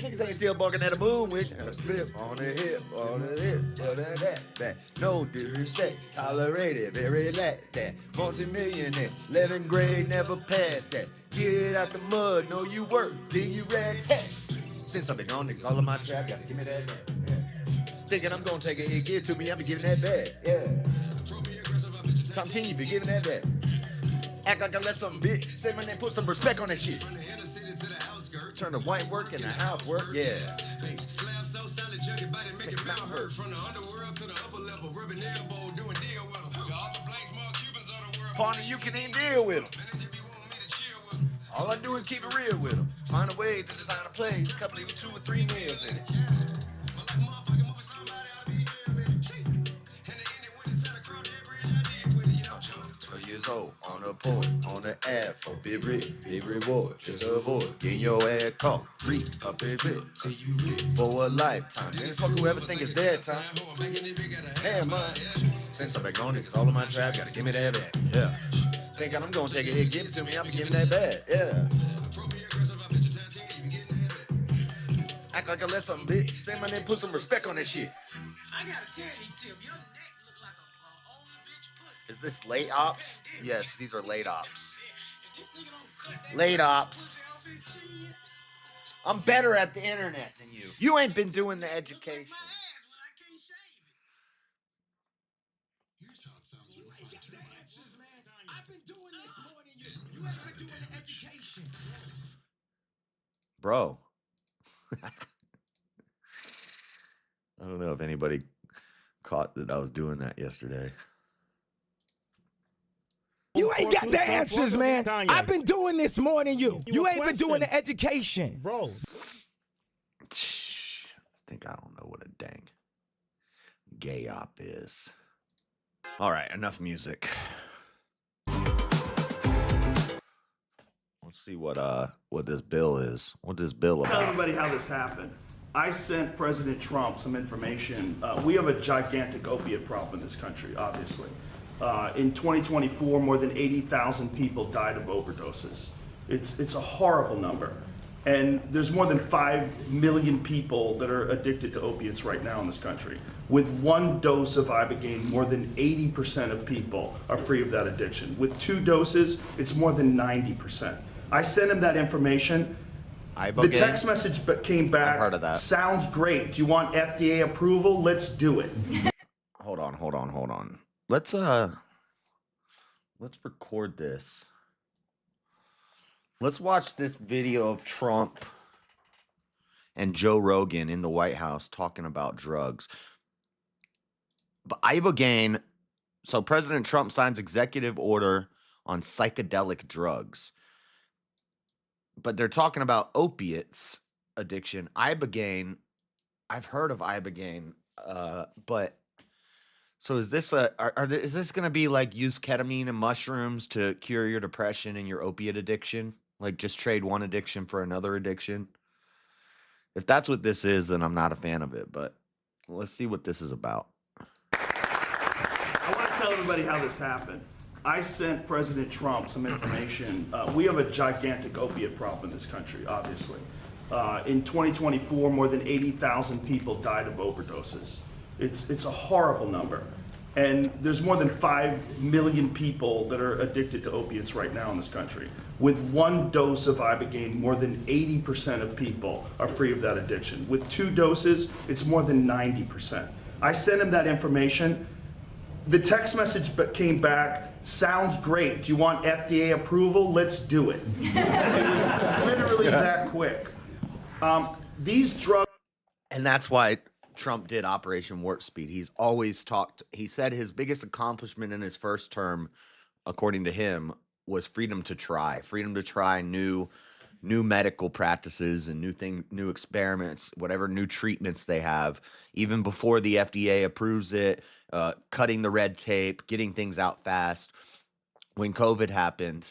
Niggas ain't still barking at the moon with a sip on the hip, on the hip, that. No disrespect, tolerated, very lack that. Multi-millionaire, 11th grade, never passed that. Get out the mud, know you work, then you rat test. Since I've been on niggas all of my trap, gotta give me that back. Yeah. Thinking I'm gonna take a hit, give it to me, I be giving that back. Yeah. Tom T, you be giving that back. Act like I let something bitch. Say my name, put some respect on that shit. Turn the white work into housework, yeah. Slab so solid, junkie body, make it mouth hurt. From the underworld to the upper level, rubbing elbow, doing deal with them. All the blanks, more Cubans of the world. Partner, you can even deal with them. All I do is keep it real with them. Find a way to design a play, a couple of 2 or 3 meals in it. 12 years old, on a point, on the app for big reward, just avoid getting your ass caught, free up a bit till you rich for a lifetime. Then fuck whoever think it's their time. Damn mine. Since I'm back on it, cause all of my trap gotta give me that back. Yeah. Thinking I'm gonna take a hit, give it to me, I'll be giving that back. Yeah. Act like I let something bitch. Say my name, put some respect on that shit. I gotta tell you, Tip, your neck look like a old bitch pussy. Is this late ops? Yes, these are late ops. Late ops. I'm better at the internet than you. You ain't been doing the education. Here's how it sounds when you find termites. I've been doing this more than you. You ain't been doing the education. Bro. I don't know if anybody caught that I was doing that yesterday. You ain't got the answers, man. I've been doing this more than you. You ain't been doing the education. Bro. I think I don't know what a dang gay op is. All right, enough music. Let's see what this bill is. What this bill about? Tell everybody how this happened. I sent President Trump some information. We have a gigantic opiate problem in this country, obviously. In 2024, more than 80,000 people died of overdoses. It's a horrible number. And there's more than 5 million people that are addicted to opiates right now in this country. With 1 dose of Ibogaine, more than 80% of people are free of that addiction. With 2 doses, it's more than 90%. I sent him that information. Ibogaine? The text message came back. I've heard of that. Sounds great. Do you want FDA approval? Let's do it. Hold on. Let's record this. Let's watch this video of Trump and Joe Rogan in the White House talking about drugs. But Ibogaine, so President Trump signs executive order on psychedelic drugs. But they're talking about opiates addiction. Ibogaine, I've heard of Ibogaine, but so is this is this going to be like use ketamine and mushrooms to cure your depression and your opiate addiction? Like just trade one addiction for another addiction? If that's what this is, then I'm not a fan of it, but let's see what this is about. I want to tell everybody how this happened. I sent President Trump some information. We have a gigantic opiate problem in this country, obviously. In 2024, more than 80,000 people died of overdoses. It's a horrible number. And there's more than 5 million people that are addicted to opiates right now in this country. With 1 dose of Ibogaine, more than 80% of people are free of that addiction. With 2 doses, it's more than 90%. I sent him that information. The text message came back, sounds great. Do you want FDA approval? Let's do it. It was literally that quick. These drugs... And that's why Trump did Operation Warp Speed. He's always talked, he said his biggest accomplishment in his first term, according to him, was freedom to try new medical practices and new experiments, whatever new treatments they have, even before the FDA approves it, cutting the red tape, getting things out fast. When COVID happened,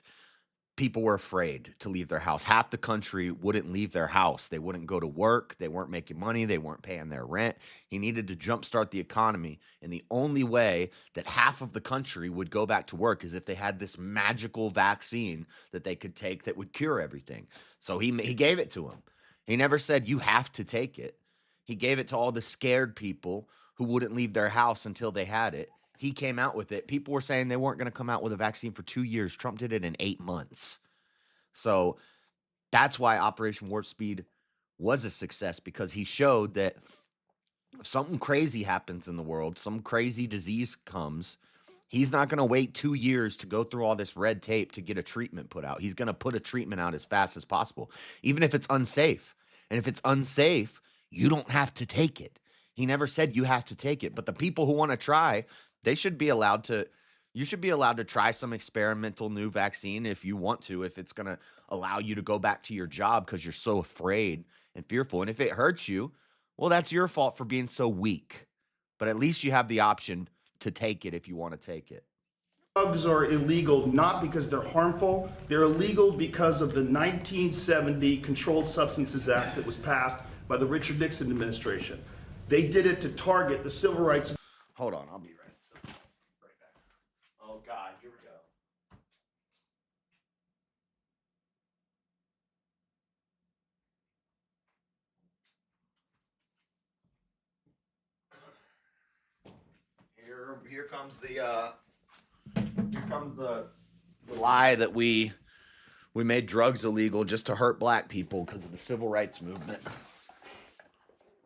people were afraid to leave their house. Half the country wouldn't leave their house. They wouldn't go to work. They weren't making money. They weren't paying their rent. He needed to jumpstart the economy. And the only way that half of the country would go back to work is if they had this magical vaccine that they could take that would cure everything. So he gave it to them. He never said you have to take it. He gave it to all the scared people who wouldn't leave their house until they had it. He came out with it. People were saying they weren't going to come out with a vaccine for 2 years. Trump did it in 8 months. So that's why Operation Warp Speed was a success, because he showed that if something crazy happens in the world, some crazy disease comes, he's not going to wait 2 years to go through all this red tape to get a treatment put out. He's going to put a treatment out as fast as possible, even if it's unsafe. And if it's unsafe, you don't have to take it. He never said you have to take it. But the people who want to try, they should be allowed to. You should be allowed to try some experimental new vaccine if you want to, if it's going to allow you to go back to your job because you're so afraid and fearful. And if it hurts you, well, that's your fault for being so weak. But at least you have the option to take it if you want to take it. Drugs are illegal not because they're harmful. They're illegal because of the 1970 Controlled Substances Act that was passed by the Richard Nixon administration. They did it to target the civil rights. Hold on, I'll be right back. Oh, God, here we go. Here comes the lie that we made drugs illegal just to hurt black people because of the civil rights movement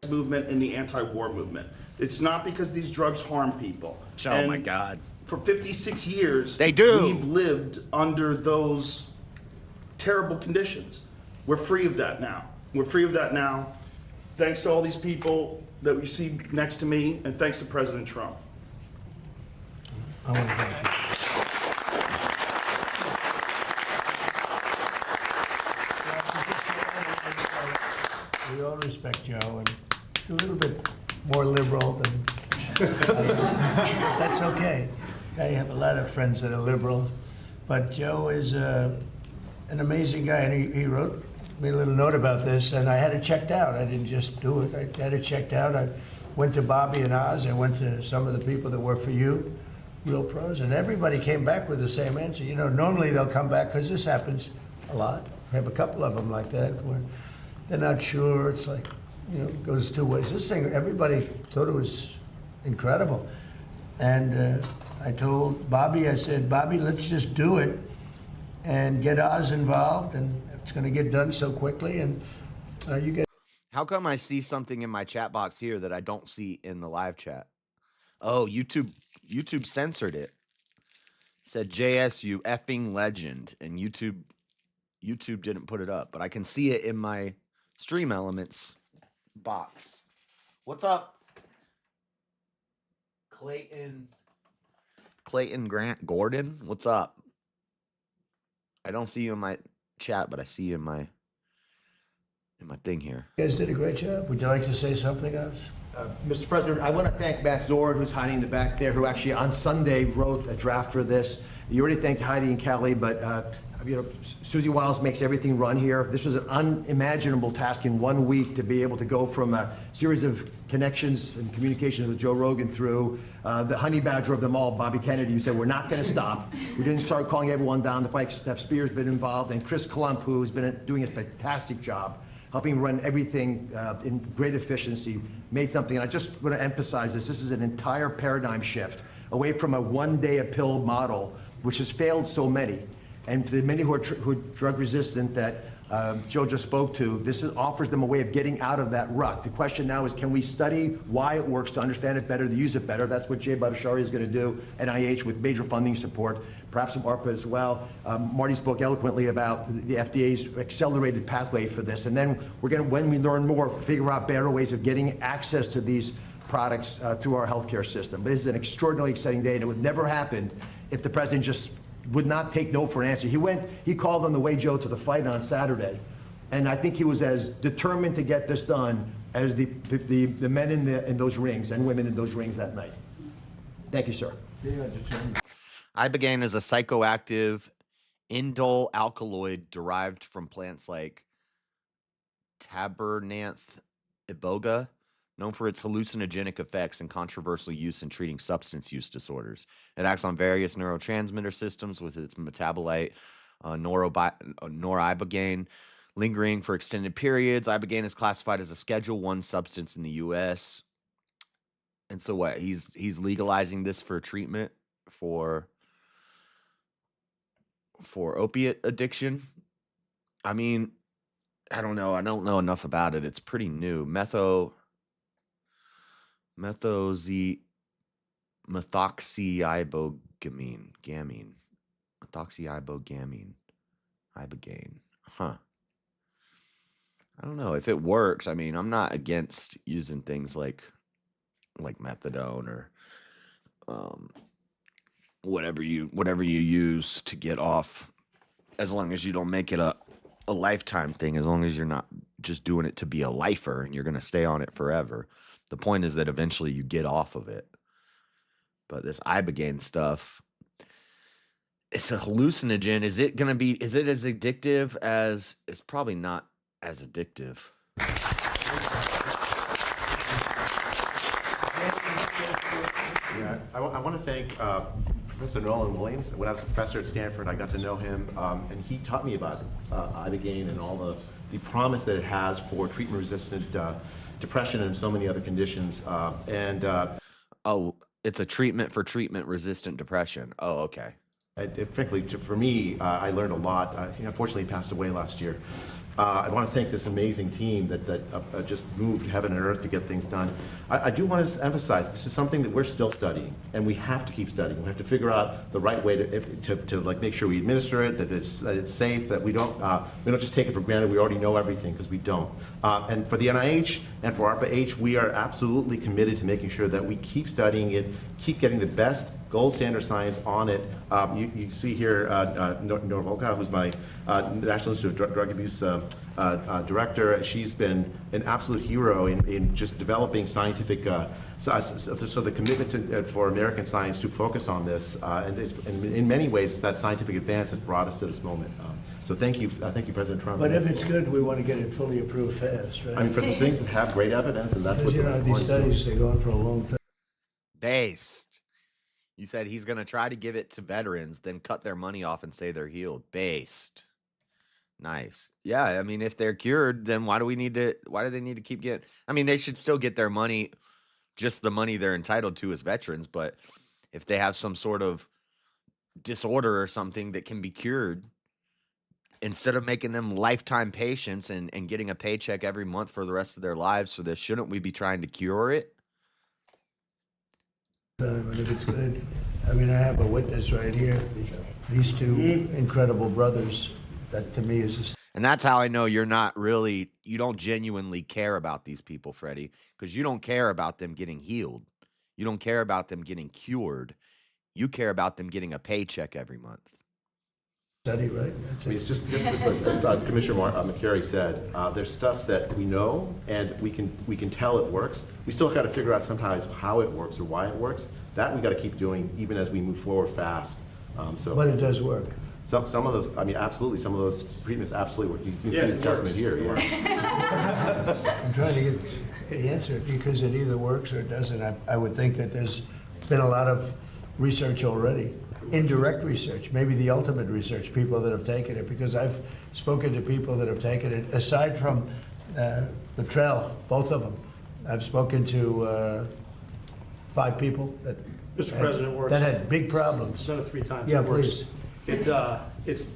And the anti-war movement. It's not because these drugs harm people. Oh, my God. For 56 years, they do. We've lived under those terrible conditions. We're free of that now. We're free of that now. Thanks to all these people that we see next to me, and thanks to President Trump. I want to thank you. We all respect Joe, and he's a little bit more liberal than. That's okay. I have a lot of friends that are liberal, but Joe is an amazing guy, and he wrote me a little note about this, and I had it checked out. I didn't just do it. I had it checked out. I went to Bobby and Oz. I went to some of the people that work for you, real pros, and everybody came back with the same answer. You know, normally they'll come back, because this happens a lot. I have a couple of them like that, where they're not sure. It's like, you know, it goes two ways. This thing, everybody thought it was incredible. And I told Bobby, I said, Bobby, let's just do it and get Oz involved, and it's going to get done so quickly. And you get. How come I see something in my chat box here that I don't see in the live chat? Oh, YouTube censored it. Said JS, you effing legend, and YouTube didn't put it up, but I can see it in my Stream Elements box. What's up, Clayton Grant Gordon? What's up? I don't see you in my chat, but I see you in my thing here. You guys did a great job. Would you like to say something else? Mr. President, I want to thank Matt Zord, who's hiding in the back there, who actually on Sunday wrote a draft for this. You already thanked Heidi and Kelly, but you know, Susie Wiles makes everything run here. This was an unimaginable task in 1 week to be able to go from a series of connections and communications with Joe Rogan through the honey badger of them all, Bobby Kennedy, who said, we're not going to stop. We didn't start calling everyone down the pike. Steph Spear's been involved, and Chris Klump, who's been doing a fantastic job helping run everything in great efficiency, made something. And I just want to emphasize this. This is an entire paradigm shift away from a one-day-a-pill model, which has failed so many. And to the many who are drug resistant that Joe just spoke to, this offers them a way of getting out of that rut. The question now is, can we study why it works to understand it better, to use it better? That's what Jay Bhattacharya is going to do, NIH with major funding support, perhaps some ARPA as well. Marty spoke eloquently about the FDA's accelerated pathway for this. And then we're going to, when we learn more, figure out better ways of getting access to these products through our healthcare system. But this is an extraordinarily exciting day, and it would never happen if the president just would not take no for an answer. He called on the way, Joe, to the fight on Saturday, and I think he was as determined to get this done as the men in those rings and women in those rings that night. Thank you, sir. Ibogaine is a psychoactive indole alkaloid derived from plants like Tabernanthe iboga, known for its hallucinogenic effects and controversial use in treating substance use disorders. It acts on various neurotransmitter systems with its metabolite, noribogaine, lingering for extended periods. Ibogaine is classified as a Schedule 1 substance in the U.S. And so what? He's legalizing this for treatment for opiate addiction. I mean, I don't know. I don't know enough about it. It's pretty new. Methoxyibogamine. Methoxyibogamine. Ibogaine. Huh. I don't know if it works. I mean, I'm not against using things like methadone or whatever you use to get off, as long as you don't make it a lifetime thing, as long as you're not just doing it to be a lifer and you're going to stay on it forever. The point is that eventually you get off of it. But this Ibogaine stuff, it's a hallucinogen. Is it as addictive as, it's probably not as addictive. Yeah, I want to thank Professor Nolan Williams. When I was a professor at Stanford, I got to know him, and he taught me about Ibogaine and all the promise that it has for treatment-resistant depression and so many other conditions. Oh, it's a treatment for treatment-resistant depression. Oh, okay. Frankly, for me, I learned a lot. He unfortunately passed away last year. I want to thank this amazing team that just moved heaven and earth to get things done. I do want to emphasize this is something that we're still studying, and we have to keep studying. We have to figure out the right way to like make sure we administer it, that it's safe, that we don't just take it for granted. We already know everything, because we don't. And for the NIH and for ARPA-H, we are absolutely committed to making sure that we keep studying it, keep getting the best gold standard science on it. You see here Nora Volkow, who's my National Institute of Drug Abuse director. She's been an absolute hero in just developing scientific, so the commitment for American science to focus on this, and in many ways it's that scientific advance that brought us to this moment. So thank you, President Trump. But if it's good, we want to get it fully approved fast, right? I mean, for the things that have great evidence, and that's what these studies, they go on for a long time. Based. You said he's going to try to give it to veterans, then cut their money off and say they're healed. Based. Nice. Yeah, I mean, if they're cured, then why do they need to keep getting? I mean, they should still get their money, just the money they're entitled to as veterans. But if they have some sort of disorder or something that can be cured, instead of making them lifetime patients and getting a paycheck every month for the rest of their lives, so that shouldn't we be trying to cure it? And if it's good, I mean, I have a witness right here. These two incredible brothers. That to me is and that's how I know you don't genuinely care about these people, Freddie, because you don't care about them getting healed. You don't care about them getting cured. You care about them getting a paycheck every month. Study, right? I mean, it's just as Commissioner McCary said, there's stuff that we know and we can tell it works. We still got to figure out sometimes how it works or why it works. That we got to keep doing even as we move forward fast. But it does work. Some of those, I mean, absolutely, some of those treatments absolutely work. You can see the testament here. Yeah. I'm trying to get the answer, because it either works or it doesn't. I would think that there's been a lot of research already, indirect research, maybe the ultimate research, people that have taken it, because I've spoken to people that have taken it, aside from the trail, both of them. I've spoken to 5 people that Mr. President, that had big problems. I've done it 3 times. Yeah, It works. please.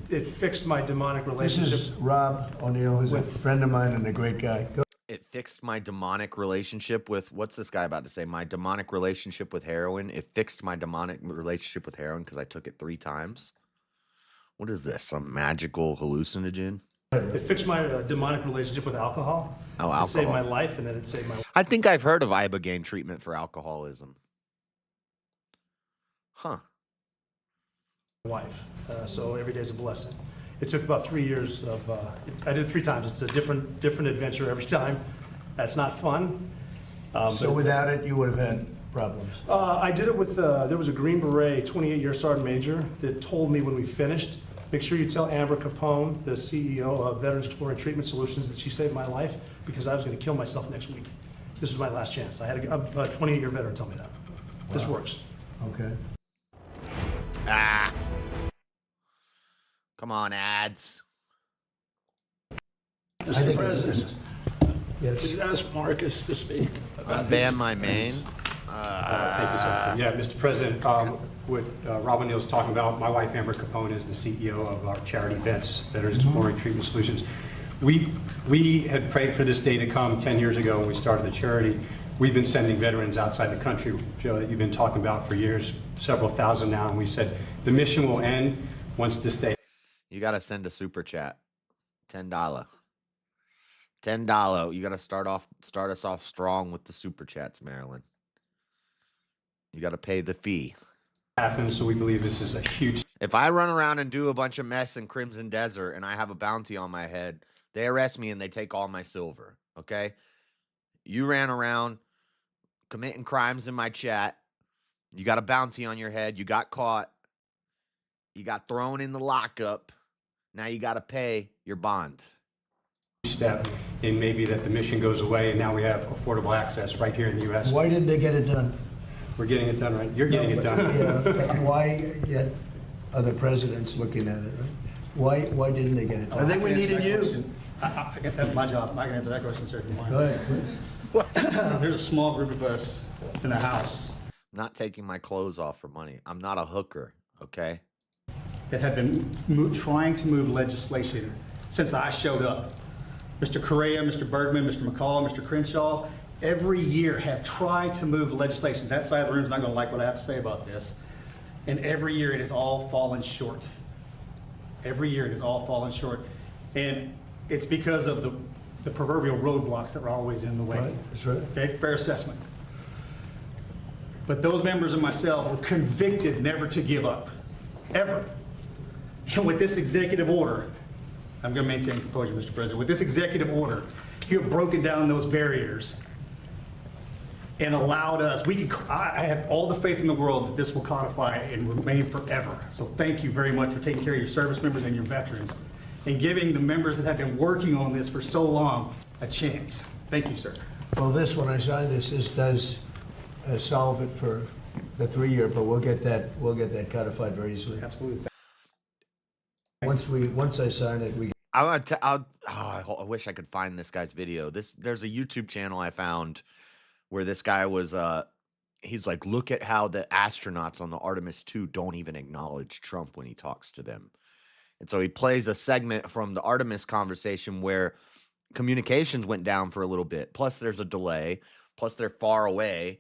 It fixed my demonic relationship. This is Rob O'Neill, who's a friend of mine and a great guy. It fixed my demonic relationship with, what's this guy about to say? My demonic relationship with heroin. It fixed my demonic relationship with heroin because I took it 3 times. What is this? Some magical hallucinogen? It fixed my demonic relationship with alcohol. Oh, alcohol. It saved my life, and then it saved my I think I've heard of Ibogaine treatment for alcoholism. Huh. wife. So every day is a blessing. It took about 3 years of, I did it 3 times. It's a different adventure every time. That's not fun. So without it, you would have had problems. I did it with, there was a Green Beret 28-year sergeant major that told me when we finished, make sure you tell Amber Capone, the CEO of Veterans Exploring Treatment Solutions, that she saved my life because I was going to kill myself next week. This was my last chance. I had a 28-year veteran tell me that. Wow. This works. Okay. Ah. Come on, ads. I think President, yes. could you ask Marcus to speak? Unban my main. Thank you, sir. Yeah, Mr. President, what Rob O'Neill's talking about, my wife Amber Capone is the CEO of our charity VETS, Veterans Exploring Treatment Solutions. We had prayed for this day to come 10 years ago when we started the charity. We've been sending veterans outside the country, Joe, that you've been talking about for years, several thousand now, and we said the mission will end once this day. You got to send a super chat. $10. $10. You got to start us off strong with the super chats, Marilyn. You got to pay the fee. Happens, so we believe this is a huge. If I run around and do a bunch of mess in Crimson Desert and I have a bounty on my head, they arrest me and they take all my silver, okay? You ran around committing crimes in my chat. You got a bounty on your head. You got caught. You got thrown in the lockup. Now you got to pay your bond. Step in maybe that the mission goes away and now we have affordable access right here in the U.S. Why didn't they get it done? We're getting it done, right? You're getting it done. Yeah, why yet other presidents looking at it, right? Why didn't they get it done? I think we needed you. That's my job. I can answer that question, sir, if you want. Go ahead, please. There's a small group of us in the House I'm not taking my clothes off for money. I'm not a hooker, okay? that have been trying to move legislation since I showed up. Mr. Correa, Mr. Bergman, Mr. McCall, Mr. Crenshaw, every year have tried to move legislation. That side of the room is not going to like what I have to say about this. And every year it has all fallen short. Every year it has all fallen short. And it's because of the proverbial roadblocks that are always in the way. Right, that's right. Okay, fair assessment. But those members and myself were convicted never to give up, ever. And with this executive order, I'm going to maintain composure, Mr. President. With this executive order, you have broken down those barriers and allowed us, I have all the faith in the world that this will codify and remain forever. So thank you very much for taking care of your service members and your veterans and giving the members that have been working on this for so long a chance. Thank you, sir. Well, when I sign this does solve it for the 3-year, but we'll get that codified very easily. Absolutely. Once I sign it, I wish I could find this guy's video. There's a YouTube channel I found where this guy was he's like, look at how the astronauts on the Artemis 2 don't even acknowledge Trump when he talks to them. And so he plays a segment from the Artemis conversation where communications went down for a little bit. Plus there's a delay. Plus they're far away.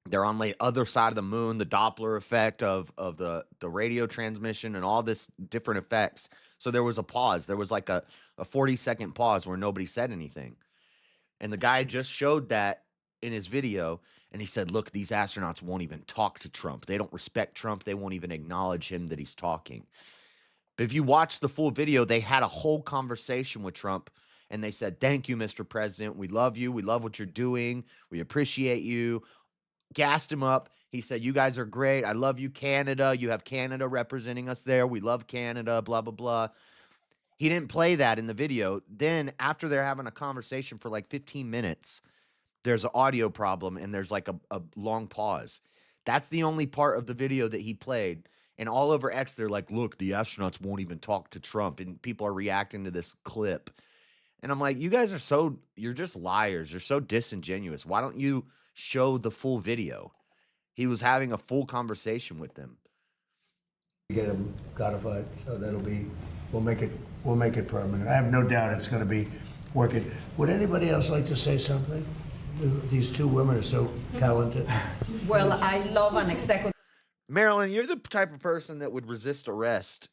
They're on the other side of the moon, the Doppler effect of the radio transmission and all this different effects. So there was a pause. There was like a 40-second pause where nobody said anything. And the guy just showed that in his video. And he said, look, these astronauts won't even talk to Trump. They don't respect Trump. They won't even acknowledge him that he's talking. But if you watch the full video, they had a whole conversation with Trump. And they said, thank you, Mr. President. We love you. We love what you're doing. We appreciate you. Gassed him up. He said, you guys are great. I love you, Canada. You have Canada representing us there. We love Canada, blah, blah, blah. He didn't play that in the video. Then after they're having a conversation for like 15 minutes, there's an audio problem and there's like a long pause. That's the only part of the video that he played. And all over X, they're like, look, the astronauts won't even talk to Trump. And people are reacting to this clip. And I'm like, you guys are you're just liars. You're so disingenuous. Why don't you show the full video? He was having a full conversation with them. get them codified, so we'll make it permanent. I have no doubt it's going to be working. Would anybody else like to say something? These two women are so talented. Well, I love an executive. Marilyn, you're the type of person that would resist arrest,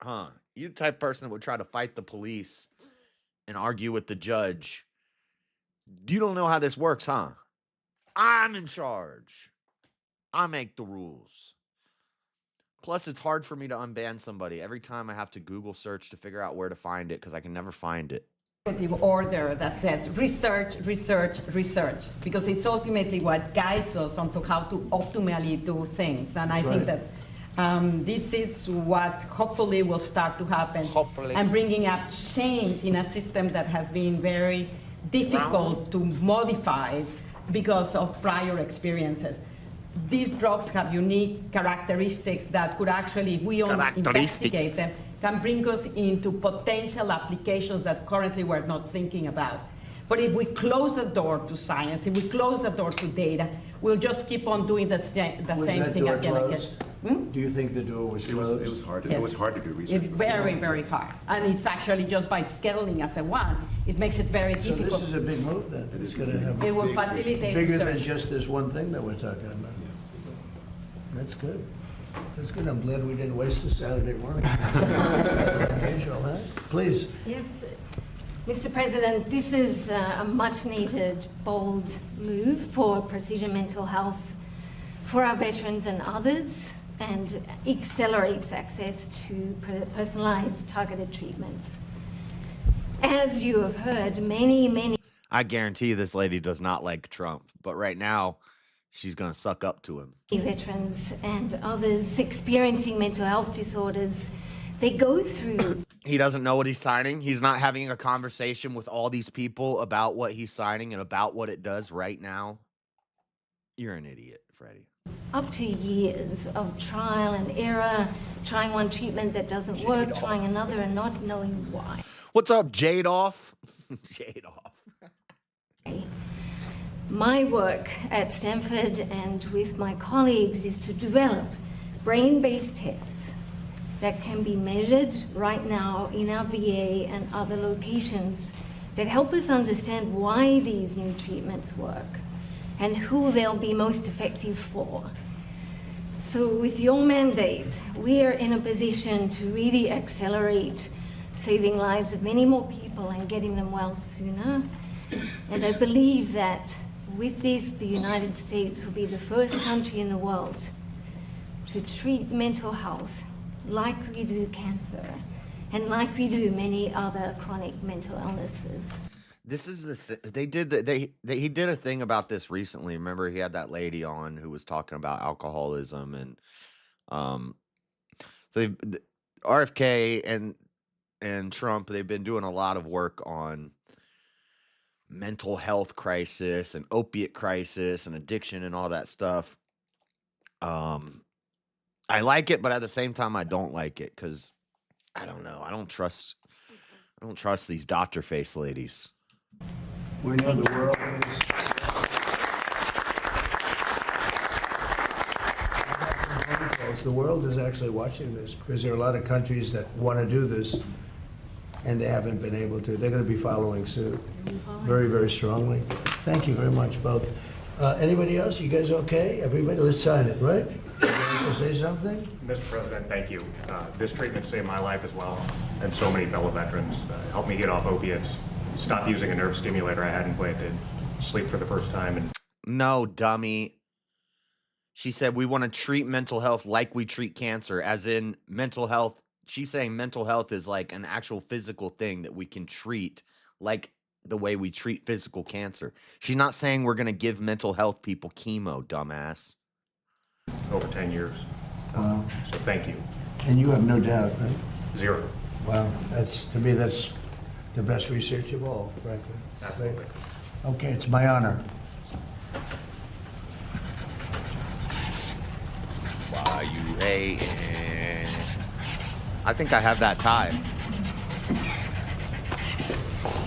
huh? You're the type of person that would try to fight the police and argue with the judge. You don't know how this works, huh? I'm in charge. I make the rules. Plus, it's hard for me to unban somebody. Every time I have to Google search to figure out where to find it because I can never find it. Order that says research, research, research, because it's ultimately what guides us onto how to optimally do things. And I think that this is what hopefully will start to happen. Hopefully. And bringing up change in a system that has been very difficult to modify because of prior experiences. These drugs have unique characteristics that could actually, if we don't investigate them, can bring us into potential applications that currently we're not thinking about. But if we close the door to science, if we close the door to data, we'll just keep on doing the same thing again and again. Do you think the door was closed? It was hard. Yes. It was hard to do research. It's very, very hard. And it's actually just by scheduling as a one, it makes it very So difficult. this is a big move then? It's going to have It will facilitate bigger than research. just this one thing that we're talking about. That's good. That's good. I'm glad we didn't waste a Saturday morning. Unusual, huh? Please. Yes, Mr. President, this is a much-needed, bold move for precision mental health for our veterans and others, and accelerates access to personalized, targeted treatments. As you have heard, many I guarantee this lady does not like Trump, but right now she's going to suck up to him. veterans and others experiencing mental health disorders, they go through. He doesn't know what he's signing. He's not having a conversation with all these people about what he's signing and about what it does right now. You're an idiot, Freddie. Up to years of trial and error, trying one treatment that doesn't work, trying another and not knowing why. What's up, Jadoff? Jadoff. My work at Stanford and with my colleagues is to develop brain-based tests that can be measured right now in our VA and other locations that help us understand why these new treatments work and who they'll be most effective for. So with your mandate, we are in a position to really accelerate saving lives of many more people and getting them well sooner. And I believe that with this, the United States will be the first country in the world to treat mental health like we do cancer and like we do many other chronic mental illnesses. This is he did a thing about this recently. Remember, he had that lady on who was talking about alcoholism, and so RFK and Trump, they've been doing a lot of work on mental health crisis and opiate crisis and addiction and all that stuff. I like it, but at the same time, I don't like it because I don't know. I don't trust these doctor face ladies. We know the world is. The world is actually watching this because there are a lot of countries that want to do this and they haven't been able to. They're going to be following suit very, very strongly. Thank you very much, both. Anybody else? You guys okay? Everybody, let's sign it, right? You want to say something? Mr. President, thank you. This treatment saved my life as well, and so many fellow veterans. Helped me get off opiates, stop using a nerve stimulator I had implanted, sleep for the first time. And No, dummy. She said we want to treat mental health like we treat cancer, as in mental health. She's saying mental health is like an actual physical thing that we can treat like the way we treat physical cancer. She's not saying we're going to give mental health people chemo, dumbass. over 10 years. Wow. So thank you. And you have no doubt, right? Zero. Wow, to me, that's the best research of all, frankly. Absolutely. Okay, it's my honor. Why you hating? I think I have that tie.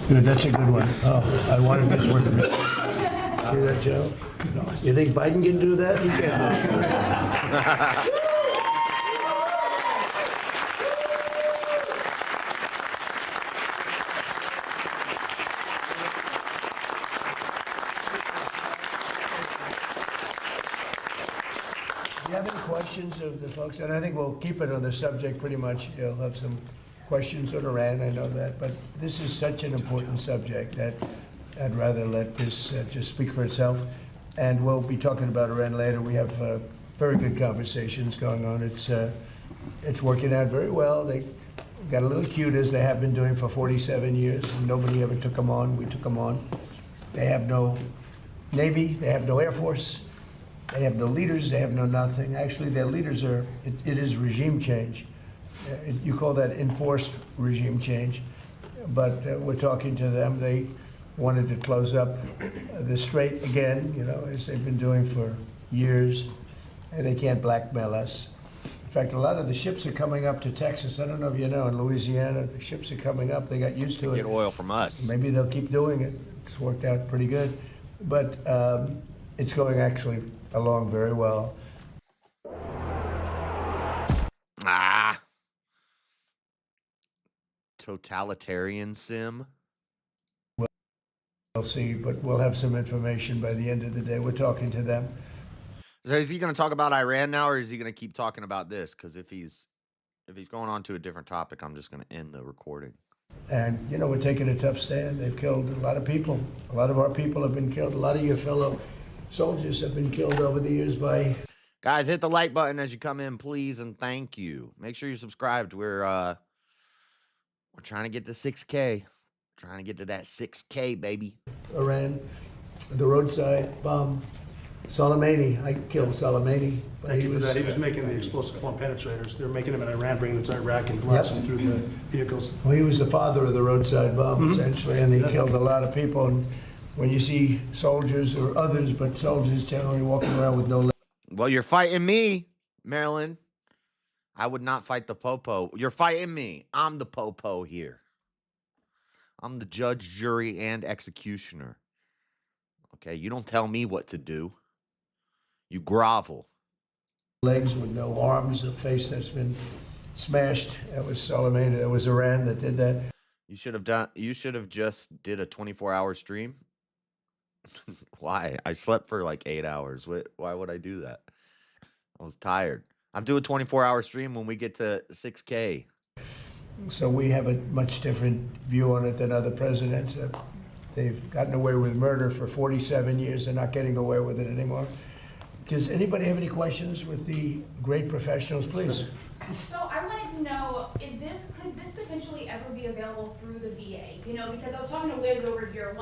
Good, that's a good one. Oh, I wanted this one. See that, Joe? You think Biden can do that? He can. Do you have any questions of the folks? And I think we'll keep it on the subject pretty much. You'll have some questions on Iran, I know that, but this is such an important subject that I'd rather let this just speak for itself. And we'll be talking about Iran later. We have very good conversations going on. It's working out very well. They got a little cute, as they have been doing for 47 years. Nobody ever took them on. We took them on. They have no Navy. They have no Air Force. They have no leaders. They have no nothing. Actually, their leaders are, it is regime change. You call that enforced regime change. But we're talking to them. They wanted to close up the strait again, you know, as they've been doing for years. And they can't blackmail us fact, a lot of the ships are coming up to Texas. I don't know if you know, in Louisiana, the ships are coming up. They got used to it. Get oil from us. Maybe they'll keep doing it. It's worked out pretty good. But it's going actually along very well. Ah. Totalitarian sim. We'll see, but we'll have some information by the end of the day. We're talking to them. So is he going to talk about Iran now, or is he going to keep talking about this? Because if he's going on to a different topic, I'm just going to end the recording. And, you know, we're taking a tough stand. They've killed a lot of people. A lot of our people have been killed. A lot of your fellow soldiers have been killed over the years by... Guys, hit the like button as you come in, please, and thank you. Make sure you're subscribed. We're trying to get to 6K. Trying to get to that 6K, baby. Iran, the roadside bomb. Soleimani, I killed Soleimani. Thank you for that. He was making the explosive form penetrators. They're making them in Iran, bringing them to Iraq and blasting them through the vehicles. Well, he was the father of the roadside bomb, essentially, and he killed a lot of people. And when you see soldiers or others, but soldiers generally walking around with no legs. Well, you're fighting me, Marilyn. I would not fight the popo. You're fighting me. I'm the popo here. I'm the judge, jury, and executioner. Okay, you don't tell me what to do. You grovel. Legs with no arms, a face that's been smashed. That was Soleimani. That was Iran that did that. You should have just did a 24-hour stream. Why? I slept for like 8 hours. Why would I do that? I was tired. I'll do a 24-hour stream when we get to 6K. So we have a much different view on it than other presidents. They've gotten away with murder for 47 years. They're not getting away with it anymore. Does anybody have any questions with the great professionals, please? So I wanted to know, could this potentially ever be available through the VA? You know, because I was talking to Liz over here,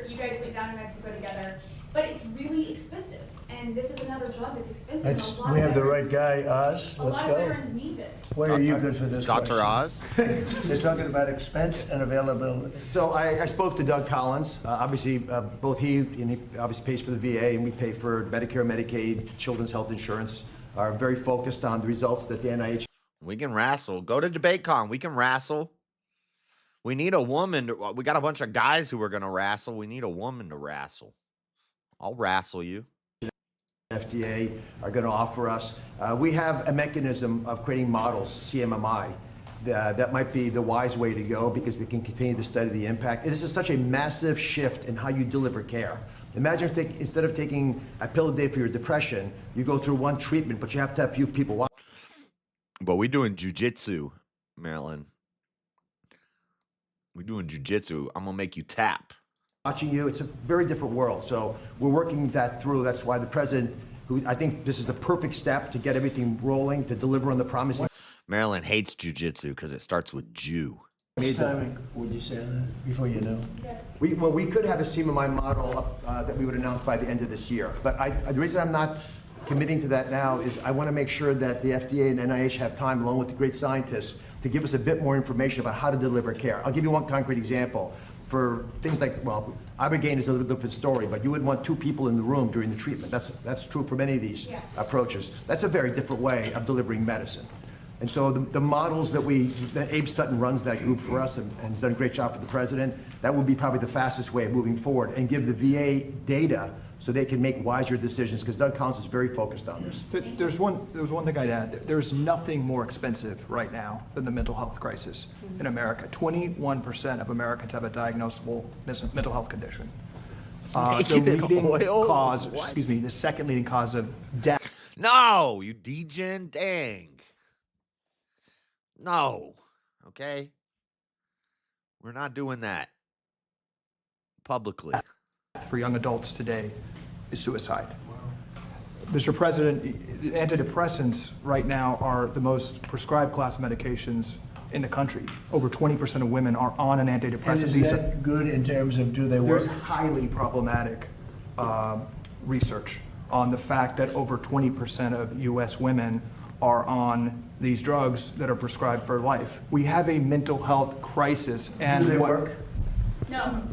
you guys went down to Mexico together, but it's really expensive. And this is another drug that's expensive. And a lot We of have the veterans- right guy, Oz. A Let's lot go. of veterans need this. Where are you good for this Dr. Oz? They're talking about expense and availability. So I spoke to Doug Collins. Obviously, both he obviously pays for the VA, and we pay for Medicare, Medicaid, children's health insurance. Are very focused on the results that the NIH. We can wrestle. Go to DebateCon. We can wrestle. We need a woman. We got a bunch of guys who are going to wrestle. We need a woman to wrestle. I'll wrestle you. FDA are going to offer us. We have a mechanism of creating models, CMMI, that might be the wise way to go because we can continue to study the impact. It is such a massive shift in how you deliver care. Imagine if instead of taking a pill a day for your depression, you go through one treatment, but you have to have few people watch. But we're doing jujitsu, Marilyn. We're doing jujitsu. I'm going to make you tap. Watching you, it's a very different world. So we're working that through. That's why the president, who I think this is the perfect step to get everything rolling, to deliver on the promise. Marilyn hates jujitsu because it starts with Jew. Which timing would you say on that, before you know? We could have a CMMI model that we would announce by the end of this year. But the reason I'm not committing to that now is I want to make sure that the FDA and NIH have time, along with the great scientists, to give us a bit more information about how to deliver care. I'll give you one concrete example. For things like, well, Ibogaine is a little different story, but you wouldn't want 2 people in the room during the treatment. That's true for many of these approaches. That's a very different way of delivering medicine. And so the models that Abe Sutton runs that group for us and has done a great job for the president, that would be probably the fastest way of moving forward and give the VA data so they can make wiser decisions, because Doug Collins is very focused on this. There's one thing I'd add. There's nothing more expensive right now than the mental health crisis in America. 21% of Americans have a diagnosable mental health condition. The second leading cause of death. No, you degen dang. No. Okay? We're not doing that publicly. For young adults today is suicide. Mr. President, antidepressants right now are the most prescribed class of medications in the country. Over 20% of women are on an antidepressant. And is that good in terms of do they work? There's highly problematic research on the fact that over 20% of U.S. women are on these drugs that are prescribed for life. We have a mental health crisis. And do they work? No.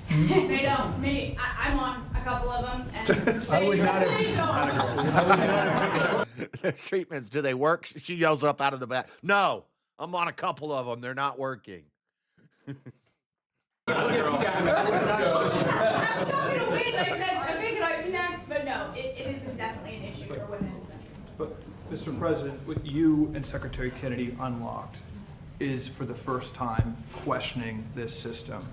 They don't. I'm on a couple of them. And I would not they don't. There's treatments. Do they work? She yells up out of the back. No, I'm on a couple of them. They're not working. I figured I'd be next, but no, it is definitely an issue for women. But, Mr. President, what you and Secretary Kennedy unlocked is for the first time questioning this system,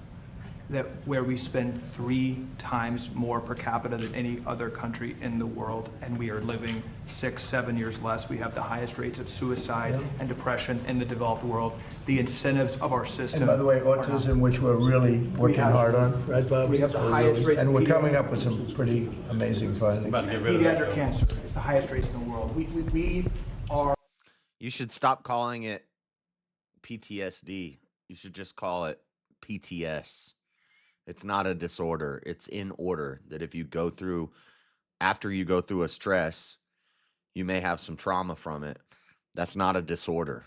that where we spend 3 times more per capita than any other country in the world, and we are living 6-7 years less. We have the highest rates of suicide and depression in the developed world. The incentives of our system. And by the way, autism, which we're really working hard on, right, Bob? We have the highest rates. And we're coming up with some pretty amazing findings. Pediatric cancer is the highest rates in the world. We are. You should stop calling it PTSD. You should just call it PTS. It's not a disorder. It's in order that if you go through, after you go through a stress, you may have some trauma from it. That's not a disorder.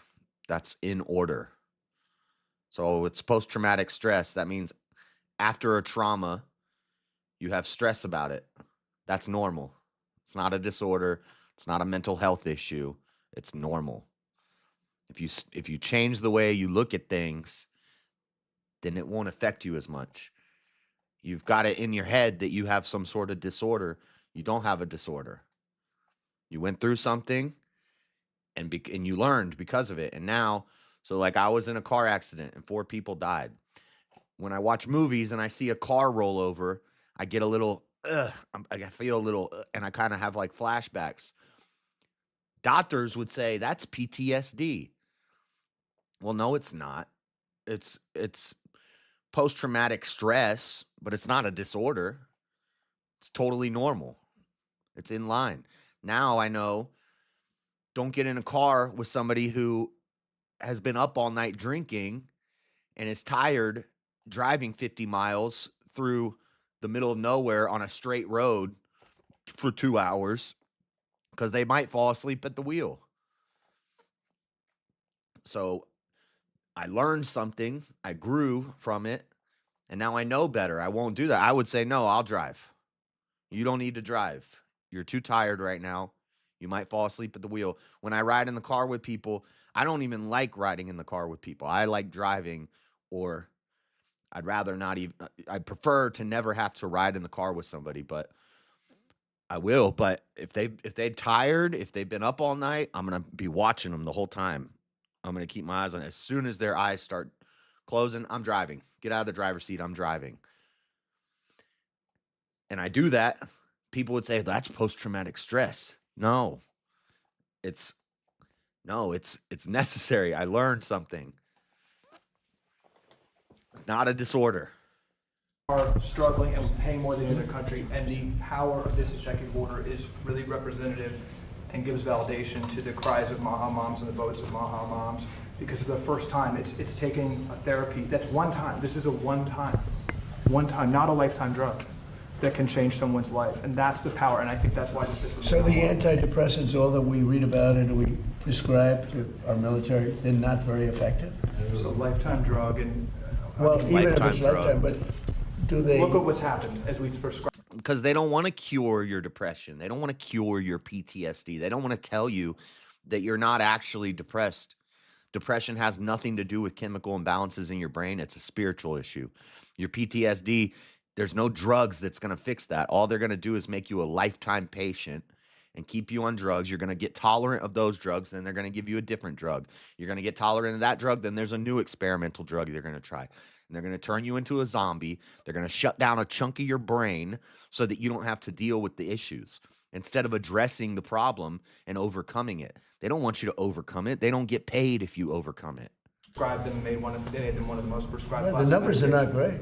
That's in order. So it's post-traumatic stress. That means after a trauma, you have stress about it. That's normal. It's not a disorder. It's not a mental health issue. It's normal. If you change the way you look at things, then it won't affect you as much. You've got it in your head that you have some sort of disorder. You don't have a disorder. You went through something and you learned because of it. And now, so like I was in a car accident and 4 people died. When I watch movies and I see a car roll over, I get a little, I feel a little, and I kind of have like flashbacks. Doctors would say that's PTSD. Well, no, it's not. It's post-traumatic stress, but it's not a disorder. It's totally normal. It's in line. Now I know, don't get in a car with somebody who has been up all night drinking and is tired driving 50 miles through the middle of nowhere on a straight road for 2 hours because they might fall asleep at the wheel. So I learned something, I grew from it, and now I know better. I won't do that. I would say, no, I'll drive. You don't need to drive. You're too tired right now. You might fall asleep at the wheel. When I ride in the car with people, I don't even like riding in the car with people. I like driving, or I'd rather not even, I prefer to never have to ride in the car with somebody, but I will. But if they're tired, if they've been up all night, I'm going to be watching them the whole time. I'm going to keep my eyes on it. As soon as their eyes start closing, I'm driving. Get out of the driver's seat. I'm driving. And I do that. People would say, that's post-traumatic stress. No, it's necessary. I learned something. It's not a disorder. Are struggling and paying more than any other country, and the power of this executive order is really representative and gives validation to the cries of Maha moms and the votes of Maha moms, because for the first time it's taking a therapy that's one time. This is a one time, not a lifetime drug that can change someone's life, and that's the power, and I think that's why the system. So the antidepressants, all that we read about and we prescribe to our military, they're not very effective? It's a lifetime drug, and well, even if it's lifetime, but do they? Look at what's happened as we prescribe. Because they don't want to cure your depression. They don't want to cure your PTSD. They don't want to tell you that you're not actually depressed. Depression has nothing to do with chemical imbalances in your brain. It's a spiritual issue. Your PTSD, there's no drugs that's going to fix that. All they're going to do is make you a lifetime patient and keep you on drugs. You're going to get tolerant of those drugs, then they're going to give you a different drug. You're going to get tolerant of that drug, then there's a new experimental drug they're going to try. And they're going to turn you into a zombie. They're going to shut down a chunk of your brain so that you don't have to deal with the issues instead of addressing the problem and overcoming it. They don't want you to overcome it. They don't get paid if you overcome it. Prescribed them, made them one of the most prescribed. The numbers are not great.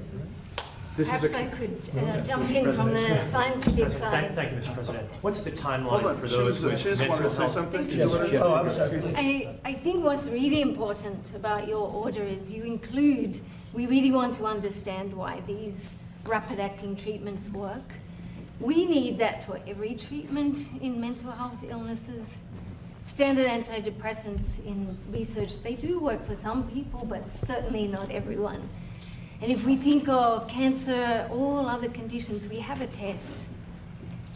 Perhaps I could jump in from the scientific side. Thank you, Mr. President. What's the timeline Hold on, for those with Shiz wanted to say something? I think what's really important about your order is you include, we really want to understand why these rapid-acting treatments work. We need that for every treatment in mental health illnesses. Standard antidepressants in research, they do work for some people, but certainly not everyone. And if we think of cancer, all other conditions, we have a test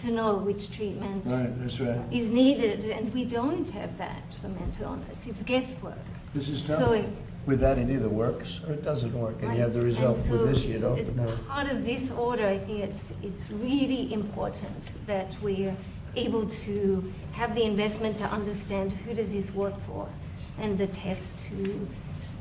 to know which treatment That's right. is needed, and we don't have that for mental illness. It's guesswork. This is tough. So With that, it either works or it doesn't work, and you have the right. result. And so With this, you don't as know. part of this order, I think it's really important that we're able to have the investment to understand who does this work for, and the test to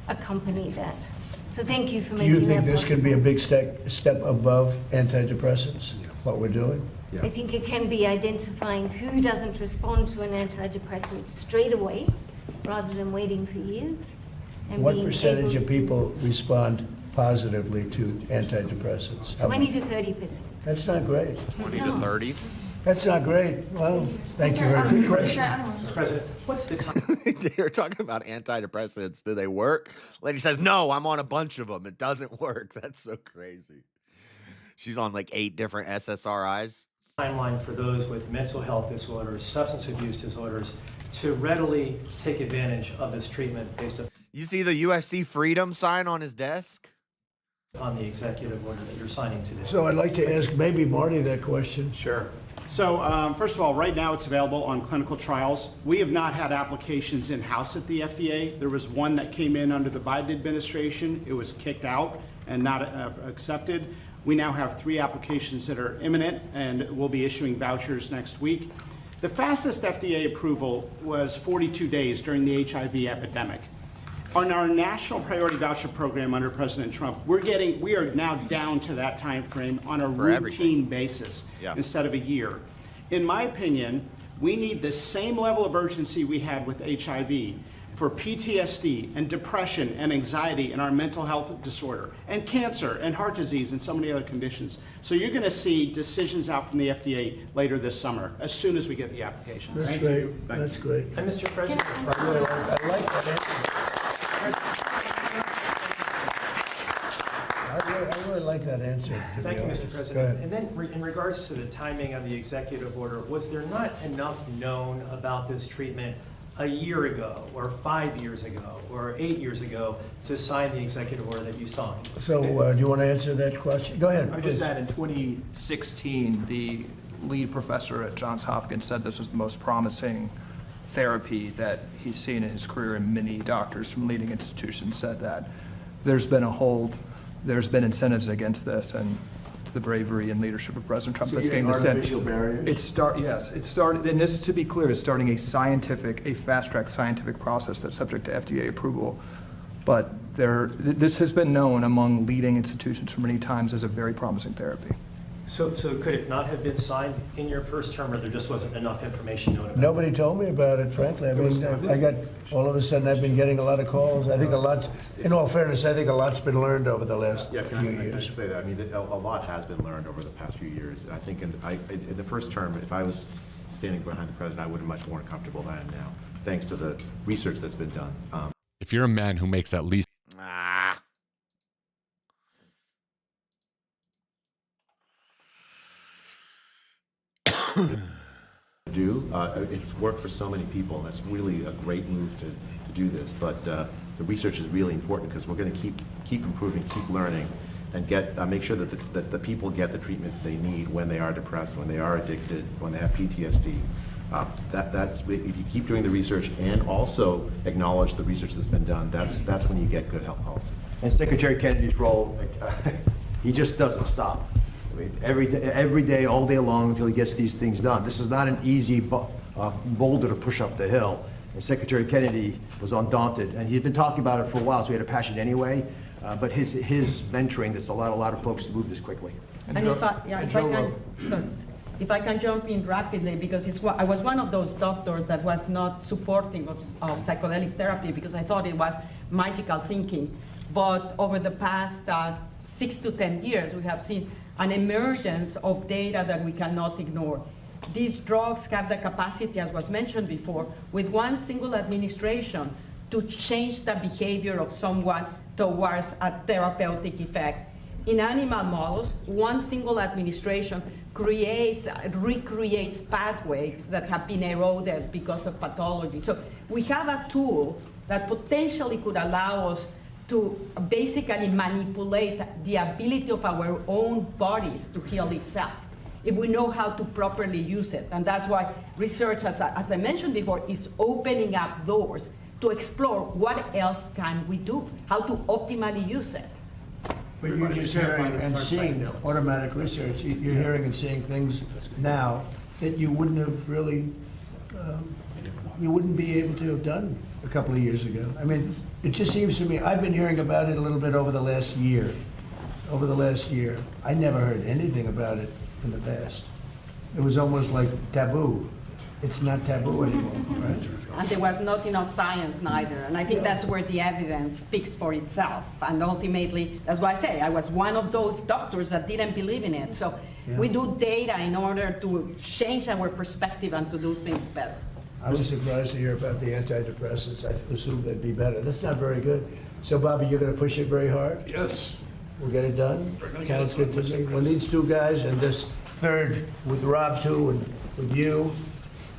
accompany that. So thank you for Do making that you think this possible. can be a big step above antidepressants, what we're doing? I think it can be identifying who doesn't respond to an antidepressant straight away, rather than waiting for years. And What being percentage able of people respond positively to antidepressants? How 20 many? to 30%. That's not great. 20 to 30? That's not great. Well, thank you very much. Good question. Mr. President, what's the time? They're talking about antidepressants. Do they work? Lady says, no, I'm on a bunch of them. It doesn't work. That's so crazy. She's on like 8 different SSRIs. Timeline for those with mental health disorders, substance abuse disorders, to readily take advantage of this treatment based You see the UFC freedom sign on his desk? upon the executive order that you're signing today. So I'd like to ask maybe Marty that question. Sure. So first of all, right now it's available on clinical trials. We have not had applications in-house at the FDA. There was one that came in under the Biden administration. It was kicked out and not accepted. We now have 3 applications that are imminent, and we'll be issuing vouchers next week. The fastest FDA approval was 42 days during the HIV epidemic. On our national priority voucher program under President Trump, we are now down to that time frame on a routine basis instead of a year. In my opinion, we need the same level of urgency we had with HIV for PTSD and depression and anxiety in our mental health disorder and cancer and heart disease and so many other conditions. So you're going to see decisions out from the FDA later this summer as soon as we get the applications. That's great. That's great. And Mr. President, I like that answer. I really like that answer. to Thank be you, honest. Mr. Go President. ahead. And then in regards to the timing of the executive order, was there not enough known about this treatment a year ago, or 5 years ago, or 8 years ago to sign the executive order that you signed? So do you want to answer that question? Go ahead. I would just add, in 2016, the lead professor at Johns Hopkins said this was the most promising therapy that he's seen in his career, and many doctors from leading institutions said that. There's been a hold, there's been incentives against this, and to the bravery and leadership of President Trump So that's you're getting this done. artificial barriers? Yes, it started, and this, to be clear, is starting a fast-track scientific process that's subject to FDA approval. But this has been known among leading institutions for many times as a very promising therapy. So could it not have been signed in your first term, or there just wasn't enough information known about it? Nobody told me about it, frankly. I mean, I got, all of a sudden, I've been getting a lot of calls. I think a lot, in all fairness, I think a lot's been learned over the last few I years. should say that. I mean, a lot has been learned over the past few years. I think in the first term, if I was standing behind the president, I would have much more comfortable than I am now, thanks to the research that's been done. If you're a man who makes at least it's worked for so many people, and it's really a great move to do this. But the research is really important because we're going to keep improving, keep learning, and make sure that the people get the treatment they need when they are depressed, when they are addicted, when they have PTSD. That's if you keep doing the research and also acknowledge the research that's been done. That's when you get good health policy. And Secretary Kennedy's role, he just doesn't stop. I mean, every day, all day long, until he gets these things done. This is not an easy boulder to push up the hill. And Secretary Kennedy was undaunted, and he'd been talking about it for a while, so he had a passion anyway. But his mentoring, that's allowed a lot of folks to move this quickly. And if I can jump in rapidly, because I was one of those doctors that was not supporting of psychedelic therapy because I thought it was magical thinking. But over the past 6 to 10 years, we have seen an emergence of data that we cannot ignore. These drugs have the capacity, as was mentioned before, with one single administration to change the behavior of someone towards a therapeutic effect. In animal models, one single administration recreates pathways that have been eroded because of pathology. So we have a tool that potentially could allow us to basically manipulate the ability of our own bodies to heal itself. if we know how to properly use it. And that's why research, as I mentioned before, is opening up doors to explore what else can we do, how to optimally use it. But you're just hearing and seeing automatic research. You're hearing and seeing things now that you wouldn't have really, you wouldn't be able to have done a couple of years ago. I mean, it just seems to me, I've been hearing about it a little bit over the last year. I never heard anything about it in the past. It was almost like taboo. It's not taboo anymore, right? And there was not enough science neither. And I think that's where the evidence speaks for itself. And ultimately, that's why I say, I was one of those doctors that didn't believe in it. So we do data in order to change our perspective and to do things better. I was surprised to hear about the antidepressants. I assumed they'd be better. That's not very good. So, Bobby, you're going to push it very hard? Yes. We'll get it done? Sounds good to me. Well, these two guys and this third with Rob, too, and with you,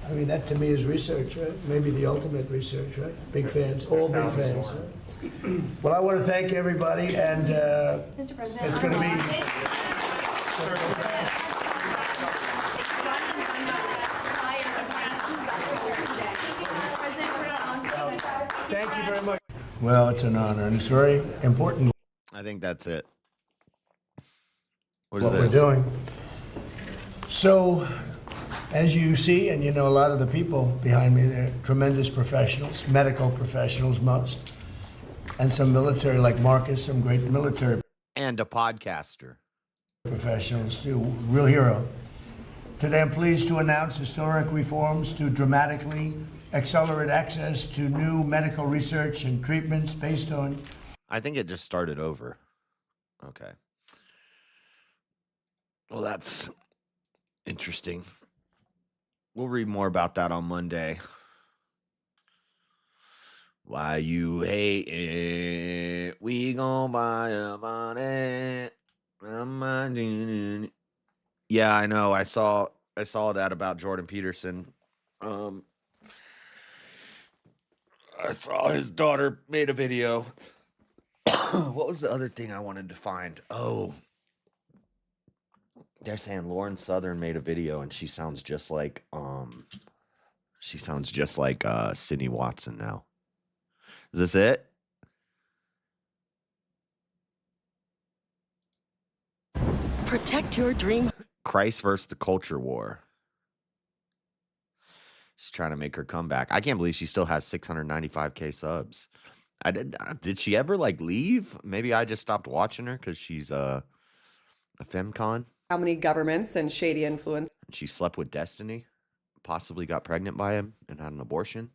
I mean, that to me is research, right? Maybe the ultimate research, right? Big fans, all big fans. Right? Well, I want to thank everybody, and Mr. President, it's going to be... Thank you very much. Well, it's an honor, and it's very important. I think that's it. What we're doing. So, as you see, and you know a lot of the people behind me, they're tremendous professionals, medical professionals most, and some military, like Marcus, some great military. And a podcaster. Professionals too, real hero. Today I'm pleased to announce historic reforms to dramatically accelerate access to new medical research and treatments based on... I think it just started over. Okay. Well, that's interesting. We'll read more about that on Monday. Why you hate it? We gon' buy about it. Yeah, I know. I saw that about Jordan Peterson. I saw his daughter made a video. What was the other thing I wanted to find? Oh, they're saying Lauren Southern made a video and she sounds just like Sydney Watson now. Is this it? Protect your dream. Christ versus the culture war. She's trying to make her comeback. I can't believe she still has 695K subs. Did she ever like leave? Maybe I just stopped watching her because she's a femcon. How many governments and shady influencers She slept with Destiny, possibly got pregnant by him and had an abortion.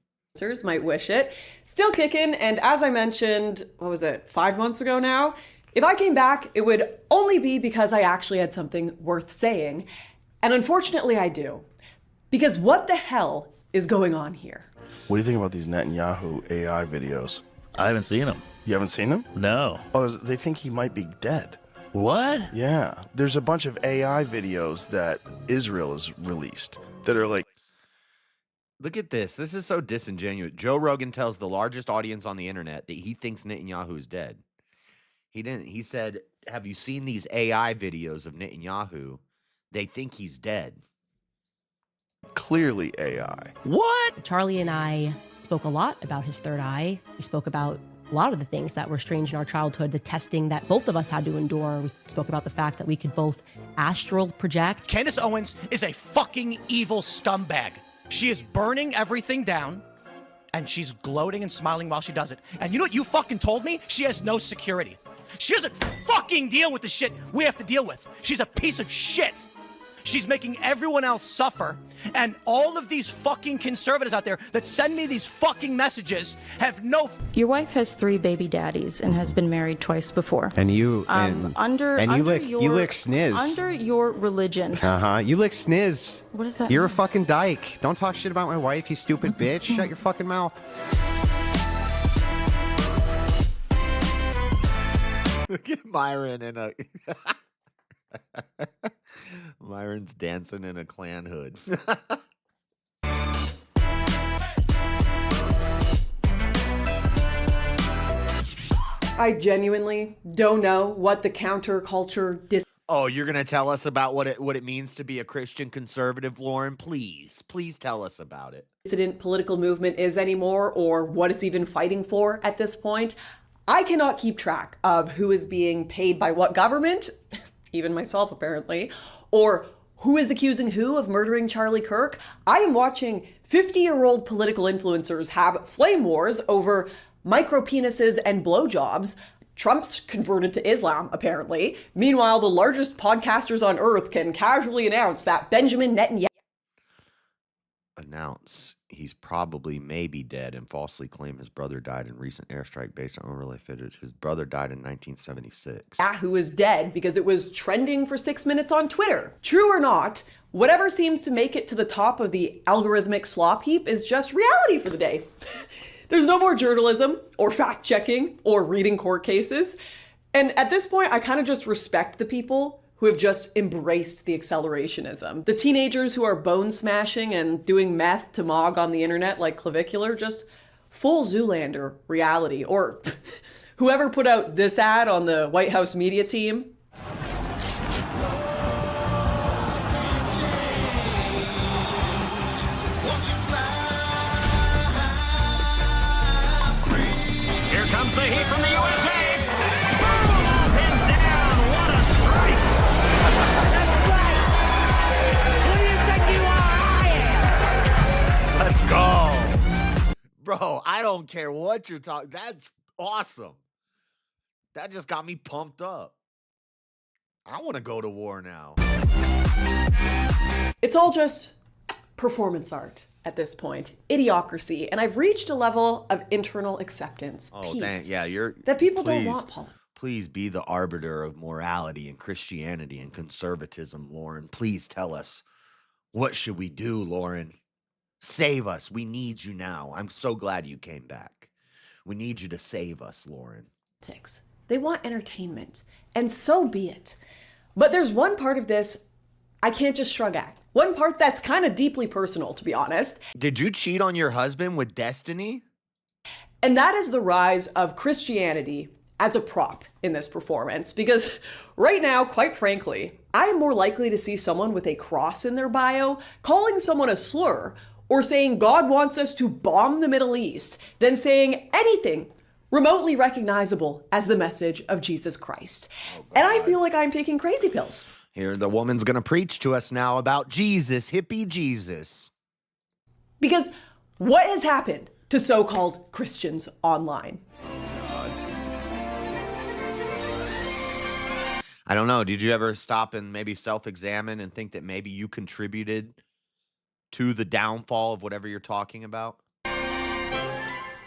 might wish it. Still kicking, and as I mentioned, 5 months ago now? If I came back, it would only be because I actually had something worth saying. And unfortunately, I do. Because what the hell is going on here? What do you think about these Netanyahu AI videos? I haven't seen them. You haven't seen them? No. Oh, they think he might be dead. What? Yeah. There's a bunch of AI videos that Israel has released that are like... Look at this. This is so disingenuous. Joe Rogan tells the largest audience on the internet that he thinks Netanyahu is dead. He didn't. He said, have you seen these AI videos of Netanyahu? They think he's dead. Clearly AI. What? Charlie and I spoke a lot about his third eye. We spoke about a lot of the things that were strange in our childhood, the testing that both of us had to endure. We spoke about the fact that we could both astral project. Candace Owens is a fucking evil scumbag. She is burning everything down, and she's gloating and smiling while she does it. And you know what you fucking told me? She has no security. She doesn't fucking deal with the shit we have to deal with. She's a piece of shit. She's making everyone else suffer. And all of these fucking conservatives out there that send me these fucking messages have no... Your wife has 3 baby daddies and has been married twice before. And you... you lick sniz. Under your religion. Uh-huh. You lick sniz. What does that You're mean? a fucking dyke. Don't talk shit about my wife, you stupid bitch. Shut your fucking mouth. Look at Myron in a... Myron's dancing in a Klan hood. I genuinely don't know what the counterculture Oh, you're gonna tell us about what it means to be a Christian conservative, Lauren? Please tell us about it. Dissident political movement is anymore, or what it's even fighting for at this point. I cannot keep track of who is being paid by what government, even myself apparently, or who is accusing who of murdering Charlie Kirk. I am watching 50-year-old political influencers have flame wars over micropenises and blowjobs. Trump's converted to Islam, apparently. Meanwhile, the largest podcasters on earth can casually announce that Benjamin Netanyahu He's probably maybe dead and falsely claim his brother died in recent airstrike based on unrelated footage. His brother died in 1976. Yahoo is dead because it was trending for 6 minutes on Twitter. True or not, whatever seems to make it to the top of the algorithmic slop heap is just reality for the day. There's no more journalism or fact-checking or reading court cases. And at this point, I kind of just respect the people who have just embraced the accelerationism. The teenagers who are bone smashing and doing meth to Mog on the internet like Clavicular, just full Zoolander reality. Or whoever put out this ad on the White House media team. Here comes the heat from the USA. Boom! Pins down. What a strike. That's right. Who do you think you are? I am. Let's go. Bro, I don't care what you're talking. That's awesome. That just got me pumped up. I want to go to war now. It's all just performance art at this point. Idiocracy. And I've reached a level of internal acceptance. Peace. That people don't want politics. Please be the arbiter of morality and Christianity and conservatism, Lauren. Please tell us, what should we do, Lauren? Save us. We need you now. I'm so glad you came back. We need you to save us, Lauren. They want entertainment, and so be it. But there's one part of this I can't just shrug at. One part that's kind of deeply personal, to be honest. Did you cheat on your husband with Destiny? And that is the rise of Christianity as a prop in this performance. Because right now, quite frankly, I am more likely to see someone with a cross in their bio calling someone a slur or saying God wants us to bomb the Middle East than saying anything remotely recognizable as the message of Jesus Christ. And I feel like I'm taking crazy pills. Here, the woman's going to preach to us now about Jesus, hippie Jesus. Because what has happened to so-called Christians online? I don't know. Did you ever stop and maybe self-examine and think that maybe you contributed to the downfall of whatever you're talking about?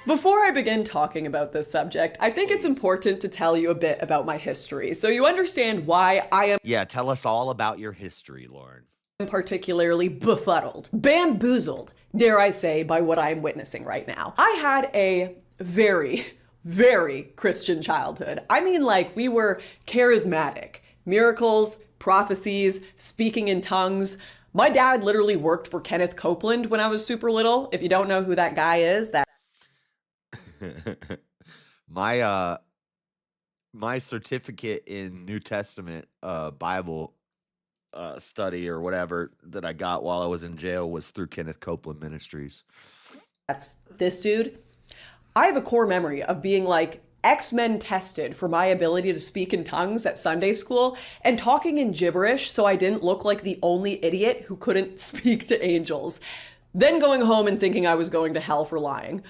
Before I begin talking about this subject, I think it's important to tell you a bit about my history, so you understand why I am— Yeah, tell us all about your history, Lauren. —particularly befuddled, bamboozled, dare I say, by what I am witnessing right now. I had a very, very Christian childhood. I mean, like, we were charismatic. Miracles, prophecies, speaking in tongues. My dad literally worked for Kenneth Copeland when I was super little. If you don't know who that guy is, that— my certificate in New Testament Bible study or whatever that I got while I was in jail was through Kenneth Copeland Ministries. That's this dude. I have a core memory of being like X-Men tested for my ability to speak in tongues at Sunday school and talking in gibberish so I didn't look like the only idiot who couldn't speak to angels. Then going home and thinking I was going to hell for lying.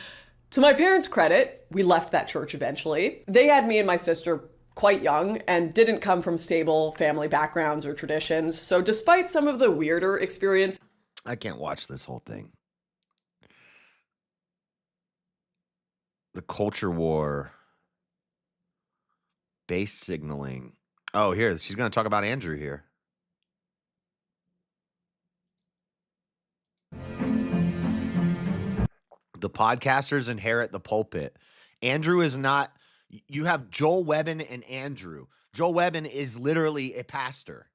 To my parents' credit, we left that church eventually. They had me and my sister quite young and didn't come from stable family backgrounds or traditions. So despite some of the weirder experience— I can't watch this whole thing. The culture war. Based signaling. Oh, here, she's going to talk about Andrew here. The podcasters inherit the pulpit. Andrew is not. You have Joel Webbin and Andrew. Joel Webbin is literally a pastor.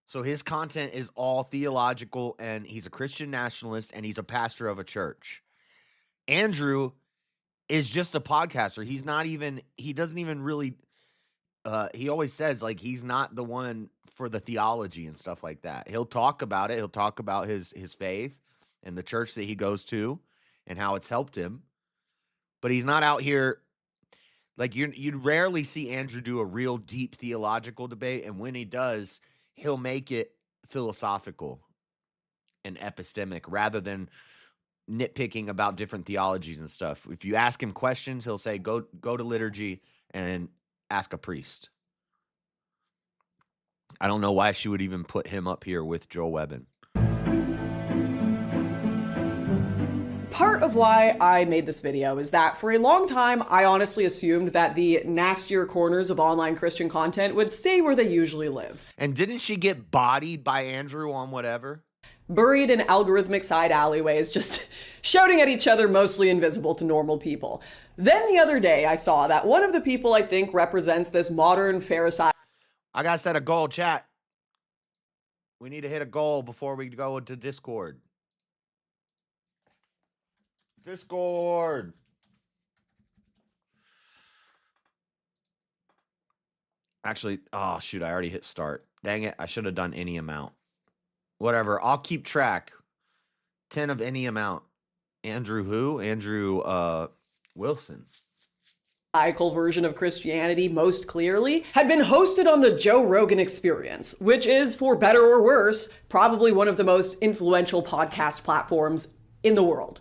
So his content is all theological, and he's a Christian nationalist, and he's a pastor of a church. Andrew is just a podcaster. He doesn't even really he always says like he's not the one for the theology and stuff like that. He'll talk about it. He'll talk about his faith and the church that he goes to and how it's helped him. But he's not out here like you'd rarely see Andrew do a real deep theological debate, and when he does, he'll make it philosophical and epistemic rather than nitpicking about different theologies and stuff. If you ask him questions, he'll say go to liturgy and ask a priest. I don't know why she would even put him up here with Joe Webbin. Part of why I made this video is that for a long time, I honestly assumed that the nastier corners of online Christian content would stay where they usually live. And didn't she get bodied by Andrew on whatever? Buried in algorithmic side alleyways, just shouting at each other, mostly invisible to normal people. Then the other day, I saw that one of the people I think represents this modern Pharisee. I gotta set a goal, chat. We need to hit a goal before we go into Discord. Discord. Actually, oh shoot, I already hit start. Dang it, I should have done any amount. Whatever, I'll keep track. 10 of any amount. Andrew who? Andrew Wilson. Version of Christianity most clearly had been hosted on the Joe Rogan Experience, which is, for better or worse, probably one of the most influential podcast platforms in the world.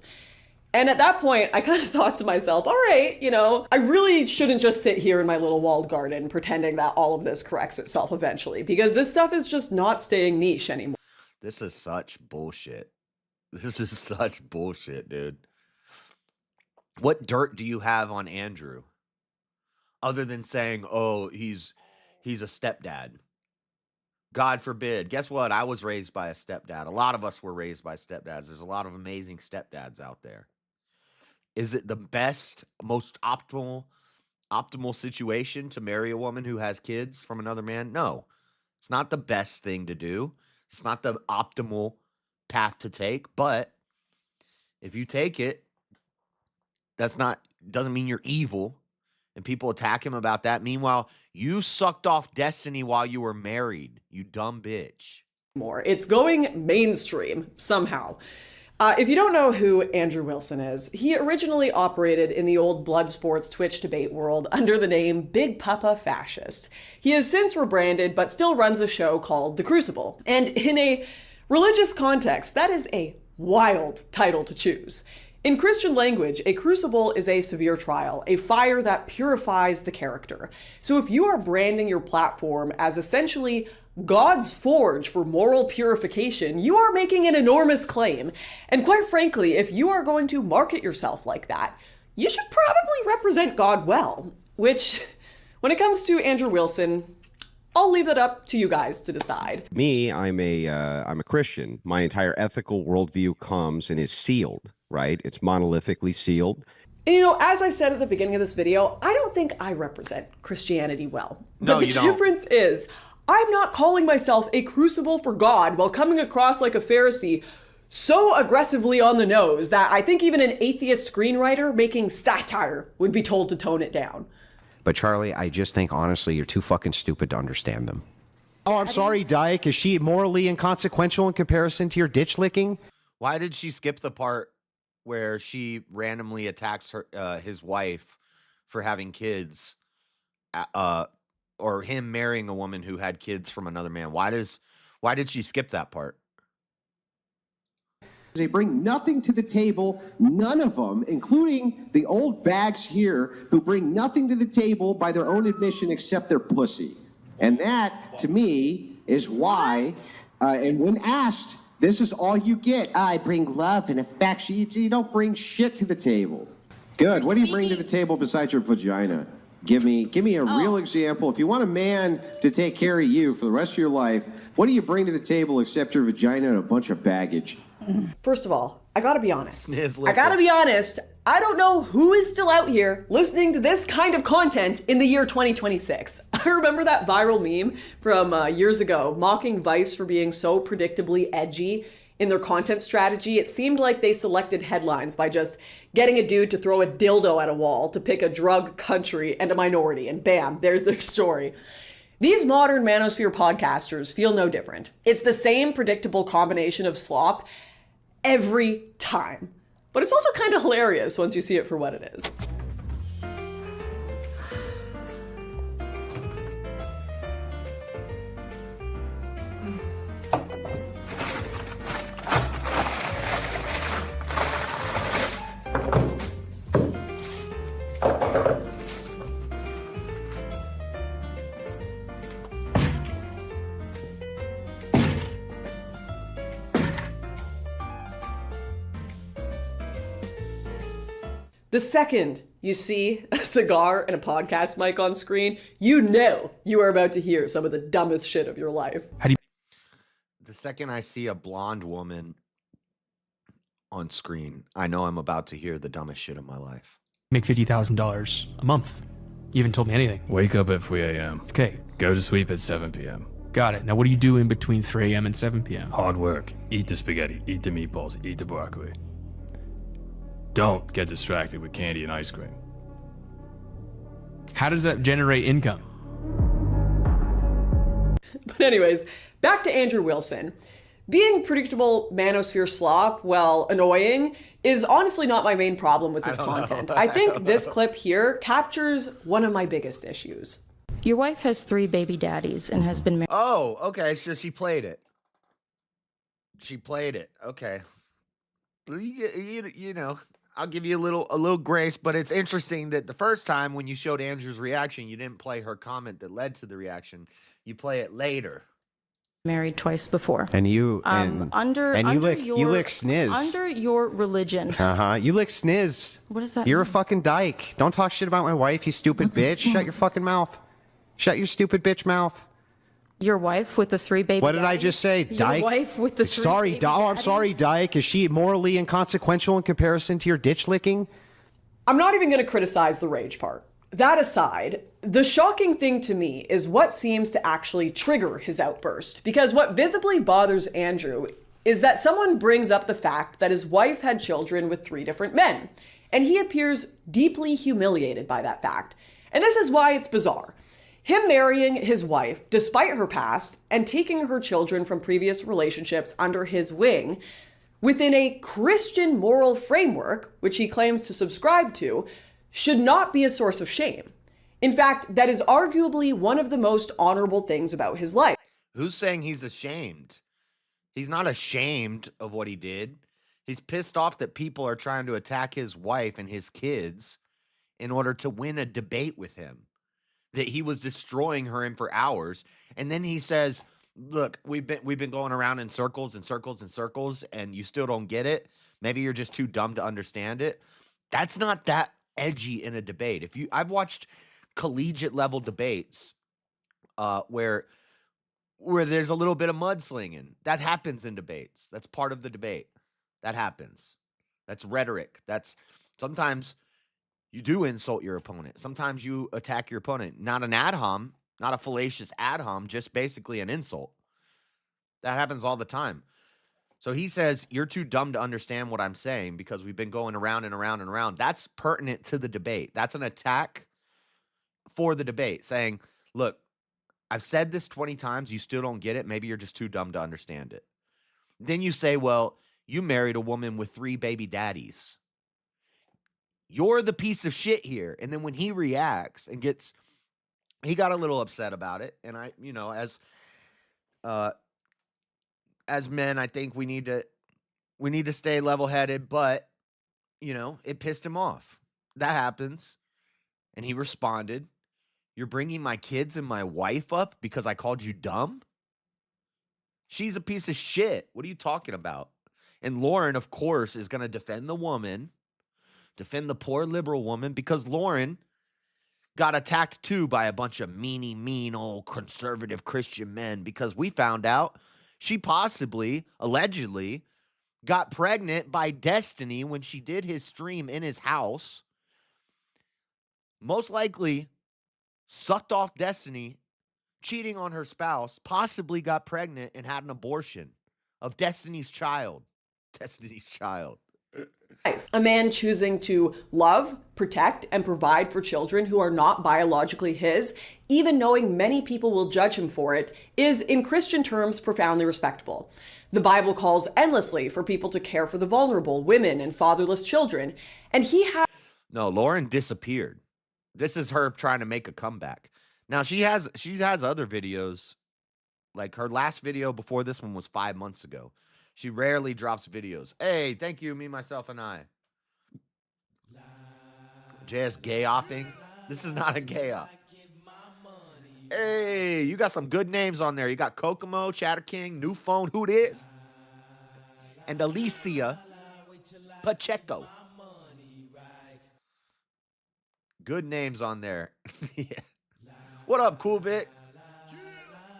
And at that point, I kind of thought to myself, all right, you know, I really shouldn't just sit here in my little walled garden pretending that all of this corrects itself eventually, because this stuff is just not staying niche anymore. This is such bullshit. This is such bullshit, dude. What dirt do you have on Andrew? Other than saying, oh, he's a stepdad. God forbid. Guess what? I was raised by a stepdad. A lot of us were raised by stepdads. There's a lot of amazing stepdads out there. Is it the best, most optimal situation to marry a woman who has kids from another man? No. It's not the best thing to do. It's not the optimal path to take, but if you take it, doesn't mean you're evil. And people attack him about that. Meanwhile, you sucked off destiny while you were married, you dumb bitch. It's going mainstream somehow. If you don't know who Andrew Wilson is, he originally operated in the old blood sports Twitch debate world under the name Big Papa Fascist. He has since rebranded, but still runs a show called The Crucible. And in a religious context, that is a wild title to choose. In Christian language, a crucible is a severe trial, a fire that purifies the character. So if you are branding your platform as essentially God's forge for moral purification, you are making an enormous claim. And quite frankly, if you are going to market yourself like that, you should probably represent God well. Which, when it comes to Andrew Wilson, I'll leave that up to you guys to decide. Me, I'm a Christian. My entire ethical worldview comes and is sealed, right? It's monolithically sealed. And you know, as I said at the beginning of this video, I don't think I represent Christianity well. But No, the you don't. difference is, I'm not calling myself a crucible for God while coming across like a Pharisee so aggressively on the nose that I think even an atheist screenwriter making satire would be told to tone it down. But Charlie, I just think honestly, you're too fucking stupid to understand them. Oh, I'm sorry, Dyke. Is she morally inconsequential in comparison to your ditch licking? Why did she skip the part where she randomly attacks his wife for having kids, or him marrying a woman who had kids from another man? Why did she skip that part? They bring nothing to the table, none of them, including the old bags here, who bring nothing to the table by their own admission except their pussy. And that, to me, is why, and when asked, this is all you get. I bring love and affection. You don't bring shit to the table. Good. What do you bring to the table besides your vagina? Give me a real example. If you want a man to take care of you for the rest of your life, what do you bring to the table except your vagina and a bunch of baggage? First of all, I gotta be honest. I don't know who is still out here listening to this kind of content in the year 2026. I remember that viral meme from years ago, mocking Vice for being so predictably edgy In their content strategy, it seemed like they selected headlines by just getting a dude to throw a dildo at a wall to pick a drug, country, and a minority, and bam, there's their story. These modern manosphere podcasters feel no different. It's the same predictable combination of slop every time. But it's also kind of hilarious once you see it for what it is. The second you see a cigar and a podcast mic on screen, you know you are about to hear some of the dumbest shit of your life. The second I see a blonde woman on screen, I know I'm about to hear the dumbest shit of my life. Make $50,000 a month. You haven't told me anything. Wake up at 3 a.m. Okay. Go to sleep at 7 p.m. Got it. Now what do you do in between 3 a.m. and 7 p.m.? Hard work. Eat the spaghetti. Eat the meatballs. Eat the broccoli. Don't get distracted with candy and ice cream. How does that generate income? But anyways, back to Andrew Wilson. Being predictable manosphere slop, well, annoying, is honestly not my main problem with this content. I think this clip here captures one of my biggest issues. Your wife has 3 baby daddies and has been married. Oh, okay. So she played it. She played it. Okay. You know, I'll give you a little grace, but it's interesting that the first time when you showed Andrew's reaction, you didn't play her comment that led to the reaction. You play it later. Married twice before. And you you lick sniz. Under your religion. You lick sniz. What does that You're mean? a fucking dyke. Don't talk shit about my wife, you stupid bitch. Shut your fucking mouth. Shut your stupid bitch mouth. Your wife with the 3 baby What did I daddies? just say? Dyke? Your wife with the 3 Sorry, baby I'm sorry, Dyke. Is she morally inconsequential in comparison to your ditch licking? I'm not even going to criticize the rage part. That aside, the shocking thing to me is what seems to actually trigger his outburst. Because what visibly bothers Andrew is that someone brings up the fact that his wife had children with 3 different men. And he appears deeply humiliated by that fact. And this is why it's bizarre. Him marrying his wife, despite her past, and taking her children from previous relationships under his wing, within a Christian moral framework, which he claims to subscribe to, should not be a source of shame. In fact, that is arguably one of the most honorable things about his life. Who's saying he's ashamed? He's not ashamed of what he did. He's pissed off that people are trying to attack his wife and his kids in order to win a debate with him. That he was destroying her for hours. And then he says, look, we've been going around in circles and circles and circles, and you still don't get it. Maybe you're just too dumb to understand it. That's not that edgy in a debate. I've watched collegiate level debates where there's a little bit of mudslinging. That happens in debates. That's part of the debate. That happens. That's rhetoric. That's sometimes you do insult your opponent. Sometimes you attack your opponent. Not an ad hom, not a fallacious ad hom, just basically an insult. That happens all the time. So he says, you're too dumb to understand what I'm saying because we've been going around and around and around. That's pertinent to the debate. That's an attack for the debate, saying, look, I've said this 20 times. You still don't get it. Maybe you're just too dumb to understand it. Then you say, well, you married a woman with 3 baby daddies. You're the piece of shit here. And then when he reacts and he got a little upset about it. And I, as men, I think we need to stay level-headed, but it pissed him off. That happens. And he responded, you're bringing my kids and my wife up because I called you dumb? She's a piece of shit. What are you talking about? And Lauren, of course, is going to defend the woman, defend the poor liberal woman, because Lauren got attacked too by a bunch of mean old conservative Christian men, because we found out she possibly, allegedly, got pregnant by Destiny when she did his stream in his house. Most likely sucked off Destiny, cheating on her spouse, possibly got pregnant and had an abortion. of Destiny's Child. Destiny's Child. A man choosing to love, protect, and provide for children who are not biologically his, even knowing many people will judge him for it, is, in Christian terms, profoundly respectable. The Bible calls endlessly for people to care for the vulnerable, women, and fatherless children. And he had... No, Lauren disappeared. This is her trying to make a comeback. Now, she has other videos. Like, her last video before this one was 5 months ago. She rarely drops videos. Hey, thank you, me, myself, and I. JS gay opping. This is not a gay op. Hey, you got some good names on there. You got Kokomo, Chatter King, New Phone, Who This? And Alicia Pacheco. Good names on there. Yeah. What up, Cool Vic?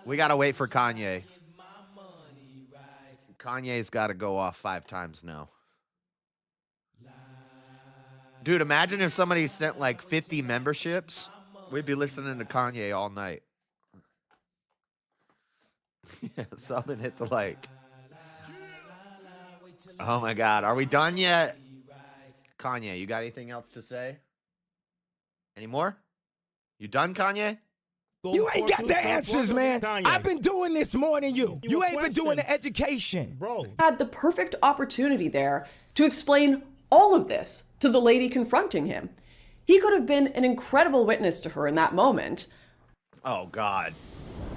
We got to wait for Kanye. Kanye's got to go off 5 times now. Dude, imagine if somebody sent like 50 memberships. We'd be listening to Kanye all night. Yeah, sub and hit the like. Oh my God. Are we done yet? Kanye, you got anything else to say? Any more? You done, Kanye? You ain't got the answers, man. I've been doing this more than you. You ain't been doing the education. Bro. Had the perfect opportunity there to explain all of this to the lady confronting him. He could have been an incredible witness to her in that moment. Oh God.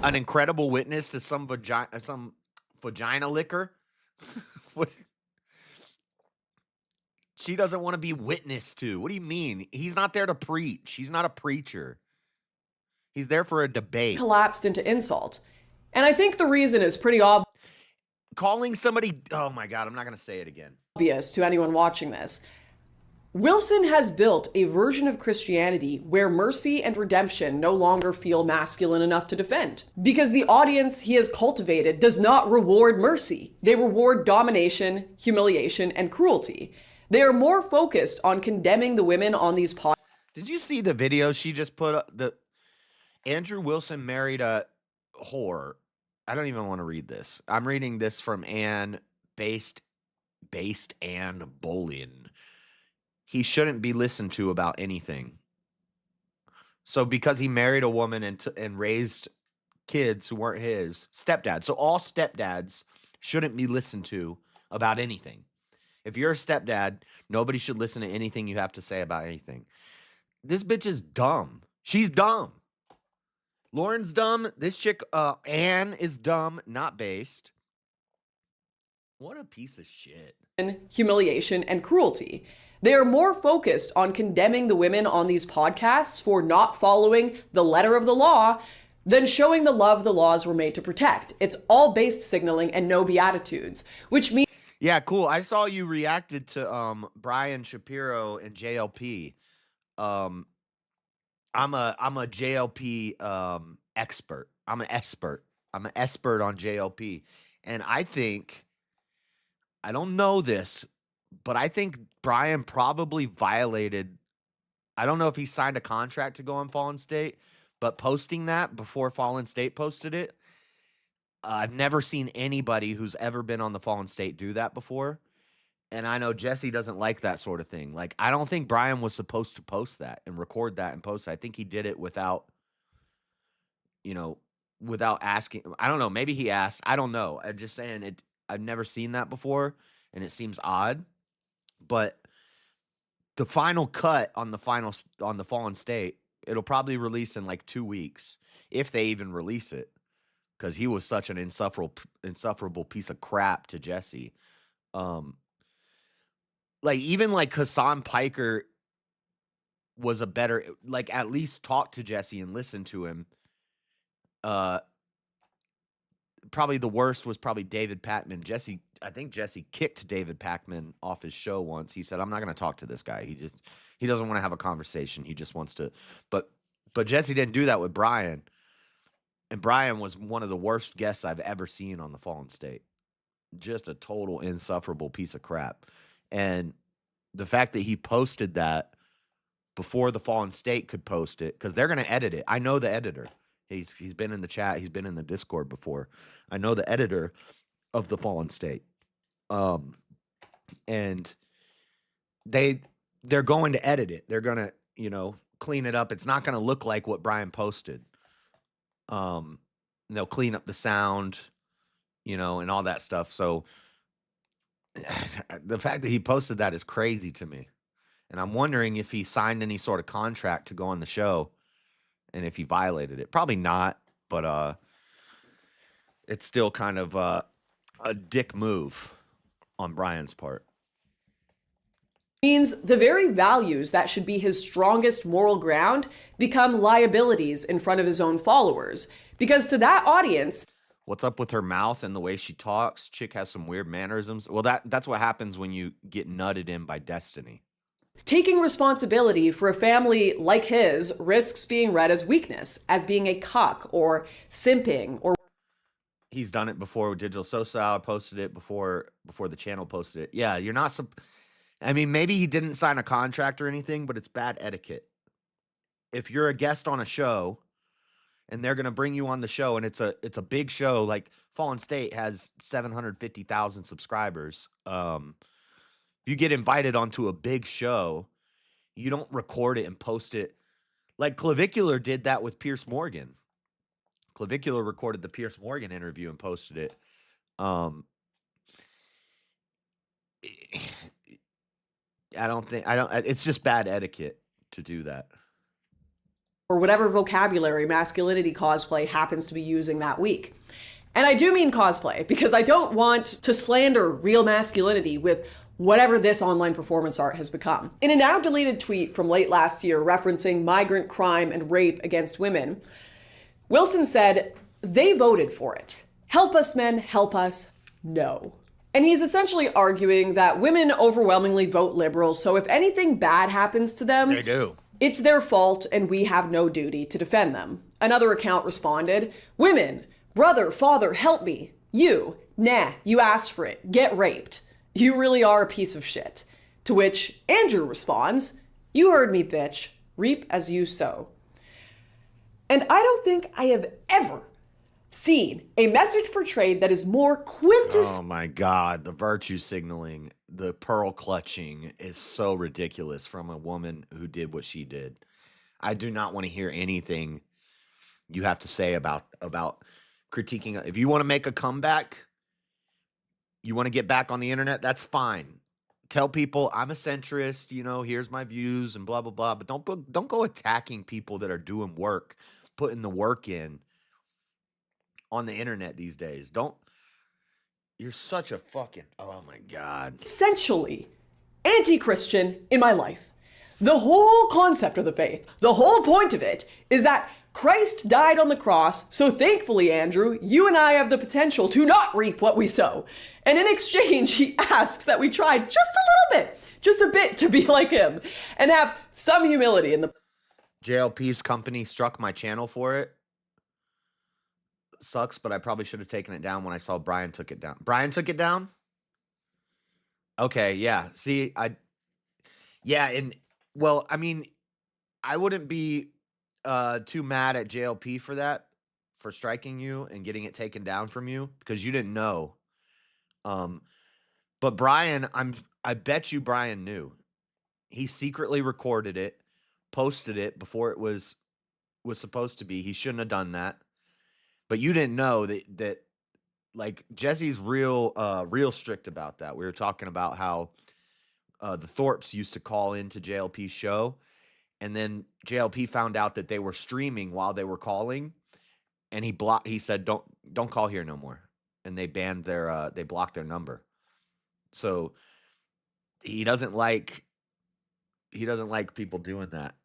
An incredible witness to some vagina liquor? What? She doesn't want to be witnessed to. What do you mean? He's not there to preach. He's not a preacher. He's there for a debate. Collapsed into insult. And I think the reason is pretty obvious. Calling somebody, oh my God, I'm not going to say it again. Obvious to anyone watching this. Wilson has built a version of Christianity where mercy and redemption no longer feel masculine enough to defend. Because the audience he has cultivated does not reward mercy. They reward domination, humiliation, and cruelty. They are more focused on condemning the women on these podcasts. Did you see the video she just put up? Andrew Wilson married a whore. I don't even want to read this. I'm reading this from Ann based Ann Bolin. He shouldn't be listened to about anything. So because he married a woman and raised kids who weren't his, stepdad. So all stepdads shouldn't be listened to about anything. If you're a stepdad, nobody should listen to anything you have to say about anything. This bitch is dumb. She's dumb. Lauren's dumb. This chick, Anne, is dumb, not based. What a piece of shit. Humiliation and cruelty. They are more focused on condemning the women on these podcasts for not following the letter of the law than showing the love the laws were made to protect. It's all based signaling and no beatitudes, which means... Yeah, cool. I saw you reacted to Brian Shapiro and JLP. I'm a JLP expert. I'm an expert on JLP. And I think, I don't know this, but I think Brian probably violated, I don't know if he signed a contract to go on Fallen State, but posting that before Fallen State posted it, I've never seen anybody who's ever been on the Fallen State do that before. And I know Jesse doesn't like that sort of thing. Like, I don't think Brian was supposed to post that and record that and post it. I think he did it without, without asking. I don't know. Maybe he asked. I don't know. I'm just saying it. I've never seen that before, and it seems odd. But the final cut on the Fallen State, it'll probably release in like 2 weeks, if they even release it, because he was such an insufferable piece of crap to Jesse. Like, even like Hassan Piker was a better, like, at least talk to Jesse and listen to him. Probably the worst was probably David Pakman. I think Jesse kicked David Pakman off his show once. He said, I'm not going to talk to this guy. He doesn't want to have a conversation. He just wants to, but Jesse didn't do that with Brian. And Brian was one of the worst guests I've ever seen on the Fallen State. Just a total insufferable piece of crap. And the fact that he posted that before the Fallen State could post it, because they're going to edit it. I know the editor. He's been in the chat. He's been in the Discord before. I know the editor. of the fallen state. And they're going to edit it. They're going to, clean it up. It's not going to look like what Brian posted. They'll clean up the sound, and all that stuff. So the fact that he posted that is crazy to me. And I'm wondering if he signed any sort of contract to go on the show and if he violated it. Probably not, but it's still kind of a dick move on Brian's part. Means the very values that should be his strongest moral ground become liabilities in front of his own followers. Because to that audience, what's up with her mouth and the way she talks? Chick has some weird mannerisms. Well, that's what happens when you get nutted in by destiny. Taking responsibility for a family like his risks being read as weakness, as being a cuck or simping or... He's done it before. Digital Social posted it before the channel posted it. Yeah, you're not... I mean, maybe he didn't sign a contract or anything, but it's bad etiquette. If you're a guest on a show and they're going to bring you on the show and it's a big show, like Fallen State has 750,000 subscribers. If you get invited onto a big show, you don't record it and post it. Like Clavicular did that with Pierce Morgan. Clavicular recorded the Pierce Morgan interview and posted it. It's just bad etiquette to do that. Or whatever vocabulary masculinity cosplay happens to be using that week. And I do mean cosplay, because I don't want to slander real masculinity with whatever this online performance art has become. In a now deleted tweet from late last year referencing migrant crime and rape against women, Wilson said, "They voted for it. Help us, men, help us. No." And he's essentially arguing that women overwhelmingly vote liberal, so if anything bad happens to them, they do. It's their fault and we have no duty to defend them. Another account responded, "Women, brother, father, help me. You, nah, you asked for it. Get raped. You really are a piece of shit." To which Andrew responds, "You heard me, bitch. Reap as you sow." And I don't think I have ever seen a message portrayed that is more quintessential. Oh my God, the virtue signaling, the pearl clutching is so ridiculous from a woman who did what she did. I do not want to hear anything you have to say about critiquing. If you want to make a comeback, you want to get back on the internet, that's fine. Tell people I'm a centrist, here's my views and blah, blah, blah. But don't go attacking people that are doing work, putting the work in on the internet these days. You're such a fucking, oh my God. Essentially anti-Christian in my life. The whole concept of the faith, the whole point of it is that Christ died on the cross, so thankfully, Andrew, you and I have the potential to not reap what we sow. And in exchange, he asks that we try just a little bit, just a bit to be like him, and have some humility in the... JLP's company struck my channel for it. Sucks, but I probably should have taken it down when I saw Brian took it down. Brian took it down? Okay, yeah. See, I wouldn't be too mad at JLP for that, for striking you and getting it taken down from you, because you didn't know. But Brian, I bet you Brian knew. He secretly recorded it, posted it before it was supposed to be. He shouldn't have done that. But you didn't know that like Jesse's real strict about that. We were talking about how the Thorpes used to call into JLP's show, and then JLP found out that they were streaming while they were calling, and he said, don't call here no more. And they banned they blocked their number. So he doesn't like people doing that.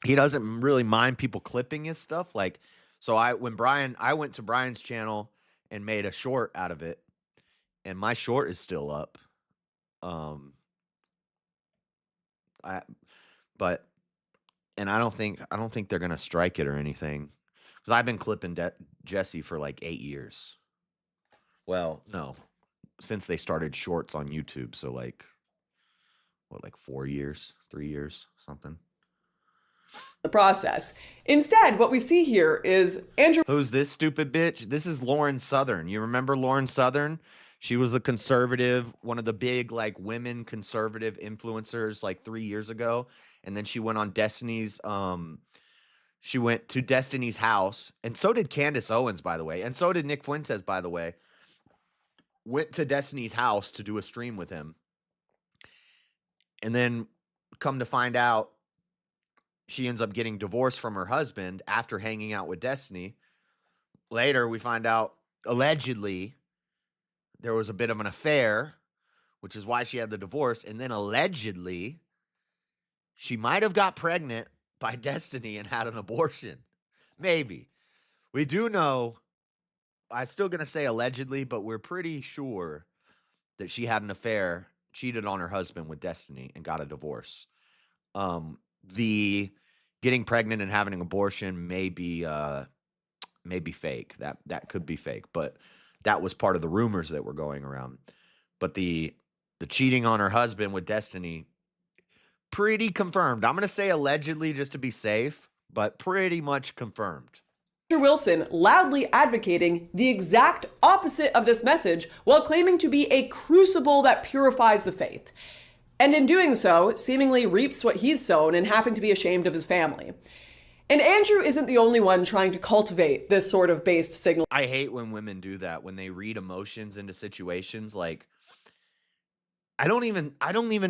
He doesn't really mind people clipping his stuff. Like, so I went to Brian's channel and made a short out of it, and my short is still up. I don't think they're gonna strike it or anything, because I've been clipping Jesse for like 8 years. Well, no, since they started shorts on YouTube, so like 4 years, 3 years, something. the process. Instead, what we see here is Andrew. Who's this stupid bitch? This is Lauren Southern. You remember Lauren Southern? She was the conservative, one of the big like women conservative influencers like 3 years ago. And then she went on Destiny's, she went to Destiny's house. And so did Candace Owens, by the way. And so did Nick Fuentes, by the way. Went to Destiny's house to do a stream with him. And then come to find out, she ends up getting divorced from her husband after hanging out with Destiny. Later, we find out, allegedly, there was a bit of an affair, which is why she had the divorce. And then allegedly, she might have got pregnant by Destiny and had an abortion. Maybe. We do know, I'm still going to say allegedly, but we're pretty sure that she had an affair, cheated on her husband with Destiny, and got a divorce. The getting pregnant and having an abortion may be fake. That could be fake, but that was part of the rumors that were going around. But the cheating on her husband with Destiny, pretty confirmed. I'm going to say allegedly just to be safe, but pretty much confirmed. Andrew Wilson loudly advocating the exact opposite of this message while claiming to be a crucible that purifies the faith. And in doing so, seemingly reaps what he's sown in having to be ashamed of his family. And Andrew isn't the only one trying to cultivate this sort of based signal. I hate when women do that, when they read emotions into situations. Like, we don't even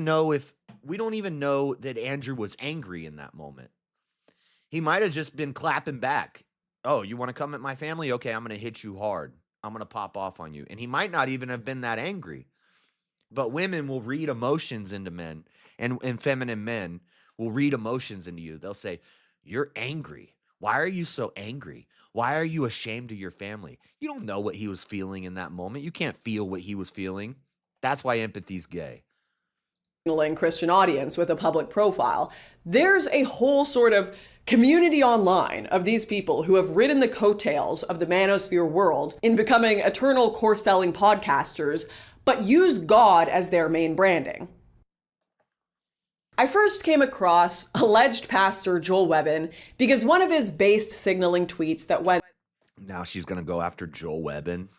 know that Andrew was angry in that moment. He might have just been clapping back. Oh, you want to come at my family? Okay, I'm going to hit you hard. I'm going to pop off on you. And he might not even have been that angry. But women will read emotions into men, and feminine men will read emotions into you. They'll say, you're angry. Why are you so angry? Why are you ashamed of your family? You don't know what he was feeling in that moment. You can't feel what he was feeling. That's why empathy's gay. Christian audience with a public profile. There's a whole sort of community online of these people who have ridden the coattails of the manosphere world in becoming eternal course-selling podcasters, but use God as their main branding. I first came across alleged pastor Joel Webbin because one of his based signaling tweets that went... Now she's going to go after Joel Webbin.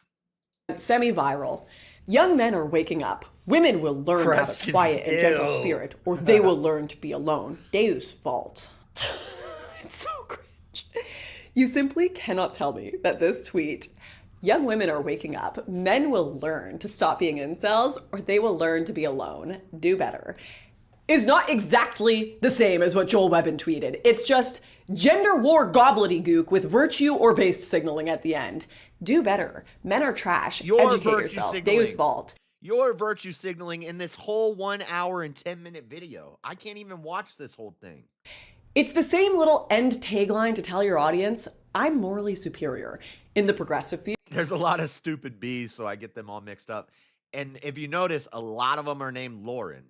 Semi-viral. Young men are waking up. Women will learn to have a quiet and gentle spirit, or they will learn to be alone. Deus fault. It's so cringe. You simply cannot tell me that this tweet, young women are waking up, men will learn to stop being incels, or they will learn to be alone. Do better. Is not exactly the same as what Joel Webbin tweeted. It's just gender war gobbledygook with virtue or based signaling at the end. Do better. Men are trash. Educate yourself. Deus fault. You're virtue signaling in this whole 1 hour and 10-minute video. I can't even watch this whole thing. It's the same little end tagline to tell your audience, I'm morally superior. In the progressive field, there's a lot of stupid B's, so I get them all mixed up. And if you notice, a lot of them are named Lauren.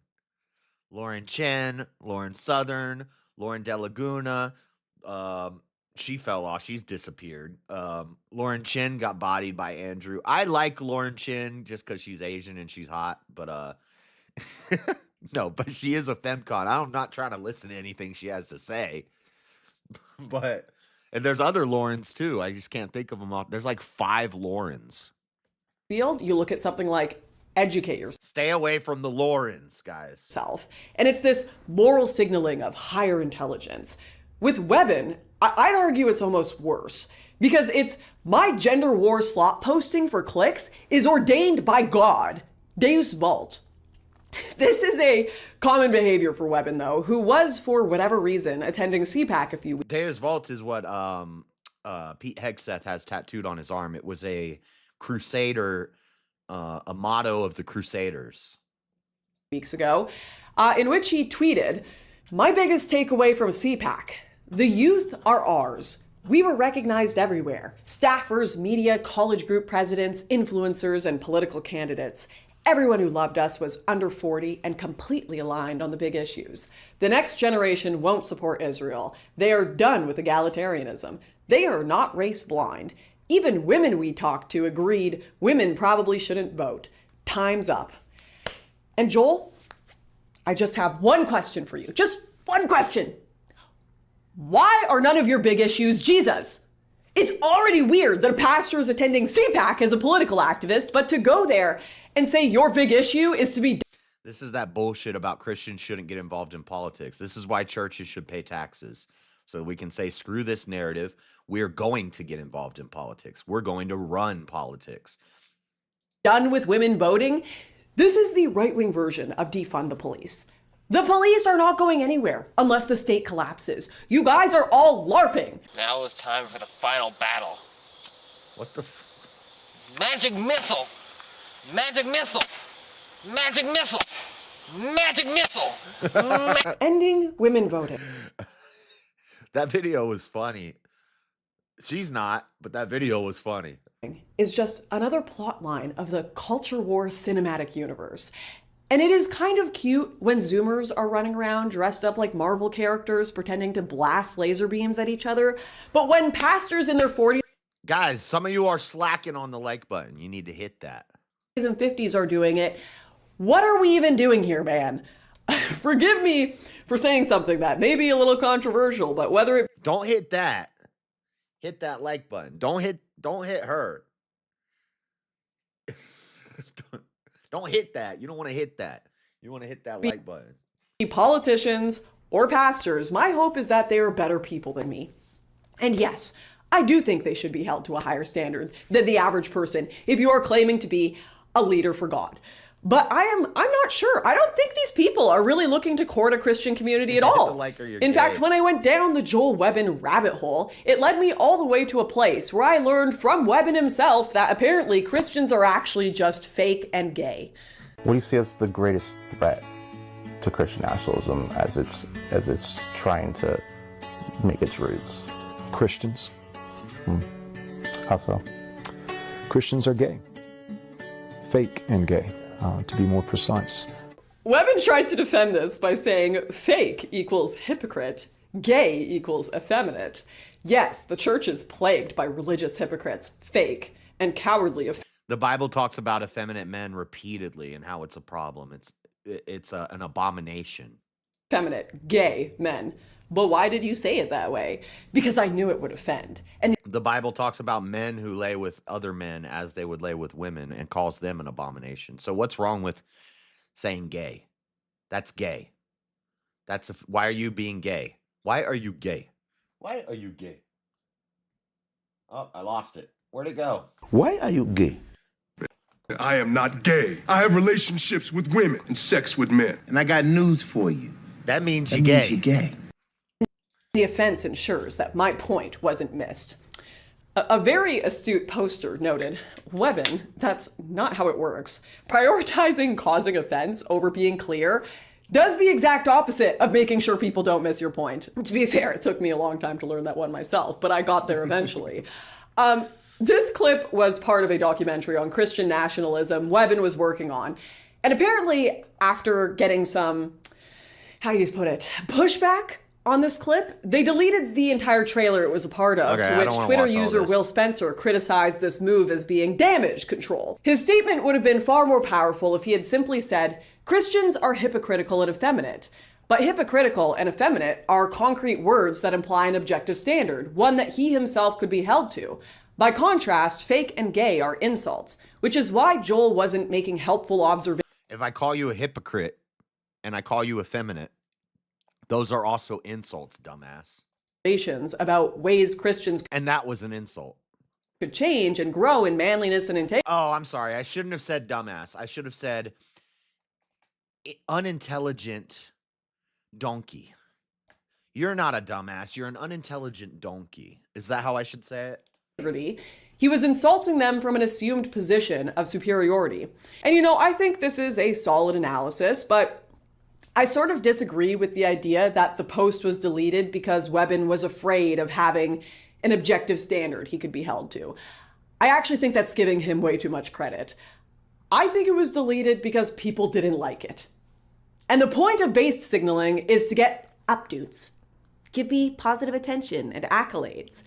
Lauren Chen, Lauren Southern, Lauren De Laguna. She fell off. She's disappeared. Lauren Chen got bodied by Andrew. I like Lauren Chen just because she's Asian and she's hot. But no, but she is a femcon. I'm not trying to listen to anything she has to say. But and there's other Laurens too. I just can't think of them all. There's like 5 Laurens. Field, you look at something like educate yourself. Stay away from the Laurens, guys. And it's this moral signaling of higher intelligence. With Webbin, I'd argue it's almost worse. Because it's my gender war slop posting for clicks is ordained by God. Deus vault. This is a common behavior for Webbin, though, who was, for whatever reason, attending CPAC a few weeks. Deus vault is what Pete Hegseth has tattooed on his arm. It was a crusader, a motto of the Crusaders. Weeks ago, in which he tweeted, "My biggest takeaway from CPAC, the youth are ours. We were recognized everywhere. Staffers, media, college group presidents, influencers, and political candidates. Everyone who loved us was under 40 and completely aligned on the big issues. The next generation won't support Israel. They are done with egalitarianism. They are not race blind. Even women we talked to agreed women probably shouldn't vote. Time's up." And Joel, I just have one question for you. Just one question. Why are none of your big issues Jesus? It's already weird that a pastor is attending CPAC as a political activist, but to go there and say your big issue is to be... This is that bullshit about Christians shouldn't get involved in politics. This is why churches should pay taxes. So we can say, screw this narrative. We're going to get involved in politics. We're going to run politics. Done with women voting? This is the right-wing version of defund the police. The police are not going anywhere unless the state collapses. You guys are all LARPing. Now it's time for the final battle. What the Magic missile! Magic missile! Magic missile! Magic missile! Ending women voting. That video was funny. She's not, but that video was funny. Is just another plot line of the culture war cinematic universe. And it is kind of cute when Zoomers are running around dressed up like Marvel characters pretending to blast laser beams at each other. But when pastors in their 40s... Guys, some of you are slacking on the like button. You need to hit that. ...and 50s are doing it. What are we even doing here, man? Forgive me for saying something that may be a little controversial, but whether it... Don't hit that. Hit that like button. Don't hit her. Don't hit that. You don't want to hit that. You want to hit that like button. Politicians or pastors, my hope is that they are better people than me. And yes, I do think they should be held to a higher standard than the average person if you are claiming to be a leader for God. But I'm not sure. I don't think these people are really looking to court a Christian community at all. In fact, when I went down the Joel Webbin rabbit hole, it led me all the way to a place where I learned from Webbin himself that apparently Christians are actually just fake and gay. What do you see as the greatest threat to Christian nationalism as it's trying to make its roots? Christians. How so? Christians are gay. Fake and gay. To be more precise. Webbin tried to defend this by saying fake equals hypocrite, gay equals effeminate. Yes, the church is plagued by religious hypocrites, fake, and cowardly. The Bible talks about effeminate men repeatedly and how it's a problem. It's an abomination. Effeminate, gay men. But why did you say it that way? Because I knew it would offend. And the Bible talks about men who lay with other men as they would lay with women and calls them an abomination. So what's wrong with saying gay? That's gay. Why are you being gay? Why are you gay? Why are you gay? Oh, I lost it. Where'd it go? Why are you gay? I am not gay. I have relationships with women and sex with men. And I got news for you. That means you're gay. The offense ensures that my point wasn't missed. A very astute poster noted, Webbin, that's not how it works. Prioritizing causing offense over being clear does the exact opposite of making sure people don't miss your point. To be fair, it took me a long time to learn that one myself, but I got there eventually. This clip was part of a documentary on Christian nationalism Webbin was working on. And apparently, after getting some, how do you put it, pushback on this clip, they deleted the entire trailer it was a part of, to which Twitter user Will Spencer criticized this move as being damage control. His statement would have been far more powerful if he had simply said, Christians are hypocritical and effeminate. But hypocritical and effeminate are concrete words that imply an objective standard, one that he himself could be held to. By contrast, fake and gay are insults, which is why Joel wasn't making helpful observations. If I call you a hypocrite and I call you effeminate, those are also insults, dumbass. About ways Christians and that was an insult could change and grow in manliness and integrity. Oh, I'm sorry. I shouldn't have said dumbass. I should have said unintelligent donkey. You're not a dumbass. You're an unintelligent donkey. Is that how I should say it? He was insulting them from an assumed position of superiority. And you know, I think this is a solid analysis, but I sort of disagree with the idea that the post was deleted because Webbin was afraid of having an objective standard he could be held to. I actually think that's giving him way too much credit. I think it was deleted because people didn't like it. And the point of base signaling is to get updates. Give me positive attention and accolades.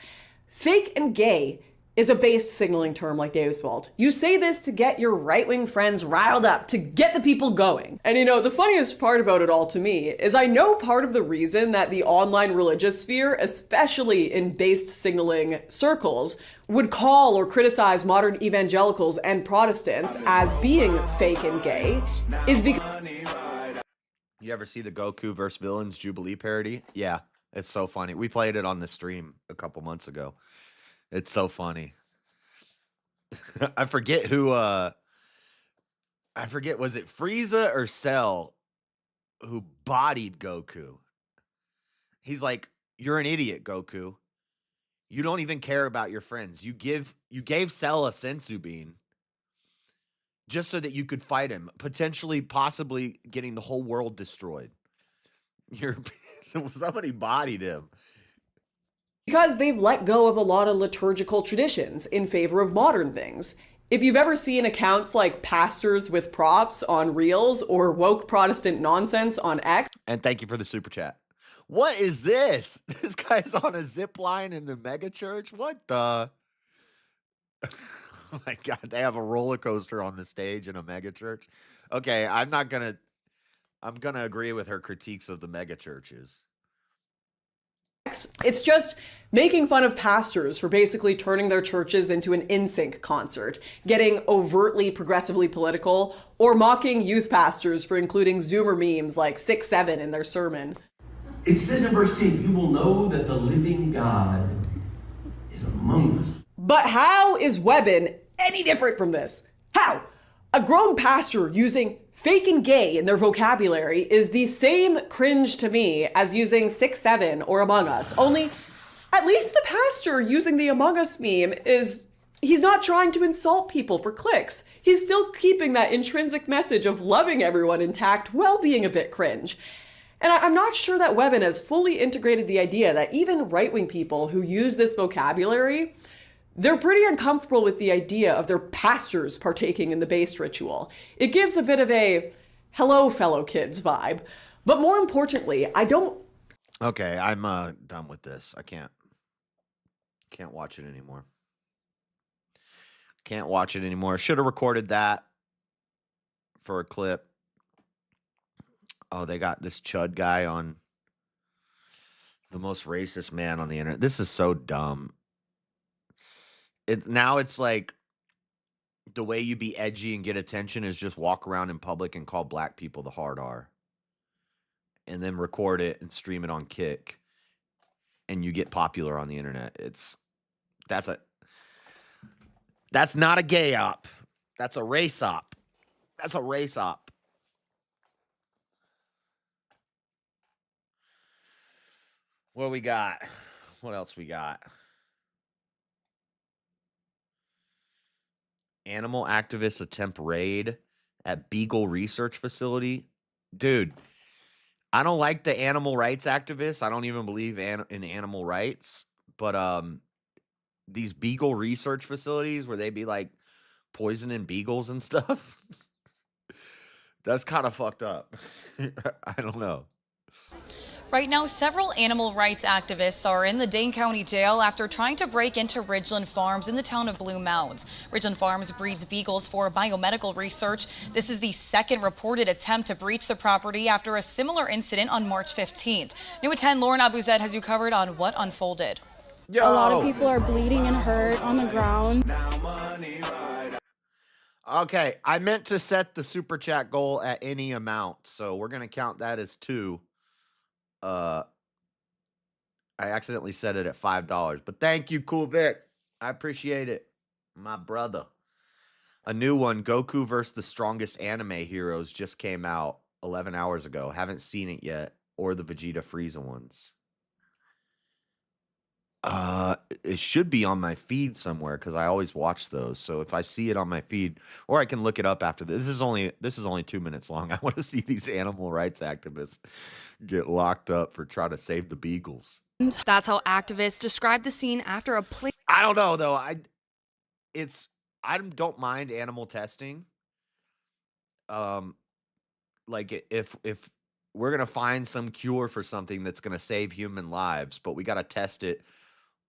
Fake and gay is a based signaling term like Deuswald. You say this to get your right-wing friends riled up, to get the people going. And you know, the funniest part about it all to me is I know part of the reason that the online religious sphere, especially in based signaling circles, would call or criticize modern evangelicals and Protestants as being fake and gay is because... You ever see the Goku versus Villains Jubilee parody? Yeah, it's so funny. We played it on the stream a couple months ago. It's so funny. I forget who, was it Frieza or Cell who bodied Goku? He's like, you're an idiot, Goku. You don't even care about your friends. You gave Cell a senzu bean just so that you could fight him, possibly getting the whole world destroyed. Somebody bodied him. Because they've let go of a lot of liturgical traditions in favor of modern things. If you've ever seen accounts like Pastors with Props on Reels or Woke Protestant Nonsense on X. And thank you for the super chat. What is this? This guy's on a zip line in the mega church? What the? Oh my God, they have a roller coaster on the stage in a mega church. Okay, I'm gonna agree with her critiques of the mega churches. It's just making fun of pastors for basically turning their churches into an NSYNC concert, getting overtly progressively political, or mocking youth pastors for including Zoomer memes like 6'7" in their sermon. It says in verse 10, you will know that the living God is among us. But how is Webben any different from this? How? A grown pastor using fake and gay in their vocabulary is the same cringe to me as using 6'7" or Among Us. Only, at least the pastor using the Among Us meme he's not trying to insult people for clicks. He's still keeping that intrinsic message of loving everyone intact while being a bit cringe. And I'm not sure that Webben has fully integrated the idea that even right-wing people who use this vocabulary, they're pretty uncomfortable with the idea of their pastors partaking in the based ritual. It gives a bit of a hello, fellow kids vibe. But more importantly, I don't... Okay, I'm done with this. I can't watch it anymore. Can't watch it anymore. Should have recorded that for a clip. Oh, they got this Chud guy on, the most racist man on the internet. This is so dumb. Now it's like the way you be edgy and get attention is just walk around in public and call black people the hard R. And then record it and stream it on Kick. And you get popular on the internet. That's not a gay op. That's a race op. That's a race op. What we got? What else we got? Animal activists attempt raid at Beagle Research Facility. Dude, I don't like the animal rights activists. I don't even believe in animal rights. But these Beagle Research Facilities where they be like poisoning beagles and stuff. That's kind of fucked up. I don't know. Right now, several animal rights activists are in the Dane County Jail after trying to break into Ridgeland Farms in the town of Blue Mounds. Ridgeland Farms breeds beagles for biomedical research. This is the second reported attempt to breach the property after a similar incident on March 15th. New at 10, Lauren Abuzet has you covered on what unfolded. A lot of people are bleeding and hurt on the ground. Okay, I meant to set the super chat goal at any amount, so we're going to count that as 2. I accidentally set it at $5, but thank you, Cool Vic. I appreciate it, my brother. A new one, Goku versus the strongest anime heroes, just came out 11 hours ago. Haven't seen it yet, or the Vegeta Frieza ones. It should be on my feed somewhere because I always watch those. So if I see it on my feed, or I can look it up after this. This is only 2 minutes long. I want to see these animal rights activists get locked up for trying to save the beagles. That's how activists describe the scene after a plane. I don't know though. I don't mind animal testing. Like if we're gonna find some cure for something that's gonna save human lives, but we gotta test it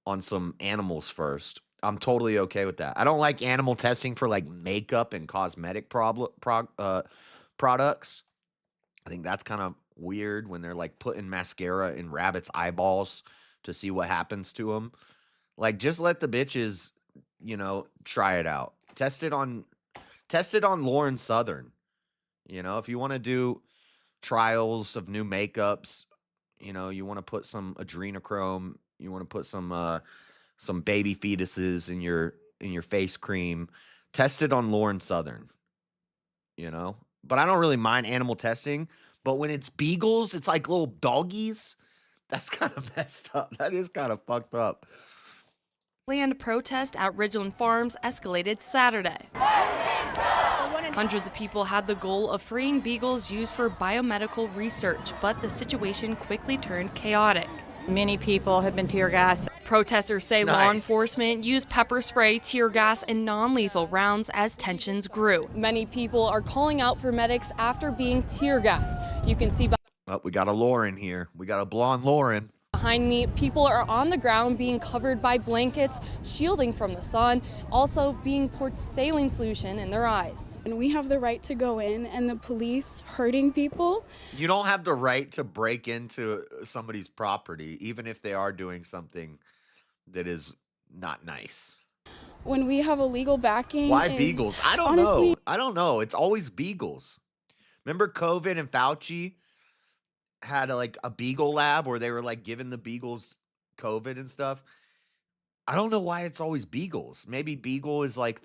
on some animals first. I'm totally okay with that. I don't like animal testing for like makeup and cosmetic products. I think that's kind of weird when they're like putting mascara in rabbits' eyeballs to see what happens to them. Like, just let the bitches, try it out. Test it on Lauren Southern. If you want to do trials of new makeups, you want to put some adrenochrome, you want to put some baby fetuses in your face cream, test it on Lauren Southern. But I don't really mind animal testing. But when it's beagles, it's like little doggies. That's kind of messed up. That is kind of fucked up. Land protest at Ridgeland Farms escalated Saturday. Hundreds of people had the goal of freeing beagles used for biomedical research, but the situation quickly turned chaotic. Many people have been tear gassed. Protesters say law enforcement used pepper spray, tear gas, and non-lethal rounds as tensions grew. Many people are calling out for medics after being tear gassed. You can see we got a Lauren here. We got a blonde Lauren. behind me, people are on the ground being covered by blankets, shielding from the sun, also being poured saline solution in their eyes. And we have the right to go in, and the police hurting people. You don't have the right to break into somebody's property, even if they are doing something that is not nice. When we have a legal backing. Why beagles? I don't know. I don't know. It's always beagles. Remember COVID and Fauci had a beagle lab where they were like giving the beagles COVID and stuff. I don't know why it's always beagles. Maybe beagle is like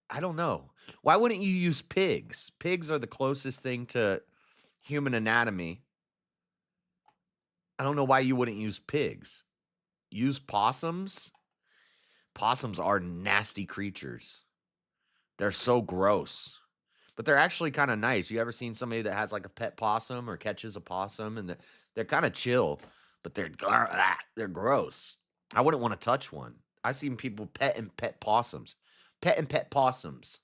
I don't know. Why wouldn't you use pigs? Pigs are the closest thing to human anatomy. I don't know why you wouldn't use pigs. Use possums. Possums are nasty creatures. They're so gross. But they're actually kind of nice. You ever seen somebody that has like a pet possum or catches a possum, and they're kind of chill, but they're gross. I wouldn't want to touch one. I've seen people pet possums. Pet possums.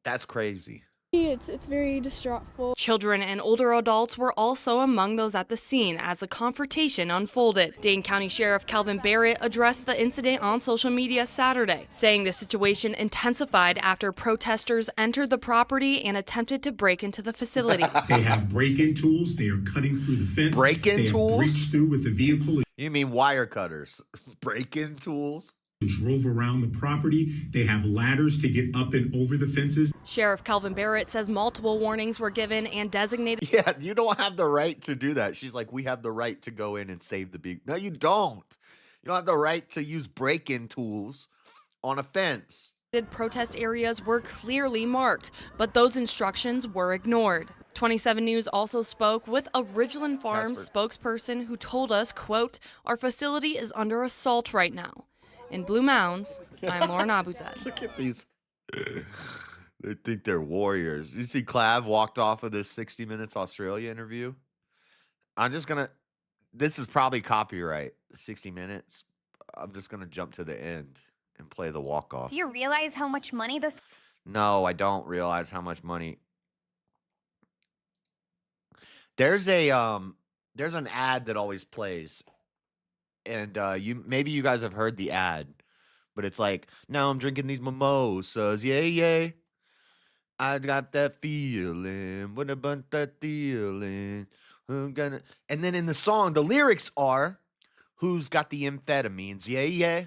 That's crazy. It's very distraught. Children and older adults were also among those at the scene as the confrontation unfolded. Dane County Sheriff Calvin Barrett addressed the incident on social media Saturday, saying the situation intensified after protesters entered the property and attempted to break into the facility. They have break-in tools. They are cutting through the fence. Break-in tools? Breached through with the vehicle. You mean wire cutters? Break-in tools? Drove around the property. They have ladders to get up and over the fences. Sheriff Calvin Barrett says multiple warnings were given and designated. Yeah, you don't have the right to do that. She's like, we have the right to go in and save the beagle. No, you don't. You don't have the right to use break-in tools on a fence. Protest areas were clearly marked, but those instructions were ignored. 27 News also spoke with a Ridgeland Farms spokesperson who told us, quote, "Our facility is under assault right now." In Blue Mounds, I'm Lauren Abuzad. Look at these. They think they're warriors. You see Clav walked off of this 60 Minutes Australia interview? I'm just going to, this is probably copyright, 60 Minutes. I'm just going to jump to the end and play the walk-off. Do you realize how much money this... No, I don't realize how much money. There's an ad that always plays. And maybe you guys have heard the ad, but it's like, now I'm drinking these mimosas, yeah. I got that feeling, what about that feeling? And then in the song, the lyrics are, who's got the amphetamines, yeah.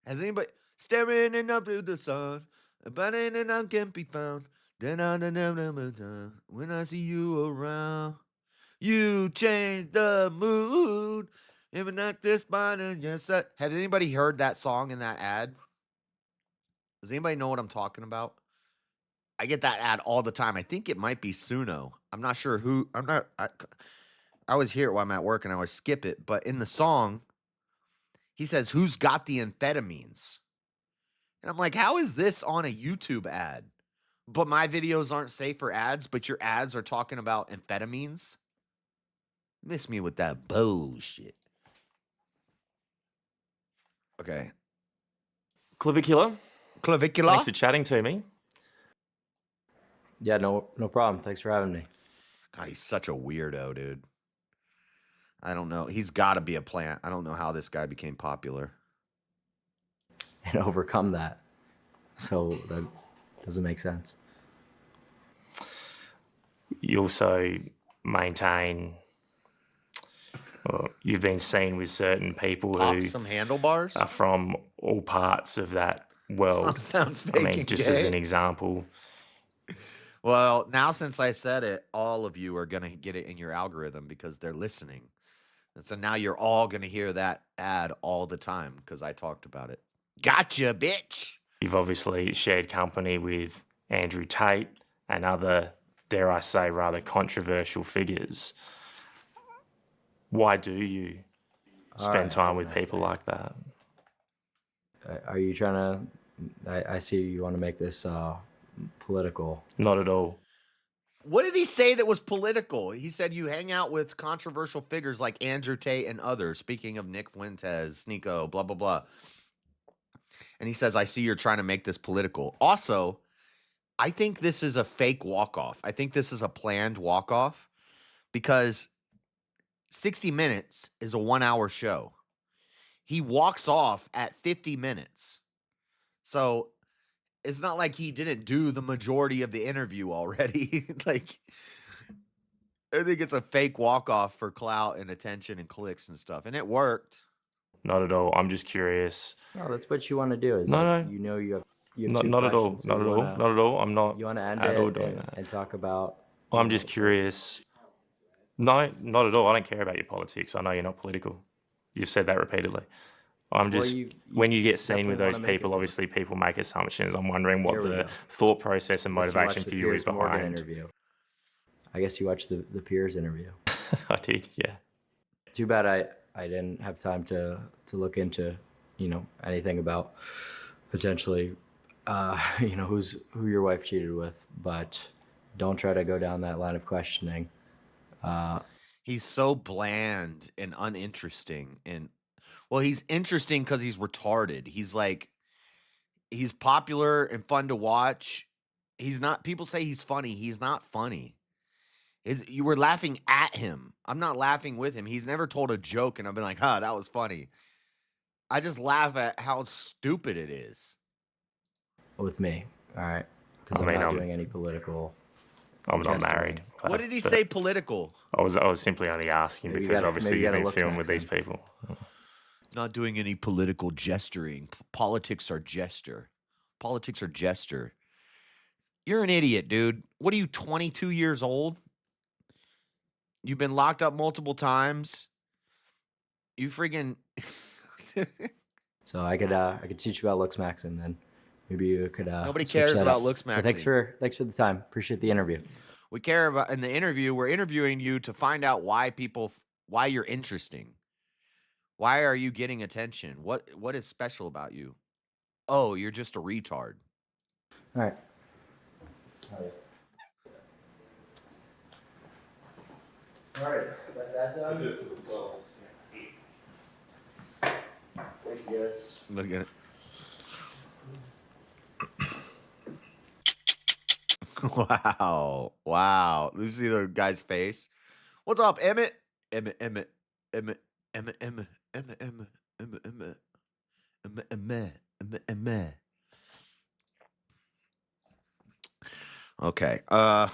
Has anybody staring up to the sun, but and I can't be found. Then when I see you around, you change the mood. Even not this body, yes. Has anybody heard that song in that ad? Does anybody know what I'm talking about? I get that ad all the time. I think it might be Suno. I'm not sure who. I always hear it while I'm at work and I always skip it. But in the song, he says, "Who's got the amphetamines?" And I'm like, how is this on a YouTube ad? But my videos aren't safe for ads, but your ads are talking about amphetamines? Miss me with that bullshit. Okay. Clavicular. Clavicular. Thanks for chatting to me. Yeah, no problem. Thanks for having me. God, he's such a weirdo, dude. I don't know. He's got to be a plant. I don't know how this guy became popular. and overcome that. So that doesn't make sense. You also maintain, or you've been seen with certain people Pop who some handlebars? are from all parts of that world. Sounds I fake mean, and just as gay. an example. Well, now since I said it, all of you are going to get it in your algorithm because they're listening. And so now you're all going to hear that ad all the time because I talked about it. Gotcha, bitch. You've obviously shared company with Andrew Tate and other, dare I say, rather controversial figures. Why do you spend time with people like that? Are you trying to, I see you want to make this political. Not at all. What did he say that was political? He said you hang out with controversial figures like Andrew Tate and others. Speaking of Nick Fuentes, Sneeko, blah, blah, blah. And he says, I see you're trying to make this political. Also, I think this is a fake walk-off. I think this is a planned walk-off because 60 Minutes is a 1-hour show. He walks off at 50 minutes. So it's not like he didn't do the majority of the interview already. Like, I think it's a fake walk-off for clout and attention and clicks and stuff. And it worked. Not at all. I'm just curious. No, that's what you want to do. Is No. You know you have Not, two not at all. questions, so Not at you all. wanna- Not at all. I'm not You want to end at it all doing that. and talk about... I'm just curious. No, not at all. I don't care about your politics. I know you're not political. You've said that repeatedly. I'm Well, just, you when you get seen with definitely those wanna make people, it- obviously people make assumptions. I'm wondering what Here we the go. thought process and I guess you motivation watched for the you is Piers Morgan behind. interview. I guess you watched the Piers interview. I did, yeah. Too bad I didn't have time to look into, anything about potentially, who your wife cheated with. But don't try to go down that line of questioning. He's so bland and uninteresting. And, well, he's interesting because he's retarded. He's popular and fun to watch. He's not, people say he's funny. He's not funny. You were laughing at him. I'm not laughing with him. He's never told a joke and I've been like, that was funny. I just laugh at how stupid it is. With me, all right? Because I'm not doing any political... I'm not gesturing. married. What did he But say political? I was simply only asking Maybe you because gotta- obviously maybe you you've gotta been look filmed back with these then. people. Not doing any political gesturing. Politics are gesture. Politics are gesture. You're an idiot, dude. What are you, 22 years old? You've been locked up multiple times. You friggin'... So I could teach you about looks maxing then. Maybe you could. Nobody switch cares that about up. looks But thanks maxing. for the time. Appreciate the interview. We care about, in the interview, we're interviewing you to find out why you're interesting. Why are you getting attention? What is special about you? Oh, you're just a retard. All right. All right. That's that done. Thank you, guys. Look at it. Wow. Wow. You see the guy's face? What's up, Emmett? Emmett. Okay. Let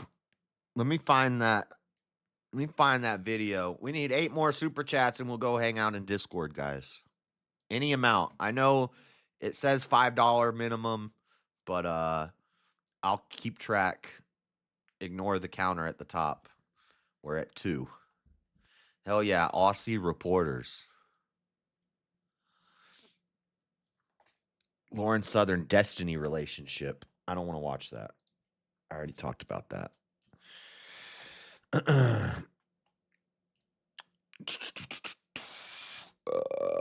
me find that. Let me find that video. We need 8 more super chats and we'll go hang out in Discord, guys. Any amount. I know it says $5 minimum, but I'll keep track. Ignore the counter at the top. We're at 2. Hell yeah, Aussie reporters. Lauren Southern Destiny relationship. I don't want to watch that. I already talked about that.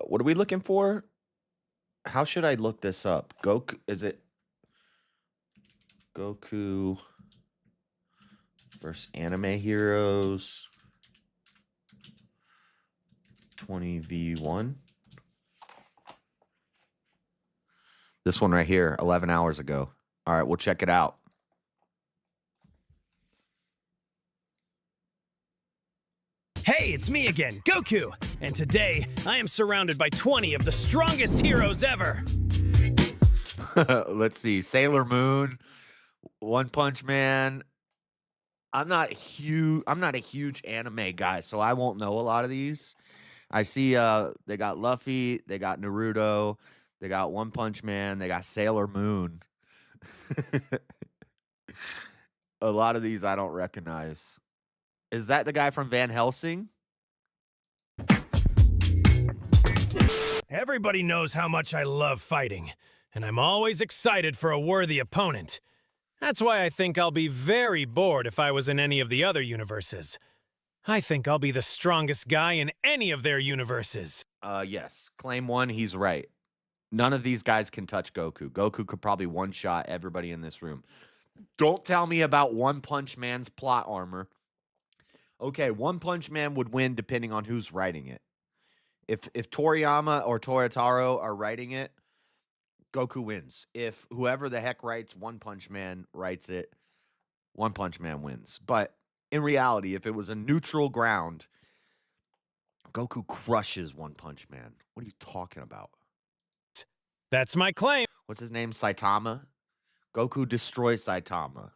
What are we looking for? How should I look this up? Goku, is it Goku versus anime heroes 20v1? This one right here, 11 hours ago. All right, we'll check it out. Hey, it's me again, Goku! And today, I am surrounded by 20 of the strongest heroes ever! Let's see. Sailor Moon, One Punch Man. I'm not a huge anime guy, so I won't know a lot of these. I see they got Luffy, they got Naruto, they got One Punch Man, they got Sailor Moon. A lot of these I don't recognize. Is that the guy from Van Helsing? Everybody knows how much I love fighting, and I'm always excited for a worthy opponent. That's why I think I'll be very bored if I was in any of the other universes. I think I'll be the strongest guy in any of their universes. Yes. Claim one, he's right. None of these guys can touch Goku. Goku could probably one-shot everybody in this room. Don't tell me about One Punch Man's plot armor. Okay, One Punch Man would win depending on who's writing it. If Toriyama or Toyotaro are writing it, Goku wins. If whoever the heck writes One Punch Man writes it, One Punch Man wins. But in reality, if it was a neutral ground, Goku crushes One Punch Man. What are you talking about? That's my claim. What's his name? Saitama? Goku destroys Saitama.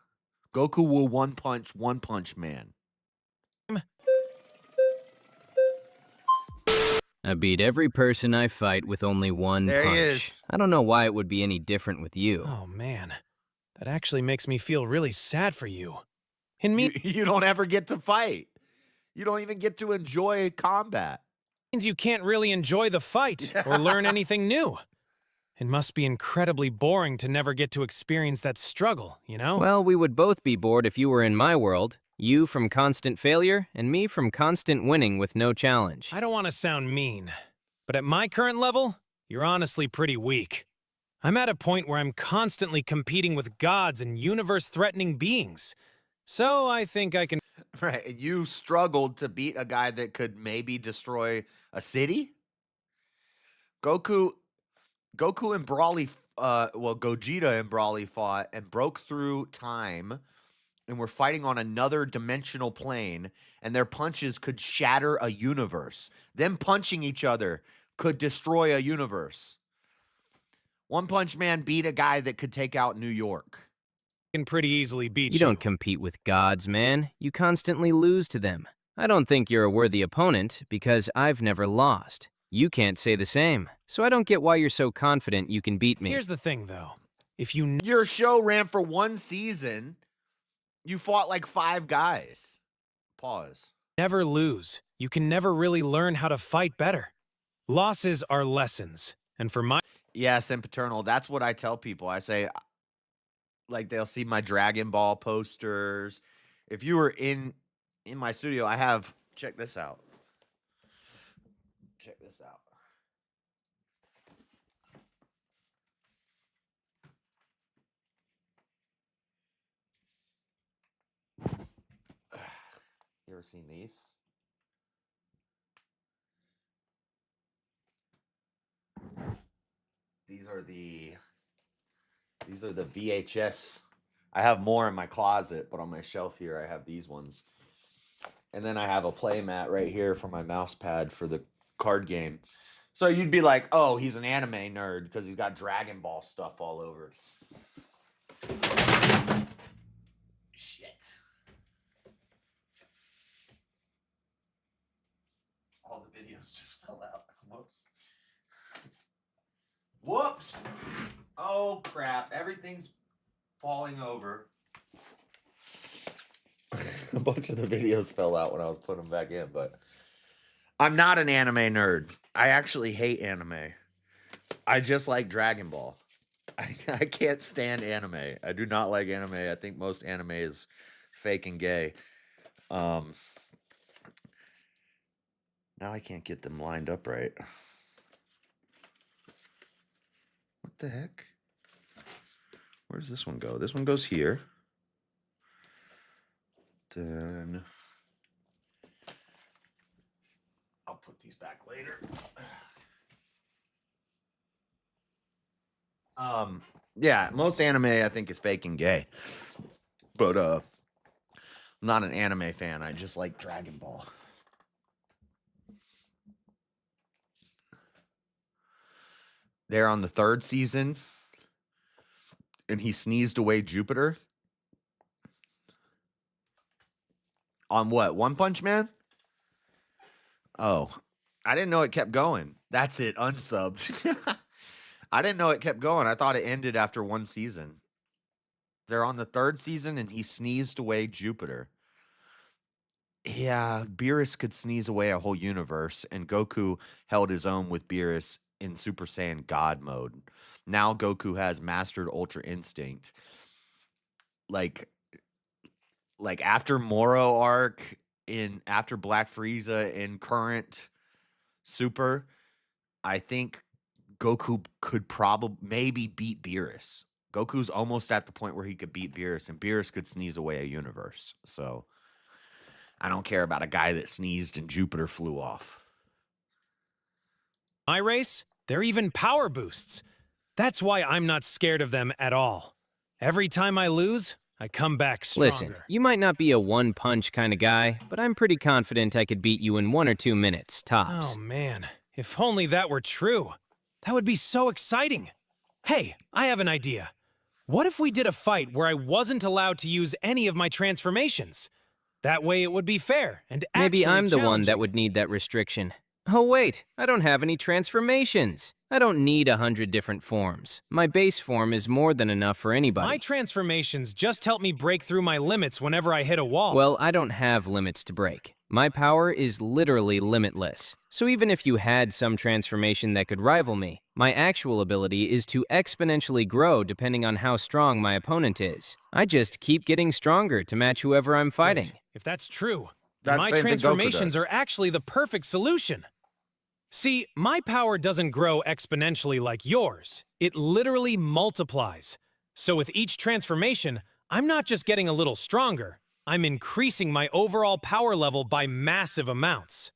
Goku will One Punch Man. I beat every person I fight with only one punch. There he is. I don't know why it would be any different with you. Oh, man. That actually makes me feel really sad for you. You don't ever get to fight. You don't even get to enjoy combat. Means you can't really enjoy the fight or learn anything new. It must be incredibly boring to never get to experience that struggle, you know? Well, we would both be bored if you were in my world. You from constant failure, and me from constant winning with no challenge. I don't want to sound mean, but at my current level, you're honestly pretty weak. I'm at a point where I'm constantly competing with gods and universe-threatening beings. So I think I can... Right, and you struggled to beat a guy that could maybe destroy a city? Goku and Brawly, Gogeta and Brawly fought and broke through time and were fighting on another dimensional plane, and their punches could shatter a universe. Them punching each other could destroy a universe. One Punch Man beat a guy that could take out New York. Can pretty easily beat you. You don't compete with gods, man. You constantly lose to them. I don't think you're a worthy opponent because I've never lost. You can't say the same, so I don't get why you're so confident you can beat me. Here's the thing, though. If your show ran for one season, you fought like 5 guys. Pause. Never lose. You can never really learn how to fight better. Losses are lessons, and for my... Yes, and Paternal, that's what I tell people. I say, like, they'll see my Dragon Ball posters. If you were in my studio, I have, check this out. Check this out. You ever seen these? These are the VHS. I have more in my closet, but on my shelf here, I have these ones. And then I have a play mat right here for my mouse pad for the card game. So you'd be like, oh, he's an anime nerd because he's got Dragon Ball stuff all over. Shit. All the videos just fell out. Whoops. Whoops. Oh, crap. Everything's falling over. A bunch of the videos fell out when I was putting them back in, but I'm not an anime nerd. I actually hate anime. I just like Dragon Ball. I can't stand anime. I do not like anime. I think most anime is fake and gay. Now I can't get them lined up right. What the heck? Where's this one go? This one goes here. Then I'll put these back later. Yeah, most anime I think is fake and gay. But I'm not an anime fan. I just like Dragon Ball. They're on the 3rd season. and he sneezed away Jupiter. On what? One Punch Man? Oh, I didn't know it kept going. That's it, unsubbed. I didn't know it kept going. I thought it ended after one season. They're on the third season, and he sneezed away Jupiter. Yeah, Beerus could sneeze away a whole universe, and Goku held his own with Beerus in Super Saiyan God mode. Now Goku has mastered Ultra Instinct. Like after Moro arc, after Black Frieza in current Super, I think Goku could probably maybe beat Beerus. Goku's almost at the point where he could beat Beerus, and Beerus could sneeze away a universe. So I don't care about a guy that sneezed and Jupiter flew off. My race, they're even power boosts. That's why I'm not scared of them at all. Every time I lose, I come back stronger. Listen, you might not be a one-punch kind of guy, but I'm pretty confident I could beat you in 1 or 2 minutes, tops. Oh man, if only that were true. That would be so exciting. Hey, I have an idea. What if we did a fight where I wasn't allowed to use any of my transformations? That way it would be fair and actually Maybe I'm the one challenging. that would need that restriction. Oh wait, I don't have any transformations. I don't need 100 different forms. My base form is more than enough for anybody. My transformations just help me break through my limits whenever I hit a wall. Well, I don't have limits to break. My power is literally limitless. So even if you had some transformation that could rival me, my actual ability is to exponentially grow depending on how strong my opponent is. I just keep getting stronger to match whoever I'm fighting. Wait, if that's true, That's my the same thing Goku transformations does. are actually the perfect solution. See, my power doesn't grow exponentially like yours. It literally multiplies. So with each transformation, I'm not just getting a little stronger, I'm increasing my overall power level by massive amounts.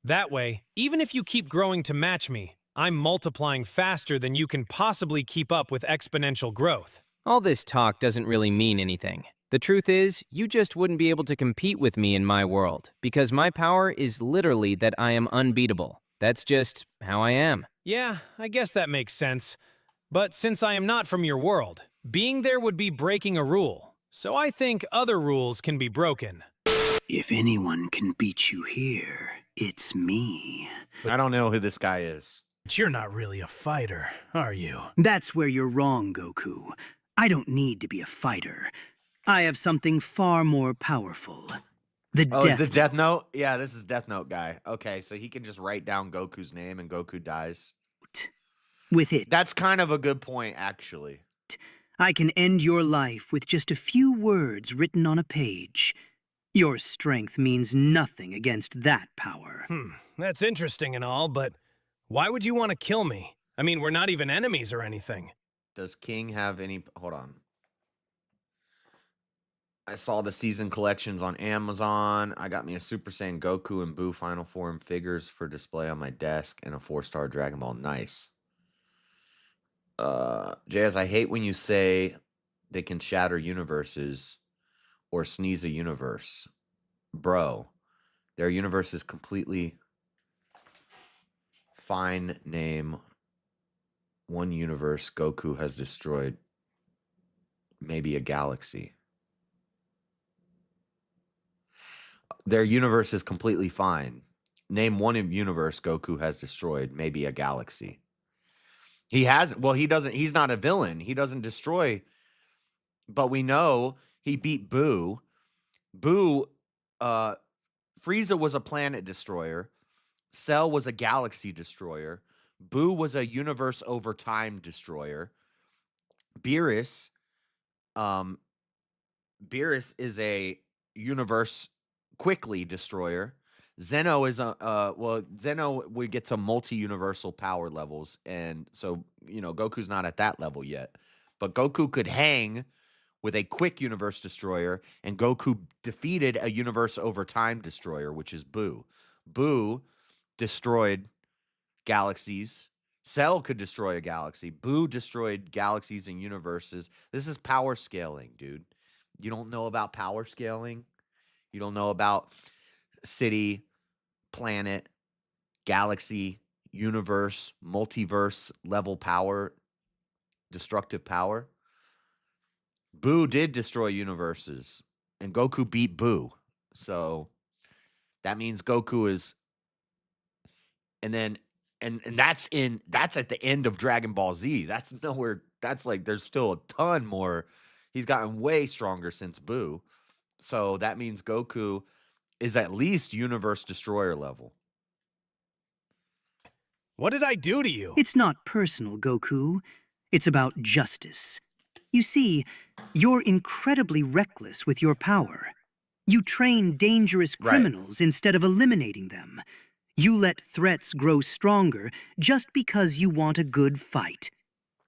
That way, even if you keep growing to match me, I'm multiplying faster than you can possibly keep up with exponential growth. All this talk doesn't really mean anything. The truth is, you just wouldn't be able to compete with me in my world, because my power is literally that I am unbeatable. That's just how I am. Yeah, I guess that makes sense. But since I am not from your world, being there would be breaking a rule. So I think other rules can be broken. If anyone can beat you here, it's me. I don't know who this guy is. But you're not really a fighter, are you? That's where you're wrong, Goku. I don't need to be a fighter. I have something far more powerful. Is this Death Note? Yeah, this is Death Note guy. Okay, so he can just write down Goku's name and Goku dies. With it, That's kind of a good point, actually. I can end your life with just a few words written on a page. Your strength means nothing against that power. That's interesting and all, but why would you want to kill me? I mean, we're not even enemies or anything. Does King have any... Hold on. I saw the season collections on Amazon. I got me a Super Saiyan Goku and Buu Final Form figures for display on my desk and a 4-star Dragon Ball. Nice. Jazz, I hate when you say they can shatter universes or sneeze a universe. Bro, their universe is completely fine. Name one universe Goku has destroyed. Maybe a galaxy. Their universe is completely fine. Name one universe Goku has destroyed. Maybe a galaxy. He has, well, he doesn't, he's not a villain. He doesn't destroy, but we know he beat Buu. Buu, Frieza was a planet destroyer. Cell was a galaxy destroyer. Buu was a universe over time destroyer. Beerus is a universe quickly destroyer. Zeno is Zeno we get to multi-universal power levels, and so Goku's not at that level yet. But Goku could hang with a quick universe destroyer, and Goku defeated a universe over time destroyer, which is Buu. Buu destroyed galaxies. Cell could destroy a galaxy. Buu destroyed galaxies and universes. This is power scaling, dude. You don't know about power scaling? You don't know about city, planet, galaxy, universe, multiverse level power, destructive power? Boo did destroy universes, and Goku beat Boo. So that means Goku is, and then and that's at the end of Dragon Ball Z. That's nowhere. That's like there's still a ton more. He's gotten way stronger since Boo. So that means Goku is at least universe destroyer level. What did I do to you? It's not personal, Goku. It's about justice. You see, you're incredibly reckless with your power. You train dangerous criminals instead of eliminating them. You let threats grow stronger just because you want a good fight.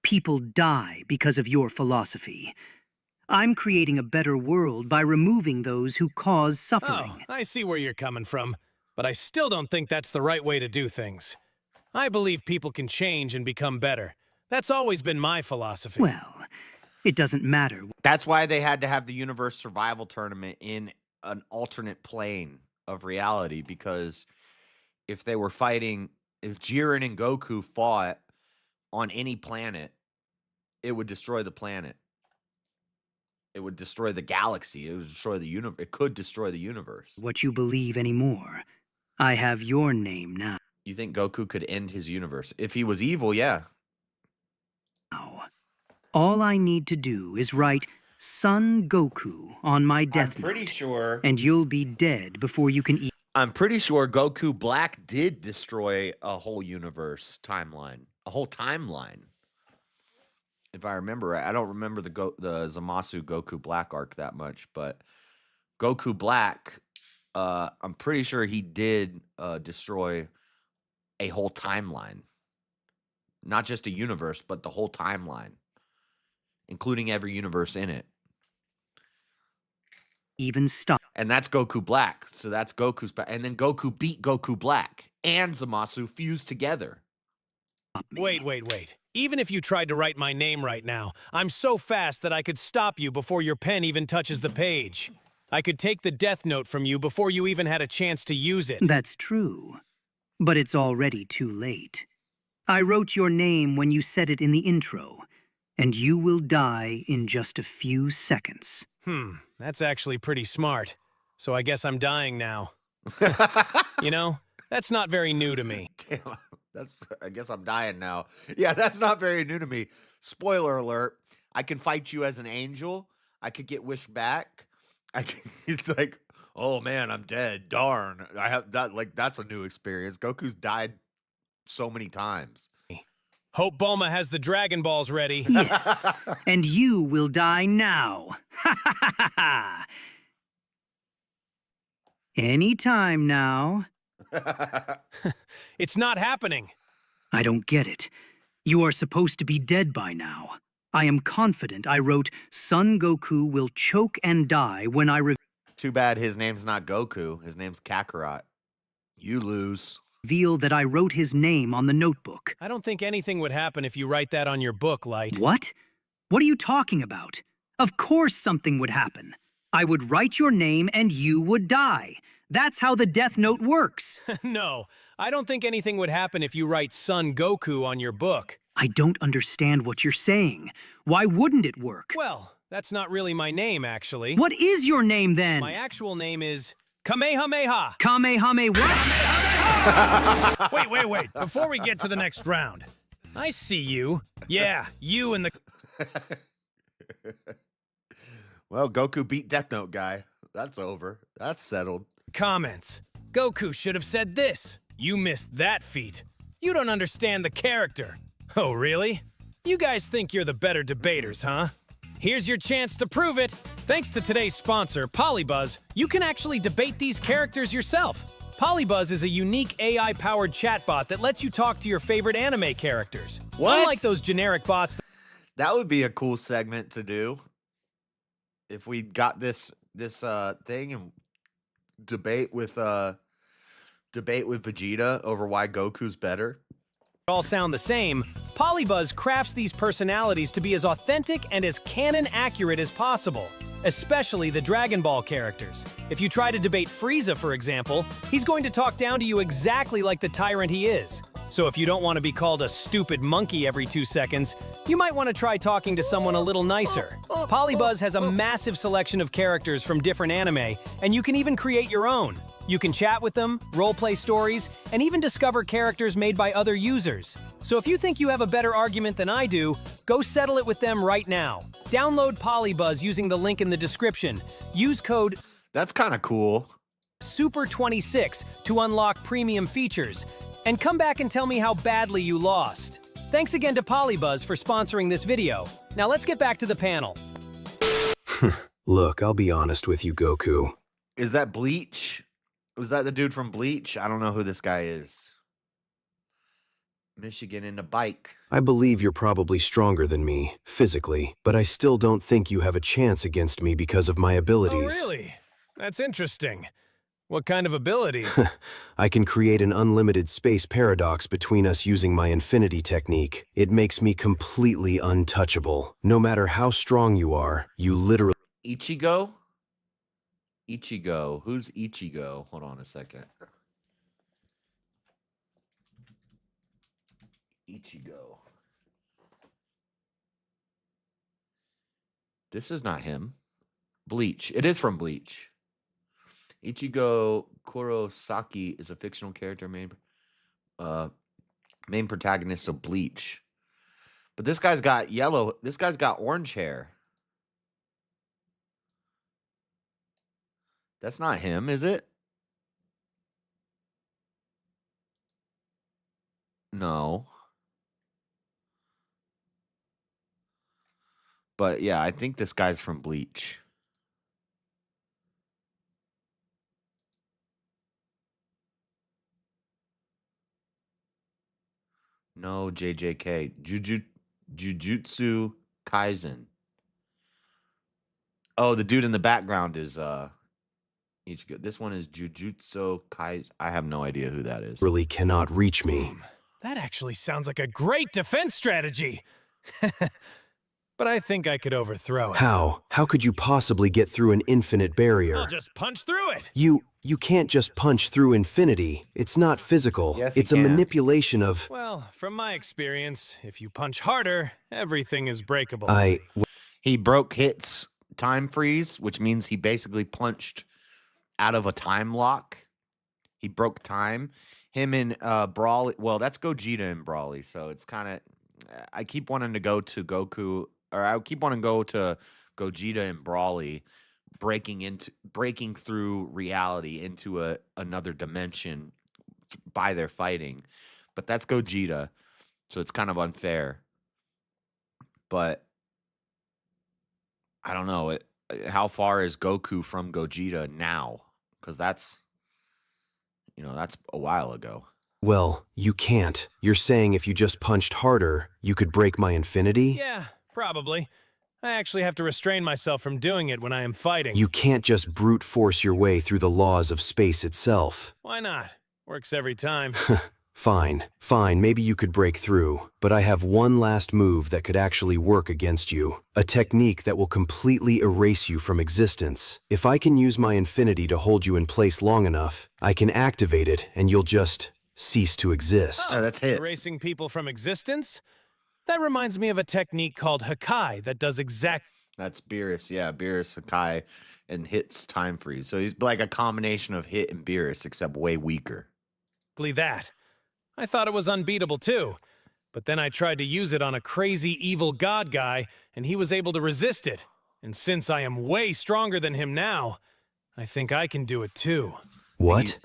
People die because of your philosophy. I'm creating a better world by removing those who cause suffering. Oh, I see where you're coming from, but I still don't think that's the right way to do things. I believe people can change and become better. That's always been my philosophy. Well, it doesn't matter. That's why they had to have the universe survival tournament in an alternate plane of reality, because if they were fighting, if Jiren and Goku fought on any planet, it would destroy the planet. It would destroy the galaxy. It would destroy the universe. It could destroy the universe. What you believe anymore. I have your name now. You think Goku could end his universe? If he was evil, yeah. All I need to do is write Son Goku on my death note, sure. and you'll be dead before you can eat. I'm pretty sure Goku Black did destroy a whole universe timeline. A whole timeline. If I remember right. I don't remember the Zamasu Goku Black arc that much, but Goku Black, I'm pretty sure he did destroy a whole timeline. Not just a universe, but the whole timeline, including every universe in it. Even stop. And that's Goku Black. So that's Goku's back. And then Goku beat Goku Black and Zamasu fused together. Wait. Even if you tried to write my name right now, I'm so fast that I could stop you before your pen even touches the page. I could take the death note from you before you even had a chance to use it. That's true. But it's already too late. I wrote your name when you said it in the intro, and you will die in just a few seconds. That's actually pretty smart. So I guess I'm dying now. You know, that's not very new to me. Damn, I guess I'm dying now. Yeah, that's not very new to me. Spoiler alert, I can fight you as an angel. I could get wished back. It's like, oh man, I'm dead. Darn. I have that, like, that's a new experience. Goku's died so many times. Hope Bulma has the Dragon Balls ready. Yes, and you will die now. Anytime now. It's not happening. I don't get it. You are supposed to be dead by now. I am confident I wrote Son Goku will choke and die when I Too bad his name's not Goku. His name's Kakarot. You lose. Reveal that I wrote his name on the notebook. I don't think anything would happen if you write that on your book, Light. What? What are you talking about? Of course something would happen. I would write your name and you would die. That's how the death note works. No, I don't think anything would happen if you write Son Goku on your book. I don't understand what you're saying. Why wouldn't it work? Well, that's not really my name, actually. What is your name, then? My actual name is Kamehameha. Kamehameha what? Wait. Before we get to the next round, I see you. Yeah, you and the... Well, Goku beat Death Note guy. That's over. That's settled. Comments. Goku should have said this. You missed that feat. You don't understand the character. Oh, really? You guys think you're the better debaters, huh? Here's your chance to prove it. Thanks to today's sponsor, Polybuzz, you can actually debate these characters yourself. Polybuzz is a unique AI-powered chatbot that lets you talk to your favorite anime characters. What? Unlike those generic bots... That would be a cool segment to do. If we got this thing and debate with Vegeta over why Goku's better. All sound the same, Polybuzz crafts these personalities to be as authentic and as canon accurate as possible, especially the Dragon Ball characters. If you try to debate Frieza, for example, he's going to talk down to you exactly like the tyrant he is. So if you don't want to be called a stupid monkey every 2 seconds, you might want to try talking to someone a little nicer. Polybuzz has a massive selection of characters from different anime, and you can even create your own. You can chat with them, roleplay stories, and even discover characters made by other users. So if you think you have a better argument than I do, go settle it with them right now. Download Polybuzz using the link in the description. Use code That's kind of cool. SUPER26 to unlock premium features. And come back and tell me how badly you lost. Thanks again to Polybuzz for sponsoring this video. Now let's get back to the panel. Look, I'll be honest with you, Goku. Is that Bleach? Was that the dude from Bleach? I don't know who this guy is. Michigan in a bike. I believe you're probably stronger than me, physically, but I still don't think you have a chance against me because of my abilities. Oh, really? That's interesting. What kind of abilities? I can create an unlimited space paradox between us using my infinity technique. It makes me completely untouchable. No matter how strong you are, you literally... Ichigo? Ichigo. Who's Ichigo? Hold on a second. Ichigo. This is not him. Bleach. It is from Bleach. Ichigo Kurosaki is a fictional character main protagonist of Bleach. But this guy's got yellow. This guy's got orange hair. That's not him, is it? No. But yeah, I think this guy's from Bleach. No, JJK. Jujutsu Kaisen. Oh, the dude in the background is Ichigo. This one is Jujutsu Kaisen. I have no idea who that is. Really cannot reach me. That actually sounds like a great defense strategy. But I think I could overthrow it. How? How could you possibly get through an infinite barrier? I'll just punch through it. You can't just punch through infinity. It's not physical. Yes, it's you a can. manipulation of... Well, from my experience, if you punch harder, everything is breakable. He broke Hit's time freeze, which means he basically punched out of a time lock. He broke time. Him and Brawly. Well, that's Gogeta and Brawly, so it's kind of... I keep wanting to go to Goku, or I keep wanting to go to Gogeta and Brawly, breaking through reality into another dimension by their fighting. But that's Gogeta, so it's kind of unfair. But I don't know. How far is Goku from Gogeta now? Because that's a while ago. Well, you can't. You're saying if you just punched harder, you could break my infinity? Yeah, probably. I actually have to restrain myself from doing it when I am fighting. You can't just brute force your way through the laws of space itself. Why not? Works every time. Fine, maybe you could break through, but I have one last move that could actually work against you. A technique that will completely erase you from existence. If I can use my infinity to hold you in place long enough, I can activate it and you'll just cease to exist. Oh, that's it. Erasing people from existence? That reminds me of a technique called Hakai that does That's Beerus, yeah. Beerus, Hakai, and Hit's time freeze. So he's like a combination of Hit and Beerus, except way weaker. that. I thought it was unbeatable too, but then I tried to use it on a crazy evil god guy, and he was able to resist it. And since I am way stronger than him now, I think I can do it too. What?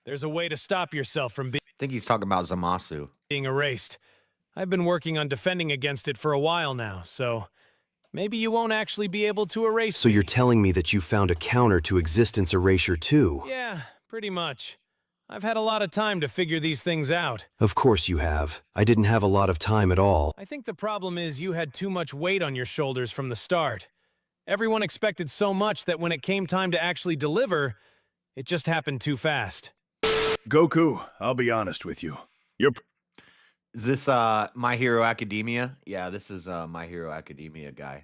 There's a way to stop yourself from I think he's talking about Zamasu. being erased. I've been working on defending against it for a while now, so maybe you won't actually be able to erase So you're telling me that you found a counter to existence erasure too? Yeah, pretty much. I've had a lot of time to figure these things out. Of course you have. I didn't have a lot of time at all. I think the problem is you had too much weight on your shoulders from the start. Everyone expected so much that when it came time to actually deliver, it just happened too fast. Goku, I'll be honest with you. Is this My Hero Academia? Yeah, this is My Hero Academia guy.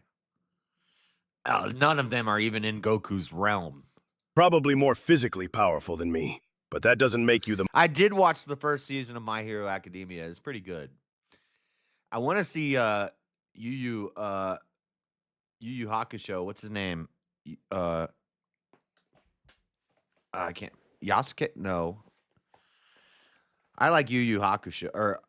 None of them are even in Goku's realm. Probably more physically powerful than me. but that doesn't make you the... I did watch the first season of My Hero Academia. It's pretty good. I want to see Yu Yu Hakusho. What's his name? I can't. Yasuke? No. I like Yu Yu Hakusho or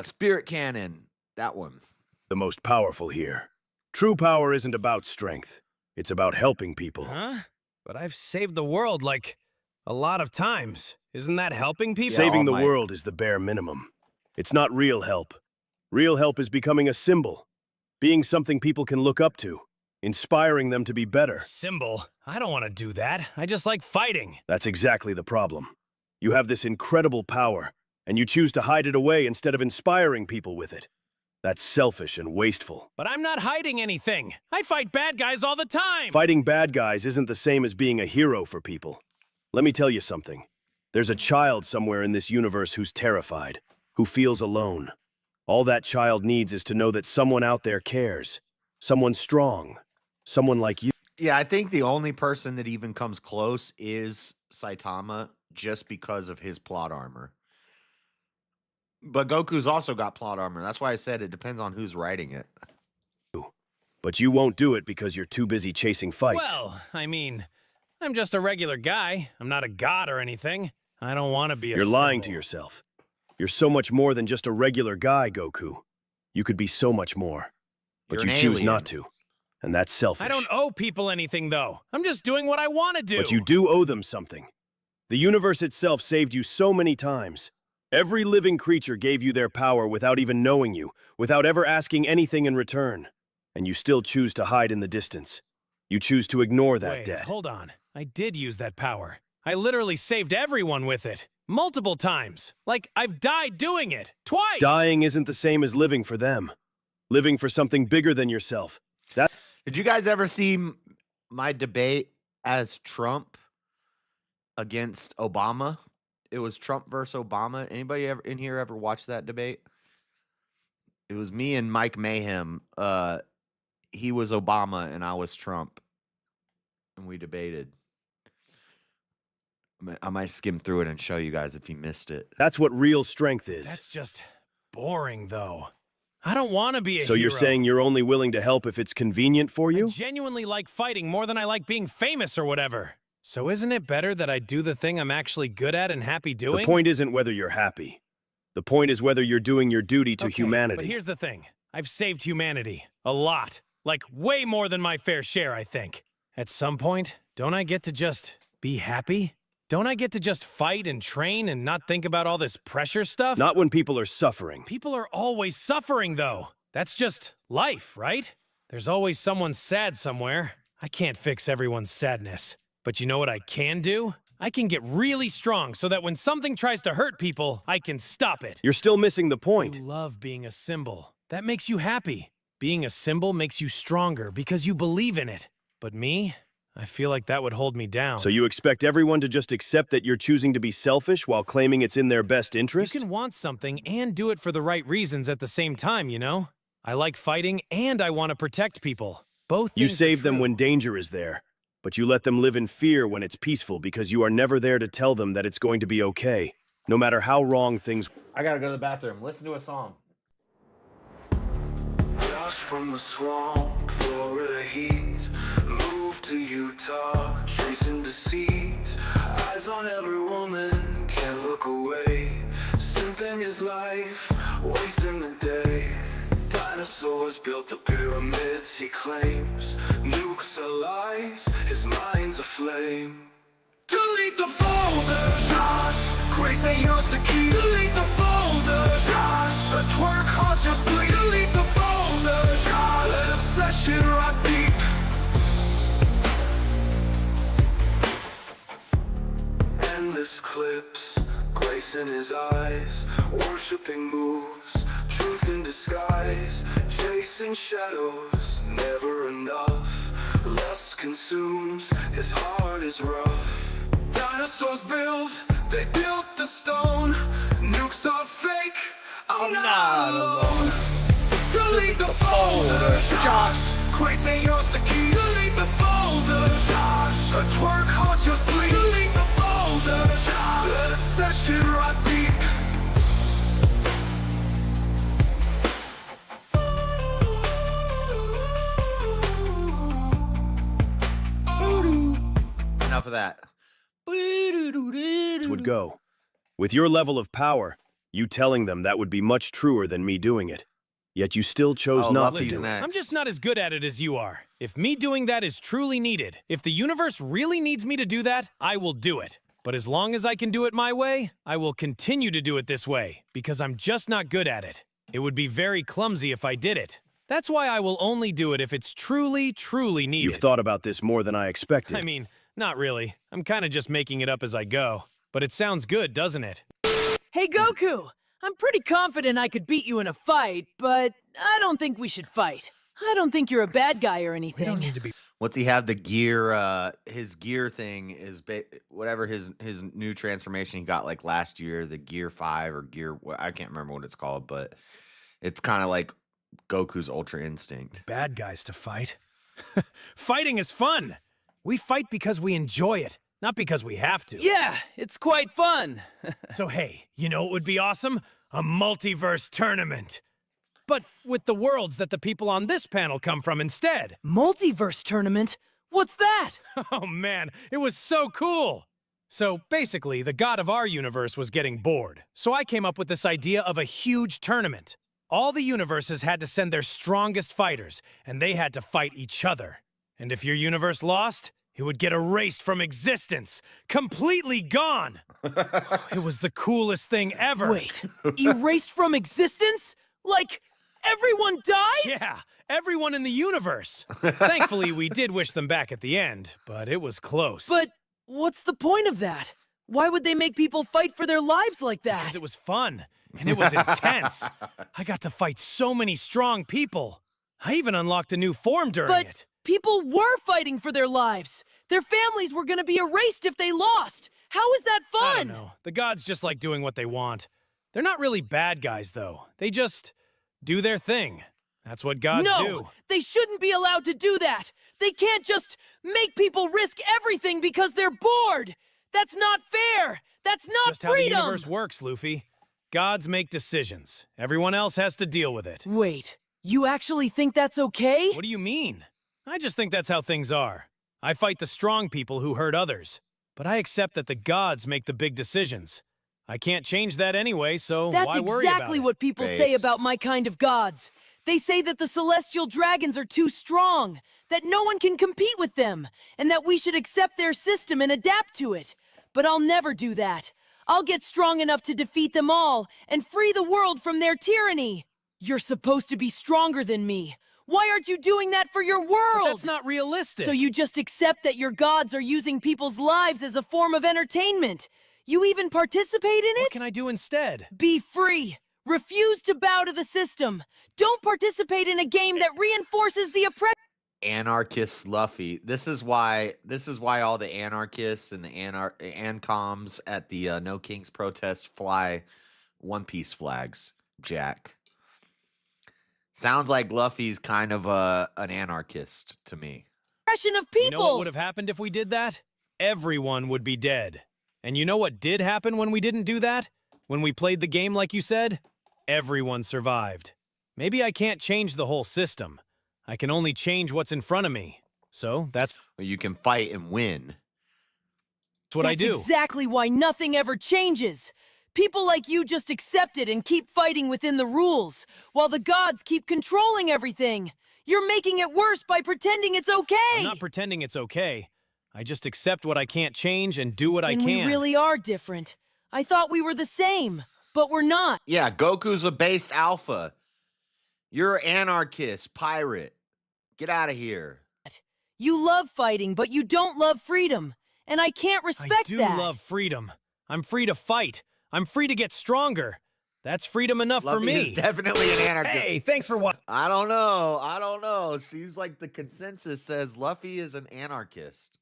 Spirit Cannon. That one. The most powerful here. True power isn't about strength. It's about helping people. Huh? But I've saved the world, like, a lot of times. Isn't that helping people? Saving the world is the bare minimum. It's not real help. Real help is becoming a symbol. Being something people can look up to. Inspiring them to be better. Symbol? I don't want to do that. I just like fighting. That's exactly the problem. You have this incredible power, and you choose to hide it away instead of inspiring people with it. That's selfish and wasteful. But I'm not hiding anything. I fight bad guys all the time. Fighting bad guys isn't the same as being a hero for people. Let me tell you something. There's a child somewhere in this universe who's terrified, who feels alone. All that child needs is to know that someone out there cares. Someone strong. Someone like you. Yeah, I think the only person that even comes close is Saitama, just because of his plot armor. But Goku's also got plot armor. That's why I said it depends on who's writing it. But you won't do it because you're too busy chasing fights. Well, I mean, I'm just a regular guy. I'm not a god or anything. I don't want to be a You're lying to symbol. yourself. You're so much more than just a regular guy, Goku. You could be so much more. But You're you an choose alien. not to. And that's selfish. I don't owe people anything, though. I'm just doing what I want to do. But you do owe them something. The universe itself saved you so many times. Every living creature gave you their power without even knowing you, without ever asking anything in return. And you still choose to hide in the distance. You choose to ignore that Wait, debt. hold on. I did use that power. I literally saved everyone with it. Multiple times. Like, I've died doing it. Twice! Dying isn't the same as living for them. Living for something bigger than yourself. Did you guys ever see my debate as Trump against Obama? It was Trump versus Obama. Anybody ever in here ever watched that debate? It was me and Mike Mayhem. He was Obama and I was Trump. And we debated. I might skim through it and show you guys if you missed it. That's what real strength is. That's just boring, though. I don't want to be a So hero. you're saying you're only willing to help if it's convenient for you? I genuinely like fighting more than I like being famous or whatever. So isn't it better that I do the thing I'm actually good at and happy doing? The point isn't whether you're happy. The point is whether you're doing your duty to humanity. But here's the thing. I've saved humanity. A lot. Like, way more than my fair share, I think. At some point, don't I get to just be happy? Don't I get to just fight and train and not think about all this pressure stuff? Not when people are suffering. People are always suffering, though. That's just life, right? There's always someone sad somewhere. I can't fix everyone's sadness. But you know what I can do? I can get really strong so that when something tries to hurt people, I can stop it. You're still missing the point. You love being a symbol. That makes you happy. Being a symbol makes you stronger because you believe in it. But me? I feel like that would hold me down. So you expect everyone to just accept that you're choosing to be selfish while claiming it's in their best interest? You can want something and do it for the right reasons at the same time, you know? I like fighting and I want to protect people. Both things You are save them true. when danger is there, but you let them live in fear when it's peaceful because you are never there to tell them that it's going to be okay, no matter how wrong things... I gotta go to the bathroom. Listen to a song. Just from the swamp, Florida heat, moved to Utah, chasing deceit. Eyes on every woman, can't look away. Simping his life, wasting the day. Dinosaurs built the pyramids, he claims. Nukes are lies, his mind's aflame. Delete the folder, Josh. Grace ain't yours to keep. Delete the folder, Josh. A twerk haunts your sleep. Delete the folder, Josh. Let obsession rock deep. Endless clips, grace in his eyes. Worshipping moves, truth in disguise. Chasing shadows, never enough. Lust consumes, his heart is rough. Dinosaurs built, they built the stone. Nukes are fake, I'm not alone. Delete the folder, Josh. Grace ain't yours to keep. Delete the folder, Josh. A twerk haunts your sleep. Delete the folder, Josh. Enough of that. Would go. With your level of power, you telling them that would be much truer than me doing it. Yet you still chose not to do it. I'm just not as good at it as you are. If me doing that is truly needed, if the universe really needs me to do that, I will do it. But as long as I can do it my way, I will continue to do it this way, because I'm just not good at it. It would be very clumsy if I did it. That's why I will only do it if it's truly, truly needed. You've thought about this more than I expected. I mean, not really. I'm kind of just making it up as I go. But it sounds good, doesn't it? Hey, Goku! I'm pretty confident I could beat you in a fight, but I don't think we should fight. I don't think you're a bad guy or anything. We don't need to be... What's he have? The gear, his gear thing is whatever his new transformation he got like last year, the Gear 5 or Gear, I can't remember what it's called, but it's kind of like Goku's Ultra Instinct. Bad guys to fight. Fighting is fun. We fight because we enjoy it, not because we have to. Yeah, it's quite fun. So hey, you know what would be awesome? A multiverse tournament. But with the worlds that the people on this panel come from instead. Multiverse tournament? What's that? Oh man, it was so cool! So basically, the god of our universe was getting bored. So I came up with this idea of a huge tournament. All the universes had to send their strongest fighters, and they had to fight each other. And if your universe lost, it would get erased from existence. Completely gone! It was the coolest thing ever. Wait, erased from existence? Like, everyone dies? Yeah, everyone in the universe. Thankfully, we did wish them back at the end, but it was close. But what's the point of that? Why would they make people fight for their lives like that? Because it was fun, and it was intense. I got to fight so many strong people. I even unlocked a new form during it. People were fighting for their lives. Their families were gonna be erased if they lost. How is that fun? I don't know. The gods just like doing what they want. They're not really bad guys, though. They just do their thing. That's what gods do. No, they shouldn't be allowed to do that. They can't just make people risk everything because they're bored. That's not fair. That's not just freedom. How the universe works, Luffy. Gods make decisions. Everyone else has to deal with it. Wait, you actually think that's okay? What do you mean? I just think that's how things are. I fight the strong people who hurt others, but I accept that the gods make the big decisions. I can't change that anyway, so why worry about it? That's exactly what people say about my kind of gods. They say that the celestial dragons are too strong, that no one can compete with them, and that we should accept their system and adapt to it. But I'll never do that. I'll get strong enough to defeat them all and free the world from their tyranny. You're supposed to be stronger than me. Why aren't you doing that for your world? But that's not realistic. So you just accept that your gods are using people's lives as a form of entertainment. You even participate in it? What can I do instead? Be free. Refuse to bow to the system. Don't participate in a game that reinforces the oppression. Anarchist Luffy. This is why all the anarchists and the ancoms at the No Kings protest fly One Piece flags, Jack. Sounds like Luffy's kind of an anarchist to me. Of people. You know what would have happened if we did that? Everyone would be dead. And you know what did happen when we didn't do that? When we played the game like you said? Everyone survived. Maybe I can't change the whole system. I can only change what's in front of me. So that's... You can fight and win. That's what I do. That's exactly why nothing ever changes. People like you just accept it and keep fighting within the rules, while the gods keep controlling everything. You're making it worse by pretending it's okay. I'm not pretending it's okay. I just accept what I can't change and do what I can. We really are different. I thought we were the same, but we're not. Yeah, Goku's a based alpha. You're an anarchist, pirate. Get out of here. You love fighting, but you don't love freedom. And I can't respect that. I do love freedom. I'm free to fight. I'm free to get stronger. That's freedom enough Luffy for me. Is definitely an anarchist. Hey, thanks for what? I don't know. Seems like the consensus says Luffy is an anarchist.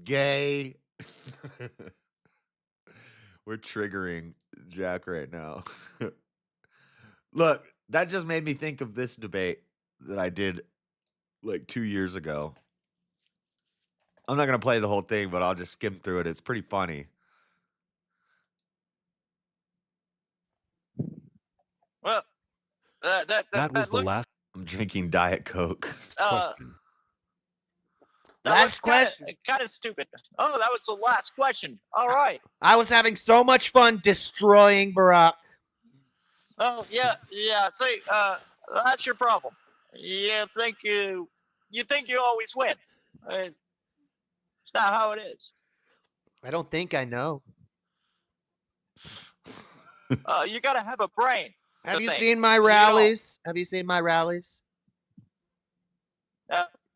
Gay. We're triggering Jack right now. Look, that just made me think of this debate that I did like 2 years ago. I'm not going to play the whole thing, but I'll just skim through it. It's pretty funny. Well, that was the looks, last. I'm drinking Diet Coke. that Last question. Kind of stupid. Oh, that was the last question. All right. I was having so much fun destroying Barack. Oh yeah. See, that's your problem. You think you always win. It's not how it is. I don't think I know. You gotta have a brain. Have you seen my rallies? Have you seen my rallies?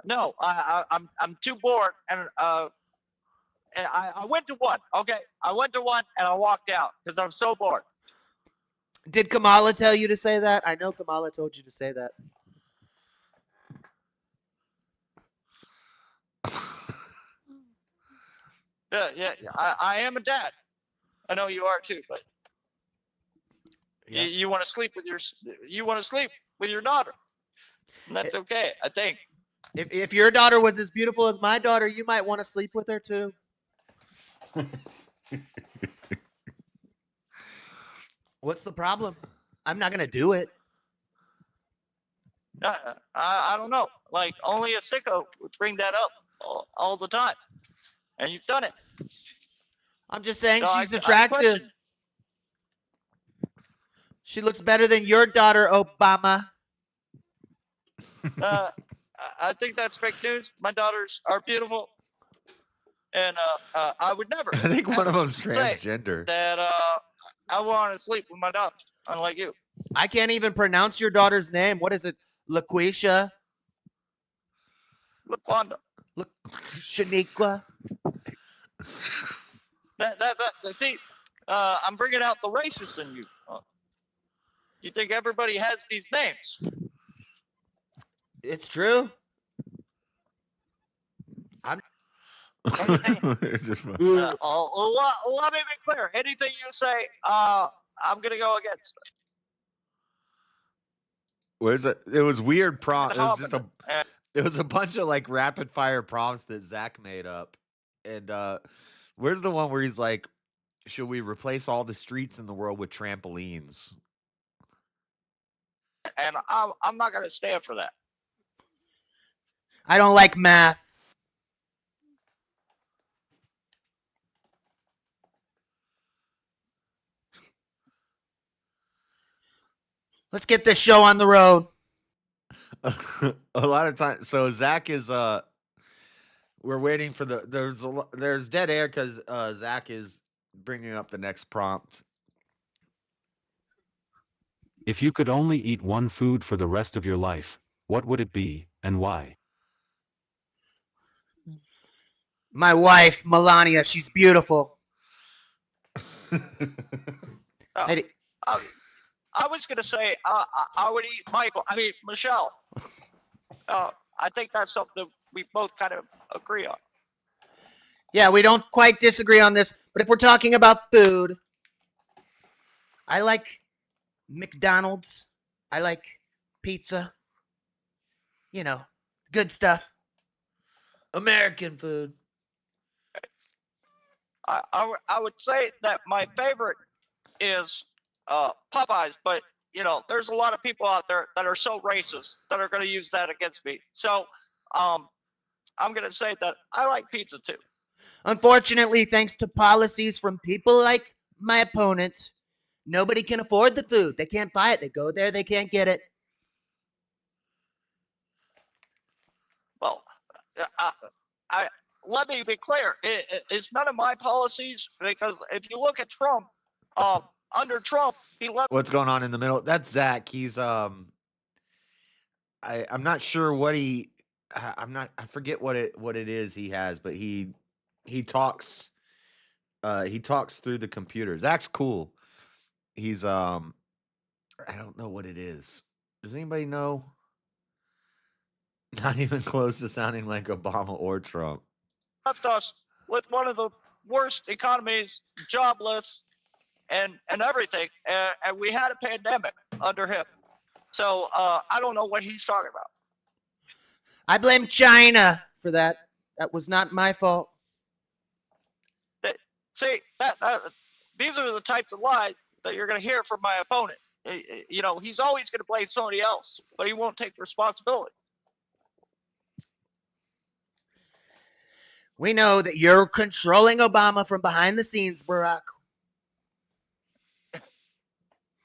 No, I'm too bored, and I went to one. Okay, I went to one and I walked out because I'm so bored. Did Kamala tell you to say that? I know Kamala told you to say that. Yeah. I am a dad. I know you are too, but you want to sleep with your daughter. And that's okay, I think. If your daughter was as beautiful as my daughter, you might want to sleep with her too. What's the problem? I'm not gonna do it. I don't know. Like, only a sicko would bring that up all the time, and you've done it. I'm just saying So she's I attractive. question- She looks better than your daughter, Obama. I think that's fake news. My daughters are beautiful, and I would never. I think one of them's say transgender. That I want to sleep with my daughter, unlike you. I can't even pronounce your daughter's name. What is it? LaQuisha? LaQuanda. Shaniqua? See, I'm bringing out the racist in you. You think everybody has these names? It's true. Let me be clear. Anything you say, I'm gonna go against. Where's it? It was weird prompt. It was just Uh, it was a bunch of like rapid fire prompts that Zach made up. And where's the one where he's like, should we replace all the streets in the world with trampolines? And I'm not gonna stand for that. I don't like math. Let's get this show on the road. A lot of times, so Zach is we're waiting for there's dead air because Zach is bringing up the next prompt. If you could only eat one food for the rest of your life, what would it be, and why? My wife, Melania, she's beautiful. I was gonna say I would eat Michelle. I think that's something we both kind of agree on. Yeah, we don't quite disagree on this, but if we're talking about food, I like McDonald's. I like pizza. You know, good stuff. American food. I would say that my favorite is Popeyes, but there's a lot of people out there that are so racist that are going to use that against me. So I'm going to say that I like pizza too. Unfortunately, thanks to policies from people like my opponent, nobody can afford the food. They can't buy it. They go there, they can't get it. Well, let me be clear. It's none of my policies, because if you look at Trump, under Trump, he left. What's going on in the middle? That's Zach. He's I'm not sure what I forget what it is he has, but he talks through the computer. Zach's cool. He's I don't know what it is. Does anybody know? Not even close to sounding like Obama or Trump. Left us with one of the worst economies, jobless, and everything, and we had a pandemic under him. So I don't know what he's talking about. I blame China for that. That was not my fault. See, these are the types of lies that you're going to hear from my opponent. He's always going to blame somebody else, but he won't take responsibility. We know that you're controlling Obama from behind the scenes, Barack.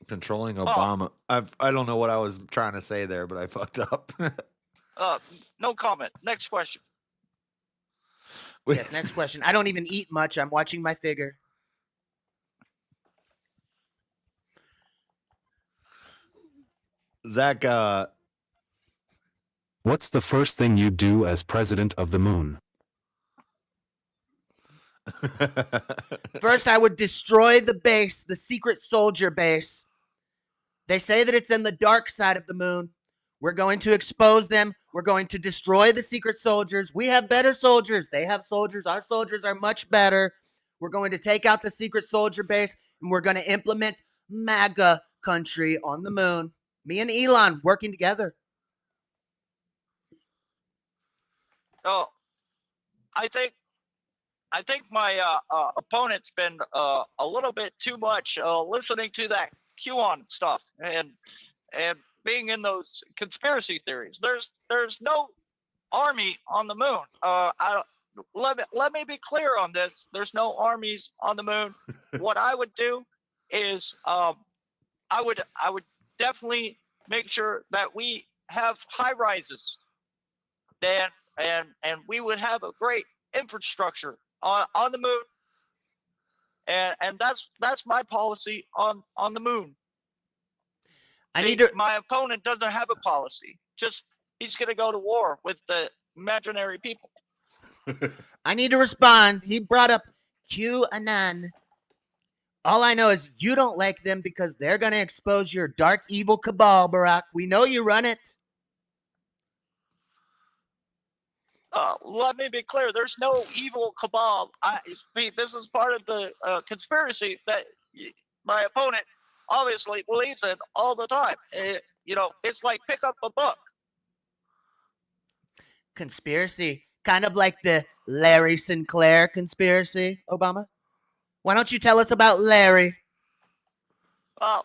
Controlling Obama. I don't know what I was trying to say there, but I fucked up. No comment. Next question. Yes, next question. I don't even eat much. I'm watching my figure. Zach, What's the first thing you'd do as president of the moon? First, I would destroy the base, the secret soldier base. They say that it's in the dark side of the moon. We're going to expose them. We're going to destroy the secret soldiers. We have better soldiers. They have soldiers. Our soldiers are much better. We're going to take out the secret soldier base, and we're going to implement MAGA country on the moon. Me and Elon working together. Oh, I think my opponent's been a little bit too much listening to that QAnon stuff and being in those conspiracy theories. There's no army on the moon. Let me be clear on this. There's no armies on the moon. What I would do is I would definitely make sure that we have high rises. And we would have a great infrastructure on the moon. And that's my policy on the moon. My opponent doesn't have a policy. Just he's going to go to war with the imaginary people. I need to respond. He brought up QAnon. All I know is you don't like them because they're going to expose your dark, evil cabal, Barack. We know you run it. Let me be clear. There's no evil cabal. This is part of the conspiracy that my opponent obviously believes in all the time. It's like pick up a book. Conspiracy. Kind of like the Larry Sinclair conspiracy, Obama. Why don't you tell us about Larry?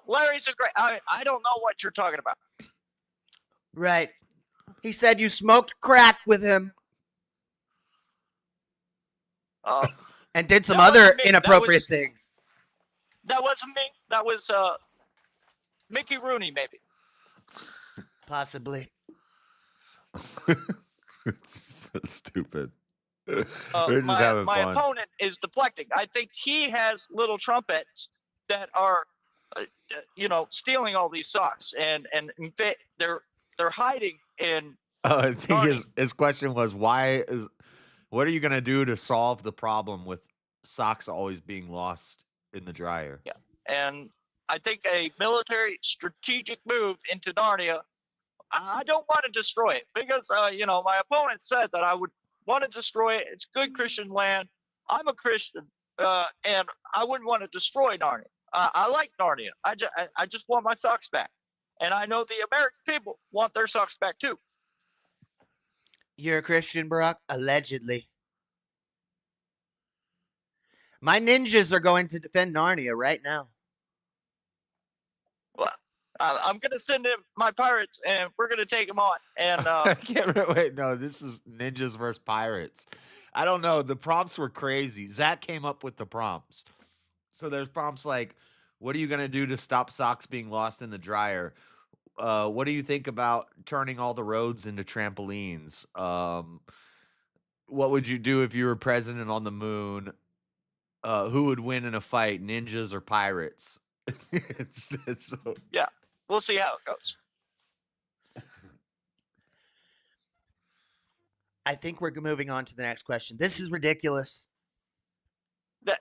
Larry's a great... I don't know what you're talking about. Right. He said you smoked crack with him. And did some other inappropriate things. That wasn't me. That was Mickey Rooney, maybe. Possibly. So stupid. We're just having my fun. opponent is deflecting. I think he has little trumpets that are, stealing all these socks, and in fact, they're hiding in. I think his question was what are you gonna do to solve the problem with socks always being lost in the dryer? Yeah, and I think a military strategic move into Narnia. I don't want to destroy it because my opponent said that I would want to destroy it. It's good Christian land. I'm a Christian, and I wouldn't want to destroy Narnia. I like Narnia. I just want my socks back, and I know the American people want their socks back too. You're a Christian, Barack? Allegedly. My ninjas are going to defend Narnia right now. Well, I'm going to send in my pirates, and we're going to take them on. And I can't remember. Wait, no, this is ninjas versus pirates. I don't know. The prompts were crazy. Zach came up with the prompts. So there's prompts like, what are you going to do to stop socks being lost in the dryer? What do you think about turning all the roads into trampolines? What would you do if you were president on the moon? Who would win in a fight, ninjas or pirates? it's so... Yeah, we'll see how it goes. I think we're moving on to the next question. This is ridiculous.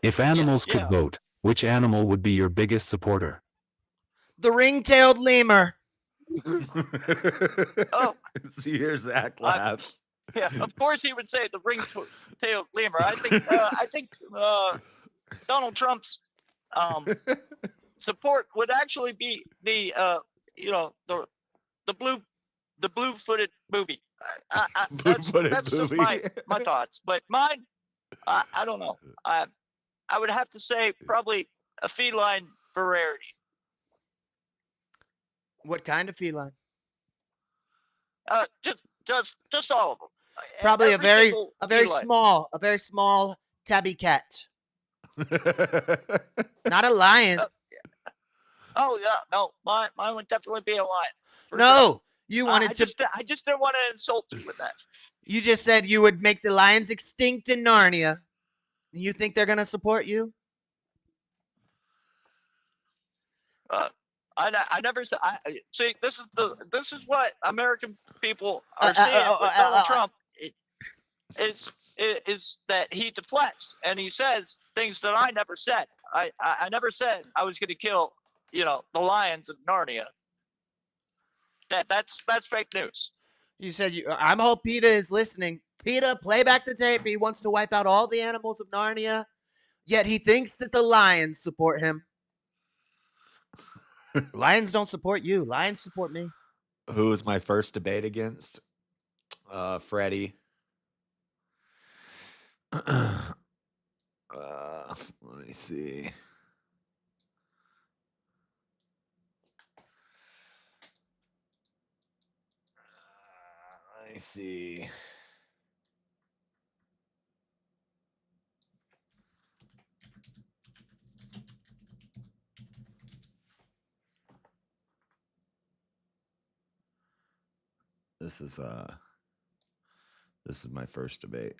If animals could vote, which animal would be your biggest supporter? The ring-tailed lemur. Oh, see, here's Zach laugh. Yeah, of course he would say the ring-tailed lemur. I think Donald Trump's support would actually be the blue-footed movie. That's just my thoughts. But mine, I don't know. I would have to say probably a feline variety. What kind of feline? Just all of them. Probably every single a very feline. small tabby cat. Not a lion. Oh yeah, no, mine would definitely be a lion. For sure. No, you wanted I to. just didn't want to insult you with that. You just said you would make the lions extinct in Narnia. You think they're gonna support you? I never said. See. This is what American people are seeing with Donald Trump. Is that he deflects and he says things that I never said. I never said I was going to kill, the lions of Narnia. That's fake news. You said you. I hope PETA is listening. PETA, play back the tape. He wants to wipe out all the animals of Narnia, yet he thinks that the lions support him. Lions don't support you. Lions support me. Who was my first debate against? Freddie. Let me see. Let me see. This is my first debate.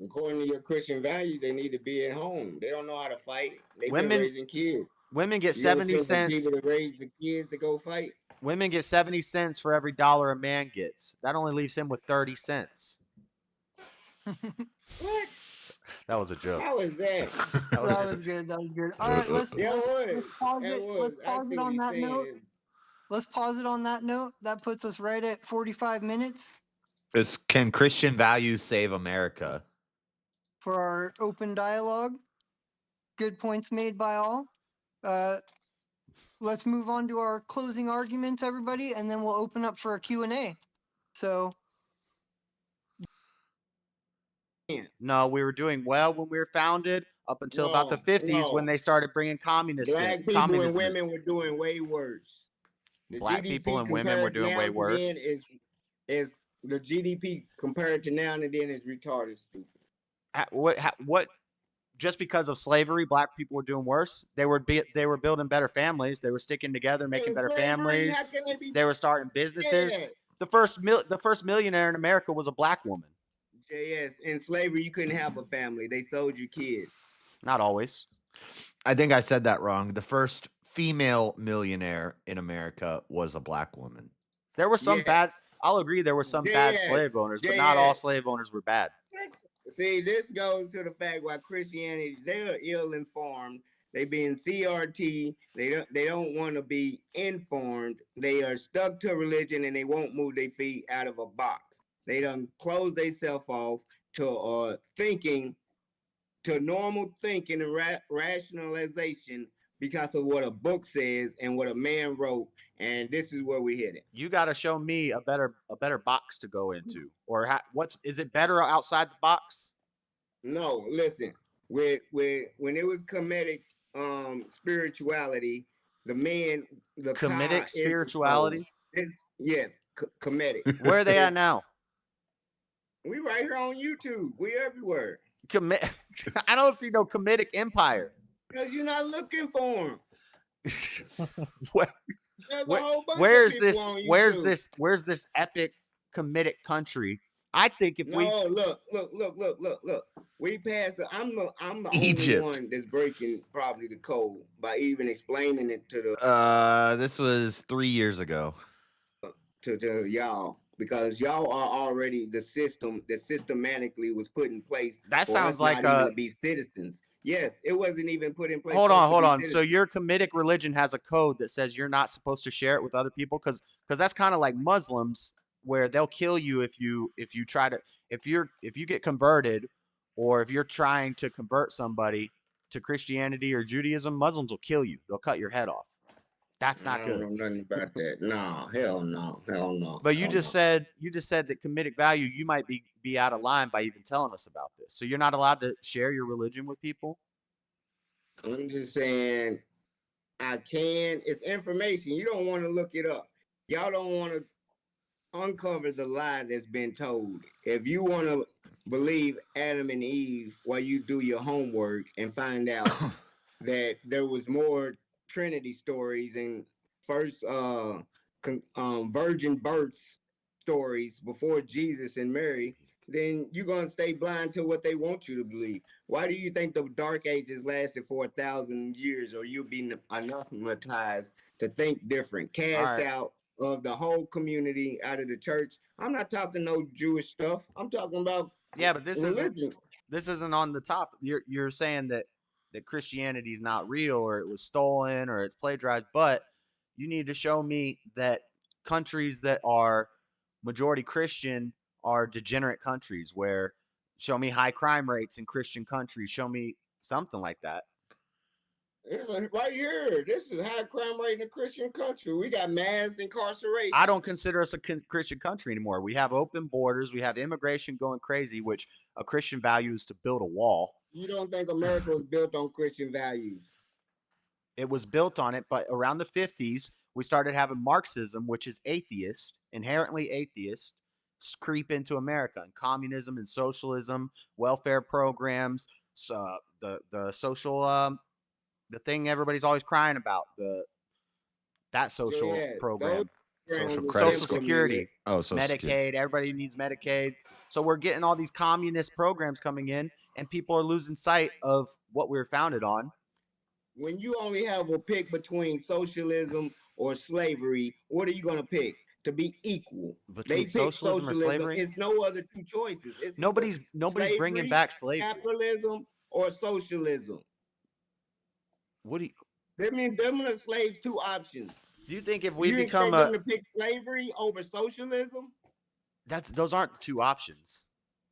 According to your Christian values, they need to be at home. They don't know how to fight. They've been raising kids. Women get You 70 ever seen cents. people to raise the kids to go fight. Women get 70 cents for every dollar a man gets. That only leaves him with 30 cents. What? That was a joke. How is that? That was good. That was good. All right, let's pause it. Let's pause it on that note. Let's pause it on that note. That puts us right at 45 minutes Can Christian values save America? for our open dialogue. Good points made by all. Let's move on to our closing arguments, everybody, and then we'll open up for a Q&A. So, No, we were doing well when we were founded up until about the 50s when they started bringing communism. Black people and women were doing way worse. The Black GDP people and women were doing way worse. Is the GDP compared to now and then is retarded stupid. What? Just because of slavery, black people were doing worse. They were building better families. They were sticking together, making better families. They were starting businesses. The first millionaire in America was a black woman. Yes, in slavery you couldn't have a family. They sold you kids. Not always. I think I said that wrong. The first female millionaire in America was a black woman. There were some bad. I'll agree. There were some bad slave owners, but not all slave owners were bad. See, this goes to the fact why Christianity, they're ill-informed. They being CRT. They don't want to be informed. They are stuck to religion and they won't move their feet out of a box. They done close themselves off to thinking, to normal thinking and rationalization because of what a book says and what a man wrote. And this is where we hit it. You got to show me a better box to go into, or is it better outside the box? No, listen. When it was comedic spirituality, the comedic spirituality. Yes, comedic. Where are they at now? We right here on YouTube. We everywhere. I don't see no comedic empire. Because you're not looking for them. Where's this epic comedic country? I think if look. We passed. I'm the Egypt. only one that's breaking probably the code by even explaining it to the. This was 3 years ago. To y'all, because y'all are already the system that systematically was put in place. That sounds like to be citizens. Yes, it wasn't even put in place. Hold on. So your comedic religion has a code that says you're not supposed to share it with other people, because that's kind of like Muslims, where they'll kill you if you get converted, or if you're trying to convert somebody to Christianity or Judaism. Muslims will kill you. They'll cut your head off. That's not good. I don't know nothing about that. No, hell no. But you just said that comedic value, you might be out of line by even telling us about this. So you're not allowed to share your religion with people? I'm just saying, I can. It's information. You don't want to look it up. Y'all don't want to uncover the lie that's been told. If you want to believe Adam and Eve while you do your homework and find out that there was more Trinity stories and first virgin births stories before Jesus and Mary, then you're gonna stay blind to what they want you to believe. Why do you think the Dark Ages lasted for 1,000 years, or you'll be anathematized to think different, cast out of the whole community, out of the church? I'm not talking no Jewish stuff. I'm talking about but religion. this isn't on the top. You're saying that Christianity is not real, or it was stolen, or it's plagiarized, but you need to show me that countries that are majority Christian are degenerate countries. Where show me high crime rates in Christian countries. Show me something like that. Right here. This is high crime rate in a Christian country. We got mass incarceration. I don't consider us a Christian country anymore. We have open borders. We have immigration going crazy, which a Christian value is to build a wall. You don't think America was built on Christian values? It was built on it, but around the 50s, we started having Marxism, which is atheist, inherently atheist, creep into America, and communism and socialism, welfare programs, the social the thing everybody's always crying about, that social program, Social Security, Social Medicaid. Security. Everybody needs Medicaid. So we're getting all these communist programs coming in, and people are losing sight of what we were founded on. When you only have a pick between socialism or slavery, what are you going to pick? To be equal. Between socialism or slavery? It's no other two choices. It's Nobody's slavery, bringing back slavery. Capitalism or socialism. What do you? Them are the slaves' two options. Do you think if we you become them to pick slavery over socialism? Those aren't two options.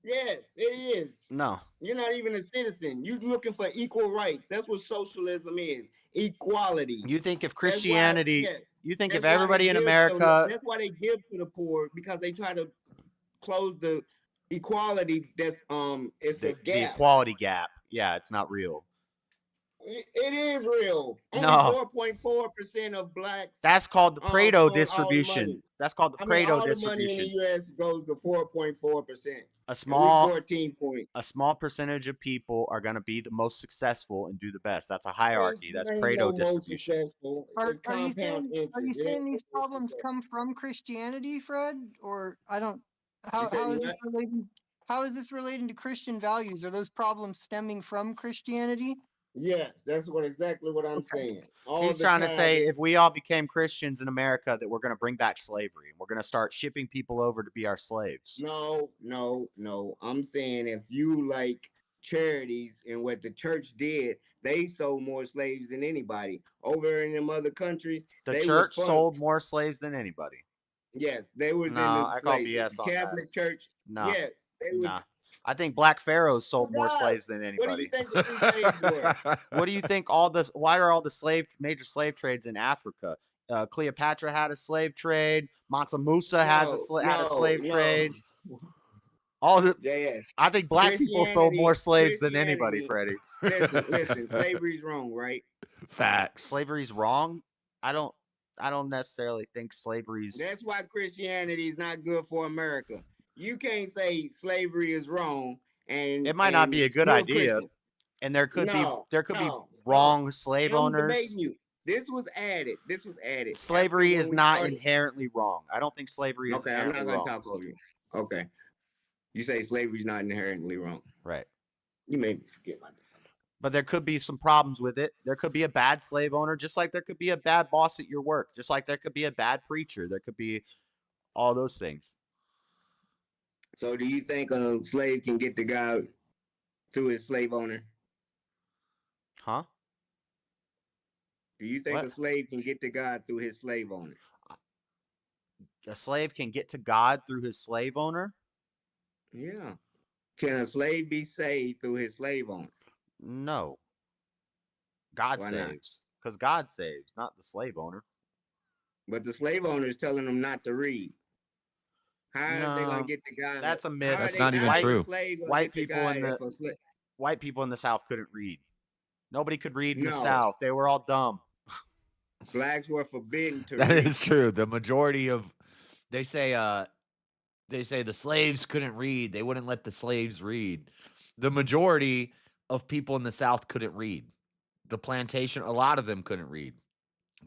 Yes, it is. No. You're not even a citizen. You're looking for equal rights. That's what socialism is. Equality. You think if Christianity, you think if why everybody they in give America, that's why they give to the poor, because they try to close the equality. That's it's a gap. The equality gap. Yeah, it's not real. It is real. No. Only 4.4% of blacks. That's called the Pareto distribution. That's called the Pareto all distribution. The money in the U.S. goes to 4.4%. A small 14 point. A small percentage of people are going to be the most successful and do the best. That's a hierarchy. That's Pareto distribution. Are you saying these problems come from Christianity, Fred? Or I don't. How is this relating? How is this relating to Christian values? Are those problems stemming from Christianity? Yes, that's exactly what I'm saying. He's trying to say if we all became Christians in America, that we're going to bring back slavery. We're going to start shipping people over to be our slaves. No. I'm saying if you like charities and what the church did, they sold more slaves than anybody. Over in them other countries, the church sold more slaves than anybody. Yes, they was no, in the I call BS on Catholic Church. No, yes, they was. Nah. I think black pharaohs sold more slaves than anybody. What do you think the free slaves were? What do you think why are all the major slave trades in Africa? Cleopatra had a slave trade. Mansa Musa had a slave trade. All the I think black people sold more slaves than anybody, Freddie. Listen, slavery's wrong, right? Facts. Slavery's wrong? I don't necessarily think slavery's. That's why Christianity is not good for America. You can't say slavery is wrong, and it might not be a good idea, and there could be wrong slave owners. This was added. Slavery is not inherently wrong. I don't think slavery is inherently wrong. Okay, I'm not going to talk over you. Okay, you say slavery is not inherently wrong. Right. You made me forget my. But there could be some problems with it. There could be a bad slave owner, just like there could be a bad boss at your work, just like there could be a bad preacher. There could be all those things. So do you think a slave can get to God through his slave owner? Huh? Do you think a slave can get to God through his slave owner? A slave can get to God through his slave owner? Yeah. Can a slave be saved through his slave owner? No. God saves. Because God saves, not the slave owner. But the slave owner is telling them not to read. How are they going to get to God? That's a myth. That's not even true. White people in the South couldn't read. Nobody could read in the South. They were all dumb. Blacks were forbidden to read. That is true. The majority of, they say They say the slaves couldn't read. They wouldn't let the slaves read. The majority of people in the South couldn't read. The plantation, a lot of them couldn't read.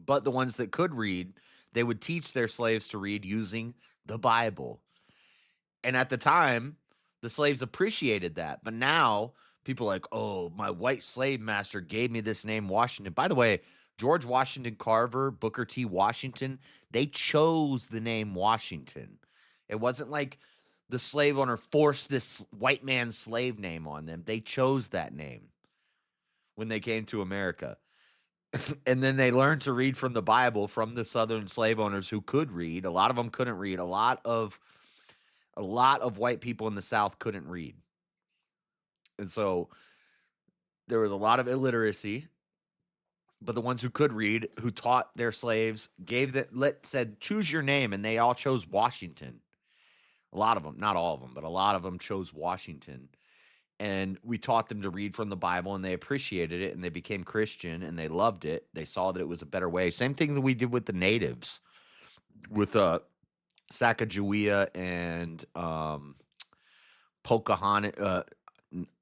But the ones that could read, they would teach their slaves to read using the Bible. And at the time, the slaves appreciated that. But now people are like, oh, my white slave master gave me this name, Washington. By the way, George Washington Carver, Booker T. Washington, they chose the name Washington. It wasn't like the slave owner forced this white man's slave name on them. They chose that name when they came to America. And then they learned to read from the Bible from the Southern slave owners who could read. A lot of them couldn't read. A lot of white people in the South couldn't read. And so there was a lot of illiteracy, but the ones who could read, who taught their slaves, said, choose your name, and they all chose Washington. A lot of them, not all of them, but a lot of them chose Washington. And we taught them to read from the Bible, and they appreciated it, and they became Christian, and they loved it. They saw that it was a better way. Same thing that we did with the natives, with Sacagawea and Pocahontas.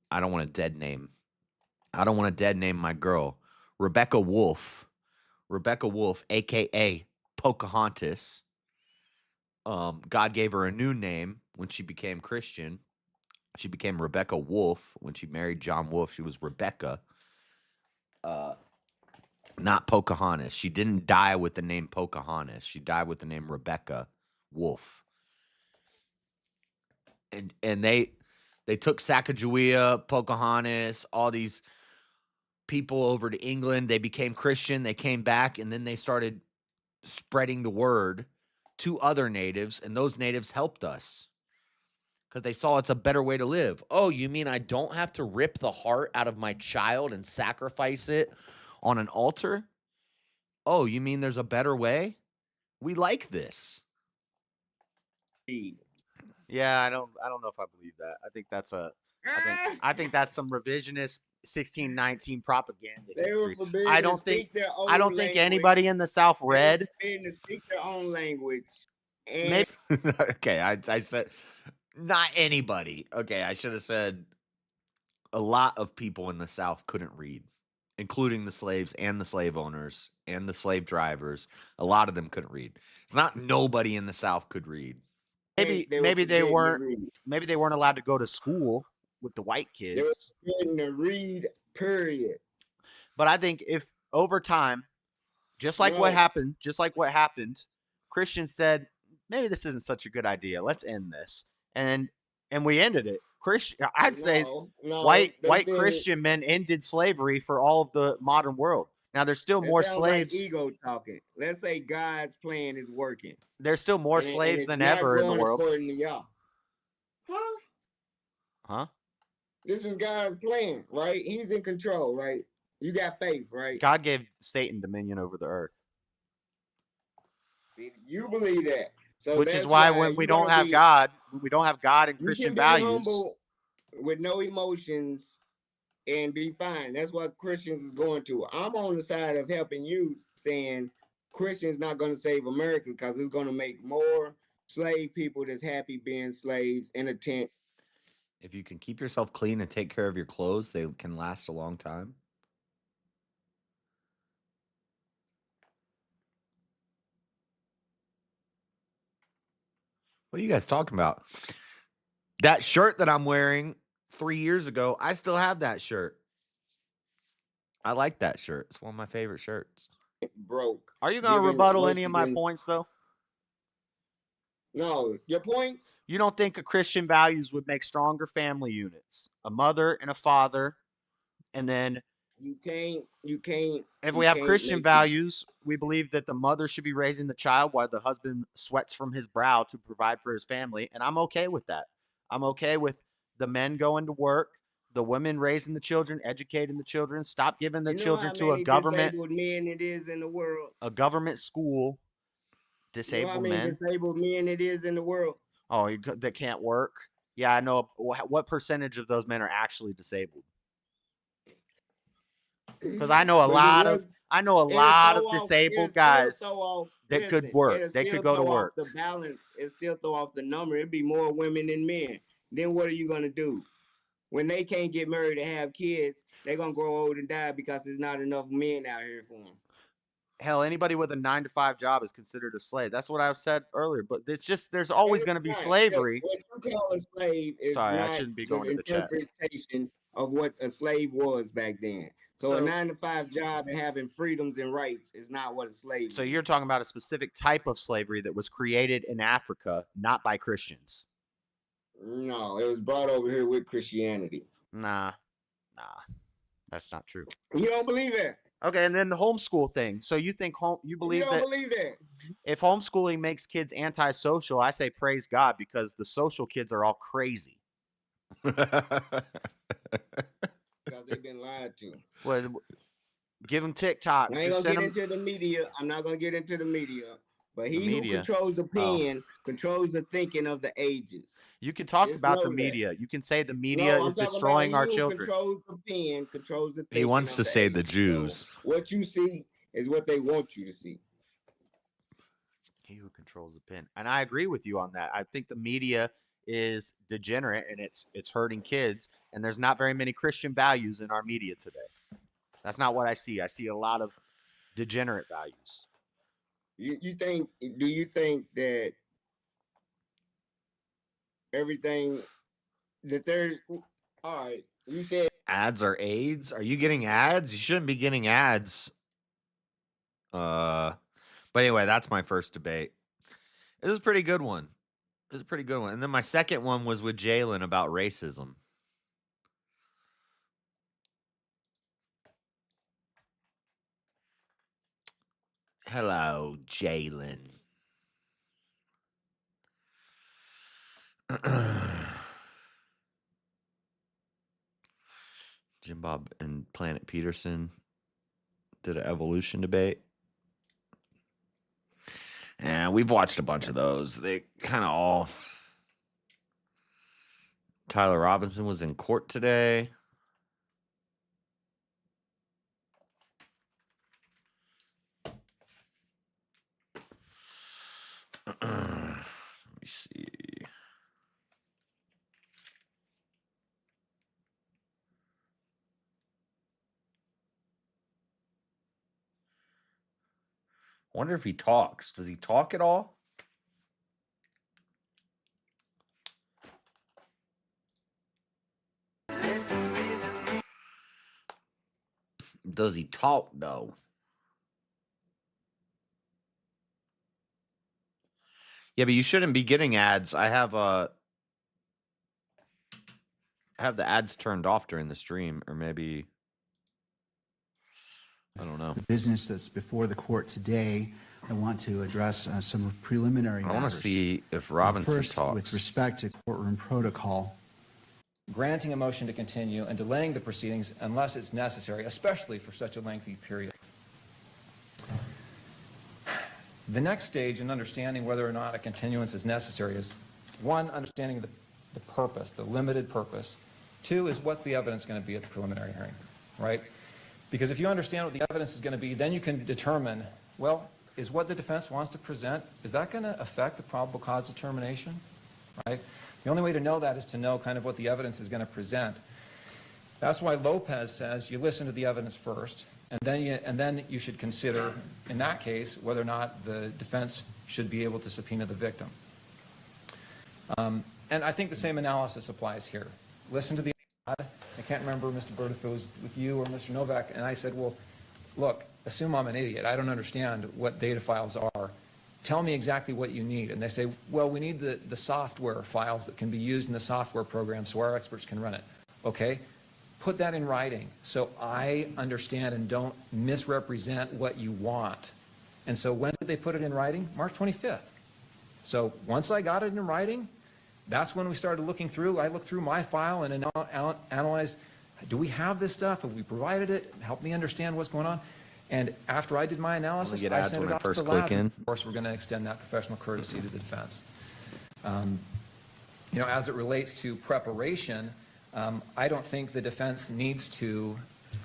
I don't want to dead name. I don't want to dead name my girl, Rebecca Wolf. Rebecca Wolf, a.k.a. Pocahontas. God gave her a new name when she became Christian. She became Rebecca Wolf. When she married John Wolfe, she was Rebecca, not Pocahontas. She didn't die with the name Pocahontas. She died with the name Rebecca Wolf. And they took Sacagawea, Pocahontas, all these people over to England. They became Christian. They came back, and then they started spreading the word to other natives, and those natives helped us because they saw it's a better way to live. Oh, you mean I don't have to rip the heart out of my child and sacrifice it on an altar? Oh, you mean there's a better way? We like this. Yeah, I don't know if I believe that. I think that's I think that's some revisionist 1619 propaganda They were history. forbidden I to don't think speak their own I don't think language. anybody in the South They were read. forbidden to speak their own language. Maybe Okay, I said not anybody. Okay, I should have said a lot of people in the South couldn't read, including the slaves and the slave owners and the slave drivers. A lot of them couldn't read. It's not nobody in the South could read. maybe they were maybe they forbidden to weren't read. maybe they weren't allowed to go to school with the white They were kids. forbidden to read, period. But I think if over time, just like what happened, Christians said, maybe this isn't such a good idea. Let's end this. And we ended it. I'd say white they said Christian men ended slavery for all of the modern world. Now there's still that more sounds like slaves. ego talking. Let's say God's plan is working. There's still more and slaves it's than not ever in the going world. according to y'all. Huh? This is God's plan, right? He's in control, right? You got faith, right? God gave Satan dominion over the earth. See, you believe that. So Which is that's why when we don't have God and Christian you can values. be humble with no emotions and be fine. That's what Christians is going to. I'm on the side of helping you, saying Christians not going to save America because it's going to make more slave people that's happy being slaves in a tent. If you can keep yourself clean and take care of your clothes, they can last a long time. What are you guys talking about? That shirt that I'm wearing 3 years ago, I still have that shirt. I like that shirt. It's one of my favorite shirts. Broke. Are you going to rebuttal any of my points, though? No. Your points? You don't think a Christian values would make stronger family units? A mother and a father, and then You can't. if we have Christian values, we believe that the mother should be raising the child while the husband sweats from his brow to provide for his family, and I'm okay with that. I'm okay with the men going to work, the women raising the children, educating the children, stop giving the children to a government disabled men it is in the world. A government school. Disabled you know how many men. disabled men it is in the world? Oh, that can't work. Yeah, I know. What percentage of those men are actually disabled? Because I know a But lot it of disabled guys that could work. They could go to work. The balance, it still throw off the number. It'd be more women than men. Then what are you gonna do? When they can't get married and have kids, they're gonna grow old and die because there's not enough men out here for them. Hell, anybody with a 9-to-5 job is considered a slave. That's what I said earlier. But it's just there's always going to be slavery. What you call a slave is Sorry, I not shouldn't be the going to the chat. interpretation of what a slave was back then. So a 9-to-5 job and having freedoms and rights is not what a slave So is. you're talking about a specific type of slavery that was created in Africa, not by Christians. No, it was brought over here with Christianity. Nah, that's not true. You don't believe that? Okay, and then the homeschool thing. So you think you believe You don't believe that? If homeschooling makes kids antisocial, I say praise God, because the social kids are all crazy. Because they've been lied to. Well, give them TikTok. I ain't gonna get into the media. I'm not gonna get into the media. But he who controls the pen controls the thinking of the ages. You can talk about the media. You can say the media is destroying our children. Controls the pen, controls the thinking. He wants to say the Jews. So what you see is what they want you to see. He who controls the pen. And I agree with you on that. I think the media is degenerate and it's hurting kids. And there's not very many Christian values in our media today. That's not what I see. I see a lot of degenerate values. Do you think that everything that there's all right, you said ads are AIDS? Are you getting ads? You shouldn't be getting ads. But anyway, that's my first debate. It was a pretty good one. And then my second one was with Jalen about racism. Hello, Jalen. Jim Bob and Planet Peterson did an evolution debate. And we've watched a bunch of those. They kind of all... Tyler Robinson was in court today. Let me see. Wonder if he talks. Does he talk at all? Does he talk though? Yeah, but you shouldn't be getting ads. I have the ads turned off during the stream, or maybe I don't know. The business that's before the court today, I want to address some preliminary matters. I want to see if Robinson First, talks. with respect to courtroom protocol. Granting a motion to continue and delaying the proceedings unless it's necessary, especially for such a lengthy period. The next stage in understanding whether or not a continuance is necessary is, one, understanding the purpose, the limited purpose. Two is, what's the evidence going to be at the preliminary hearing, right? Because if you understand what the evidence is going to be, then you can determine, well, is what the defense wants to present, is that going to affect the probable cause determination, right? The only way to know that is to know kind of what the evidence is going to present. That's why Lopez says you listen to the evidence first, and then you should consider, in that case, whether or not the defense should be able to subpoena the victim. And I think the same analysis applies here. Listen to the I can't remember, Mr. Bird, if it was with you or Mr. Novak, and I said, well, look, assume I'm an idiot. I don't understand what data files are. Tell me exactly what you need. And they say, well, we need the software files that can be used in the software program so our experts can run it. Okay, put that in writing so I understand and don't misrepresent what you want. And so when did they put it in writing? March 25th. So once I got it in writing, that's when we started looking through. I looked through my file and analyzed, do we have this stuff? Have we provided it? Help me understand what's going on. And after I did my analysis, I sent it off to the lab. Of course, we're going to extend that professional courtesy to the defense. You know, as it relates to preparation, I don't think the defense needs to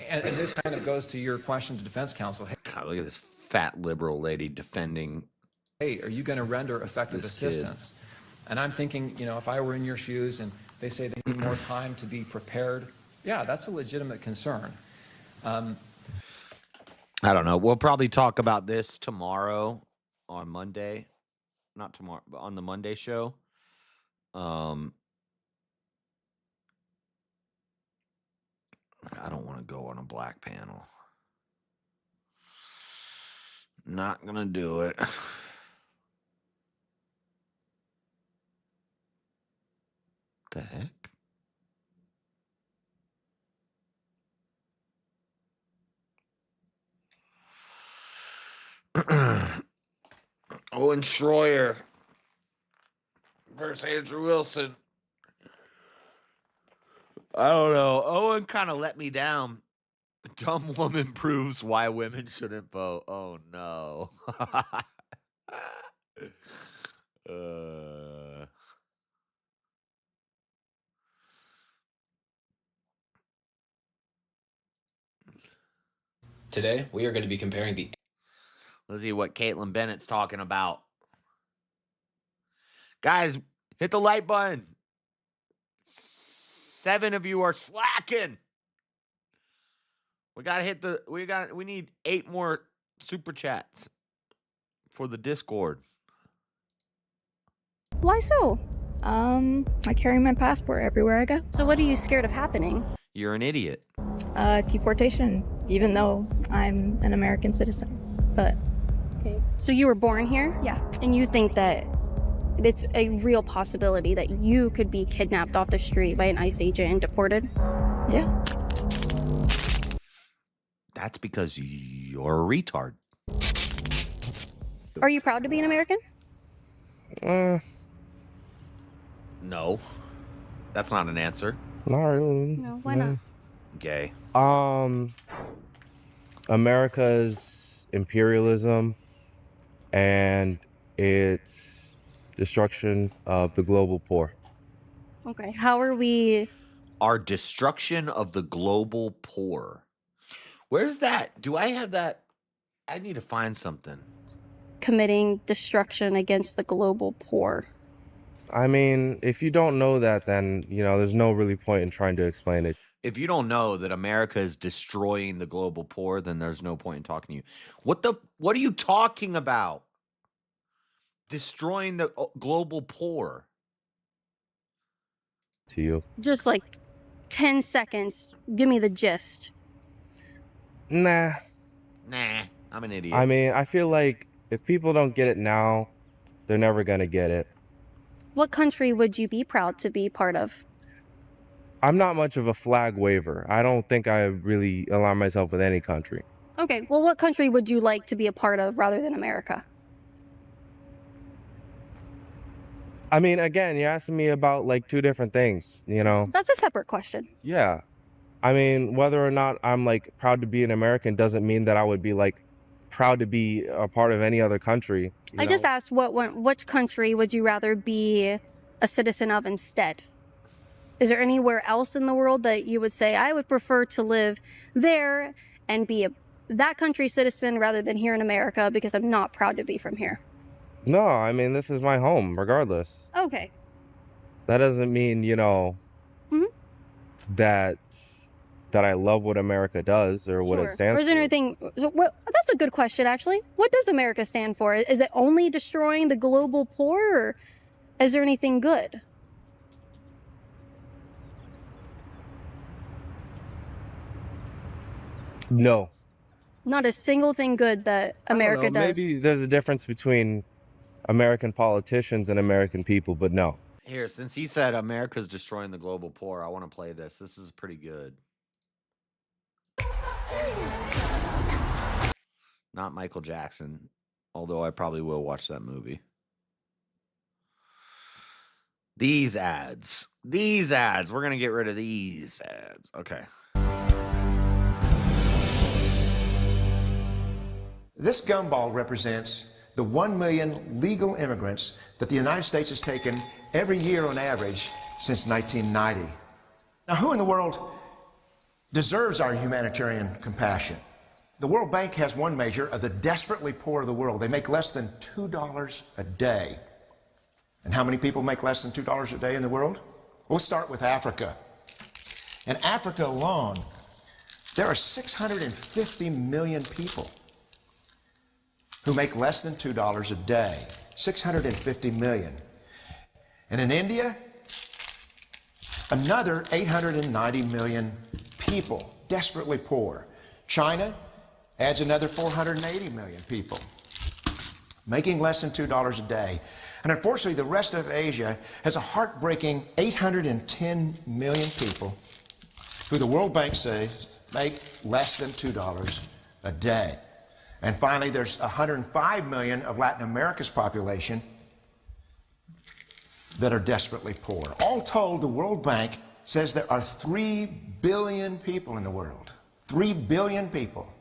And this kind of goes to your question to defense counsel. God, look at this fat liberal lady defending. Hey, are you going to render effective this kid. assistance? And I'm thinking, you know, if I were in your shoes and they say they need more time to be prepared, yeah, that's a legitimate concern. I don't know. We'll probably talk about this tomorrow on Monday. Not tomorrow, but on the Monday show. I don't want to go on a black panel. Not gonna do it. The heck? Owen Schroyer versus Andrew Wilson. I don't know. Owen kind of let me down. Dumb woman proves why women shouldn't vote. Oh no. Today, we are going to be comparing the... Let's see what Caitlin Bennett's talking about. Guys, hit the like button. 7 of you are slacking. We need 8 more super chats for the Discord. Why so? I carry my passport everywhere I go. So what are you scared of happening? You're an idiot. Deportation, even though I'm an American citizen. But okay. So you were born here? Yeah. And you think that it's a real possibility that you could be kidnapped off the street by an ICE agent and deported? Yeah. That's because you're a retard. Are you proud to be an American? No. That's not an answer. Not really. No, why not? Gay. America's imperialism and its destruction of the global poor. Okay. How are we... Our destruction of the global poor. Where's that? Do I have that? I need to find something. committing destruction against the global poor? I mean, if you don't know that, then, you know, there's no really point in trying to explain it. If you don't know that America is destroying the global poor, then there's no point in talking to you. What are you talking about? Destroying the global poor. To you. Just like 10 seconds. Give me the gist. Nah, I'm an idiot. I mean, I feel like if people don't get it now, they're never gonna get it. What country would you be proud to be part of? I'm not much of a flag waver. I don't think I really align myself with any country. Okay, well, what country would you like to be a part of rather than America? I mean, again, you're asking me about like two different things, you know? That's a separate question. Yeah. I mean, whether or not I'm like proud to be an American doesn't mean that I would be like proud to be a part of any other country. I just asked which country would you rather be a citizen of instead? Is there anywhere else in the world that you would say, I would prefer to live there and be that country's citizen rather than here in America because I'm not proud to be from here? No, I mean, this is my home regardless. Okay. That doesn't mean, you know, that I love what America does or what it stands for. Is there anything, that's a good question, actually. What does America stand for? Is it only destroying the global poor, or is there anything good? No. Not a single thing good that America does. Maybe there's a difference between American politicians and American people, but no. Here, since he said America's destroying the global poor, I want to play this. This is pretty good. Not Michael Jackson, although I probably will watch that movie. These ads. We're going to get rid of these ads. Okay. This gumball represents the 1 million legal immigrants that the United States has taken every year on average since 1990. Now, who in the world deserves our humanitarian compassion. The World Bank has one measure of the desperately poor of the world. They make less than $2 a day. And how many people make less than $2 a day in the world? Well, let's start with Africa. In Africa alone, there are 650 million people who make less than $2 a day. 650 million. And in India, another 890 million people, desperately poor. China adds another 480 million people, making less than $2 a day. And unfortunately, the rest of Asia has a heartbreaking 810 million people who the World Bank says make less than $2 a day. And finally, there's 105 million of Latin America's population that are desperately poor. All told, the World Bank says there are 3 billion people in the world, 3 billion people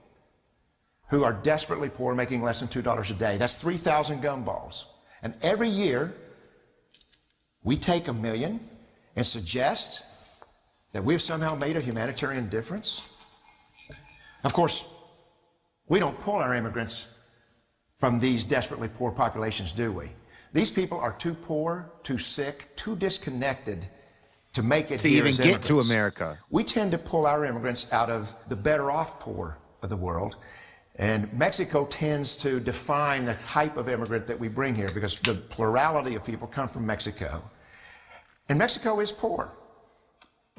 who are desperately poor, making less than $2 a day. That's 3,000 gumballs. And every year, we take 1 million and suggest that we've somehow made a humanitarian difference. Of course, we don't pull our immigrants from these desperately poor populations, do we? These people are too poor, too sick, too disconnected to make it to here even as get immigrants. to America. We tend to pull our immigrants out of the better off poor of the world. And Mexico tends to define the type of immigrant that we bring here because the plurality of people come from Mexico. And Mexico is poor.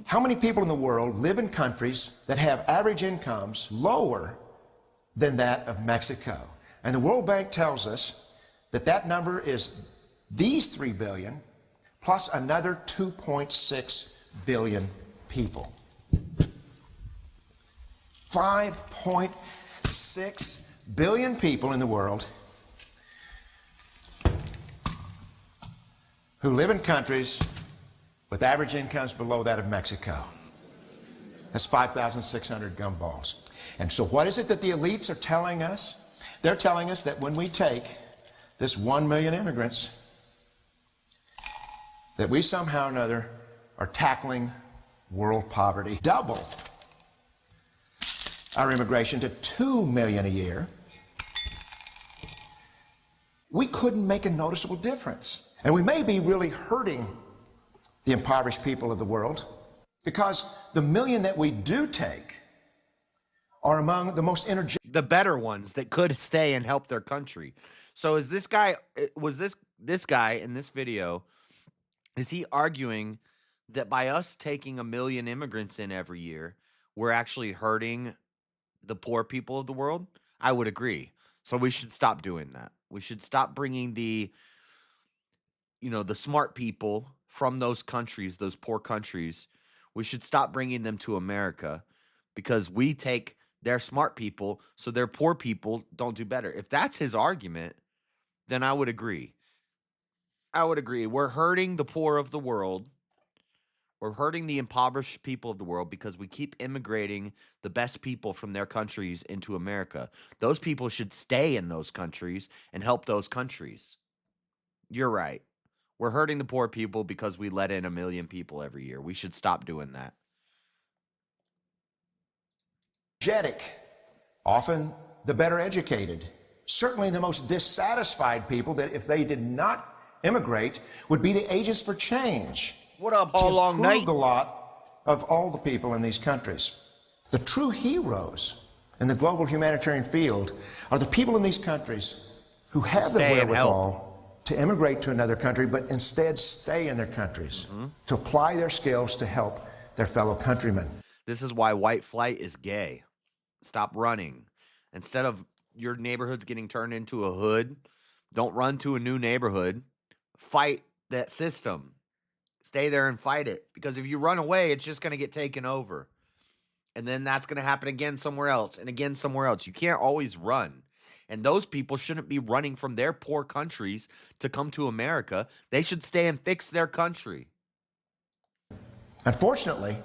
How many people in the world live in countries that have average incomes lower than that of Mexico? And the World Bank tells us that that number is these 3 billion plus another 2.6 billion people. 5.6 billion people in the world who live in countries with average incomes below that of Mexico. That's 5,600 gumballs. And so what is it that the elites are telling us? They're telling us that when we take this 1 million immigrants, that we somehow or another are tackling world poverty. Double our immigration to 2 million a year. We couldn't make a noticeable difference. And we may be really hurting the impoverished people of the world because the million that we do take are among the most energetic. The better ones that could stay and help their country. So is this guy, was this guy in this video, is he arguing that by us taking 1 million immigrants in every year, we're actually hurting the poor people of the world? I would agree. So we should stop doing that. We should stop bringing the smart people from those countries, those poor countries. We should stop bringing them to America because we take their smart people so their poor people don't do better. If that's his argument, then I would agree. I would agree. We're hurting the poor of the world. We're hurting the impoverished people of the world because we keep immigrating the best people from their countries into America. Those people should stay in those countries and help those countries. You're right. We're hurting the poor people because we let in 1 million people every year. We should stop doing that. Often the better educated. Certainly the most dissatisfied people that if they did not immigrate would be the agents for change. What up, Paul Long to Night? improve the lot of all the people in these countries. The true heroes in the global humanitarian field are the people in these countries who have the wherewithal to immigrate to another country, but instead stay in their countries, to apply their skills to help their fellow countrymen. This is why white flight is gay. Stop running. Instead of your neighborhoods getting turned into a hood, don't run to a new neighborhood. Fight that system. Stay there and fight it. Because if you run away, it's just going to get taken over. And then that's going to happen again somewhere else and again somewhere else. You can't always run. And those people shouldn't be running from their poor countries to come to America. They should stay and fix their country. Unfortunately,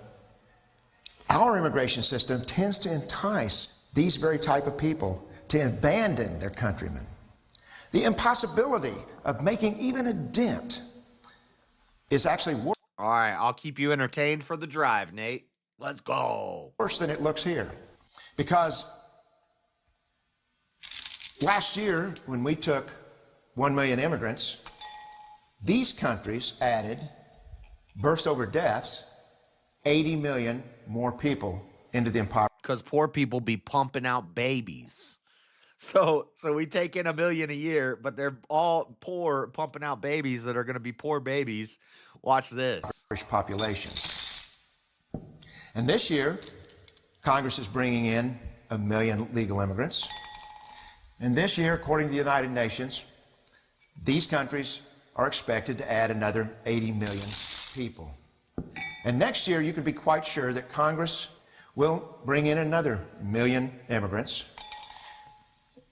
our immigration system tends to entice these very type of people to abandon their countrymen. The impossibility of making even a dent is actually worse. All right, I'll keep you entertained for the drive, Nate. Let's go. Worse than it looks here. Because last year, when we took 1 million immigrants, these countries added births over deaths, 80 million more people into the impoverished. Because poor people be pumping out babies. So we take in 1 million a year, but they're all poor, pumping out babies that are going to be poor babies. Watch this. Population. And this year, Congress is bringing in 1 million legal immigrants. And this year, according to the United Nations, these countries are expected to add another 80 million people. And next year, you can be quite sure that Congress will bring in another 1 million immigrants.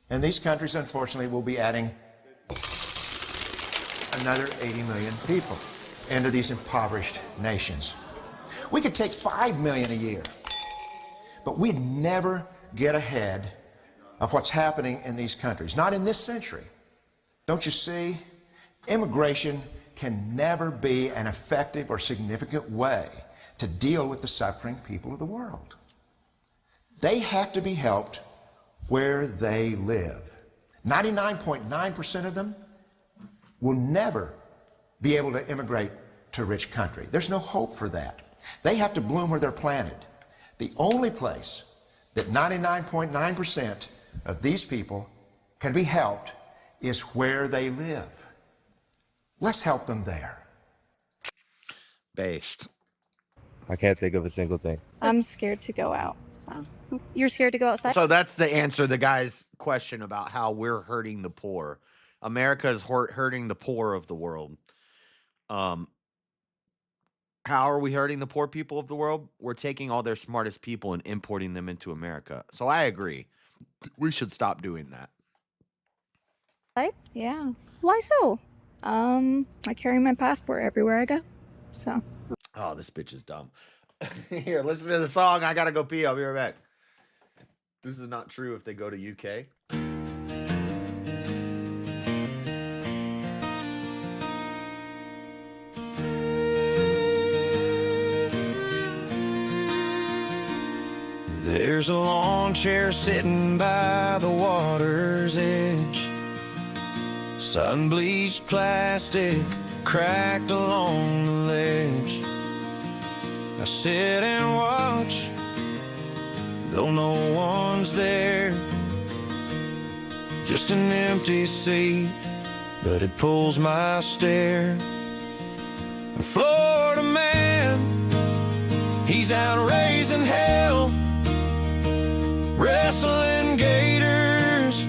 And these countries, unfortunately, will be adding another 80 million people into these impoverished nations. We could take 5 million a year, but we'd never get ahead of what's happening in these countries. Not in this century. Don't you see? Immigration can never be an effective or significant way to deal with the suffering people of the world. They have to be helped where they live. 99.9% of them will never be able to immigrate to a rich country. There's no hope for that. They have to bloom where they're planted. The only place that 99.9% of these people can be helped is where they live. Let's help them there. Based. I can't think of a single thing. I'm scared to go out. So you're scared to go outside? So that's the answer to the guy's question about how we're hurting the poor. America is hurting the poor of the world. How are we hurting the poor people of the world? We're taking all their smartest people and importing them into America. So I agree. We should stop doing that. Yeah. Why so? I carry my passport everywhere I go. So. Oh, this bitch is dumb. Here, listen to the song. I gotta go pee. I'll be right back. This is not true if they go to UK. There's a lawn chair sitting by the water's edge. Sun-bleached plastic cracked along the ledge. I sit and watch, though no one's there. Just an empty seat, but it pulls my stare. A Florida man, he's out raising hell, wrestling gators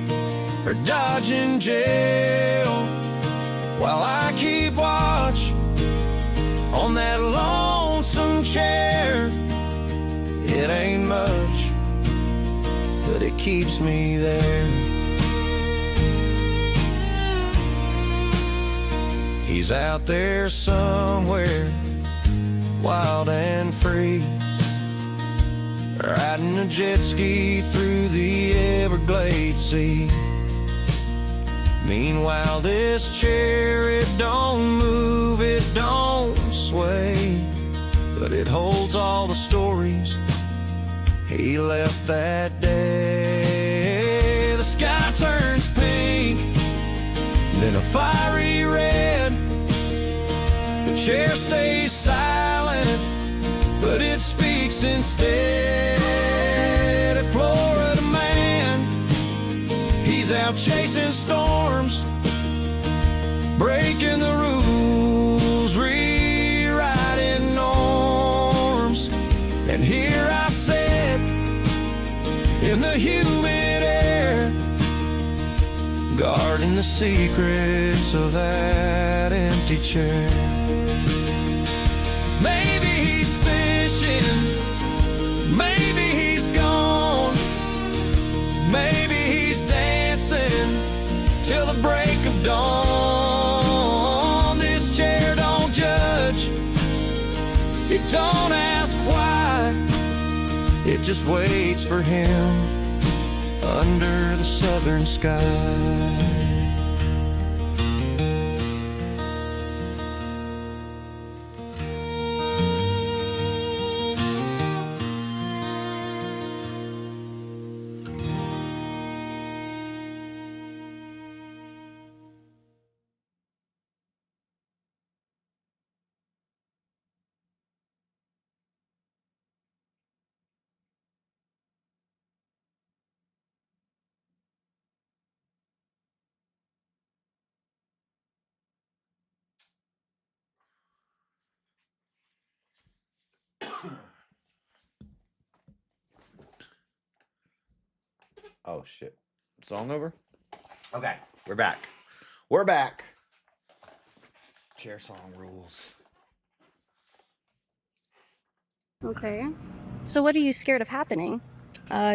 or dodging jail, while I keep watch on that lonesome chair. It ain't much, but it keeps me there. He's out there somewhere, wild and free, riding a jet ski through the Everglades Sea. Meanwhile, this chair, it don't move, it don't sway, but it holds all the stories he left that day. The sky turns pink, then a fiery red. The chair stays silent, but it speaks instead. A Florida man, he's out chasing storms, breaking the rules, rewriting norms. And here I sit in the humid air, guarding the secrets of that empty chair. Maybe he's fishing, maybe he's gone, maybe he's dancing till the break of dawn. This chair don't judge, it don't ask why, it just waits for him under the southern sky. Oh shit. Song over? Okay, we're back. We're back. Chair song rules. Okay. So what are you scared of happening?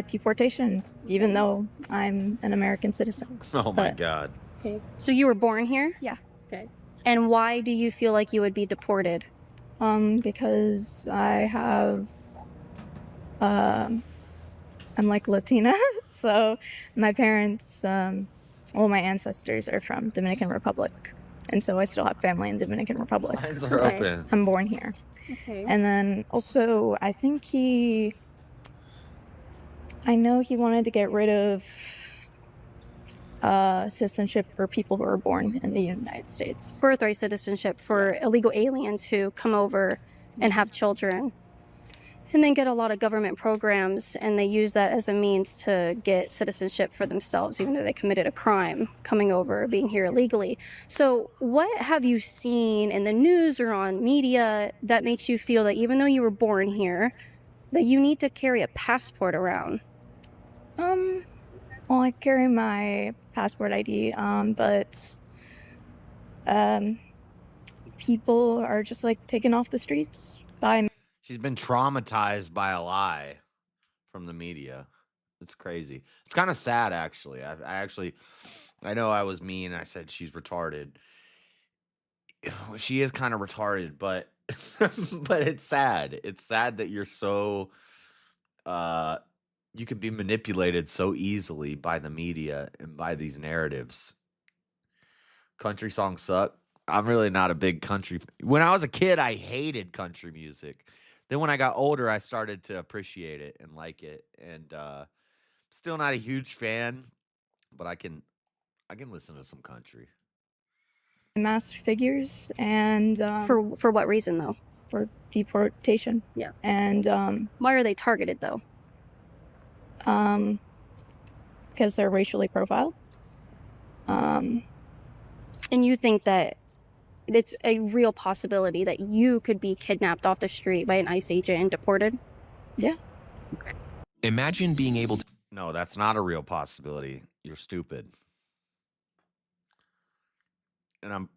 Deportation, even though I'm an American citizen. Oh my god. Okay. So you were born here? Yeah. Okay. And why do you feel like you would be deported? Because I have, I'm like Latina, so my parents, well, my ancestors are from Dominican Republic, and so I still have family in Dominican Republic. Lines are open. I'm born here. Okay. And then also, I think I know he wanted to get rid of citizenship for people who are born in the United States. Birthright citizenship for illegal aliens who come over and have children and then get a lot of government programs, and they use that as a means to get citizenship for themselves, even though they committed a crime coming over, being here illegally. So what have you seen in the news or on media that makes you feel that even though you were born here, that you need to carry a passport around? Well, I carry my passport ID, but people are just like taken off the streets by. She's been traumatized by a lie from the media. It's crazy. It's kind of sad, actually. I know I was mean. I said she's retarded. She is kind of retarded, but but it's sad. It's sad that you're so you can be manipulated so easily by the media and by these narratives. Country songs suck. I'm really not a big country. When I was a kid, I hated country music. Then when I got older, I started to appreciate it and like it. And still not a huge fan, but I can listen to some country. Mass figures and For what reason, though? For deportation. Yeah. And why are they targeted, though? Because they're racially profiled. And you think that it's a real possibility that you could be kidnapped off the street by an ICE agent and deported? Yeah. Okay. Imagine being able to. No, that's not a real possibility. You're stupid.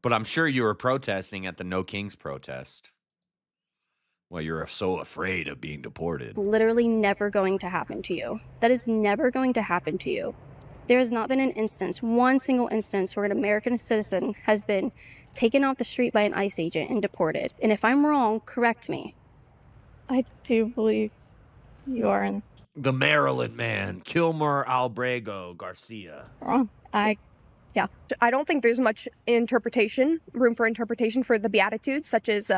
But I'm sure you were protesting at the No Kings protest. Well, you're so afraid of being deported. It's literally never going to happen to you. That is never going to happen to you. There has not been an instance, one single instance, where an American citizen has been taken off the street by an ICE agent and deported. And if I'm wrong, correct me. I do believe you are in. The Maryland man, Kilmer Albrego Garcia. Wrong. Yeah. I don't think there's much room for interpretation for the Beatitudes, such as,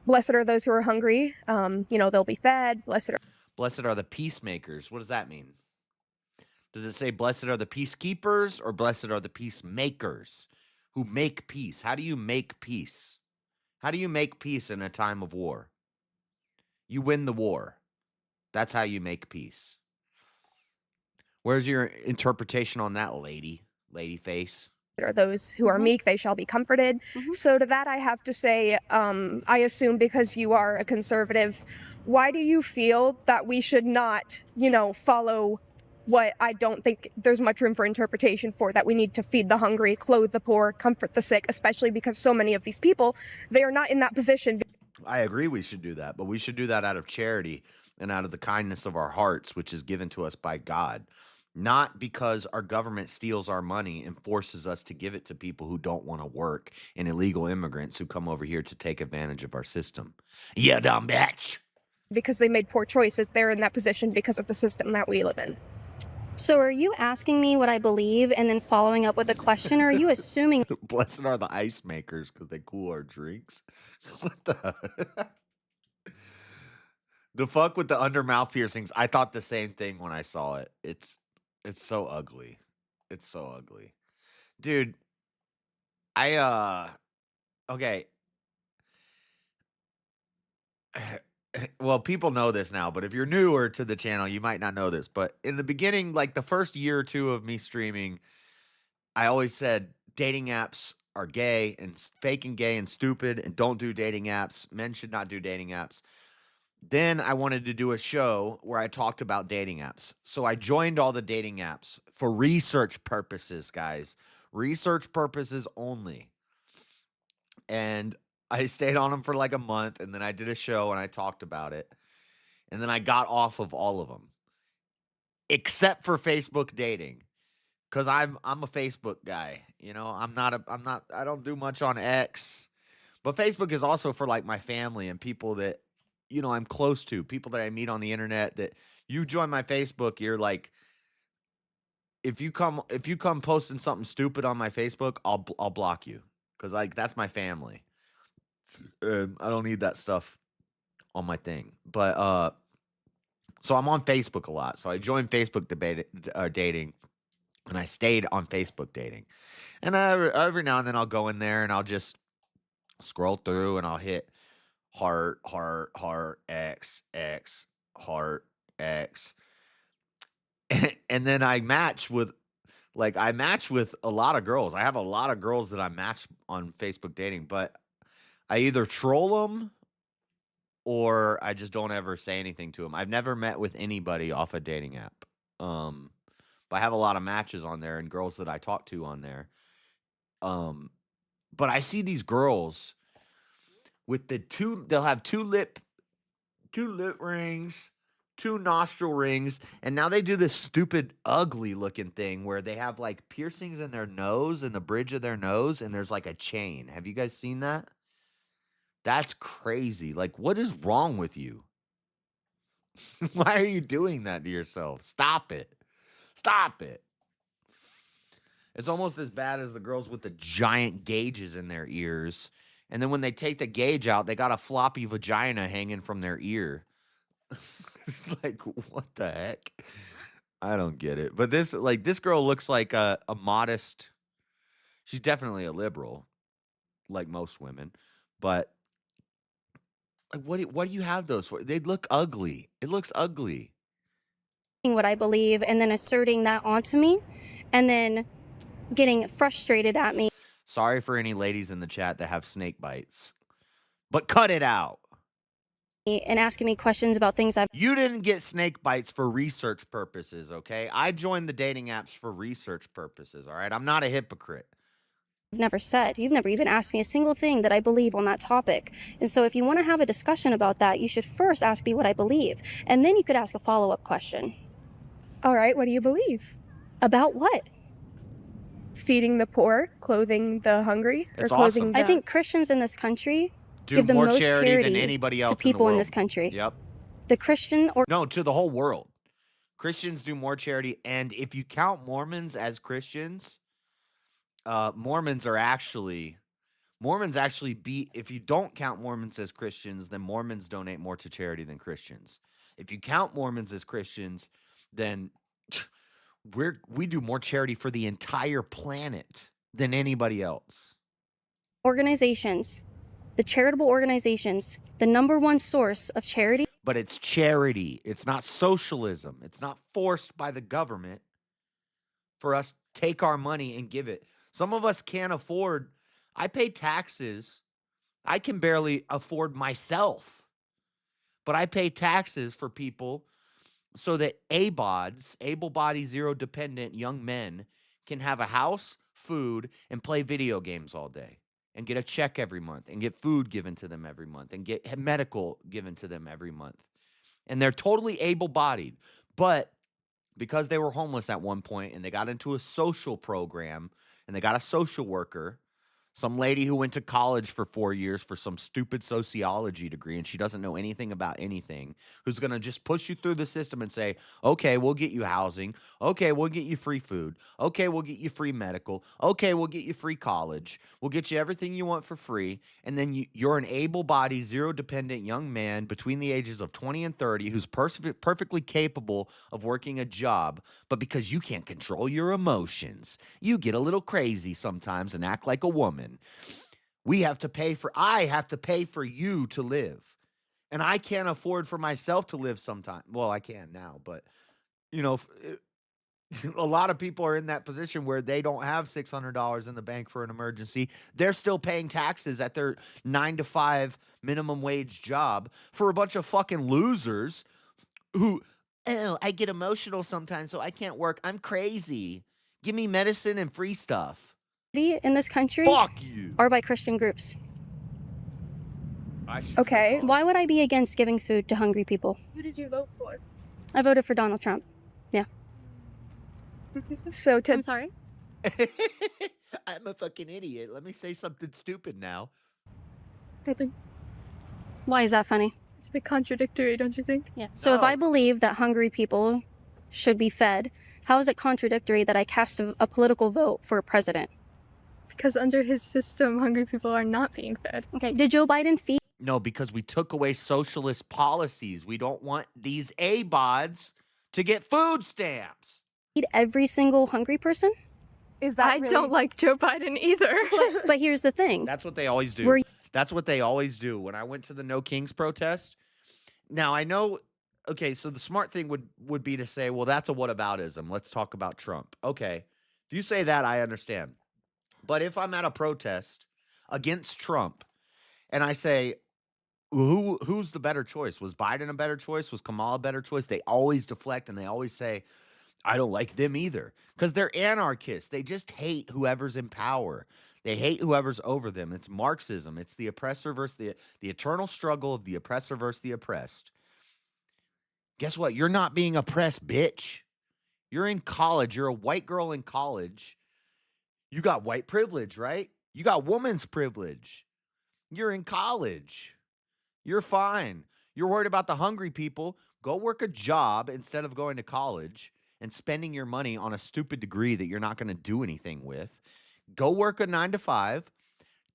blessed are those who are hungry, they'll be fed, Blessed are the peacemakers. What does that mean? Does it say blessed are the peacekeepers or blessed are the peacemakers who make peace? How do you make peace? How do you make peace in a time of war? You win the war. That's how you make peace. Where's your interpretation on that, lady face? There are those who are meek, they shall be comforted. So to that I have to say, I assume because you are a conservative, why do you feel that we should not, follow what I don't think there's much room for interpretation for, that we need to feed the hungry, clothe the poor, comfort the sick, especially because so many of these people, they are not in that position. I agree we should do that, but we should do that out of charity and out of the kindness of our hearts, which is given to us by God. Not because our government steals our money and forces us to give it to people who don't want to work and illegal immigrants who come over here to take advantage of our system. Yeah, dumb bitch. Because they made poor choices, they're in that position because of the system that we live in. So are you asking me what I believe and then following up with a question, or are you assuming... Blessed are the ice makers because they cool our drinks. What the... The fuck with the undermouth piercings. I thought the same thing when I saw it. It's so ugly. It's so ugly. Dude, okay. Well, people know this now, but if you're newer to the channel, you might not know this. But in the beginning, like the first year or two of me streaming, I always said dating apps are gay and fake and gay and stupid and don't do dating apps. Men should not do dating apps. Then I wanted to do a show where I talked about dating apps. So I joined all the dating apps for research purposes, guys. Research purposes only. And I stayed on them for like a month, and then I did a show and I talked about it. And then I got off of all of them except for Facebook dating. Cuz I'm a Facebook guy. You know, I don't do much on X. But Facebook is also for like my family and people that I'm close to, people that I meet on the internet that you join my Facebook, you're like if you come posting something stupid on my Facebook, I'll block you cuz like that's my family. I don't need that stuff on my thing. But so I'm on Facebook a lot. So I joined Facebook dating and I stayed on Facebook dating. And every now and then I'll go in there and I'll just scroll through and I'll hit heart, X, heart, X. And then I match with a lot of girls. I have a lot of girls that I match on Facebook dating, but I either troll them or I just don't ever say anything to them. I've never met with anybody off a dating app. But I have a lot of matches on there and girls that I talk to on there. But I see these girls with they'll have two lip rings, two nostril rings, and now they do this stupid ugly looking thing where they have like piercings in their nose and the bridge of their nose and there's like a chain. Have you guys seen that? That's crazy. Like, what is wrong with you? Why are you doing that to yourself? Stop it. Stop it. It's almost as bad as the girls with the giant gauges in their ears. And then when they take the gauge out, they got a floppy vagina hanging from their ear. It's like, what the heck? I don't get it. But this girl looks like a modest. She's definitely a liberal, like most women. But like, what do you have those for? They look ugly. It looks ugly. What I believe and then asserting that onto me and then getting frustrated at me. Sorry for any ladies in the chat that have snake bites, but cut it out. And asking me questions about things You didn't get snake bites for research purposes, okay? I joined the dating apps for research purposes, all right? I'm not a hypocrite. I've never said. You've never even asked me a single thing that I believe on that topic. And so if you want to have a discussion about that, you should first ask me what I believe. And then you could ask a follow-up question. All right, what do you believe? About what? Feeding the poor, clothing the hungry, It's or clothing awesome. the... I think Christians in this country Do give the more most charity than anybody else to people in this country. Yep. The Christian or No, to the whole world. Christians do more charity, and if you count Mormons as Christians, Mormons actually beat. If you don't count Mormons as Christians, then Mormons donate more to charity than Christians. If you count Mormons as Christians, then we do more charity for the entire planet than anybody else. organizations, the charitable organizations, the number one source of charity. But it's charity. It's not socialism. It's not forced by the government for us to take our money and give it. Some of us can't afford. I pay taxes. I can barely afford myself. But I pay taxes for people so that ABODs, able-bodied, zero-dependent young men, can have a house, food, and play video games all day, and get a check every month, and get food given to them every month, and get medical given to them every month. And they're totally able-bodied. But because they were homeless at one point, and they got into a social program, and they got a social worker, some lady who went to college for 4 years for some stupid sociology degree, and she doesn't know anything about anything, who's going to just push you through the system and say, okay, we'll get you housing. Okay, we'll get you free food. Okay, we'll get you free medical. Okay, we'll get you free college. We'll get you everything you want for free. And then you're an able-bodied, zero-dependent young man between the ages of 20 and 30 who's perfectly capable of working a job. But because you can't control your emotions, you get a little crazy sometimes and act like a woman. I have to pay for you to live. And I can't afford for myself to live sometime. Well, I can now, but A lot of people are in that position where they don't have $600 in the bank for an emergency. They're still paying taxes at their 9 to 5 minimum wage job for a bunch of fucking losers who, oh, I get emotional sometimes, so I can't work. I'm crazy. Give me medicine and free stuff. In this country Fuck you. are by Christian groups. Okay. Why would I be against giving food to hungry people? Who did you vote for? I voted for Donald Trump. Yeah. So I'm sorry? I'm a fucking idiot. Let me say something stupid now. I think Why is that funny? it's a bit contradictory, don't you think? Yeah. So if I believe that hungry people should be fed, how is it contradictory that I cast a political vote for a president? Because under his system, hungry people are not being fed. Okay. Did Joe Biden feed No, because we took away socialist policies. We don't want these ABODs to get food stamps. every single hungry person? Is that I don't like Joe Biden either. But here's the thing. That's what they always do. Were you- That's what they always do. When I went to the No Kings protest, now I know, okay, so the smart thing would be to say, well, that's a whataboutism. Let's talk about Trump. Okay, if you say that, I understand. But if I'm at a protest against Trump and I say, who's the better choice? Was Biden a better choice? Was Kamala a better choice? They always deflect and they always say, I don't like them either, because they're anarchists. They just hate whoever's in power. They hate whoever's over them. It's Marxism. It's the oppressor versus the eternal struggle of the oppressor versus the oppressed. Guess what? You're not being oppressed, bitch. You're in college. You're a white girl in college. You got white privilege, right? You got woman's privilege. You're in college. You're fine. You're worried about the hungry people. Go work a job instead of going to college and spending your money on a stupid degree that you're not going to do anything with. Go work a 9 to 5,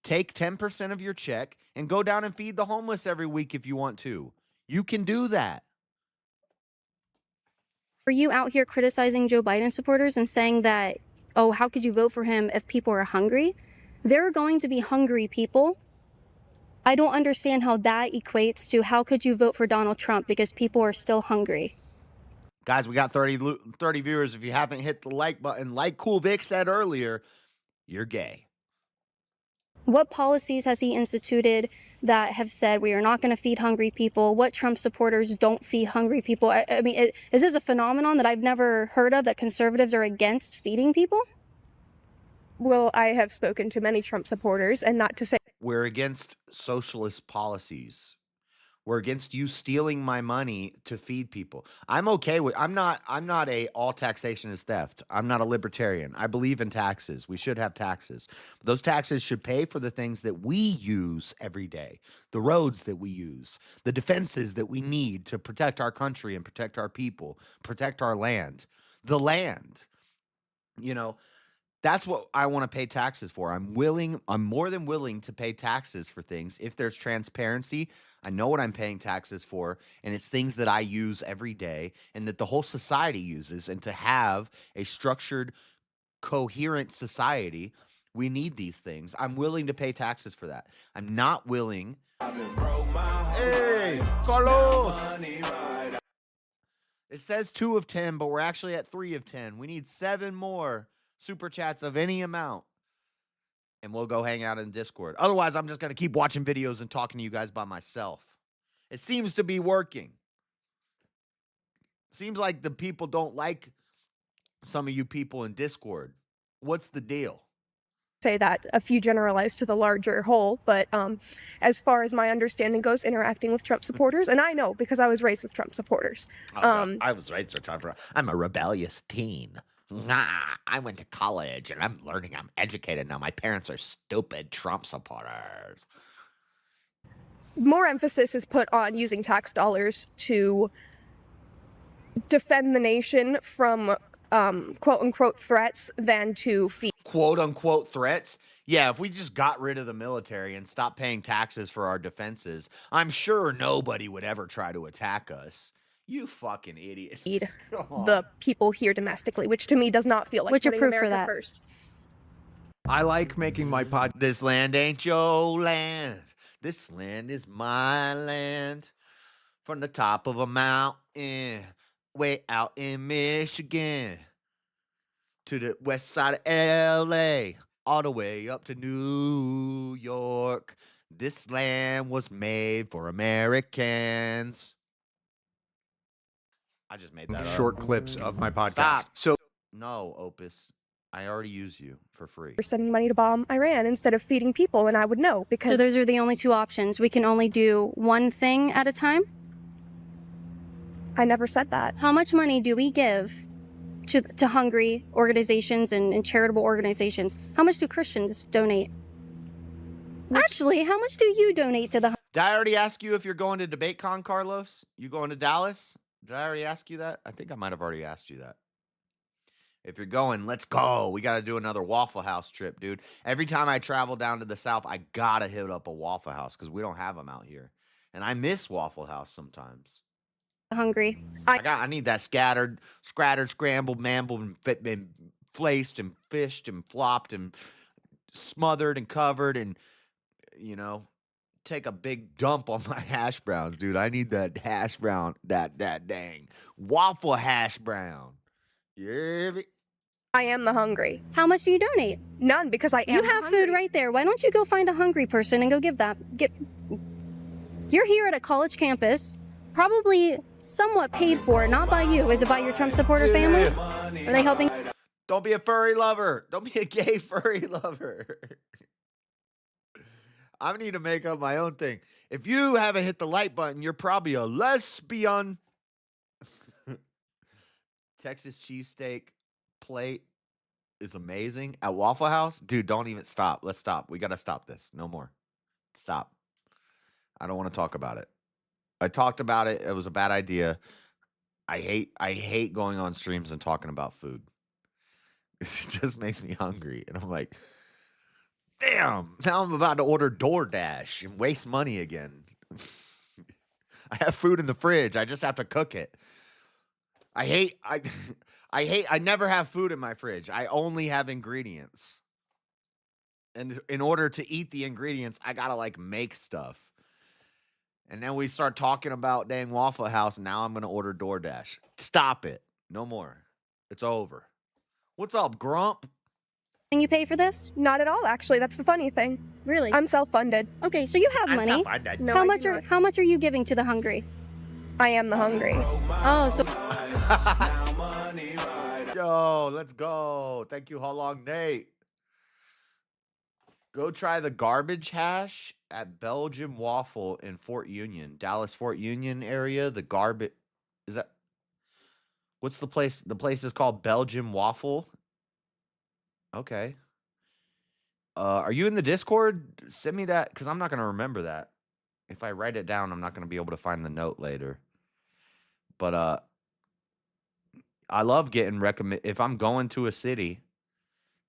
take 10% of your check, and go down and feed the homeless every week if you want to. You can do that. Are you out here criticizing Joe Biden supporters and saying that, oh, how could you vote for him if people are hungry? There are going to be hungry people. I don't understand how that equates to how could you vote for Donald Trump because people are still hungry. Guys, we got 30 viewers. If you haven't hit the like button, like Cool Vic said earlier, you're gay. What policies has he instituted that have said we are not going to feed hungry people? What Trump supporters don't feed hungry people? I mean, is this a phenomenon that I've never heard of, that conservatives are against feeding people? Well, I have spoken to many Trump supporters, and not to say We're against socialist policies. We're against you stealing my money to feed people. I'm okay with I'm not a all taxation is theft. I'm not a libertarian. I believe in taxes. We should have taxes. Those taxes should pay for the things that we use every day. The roads that we use, the defenses that we need to protect our country and protect our people, protect our land. The land. You know, that's what I want to pay taxes for. I'm more than willing to pay taxes for things if there's transparency. I know what I'm paying taxes for, and it's things that I use every day and that the whole society uses. And to have a structured, coherent society, we need these things. I'm willing to pay taxes for that. I'm not willing. Hey, Carlos! It says 2 of 10, but we're actually at 3 of 10. We need 7 more super chats of any amount, and we'll go hang out in Discord. Otherwise, I'm just going to keep watching videos and talking to you guys by myself. It seems to be working. Seems like the people don't like some of you people in Discord. What's the deal? say that a few generalize to the larger whole, but as far as my understanding goes, interacting with Trump supporters, and I know because I was raised with Trump supporters. I was raised with Trump. I'm a rebellious teen. I went to college and I'm learning. I'm educated now. My parents are stupid Trump supporters. More emphasis is put on using tax dollars to defend the nation from quote unquote threats than to feed quote unquote threats. Yeah, if we just got rid of the military and stopped paying taxes for our defenses, I'm sure nobody would ever try to attack us. You fucking idiot. the people here domestically, which to me does not feel like What's your putting proof for America that? first. I like making my pod. This land ain't your land. This land is my land. From the top of a mountain, way out in Michigan. to the west side of LA, all the way up to New York. This land was made for Americans. I just made that up. Short clips of my podcast. Stop. So No, Opus. I already use you for free. We're sending money to bomb Iran instead of feeding people, and I would know because. So those are the only two options. We can only do one thing at a time? I never said that. How much money do we give to hungry organizations and charitable organizations? How much do Christians donate? Actually, how much do you donate to the... Did I already ask you if you're going to DebateCon, Carlos? You going to Dallas? Did I already ask you that? I think I might have already asked you that. If you're going, let's go. We got to do another Waffle House trip, dude. Every time I travel down to the South, I got to hit up a Waffle House because we don't have them out here. And I miss Waffle House sometimes. Hungry. I need that scattered, scrambled, mambled, and flaced and fished and flopped and smothered and covered and, you know, take a big dump on my hash browns, dude. I need that hash brown, that dang waffle hash brown. Yeah. I am the hungry. How much do you donate? None, because I am You have food right there. Why don't you go find a hungry person and go give that? You're here at a college campus, probably somewhat paid for, not by you. Is it by your Trump supporter family? Are they helping? Don't be a furry lover. Don't be a gay furry lover. I need to make up my own thing. If you haven't hit the like button, you're probably a lesbian. Texas cheesesteak plate is amazing at Waffle House. Dude, don't even stop. Let's stop. We got to stop this. No more. Stop. I don't want to talk about it. I talked about it. It was a bad idea. I hate going on streams and talking about food. It just makes me hungry. And I'm like, damn, now I'm about to order DoorDash and waste money again. I have food in the fridge. I just have to cook it. I never have food in my fridge. I only have ingredients. And in order to eat the ingredients, I gotta like make stuff. And then we start talking about dang Waffle House. And now I'm gonna order DoorDash. Stop it. No more. It's over. What's up, Grump? And you pay for this? Not at all, actually. That's the funny thing. Really? I'm self-funded. Okay, so you have I'm money. self-funded. No, How much are you giving to the hungry? I am the hungry. Oh, so Yo, let's go. Thank you, How Long Nate. Go try the garbage hash at Belgium Waffle in Fort Union, Dallas Fort Union area. The garbage is that. What's the place? The place is called Belgium Waffle. Okay. Are you in the Discord? Send me that because I'm not gonna remember that. If I write it down, I'm not gonna be able to find the note later. But I love getting recommend if I'm going to a city.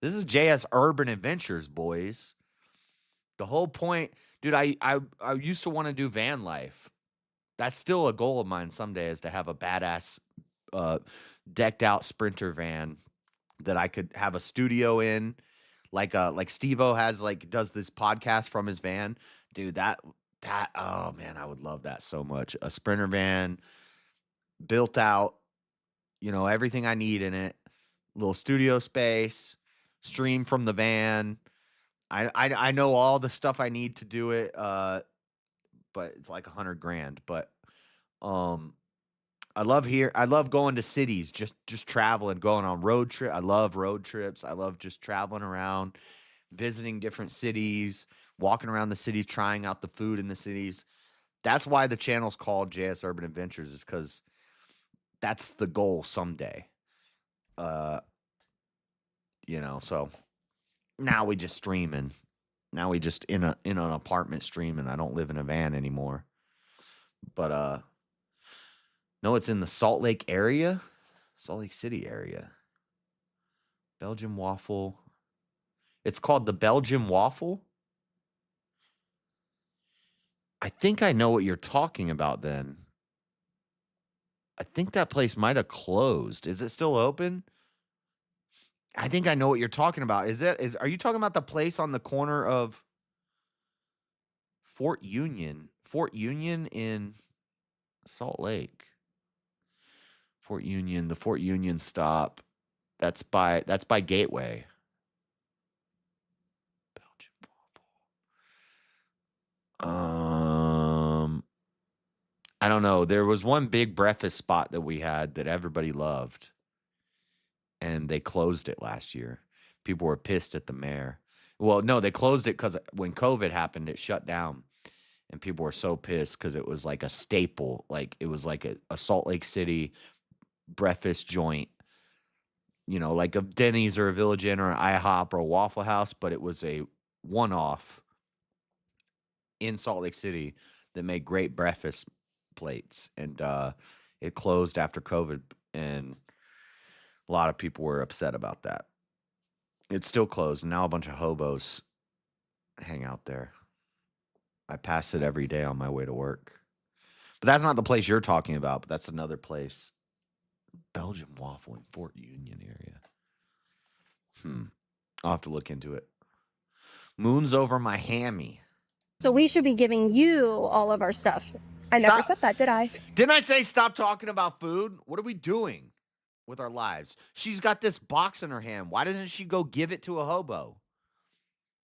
This is JS Urban Adventures, boys. The whole point, dude, I used to want to do van life. That's still a goal of mine someday is to have a badass decked out Sprinter van that I could have a studio in, like Steve-O has does this podcast from his van. Dude, that oh man, I would love that so much. A Sprinter van built out, you know, everything I need in it. Little studio space, stream from the van. I know all the stuff I need to do it, but it's like $100,000. But I love going to cities, just traveling, going on road trip. I love road trips. I love just traveling around, visiting different cities, walking around the cities, trying out the food in the cities. That's why the channel's called JS Urban Adventures, is because that's the goal someday. You know, so now we just streaming. Now we just in an apartment streaming. I don't live in a van anymore. But no, it's in the Salt Lake area. Salt Lake City area. Belgium Waffle. It's called the Belgium Waffle. I think I know what you're talking about then. I think that place might have closed. Is it still open? I think I know what you're talking about. Are you talking about the place on the corner of Fort Union? Fort Union in Salt Lake. Fort Union, the Fort Union stop. That's by Gateway. I don't know. There was one big breakfast spot that we had that everybody loved, and they closed it last year. People were pissed at the mayor. Well, no, they closed it because when COVID happened, it shut down, and people were so pissed because it was like a staple. Like it was like a Salt Lake City breakfast joint, you know, like a Denny's or a Village Inn or an IHOP or a Waffle House, but it was a one-off in Salt Lake City that made great breakfast plates, and it closed after COVID, and a lot of people were upset about that. It's still closed, and now a bunch of hobos hang out there. I pass it every day on my way to work. But that's not the place you're talking about, but that's another place. Belgian waffle in Fort Union area. I'll have to look into it. Moon's over my hammy. So we should be giving you all of our stuff. I never said that, did I? Didn't I say stop talking about food? What are we doing with our lives? She's got this box in her hand. Why doesn't she go give it to a hobo?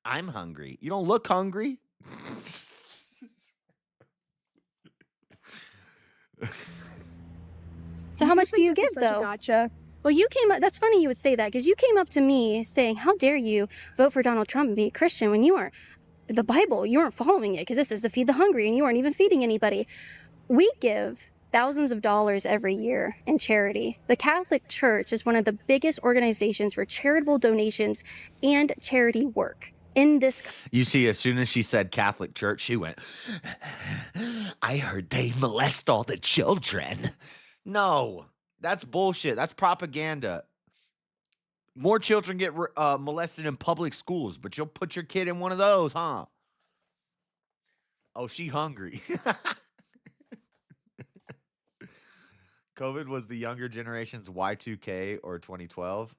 I'm hungry. You don't look hungry. So how much do you give, though? Gotcha. Well, you came up, that's funny you would say that, because you came up to me saying, how dare you vote for Donald Trump and be a Christian when you aren't, the Bible, you weren't following it, because this is to feed the hungry, and you aren't even feeding anybody. We give thousands of dollars every year in charity. The Catholic Church is one of the biggest organizations for charitable donations and charity work in this country. You see, as soon as she said Catholic Church, she went, I heard they molest all the children. No, that's bullshit. That's propaganda. More children get molested in public schools, but you'll put your kid in one of those, huh? Oh, she hungry. COVID was the younger generation's Y2K or 2012.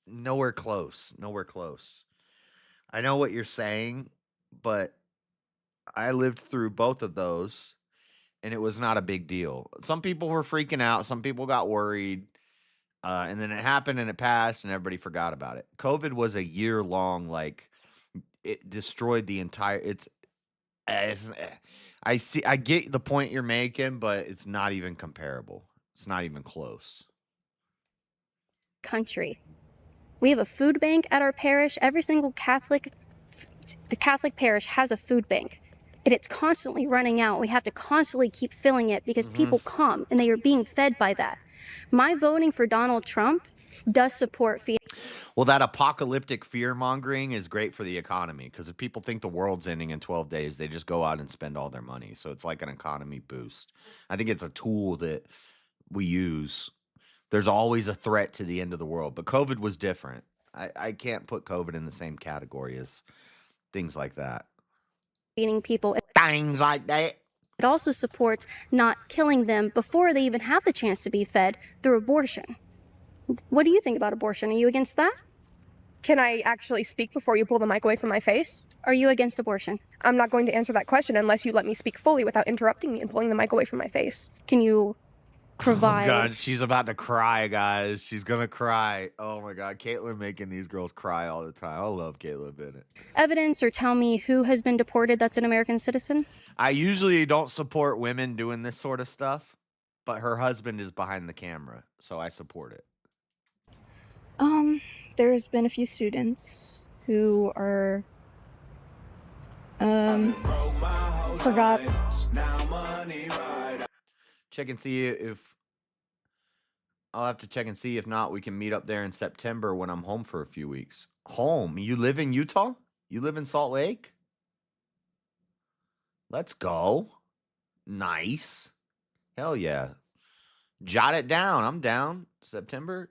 Nowhere close. Nowhere close. I know what you're saying, but I lived through both of those, and it was not a big deal. Some people were freaking out. Some people got worried. And then it happened and it passed and everybody forgot about it. COVID was a year long, like it destroyed the entire, I get the point you're making, but it's not even comparable. It's not even close. Country. We have a food bank at our parish. Every single Catholic parish has a food bank. And it's constantly running out. We have to constantly keep filling it because people come and they are being fed by that. My voting for Donald Trump does support feeding. Well, that apocalyptic fear mongering is great for the economy because if people think the world's ending in 12 days, they just go out and spend all their money. So it's like an economy boost. I think it's a tool that we use. There's always a threat to the end of the world, but COVID was different. I can't put COVID in the same category as things like that. Feeding people. Things like that. It also supports not killing them before they even have the chance to be fed through abortion. What do you think about abortion? Are you against that? Can I actually speak before you pull the mic away from my face? Are you against abortion? I'm not going to answer that question unless you let me speak fully without interrupting me and pulling the mic away from my face. Can you provide... Oh, God, she's about to cry, guys. She's going to cry. Oh, my God. Caitlin making these girls cry all the time. I love Caitlin Bennett. Evidence or tell me who has been deported that's an American citizen? I usually don't support women doing this sort of stuff, but her husband is behind the camera, so I support it. There's been a few students who are forgot. Check and see if I'll have to check and see if not we can meet up there in September when I'm home for a few weeks. Home? You live in Utah? You live in Salt Lake? Let's go. Nice. Hell yeah. Jot it down. I'm down. September.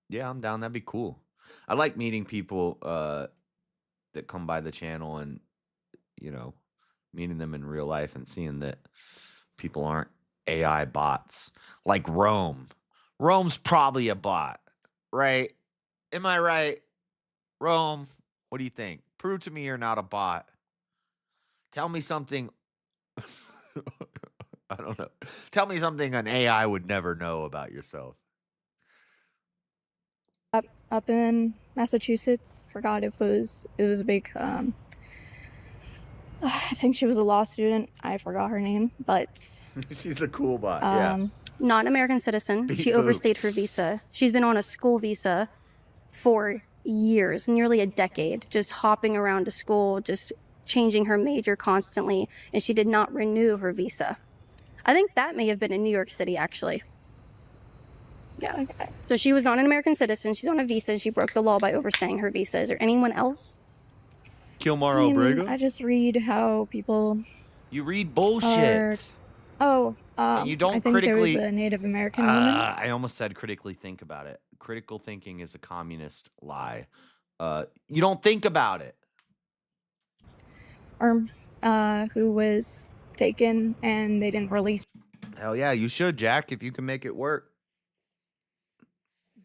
Yeah, I'm down. That'd be cool. I like meeting people that come by the channel and, you know, meeting them in real life and seeing that people aren't AI bots. Like Rome. Rome's probably a bot, right? Am I right? Rome, what do you think? Prove to me you're not a bot. Tell me something. I don't know. Tell me something an AI would never know about yourself. Up in Massachusetts. Forgot if it was a big. I think she was a law student. I forgot her name, but She's a cool bot. Yeah. not an American citizen. Beep She boop. overstayed her visa. She's been on a school visa for years, nearly a decade, just hopping around to school, just changing her major constantly, and she did not renew her visa. I think that may have been in New York City, actually. Yeah. So she was not an American citizen. She's on a visa, and she broke the law by overstaying her visa. Is there anyone else? Kilmar I mean, Obrega? I just read how people You read bullshit. Oh, And you don't I think there was critically. a Native American woman. I almost said critically think about it. Critical thinking is a communist lie. You don't think about it. Or who was taken and they didn't release. Hell yeah, you should, Jack. If you can make it work,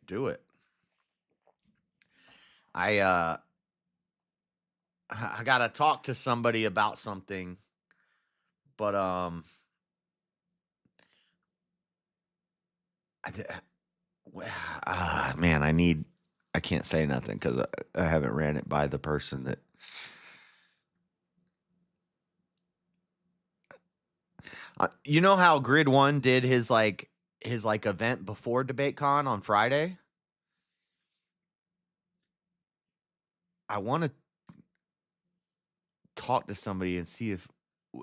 do it. I gotta talk to somebody about something, but man, I can't say nothing because I haven't ran it by the person that. You know how Grid One did his event before DebateCon on Friday? I want to talk to somebody and see if,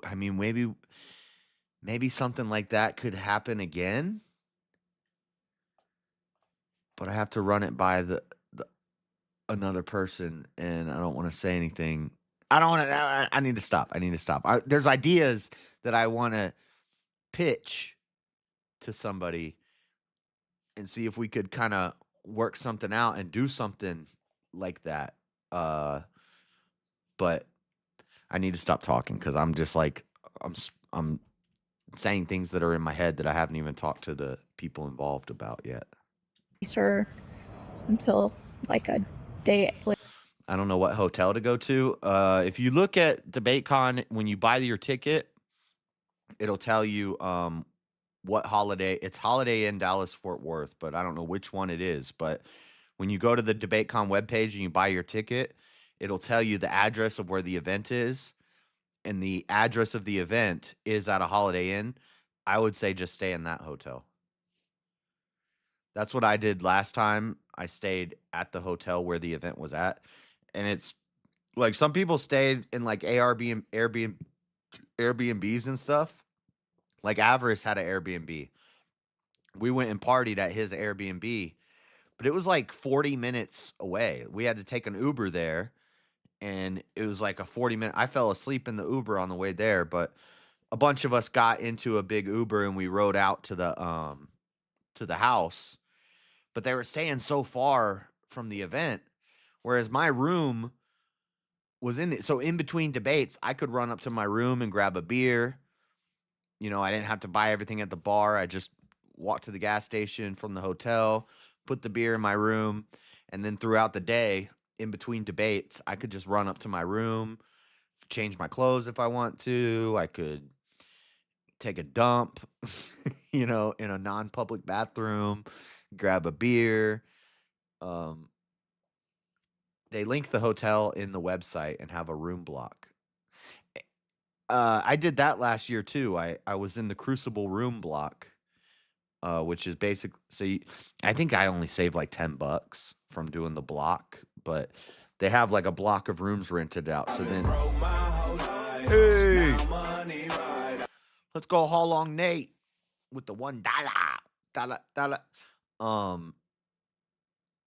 I mean, maybe something like that could happen again. But I have to run it by the another person, and I don't want to say anything. I don't want to. I need to stop. I need to stop. There's ideas that I want to pitch to somebody and see if we could kind of work something out and do something like that. But I need to stop talking because I'm just like I'm saying things that are in my head that I haven't even talked to the people involved about yet. Her until like a day. I don't know what hotel to go to. If you look at DebateCon, when you buy your ticket, it'll tell you what holiday. It's Holiday Inn Dallas Fort Worth, but I don't know which one it is. But when you go to the DebateCon webpage and you buy your ticket, it'll tell you the address of where the event is. And the address of the event is at a Holiday Inn. I would say just stay in that hotel. That's what I did last time. I stayed at the hotel where the event was at. And it's like some people stayed in like Airbnbs and stuff. Like Avarice had an Airbnb. We went and partied at his Airbnb, but it was like 40 minutes away. We had to take an Uber there, and it was like a 40-minute. I fell asleep in the Uber on the way there, but a bunch of us got into a big Uber and we rode out to the house. But they were staying so far from the event, whereas my room was so in between debates, I could run up to my room and grab a beer. You know, I didn't have to buy everything at the bar. I just walked to the gas station from the hotel, put the beer in my room, and then throughout the day, in between debates, I could just run up to my room, change my clothes if I want to. I could take a dump, in a non-public bathroom, grab a beer. They link the hotel in the website and have a room block. I did that last year too. I was in the Crucible room block, which is basic. So I think I only saved like $10 from doing the block, but they have like a block of rooms rented out. So then, hey, let's go haul long Nate with the $1.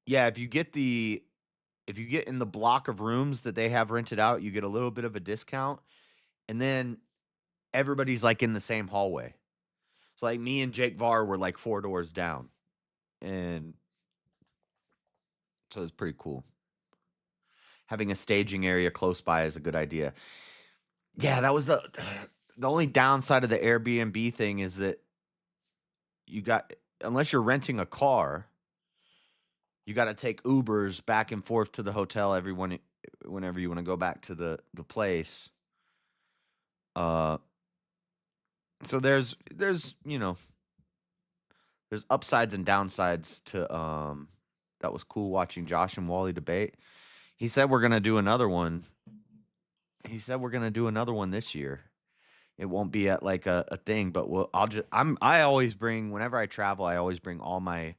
Yeah, if you get in the block of rooms that they have rented out, you get a little bit of a discount. And then everybody's like in the same hallway. So like me and Jake Varr were like 4 doors down. And so it's pretty cool. Having a staging area close by is a good idea. Yeah, that was the only downside of the Airbnb thing is that unless you're renting a car, you got to take Ubers back and forth to the hotel whenever you want to go back to the place. So there's there's upsides and downsides That was cool watching Josh and Wally debate. He said we're gonna do another one. He said we're gonna do another one this year. It won't be at like a thing, but I always bring, whenever I travel, I always bring I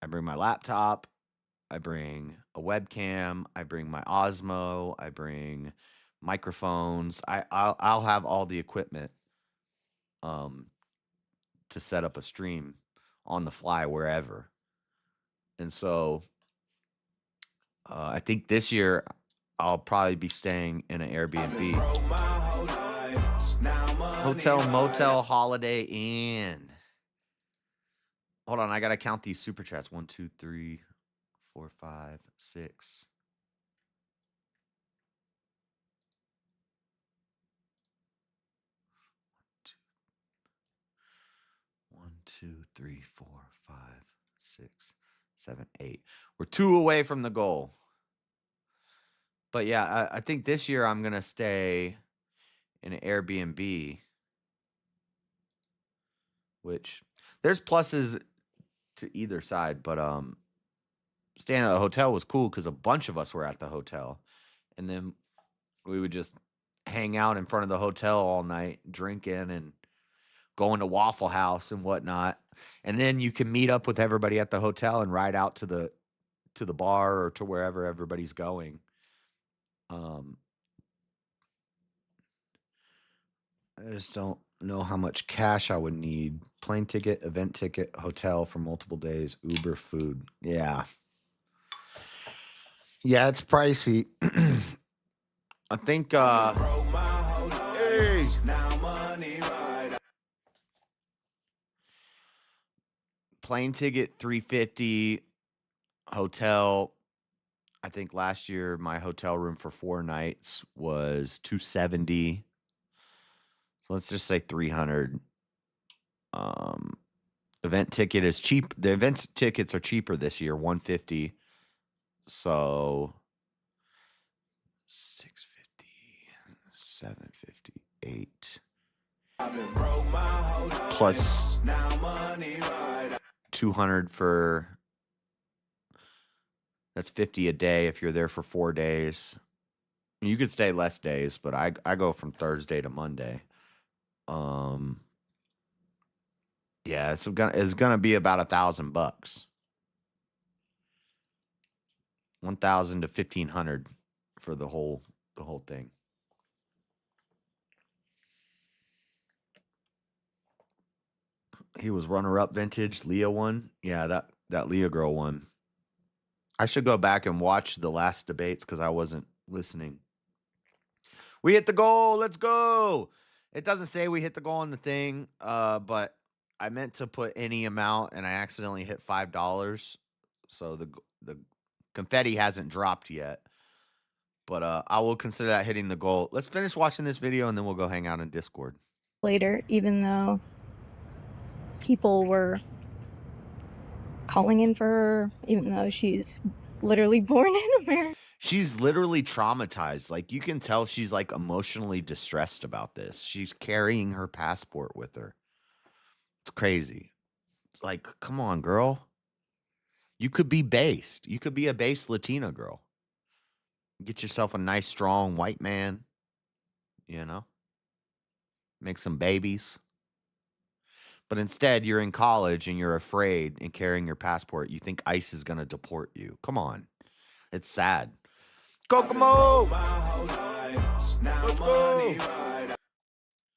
bring my laptop, I bring a webcam, I bring my Osmo, I bring microphones. I'll have all the equipment to set up a stream on the fly wherever. And so I think this year I'll probably be staying in an Airbnb. Hotel, motel, Holiday Inn. Hold on, I gotta count these super chats. 1, 2, 3, 4, 5, 6. 1, 2, 3, 4, 5, 6, 7, 8. We're 2 away from the goal. But yeah, I think this year I'm gonna stay in an Airbnb, which there's pluses to either side, but staying at a hotel was cool because a bunch of us were at the hotel, and then we would just hang out in front of the hotel all night, drinking and going to Waffle House and whatnot. And then you can meet up with everybody at the hotel and ride out to the bar or to wherever everybody's going. I just don't know how much cash I would need. Plane ticket, event ticket, hotel for multiple days, Uber, food. Yeah. Yeah, it's pricey. I think hey. Plane ticket $350, hotel. I think last year my hotel room for 4 nights was $270. So let's just say $300. Event ticket is cheap. The event tickets are cheaper this year, $150. So 650, 750, 8. Plus 200 for, that's 50 a day if you're there for 4 days. You could stay less days, but I go from Thursday to Monday. Yeah, it's gonna be about $1,000, $1,000 to $1,500 for the whole thing. He was runner-up vintage. Leah won. Yeah, that Leah girl won. I should go back and watch the last debates because I wasn't listening. We hit the goal. Let's go. It doesn't say we hit the goal on the thing, but I meant to put any amount and I accidentally hit $5. So the confetti hasn't dropped yet. But I will consider that hitting the goal. Let's finish watching this video and then we'll go hang out in Discord. Later, even though people were calling in for her, even though she's literally born in America. She's literally traumatized. Like, you can tell she's like emotionally distressed about this. She's carrying her passport with her. It's crazy. Like, come on, girl. You could be based. You could be a based Latina girl. Get yourself a nice, strong white man. You know? Make some babies. But instead, you're in college and you're afraid and carrying your passport. You think ICE is going to deport you. Come on. It's sad. Kokomo! Let's go!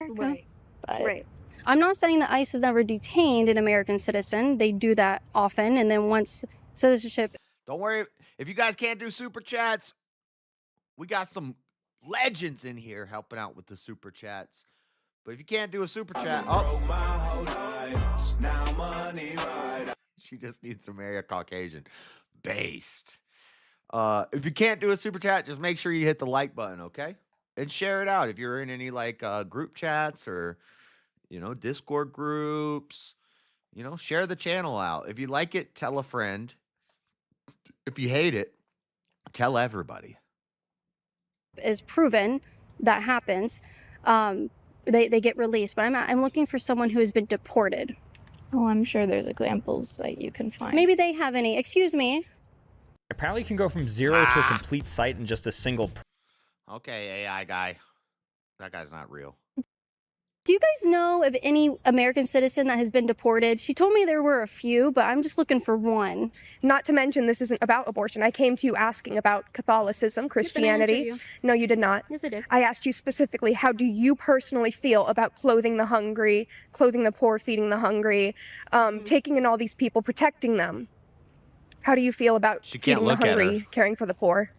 Right. Right. I'm not saying that ICE has never detained an American citizen. They do that often, and then once citizenship... Don't worry. If you guys can't do super chats, we got some legends in here helping out with the super chats. But if you can't do a super chat, she just needs to marry a Caucasian. Based. If you can't do a super chat, just make sure you hit the like button, okay? And share it out if you're in any like group chats or, you know, Discord groups. You know, share the channel out. If you like it, tell a friend. If you hate it, tell everybody. Is proven that happens. They get released, but I'm looking for someone who has been deported. Oh, I'm sure there's examples that you can find. Maybe they have any. Excuse me. Apparently you can go from 0 to a complete site in just a single. Okay, AI guy. That guy's not real. Do you guys know of any American citizen that has been deported? She told me there were a few, but I'm just looking for one. Not to mention, this isn't about abortion. I came to you asking about Catholicism, Christianity. No, you did not. Yes, I did. I asked you specifically, how do you personally feel about clothing the hungry, clothing the poor, feeding the hungry, taking in all these people, protecting them? How do you feel about She can't feeding the look at her. hungry, caring for the poor?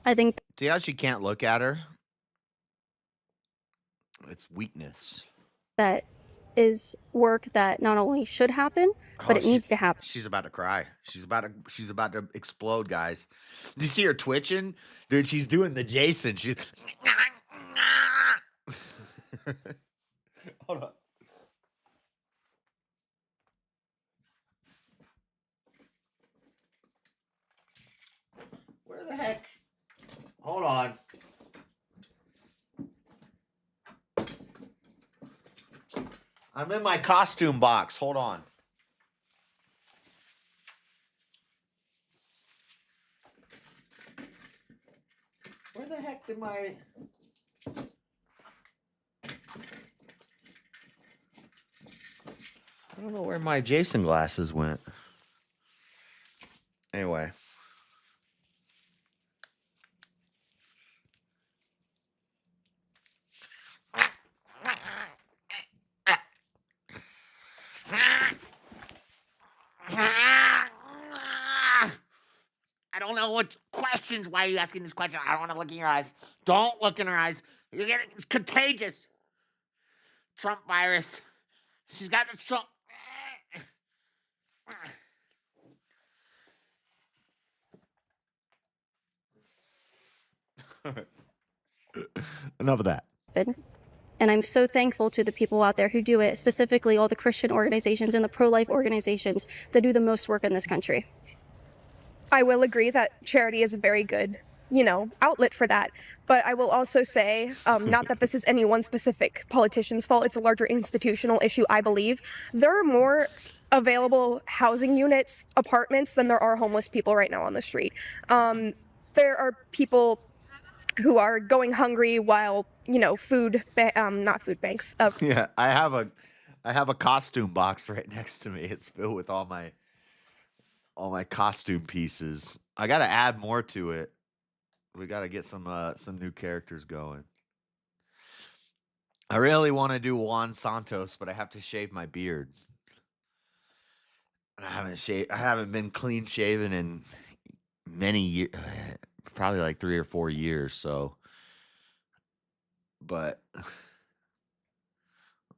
I think. See how she can't look at her? It's weakness. That is work that not only should happen, but it needs to happen. She's about to cry. She's about to explode, guys. Do you see her twitching? Dude, she's doing the Jason. She's Hold on. Where the heck? Hold on. I'm in my costume box. Hold on. Where the heck did my... I don't know where my Jason glasses went. Anyway. I don't know what questions. Why are you asking this question? I don't want to look in your eyes. Don't look in her eyes. It's contagious. Trump virus. She's got the Trump. Enough of that. And I'm so thankful to the people out there who do it, specifically all the Christian organizations and the pro-life organizations that do the most work in this country. I will agree that charity is a very good, outlet for that. But I will also say, not that this is any one specific politician's fault, it's a larger institutional issue, I believe. There are more available housing units, apartments, than there are homeless people right now on the street. There are people who are going hungry while, not food banks. Yeah, I have a costume box right next to me. It's filled with all my costume pieces. I got to add more to it. We got to get some new characters going. I really want to do Juan Santos, but I have to shave my beard. And I haven't been clean shaven in many years, probably like 3 or 4 years, so but I'm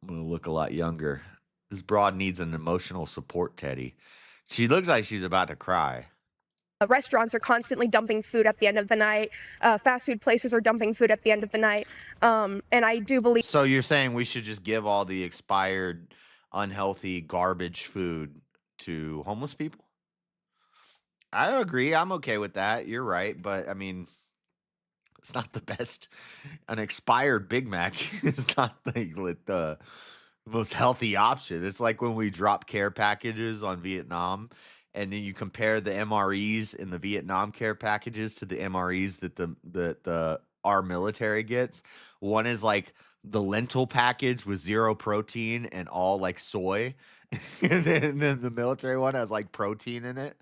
going to look a lot younger. This broad needs an emotional support teddy. She looks like she's about to cry. Restaurants are constantly dumping food at the end of the night. Fast food places are dumping food at the end of the night. And I do believe... So you're saying we should just give all the expired, unhealthy, garbage food to homeless people? I agree. I'm okay with that. You're right. But, I mean, it's not the best. An expired Big Mac is not the most healthy option. It's like when we drop care packages on Vietnam, and then you compare the MREs in the Vietnam care packages to the MREs that our military gets. One is like the lentil package with 0 protein and all like soy. and then the military one has like protein in it.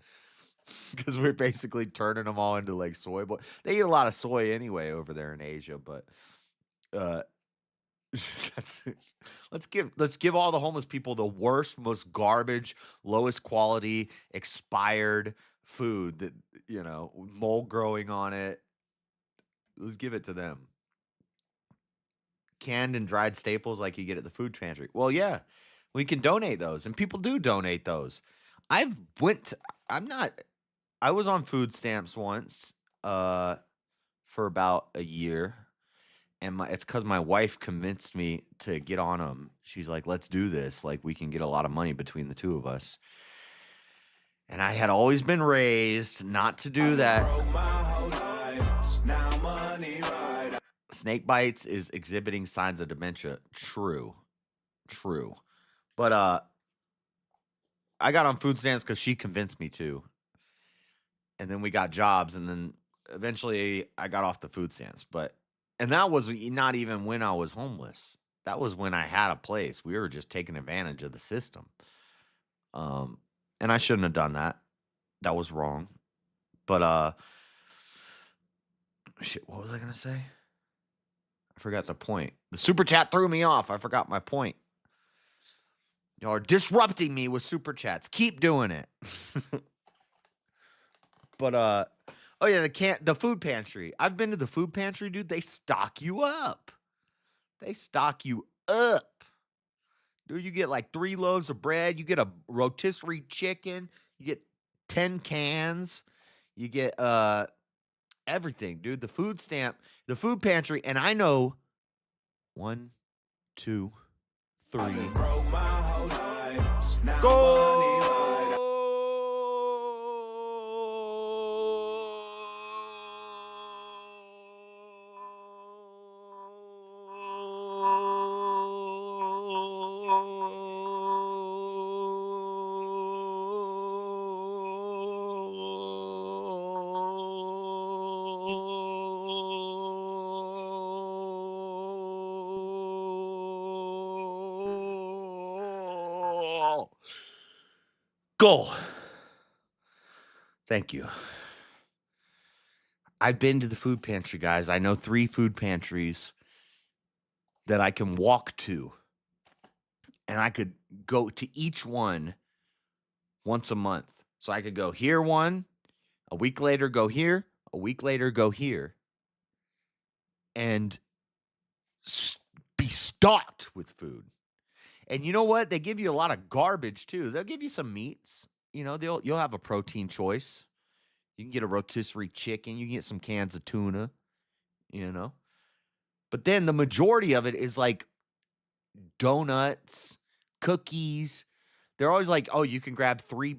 Because we're basically turning them all into like soy. But they eat a lot of soy anyway over there in Asia. But let's give all the homeless people the worst, most garbage, lowest quality, expired food that, mold growing on it. Let's give it to them. Canned and dried staples like you get at the food pantry. Well, yeah, we can donate those, and people do donate those. I was on food stamps once for about a year. And it's because my wife convinced me to get on them. She's like, let's do this. Like, we can get a lot of money between the two of us. And I had always been raised not to do that. Snake bites is exhibiting signs of dementia. True. But I got on food stamps because she convinced me to. And then we got jobs, and then eventually I got off the food stamps. And that was not even when I was homeless. That was when I had a place. We were just taking advantage of the system. And I shouldn't have done that. That was wrong. But shit, what was I gonna say? I forgot the point. The super chat threw me off. I forgot my point. Y'all are disrupting me with super chats. Keep doing it. But oh yeah, the food pantry. I've been to the food pantry, dude. They stock you up. They stock you up. Dude, you get like 3 loaves of bread, you get a rotisserie chicken, you get 10 cans, you get everything, dude. The food pantry, and I know 1, 2, 3. Go! Goal. Thank you. I've been to the food pantry, guys. I know 3 food pantries that I can walk to. And I could go to each one once a month. So I could go here one, a week later go here, a week later go here. And be stocked with food. And you know what? They give you a lot of garbage too. They'll give you some meats. You know, you'll have a protein choice. You can get a rotisserie chicken. You can get some cans of tuna, you know. But then the majority of it is like donuts, cookies. They're always like, oh, you can grab 3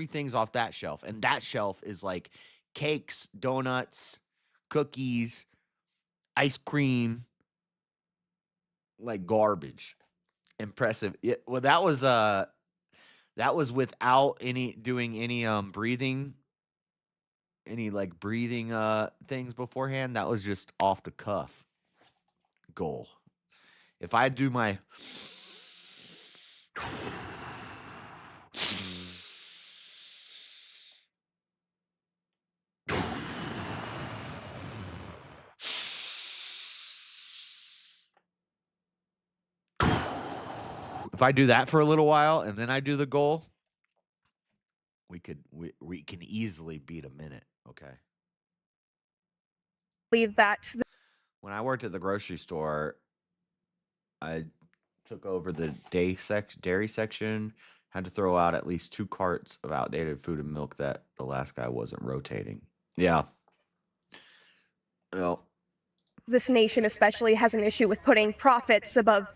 things off that shelf. And that shelf is like cakes, donuts, cookies, ice cream, like garbage. Impressive. Well, that was without doing any breathing things beforehand. That was just off the cuff goal. If I do my if I do that for a little while and then I do the goal, we can easily beat a minute, okay? Believe that When I worked at the grocery store, I took over the dairy section, had to throw out at least 2 carts of outdated food and milk that the last guy wasn't rotating. Yeah. Well, this nation especially has an issue with putting profits above,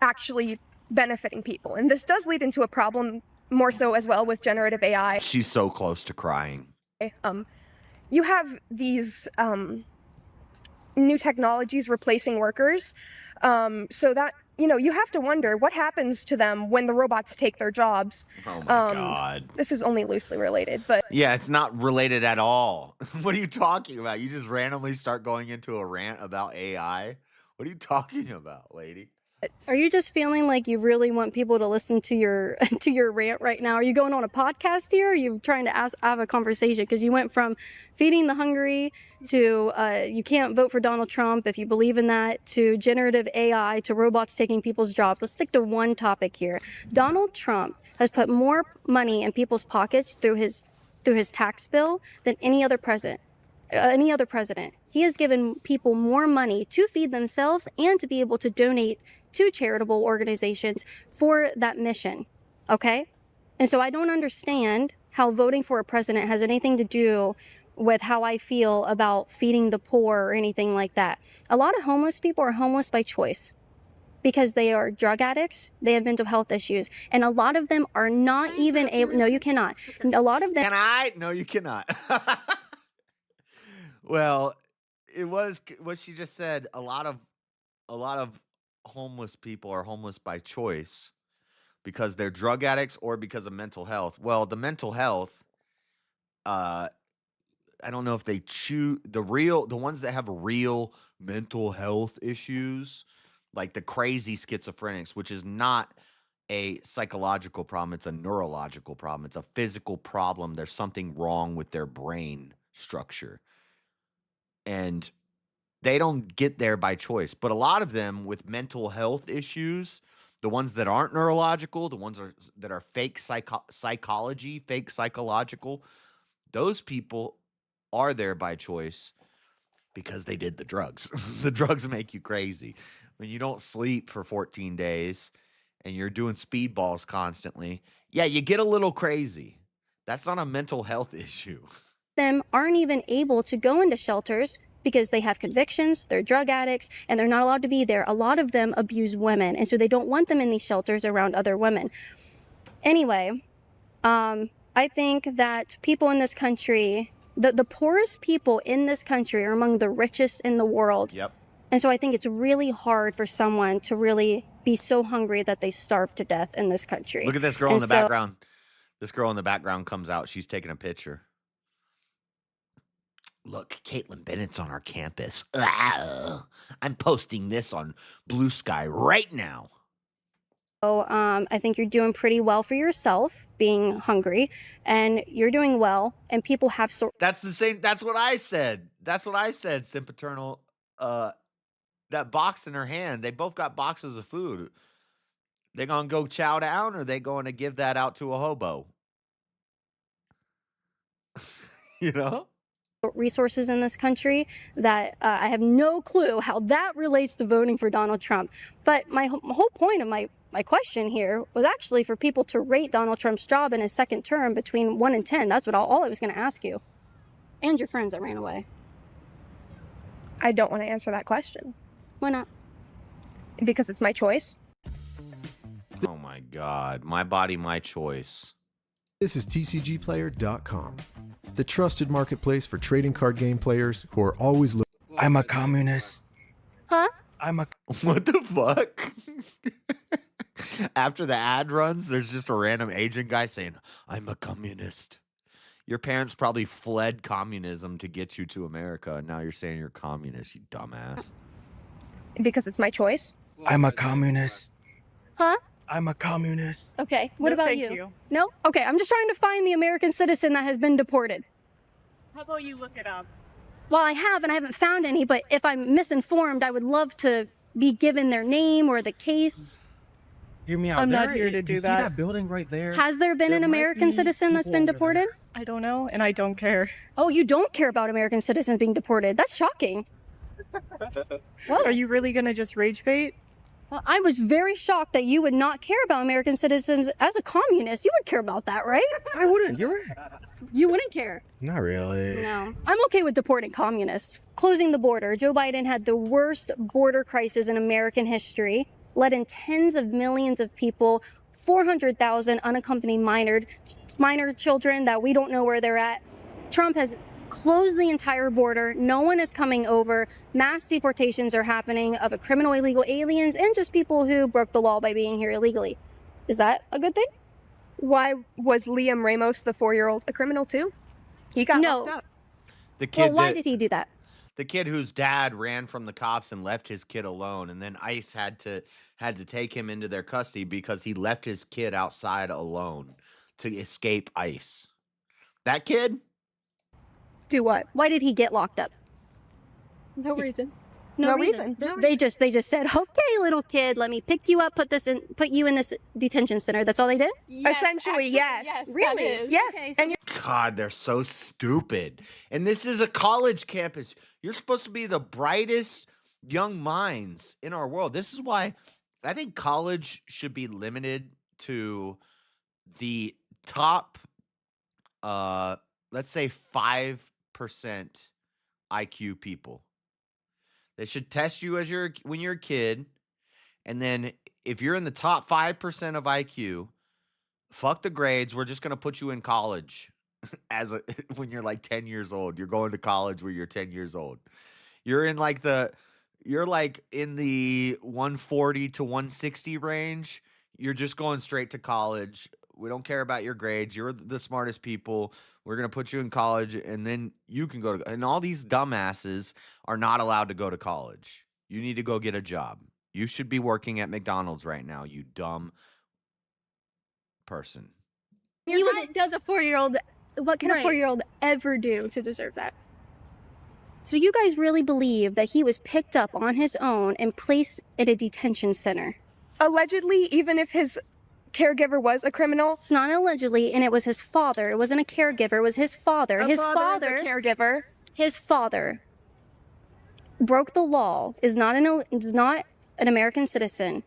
actually benefiting people. And this does lead into a problem more so as well with generative AI. she's so close to crying. You have these new technologies replacing workers, so that, you have to wonder what happens to them when the robots take their jobs. Oh my God. This is only loosely related, but Yeah, it's not related at all. What are you talking about? You just randomly start going into a rant about AI? What are you talking about, lady? Are you just feeling like you really want people to listen to your to your rant right now? Are you going on a podcast here? Or are you trying to have a conversation? Because you went from feeding the hungry to you can't vote for Donald Trump if you believe in that, to generative AI, to robots taking people's jobs. Let's stick to one topic here. Donald Trump has put more money in people's pockets through his tax bill than any other president. He has given people more money to feed themselves and to be able to donate to charitable organizations for that mission, okay? And so I don't understand how voting for a president has anything to do with how I feel about feeding the poor or anything like that. A lot of homeless people are homeless by choice because they are drug addicts, they have mental health issues, and a lot of them are not even able, no, you cannot. A lot of them— Can I? No, you cannot. Well, it was what she just said. A lot of homeless people are homeless by choice. because they're drug addicts or because of mental health. Well, the mental health, I don't know if they choose the ones that have real mental health issues, like the crazy schizophrenics, which is not a psychological problem, it's a neurological problem. It's a physical problem. There's something wrong with their brain structure. And they don't get there by choice. But a lot of them with mental health issues, the ones that aren't neurological, the ones that are fake psychology, fake psychological, those people are there by choice because they did the drugs. The drugs make you crazy. When you don't sleep for 14 days and you're doing speedballs constantly, yeah, you get a little crazy. That's not a mental health issue. Them aren't even able to go into shelters because they have convictions, they're drug addicts, and they're not allowed to be there. A lot of them abuse women, and so they don't want them in these shelters around other women. Anyway, I think that people in this country, the poorest people in this country are among the richest in the world. Yep. And so I think it's really hard for someone to really be so hungry that they starve to death in this country. Look at this girl in the background. This girl in the background comes out. She's taking a picture. Look, Caitlin Bennett's on our campus. I'm posting this on Blue Sky right now. So I think you're doing pretty well for yourself, being hungry, and you're doing well, and people have That's the same. That's what I said. That's what I said, Simpaternal. That box in her hand, they both got boxes of food. They gonna go chow down, or they going to give that out to a hobo? You know? resources in this country that I have no clue how that relates to voting for Donald Trump. But my whole point of my question here was actually for people to rate Donald Trump's job in his second term between 1 and 10. That's what all I was going to ask you. And your friends that ran away. I don't want to answer that question. Why not? Because it's my choice. Oh my God. My body, my choice. This is TCGplayer.com, the trusted marketplace for trading card game players who are always looking. I'm a communist. Huh? I'm a. What the fuck? After the ad runs, there's just a random agent guy saying, I'm a communist. Your parents probably fled communism to get you to America, and now you're saying you're communist, you dumbass. Because it's my choice. I'm a communist. Huh? I'm a communist. Okay. What No, about thank you? you. No? Okay, I'm just trying to find the American citizen that has been deported. How about you look it up? Well, I have, and I haven't found any, but if I'm misinformed, I would love to be given their name or the case. Hear me out. I'm not There- here to do you that. See that building right there? Has there been an American citizen that's been deported? I don't know, and I don't care. Oh, you don't care about American citizens being deported. That's shocking. Are you really gonna just rage bait? I was very shocked that you would not care about American citizens. As a communist, you would care about that, right? I wouldn't. You're right. You wouldn't care. Not really. No. I'm okay with deporting communists. Closing the border. Joe Biden had the worst border crisis in American history, let in tens of millions of people, 400,000 unaccompanied minor children that we don't know where they're at. Trump has closed the entire border. No one is coming over. Mass deportations are happening of criminal illegal aliens and just people who broke the law by being here illegally. Is that a good thing? Why was Liam Ramos, the 4-year-old, a criminal too? He got locked up. The kid Well, why did he do that? The kid whose dad ran from the cops and left his kid alone, and then ICE had to take him into their custody because he left his kid outside alone to escape ICE. That kid? Do what? Why did he get locked up? No reason. No reason. They just said, "Okay, little kid, let me pick you up, put you in this detention center." That's all they did? Essentially, yes. Really? Yes. Okay, And God, they're so stupid. And this is a college campus. You're supposed to be the brightest young minds in our world. This is why I think college should be limited to the top, let's say 5% IQ people. They should test you when you're a kid, and then if you're in the top 5% of IQ, fuck the grades. We're just gonna put you in college when you're like 10 years old. You're going to college when you're 10 years old. You're like in the 140 to 160 range. You're just going straight to college. We don't care about your grades. You're the smartest people. We're going to put you in college, and then you can go to. And all these dumbasses are not allowed to go to college. You need to go get a job. You should be working at McDonald's right now, you dumb person. Does a 4-year-old? What can a 4-year-old ever do to deserve that? So you guys really believe that he was picked up on his own and placed in a detention center? Allegedly, even if his caregiver was a criminal. It's not allegedly, and it was his father. It wasn't a caregiver. It was his father. His father is a caregiver. His father broke the law. Is not an American citizen.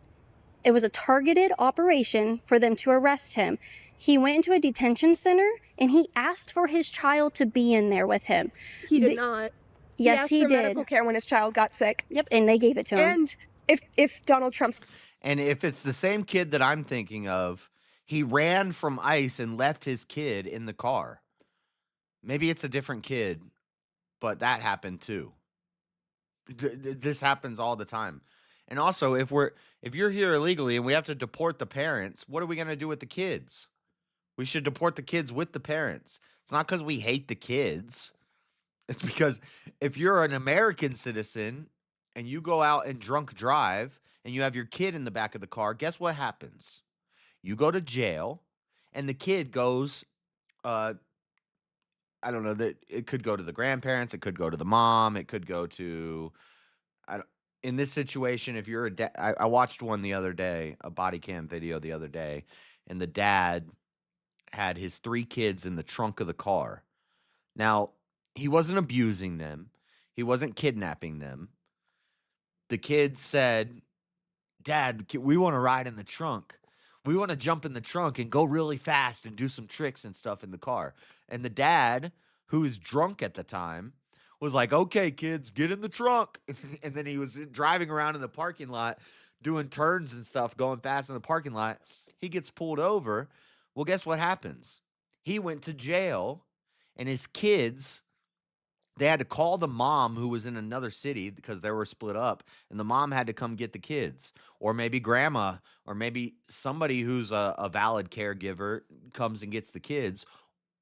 It was a targeted operation for them to arrest him. He went into a detention center and he asked for his child to be in there with him. He did not. Yes, he he asked for did. medical care when his child got sick. Yep, and they gave it to him. And if Donald Trump's And if it's the same kid that I'm thinking of, he ran from ICE and left his kid in the car. Maybe it's a different kid, but that happened too. This happens all the time. And also, if you're here illegally and we have to deport the parents, what are we going to do with the kids? We should deport the kids with the parents. It's not because we hate the kids. It's because if you're an American citizen and you go out and drunk drive and you have your kid in the back of the car, guess what happens? You go to jail and the kid goes, I don't know, that it could go to the grandparents, it could go to the mom, it could go to, in this situation, if you're I watched one the other day, a body cam video the other day, and the dad had his 3 kids in the trunk of the car. Now, he wasn't abusing them. He wasn't kidnapping them. The kids said, "Dad, we want to ride in the trunk. We want to jump in the trunk and go really fast and do some tricks and stuff in the car." And the dad, who was drunk at the time, was like, "Okay, kids, get in the trunk." And then he was driving around in the parking lot, doing turns and stuff, going fast in the parking lot. He gets pulled over. Well, guess what happens? He went to jail, and his kids, they had to call the mom who was in another city because they were split up, and the mom had to come get the kids. Or maybe grandma, or maybe somebody who's a valid caregiver comes and gets the kids.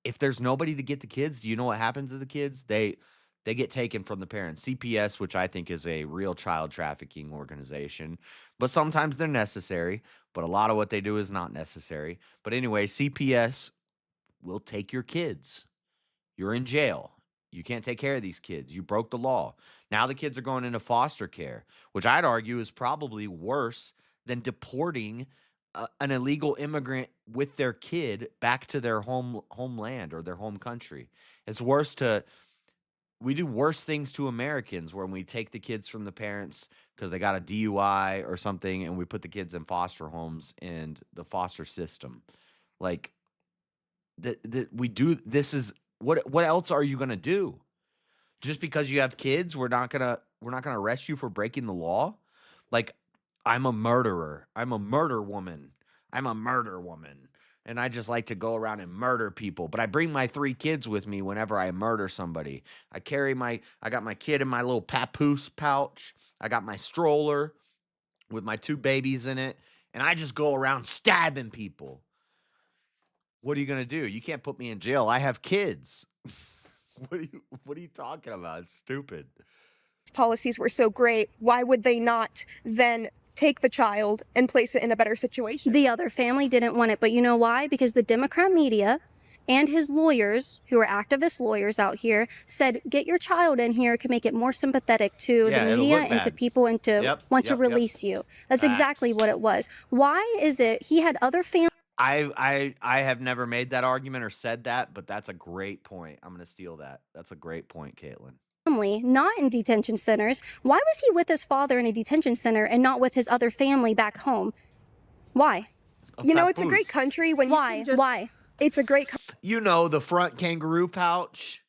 If there's nobody to get the kids, do you know what happens to the kids? They get taken from the parents. CPS, which I think is a real child trafficking organization, but sometimes they're necessary, but a lot of what they do is not necessary. But anyway, CPS will take your kids. You're in jail. You can't take care of these kids. You broke the law. Now the kids are going into foster care, which I'd argue is probably worse than deporting an illegal immigrant with their kid back to their homeland or their home country. It's worse we do worse things to Americans when we take the kids from the parents because they got a DUI or something, and we put the kids in foster homes and the foster system. Like that we do. This is what else are you gonna do? Just because you have kids, we're not gonna arrest you for breaking the law? Like, I'm a murderer. I'm a murder woman. I'm a murder woman. And I just like to go around and murder people. But I bring my 3 kids with me whenever I murder somebody. I got my kid in my little papoose pouch. I got my stroller with my 2 babies in it. And I just go around stabbing people. What are you going to do? You can't put me in jail. I have kids. What are you talking about? It's stupid. policies were so great, why would they not then take the child and place it in a better situation? The other family didn't want it, but you know why? Because the Democrat media and his lawyers, who are activist lawyers out here, said, get your child in here, can make it more sympathetic to the media and to people and to want to release you. That's exactly what it was. Why is it he had other families? I have never made that argument or said that, but that's a great point. I'm going to steal that. That's a great point, Caitlin. Not in detention centers. Why was he with his father in a detention center and not with his other family back home? Why? You know, it's a great country when Why? Why? It's a great You know, the front kangaroo pouch.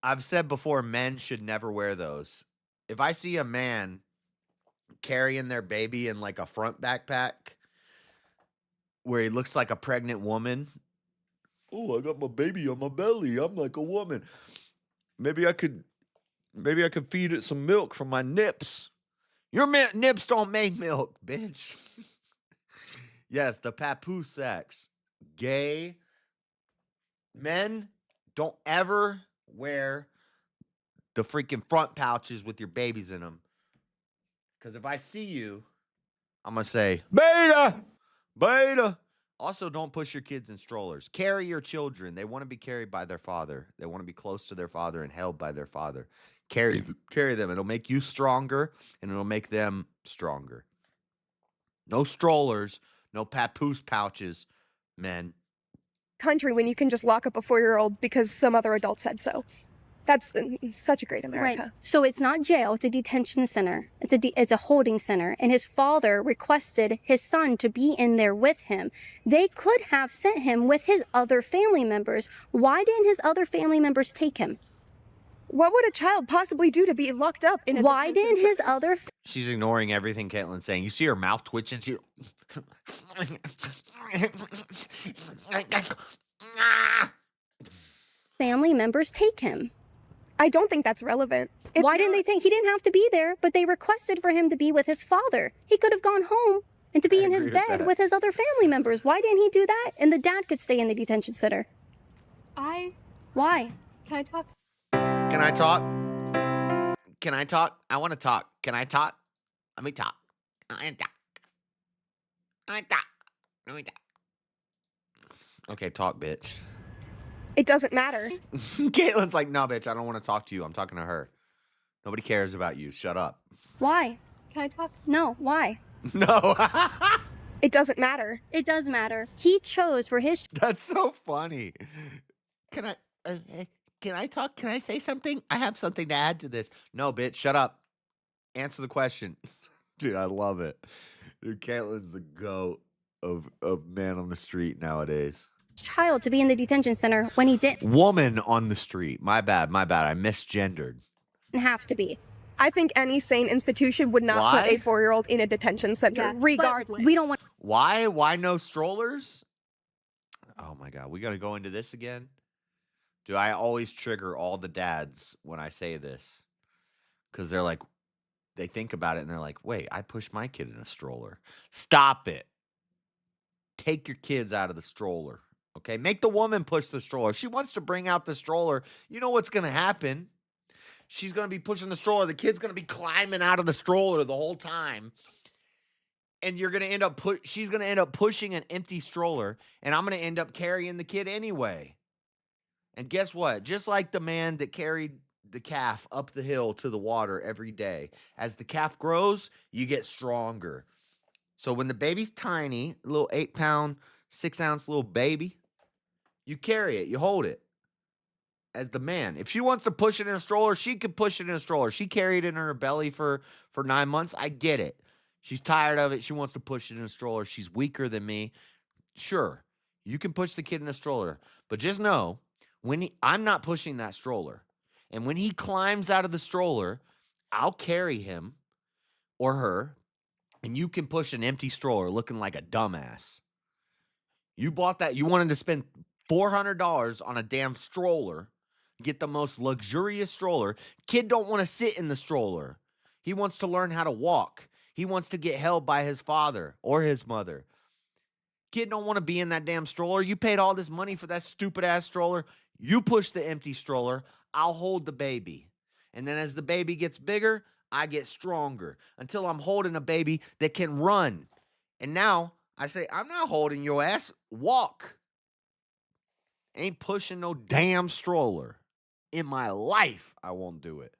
I've said before, men should never wear those. If I see a man carrying their baby in like a front backpack where he looks like a pregnant woman, oh, I got my baby on my belly. I'm like a woman. Maybe I could feed it some milk from my nips. Your nips don't make milk, bitch. Yes, the papoose sex. Gay men don't ever wear the freaking front pouches with your babies in them. Because if I see you, I'm going to say, beta, beta. Also, don't push your kids in strollers. Carry your children. They want to be carried by their father. They want to be close to their father and held by their father. Carry them. It'll make you stronger, and it'll make them stronger. No strollers, no papoose pouches, men. Country when you can just lock up a 4-year-old because some other adult said so. That's such a great America. Right. So it's not jail, it's a detention center. It's a holding center. And his father requested his son to be in there with him. They could have sent him with his other family members. Why didn't his other family members take him? What would a child possibly do to be locked up in a Why didn't his other She's ignoring everything Caitlin's saying. You see her mouth twitching. She... family members take him? I don't think that's relevant. Why didn't they take? He didn't have to be there, but they requested for him to be with his father. He could have gone home and to be in his bed with his other family members. Why didn't he do that? And the dad could stay in the detention center. Why? Can I talk? Can I talk? Can I talk? I want to talk. Can I talk? Let me talk. I talk. I talk. Let me talk. Okay, talk, bitch. It doesn't matter. Caitlin's like, no, bitch, I don't want to talk to you. I'm talking to her. Nobody cares about you. Shut up. Why? Can I talk? No, why? No. It doesn't matter. It does matter. He chose for his... That's so funny. Can I talk? Can I say something? I have something to add to this. No, bitch, shut up. Answer the question. Dude, I love it. Dude, Caitlin's the GOAT of man on the street nowadays. child to be in the detention center when he didn't Woman on the street. My bad. I misgendered. have to be. I think any sane institution would not Why? put a 4-year-old in a detention center, regardless. We don't want... Why? Why no strollers? Oh my God. We got to go into this again? Do I always trigger all the dads when I say this? Because they're like, they think about it and they're like, wait, I pushed my kid in a stroller. Stop it. Take your kids out of the stroller. Okay? Make the woman push the stroller. If she wants to bring out the stroller, you know what's going to happen. She's going to be pushing the stroller. The kid's going to be climbing out of the stroller the whole time. And you're going to end up she's going to end up pushing an empty stroller, and I'm going to end up carrying the kid anyway. And guess what? Just like the man that carried the calf up the hill to the water every day, as the calf grows, you get stronger. So when the baby's tiny, a little 8-pound, 6-ounce little baby, you carry it, you hold it. As the man, if she wants to push it in a stroller, she could push it in a stroller. She carried it in her belly for 9 months. I get it. She's tired of it. She wants to push it in a stroller. She's weaker than me. Sure, you can push the kid in a stroller, but just know I'm not pushing that stroller. And when he climbs out of the stroller, I'll carry him or her, and you can push an empty stroller looking like a dumbass. You bought that. You wanted to spend $400 on a damn stroller. Get the most luxurious stroller. Kid don't want to sit in the stroller. He wants to learn how to walk. He wants to get held by his father or his mother. Kid don't want to be in that damn stroller. You paid all this money for that stupid ass stroller. You push the empty stroller. I'll hold the baby. And then as the baby gets bigger, I get stronger until I'm holding a baby that can run. And now I say, I'm not holding your ass. Walk. Ain't pushing no damn stroller. In my life, I won't do it.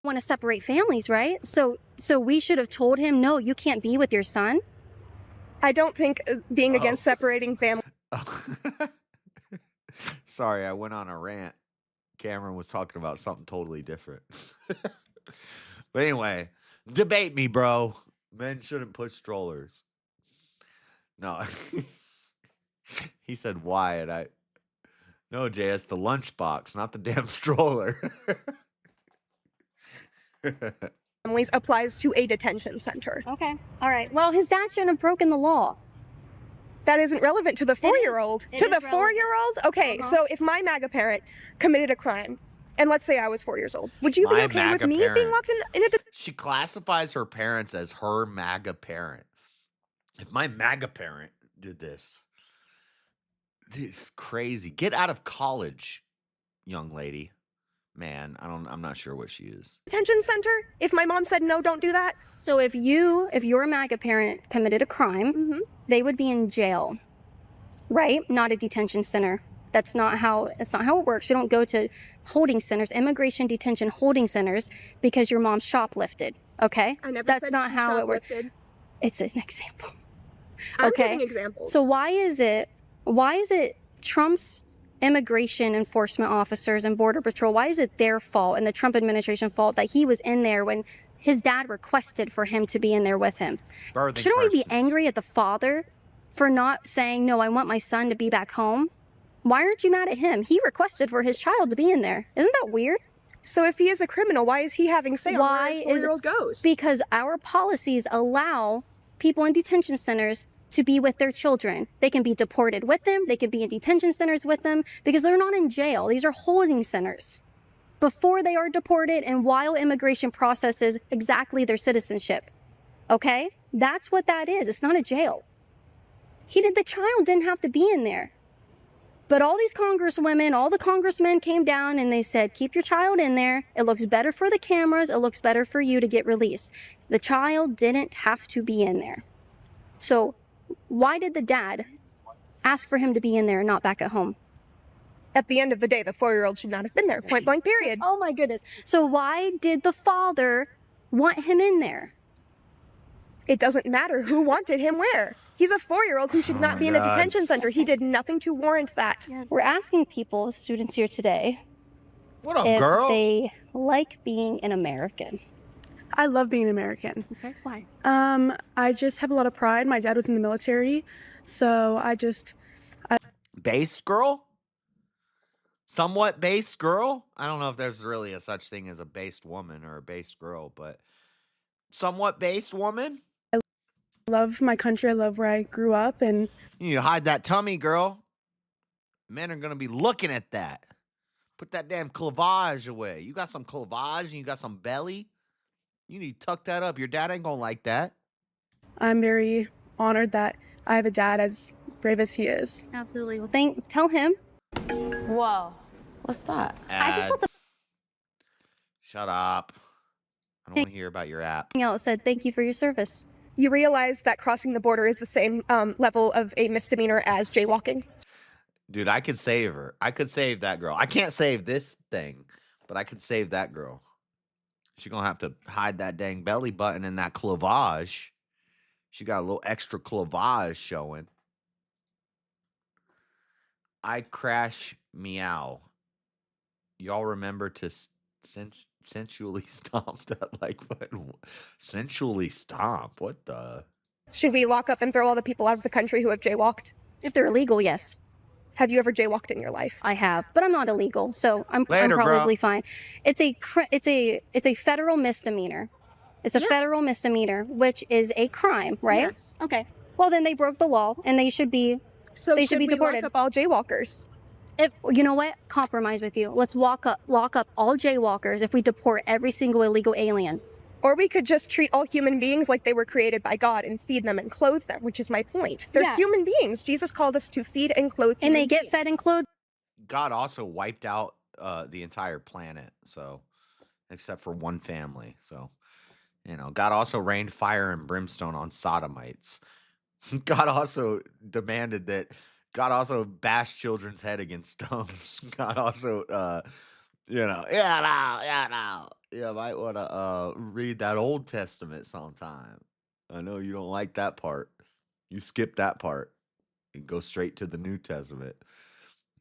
want to separate families, right? So we should have told him, no, you can't be with your son. I don't think being against separating families. Sorry, I went on a rant. Cameron was talking about something totally different. But anyway, debate me, bro. Men shouldn't push strollers. No. He said why, and no, Jay, it's the lunchbox, not the damn stroller. Families applies to a detention center. Okay. All right. Well, his dad shouldn't have broken the law. That isn't relevant to the 4-year-old. It To is the relevant. 4-year-old? Okay, so if my MAGA parent committed a crime, and let's say I was 4 years old, would you be My okay with MAGA me parent. being locked in a She classifies her parents as her MAGA parent. If my MAGA parent did this, it's crazy. Get out of college, young lady. Man, I'm not sure what she is. Detention center? If my mom said no, don't do that. So if your MAGA parent committed a crime, they would be in jail, right? Not a detention center. That's not how it works. We don't go to holding centers, immigration detention holding centers, because your mom shoplifted. Okay, I never that's said not she how it works. shoplifted. It's an example. I'm Okay. giving examples. So why is it Trump's immigration enforcement officers and Border Patrol, why is it their fault and the Trump administration fault that he was in there when his dad requested for him to be in there with him? Shouldn't we be angry at the father for not saying, no, I want my son to be back home? Why aren't you mad at him? He requested for his child to be in there. Isn't that weird? So if he is a criminal, why is he having say on where his 4-year-old goes? Because our policies allow people in detention centers to be with their children. They can be deported with them. They can be in detention centers with them because they're not in jail. These are holding centers before they are deported and while immigration processes exactly their citizenship. Okay? That's what that is. It's not a jail. The child didn't have to be in there. But all these congresswomen, all the congressmen came down and they said, keep your child in there. It looks better for the cameras. It looks better for you to get released. The child didn't have to be in there. So why did the dad ask for him to be in there and not back at home? At the end of the day, the 4-year-old should not have been there. Point blank, period. Oh my goodness. So why did the father want him in there? It doesn't matter who wanted him where. He's a 4-year-old who should not be in a God. detention center. He did nothing to warrant that. We're asking people, students here today, What up, if girl? they like being an American. I love being American. Okay, why? I just have a lot of pride. My dad was in the military, so Base girl? Somewhat based girl? I don't know if there's really a such thing as a based woman or a based girl, but somewhat based woman? love my country. I love where I grew up, and You need to hide that tummy, girl. Men are gonna be looking at that. Put that damn cleavage away. You got some cleavage and you got some belly. You need to tuck that up. Your dad ain't gonna like that. I'm very honored that I have a dad as brave as he is. Absolutely. Well, tell him. Whoa. What's that? Ad. Shut up. I don't want to hear about your app. It said, thank you for your service. You realize that crossing the border is the same level of a misdemeanor as jaywalking? Dude, I could save her. I could save that girl. I can't save this thing, but I could save that girl. She's going to have to hide that dang belly button and that cleavage. She got a little extra cleavage showing. I crash meow. Y'all remember to sensually stomp that like button? Sensually stomp? What the? Should we lock up and throw all the people out of the country who have jaywalked? If they're illegal, yes. Have you ever jaywalked in your life? I have, but I'm not illegal, so I'm Later, probably bro. fine. It's a federal misdemeanor. It's a federal misdemeanor, which is a crime, right? Yes. Okay. Well, then they broke the law, and they should be They should be deported. Lock up all jaywalkers? If you know what, compromise with you. Let's lock up all jaywalkers if we deport every single illegal alien. Or we could just treat all human beings like they were created by God and feed them and clothe them, which is my point. They're Yeah. human beings. Jesus called us to feed and clothe And they human get beings. fed and clothed. God also wiped out the entire planet, so except for one family. So, God also rained fire and brimstone on sodomites. God also bashed children's head against stones. God also, you might want to read that Old Testament sometime. I know you don't like that part. You skip that part and go straight to the New Testament.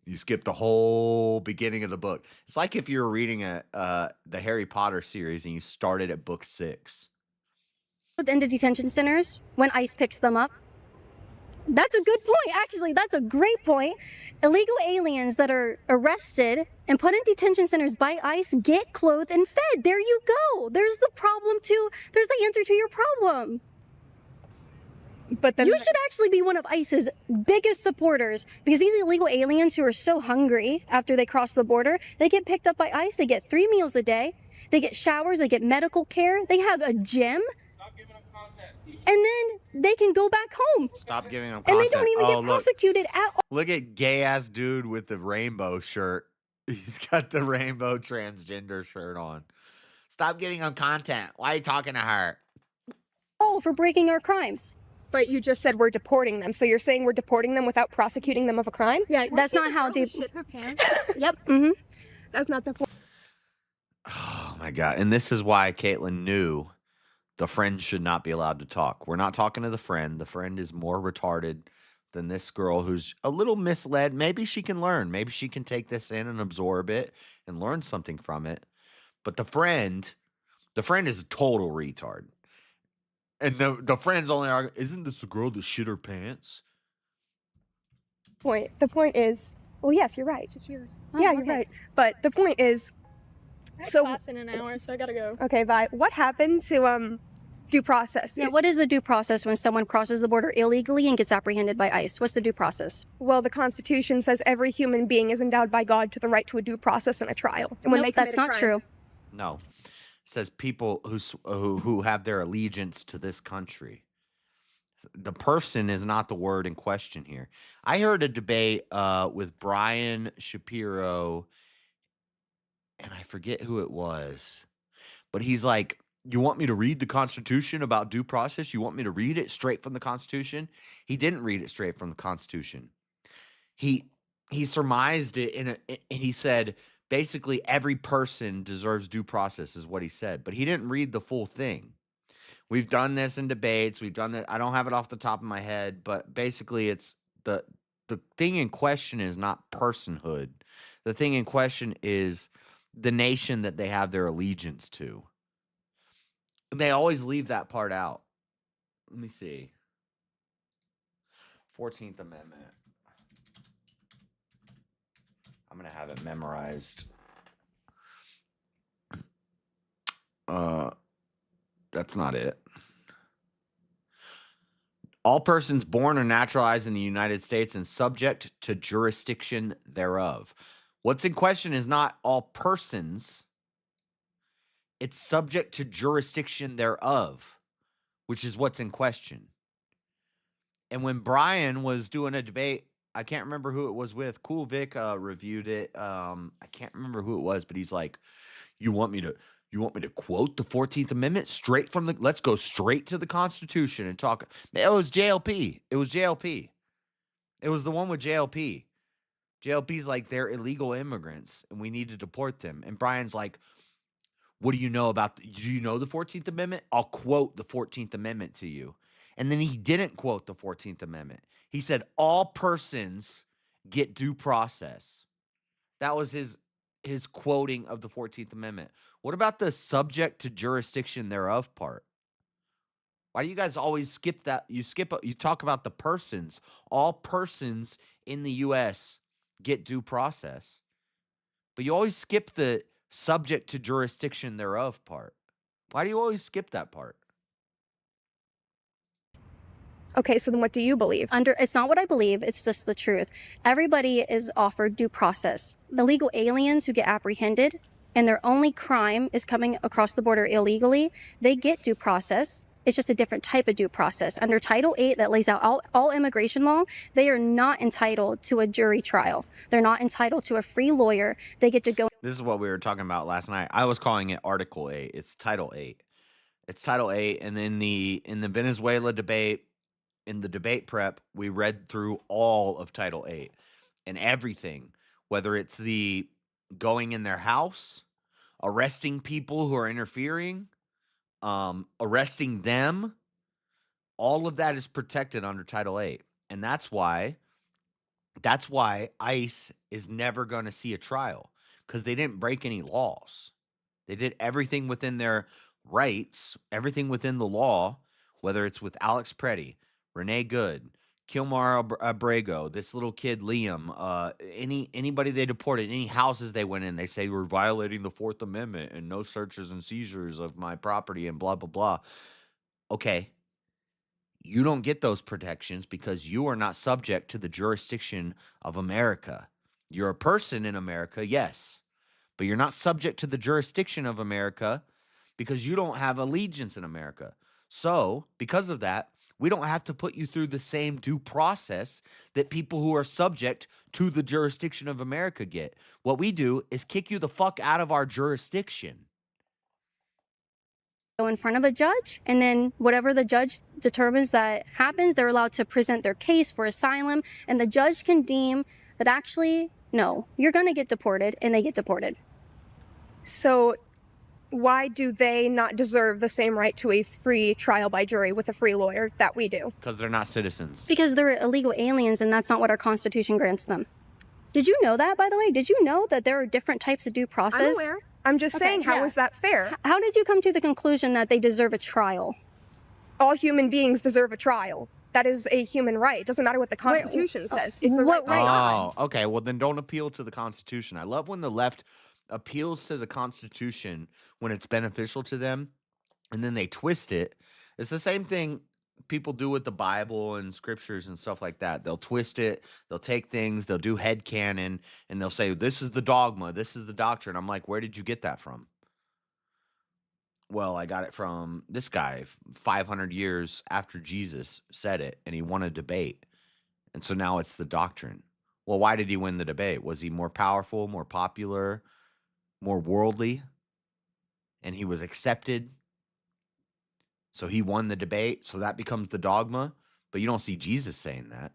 You skip the whole beginning of the book. It's like if you were reading the Harry Potter series and you started at book 6. Into detention centers when ICE picks them up. That's a good point. Actually, that's a great point. Illegal aliens that are arrested and put in detention centers by ICE get clothed and fed. There you go. There's the problem too. There's the answer to your problem. But then you should actually be one of ICE's biggest supporters, because these illegal aliens who are so hungry after they cross the border, they get picked up by ICE. They get 3 meals a day. They get showers. They get medical care. They have a gym. and then they can go back home. Stop giving them And content. they don't even get look. prosecuted at all. Look at gay-ass dude with the rainbow shirt. He's got the rainbow transgender shirt on. Stop giving him content. Why are you talking to her? For breaking our crimes. But you just said we're deporting them, so you're saying we're deporting them without prosecuting them of a crime? Yeah, that's not how they shit her pants. Yep. Mm-hmm. That's not the point. Oh my God. And this is why Caitlin knew the friend should not be allowed to talk. We're not talking to the friend. The friend is more retarded than this girl who's a little misled. Maybe she can learn. Maybe she can take this in and absorb it and learn something from it. But the friend is a total retard. And the friend's only arguing, isn't this the girl that shit her pants? The point is, well, yes, you're right. Just realized. Yeah, you're right. But the point is, I have class in an hour, so I gotta go. Okay, bye. What happened to due process? Yeah, what is the due process when someone crosses the border illegally and gets apprehended by ICE? What's the due process? Well, the Constitution says every human being is endowed by God to the right to a due process and a trial. And when Nope, they that's commit a not crime- true. No. It says people who have their allegiance to this country. The person is not the word in question here. I heard a debate with Brian Shapiro, and I forget who it was, but he's like, you want me to read the Constitution about due process? You want me to read it straight from the Constitution? He didn't read it straight from the Constitution. He surmised it and he said, basically, every person deserves due process is what he said, but he didn't read the full thing. We've done this in debates. We've done that. I don't have it off the top of my head, but basically it's the thing in question is not personhood. The thing in question is the nation that they have their allegiance to. And they always leave that part out. Let me see. 14th Amendment. I'm going to have it memorized. That's not it. All persons born or naturalized in the United States and subject to jurisdiction thereof. What's in question is not all persons. It's subject to jurisdiction thereof, which is what's in question. And when Brian was doing a debate, I can't remember who it was with. Cool Vic reviewed it. I can't remember who it was, but he's like, you want me to quote the 14th Amendment straight from the, let's go straight to the Constitution and talk. It was JLP. It was JLP. It was the one with JLP. JLP's like, they're illegal immigrants and we need to deport them. And Brian's like, what do you know about, do you know the 14th Amendment? I'll quote the 14th Amendment to you. And then he didn't quote the 14th Amendment. He said, all persons get due process. That was his quoting of the 14th Amendment. What about the subject to jurisdiction thereof part? Why do you guys always skip that? You talk about the persons. All persons in the U.S. get due process. But you always skip the subject to jurisdiction thereof part. Why do you always skip that part? Okay, so then what do you believe? It's not what I believe, it's just the truth. Everybody is offered due process. Illegal aliens who get apprehended and their only crime is coming across the border illegally, they get due process. It's just a different type of due process. Under Title 8 that lays out all immigration law, they are not entitled to a jury trial. They're not entitled to a free lawyer. They get to go. This is what we were talking about last night. I was calling it Article 8. It's Title 8. It's Title 8. And then in the Venezuela debate, in the debate prep, we read through all of Title 8 and everything, whether it's the going in their house, arresting people who are interfering, arresting them. All of that is protected under Title 8. And that's why ICE is never going to see a trial, because they didn't break any laws. They did everything within their rights, everything within the law, whether it's with Alex Preddy, Renee Good, Kilmar Abrego, this little kid Liam, anybody they deported, any houses they went in, they say we're violating the 4th Amendment and no searches and seizures of my property and blah, blah, blah. Okay. You don't get those protections because you are not subject to the jurisdiction of America. You're a person in America, yes, but you're not subject to the jurisdiction of America because you don't have allegiance in America. So, because of that, we don't have to put you through the same due process that people who are subject to the jurisdiction of America get. What we do is kick you the fuck out of our jurisdiction. Go in front of a judge, and then whatever the judge determines that happens, they're allowed to present their case for asylum, and the judge can deem that actually, no, you're going to get deported, and they get deported. So why do they not deserve the same right to a free trial by jury with a free lawyer that we do? Because they're not citizens. Because they're illegal aliens, and that's not what our Constitution grants them. Did you know that, by the way? Did you know that there are different types of due process? I'm aware. I'm just saying, how is that fair? How did you come to the conclusion that they deserve a trial? All human beings deserve a trial. That is a human right. It doesn't matter what the Constitution says. It's a right. Oh, okay. Well, then don't appeal to the Constitution. I love when the left appeals to the Constitution when it's beneficial to them, and then they twist it. It's the same thing people do with the Bible and scriptures and stuff like that. They'll twist it, they'll take things, they'll do headcanon, and they'll say, this is the dogma, this is the doctrine. I'm like, where did you get that from? Well, I got it from this guy 500 years after Jesus said it, and he won a debate. And so now it's the doctrine. Well, why did he win the debate? Was he more powerful, more popular, more worldly? And he was accepted. So he won the debate. So that becomes the dogma. But you don't see Jesus saying that.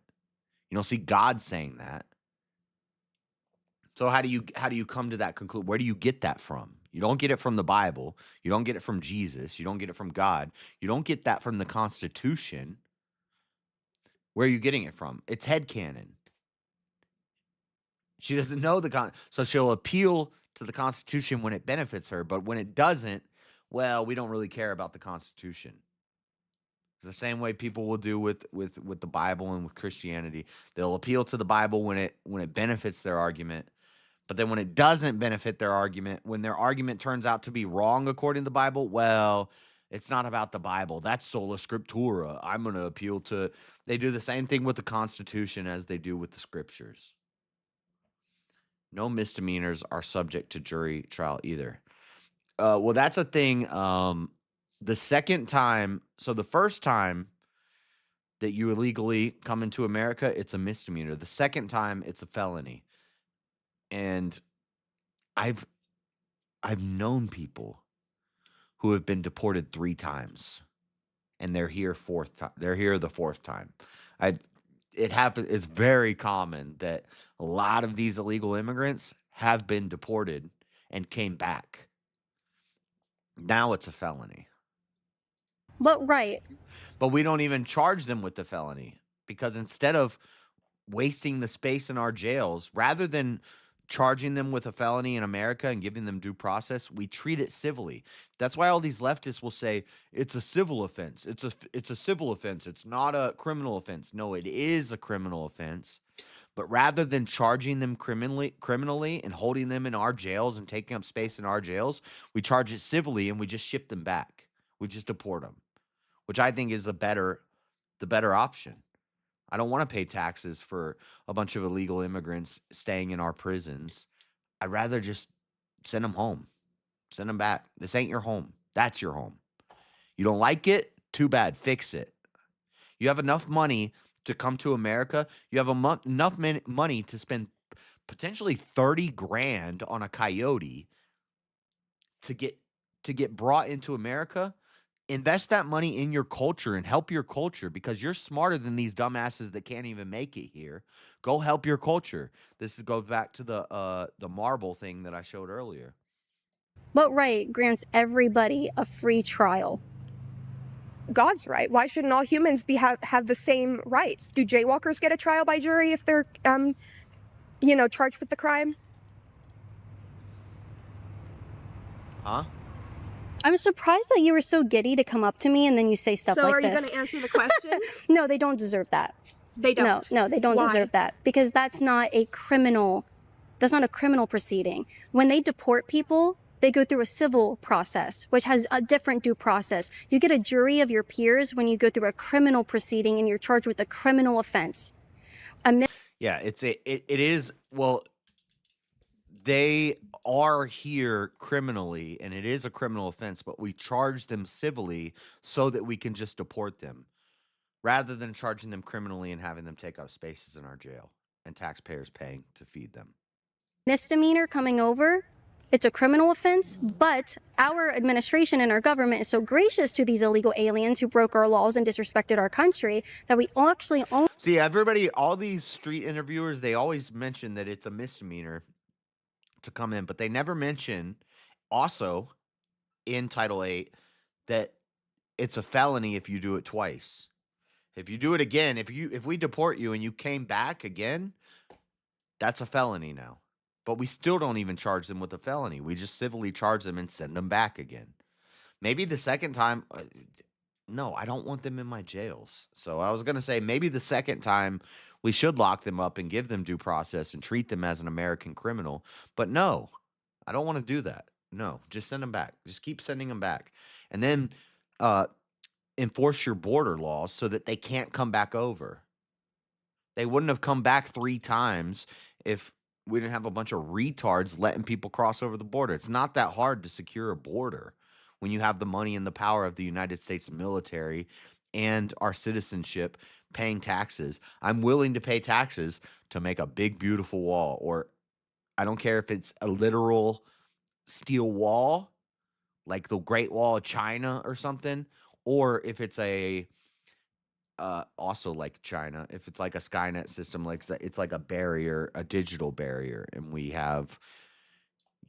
You don't see God saying that. So how do you come to that conclusion? Where do you get that from? You don't get it from the Bible. You don't get it from Jesus. You don't get it from God. You don't get that from the Constitution. Where are you getting it from? It's headcanon. She doesn't know so she'll appeal to the Constitution when it benefits her, but when it doesn't, well, we don't really care about the Constitution. It's the same way people will do with the Bible and with Christianity. They'll appeal to the Bible when it benefits their argument, but then when it doesn't benefit their argument, when their argument turns out to be wrong according to the Bible, well, it's not about the Bible. That's sola scriptura. I'm going to appeal to. They do the same thing with the Constitution as they do with the scriptures. No misdemeanors are subject to jury trial either. Well, that's a thing. The second time, so the first time that you illegally come into America, it's a misdemeanor. The second time, it's a felony. And I've known people who have been deported 3 times, and they're here fourth time. They're here the 4th time. It happens. It's very common that a lot of these illegal immigrants have been deported and came back. Now it's a felony. But right. But we don't even charge them with the felony because instead of wasting the space in our jails, rather than charging them with a felony in America and giving them due process, we treat it civilly. That's why all these leftists will say it's a civil offense. It's a civil offense. It's not a criminal offense. No, it is a criminal offense. But rather than charging them criminally and holding them in our jails and taking up space in our jails, we charge it civilly and we just ship them back. We just deport them, which I think is the better option. I don't want to pay taxes for a bunch of illegal immigrants staying in our prisons. I'd rather just send them home. Send them back. This ain't your home. That's your home. You don't like it? Too bad. Fix it. You have enough money to come to America. You have enough money to spend potentially 30 grand on a coyote to get brought into America. Invest that money in your culture and help your culture because you're smarter than these dumbasses that can't even make it here. Go help your culture. This goes back to the marble thing that I showed earlier. But right grants everybody a free trial. God's right. Why shouldn't all humans have the same rights? Do jaywalkers get a trial by jury if they're charged with the crime? Huh? I'm surprised that you were so giddy to come up to me and then you say stuff like this. So are you going to answer the question? No, they don't deserve that. They don't? No, they don't Why? deserve that because that's not a criminal proceeding. When they deport people, they go through a civil process, which has a different due process. You get a jury of your peers when you go through a criminal proceeding and you're charged with a criminal offense. Yeah, it is. Well, they are here criminally, and it is a criminal offense, but we charge them civilly so that we can just deport them rather than charging them criminally and having them take up spaces in our jail and taxpayers paying to feed them. Misdemeanor coming over, it's a criminal offense, but our administration and our government is so gracious to these illegal aliens who broke our laws and disrespected our country that we actually only... See, everybody, all these street interviewers, they always mention that it's a misdemeanor to come in, but they never mention also in Title 8 that it's a felony if you do it twice. If you do it again, if we deport you and you came back again, that's a felony now. But we still don't even charge them with a felony. We just civilly charge them and send them back again. Maybe the second time, no, I don't want them in my jails. So I was going to say maybe the second time we should lock them up and give them due process and treat them as an American criminal. But no, I don't want to do that. No, just send them back. Just keep sending them back. And then enforce your border laws so that they can't come back over. They wouldn't have come back 3 times if we didn't have a bunch of retards letting people cross over the border. It's not that hard to secure a border when you have the money and the power of the United States military and our citizenship paying taxes. I'm willing to pay taxes to make a big, beautiful wall, or I don't care if it's a literal steel wall, like the Great Wall of China or something, or if it's a also like China, if it's like a Skynet system, like it's like a barrier, a digital barrier, and we have,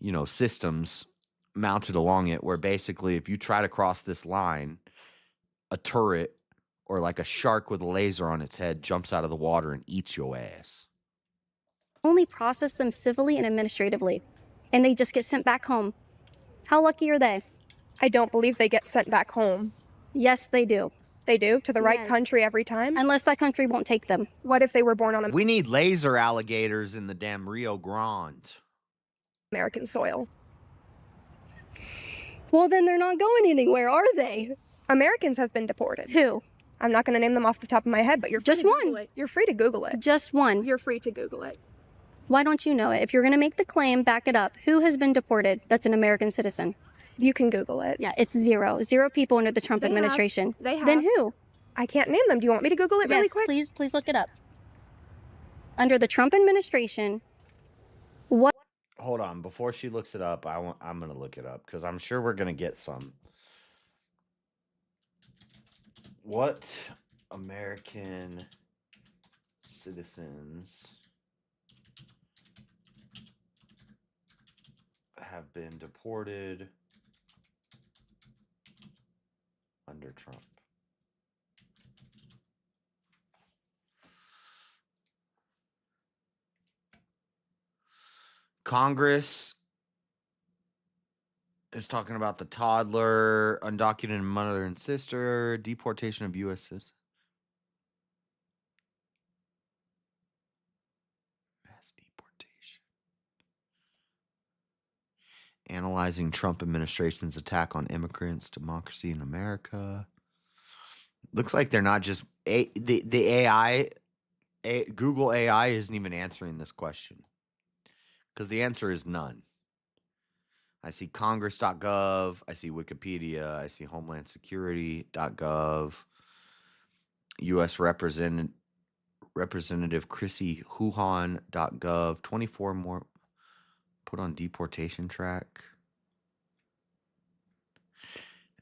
you know, systems mounted along it where basically if you try to cross this line, a turret or like a shark with a laser on its head jumps out of the water and eats your ass. only process them civilly and administratively, and they just get sent back home. How lucky are they? I don't believe they get sent back home. Yes, they do. They do? To the right Yes. country every time? Unless that country won't take them. What if they were born on We need laser alligators in the damn Rio Grande. American soil? Well, then they're not going anywhere, are they? Americans have been deported. Who? I'm not going to name them off the top of my head, but you're free Just to Google one. it. You're free to Google it. Just one. You're free to Google it. Why don't you know it? If you're going to make the claim, back it up. Who has been deported that's an American citizen? You can Google it. Yeah, it's 0. 0 people under the Trump administration. They have. Then who? I can't name them. Do you want me to Google it really Yes, quick? please look it up. Under the Trump administration, what? Hold on, before she looks it up, I'm going to look it up because I'm sure we're going to get some. What American citizens have been deported under Trump? Congress is talking about the toddler, undocumented mother and sister, deportation of U.S. citizens. Mass deportation. Analyzing Trump administration's attack on immigrants, democracy in America. Looks like they're not just the AI. Google AI isn't even answering this question because the answer is none. I see congress.gov, I see Wikipedia, I see homelandsecurity.gov, U.S. Representative Chrissy Huhan.gov, 24 more put on deportation track.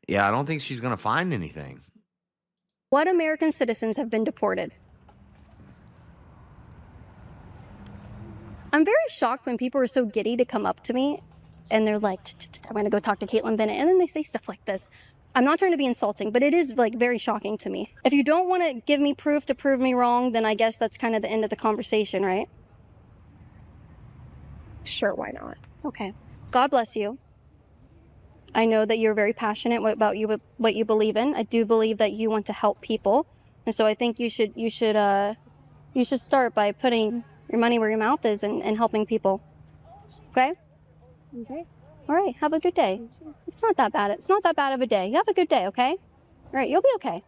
Yeah, I don't think she's going to find anything. What American citizens have been deported? I'm very shocked when people are so giddy to come up to me and they're like, I'm going to go talk to Caitlin Bennett. And then they say stuff like this. I'm not trying to be insulting, but it is like very shocking to me. If you don't want to give me proof to prove me wrong, then I guess that's kind of the end of the conversation, right? Sure, why not? Okay. God bless you. I know that you're very passionate about what you believe in. I do believe that you want to help people. And so I think you should start by putting your money where your mouth is and helping people. Okay? Okay. All right. Have a good day. It's not that bad. It's not that bad of a day. You have a good day, okay? All right. You'll be okay.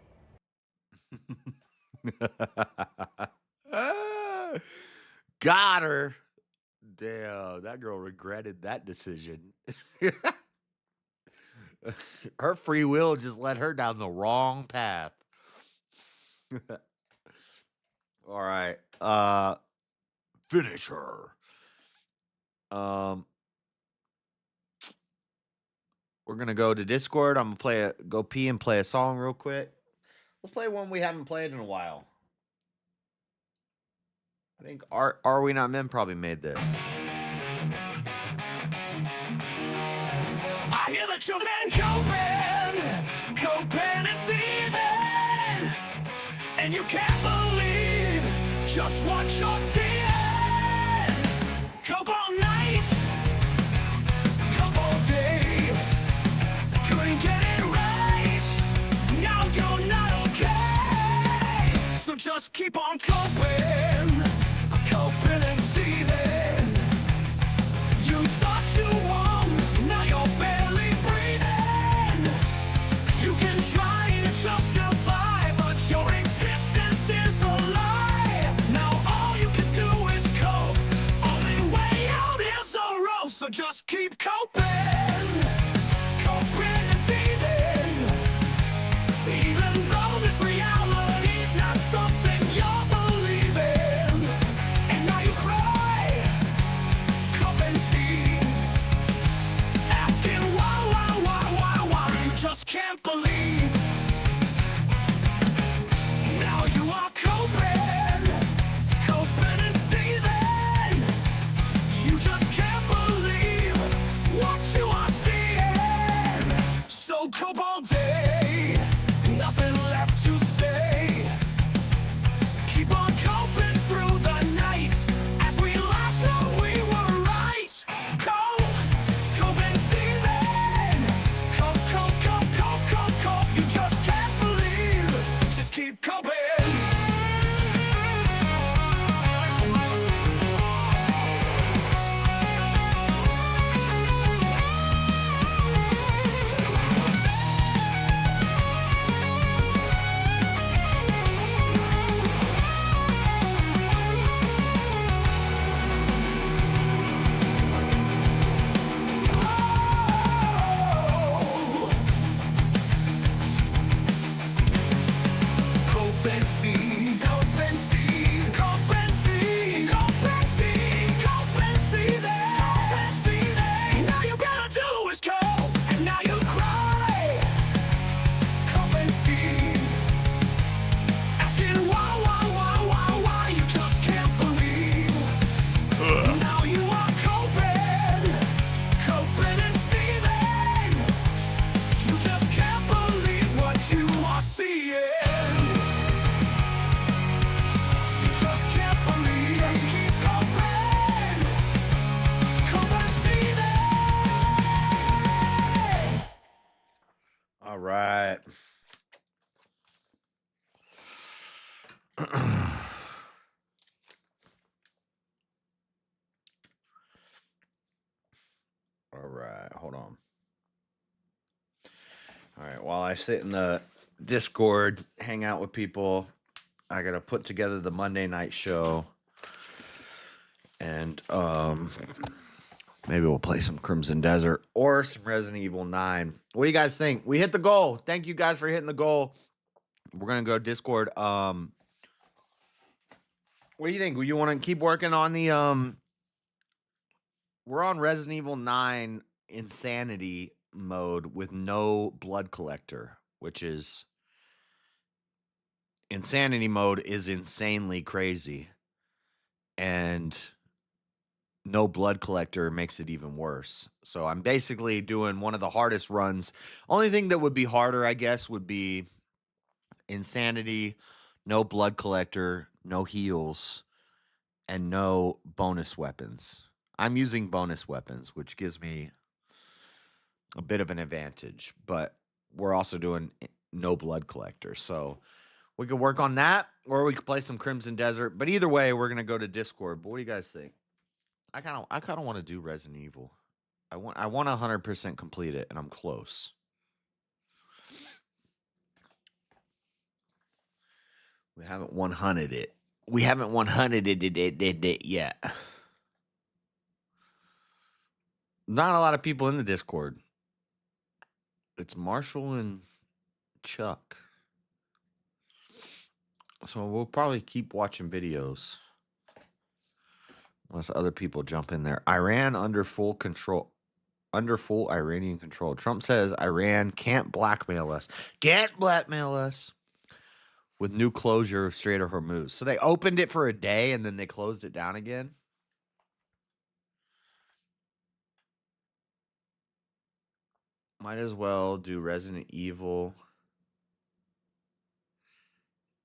Got her. damn. That girl regretted that decision. Her free will just led her down the wrong path. All right. Finish her. We're gonna go to Discord. I'm gonna go pee and play a song real quick. Let's play one we haven't played in a while. I think Are We Not Men probably made this. I hear that you've been coping and seething, and you can't believe just what you're seeing. Cope all night, cope all day, couldn't get it right, now you're not okay. So just keep on coping and seething. You thought you won, now you're barely breathing. You can try to justify, but your existence is a lie. Now all you can do is cope, only way out is a rope. So just keep coping and seething. Even though this reality's not something you're believing. And now you cry, cope and see, asking why you just can't believe. Now you are coping and seething. You just can't believe what you are seeing. So cope all day, nothing left to say. Keep on coping through the night, as we laugh now we were right. Cope and seething. Cope. You just can't believe. Just keep coping. Now you gotta do is cope, and now you cry. Cope and see, asking why you just can't believe. Now you are coping and seething. You just can't believe what you are seeing. You just can't believe. Just keep coping and seething. All right. All right, hold on. All right, while I sit in the Discord, hang out with people, I gotta put together the Monday night show, and maybe we'll play some Crimson Desert or some Resident Evil 9. What do you guys think? We hit the goal. Thank you guys for hitting the goal. We're gonna go Discord. What do you think? You want to keep working on the We're on Resident Evil 9 Insanity mode with no blood collector, which is Insanity mode is insanely crazy, and no blood collector makes it even worse. So I'm basically doing one of the hardest runs. Only thing that would be harder, I guess, would be Insanity, no blood collector, no heals, and no bonus weapons. I'm using bonus weapons, which gives me a bit of an advantage, but we're also doing no blood collector. So we could work on that, or we could play some Crimson Desert. But either way, we're gonna go to Discord. But what do you guys think? I kind of want to do Resident Evil. I want 100% complete it, and I'm close. We haven't 100 it. We haven't 100 it yet. Not a lot of people in the Discord. It's Marshall and Chuck. So we'll probably keep watching videos. Unless other people jump in there. Iran under full control. Under full Iranian control. Trump says Iran can't blackmail us. Can't blackmail us. With new closure of Strait of Hormuz. So they opened it for a day and then they closed it down again. Might as well do Resident Evil.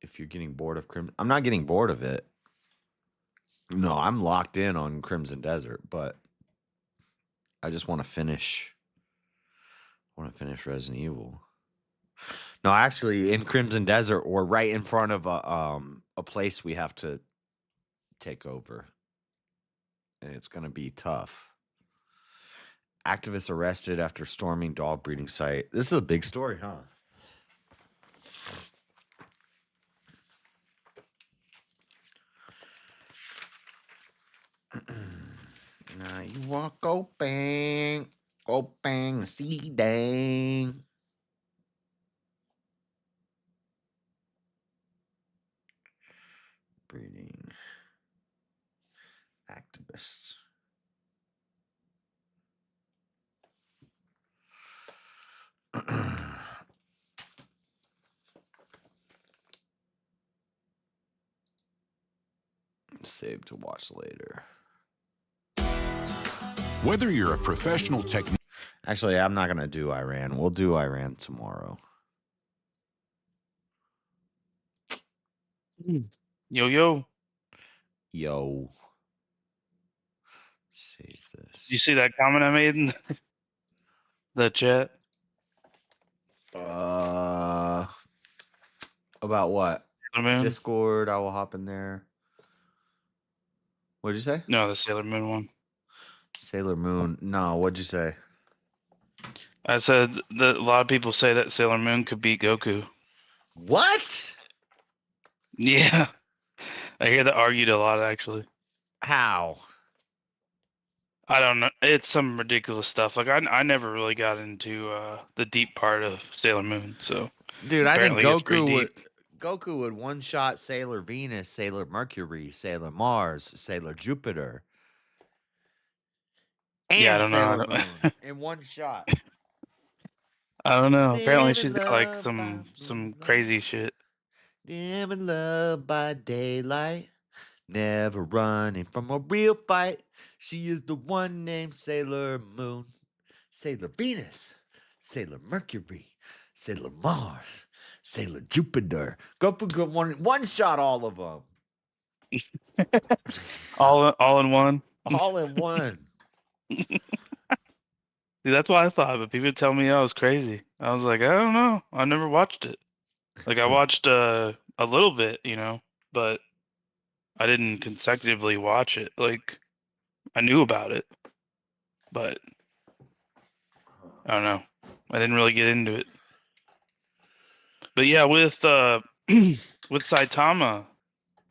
If you're getting bored of Crimson. I'm not getting bored of it. No, I'm locked in on Crimson Desert, but I just want to finish. I want to finish Resident Evil. No, actually, in Crimson Desert, we're right in front of a place we have to take over, and it's gonna be tough. Activists arrested after storming dog breeding site. This is a big story, huh? Now you walk open, see dang. Breeding activists. Save to watch later. Whether you're a professional technician. Actually, I'm not going to do Iran. We'll do Iran tomorrow. Yo. Save this. You see that comment I made in the chat? About what? Sailor Moon? Discord. I will hop in there. What'd you say? No, the Sailor Moon one. Sailor Moon. No, what'd you say? I said that a lot of people say that Sailor Moon could beat Goku. What? Yeah. I hear that argued a lot, actually. How? I don't know. It's some ridiculous stuff. Like, I never really got into the deep part of Sailor Moon, so... Dude, I think apparently Goku would one-shot Sailor Venus, Sailor Mercury, Sailor Mars, Sailor Jupiter. And Yeah, I don't know. Sailor Moon in one shot. I don't know. Apparently Live she's in got like love some crazy shit. Live in love by daylight, never running from a real fight. She is the one named Sailor Moon, Sailor Venus, Sailor Mercury, Sailor Mars, Sailor Jupiter. Goku could one shot all of them. all in one. All in one. Dude, that's what I thought, but people tell me I was crazy. I was like, I don't know. I never watched it. Like I watched a little bit, but I didn't consecutively watch it. Like I knew about it, but I don't know. I didn't really get into it. But yeah, with with Saitama,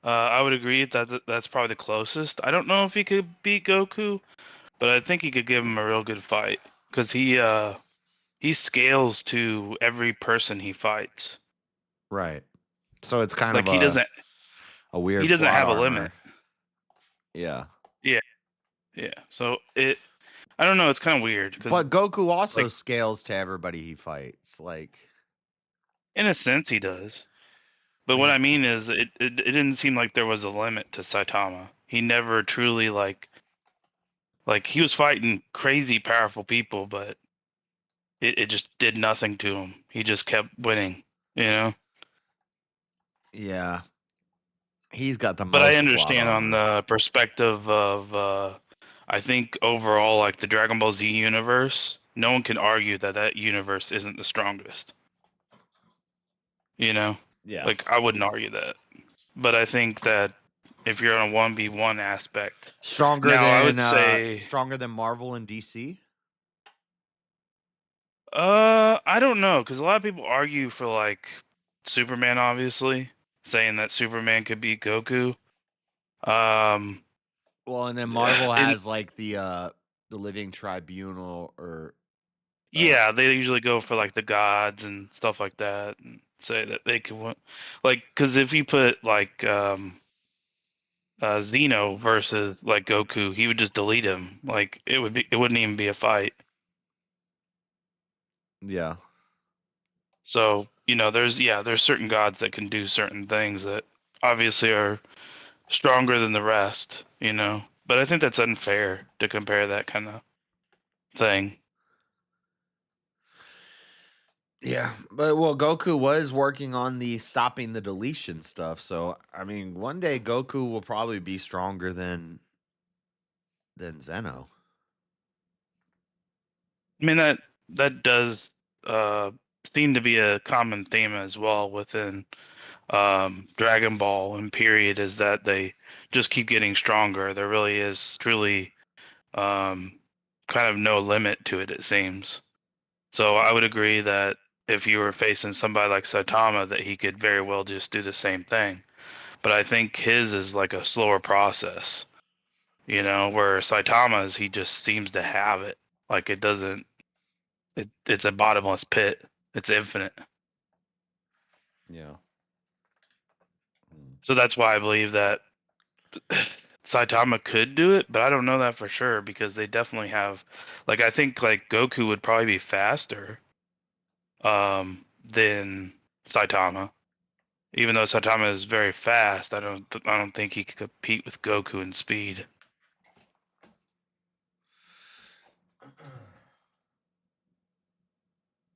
I would agree that that's probably the closest. I don't know if he could beat Goku, but I think he could give him a real good fight because he scales to every person he fights. Right. So it's kind like of he doesn't a weird. He doesn't plot have a armor. limit. Yeah. Yeah. So I don't know. It's kind of weird. But Goku also scales to everybody he fights. Like, in a sense, he does. But what I mean is, it didn't seem like there was a limit to Saitama. He never truly like he was fighting crazy powerful people, but it just did nothing to him. He just kept winning, Yeah. He's got the most. But I plot understand on armor. the perspective of, I think overall, like the Dragon Ball Z universe, no one can argue that universe isn't the strongest. Yeah. Like I wouldn't argue that. But I think that if you're on a 1v1 aspect, Stronger now, than I would say stronger than Marvel and DC. I don't know, because a lot of people argue for like Superman, obviously, saying that Superman could beat Goku. Well, and then Marvel has like the the living tribunal or Yeah, they usually go for like the gods and stuff like that, and say that they can win. Like, because if you put like Xeno versus like Goku, he would just delete him. Like it wouldn't even be a fight. yeah. So there's certain gods that can do certain things that obviously are stronger than the rest. But I think that's unfair to compare that kind of thing. Yeah, but well, Goku was working on the stopping the deletion stuff, so I mean, one day Goku will probably be stronger than Zeno. I mean that does seem to be a common theme as well within Dragon Ball and period, is that they just keep getting stronger. There really is truly kind of no limit to it, it seems. So I would agree that if you were facing somebody like Saitama, that he could very well just do the same thing. But I think his is like a slower process, where Saitama's, he just seems to have it. Like it doesn't, it's a bottomless pit. It's infinite. Yeah. So that's why I believe that Saitama could do it, but I don't know that for sure because they definitely have, like, I think like Goku would probably be faster than Saitama. Even though Saitama is very fast, I don't think he could compete with Goku in speed.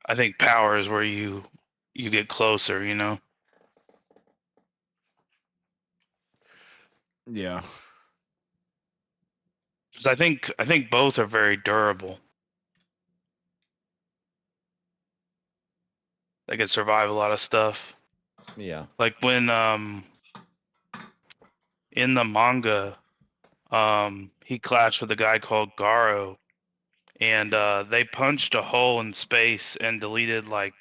I think power is where you get closer, Yeah. Because I think both are very durable. They can survive a lot of stuff. Yeah. Like when in the manga, he clashed with a guy called Garo, and they punched a hole in space and deleted like,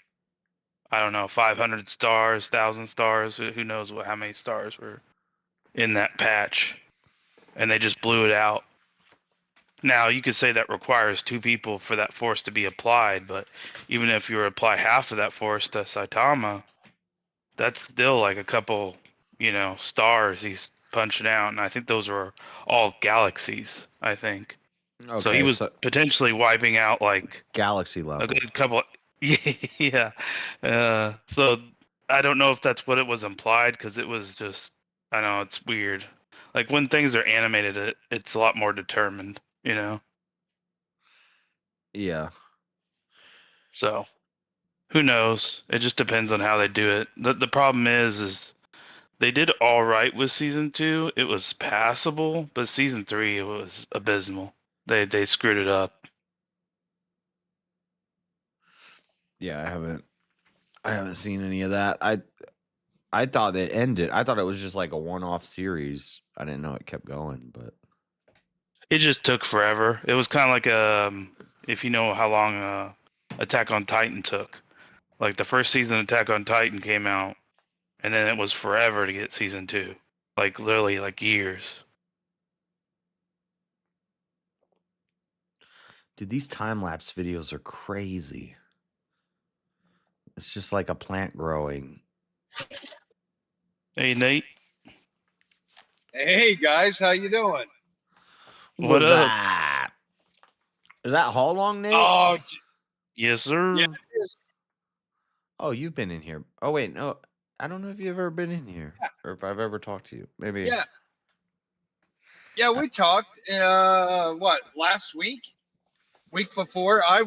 I don't know, 500 stars, 1,000 stars, who knows how many stars were in that patch, and they just blew it out. Now you could say that requires two people for that force to be applied, but even if you were to apply half of that force to Saitama, that's still like a couple, stars he's punching out, and I think those are all galaxies, I think. So he Okay, was so potentially wiping out like galaxy a level. good couple. Yeah. So I don't know if that's what it was implied, because it was just, I know it's weird. Like when things are animated, it's a lot more determined, Yeah. So who knows? It just depends on how they do it. The problem is they did all right with season 2. It was passable, but season 3 it was abysmal. They screwed it up. Yeah, I haven't seen any of that. I thought it ended. I thought it was just like a one-off series. I didn't know it kept going, but It just took forever. It was kind of like if you know how long Attack on Titan took. Like the first season of Attack on Titan came out, and then it was forever to get season 2. Like literally like years. dude, these time-lapse videos are crazy. It's just like a plant growing. Hey Nate. Hey guys, how you doing? What up? That? Is that How Long, Nate? Oh, yes, sir. yeah, it is. Oh, you've been in here. Oh wait, no. I don't know if you've ever been in here or if I've ever talked to you. Maybe. Yeah. Yeah, we talked. What, last week? Week before? I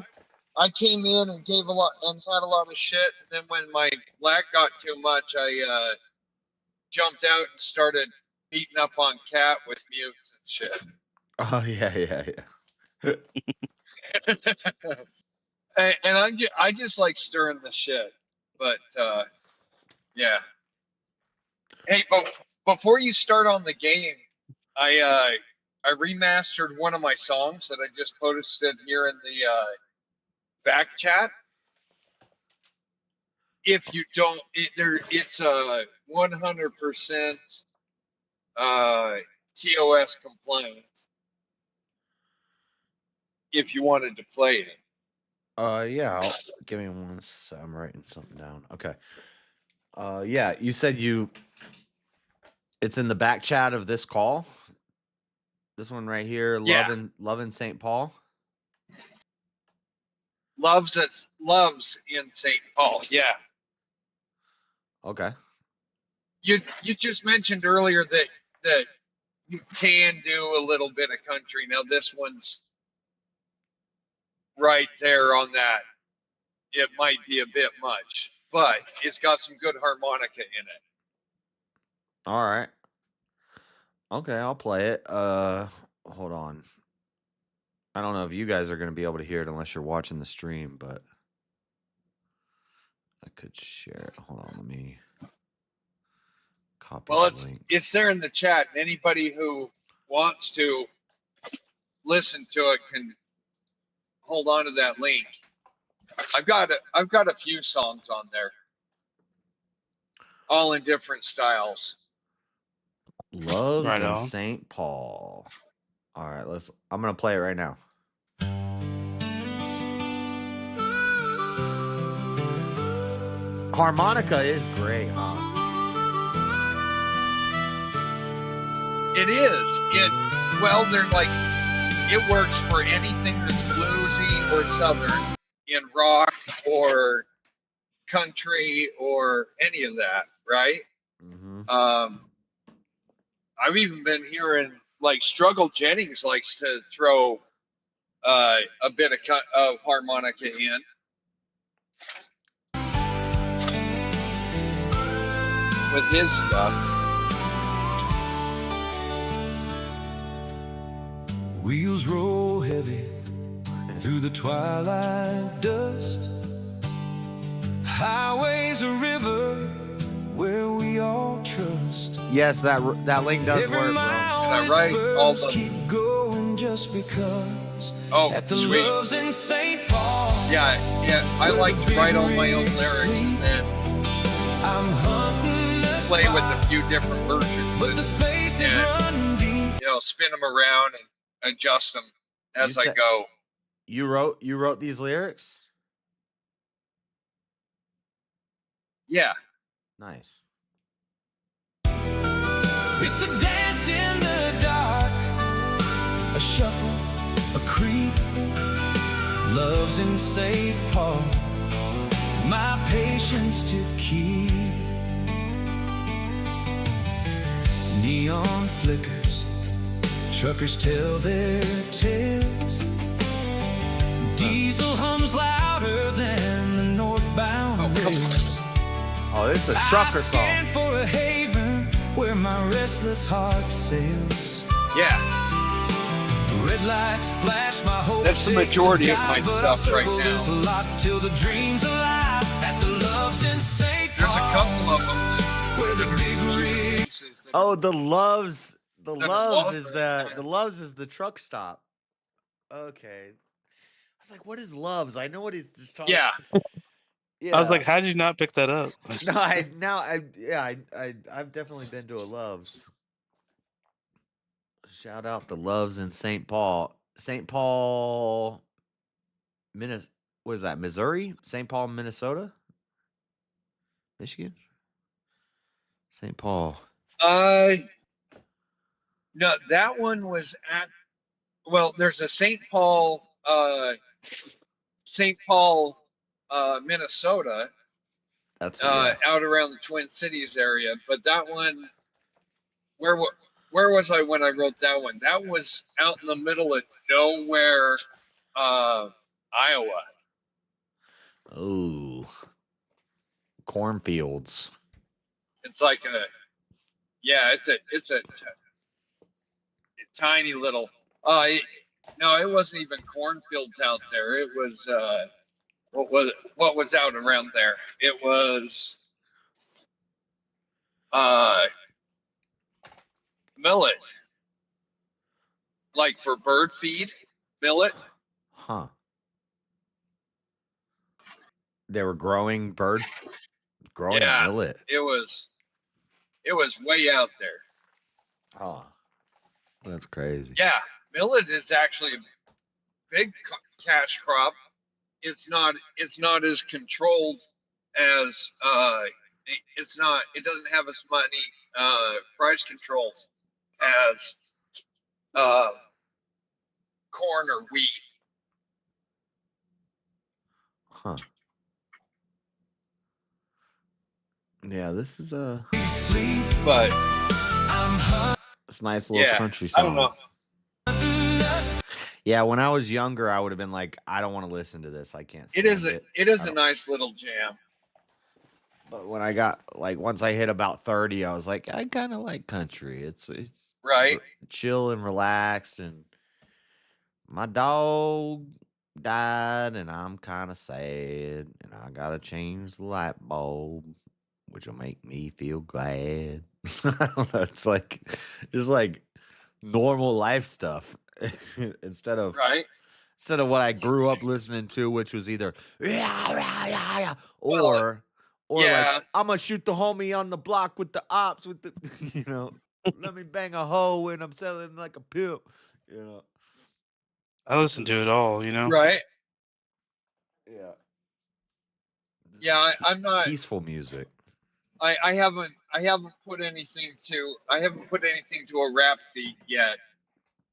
came in and gave a lot and had a lot of shit. And then when my lag got too much, I jumped out and started beating up on Cat with mutes and shit. Oh yeah. And I just like stirring the shit. But yeah. Hey, before you start on the game, I remastered one of my songs that I just posted here in the back chat. If you don't, it's a 100% TOS compliant. if you wanted to play it. Yeah. Give me one. I'm writing something down. Okay. Yeah. You said it's in the back chat of this call. This one right here. Yeah. Loving St. Paul. Loves in St. Paul. Yeah. Okay. You just mentioned earlier that you can do a little bit of country. Now this one's right there on that. It might be a bit much, but it's got some good harmonica in it. All right. Okay, I'll play it. Hold on. I don't know if you guys are going to be able to hear it unless you're watching the stream, but I could share it. Hold on, let me copy Well, the link. it's there in the chat. And anybody who wants to listen to it can hold on to that link. I've got a few songs on there, all in different styles. Loves Right in on. St. Paul. All right, I'm going to play it right now. Harmonica is great, huh? It is. Well, they're like, it works for anything that's bluesy or southern in rock or country or any of that, right? Mm-hmm. I've even been hearing like Struggle Jennings likes to throw a bit of harmonica in. With his stuff. Wheels roll heavy through the twilight dust. Highway's a river where we all trust. Yes, that link does work, bro. Is that right? All the... keep going just because. Oh, at the sweet. Loves in St. Paul. Yeah. I like to write all my own lyrics and then play with a few different versions and spin them around and adjust them as I go. You wrote these lyrics? Yeah. Nice. It's a dance in the dark, a shuffle, a creep. Love's in St. Paul, my patience to keep. Neon flickers, truckers tell their tales. Diesel hums louder than the northbound rails. Oh, this is a trucker song. I stand for a haven where my restless heart sails. Yeah. Red lights flash, my hope. That's the majority of my stuff right now. There's a lot till the dream's alive at the Loves in St. There's a couple of them where the big rig. Oh, the loves is the truck stop. Okay. I was like, what is loves? I know what he's just talking about. Yeah. I was like, how did you not pick that up? No, I've definitely been to a Loves. Shout out the Loves in St. Paul. St. Paul, what is that? Missouri? St. Paul, Minnesota? Michigan? St. Paul. No, that one was there's a St. Paul, Minnesota. That's out around the Twin Cities area. But that one, where was I when I wrote that one? That was out in the middle of nowhere, Iowa. Oh, cornfields. It's like it's a tiny little. No, it wasn't even cornfields out there. It was what was out around there? It was millet, like for bird feed, millet. Huh. They were growing millet. It was way out there. Oh, that's crazy. Yeah, millet is actually big cash crop, it's not as controlled as it doesn't have as many price controls as corn or wheat. Huh. Yeah, this is a But it's a nice little country I don't song. know. Yeah, when I was younger, I would have been like, I don't want to listen to this. I can't stand it. It is a nice little jam. But when I got once I hit about 30, I was like, I kind of like country. It's right, chill and relaxed, and my dog died, and I'm kind of sad, and I gotta change the light bulb, which will make me feel glad. I don't know, it's just like normal life stuff instead of what I grew up listening to, which was either or like I'm gonna shoot the homie on the block with the ops with the let me bang a hoe and I'm selling like a pimp, I listen to it all, right. Yeah. Yeah, I'm not peaceful music. I haven't put anything to a rap beat yet,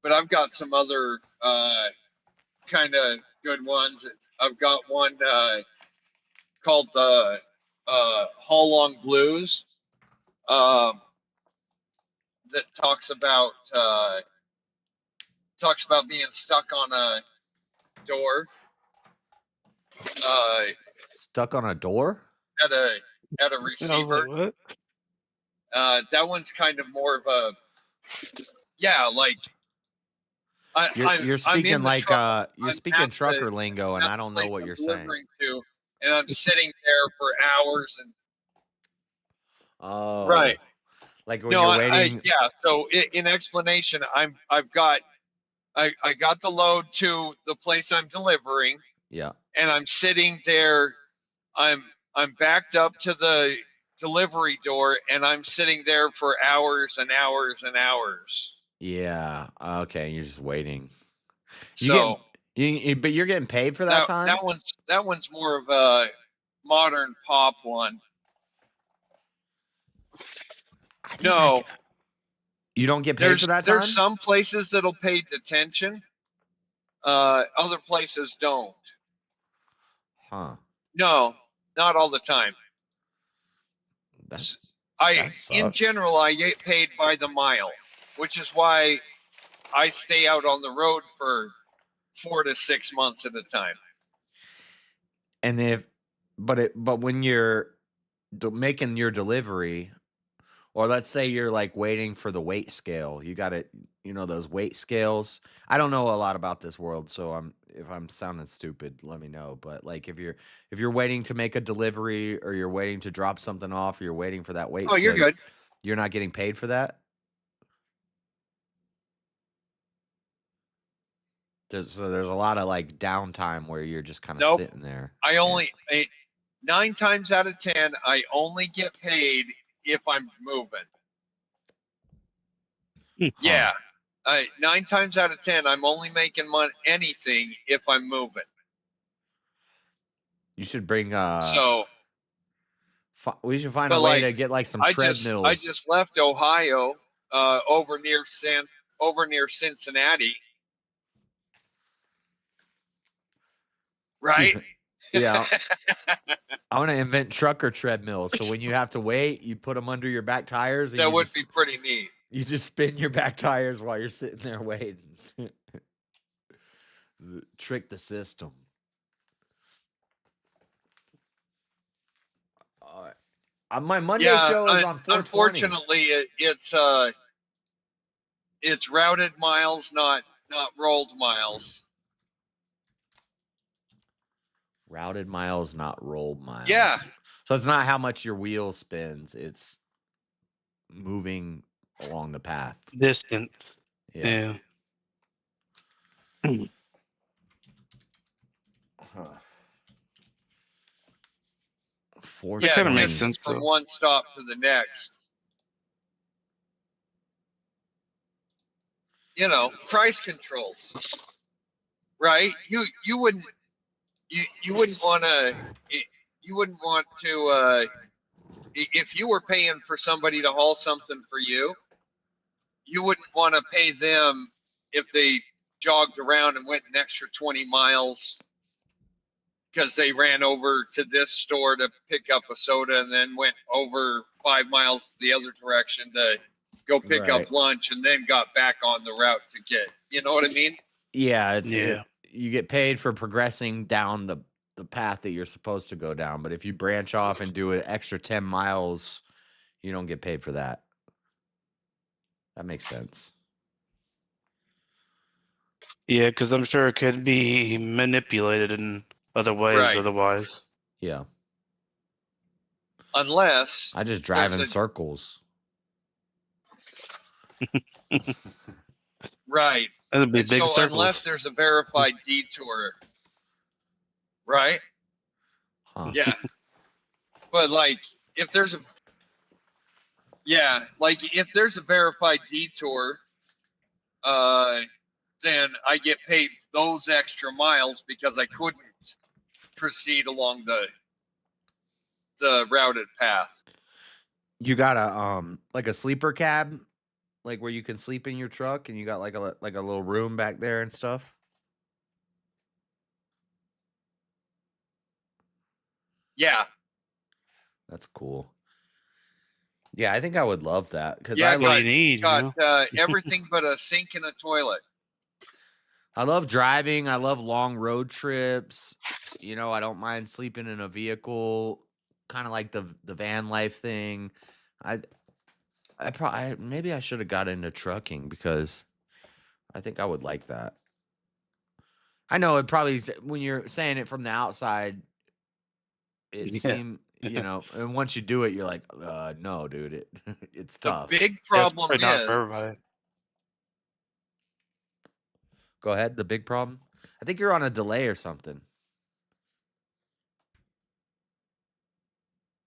but I've got some other kind of good ones. I've got one called the Haul Long Blues that talks about being stuck on a door. Stuck on a door? At a receiver. What? That one's kind of more of a like you're speaking I'm in the truck. you're I'm speaking at trucker lingo, and at I the don't know place what I'm you're saying. delivering to, and I'm sitting there for hours and right, like when no, you're waiting. So in explanation, I've got I got the load to the place I'm delivering. Yeah. And I'm sitting there. I'm backed up to the delivery door, and I'm sitting there for hours and hours and hours. Yeah. Okay. You're just waiting. So but you're getting paid for that time. That one's more of a modern pop one. No, you don't get paid for that time. There's some places that'll pay detention. Other places don't. Huh. No, not all the time. In general, I get paid by the mile, which is why I stay out on the road for 4 to 6 months at a time. And but when you're making your delivery, or let's say you're like waiting for the weight scale, you got it, those weight scales. I don't know a lot about this world, so if I'm sounding stupid, let me know. But like if you're waiting to make a delivery, or you're waiting to drop something off, or you're waiting for that weight scale. Oh, you're good. You're not getting paid for that? There's a lot of like downtime where you're just kind of sitting there. I only 9 times out of 10, I only get paid if I'm moving. Yeah. 9 times out of 10, I'm only making anything if I'm moving. You should bring so we should find a way to get like some treadmills. I just left Ohio over near Cincinnati. Right? Yeah. I want to invent trucker treadmills. So when you have to wait, you put them under your back tires. And that would be pretty neat. You just spin your back tires while you're sitting there waiting. Trick the system. My Monday show is on 420. Unfortunately, it's routed miles, not rolled miles. Routed miles, not rolled miles. Yeah. So it's not how much your wheel spins. It's moving along the path. Distance. Yeah. Yeah, kind of makes sense from one stop to the next. Price controls. right? You wouldn't you wouldn't want to you wouldn't want to if you were paying for somebody to haul something for you, you wouldn't want to pay them if they jogged around and went an extra 20 miles because they ran over to this store to pick up a soda and then went over 5 miles the other direction to go pick Right. up lunch and then got back on the route to get, you know what I mean? Yeah, Yeah. you get paid for progressing down the path that you're supposed to go down, but if you branch off and do an extra 10 miles, you don't get paid for that. That makes sense. Yeah, because I'm sure it could be manipulated in other ways Right. otherwise. Yeah. Unless I just drive in there's a circles. right. That'd be And big so unless circles. there's a verified detour, right? Huh. Yeah. But like if there's a like if there's a verified detour, then I get paid those extra miles because I couldn't proceed along the routed path. You got a like a sleeper cab, like where you can sleep in your truck and you got like a little room back there and stuff? Yeah. That's cool. Yeah, I think I would love that cuz Yeah, I What do like you need, you know? got everything but a sink and a toilet. I love driving. I love long road trips. You know, I don't mind sleeping in a vehicle, kind of like the van life thing. I probably maybe I should have got into trucking because I think I would like that. I know it probably when you're saying it from the outside, it Yeah. seemed, you know, and once you do it, you're like, no, dude, it's The tough. big Yeah, it's problem probably not for is everybody. Go ahead. The big problem. I think you're on a delay or something.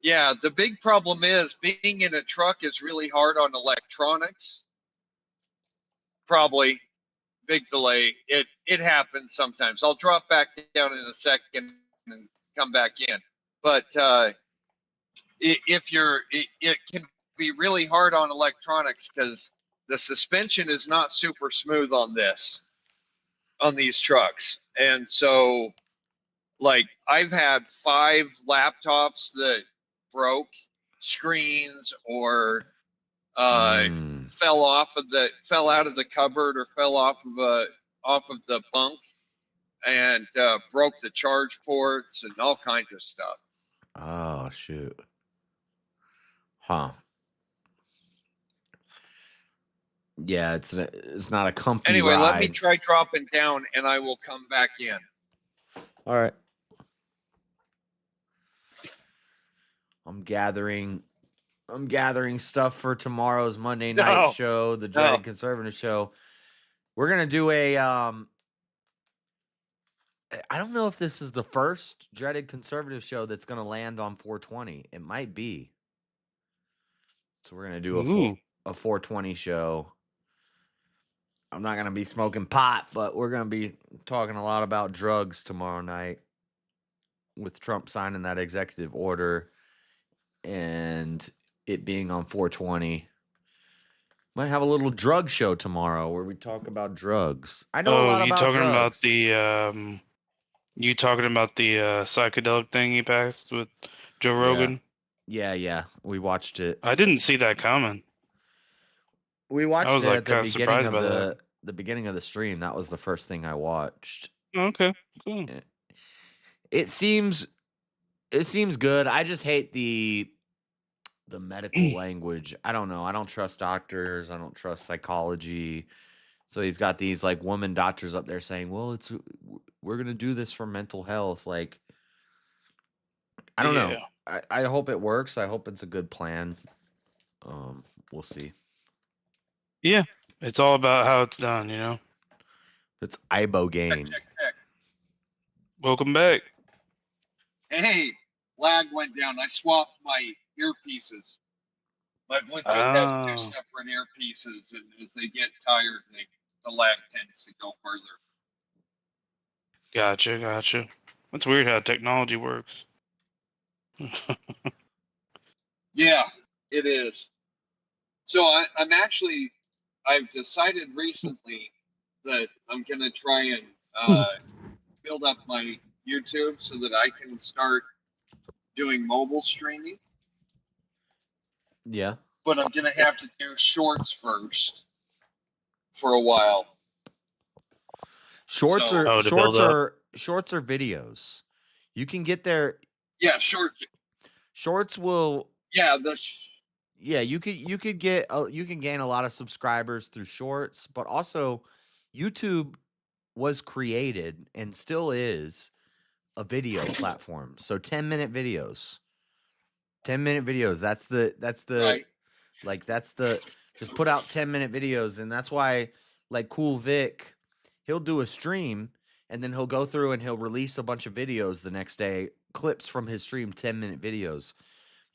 yeah, the big problem is being in a truck is really hard on electronics. Probably big delay. It happens sometimes. I'll drop back down in a second and come back in. But if you're, it can be really hard on electronics because the suspension is not super smooth on these trucks, and so like I've had 5 laptops that broke screens or fell out of the cupboard or fell off of the bunk and broke the charge ports and all kinds of stuff. Oh shoot. Huh. Yeah, it's not a comfy Anyway, let me ride. try dropping down and I will come back in. All right. I'm gathering stuff for tomorrow's Monday night No. show, the No. Dreaded Conservative show. We're gonna do a I don't know if this is the first Dreaded Conservative show that's gonna land on 420. It might be. So we're gonna do Ooh. a 420 show. I'm not gonna be smoking pot, but we're gonna be talking a lot about drugs tomorrow night with Trump signing that executive order and it being on 420. Might have a little drug show tomorrow where we talk about drugs. I know a lot you about talking about drugs. the you talking about the psychedelic thing he passed with Joe Yeah. Rogan? Yeah. We watched it. I didn't see that coming. We I watched was it like at the kind of beginning surprised of by that. the beginning of the stream. That was the first thing I watched. Okay, cool. It seems good. I just hate the medical language. I don't know. I don't trust doctors. I don't trust psychology. So he's got these like woman doctors up there saying, "Well, we're going to do this for mental health." Like I don't know. I hope it works. I hope it's a good plan. We'll see. Yeah, it's all about how it's done, you know. It's Ibogaine. Check. Welcome back. Hey, lag went down. I swapped my earpieces. My Bluetooth has 2 separate earpieces, and as they get tired, the lag tends to go further. Gotcha. That's weird how technology works. Yeah, it is. So I've decided recently that I'm gonna try and build up my YouTube so that I can start doing mobile streaming. Yeah. But I'm gonna have to do shorts first for a while. Shorts So- are Oh, to shorts build up. are shorts are videos. You can get there. Yeah, shorts will. Yeah, Yeah, you could get you can gain a lot of subscribers through shorts, but also YouTube was created and still is a video platform. So 10-minute videos. 10-minute videos. That's the Right. like that's the just put out 10-minute videos, and that's why like Cool Vic, he'll do a stream and then he'll go through and he'll release a bunch of videos the next day, clips from his stream, 10-minute videos.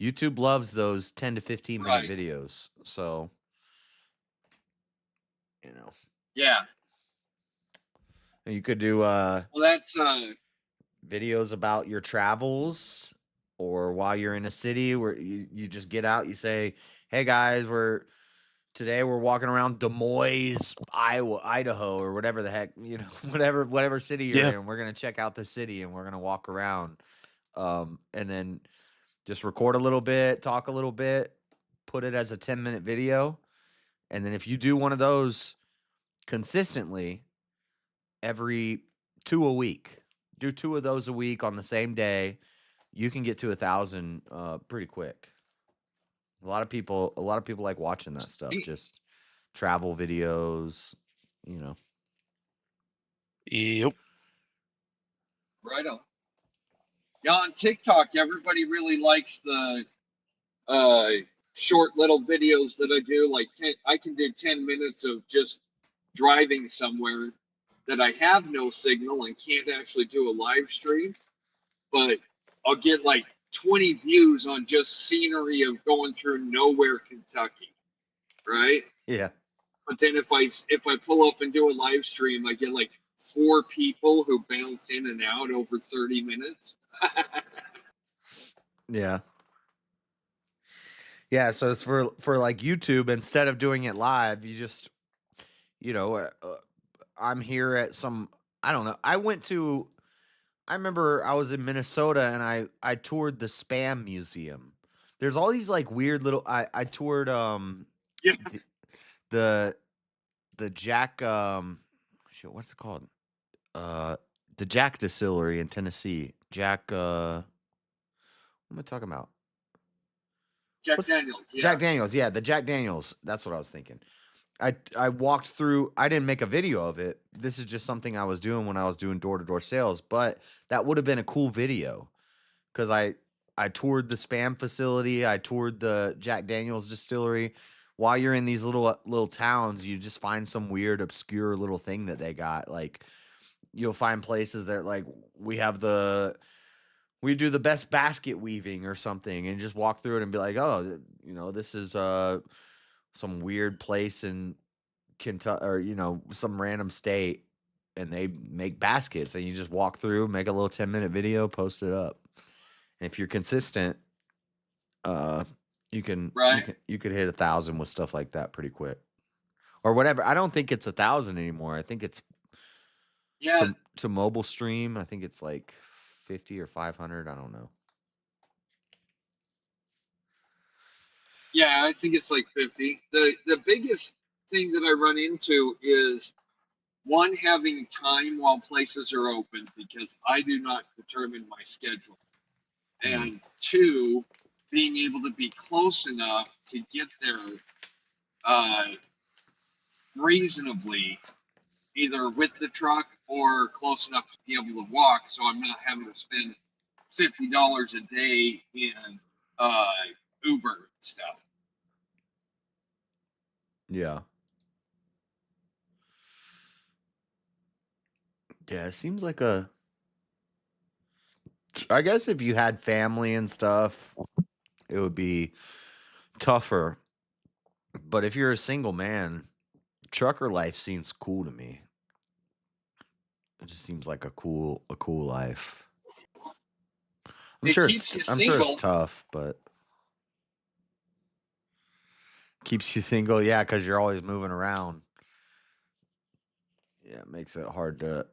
YouTube loves those 10 to 15-minute videos. So, you know, Yeah. you could do Well, that's videos about your travels, or while you're in a city where you just get out, you say, "Hey guys, today we're walking around Des Moines, Idaho, or whatever the heck, you know, whatever city you're in. We're gonna check out the city and we're gonna walk around, and then just record a little bit, talk a little bit, put it as a 10-minute video, and then if you do one of those consistently, every 2 a week, do 2 of those a week on the same day, you can get to 1,000 pretty quick. A lot of people like watching that stuff. Just travel videos, you know. Yep. right on. Yeah, on TikTok, everybody really likes the short little videos that I do. Like I can do 10 minutes of just driving somewhere that I have no signal and can't actually do a live stream, but I'll get like 20 views on just scenery of going through nowhere, Kentucky, right? Yeah. But then if I pull up and do a live stream, I get like 4 people who bounce in and out over 30 minutes. Yeah. Yeah, so it's for like YouTube, instead of doing it live, you just, you know, I'm here at some, I don't know. I remember I was in Minnesota and I toured the Spam Museum. There's all these like weird little, I toured the Jack shit, what's it called? The Jack Distillery in Tennessee. Jack what am I talking about? Daniels. Yeah. Jack Daniels, yeah, the Jack Daniels. That's what I was thinking. I walked through, I didn't make a video of it. This is just something I was doing when I was doing door-to-door sales, but that would have been a cool video because I toured the Spam facility, I toured the Jack Daniels distillery. While you're in these little towns, you just find some weird obscure little thing that they got. Like you'll find places that like we do the best basket weaving or something, and just walk through it and be like, oh, you know, this is some weird place in Kentucky, or you know, some random state, and they make baskets, and you just walk through, make a little 10-minute video, post it up. And if you're consistent, you could hit 1,000 with stuff like that pretty quick, or whatever. I don't think it's 1,000 anymore. I think it's to mobile stream. I think it's like 50 or 500. I don't know. Yeah, I think it's like 50. The biggest thing that I run into is one, having time while places are open because I do not determine my schedule. And 2, being able to be close enough to get there reasonably, either with the truck or close enough to be able to walk, so I'm not having to spend $50 a day in Uber and stuff. Yeah. Yeah, it seems like I guess if you had family and stuff, it would be tougher. But if you're a single man, trucker life seems cool to me. It just seems like a cool life. I'm It sure keeps you I'm sure it's single. tough, but keeps you single, yeah, because you're always moving around. Yeah, it makes it hard to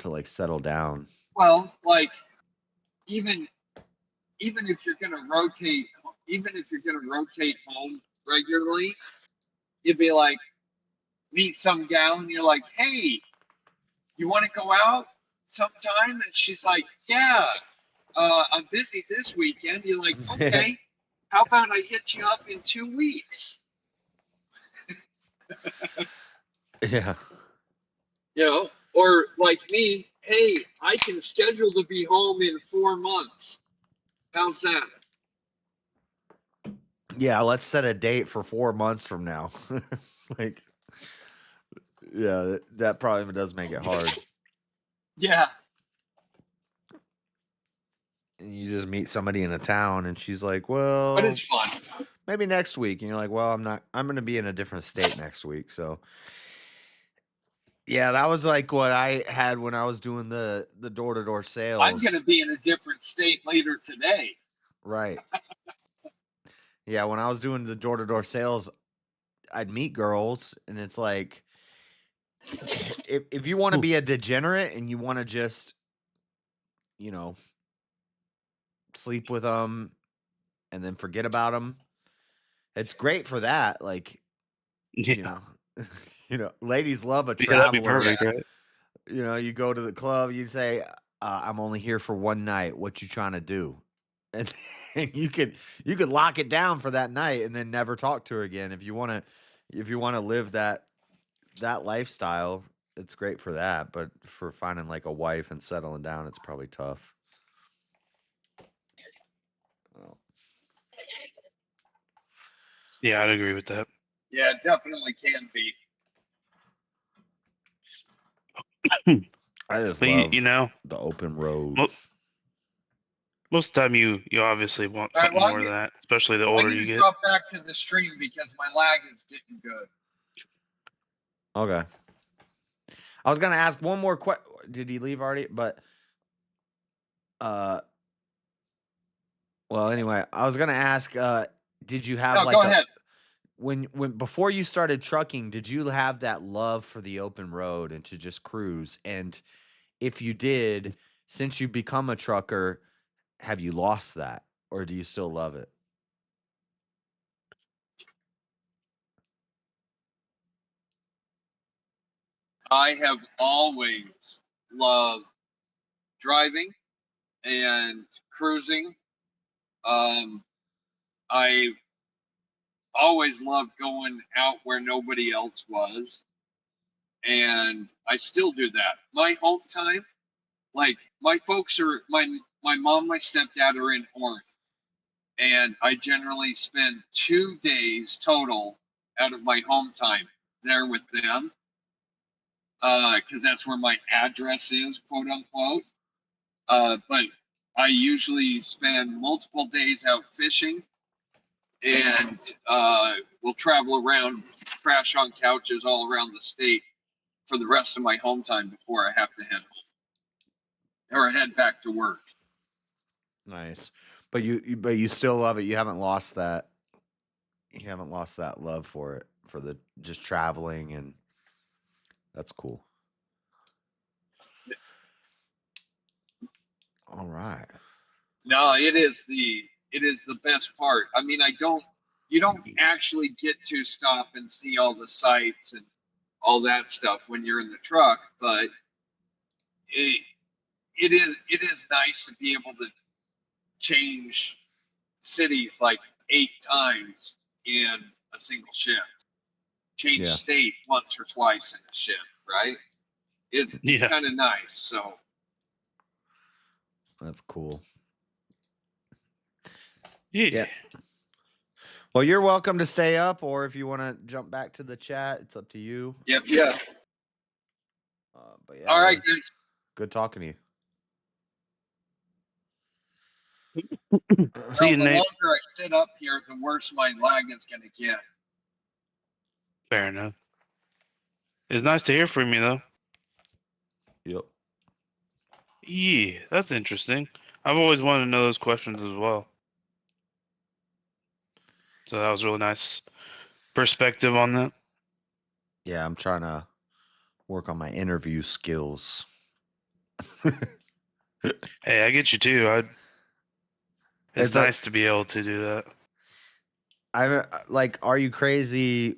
like settle down. Well, like even if you're gonna rotate, home regularly, you'd be like meet some gal and you're like, hey, you want to go out sometime? And she's like, yeah, I'm busy this weekend. You're like, okay, how about I hit you up in 2 weeks? Yeah. You know, or like me, hey, I can schedule to be home in 4 months. How's that? Yeah, let's set a date for 4 months from now. Like, yeah, that probably does make it hard. Yeah. And you just meet somebody in a town and she's like, well, But it's fun. Maybe next week. And you're like, well, I'm going to be in a different state next week. So yeah, that was like what I had when I was doing the door-to-door sales. I'm going to be in a different state later today. Right. Yeah, when I was doing the door-to-door sales, I'd meet girls and it's like, if you want to be a degenerate and you want to just, sleep with them and then forget about them, it's great for that. Like, ladies love a Yeah, that'd be traveler. perfect, right? You go to the club, you say, I'm only here for one night. What you trying to do? And you could lock it down for that night and then never talk to her again. If you want to live that lifestyle, it's great for that. But for finding like a wife and settling down, it's probably tough. Yeah, I'd agree with that. Yeah, it definitely can be. I just But love the open road. Most of the time, you obviously want All right, something well, more than that, especially the older I need you to get. drop back to the stream because my lag is getting good. Okay. I was gonna ask one more question. Did he leave already? But well, anyway, I was gonna ask. Did you have go ahead. When before you started trucking, did you have that love for the open road and to just cruise? And if you did, since you become a trucker, have you lost that, or do you still love it? I have always loved driving and cruising. I always loved going out where nobody else was. And I still do that. My home time, like my folks are my mom, my stepdad are in Orange. And I generally spend 2 days total out of my home time there with them. Because that's where my address is, quote unquote. But I usually spend multiple days out fishing, and we'll travel around, crash on couches all around the state for the rest of my home time before I have to head home or head back to work. Nice, but you still love it. You haven't lost that. You haven't lost that love for it, for the just traveling, and that's cool. All right. No, it is the best part. I mean, you don't actually get to stop and see all the sights and all that stuff when you're in the truck, but it is nice to be able to change cities like 8 times in a single shift. Change Yeah. state once or twice in a shift, right? It's kind of nice. So That's cool. Yeah. Well, you're welcome to stay up, or if you want to jump back to the chat, it's up to you. Yep. But yeah, All right, guys. Good talking to you. See you, the Nate. longer I sit up here, the worse my lag is going to get. Fair enough. It's nice to hear from you, though. Yep. Yeah, that's interesting. I've always wanted to know those questions as well. So that was really nice perspective on that. Yeah, I'm trying to work on my interview skills. Hey, I get you too. It's It's like- nice to be able to do that. I like, Are You Crazy?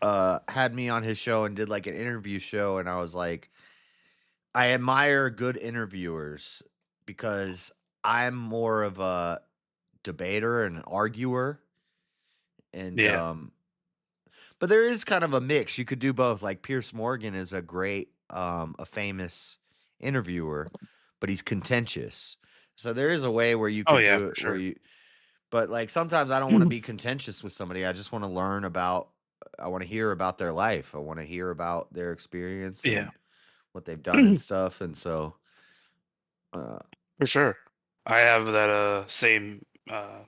Had me on his show and did like an interview show, and I was like, I admire good interviewers because I'm more of a debater and an arguer, and Yeah. but there is kind of a mix. You could do both. Like Pierce Morgan is a great, a famous interviewer, but he's contentious. So there is a way where you Oh, could yeah, do for it sure. where you. But like sometimes I don't want to be contentious with somebody. I just want to learn about. I want to hear about their life. I want to hear about their experience and Yeah. what they've done and stuff. And so, For sure. I have that same I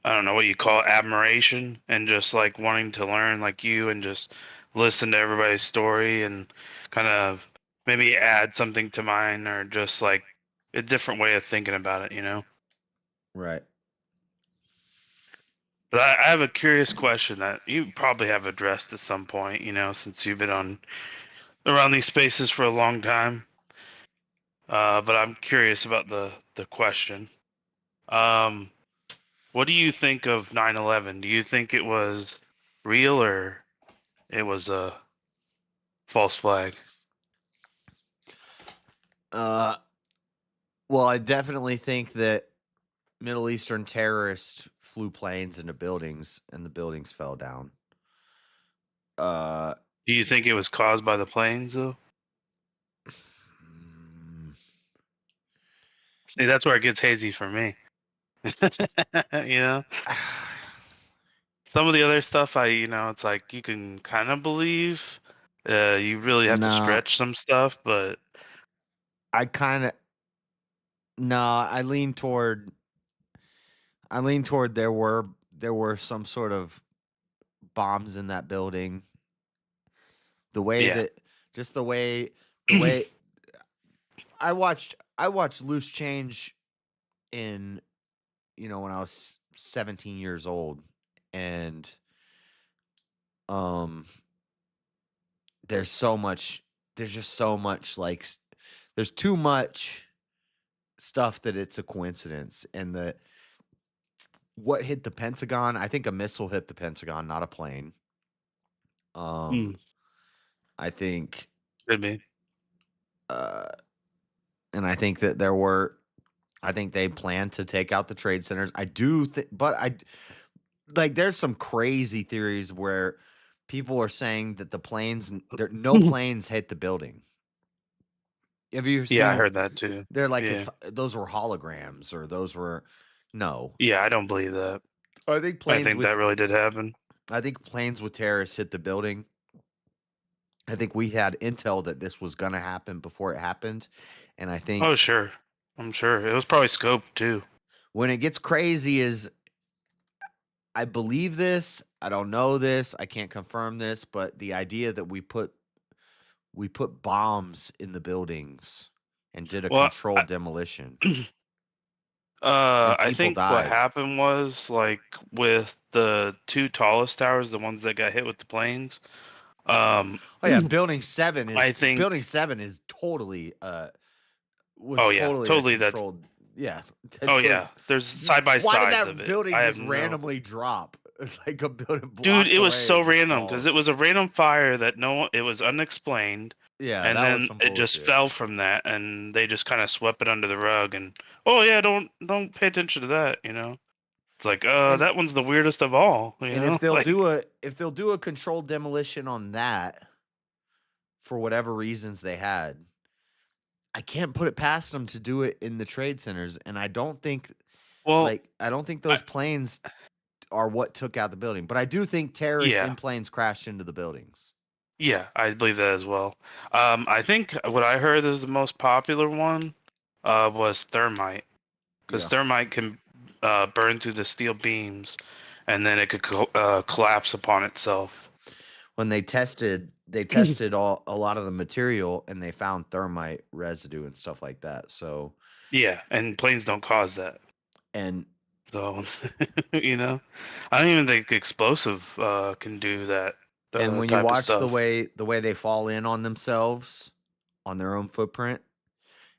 don't know what you call it, admiration, and just like wanting to learn like you and just listen to everybody's story and kind of maybe add something to mine or just like a different way of thinking about it, you know? right. But I have a curious question that you probably have addressed at some point, you know, since you've been on around these spaces for a long time. But I'm curious about the question. What do you think of 9/11? Do you think it was real or it was a false flag? Well, I definitely think that Middle Eastern terrorists flew planes into buildings and the buildings fell down. Do you think it was caused by the planes though? See, that's where it gets hazy for me. You know? Some of the other stuff it's like you can kind of believe. You really have to No. stretch some stuff, but I kind of no, I lean toward there were some sort of bombs in that building. The way yeah. that just the way I watched Loose Change in when I was 17 years old, and there's just so much like there's too much stuff that it's a coincidence, and what hit the Pentagon, I think a missile hit the Pentagon, not a plane. I think Could be. and I think that I think they planned to take out the trade centers. I do think, but there's some crazy theories where people are saying that no planes hit the building. Have you seen? Yeah, I heard that too. They're like, Yeah. those were holograms, or those were no. Yeah, I don't believe that. I think I think that really did happen. I think planes with terrorists hit the building. I think we had intel that this was going to happen before it happened, and I think. Oh, sure. I'm sure it was probably scoped too. When it gets crazy is, I believe this. I don't know this. I can't confirm this, but the idea that we put bombs in the buildings and did a controlled demolition. I think what died. happened was like with the two tallest towers, the ones that got hit with the planes. Oh yeah, Building 7 is. I think Building 7 is totally. Was oh yeah, totally a controlled. Yeah. Oh yeah, there's side by Why did sides that of it. building I just have randomly drop? Like a building. Dude, it was away, so just random falls. because it was a random fire that it was unexplained. Yeah, and that was then some it just bullshit. fell from that, and they just kind of swept it under the rug. And oh yeah, don't pay attention to that. It's like that one's the weirdest of all. And if they'll do a controlled demolition on that, for whatever reasons they had, I can't put it past them to do it in the trade centers. And I don't think, I don't think those planes are what took out the building. But I do think terrorists in planes crashed into the buildings. Yeah, I believe that as well. I think what I heard is the most popular one was thermite, because thermite can burn through the steel beams, and then it could collapse upon itself. when they tested a lot of the material and they found thermite residue and stuff like that. So Yeah, and planes don't cause that. and So, I don't even think explosive can do that and when you type of watch the stuff. way they fall in on themselves on their own footprint,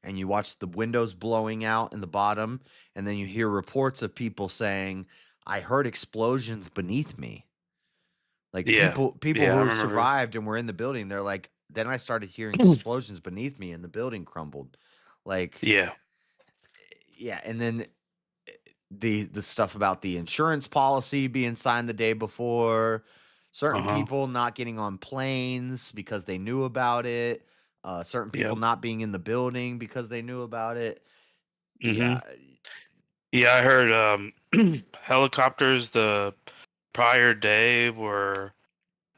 and you watch the windows blowing out in the bottom, and then you hear reports of people saying, "I heard explosions beneath me." Like Yeah, people yeah, I who remember. survived and were in the building, they're like, then I started hearing explosions beneath me and the building crumbled. Like, Yeah, yeah, and then the stuff about the insurance policy being signed the day before, certain people not getting on planes because they knew about it, certain people Yep. not being in the building because they knew about it. Yeah, Yeah, I heard helicopters the prior day were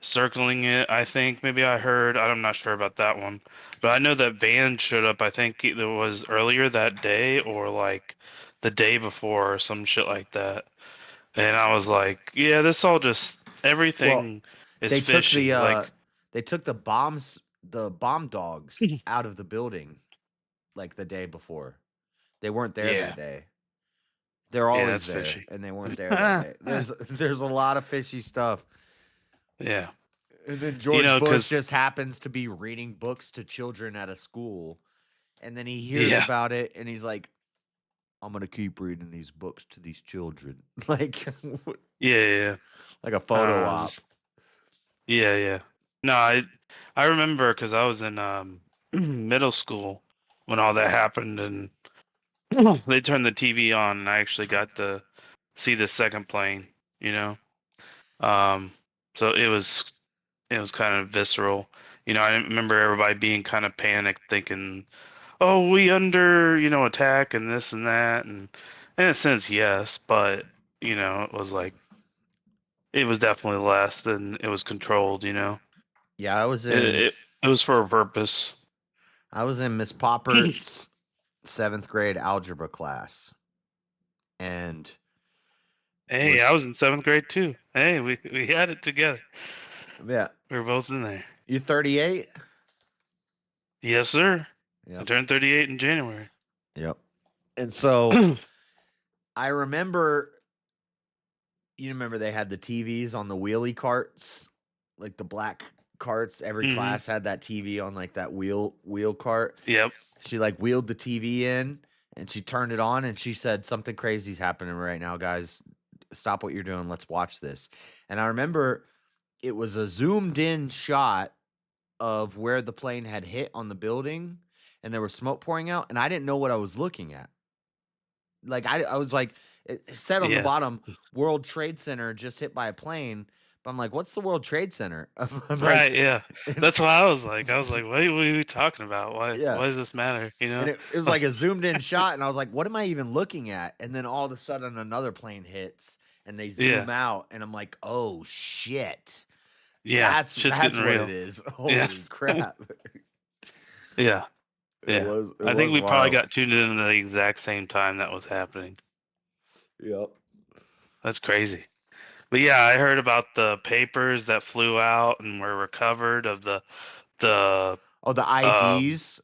circling it. I think maybe I heard. I'm not sure about that one, but I know that vans showed up. I think either was earlier that day or like the day before or some shit like that. And I was like, yeah, this all just well, everything is they took fishy. Like, the bomb dogs out of the building like the day before. They weren't there yeah, that day. They're yeah, always that's there, fishy. and they weren't there that day. There's a lot of fishy stuff. Yeah. And then George Bush 'cause just happens to be reading books to children at a school, and then he hears Yeah. about it, and he's like, "I'm gonna keep reading these books to these children," like, Yeah. like a photo Uh, op. Yeah, yeah. No, I remember because I was in middle school when all that happened, and they turned the TV on, and I actually got to see the second plane. You know, so it was kind of visceral. I remember everybody being kind of panicked, thinking, "Oh, we under attack and this and that," and in a sense, yes, but it was like it was definitely less than it was controlled. Yeah, I was It, in it it was for a purpose. Miss Poppert's 7th grade algebra class, and Hey, I was in 7th grade too. Hey, we had it together. Yeah, We were both in there. you 38? Yes, sir. I Yep. turned 38 in January. Yep. And so I remember, you remember they had the TVs on the wheelie carts, like the black carts. Every class had that TV on like that wheel cart. Yep. She like wheeled the TV in and she turned it on and she said, "Something crazy's happening right now, guys. Stop what you're doing. Let's watch this." And I remember it was a zoomed in shot of where the plane had hit on the building and there was smoke pouring out, and I didn't know what I was looking at. Like I was like, it said on the Yeah. bottom, World Trade Center just hit by a plane. But I'm like, what's the World Trade Center? I'm like, Right, yeah. That's what I was like. I was like, what are you talking about? Why yeah. does this matter? And it was like a zoomed in shot, and I was like, what am I even looking at? And then all of a sudden another plane hits and they zoom out, and I'm like, oh shit. Yeah, That's shit's what getting real. it is. Holy Yeah. crap. Yeah. It Yeah. was I think we probably wild. got tuned in at the exact same time that was happening. Yep. That's crazy. But yeah, I heard about the papers that flew out and were recovered of the Oh, the IDs?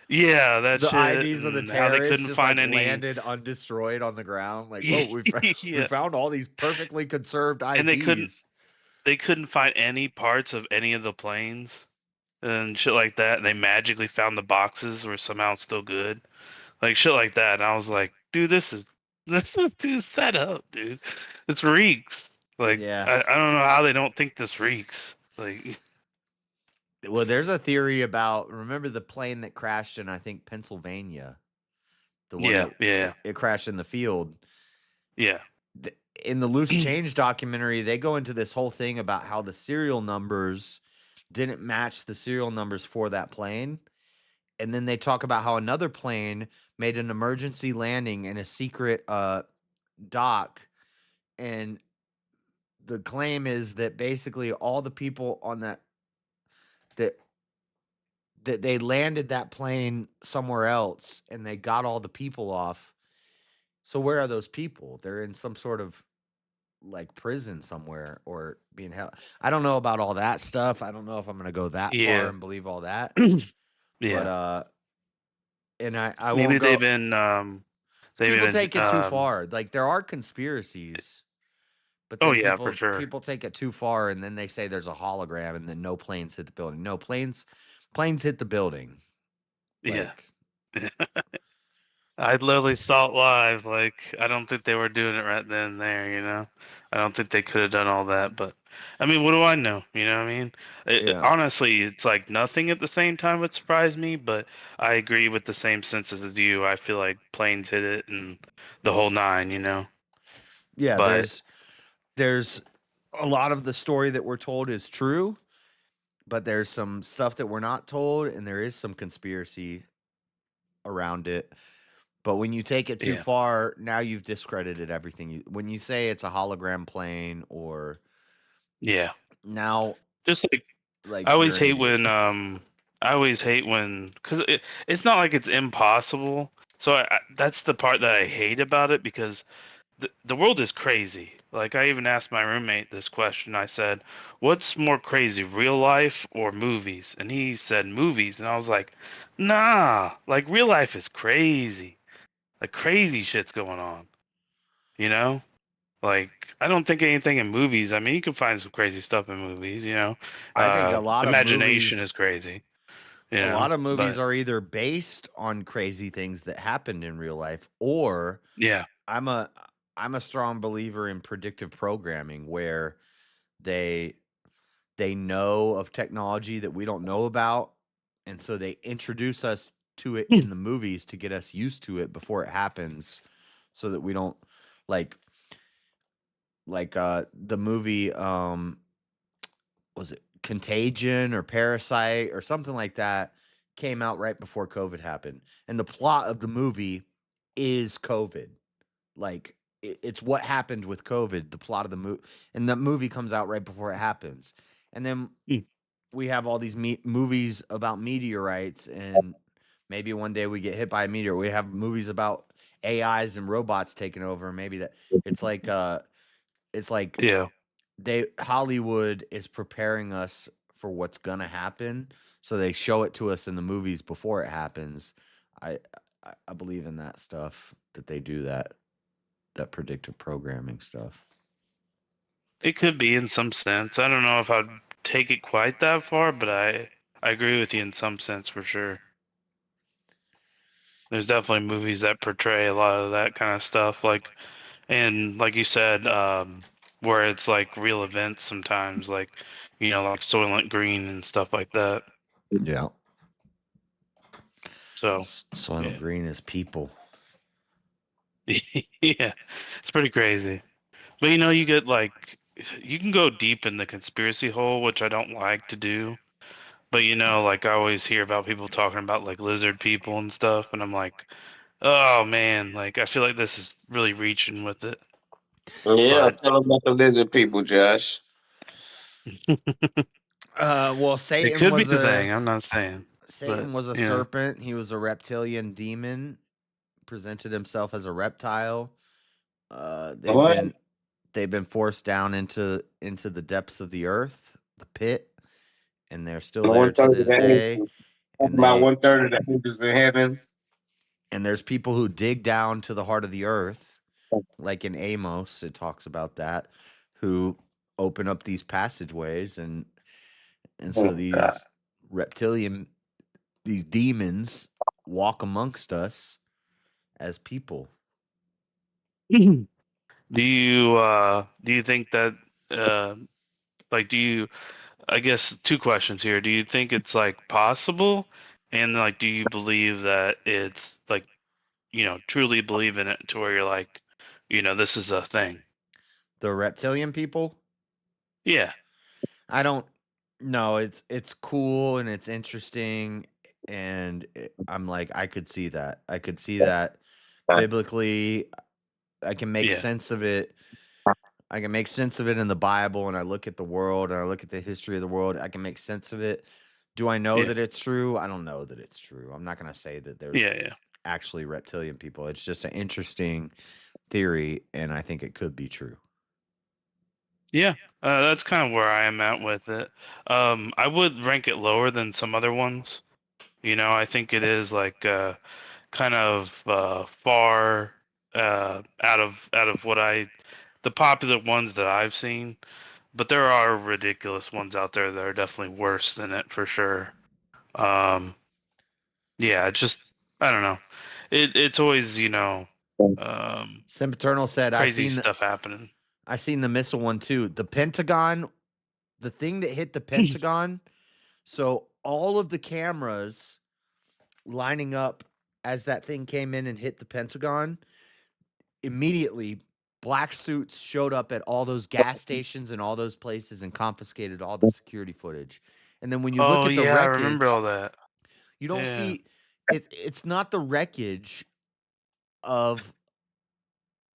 Yeah, that The shit, IDs of the and how they terrorists couldn't just like find any. landed undestroyed on the ground. Like, whoa, we Yeah. found all these perfectly conserved IDs. And they couldn't find any parts of any of the planes and shit like that. And they magically found the boxes were somehow still good, like shit like that. And I was like, dude, this is set up, dude. This reeks. Like, Yeah. I don't know how they don't think this reeks. Like, Well, there's a theory about, remember the plane that crashed in, I think, Pennsylvania? The one it crashed in the field. Yeah. In the Loose Change documentary, they go into this whole thing about how the serial numbers didn't match the serial numbers for that plane. And then they talk about how another plane made an emergency landing in a secret dock. And the claim is that basically all the people on that they landed that plane somewhere else and they got all the people off. So where are those people? They're in some sort of like prison somewhere or being held. I don't know about all that stuff. I don't know if I'm gonna go that far Yeah. and believe all that. Yeah. But and I Maybe won't go. People they've take it too been far. Like there are conspiracies, but oh then yeah, for sure. people take it too far, and then they say there's a hologram, and then no planes hit the building. No planes hit the building. Yeah. Like I literally saw it live. Like, I don't think they were doing it right then and there, you know? I don't think they could have done all that, but I mean, what do I know? You know what I mean? Yeah. Honestly, it's like nothing at the same time would surprise me, but I agree with the same senses as you. I feel like planes hit it and the whole nine, you know? yeah, But there's a lot of the story that we're told is true, but there's some stuff that we're not told, and there is some conspiracy around it. But when you take it too yeah. far, now you've discredited everything. When you say it's a hologram plane, or Yeah. now, Just like I always you're an hate idiot. when because it's not like it's impossible. So that's the part that I hate about it because the world is crazy. Like I even asked my roommate this question. I said, "What's more crazy, real life or movies?" And he said movies, and I was like, "Nah, like real life is crazy. Like crazy shit's going on, you know?" Like I don't think anything in movies. I mean, you can find some crazy stuff in movies, you know. I think a lot of Imagination is movies crazy, you a know. lot of movies But are either based on crazy things that happened in real life, or yeah, I'm a I'm a strong believer in predictive programming, where they they know of technology that we don't know about, and so they introduce us to it in the movies to get us used to it before it happens, so that we don't like the movie was it Contagion or Parasite or something like that, came out right before COVID happened. And the plot of the movie is COVID. Like it's what happened with COVID, the plot of the movie. And the movie comes out right before it happens. And then we have all these movies about meteorites, and maybe one day we get hit by a meteor. We have movies about AIs and robots taking over. Maybe that it's like yeah. Hollywood is preparing us for what's gonna happen, so they show it to us in the movies before it happens. I I believe in that stuff, that they do that predictive programming stuff. It could be in some sense. I don't know if I'd take it quite that far, but I agree with you in some sense for sure. There's definitely movies that portray a lot of that kind of stuff, and like you said, where it's like real events sometimes, like like Soylent Green and stuff like that. Yeah. So Soylent yeah, Green is people. yeah, it's pretty crazy. But you get you can go deep in the conspiracy hole, which I don't like to do. But like I always hear about people talking about like lizard people and stuff, and I'm like, oh man, like I feel like this is really reaching with it. Yeah, But tell them about the lizard people, Josh. Well, it could be a thing. I'm not saying. Satan was a Yeah. serpent. He was a reptilian demon. Presented himself as a reptile. They've What? been forced down into the depths of the earth, the pit, and they're still And there one to third of this the day. angels. Talking And about 1/3 of the angels in heaven. there's people who dig down to the heart of the earth, like in Amos, it talks about that, who open up these passageways, and so Oh, God. these reptilian, these demons walk amongst us as people. Do you think that do you I guess two questions here. Do you think it's like possible, and like do you believe that it's like truly believe in it to where you're like this is a thing? The reptilian people? Yeah. I don't know. It's cool and it's interesting, and I'm like, I could see that. I could see that biblically. I can make Yeah. sense of it. I can make sense of it in the Bible, and I look at the world and I look at the history of the world. I can make sense of it. Do I know Yeah. that it's true? I don't know that it's true. I'm not going to say that there's Yeah. actually reptilian people. It's just an interesting theory, and I think it could be true. Yeah, that's kind of where I am at with it. I would rank it lower than some other ones. I think it is like kind of far out of what the popular ones that I've seen. But there are ridiculous ones out there that are definitely worse than it for sure. Yeah, I don't know. It's always Sempiternal said, crazy stuff happening. I seen the missile one too. The Pentagon, the thing that hit the Pentagon. So all of the cameras lining up as that thing came in and hit the Pentagon, immediately black suits showed up at all those gas stations and all those places and confiscated all the security footage. And then when you look Oh at the yeah, I wreckage, remember all that. you don't Yeah. see it's not the wreckage of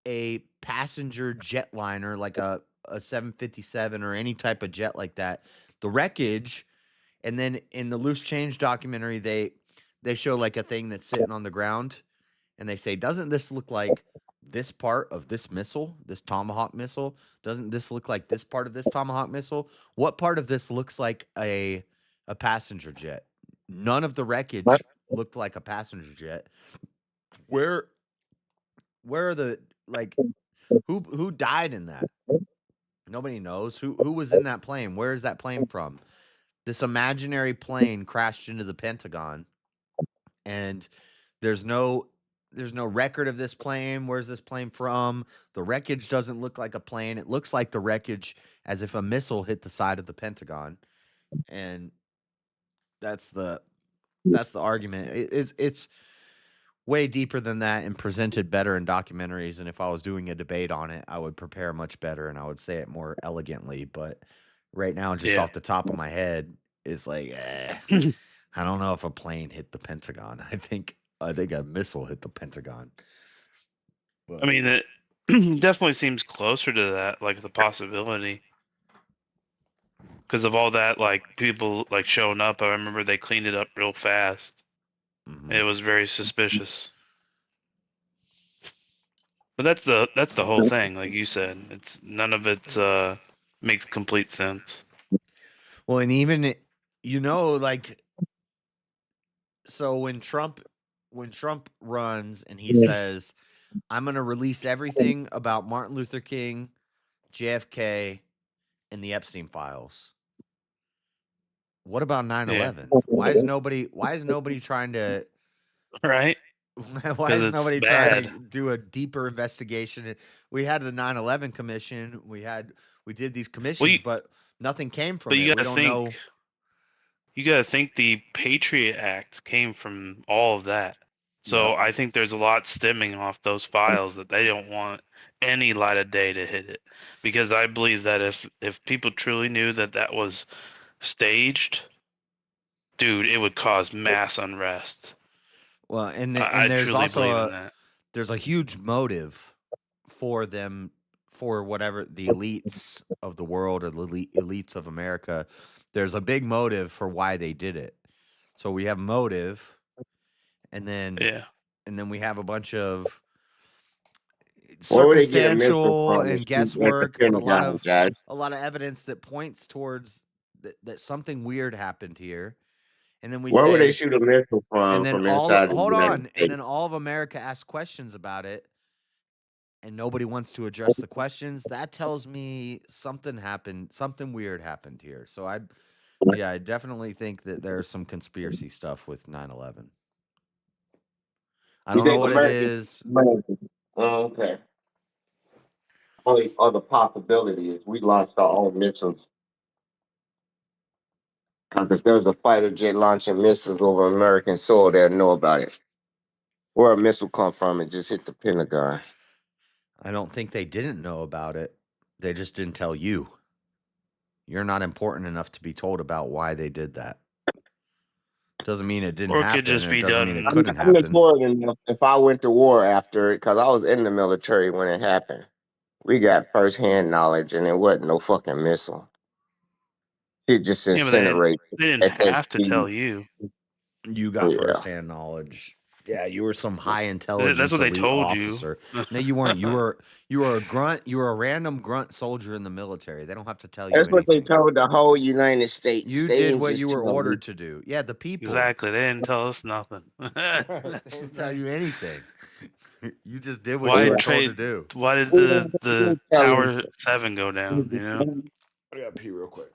a passenger jetliner like a 757 or any type of jet like that. The wreckage, and then in the Loose Change documentary, they show like a thing that's sitting on the ground, and they say, "Doesn't this look like this part of this missile, this Tomahawk missile? Doesn't this look like this part of this Tomahawk missile? What part of this looks like a passenger jet? None of the wreckage looked like a passenger jet. Where are the like who died in that? Nobody knows who was in that plane. Where is that plane from? This imaginary plane crashed into the Pentagon, and there's no record of this plane. Where's this plane from? The wreckage doesn't look like a plane. It looks like the wreckage as if a missile hit the side of the Pentagon, and that's the argument. It's way deeper than that and presented better in documentaries. And if I was doing a debate on it, I would prepare much better and I would say it more elegantly. But right now, just off the top of my head, it's like, I don't know if a plane hit the Pentagon. I think a missile hit the Pentagon. But, I mean, it definitely seems closer to that, like the possibility. Because of all that, like people like showing up, I remember they cleaned it up real fast. It was very suspicious. But that's the whole thing, like you said. It's none of it makes complete sense. well, and even like, so when Trump runs and he says, "I'm going to release everything about Martin Luther King, JFK, and the Epstein files." What about 9/11? Why is nobody trying to Right? Why is nobody trying bad. to do a deeper investigation? We had the 9/11 commission. We did these commissions, but nothing came from But it. you We gotta don't think. know. You gotta think the Patriot Act came from all of that. So Yep. I think there's a lot stemming off those files that they don't want any light of day to hit it, because I believe that if people truly knew that that was staged, dude, it would cause mass unrest. Well, and I there's truly also believe in that. there's a huge motive for them, for whatever the elites of the world or the elites of America. There's a big motive for why they did it. So we have motive, and then we have a bunch of Where would they get a missile circumstantial from? and guesswork, but a lot of evidence that points towards that something weird happened here. And then we Where say, would they shoot a missile and then inside the United and States? then all of America asks questions about it, and nobody wants to address the questions. That tells me something happened, something weird happened here. So I definitely think that there's some conspiracy stuff with 9/11. I You don't know think what it is. Oh, okay. Only other possibility is we launched our own missiles. Because if there's a fighter jet launching missiles over American soil, they'll know about it. Where a missile come from, it just hit the Pentagon. I don't think they didn't know about it. They just didn't tell you. You're not important enough to be told about why they did that. Doesn't mean it didn't Or it happen. could just be doesn't done. mean it couldn't I'm happen. important enough. If I went to war after it, because I was in the military when it happened, we got firsthand knowledge, and it wasn't no fucking missile. It just Yeah, but incinerate. they didn't at that have to speed. tell you. You got Yeah. firsthand knowledge. Yeah, you were some high intelligence That's what they elite told you. officer. No, you weren't. You were a grunt. You were a random grunt soldier in the military. They don't have to tell you That's what they anything. told the whole United States. You They did ain't what just you were tell me. ordered to do. Yeah, the people. Exactly. They didn't tell us nothing. They didn't tell you anything. You just did what Why you did were told to do. Why did They the tell Tower 7 go down? You know, I gotta pee real quick.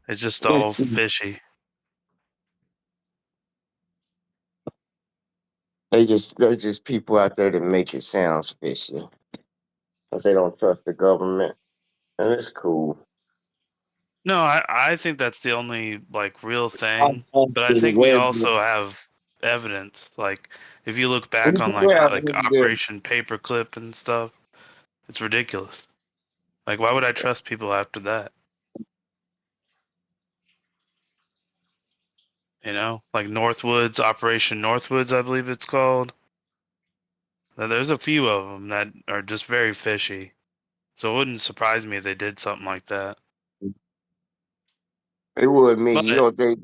it's just all fishy. There's just people out there that make it sound fishy. Because they don't trust the government. And it's cool. No, I think that's the only like real thing. I'm But I being think we way also have evidence. Like if you look back on more- like Operation Paperclip and stuff, it's ridiculous. Like why would I trust people after that? You know, like Northwoods, Operation Northwoods, I believe it's called. Now, there's a few of them that are just very fishy. So it wouldn't surprise me if they did something like that. It would me. But You don't think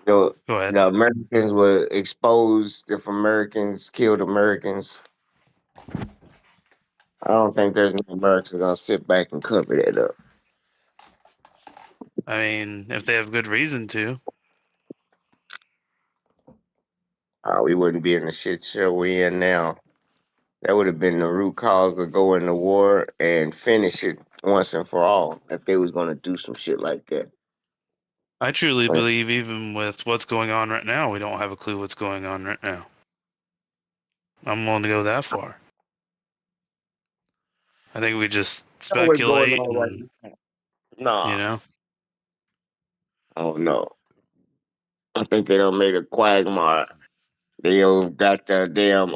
go ahead. the Americans were exposed if Americans killed Americans? I don't think there's no Americans gonna sit back and cover that up. I mean, if they have good reason to. We wouldn't be in the shit show we in now. That would have been the root cause of going to war and finish it once and for all if they was gonna do some shit like that. I truly But believe even with what's going on right now, we don't have a clue what's going on right now. I'm willing to go that far. I think we just I know what's going speculate on right and, now. Nah. you know. Oh no. I think they done made a quagmire. They got the damn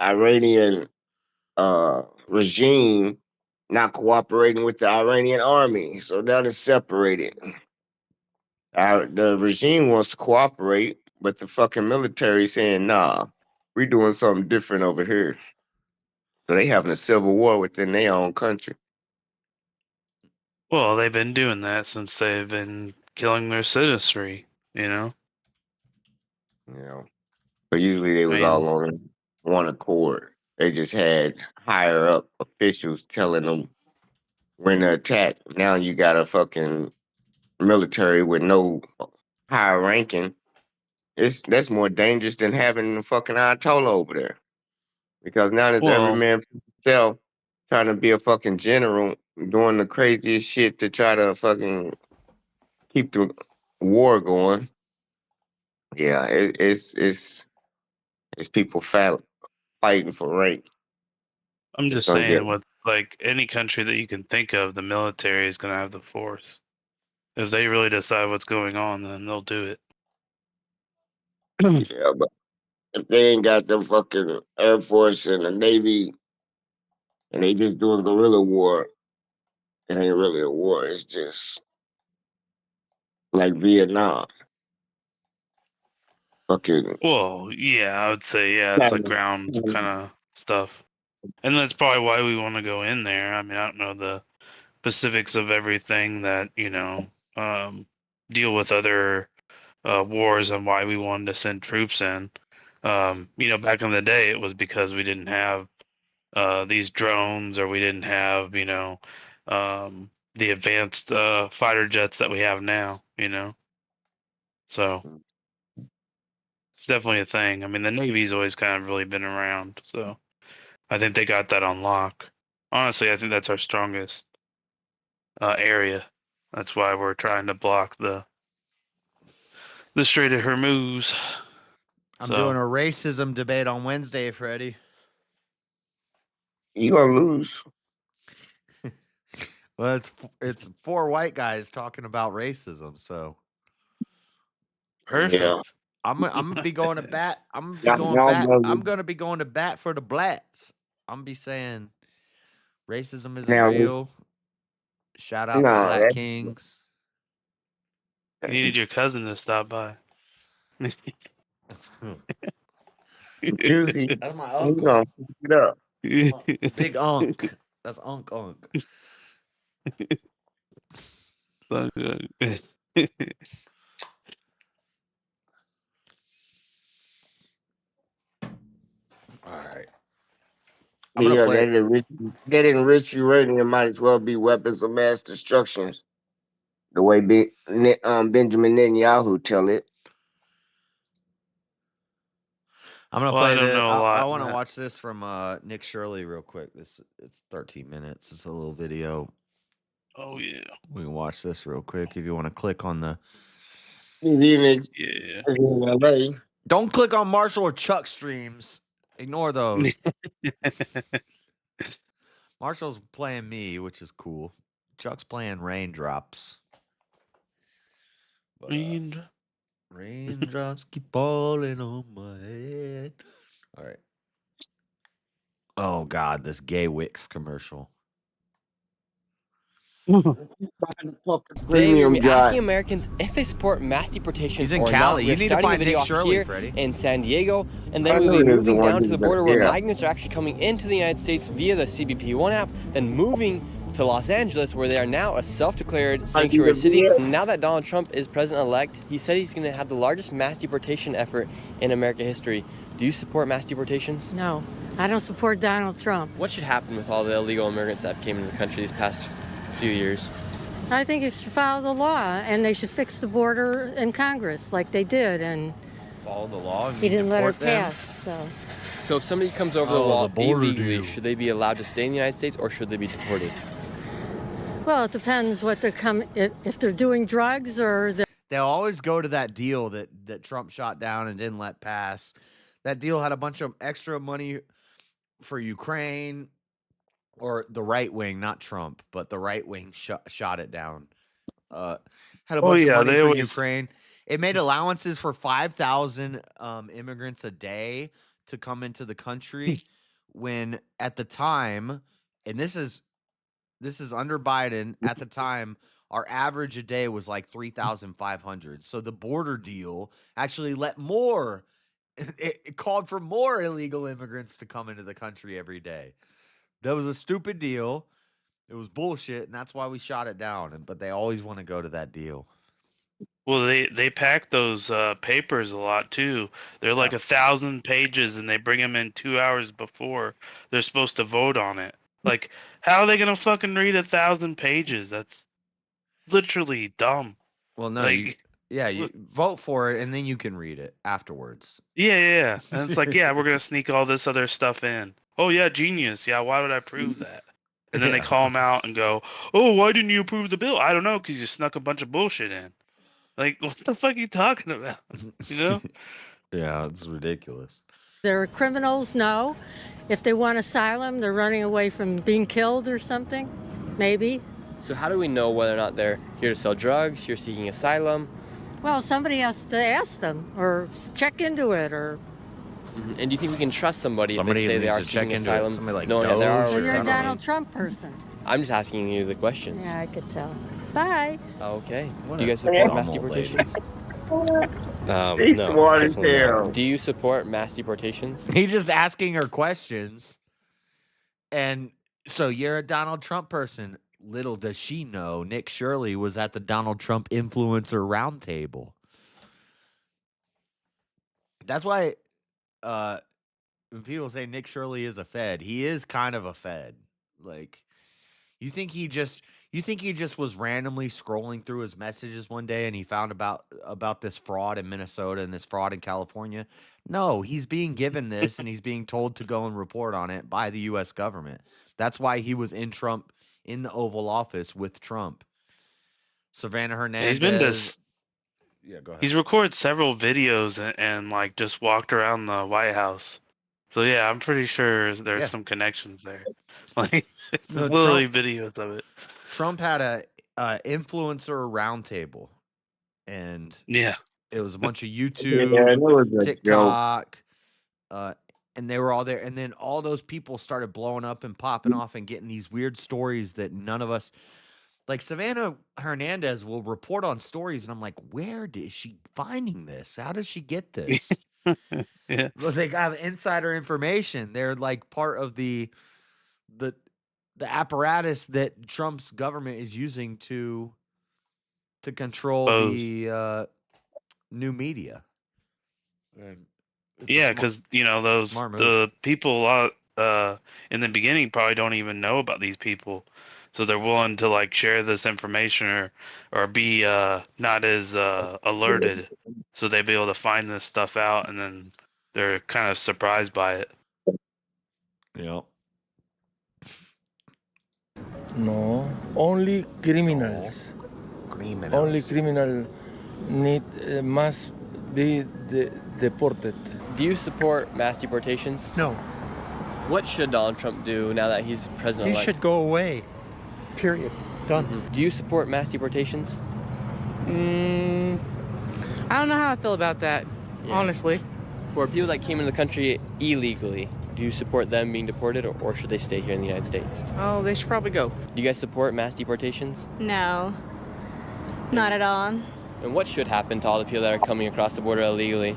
Iranian regime not cooperating with the Iranian army. So now they're separated. The regime wants to cooperate, but the fucking military saying, nah, we're doing something different over here. So they having a civil war within their own country. Well, they've been doing that since they've been killing their citizenry, you know. You know. But usually they I was mean, all on one accord. They just had higher up officials telling them when to attack. Now you got a fucking military with no higher ranking. That's more dangerous than having the fucking Ayatollah over there. Because now there's every well, man for himself trying to be a fucking general, doing the craziest shit to try to fucking keep the war going. Yeah, it's people fighting for rank. I'm It's just gonna get saying with like any country that you can think of, the military is going to have the force. If they really decide what's going on, then they'll do it. yeah, but if they ain't got the fucking Air Force and the Navy and they just doing guerrilla war, it ain't really a war. It's just like Vietnam. Fucking Well, yeah, I would say yeah, it's like ground kind of stuff. And that's probably why we want to go in there. I mean, I don't know the specifics of everything that, you know, deal with other wars and why we wanted to send troops in. You know, back in the day, it was because we didn't have these drones or we didn't have, you know, the advanced fighter jets that we have now, you know. So it's definitely a thing. I mean, the Navy's always kind of really been around. So I think they got that on lock. Honestly, I think that's our strongest area. That's why we're trying to block the Strait of Hormuz. I'm So doing a racism debate on Wednesday, Freddie. you gonna lose. Well, it's four white guys talking about racism, so Yeah. perfect. I'm gonna be going to bat. Y'all I'm gonna gonna be going to bat for the blacks. I'm gonna be saying racism isn't now real. Shout out the nah, Black Kings. You need your cousin to stop by. Juicy. That's my You uncle. gonna fuck it up. Big Unk. That's Unk. So good. I'm gonna Yeah, play. that enriched uranium might as well be weapons of mass destruction. The way Benjamin Netanyahu tell it. I'm gonna Well, I play don't this. know a lot I on want to that. watch this from Nick Shirley real quick. It's 13 minutes. It's a little video. Oh yeah. We can watch this real quick if you want to click on the. Yeah. Don't click on Marshall or Chuck streams. Ignore those. Marshall's playing me, which is cool. Chuck's playing Raindrops. But, raindrops keep falling on my head. All right. Oh God, this Gay Wix commercial. Today we're going to be asking Americans if they support mass deportation He's in or Cali. not. We're You need to starting find the video Nick off Shirley, here Freddie. in San Diego, and then I we'll knew be he was the moving one down who to the was border where there. migrants are actually coming into the United States via the CBP One app, then moving to Los Angeles, where they are now a self-declared sanctuary city. Now that Donald Trump is president-elect, he said he's going to have the largest mass deportation effort in American history. Do you support mass deportations? No, I don't support Donald Trump. What should happen with all the illegal immigrants that came into the country these past few years? I think it should follow the law, and they should fix the border in Congress like they did, and Follow the law. And he didn't let her deport them? pass. So if somebody comes over the wall illegally, should they be allowed to stay in the United States or should they be deported? Well, it depends what they're if they're doing drugs or They'll always go to that deal that Trump shot down and didn't let pass. That deal had a bunch of extra money for Ukraine, or the right wing, not Trump, but the right wing shot it down. Had a bunch of money for Ukraine. It made allowances for 5,000 immigrants a day to come into the country, when at the time, and this is under Biden, at the time, our average a day was like 3,500. So the border deal actually let more. It called for more illegal immigrants to come into the country every day. That was a stupid deal. It was bullshit, and that's why we shot it down. But they always want to go to that deal. Well, they pack those papers a lot too. They're like 1,000 pages, and they bring them in 2 hours before they're supposed to vote on it. Like, how are they gonna fucking read 1,000 pages? That's literally dumb. Well, no, like, you vote for it, and then you can read it afterwards. yeah. And it's like, yeah, we're gonna sneak all this other stuff in. Oh yeah, genius. Yeah, why would I approve that? And then they call them out and go, "Oh, why didn't you approve the bill?" I don't know, because you snuck a bunch of bullshit in. Like, what the fuck are you talking about? You know? Yeah, it's ridiculous. they're criminals. No, if they want asylum, they're running away from being killed or something. Maybe. So how do we know whether or not they're here to sell drugs, here seeking asylum? Well, somebody has to ask them or check into it, or. And do you think we can trust somebody if Somebody they say they needs are to check seeking into it. asylum, Somebody like knowing that there are So you're a criminals? Donald Trump person. I'm just asking you the questions. Yeah, I could tell. Bye. Okay. What Do you a guys support dumb mass old lady. deportations? He's No. smart as definitely not. hell. Do you support mass deportations? He's just asking her questions. And so you're a Donald Trump person. Little does she know, Nick Shirley was at the Donald Trump influencer roundtable. That's why when people say Nick Shirley is a Fed, he is kind of a Fed. Like, you think he just was randomly scrolling through his messages one day and he found about this fraud in Minnesota and this fraud in California? No, he's being given this and he's being told to go and report on it by the US government. That's why he was in the Oval Office with Trump. Savannah Hernandez. He's been to. Yeah, go ahead. He's recorded several videos and like just walked around the White House. So yeah, I'm pretty sure there's some connections there. Like, No, literally videos of it. Trump had a influencer roundtable, and it was a bunch of YouTube, Yeah, that was a TikTok, and they were all there. And then all those people started blowing up and popping off and getting these weird stories that none of us, like Savannah Hernandez, will report on stories, and I'm like, where is she finding this? How does she get this? Yeah. Well, they have insider information. They're like part of the apparatus that Trump's government is using to control the new media. And Yeah, because those the people in the beginning probably don't even know about these people, so they're willing to like share this information or be not as alerted, so they be able to find this stuff out, and then they're kind of surprised by it. Yep. No, only criminals. Criminals. Only criminal must be deported. Do you support mass deportations? No. What should Donald Trump do now that he's president-elect? He should go away. Period. Done. Do you support mass deportations? I don't know how I feel about that, honestly. For people that came into the country illegally, do you support them being deported, or should they stay here in the United States? Oh, they should probably go. Do you guys support mass deportations? No, not at all. And what should happen to all the people that are coming across the border illegally?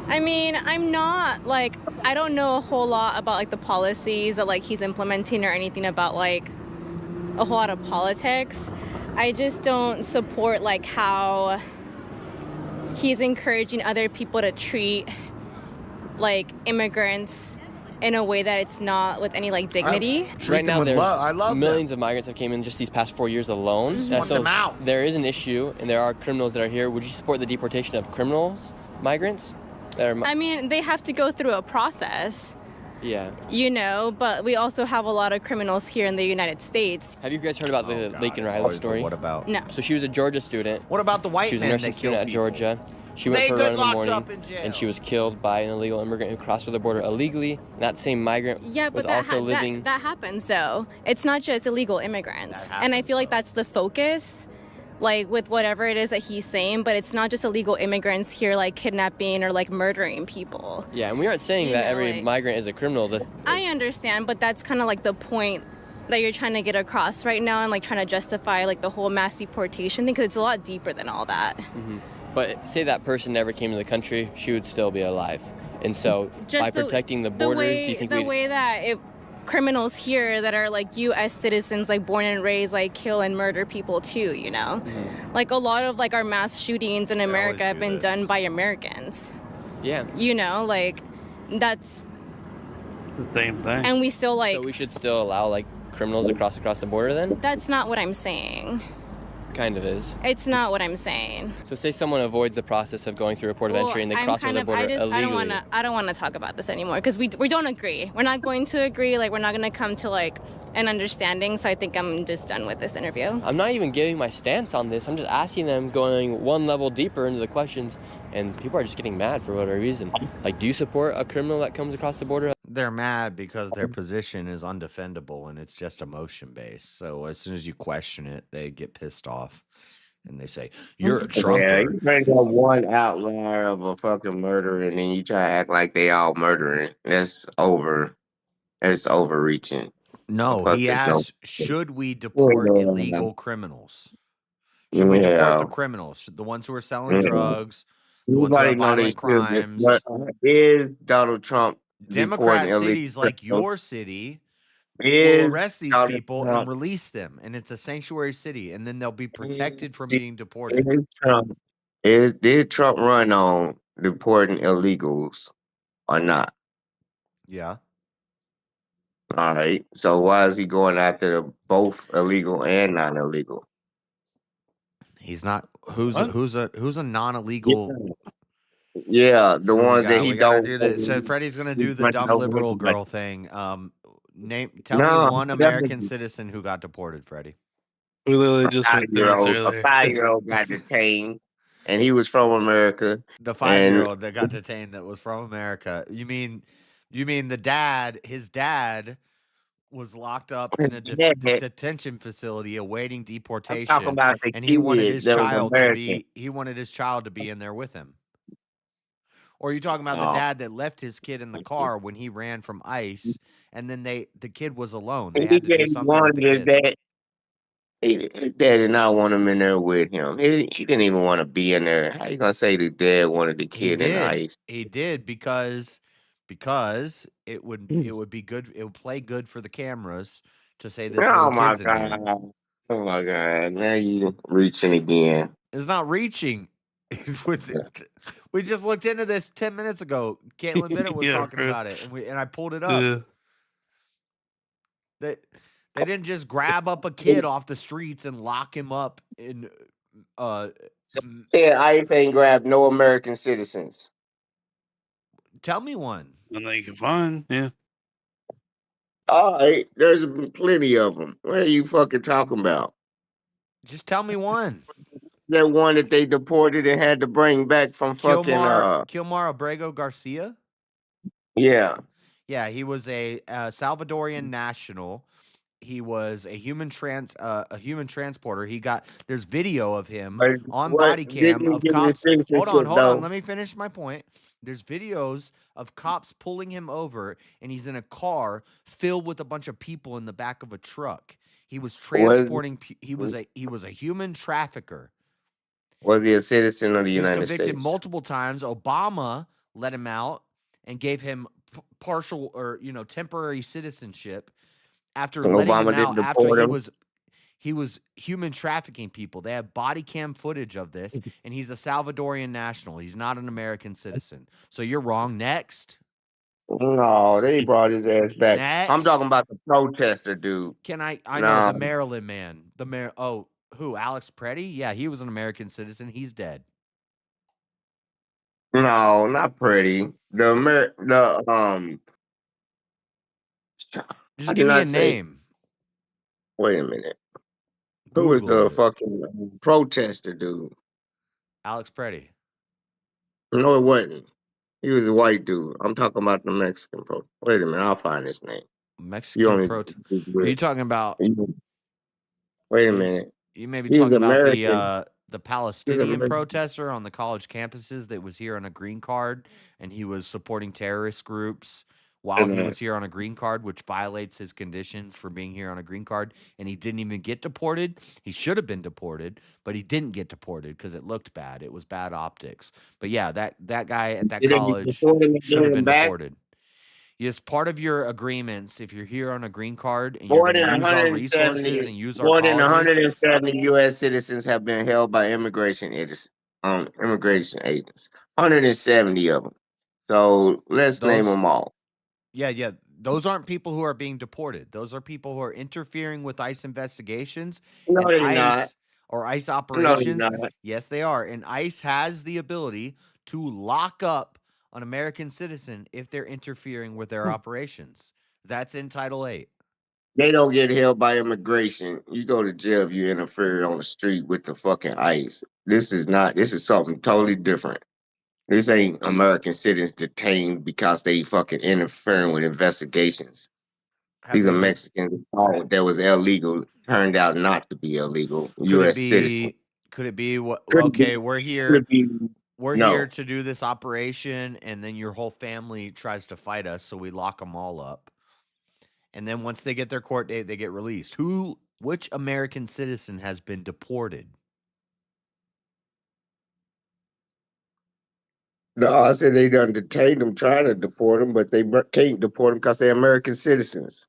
I mean, I'm not, like, I don't know a whole lot about, like, the policies that, like, he's implementing or anything about, like, a whole lot of politics. I just don't support, like, how he's encouraging other people to treat, like, immigrants in a way that it's not with any, like, dignity. Right now, there's millions of migrants that came in just these past 4 years alone. want them out. There is an issue, and there are criminals that are here. Would you support the deportation of criminals, migrants? I mean, they have to go through a process, Yeah. you know, but we also have a lot of criminals here in the United States. Have you guys heard about the Laken Riley story? What about? No. So she was a Georgia student. What about the white She was a men nursing that student killed at people? Georgia. She went They for a get run in the locked morning, up in jail. and she was killed by an illegal immigrant who crossed through the border illegally. And that same migrant Yeah, but was also living. that happens, though. It's not just illegal immigrants. And I feel like that's the focus, like, with whatever it is that he's saying, but it's not just illegal immigrants here, like, kidnapping or, like, murdering people. Yeah, and we aren't saying You that know, every like- migrant is a criminal. I understand, but that's kind of, like, the point that you're trying to get across right now and, like, trying to justify, like, the whole mass deportation thing, because it's a lot deeper than all that. But say that person never came to the country, she would still be alive. And so Just by protecting the borders, do you think the way that criminals here that are, like, U.S. citizens, like, born and raised, like, kill and murder people too, you know? Like, a lot of, like, our mass shootings in America have been done by Americans. Yeah. You know, like, that's, The same thing. and we still, like, So we should still allow like criminals across the border then? that's not what I'm saying. Kind of is. It's not what I'm saying. So say someone avoids the process of going through a port of entry and they I'm cross over kind the of- border illegally. I don't want to talk about this anymore because we don't agree. We're not going to agree. Like, we're not going to come to, like, an understanding. So I think I'm just done with this interview. I'm not even giving my stance on this. I'm just asking them, going one level deeper into the questions, and people are just getting mad for whatever reason. Like, do you support a criminal that comes across the border? They're mad because their position is undefendable and it's just emotion based. So as soon as you question it, they get pissed off and they say, "You're a Yeah, Trumper." you bring up one outlier of a fucking murderer and then you try to act like they all murdering. That's overreaching. No, Fuck he it, asked, don't- "Should we deport Yeah. illegal criminals? Should we deport Yeah. the criminals? The ones who are selling Mhm. drugs, the ones who Everybody have know they violent crimes?" But is Donald Trump Democrat deporting cities illegal like criminals? your city Is will arrest these Donald people Trump- and release them, and it's a sanctuary city, and then they'll be protected from being deported. Did Trump run on deporting illegals or not? Yeah. All right. So why is he going after both illegal and non-illegal? He's not. Who's a non-illegal? Yeah, the ones that he we gotta don't. do this. So Freddie's gonna do the dumb liberal girl thing. Tell No, me one he American doesn't. citizen who got deported, Freddie. We literally just went through this A earlier. 5-year-old got detained, and he was from America. The and- 5-year-old that got detained that was from America. You mean the dad? His dad was locked up in a detention facility awaiting deportation, about the and he wanted kid his that was child to American. be in there with him. Or are you talking about the Oh. dad that left his kid in the car when he ran from ICE, and then the kid was alone? They He had to do didn't something with want the his kid. dad. His dad did not want him in there with him. He didn't even want to be in there. How you gonna say the dad wanted the He kid in did. ICE? He did because it would be good. It would play good for the cameras to say this Oh little my kid's in there. god! Oh my god! Now you reaching again. It's not reaching. We just looked into this 10 minutes ago. Caitlin Bennett was Yeah, talking bro. about it, and I pulled it up. Yeah. They didn't just grab up a kid off the streets and lock him up in Yeah, ICE ain't grabbed no American citizens. tell me one. And they can find, yeah. All right, there's plenty of them. What are you fucking talking about? Just tell me one. That one that they deported and had to bring back from fucking Kilmar Abrego Garcia? yeah. Yeah, he was a Salvadorian national. He was a human transporter. There's video of him on body cam of cops. Hold on. Let me finish my point. There's videos of cops pulling him over, and he's in a car filled with a bunch of people in the back of a truck. He was transporting. He was a human trafficker. Was he a citizen of the He was United convicted States? multiple times. Obama let him out and gave him partial or temporary citizenship after letting him out after he was human trafficking people. They have body cam footage of this, and he's a Salvadorian national. He's not an American citizen. So you're wrong. Next. No, they brought his ass back. I'm Next. talking about the protester dude. I know the Maryland man. Who? Alex Preddy? Yeah, he was an American citizen. He's dead. No, not pretty. Just give me a name. Wait a minute. Google Who was the it. fucking protester dude? Alex Preddy. No, it wasn't. He was a white dude. I'm talking about the Mexican protester. Wait a minute, I'll find his name. Mexican protester. Are you talking about? Wait a minute. You may be talking about the Palestinian protester on the college campuses that was here on a green card, and he was supporting terrorist groups while he was here on a green card, which violates his conditions for being here on a green card, and he didn't even get deported. He should have been deported, but he didn't get deported because it looked bad. It was bad optics. But yeah, that guy at that college should have been deported. Yes, part of your agreements, if you're here on a green card and you're going to use our resources and use our more colleges. than 170 U.S. citizens have been held by immigration agents. 170 of them. So let's name them all. Yeah. Those aren't people who are being deported. Those are people who are interfering with ICE investigations No, they're and not. ICE operations. No, they're not. Yes, they are. And ICE has the ability to lock up an American citizen if they're interfering with their operations. That's in Title 8. They don't get held by immigration. You go to jail if you interfere on the street with the fucking ICE. This is something totally different. This ain't American citizens detained because they fucking interfering with investigations. These are Mexicans that was illegal, turned out not to be illegal. U.S. citizens. Could it be what? Okay, we're here. We're here to do this operation, and then your whole family tries to fight us, so we lock them all up. And then once they get their court date, they get released. Which American citizen has been deported? No, I said they done detained them, trying to deport them, but they can't deport them because they're American citizens.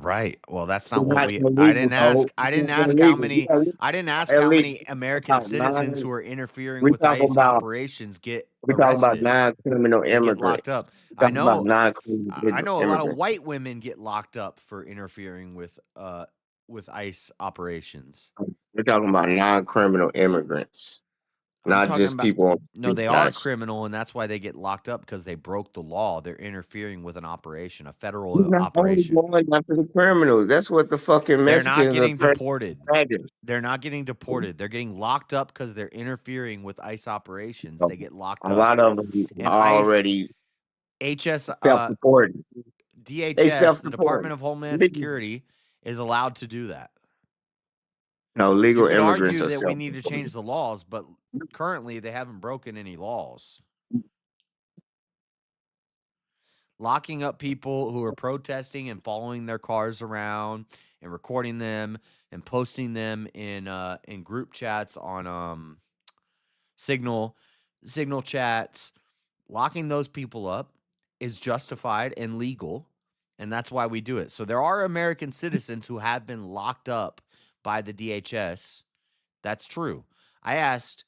Right. Well, that's not what I didn't ask. I didn't ask how many. I didn't ask how many American citizens who are interfering with ICE operations get arrested. We're talking about non-criminal immigrants. Get locked up. I know. I know a lot of white women get locked up for interfering with ICE operations. We're talking about non-criminal immigrants. Not just people. No, they are criminal, and that's why they get locked up because they broke the law. They're interfering with an operation, a federal operation. Going after the criminals. That's what the fucking Mexicans They're not getting deported. They're not getting deported. They're getting locked up because they're interfering with ICE operations. They get locked up. A lot of them are already self-reported. DHS, the Department of Homeland Security, is allowed to do that. No, legal you could immigrants argue that we need to change the laws, but currently they haven't broken any laws. Locking up people who are protesting and following their cars around and recording them and posting them in group chats on Signal chats, locking those people up is justified and legal, and that's why we do it. So there are American citizens who have been locked up by the DHS. That's true. I asked,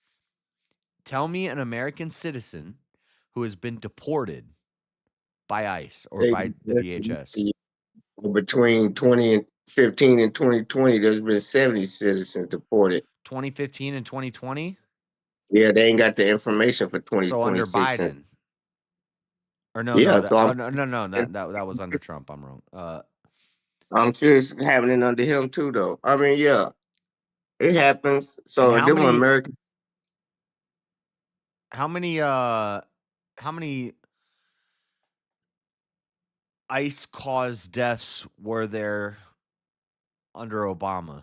tell me an American citizen who has been deported by ICE or by the DHS. Between 2015 and 2020, there's been 70 citizens deported. 2015 and 2020. Yeah, they ain't got the information for So under 2026. Biden. Or no, Yeah, that, so no, that was under Trump. I'm wrong. I'm sure it's happening under him too, though. I mean, yeah, it happens. And So how them many American, how many ICE caused deaths were there under Obama?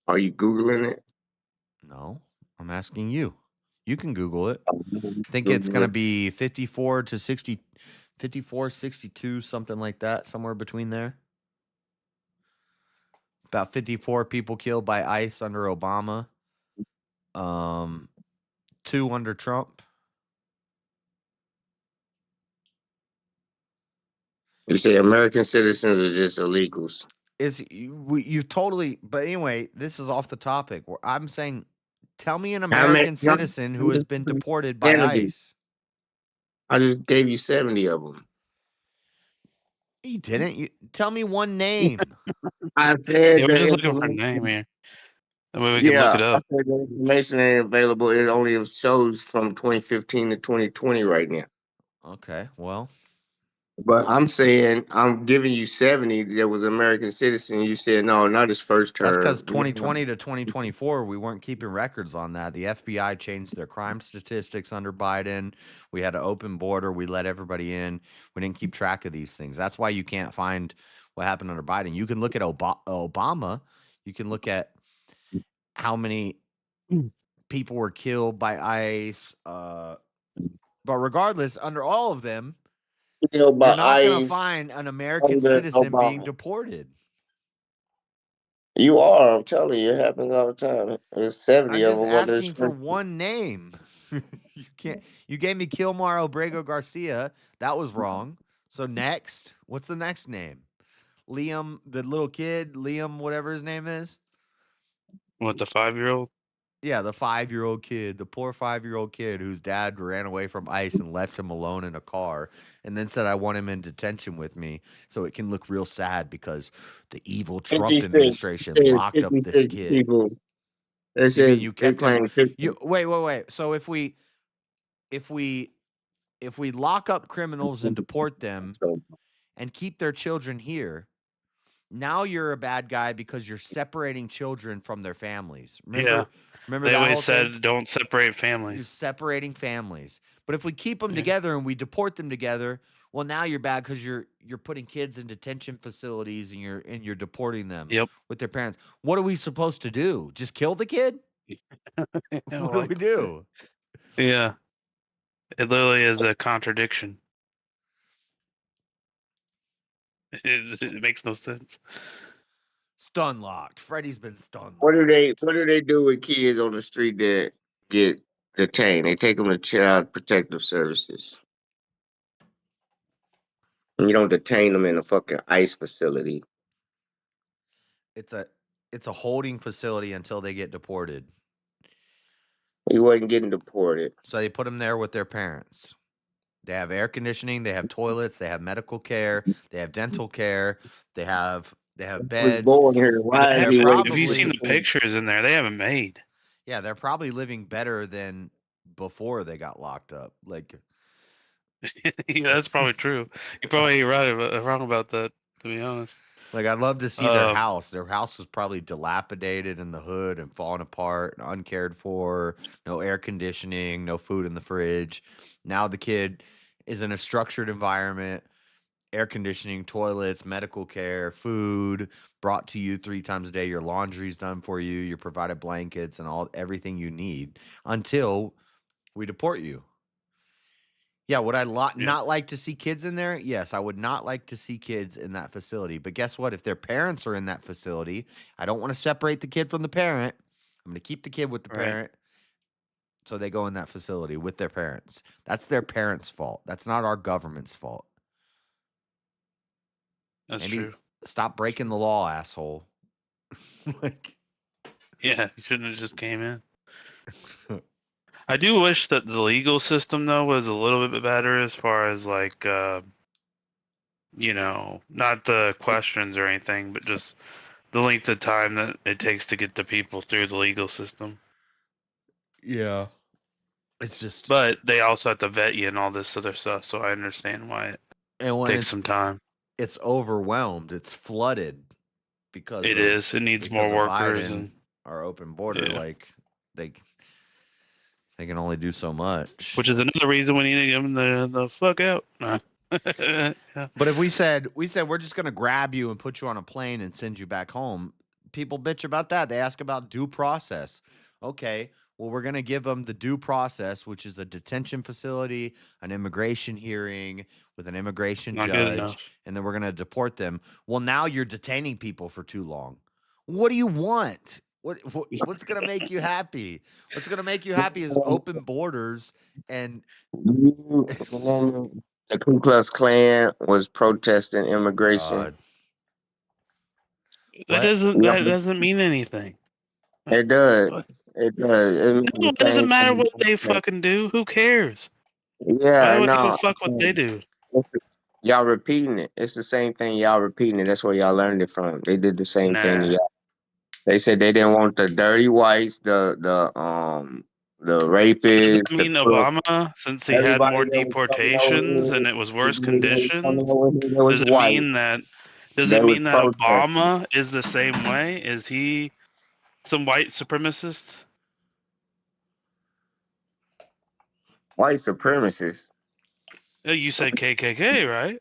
are you Googling it? No, I'm asking you. You can Google it. I think it's Google going to it. be 54 to 60, 54, 62, something like that, somewhere between there. About 54 people killed by ICE under Obama. 2 under Trump. You say American citizens are just illegals. You totally, but anyway, this is off the topic. I'm saying, tell me an How many? American citizen who has been deported by 70. ICE. I just gave you 70 of them. You didn't. You tell me one name. I said Yeah, we're the just looking for a name information. here. That way we can look Yeah, it I up. said the information ain't available. It only shows from 2015 to 2020 right now. Okay, well, But I'm saying I'm giving you 70. There was American citizen. You said no, not his first that's because term. 2020 to 2024, we weren't keeping records on that. The FBI changed their crime statistics under Biden. We had an open border. We let everybody in. We didn't keep track of these things. That's why you can't find what happened under Biden. You can look at Obama. You can look at how many people were killed by ICE. But regardless, under all of them, Killed by you're not going to ICE find an American under citizen being Obama. deported. You are. I'm telling you, it happens all the time. There's 70 I'm of just them under his asking for first. one name. You can't. You gave me Kilmar Obrego Garcia. That was wrong. So next, what's the next name? Liam, the little kid, Liam, whatever his name is. What, the 5-year-old? Yeah, the 5-year-old kid, the poor 5-year-old kid whose dad ran away from ICE and left him alone in a car, and then said, "I want him in detention with me, so it can look real sad because the evil Trump 56. administration It says locked up this 56 kid." people. It You mean says you they kept him? claim 50. Wait. So if we lock up criminals and deport them and keep their children here, now you're a bad guy because you're separating children from their families. Yeah. Remember They that always whole thing? said don't separate You're families. separating families. But if we keep them Yeah. together and we deport them together, well, now you're bad because you're putting kids in detention facilities and you're deporting them Yep. with their parents. What are we supposed to do? Just kill the kid? What do we do? Yeah. It literally is a contradiction. It makes no sense. Stun locked. Freddy's been stun locked. What do they do with kids on the street that get detained? They take them to Child Protective Services. You don't detain them in a fucking ICE facility. It's a holding facility until they get deported. He wasn't getting deported. So they put them there with their parents. They have air conditioning, they have toilets, they have medical care, they have dental care, they have He was beds. born here. Why is They're he waiting? Have you seen the probably pictures in there? They haven't made. yeah, they're probably living better than before they got locked up. Like Yeah, that's probably true. You're probably wrong about that, to be honest. Like I'd love to see their house. Their house was probably dilapidated in the hood and falling apart and uncared for. No air conditioning, no food in the fridge. Now the kid is in a structured environment, air conditioning, toilets, medical care, food brought to you 3 times a day. Your laundry's done for you. You're provided blankets and everything you need until we deport you. Yeah, would I not like to see kids in there? Yes, I would not like to see kids in that facility. But guess what? If their parents are in that facility, I don't want to separate the kid from the parent. I'm going to keep the kid with the parent. So they go in that facility with their parents. That's their parents' fault. That's not our government's fault. That's Maybe true. stop breaking the law, asshole. Yeah, you shouldn't have just came in. I do wish that the legal system though was a little bit better as far as like not the questions or anything, but just the length of time that it takes to get the people through the legal system. Yeah. It's just, But they also have to vet you and all this other stuff, so I understand why it and when takes some time. it's overwhelmed, it's flooded because It of is. It needs more workers Biden, and our open border. yeah. Like they can only do so much. Which is another reason we need to give them the fuck out. Nah. Yeah. But if we said we're just gonna grab you and put you on a plane and send you back home, people bitch about that. They ask about due process. Okay, well we're gonna give them the due process, which is a detention facility, an immigration hearing with an immigration Not good enough. judge, and then we're gonna deport them. Well, now you're detaining people for too long. What do you want? What's gonna make you happy? What's gonna make you happy is open borders and The Ku Klux Klan was protesting immigration. That doesn't mean anything. It does. It does. It means No, the it doesn't same matter thing. what they fucking do. Who cares? Yeah, Why would I give no. a fuck what they do? Y'all repeating it. It's the same thing. Y'all repeating it. That's where y'all learned it from. They did the same thing to Nah. y'all. They said they didn't want the dirty whites, the rapists. So does it the mean crooks, Obama, since he had everybody more that was coming over deportations here, and it was worse everybody that was coming conditions? over here that was Does it white. mean that They was protesting. Obama is the same way? Is he some white supremacist? White supremacists. You said KKK, right?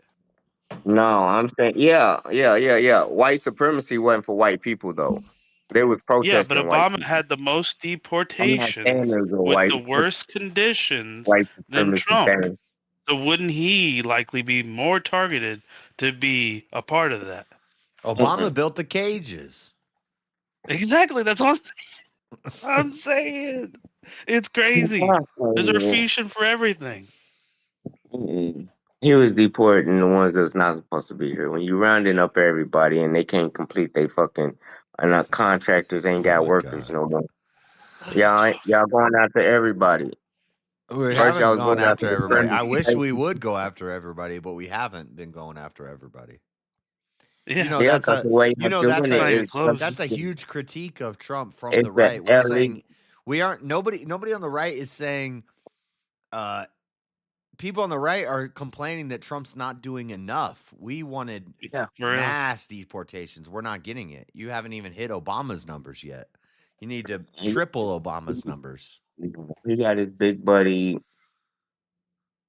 No, I'm saying yeah. White supremacy wasn't for white people though. They was Yeah, but protesting white Obama people. had the most I'm not saying deportations there's a with white the worst conditions than supremacy Trump. thing. So wouldn't he likely be more targeted to be a part of that? Obama built the cages. Exactly. That's what I'm saying. It's crazy. There's a refutation for everything. He was deporting the ones that's not supposed to be here. When you rounding up everybody and they can't complete they fucking and contractors ain't got workers no more. Y'all going after everybody. We First y'all haven't was gone going after the everybody. I wish we friendly would go after everybody, but we haven't been going after everybody. Yeah, You know, that's because the way you y'all know doing that's it a is that's a huge critique of Trump from it's the right. the We're illegal. saying we aren't nobody on the right is saying people on the right are complaining that Trump's not doing enough. We wanted mass deportations. We're not getting it. You haven't even hit Obama's numbers yet. You need to triple Obama's numbers. He got his big buddy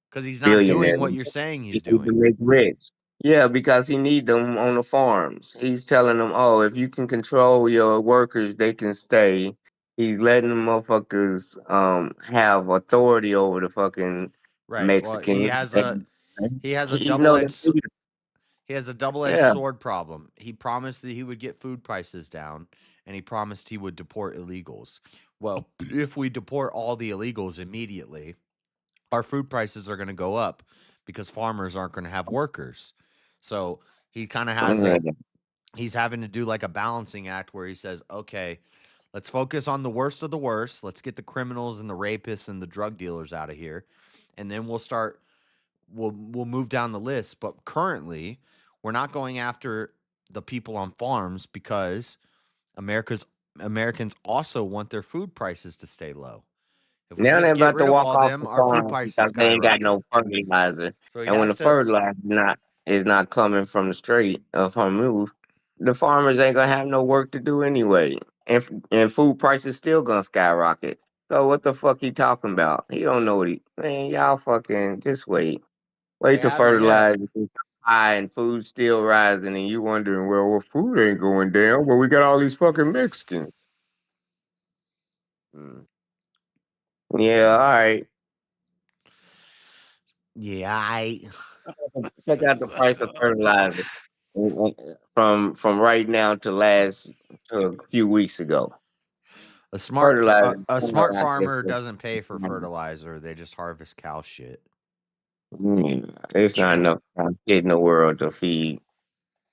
because he's not billionaire. doing what you're saying he's He need to doing. make rich. Yeah, because he need them on the farms. He's telling them, oh, if you can control your workers, they can stay. He's letting the motherfuckers have authority over the fucking Right. Well, Mexicans. he has a You know, double-edged yeah. sword problem. He promised that he would get food prices down, and he promised he would deport illegals. Well, if we deport all the illegals immediately, our food prices are going to go up because farmers aren't going to have workers. So he kind of has he's having to do like a balancing act where he says, okay, let's focus on the worst of the worst. Let's get the criminals and the rapists and the drug dealers out of here. And then we'll move down the list. But currently, we're not going after the people on farms because Americans also want their food prices to stay low. If we Now just they're get about to rid of walk all off them, the our food farm prices because they ain't got skyrocket. no fertilizer. So he And when has the to. fertilizer is not coming from the straight of Hormuz, the farmers ain't gonna have no work to do anyway. And food prices still gonna skyrocket. So what the fuck he talking about? He don't know what man, y'all fucking just wait. They Wait till haven't yet. fertilizer is high and food's still rising and you wondering, well, food ain't going down. Well, we got all these fucking Mexicans. Yeah, all right. Yeah, Check out the price of fertilizer from right now to a few weeks ago. A smart Fertilizer farmer doesn't pay for fertilizer. They just harvest cow shit. There's not enough shit in the world to feed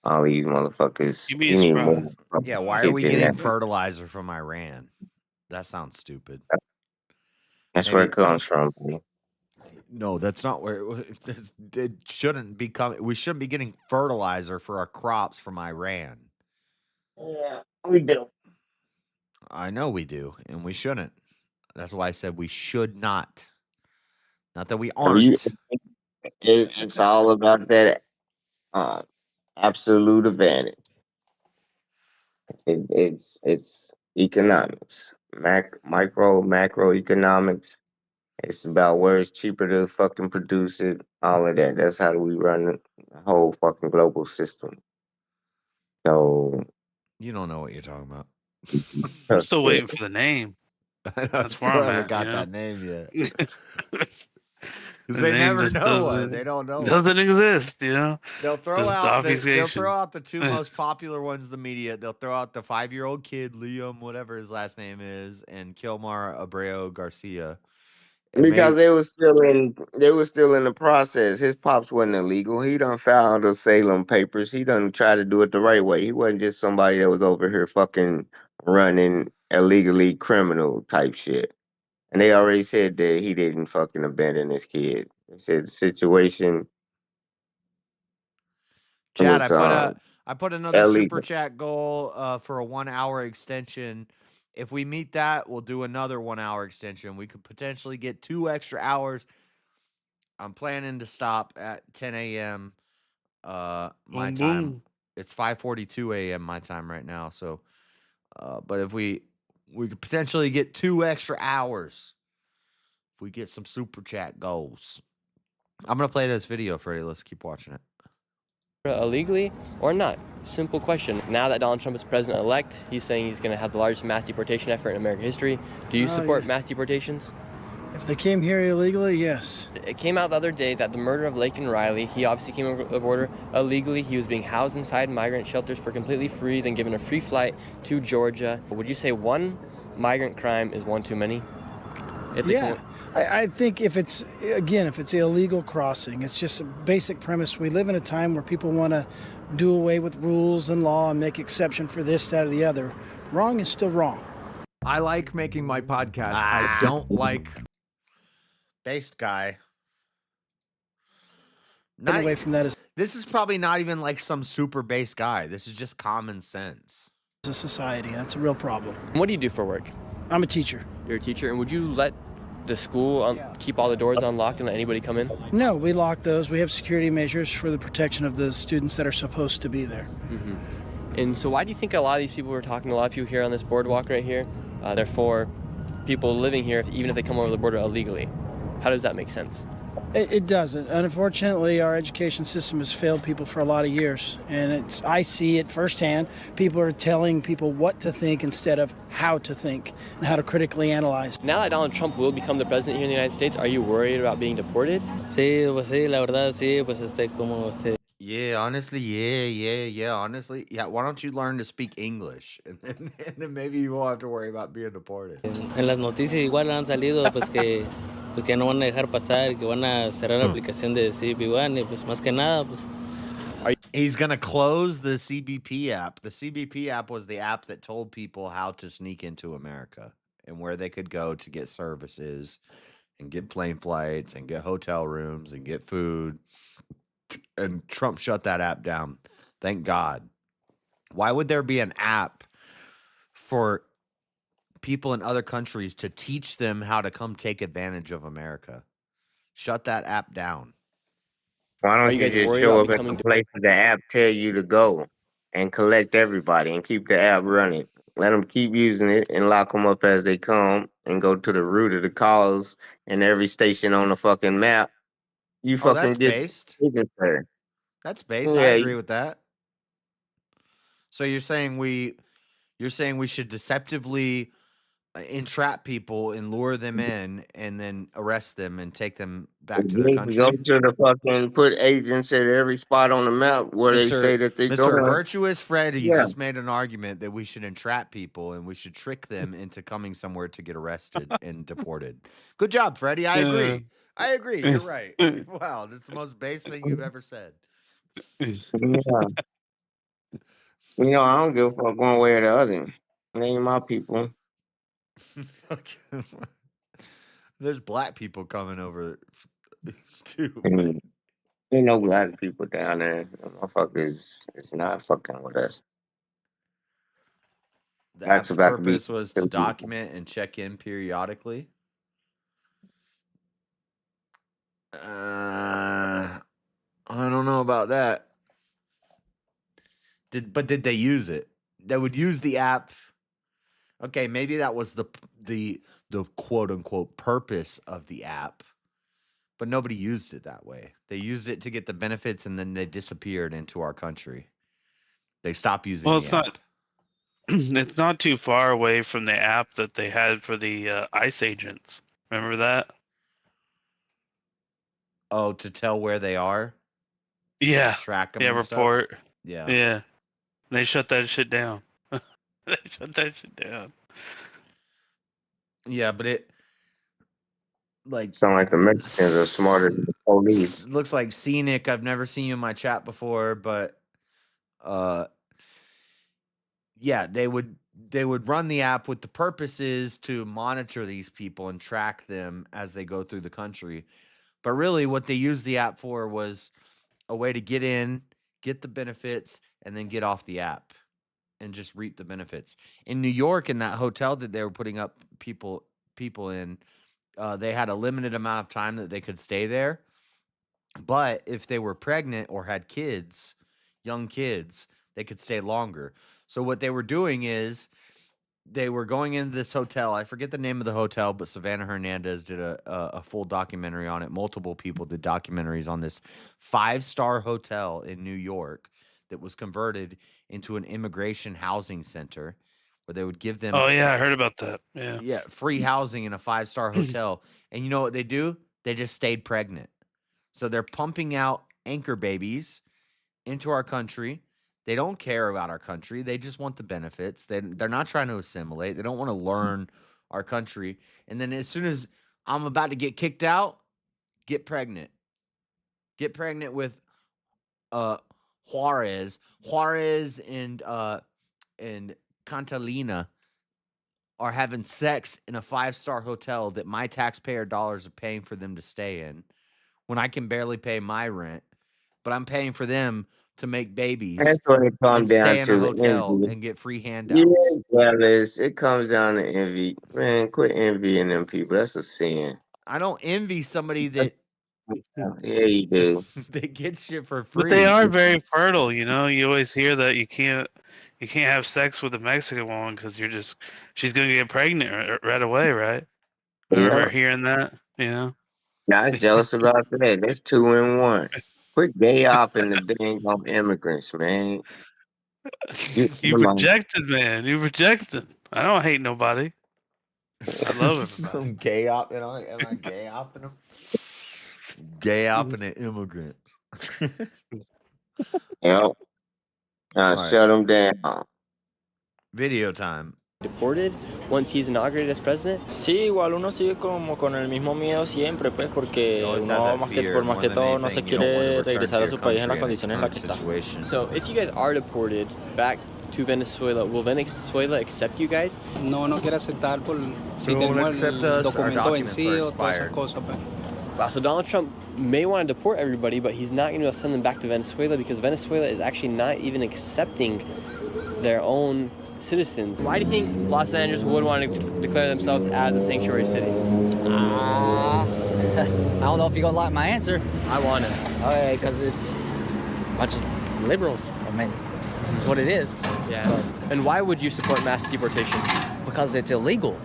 all these motherfuckers. You'd be You need more. surprised. Yeah, why are shit we than getting that. fertilizer from Iran? That sounds stupid. That's where it comes from. B. No, that's not where it shouldn't be coming. We shouldn't be getting fertilizer for our crops from Iran. Yeah, we do. I know we do, and we shouldn't. That's why I said we should not. Not that we aren't. It's all about that absolute advantage. It's economics, macroeconomics. It's about where it's cheaper to fucking produce it. All of that. That's how we run the whole fucking global system. So You don't know what you're talking about. I'm still waiting for the name. I That's still where I'm haven't at. got You know? that name yet. Because The they name never just know one. They don't know one. doesn't exist. You know, They'll throw just out they'll obfuscation. throw out the two most popular ones, the media. They'll throw out the 5-year-old kid, Liam, whatever his last name is, and Kilmar Abreu Garcia. because they were still in the process. His pops wasn't illegal. He done filed the Salem papers. He done tried to do it the right way. He wasn't just somebody that was over here fucking running illegally criminal type shit. And they already said that he didn't fucking abandon his kid. They said the situation Chad, was I put another super illegal. chat goal for a 1 hour extension. If we meet that, we'll do another 1 hour extension. We could potentially get 2 extra hours. I'm planning to stop at 10 a.m. My Boom, time. boom. It's 5:42 a.m. my time right now. So, but if we could potentially get 2 extra hours if we get some super chat goals. I'm gonna play this video, Freddie. Let's keep watching it. Illegally or not? Simple question. Now that Donald Trump is president-elect, he's saying he's going to have the largest mass deportation effort in American history. Do you support mass deportations? If they came here illegally, yes. It came out the other day that the murder of Laken Riley, he obviously came over the border illegally. He was being housed inside migrant shelters for completely free, then given a free flight to Georgia. Would you say one migrant crime is one too many? Yeah. I think if it's illegal crossing, it's just a basic premise. We live in a time where people want to do away with rules and law and make exception for this, that, or the other. Wrong is still wrong. I like making my podcast. I don't like based guy. Get away from that as this is probably not even like some super base guy. This is just common sense. a society. That's a real problem. What do you do for work? I'm a teacher. You're a teacher, and would you let the school keep all the doors unlocked and let anybody come in? No, we lock those. We have security measures for the protection of the students that are supposed to be there. Mm-hmm. And so why do you think a lot of these people we're talking to, a lot of people here on this boardwalk right here, they're for people living here, even if they come over the border illegally? How does that make sense? It doesn't. Unfortunately, our education system has failed people for a lot of years, and I see it firsthand. People are telling people what to think instead of how to think and how to critically analyze. Now that Donald Trump will become the president here in the United States, are you worried about being deported? Sí, pues sí, la verdad, sí, pues Yeah, honestly, yeah, honestly. Yeah, why don't you learn to speak English? And then maybe you won't have to worry about being deported. En las noticias igual han salido pues que no van a dejar pasar, que van a cerrar la aplicación de CBP1 y pues más que nada pues. He's going to close the CBP app. The CBP app was the app that told people how to sneak into America and where they could go to get services and get plane flights and get hotel rooms and get food. And Trump shut that app down. Thank God. Why would there be an app for people in other countries to teach them how to come take advantage of America? Shut that app down. Why don't you just show up at the place the app tell you to go and collect everybody and keep the app running? Let them keep using it and lock them up as they come and go to the root of the cause and every station on the fucking map. You fucking that's get based. There. That's based. Yeah, I agree with that. So you're saying we should deceptively entrap people and lure them in and then arrest them and take them back to their country? Go to the fucking put agents at every spot on the map where they say that they Mr. go. Virtuous Freddy just made an argument that we should entrap people and we should trick them into coming somewhere to get arrested and deported. Good job, Freddie. I agree. I agree. You're right. Wow, that's the most base thing you've ever said. Yeah. I don't give a fuck one way or the other. They ain't my people. There's black people coming over too. Ain't no black people down there. The motherfuckers is not fucking with us. The That's app's about to be purpose was to document and check in periodically. I don't know about that. Did they use it? They would use the app. Okay, maybe that was the quote unquote purpose of the app, but nobody used it that way. They used it to get the benefits, and then they disappeared into our country. They stopped using Well, the it's app. not. It's not too far away from the app that they had for the ICE agents. Remember that? Oh, to tell where they are? Yeah. Track them Yeah, and stuff? report. Yeah. Yeah. They shut that shit down. They shut that shit down. Yeah, but it like sound like the Mexicans are smarter than the police. looks like Scenic. I've never seen you in my chat before, but yeah, they would run the app with the purposes to monitor these people and track them as they go through the country. But really what they used the app for was a way to get in, get the benefits, and then get off the app and just reap the benefits. In New York, in that hotel that they were putting up people in, they had a limited amount of time that they could stay there. But if they were pregnant or had kids, young kids, they could stay longer. So what they were doing is they were going into this hotel. I forget the name of the hotel, but Savannah Hernandez did a full documentary on it. Multiple people did documentaries on this 5-star hotel in New York that was converted into an immigration housing center where they would give them Oh yeah, I heard about that. yeah, free housing in a 5-star hotel. And you know what they do? They just stayed pregnant. So they're pumping out anchor babies into our country. They don't care about our country. They just want the benefits. They're not trying to assimilate. They don't want to learn our country. And then as soon as I'm about to get kicked out, get pregnant. Get pregnant with Juarez. Juarez and Cantalina are having sex in a 5-star hotel that my taxpayer dollars are paying for them to stay in when I can barely pay my rent, but I'm paying for them to make babies That's what it comes and down stay in a to. hotel Envy. and get free handouts. Yeah, jealous. It comes down to envy. Man, quit envying them people. That's a sin. I don't envy somebody that Yeah, you do. they get shit for But they free. are very fertile, you know. You always hear that you can't have sex with a Mexican woman because she's gonna get pregnant right away, right? I remember Yeah. hearing that, you know. Not jealous about that. That's 2 in 1. Quit gay opping the dang on immigrants, man. You Come on. rejected, man. You rejected. I don't hate nobody. I love everybody. I'm gay opping. Am I gay opping them? Gay opping the immigrants. Yep. All Shut them down. Video time. Deported once he's inaugurated as president? Sí, igual uno sigue como con el mismo miedo siempre, pues, porque always have uno that más que, fear por more más que than todo no se anything. You don't want to quiere return regresar to a su your país en las country in its condiciones en las current que está. situation. So if you guys are deported back to Venezuela, will Venezuela accept you guys? No quiere aceptar por si Who won't tenemos accept el us? Our documento documents are vencido, todas esas expired. cosas, pues. Wow, so Donald Trump may want to deport everybody, but he's not going to send them back to Venezuela because Venezuela is actually not even accepting their own citizens. Why do you think Los Angeles would want to declare themselves as a sanctuary city? I don't know if you're gonna like my answer. I want to. Okay, because it's a bunch of liberals. I mean, that's what it is. Yeah. And why would you support mass deportation? Because it's illegal.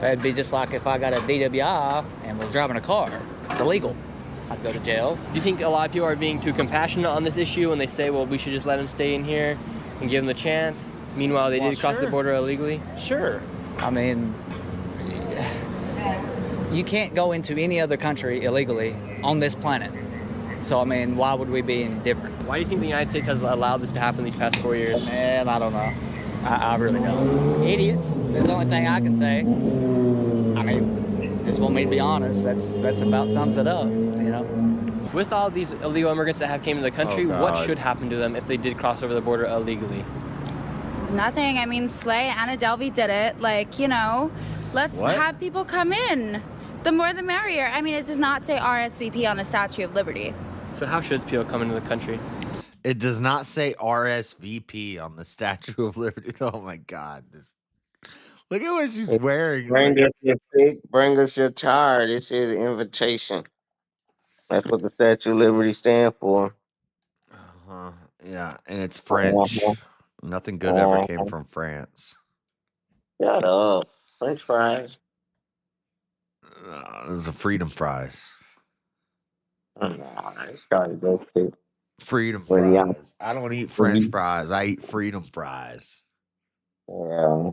That'd be just like if I got a DWI and was driving a car. It's illegal. I'd go to jail. Do you think a lot of people are being too compassionate on this issue when they say, well, we should just let them stay in here and give them the chance? Meanwhile, they did cross the border illegally? Sure. I mean, you can't go into any other country illegally on this planet. So, I mean, why would we be any different? Why do you think the United States has allowed this to happen these past 4 years? Man, I don't know. I really don't. Idiots. That's the only thing I can say. I mean, just want me to be honest. That's about sums it up, you know? With all these illegal immigrants that have came to the country, what God. should happen to them if they did cross over the border illegally? Nothing. I mean, Slay, Anna Delvey did it. Like, you know, let's What? have people come in. The more the merrier. I mean, it does not say RSVP on the Statue of Liberty. So how should people come into the country? It does not say RSVP on the Statue of Liberty. Oh my God! Look at what she's wearing. Bring us your sick, bring us your tired. It says invitation. That's what the Statue of Liberty stand for. Yeah, and it's French. Nothing good ever came from France. Shut up. French fries. This is a freedom fries. I started those two. Freedom fries. I don't eat French fries. I eat freedom fries. Yeah.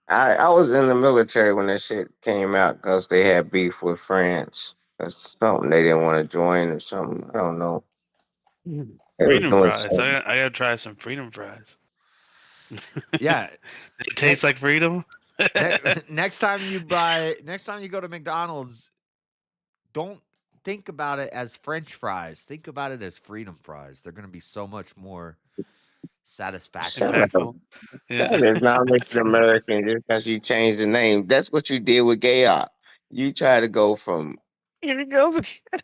I was in the military when that shit came out because they had beef with France. That's something they didn't want to join or something. I don't know. Freedom fries. I gotta try some freedom fries. Yeah. It tastes like freedom. Next time you go to McDonald's, don't think about it as French fries. Think about it as freedom fries. They're gonna be so much more satisfactory. That is not making American just because you changed the name. That's what you did with Gayop. You try to go from Here it goes again.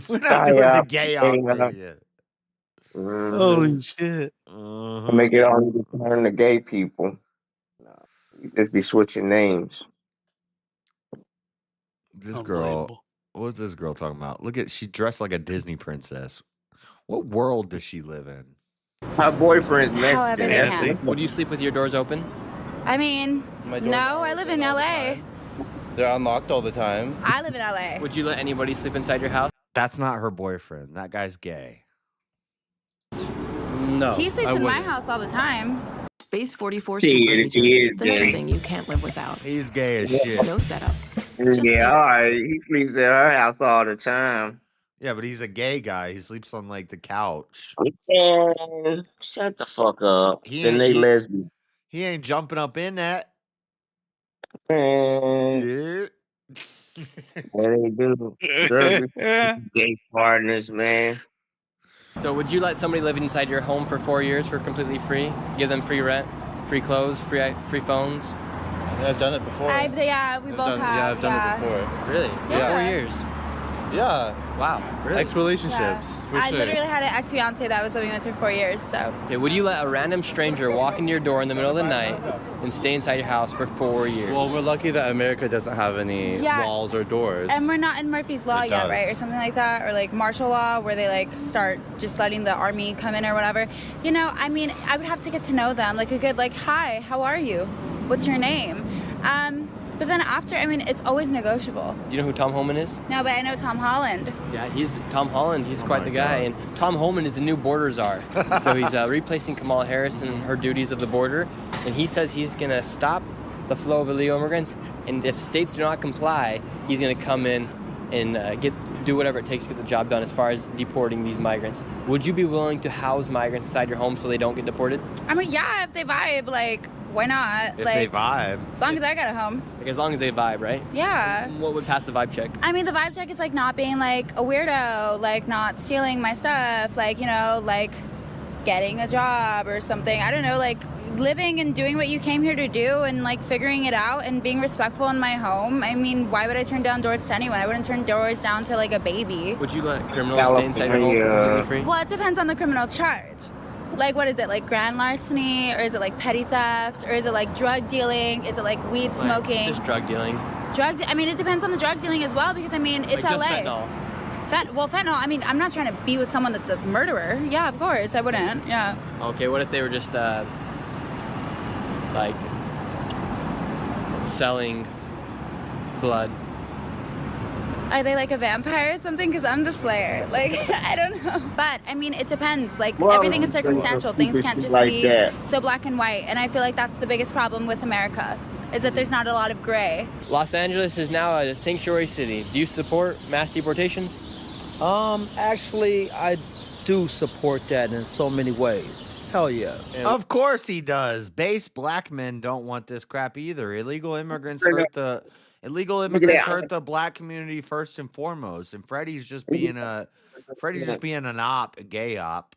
We're not doing the gay out thing yet. Holy shit. Make it only turn to gay people. No, you just be switching names. This girl, what was this girl talking about? Look at, she dressed like a Disney princess. What world does she live in? Her boyfriend's However they can. Would you sleep with your doors open? I mean, no, I live in LA. They're unlocked all the time. I live in LA. Would you let anybody sleep inside your house? That's not her boyfriend. That guy's gay. No. He sleeps in my house all the time. Base 44 He super is agents. The gay. next thing you can't live without. He's gay as shit. No setup. Yeah, all right. He sleeps at her house all the time. Yeah, but he's a gay guy. He sleeps on like the couch. Man, shut the fuck up. Then they lesbian. He ain't jumping up in that. Man. What they do? Gay partners, man. So would you let somebody live inside your home for 4 years for completely free? Give them free rent, free clothes, free phones? I've done it before. We both have. Yeah, I've done it before. Really? Yeah. 4 years? Yeah. Wow, really? Ex-relationships, for I sure. literally had an ex-fiance that was living with her 4 years, so. Okay, would you let a random stranger walk into your door in the middle of the night and stay inside your house for 4 years? Well, we're lucky that America doesn't have any walls or doors. And we're not in Murphy's Law It yet, does. right? Or something like that, or like martial law, where they like start just letting the army come in or whatever. You know, I mean, I would have to get to know them, like a good, like, hi, how are you? What's your name? But then after, I mean, it's always negotiable. Do you know who Tom Homan is? No, but I know Tom Holland. Yeah, he's Tom Holland. He's quite the guy. And Tom Homan is the new border czar. So he's replacing Kamala Harris in her duties of the border. And he says he's going to stop the flow of illegal immigrants. And if states do not comply, he's going to come in and do whatever it takes to get the job done as far as deporting these migrants. Would you be willing to house migrants inside your home so they don't get deported? I mean, yeah, if they vibe, like, why not? If like, they vibe. As long as I got a home. Like, as long as they vibe, right? Yeah. What would pass the vibe check? I mean, the vibe check is like not being like a weirdo, like not stealing my stuff, like, you know, like getting a job or something. I don't know, like living and doing what you came here to do and like figuring it out and being respectful in my home. I mean, why would I turn down doors to anyone? I wouldn't turn doors down to like a baby. Would you let criminals stay inside your home for completely free? Well, it depends on the criminal charge. Like, what is it, like grand larceny, or is it like petty theft, or is it like drug dealing? Is it like weed smoking? Just drug dealing. I mean, it depends on the drug dealing as well, because I mean, it's Like, LA. just fentanyl. Fentanyl, I mean, I'm not trying to be with someone that's a murderer. Yeah, of course, I wouldn't, yeah. Okay, what if they were just, like, selling blood? Are they like a vampire or something? Because I'm the slayer. Like, I don't know. But, I mean, it depends. Like, everything is circumstantial. Things can't just like be that. so black and white. And I feel like that's the biggest problem with America, is that there's not a lot of gray. Los Angeles is now a sanctuary city. Do you support mass deportations? Actually, I do support that in so many ways. Hell yeah. Of course he does. Base black men don't want this crap either. Illegal immigrants hurt the black community first and foremost. And Freddie's just being an op, a gay op.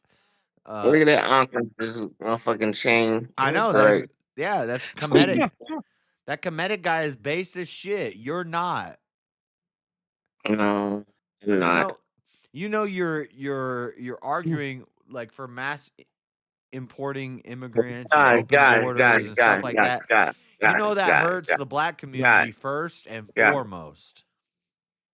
Look at that uncle, this motherfucking chain. I know. That's comedic. That comedic guy is based as shit. You're not. No, I'm not. You're arguing like for mass importing immigrants and Guys, open guys, guys, borders and stuff guys, like guys, that. guys, You guys, know that guys, hurts guys, the black guys, community first and guys. foremost.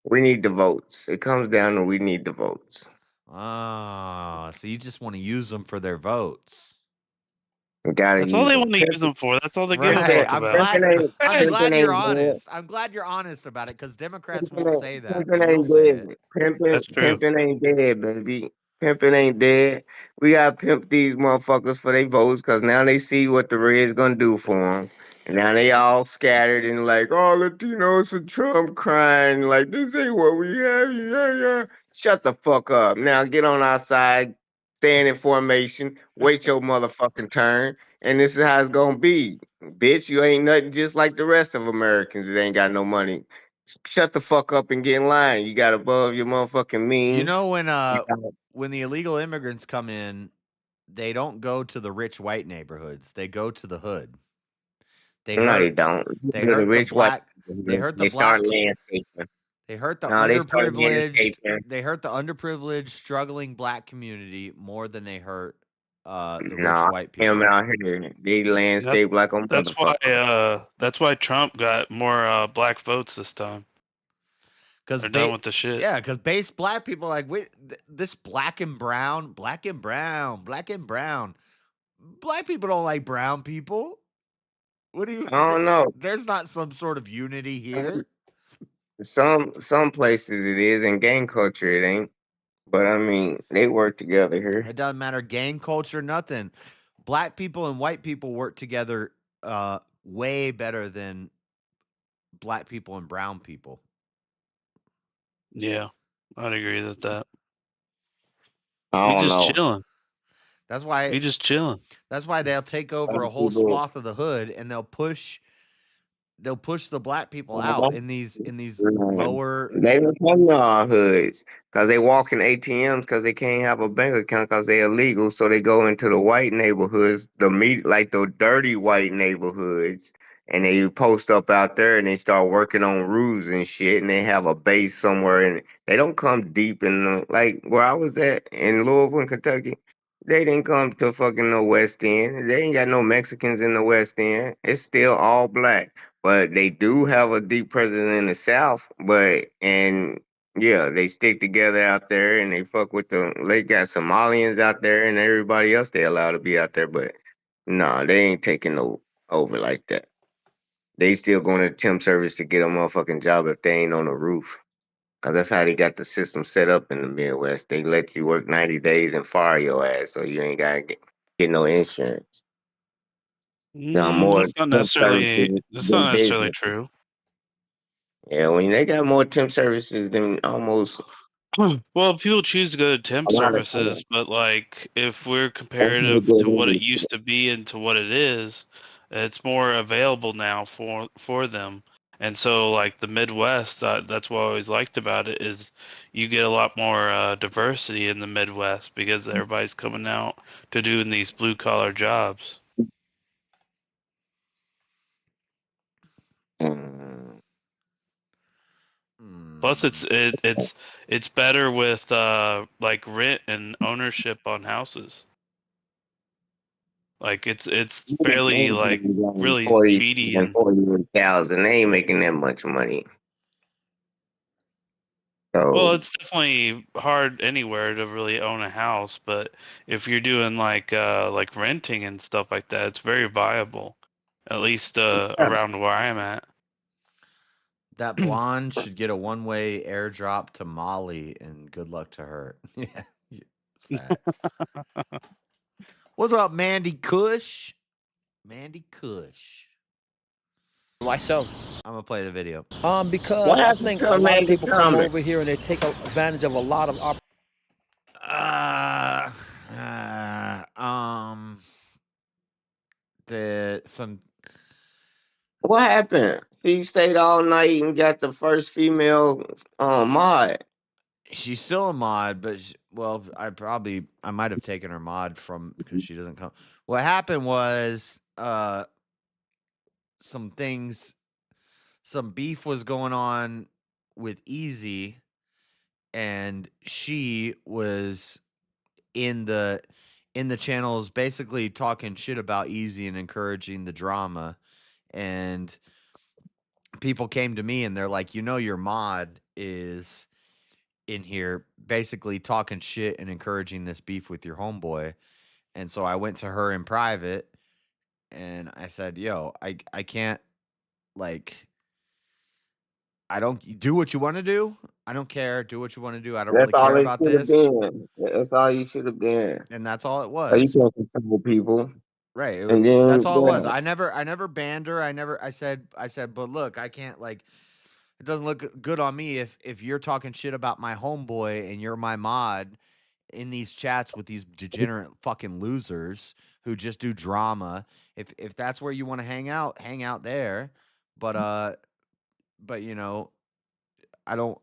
We need the votes. It comes down to we need the votes. Ah, so you just want to use them for their votes. We gotta That's all use they them. want to use them for. That's all they give a Right. fuck about. I'm glad you're ain't dead. honest. I'm glad you're honest about it because Democrats Pimpin' won't ain't, say that, but pimpin' you'll ain't say it. dead. Pimpin', That's true. pimpin' ain't dead, baby. Pimpin' ain't dead. We gotta pimp these motherfuckers for their votes because now they see what the Reds gonna do for them. And now they all scattered and like, oh, Latinos for Trump crying. Like, this ain't what we have. Yeah, yeah. Shut the fuck up. Now get on our side, stand in formation, wait your motherfucking turn. And this is how it's gonna be. Bitch, you ain't nothing just like the rest of Americans that ain't got no money. Shut the fuck up and get in line. You got above your motherfucking means. You know You got- when the illegal immigrants come in, they don't go to the rich white neighborhoods. They go to the hood. They No, they hurt don't. they The hurt the rich white black they people, hurt the they start black landscaping. they hurt the No, they start underprivileged landscaping. they hurt the underprivileged struggling black community more than they hurt the No, rich I white him people. out here. They That, landscape like a motherfucker. that's why Trump got more black votes this time. Cuz They're done with the shit. cuz base black people are like wait this black and brown, black and brown, black and brown. Black people don't like brown people. What do you I don't know. there's not some sort of unity here. Some places it is, in gang culture it ain't. But I mean, they work together here. It doesn't matter gang culture, nothing. Black people and white people work together way better than black people and brown people. Yeah, I'd agree with that. I We don't just know. chilling. That's why We just chilling. That's why they'll take over a whole People, swath of the hood and they'll push the black people out in these lower they don't come to our hoods because they walk in ATMs because they can't have a bank account because they're illegal. So they go into the white neighborhoods, like the dirty white neighborhoods, and they post up out there and they start working on roofs and shit. And they have a base somewhere, and they don't come deep in like where I was at in Louisville, Kentucky. They didn't come to fucking the West End. They ain't got no Mexicans in the West End. It's still all black. But they do have a deep presence in the South. And yeah, they stick together out there and they fuck with they got Somalians out there and everybody else they allow to be out there. But nah, they ain't taking no over like that. They still going to temp service to get a motherfucking job if they ain't on the roof. Cause that's how they got the system set up in the Midwest. They let you work 90 days and fire your ass, so you ain't gotta get no insurance. There are more temp services That's than not necessarily business. true. Yeah, when they got more temp services than almost Well, people choose to go to temp a lot of time. services, but like if we're That's how comparative good to what it it is. used to be and to what it is, it's more available now for them. And so like the Midwest, that's what I always liked about it is you get a lot more diversity in the Midwest because everybody's coming out to doing these blue collar jobs. Plus, it's better with like rent and ownership on houses. Like it's fairly like really 40 speedy and and 40,000. They ain't making that much money. well, So it's definitely hard anywhere to really own a house, but if you're doing like renting and stuff like that, it's very viable. At least around where I'm at. that blonde should get a one-way airdrop to Mali and good luck to her. Yeah. What's up, Mandy Kush? Mandy Kush. Why so? I'm gonna play the video. Because what I happened think to a lot of Amanda people come Thomas? over here and they take advantage of a lot of Some What happened? She stayed all night and got the first female mod. she's still a mod, but well, I might have taken her mod from because she doesn't come. What happened was some beef was going on with Easy and she was in the channels basically talking shit about Easy and encouraging the drama. And people came to me and they're like, your mod is in here basically talking shit and encouraging this beef with your homeboy. And so I went to her in private and I said, yo, I can't, like, I don't do what you want to do. I don't care. Do what you want to do. I don't That's really all care it about should have this. been. That's all you should have been. And that's all it You was. can't control people. Right. And then, That's all it was. yeah. I never banned her. I said, but look, I can't, like, it doesn't look good on me if you're talking shit about my homeboy and you're my mod in these chats with these degenerate fucking losers who just do drama. If that's where you want to hang out there. But I don't.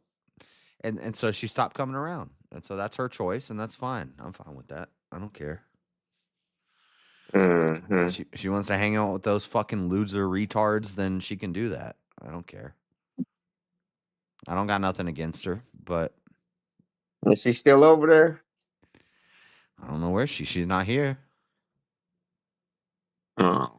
And so she stopped coming around. And so that's her choice, and that's fine. I'm fine with that. I don't care. Mm-hmm. She wants to hang out with those fucking loser retards, then she can do that. I don't care. I don't got nothing against her, but Is she still over there? I don't know where she's not here. Oh.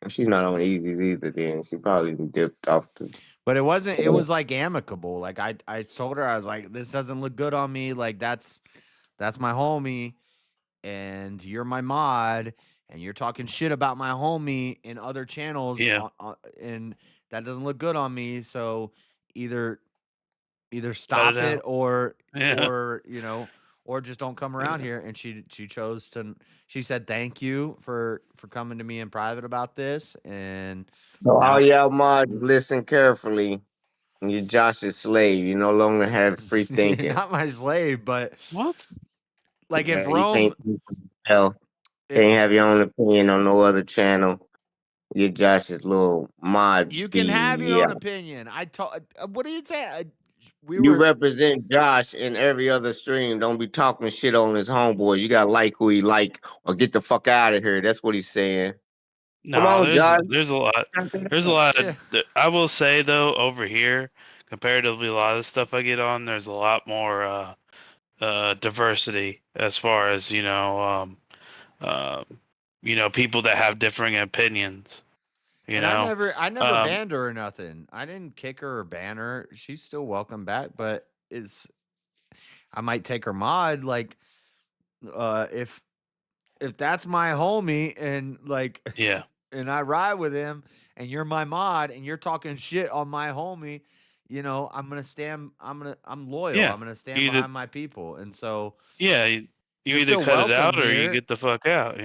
She's not on Easy's either then. She probably dipped off the... But it was like amicable. Like I told her, I was like, this doesn't look good on me. Like that's my homie, and you're my mod, and you're talking shit about my homie in other channels. Yeah. And that doesn't look good on me. So either Cut stop it it out. or Yeah. or just don't come around here. And she chose to. She said thank you for coming to me in private about this. And So now all y'all mods, listen carefully. You're Josh's slave. You no longer have free thinking. not my slave, but what? Like if You Rome, can't have your own opinion on no other channel. You're Josh's little mod. you can have your Yeah. own opinion. What are you saying? You represent Josh in every other stream. Don't be talking shit on his homeboy. You gotta like who he like, or get the fuck out of here. That's what he's saying. Come No, on, Josh. there's a lot. There's a lot of. I will say though, over here, comparatively, a lot of the stuff I get on, there's a lot more diversity as far as people that have differing opinions. And I never banned her or nothing. I didn't kick her or ban her. She's still welcome back, but I might take her mod, like if that's my homie and like yeah, and I ride with him and you're my mod and you're talking shit on my homie, I'm loyal. Yeah. I'm gonna stand behind my people. And so yeah, you you're either still cut it out welcome or you here. get the fuck out.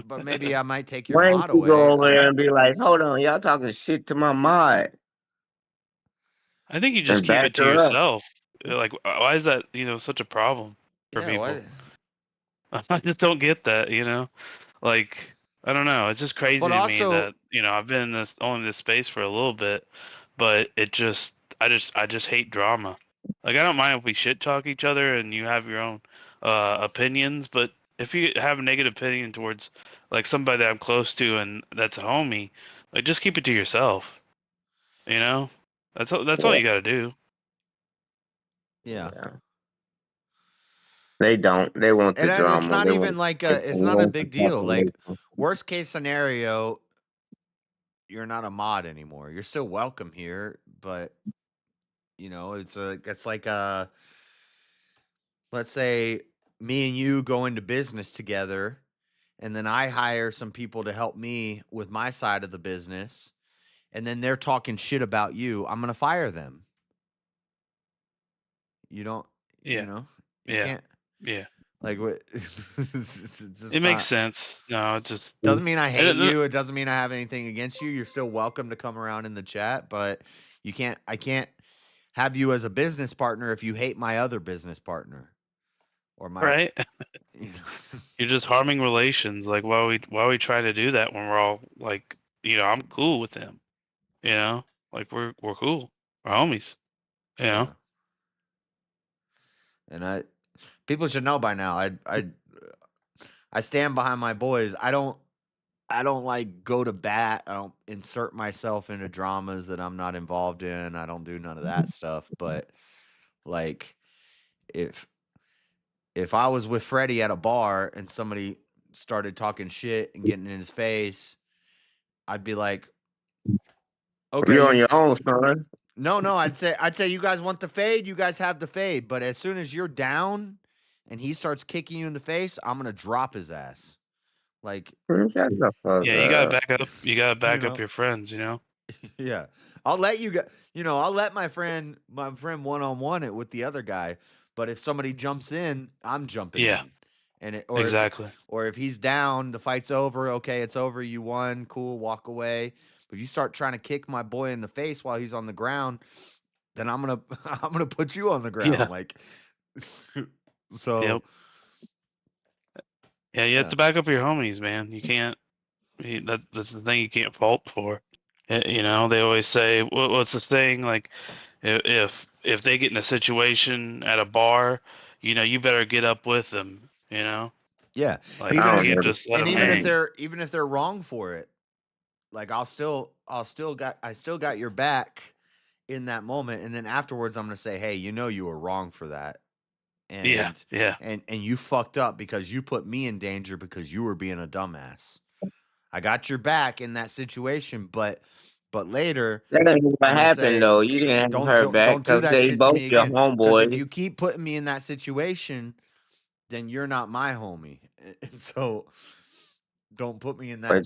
But maybe I might take your Why mod don't you go away. over there and be like, hold on, y'all talking shit to my mod? I think you just And keep back it to her up. yourself. Like, why is that such a problem for Yeah, people? why- I just don't get that. Like, I don't know. It's just crazy But to me also- that I've been in this space for a little bit, but I just hate drama. Like, I don't mind if we shit talk each other and you have your own opinions, but if you have a negative opinion towards like somebody that I'm close to and that's a homie, like just keep it to yourself. That's all you got to do. Yeah. They don't. They want the And drama. it's not They even want- like they it's not a want big the deal. Like population. worst case scenario, you're not a mod anymore. You're still welcome here, but it's like let's say me and you go into business together, and then I hire some people to help me with my side of the business, and then they're talking shit about you. I'm gonna fire them. You don't, Yeah. you can't. Yeah. Like what? It makes sense. No, it just doesn't mean I hate it- you. It doesn't mean I have anything against you. You're still welcome to come around in the chat, but I can't have you as a business partner if you hate my other business partner or my right. You're just harming relations. Like, why are we trying to do that when we're all like, I'm cool with them. Like we're cool. We're homies. And people should know by now. I stand behind my boys. I don't like go to bat. I don't insert myself into dramas that I'm not involved in. I don't do none of that stuff. But like, if I was with Freddie at a bar and somebody started talking shit and getting in his face, I'd be like, okay, You're on your own, son. no, I'd say you guys want the fade, you guys have the fade. But as soon as you're down and he starts kicking you in the face, I'm gonna drop his ass. Like, Shut the fuck Yeah, you gotta up. back up. You gotta back you up know, your friends. You know. yeah. I'll let you get, I'll let my friend one on one it with the other guy. But if somebody jumps in, I'm jumping Yeah. in. And Exactly. or if he's down, the fight's over. Okay, it's over. You won. Cool. Walk away. But if you start trying to kick my boy in the face while he's on the ground, then I'm gonna I'm gonna put you on the ground. Yeah. Like, so Yep. Yeah, you have yeah. to back up your homies, man. You can't. That's the thing you can't fault for. You know, they always say, "What's the thing?" Like, if they get in a situation at a bar, you better get up with them. You know, Yeah. like Even you if can't just let them even if hang. they're wrong for it, like I still got your back in that moment, and then afterwards I'm gonna say, hey, you were wrong for that. Yeah, And yeah, and you fucked up because you put me in danger because you were being a dumbass. I got your back in that situation, but later That ain't what I'm gonna happened say, though. You didn't have her back don't do because that they shit to both me your again. Because if homeboys. you keep putting me in that situation, then you're not my homie. And so don't put me in But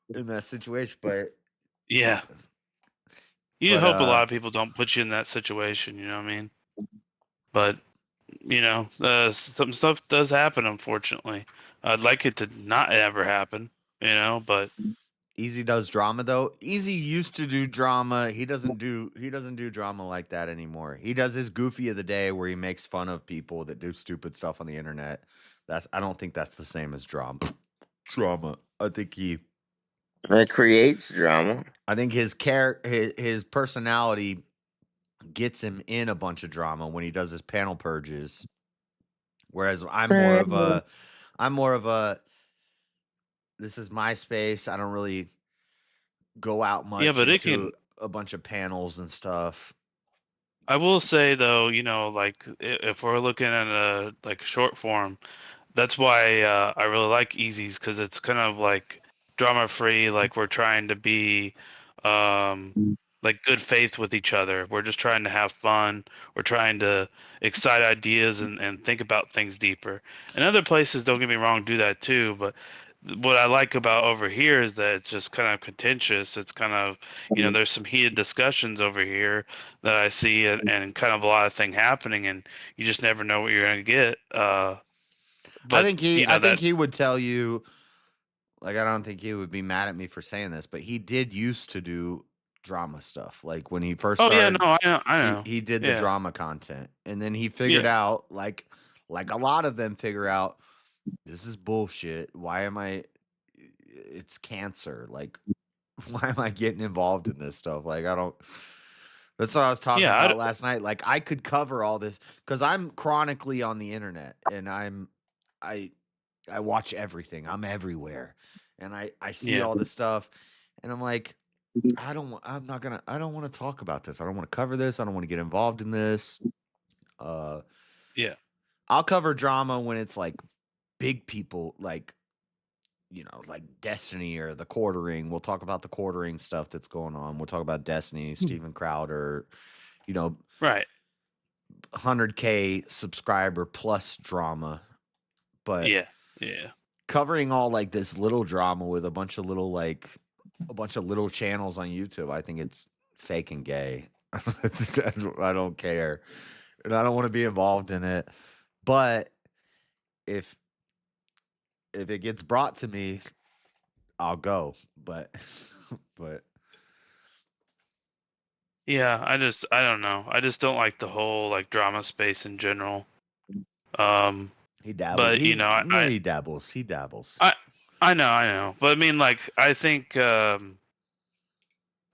that situation. But yeah. You but hope a lot of people don't put you in that situation. You know what I mean? But some stuff does happen. Unfortunately, I'd like it to not ever happen. But Easy does drama though. Easy used to do drama. He doesn't do drama like that anymore. He does his goofy of the day where he makes fun of people that do stupid stuff on the internet. I don't think that's the same as drama. Drama. I think it creates drama. I think his his personality gets him in a bunch of drama when he does his panel purges. Whereas I'm more of a this is my space. I don't really go out yeah, much but it into can. a bunch of panels and stuff. I will say though, like if we're looking at a like short form, that's why I really like Easy's because it's kind of like drama free. Like we're trying to be um, like good faith with each other. We're just trying to have fun. We're trying to excite ideas and think about things deeper. And other places, don't get me wrong, do that too. But what I like about over here is that it's just kind of contentious. It's kind of, there's some heated discussions over here that I see and kind of a lot of thing happening, and you just never know what you're going to get. I But think that he would tell you, like, I don't think he would be mad at me for saying this, but he did used to do drama stuff. Like when he first oh yeah, started, no, I know. he did the Yeah. drama content, and then he figured Yeah. out, like a lot of them figure out, this is bullshit. Why am I? It's cancer. Like, why am I getting involved in this stuff? Like, I don't. That's what I was talking Yeah, about last night. Like, I could cover all this because I'm chronically on the internet, and I watch everything. I'm everywhere, and I see Yeah. all this stuff, and I'm like, I don't want to talk about this. I don't want to cover this. I don't want to get involved in this. Yeah. I'll cover drama when it's like big people, like like Destiny or the quartering. We'll talk about the quartering stuff that's going on. We'll talk about Destiny, Steven Crowder, Right. 100K subscriber plus drama. But Yeah. Yeah. covering all like this little drama with a bunch of little channels on YouTube, I think it's fake and gay. I don't care. And I don't want to be involved in it. But if it gets brought to me, I'll go. But Yeah, I don't know. I just don't like the whole like drama space in general. He dabbles. But He dabbles. He dabbles. I know. But I mean, like, I think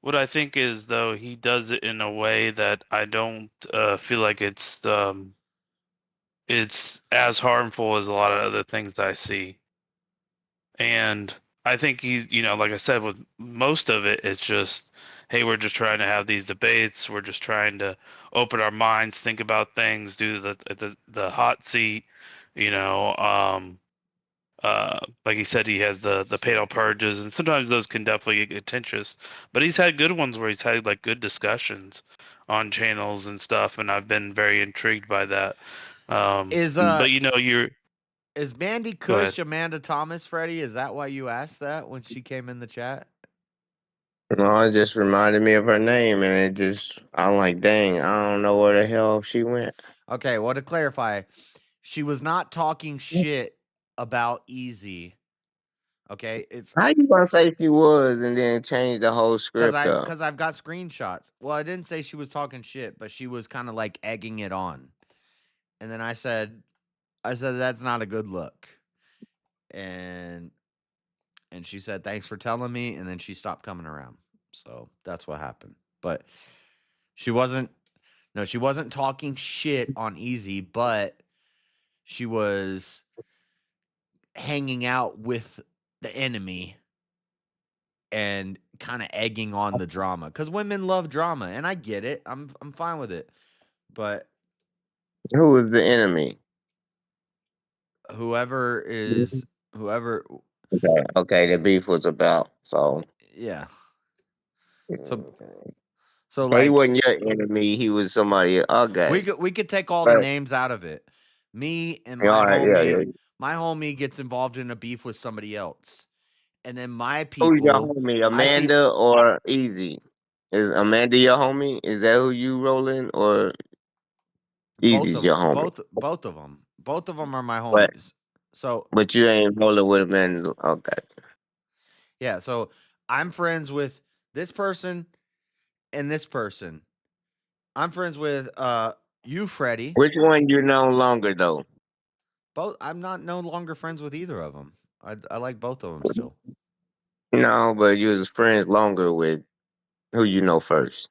what I think is though he does it in a way that I don't feel like it's as harmful as a lot of other things I see. And I think he's, like I said, with most of it, it's just hey, we're just trying to have these debates. We're just trying to open our minds, think about things, do the hot seat, you know. Like he said, he has the panel purges, and sometimes those can definitely get contentious. But he's had good ones where he's had like good discussions on channels and stuff, and I've been very intrigued by that. But you know, is Mandy Go ahead. Cush Amanda Thomas, Freddie? Is that why you asked that when she came in the chat? No, it just reminded me of her name, and I'm like, dang, I don't know where the hell she went. Okay, well, to clarify, she was not talking shit about Easy. Okay, it's How you gonna say she was and then change the whole script up? because I've got screenshots. Well, I didn't say she was talking shit, but she was kind of like egging it on. And then I said that's not a good look. And she said thanks for telling me, and then she stopped coming around. So that's what happened. But she wasn't talking shit on Easy, but she was hanging out with the enemy and kind of egging on the drama, because women love drama, and I get it. I'm fine with it. But Who is the enemy? whoever Okay, the beef was about, so yeah. so So he like wasn't your enemy, he was somebody. Okay. we could take all the Right. names out of it. Me and Yeah, my all right, homie, yeah. my homie gets involved in a beef with somebody else. And then my Who's your people, homie, I see Amanda or Easy? Is Amanda your homie? Is that who you rolling, or Easy's your homie? both of them. Both of them are my But homies. So, you ain't rolling with Amanda. Okay. yeah, so I'm friends with this person and this person. I'm friends with you, Freddie. Which one you no longer though? Both. I'm not no longer friends with either of them. I like both of them still. No, but you was friends longer with who you know first.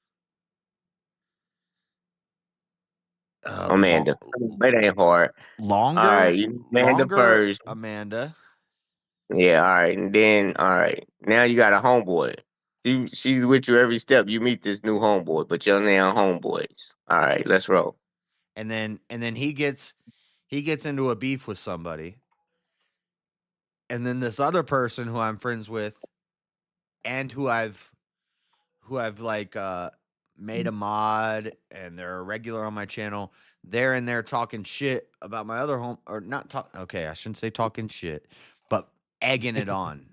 Amanda. It ain't hard. All right, you know Amanda first. Amanda. Yeah, all right, and then all right. Now you got a homeboy. She's with you every step. You meet this new homeboy, but you're now homeboys. All right, let's roll. And then he gets into a beef with somebody. And then this other person who I'm friends with and who I've like made a mod, and they're a regular on my channel, they're in there talking shit about my other home, or not talk okay, I shouldn't say talking shit, but egging it on.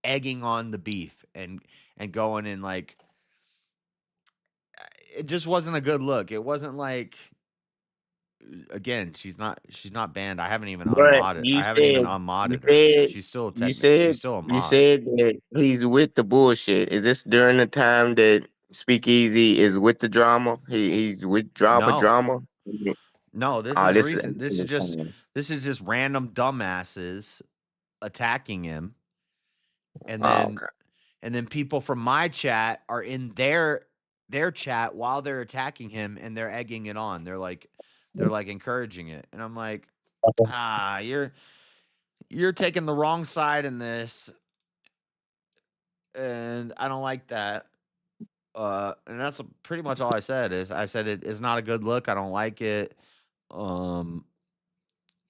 Egging on the beef and going in like, it just wasn't a good look. It wasn't like, again, she's not banned. I haven't even But unmodded her. She's still a mod. you said that he's with the bullshit. Is this during the time that Speakeasy is with the drama? He's with drama. No, this Oh, is this recent. This is just random dumbasses attacking him. And then people from my chat are in their chat while they're attacking him, and they're egging it on. They're like encouraging it. And I'm like, you're taking the wrong side in this. And I don't like that. And that's pretty much all I said. I said it is not a good look. I don't like it. And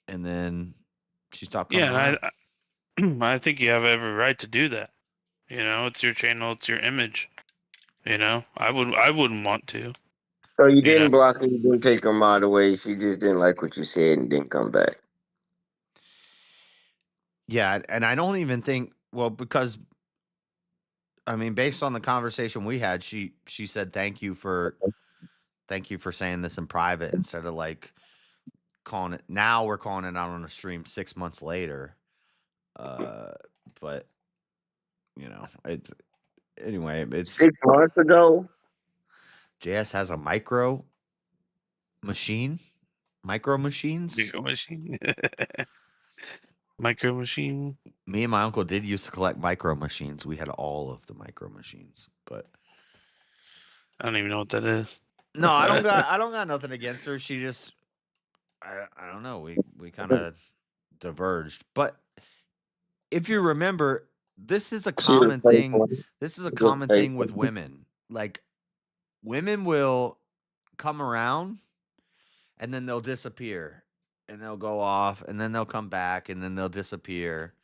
then she stopped coming around. I think you have every right to do that. You know, it's your channel, it's your image. You know, I wouldn't want to. So you didn't block her, you didn't take him out of the way. She just didn't like what you said and didn't come back. Yeah, and I don't even think, well, because I mean, based on the conversation we had, she said thank you for saying this in private instead of like calling it. Now we're calling it out on a stream 6 months later. But you know, it's 6 months ago. JS has a micro machines. Micro machine. Micro machine. Me and my uncle did used to collect micro machines. We had all of the micro machines, but I don't even know what that is. No, I don't got nothing against her. She just, I don't know. We kind of diverged, but if you remember, this is a common thing. This is a common thing with women. like women will come around and then they'll disappear and they'll go off and then they'll come back and then they'll disappear.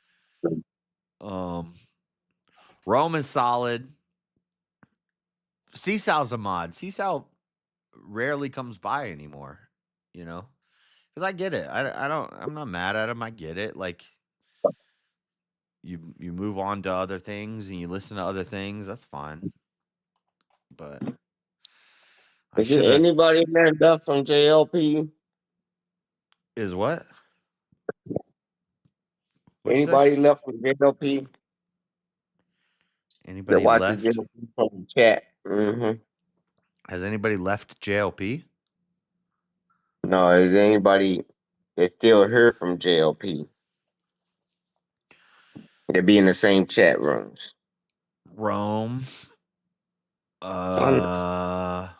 Rome is solid. Seesaw's a mod. Seesaw rarely comes by anymore, you know? Because I get it. I'm not mad at him. I get it. Like, you move on to other things and you listen to other things. That's fine. But Is there anybody left up from JLP? Is what? What'd you say? Anybody left from JLP? Anybody watch the left? JLP from the chat. Mm-hmm. Has anybody left JLP? No, is anybody that still heard from JLP? They be in the same chat rooms. Rome. Like,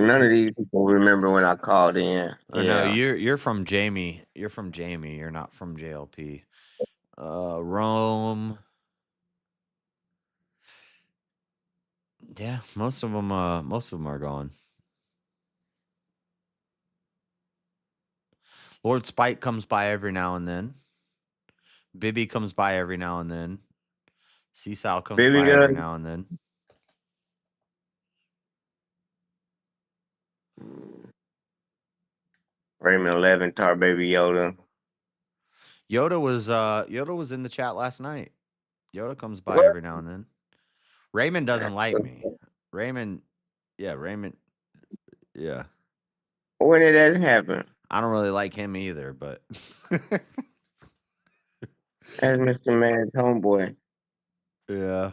none of these people remember when I called in. No, you're from Jamie. You're from Jamie. You're not from JLP. Rome. Yeah, most of them are gone. Lord Spike comes by every now and then. Bibby comes by every now and then. Seesaw comes Bibby by every does. now and then. Raymond 11, Tar Baby Yoda. Yoda was in the chat last night. Yoda comes by every now and then. Raymond doesn't like me. Raymond. When did that happen? I don't really like him either, but That's Mr. Man's homeboy. yeah,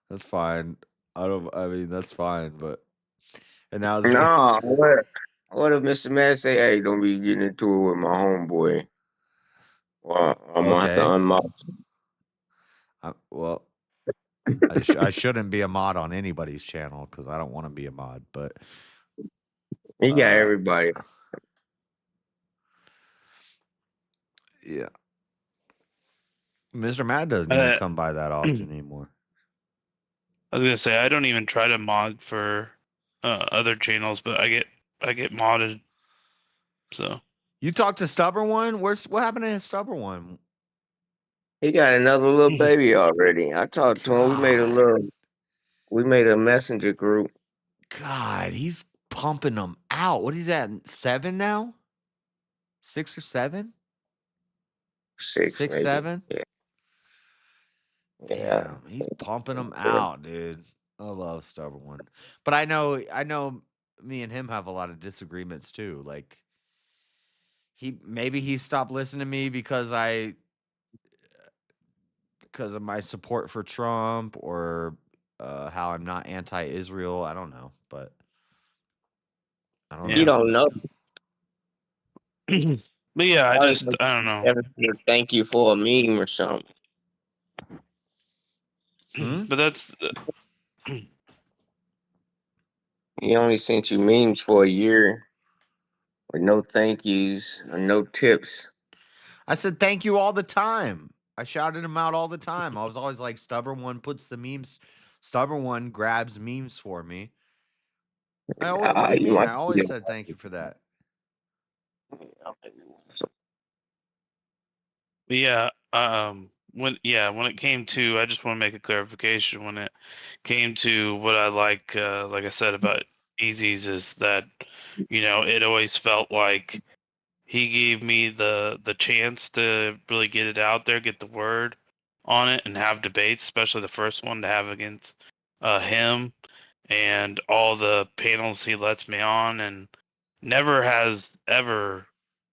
that's fine. That's fine, but and now it's No, what if Mr. Man say, "Hey, don't be getting into it with my homeboy"? Well, I'm gonna have to unmock. Well, I shouldn't be a mod on anybody's channel because I don't want to be a mod, but he got everybody. Yeah. Mr. Mad doesn't even come by that often anymore. I was gonna say I don't even try to mod for other channels, but I get modded. So you talked to Stubborn One? What happened to his Stubborn One? He got another little baby already. I talked to him. We made a messenger group. God, he's pumping them out. What is that? 7 now? 6 or 7? 6, 6, maybe. 7? Yeah. Damn, he's pumping them out, dude. I love Stubborn One. But I know me and him have a lot of disagreements too. Like he stopped listening to me because of my support for Trump or how I'm not anti-Israel. I don't know, but I don't know. You don't know. But yeah, I don't know. Thank you for a meme or something. But that's He only sent you memes for a year with no thank yous or no tips. I said thank you all the time. I shouted him out all the time. I was always like, Stubborn One puts the memes. Stubborn One grabs memes for me. What do you mean? I always said thank you for that. But yeah, when it came to, I just want to make a clarification. When it came to what I like I said about Easy's is that, it always felt like he gave me the chance to really get it out there, get the word on it, and have debates, especially the first one to have against him and all the panels he lets me on, and never has ever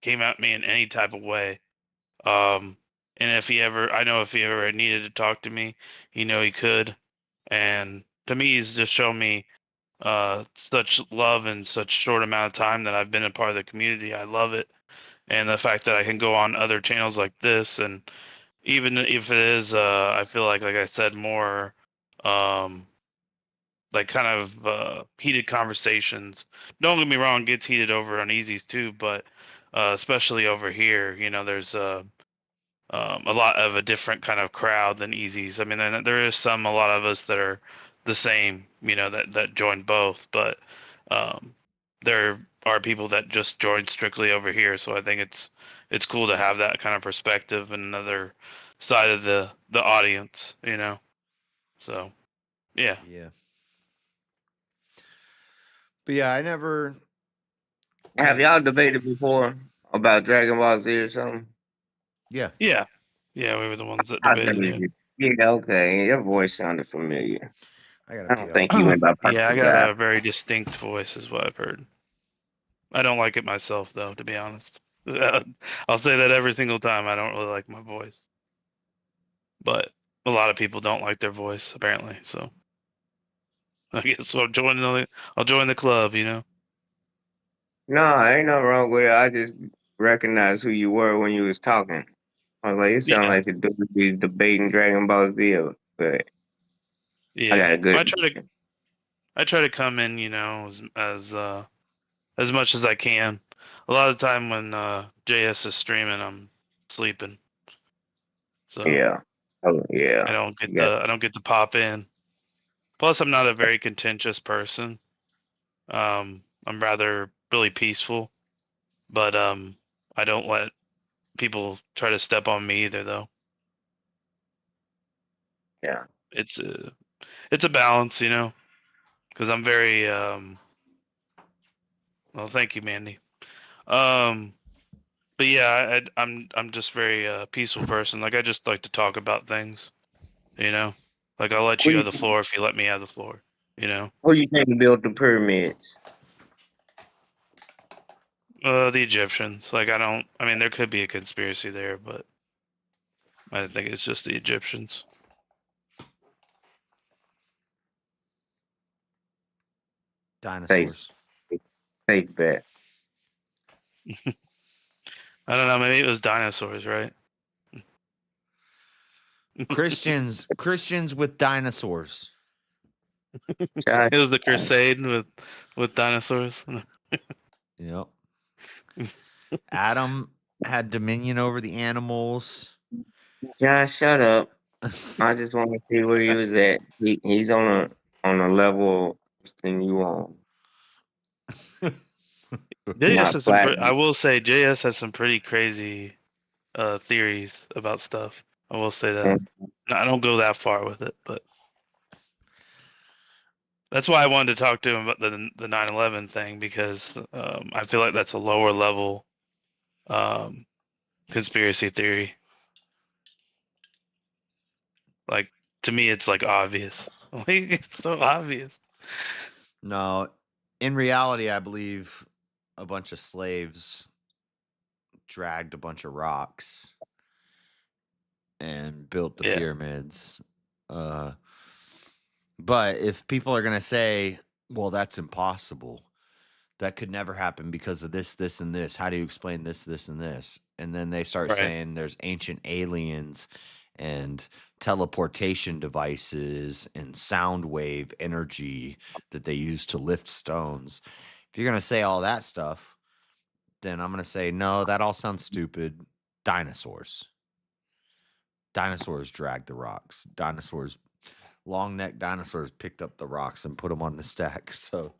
came at me in any type of way. And if he ever needed to talk to me, he could. And to me, he's just shown me such love in such short amount of time that I've been a part of the community. I love it. And the fact that I can go on other channels like this, and even if it is, I feel like I said, more like kind of heated conversations. Don't get me wrong, it gets heated over on Easy's too, but especially over here, there's a lot of a different kind of crowd than Easy's. I mean, there is a lot of us that are the same, that join both, but there are people that just join strictly over here. So I think it's cool to have that kind of perspective and another side of the audience, So, yeah. Yeah. But yeah, I never. Have y'all debated before about Dragon Ball Z or something? Yeah. Yeah. Yeah, we were the ones that I debated remember it. you. Yeah, okay. Your voice sounded familiar. I I don't think you went by Yeah, I Purple got Guy. a very distinct voice, is what I've heard. I don't like it myself, though, to be honest. I'll say that every single time. I don't really like my voice, but a lot of people don't like their voice, apparently. So I guess so. I'll join the club. No, ain't nothing wrong with it. I just recognized who you were when you was talking. I was like, you sound Yeah. like the dude be debating Dragon Ball Z, but I got Yeah. a good. I try to come in, as much as I can. A lot of the time when JS is streaming, I'm sleeping, so Yeah. Oh yeah. I don't get You got. I don't get to pop in. Plus, I'm not a very contentious person. I'm rather really peaceful, but I don't let people try to step on me either, though. Yeah. It's a balance, because I'm very well, thank you, Mandy. But yeah, I'm just very peaceful person. Like I just like to talk about things, Like I'll let you have the floor if you let me have the floor, Who you think built the pyramids? The Egyptians. Like I mean, there could be a conspiracy there, but I think it's just the Egyptians. Dinosaurs. Safe bet. I don't know. Maybe it was dinosaurs, right? Christians with dinosaurs. It was the crusade with dinosaurs. Yep. Adam had dominion over the animals. Josh, shut up. I just want to see where he was at. He's on a level than you on. JS has I will say JS has some pretty crazy theories about stuff. I will say that. I don't go that far with it, but that's why I wanted to talk to him about the 9/11 thing, because I feel like that's a lower level conspiracy theory. Like to me, it's like obvious. Like it's so obvious. No, in reality, I believe a bunch of slaves dragged a bunch of rocks and built the pyramids. But if people are going to say, well, that's impossible, that could never happen because of this, this, and this, how do you explain this, this, and this? And then they start saying there's ancient aliens and teleportation devices and sound wave energy that they use to lift stones. If you're going to say all that stuff, then I'm going to say, no, that all sounds stupid. Dinosaurs. Dinosaurs dragged the rocks. Long neck dinosaurs picked up the rocks and put them on the stack. So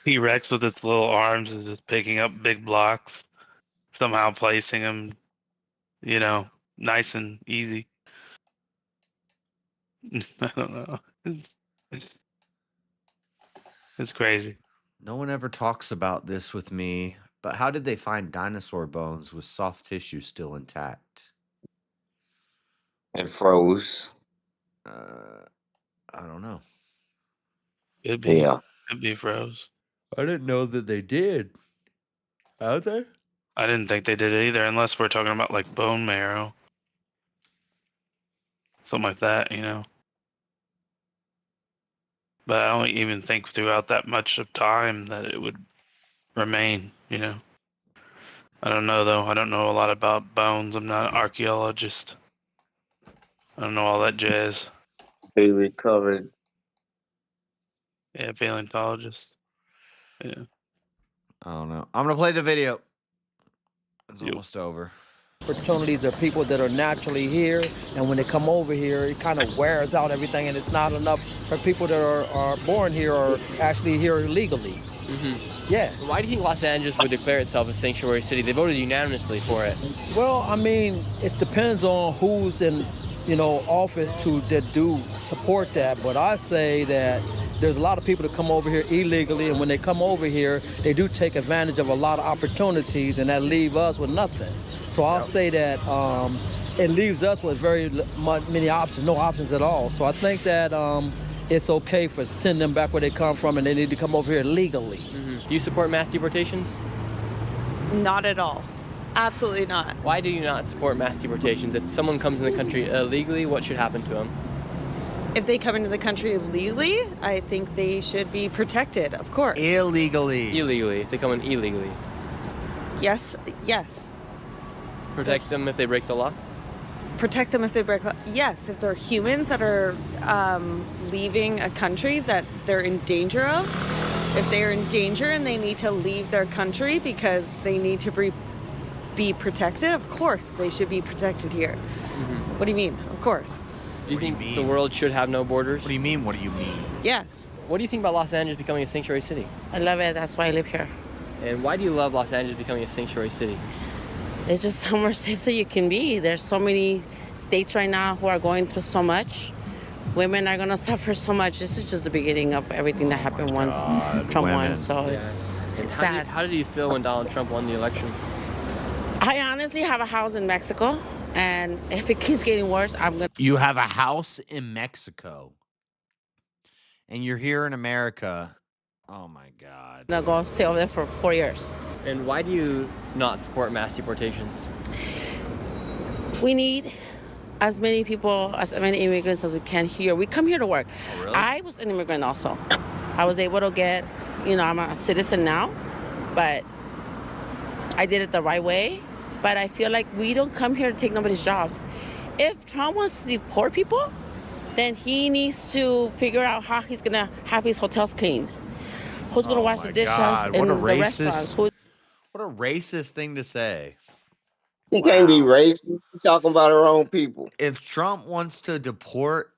T-Rex with its little arms is just picking up big blocks, somehow placing them, nice and easy. I don't know. It's crazy. No one ever talks about this with me, but how did they find dinosaur bones with soft tissue still intact? It froze. I don't know. Could be. Yeah. Could be froze. I didn't know that they did. Out there? I didn't think they did it either, unless we're talking about like bone marrow. Something like that, But I don't even think throughout that much of time that it would remain, I don't know, though. I don't know a lot about bones. I'm not an archaeologist. I don't know all that jazz. They recovered. Yeah, paleontologist. Yeah. I don't know. I'm going to play the video. It's almost over. Opportunities are people that are naturally here, and when they come over here, it kind of wears out everything, and it's not enough for people that are born here or actually here illegally. Yeah. Why do you think Los Angeles would declare itself a sanctuary city? They voted unanimously for it. Well, I mean, it depends on who's in, office that do support that. But I say that there's a lot of people that come over here illegally, and when they come over here, they do take advantage of a lot of opportunities, and that leave us with nothing. So I'll say that it leaves us with very many options, no options at all. So I think that it's okay for send them back where they come from, and they need to come over here legally. Do you support mass deportations? Not at all. Absolutely not. Why do you not support mass deportations? If someone comes in the country illegally, what should happen to them? If they come into the country illegally, I think they should be protected, of course. Illegally. Illegally, if they come in illegally. Yes. Protect them if they break the law? Protect them if they break the law. Yes, if they're humans that are leaving a country that they're in danger of. If they are in danger and they need to leave their country because they need to be protected, of course they should be protected here. What do you mean? Of course. Do you think the world should have no borders? What do you mean? What do you mean? Yes. What do you think about Los Angeles becoming a sanctuary city? I love it. That's why I live here. And why do you love Los Angeles becoming a sanctuary city? It's just somewhere safe that you can be. There's so many states right now who are going through so much. Women are going to suffer so much. This is just the beginning of everything that happened once Trump won. So it's sad. How did you feel when Donald Trump won the election? I honestly have a house in Mexico, and if it keeps getting worse, I'm going to... You have a house in Mexico, and you're here in America. Oh, my God. I'm going to go stay over there for 4 years. And why do you not support mass deportations? We need as many people, as many immigrants as we can here. We come here to work. Oh, really? I was an immigrant also. I was able to get, I'm a citizen now, but I did it the right way. But I feel like we don't come here to take nobody's jobs. If Trump wants to deport people, then he needs to figure out how he's going to have his hotels cleaned. Who's going to wash the dishes in the restaurants? What a racist thing to say. He can't be racist. He's talking about our own people. If Trump wants to deport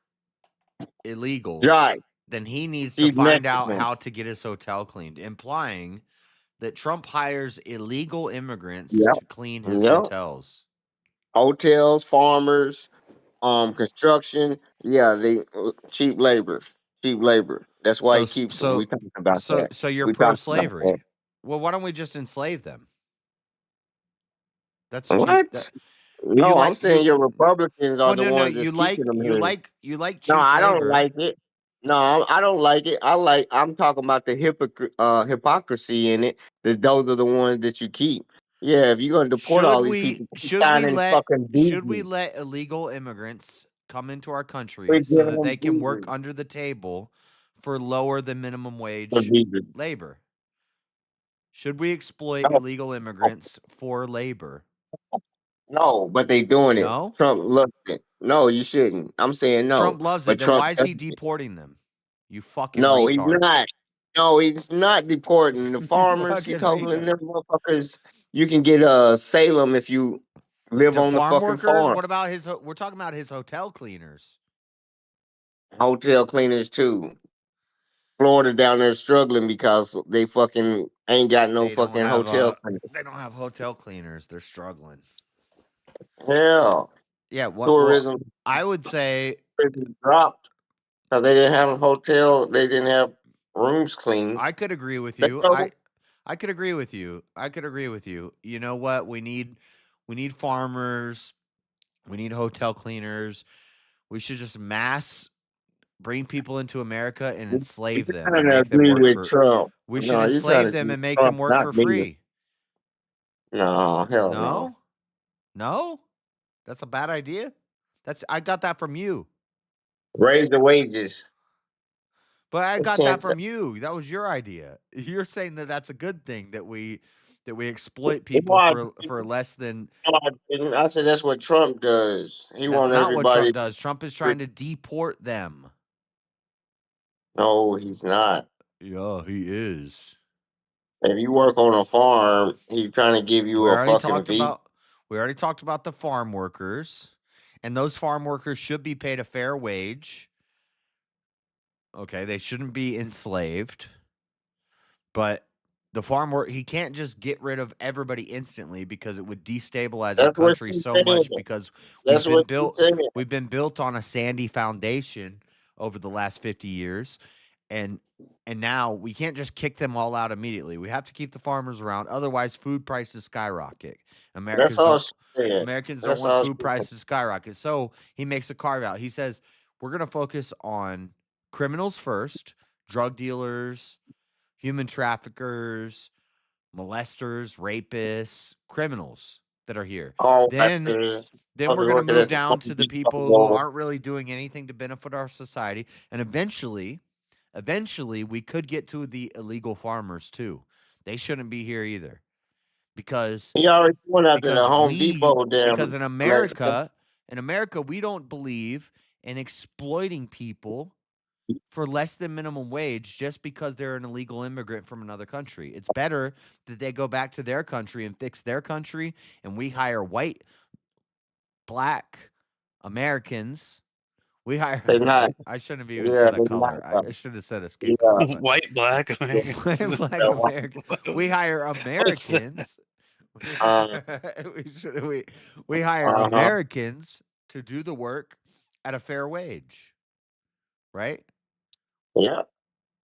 illegals, then he needs to find out how to get his hotel cleaned, implying that Trump hires illegal immigrants to clean his hotels. Hotels, farmers, construction. Yeah, they cheap labor. That's why he keeps. We talking about that. So you're pro-slavery. Well, why don't we just enslave them? That's what? Cheap. No, I'm saying your Republicans are the ones that's keeping them here. You like cheap No, I don't labor. like it. No, I don't like it. I'm talking about the hypocrisy in it. That those are the ones that you keep. Yeah, if you're gonna deport all these people, should we let illegal immigrants come into our country so that they can work under the table for lower than minimum wage labor? Should we exploit illegal immigrants for labor? No, but they doing it. No? Trump loves it. No, you shouldn't. I'm saying no. Trump loves it. Then why is he deporting them? You fucking No, retard. he's not. No, he's not deporting the farmers. He's talking to them motherfuckers. You can get Salem if you live on the fucking farm. What about we're talking about his hotel cleaners. Hotel cleaners too. Florida down there struggling because they fucking ain't got no fucking hotel cleaners. They don't have hotel cleaners. They're struggling. Hell. Yeah, tourism. Well, I would say dropped because they didn't have a hotel. They didn't have rooms clean. I could agree with you. I could agree with you. You know what? We need farmers. We need hotel cleaners. We should just mass bring people into America and enslave them. And make them work Trump. We should enslave them and make them work for free. No, hell no. No? That's a bad idea? I got that from you. Raise the wages. But I got that from you. That was your idea. You're saying that that's a good thing that we exploit people for less than. I said that's what Trump does. He wants everybody. That's not what Trump does. Trump is trying to deport them. No, he's not. Yeah, he is. If you work on a farm, he's trying to give you We a already fucking talked fee. about the farm workers, and those farm workers should be paid a fair wage. Okay, they shouldn't be enslaved. But the farm work, he can't just get rid of everybody instantly because it would destabilize our That's what country she's so saying. much because That's what she's saying. we've been built on a sandy foundation over the last 50 years, and now we can't just kick them all out immediately. We have to keep the farmers around, otherwise food prices skyrocket. That's all she said. Americans don't That's want all food she said. prices to skyrocket. So he makes a carve out. He says we're going to focus on criminals first, drug dealers, human traffickers, molesters, rapists, criminals that are here. All Then actors, then we're going to working move at the down to the people who aren't really doing anything to benefit our society, and eventually we could get to the illegal farmers too. They shouldn't be here either. Because He already went after the Home Depot because damn in Mexican. America we don't believe in exploiting people for less than minimum wage just because they're an illegal immigrant from another country. It's better that they go back to their country and fix their country, and we hire white, black Americans. We hire. They not. I shouldn't have even Yeah, said a they not. color. I should have said a skin Yeah. color. But White, black white, Americans. black American. We hire Americans. we hire Americans to do the work at a fair wage, right? Yeah.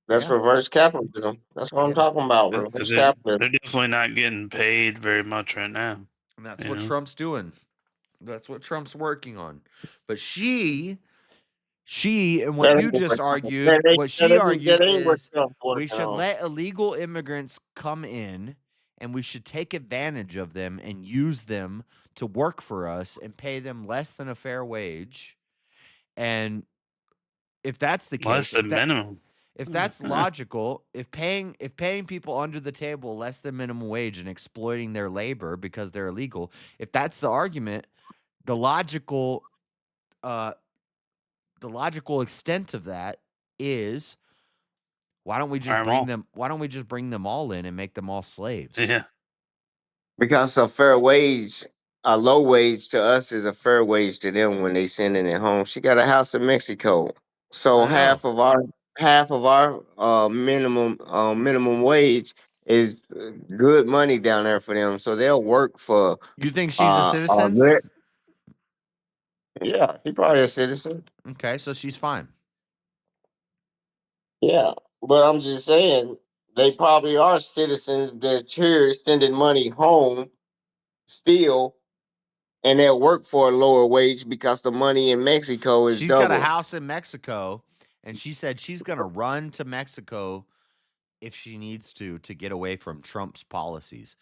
That's reverse capitalism. That's what I'm talking about. Reverse They're capitalism. definitely not getting paid very much right now. And that's you what know? Trump's doing. That's what Trump's working on. But she and what you just argued, what she argued is we should let illegal immigrants come in and we should take advantage of them and use them to work for us and pay them less than a fair wage. And if that's the case, Less than minimum. if that's logical, if paying people under the table less than minimum wage and exploiting their labor because they're illegal, if that's the argument, the logical extent of that is why don't we just bring them all in and make them all slaves? Yeah. Because a fair wage, a low wage to us is a fair wage to them when they sending it home. She got a house in Mexico, so I know. half of our minimum wage is good money down there for them. So they'll work for. You think she's a citizen? Yeah, she's probably a citizen. Okay, so she's fine. Yeah, but I'm just saying they probably are citizens that's here sending money home still, and they'll work for a lower wage because the money in Mexico is She's double. got a house in Mexico, and she said she's going to run to Mexico if she needs to get away from Trump's policies.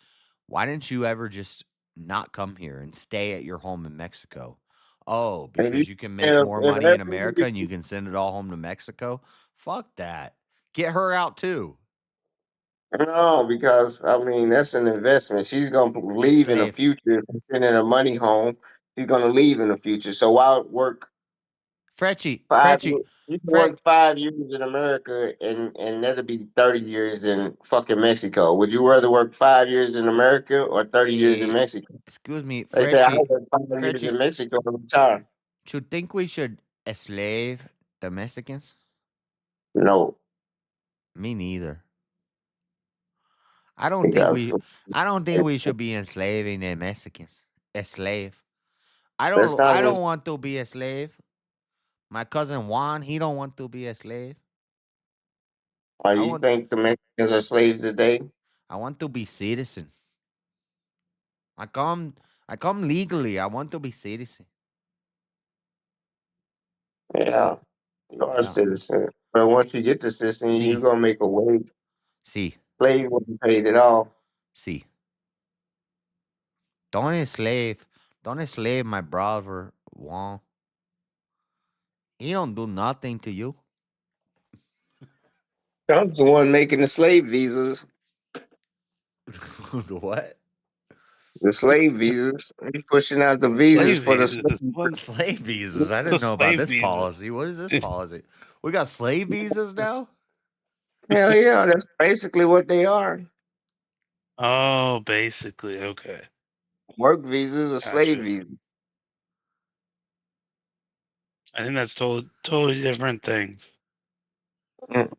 Why didn't you ever just not come here and stay at your home in Mexico? Oh, because you can make more money in America and you can send it all home to Mexico? Fuck that. Get her out too. No, because I mean that's an investment. She's gonna leave in the future, sending her money home. She's gonna leave in the future. So why work? You can work 5 years in America, and that'll be 30 years in fucking Mexico. Would you rather work 5 years in America or 30 years in Mexico? Excuse me, They say I Fretchy. work 5 years in Mexico and retire. Do you think we should enslave the Mexicans? No. Me neither. I don't think we should be enslaving the Mexicans. A slave. I don't want to be a slave. My cousin Juan, he don't want to be a slave. Why you think the Mexicans are slaves today? I want to be citizen. I come legally. I want to be citizen. Yeah, you are a citizen. But once you get the citizen, you're gonna make a wage. See. Slave wasn't paid at all. See. Don't enslave my brother Juan. He don't do nothing to you. Trump's the one making the slave visas. The what? The slave visas. He's pushing out the visas for the slave visas. I didn't know about this policy. What is this policy? We got slave visas now? Hell yeah, that's basically what they are. Oh, basically, okay. Work visas or slave Gotcha. visas. I think that's totally different things. That's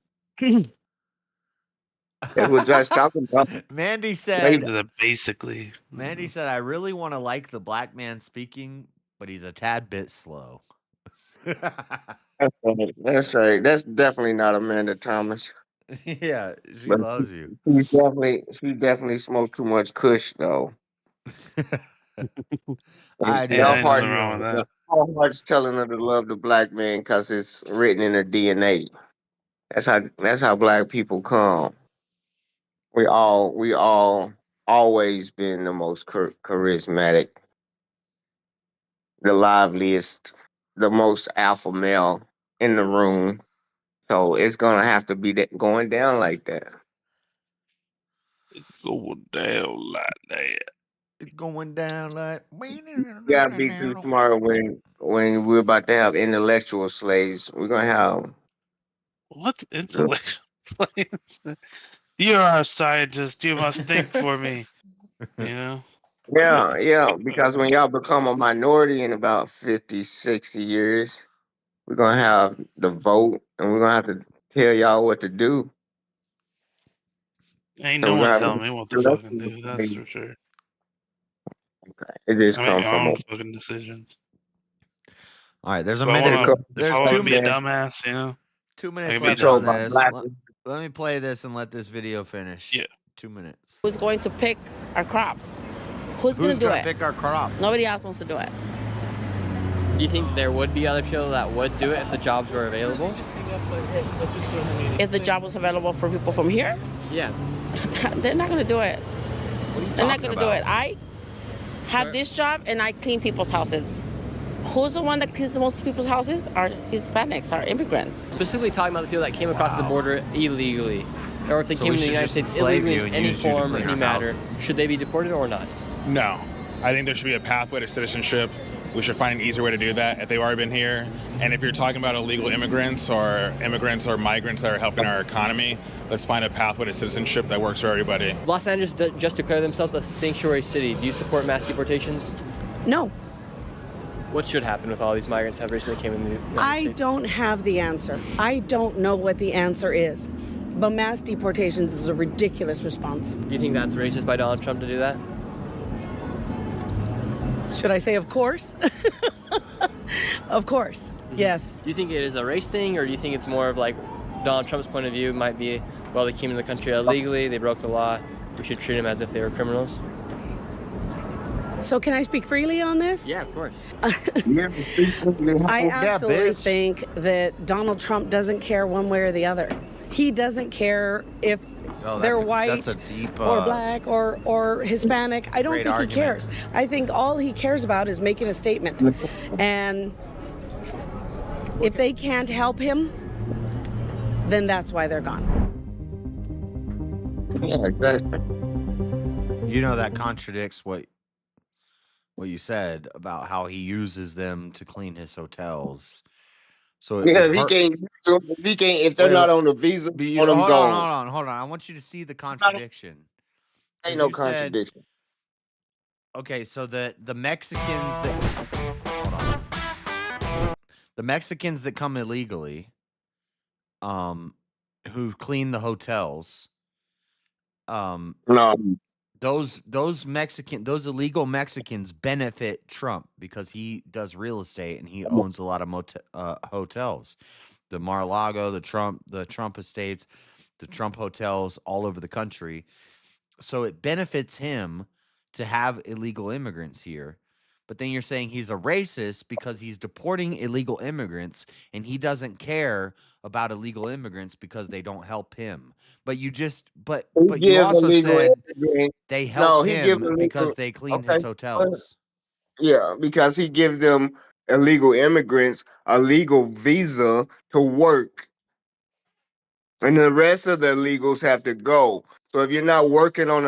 what Josh talking about. Mandy Slave. said, Basically. Mandy said, I really want to like the black man speaking, but he's a tad bit slow. That's right. That's right. That's definitely not Amanda Thomas. Yeah, she But loves you. she definitely smoked too much Kush though. I do Yeah, Y'all that ain't for nothing heart, wrong with you. that. y'all heart's telling her to love the black man because it's written in her DNA. That's how black people come. We all always been the most charismatic, the liveliest, the most alpha male in the room. So it's gonna have to be going down like that. Going down like that. It's going down like. You gotta be too smart when we're about to have intellectual slaves. We're gonna have What's intellectual? You are a scientist. You must think for me. You know? yeah, because when y'all become a minority in about 50, 60 years, we're gonna have the vote and we're gonna have to tell y'all what to do. Ain't So no we're one gonna have telling me what to fucking intellectual do. That's slaves. for sure. It just I make come my from a own fucking decisions. All right, there's a If I minute. wanna, if I There's wanna two be a man dumbass, you know, 2 I minutes can be a left on controlled by dumbass. this. black. Let me play this and let this video finish. Yeah. 2 minutes. Who's going to pick our crops? Who's going to do gonna it? pick our crop? Nobody else wants to do it. Do you think there would be other people that would do it if the jobs were available? If the job was available for people from here, Yeah. they're not going to do it. They're not going to do about? it. I have this job and I clean people's houses. Who's the one that cleans the most people's houses? Are Hispanics, are immigrants. Specifically talking about the people that came across the border illegally, or if they So came we to the should United just States enslave illegally you in and any use you to form, clean any our matter, houses. should they be deported or not? No. I think there should be a pathway to citizenship. We should find an easier way to do that if they've already been here. And if you're talking about illegal immigrants or migrants that are helping our economy, let's find a pathway to citizenship that works for everybody. Los Angeles just declared themselves a sanctuary city. Do you support mass deportations? No. What should happen with all these migrants that recently came in the United I States? don't have the answer. I don't know what the answer is. But mass deportations is a ridiculous response. Do you think that's racist by Donald Trump to do that? Should I say of course? Of course, yes. Do you think it is a race thing, or do you think it's more of like Donald Trump's point of view might be, well, they came into the country illegally, they broke the law, we should treat them as if they were criminals? So can I speak freely on this? Yeah, of course. I absolutely think that Donald Trump doesn't care one way or the other. He doesn't care if they're white that's a deep, or black or Hispanic. I don't great think argument. he cares. I think all he cares about is making a statement. And if they can't help him, then that's why they're gone. Yeah, exactly. You know that contradicts what you said about how he uses them to clean his hotels. So it Yeah, would if he hurt- can't, if they're Wait, not on the visa, But you, let them hold go. on. I want you to see the contradiction. Ain't 'Cause no you said- contradiction. Okay, so the Mexicans that hold on. The Mexicans that come illegally, who clean the hotels, No. those illegal Mexicans benefit Trump because he does real estate and he owns a lot of hotels. The Mar-a-Lago, the Trump estates, the Trump hotels all over the country. So it benefits him to have illegal immigrants here. But then you're saying he's a racist because he's deporting illegal immigrants and he doesn't care about illegal immigrants because they don't help him. But you also said they help him because they clean his hotels. Yeah, because he gives them illegal immigrants a legal visa to work. And the rest of the illegals have to go. So if you're not working on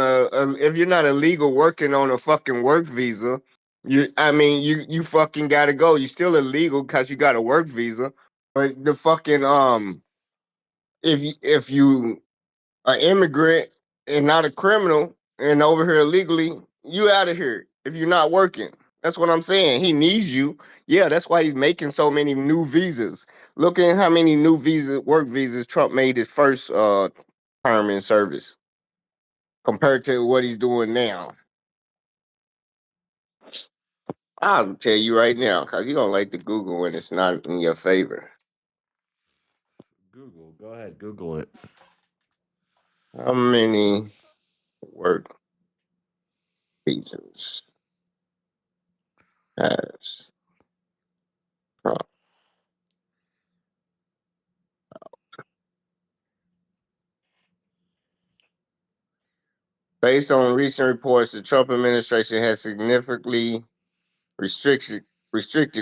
if you're not illegal working on a fucking work visa, you fucking gotta go. You're still illegal because you got a work visa. But the fucking if you an immigrant and not a criminal, and over here illegally, you out of here if you're not working. That's what I'm saying. He needs you. Yeah, that's why he's making so many new visas. Look at how many new work visas Trump made his first term in service compared to what he's doing now. I'll tell you right now, because you don't like to Google when it's not in your favor. Google. Go ahead. Google it. How many work visas has Trump? Based on recent reports, the Trump administration has significantly restricted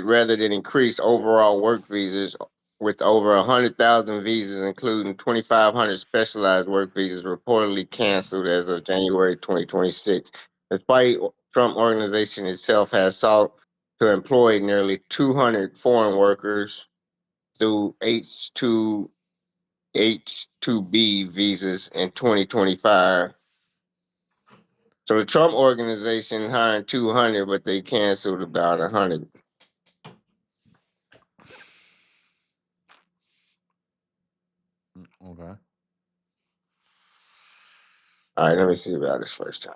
rather than increased overall work visas, with over 100,000 visas, including 2,500 specialized work visas, reportedly canceled as of January 2026. Despite Trump organization itself has sought to employ nearly 200 foreign workers through H-2B visas in 2025. So the Trump organization hired 200, but they canceled about 100. Okay. All right, let me see about this first time.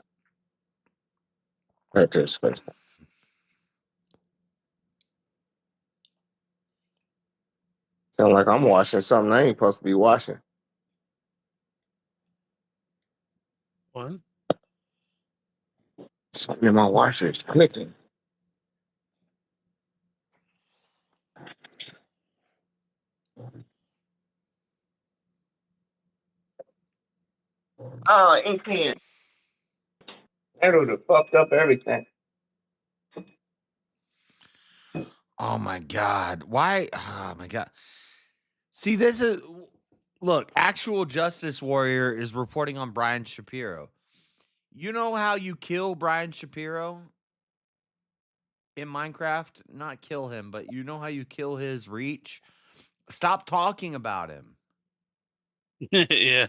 Back to this first time. Sound like I'm washing something I ain't supposed to be washing. What? Something in my washer is clicking. Oh, ink pen. That would have fucked up everything. Oh my God. Why? Oh my God. See, this is. Look, Actual Justice Warrior is reporting on Brian Shapiro. You know how you kill Brian Shapiro in Minecraft? Not kill him, but you know how you kill his reach? Stop talking about him. Yeah.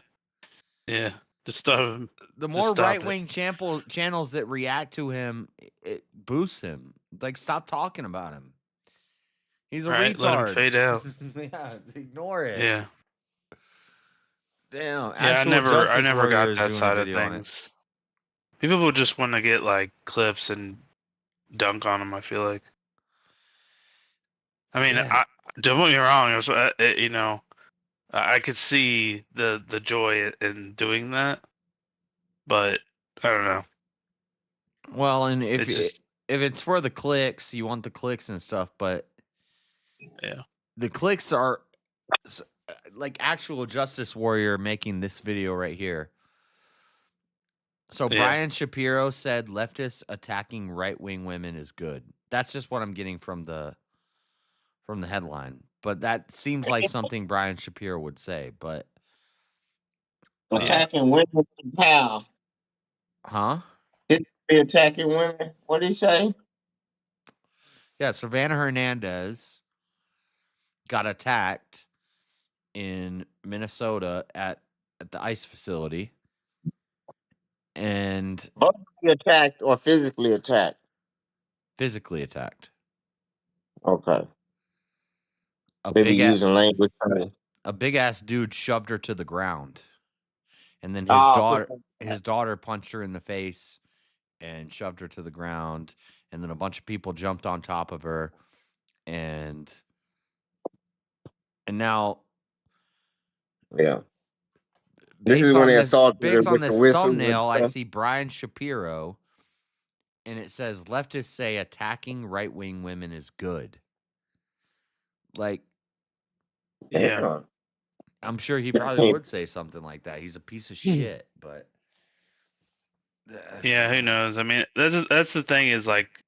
Yeah. Just stop him. The Just more stop right it. wing channels that react to him, it boosts him. Like, stop talking about him. He's a Right? Let him retard. fade out. Yeah, ignore it. Yeah. Damn. Yeah, I Actual never Justice got Warrior is that doing a side of video on it. things. People will just want to get like clips and dunk on them, I feel like. I mean, Yeah. don't get me wrong. You know, I could see the joy in doing that, but I don't know. Well, and if It's just if it's for the clicks, you want the clicks and stuff, but yeah, the clicks are like Actual Justice Warrior making this video right here. So Yeah. Brian Shapiro said leftists attacking right-wing women is good. That's just what I'm getting from the headline. But that seems like something Brian Shapiro would say, but Attacking women how? huh? Did he be attacking women? What did he say? Yeah, Savannah Hernandez got attacked in Minnesota at the ICE facility. And Verbally attacked or physically attacked? physically attacked. Okay. A They be big using language. a big ass dude shoved her to the ground. And then Oh, his daughter punched her in the face and shoved her to the ground. And then a bunch of people jumped on top of her. And now yeah. This is when they assaulted her based on with the this whistles and thumbnail, I stuff. see Brian Shapiro, and it says leftists say attacking right-wing women is good. Like, yeah. I'm sure he probably would say something like that. He's a piece of shit, but Yeah, who knows? I mean, that's the thing is like,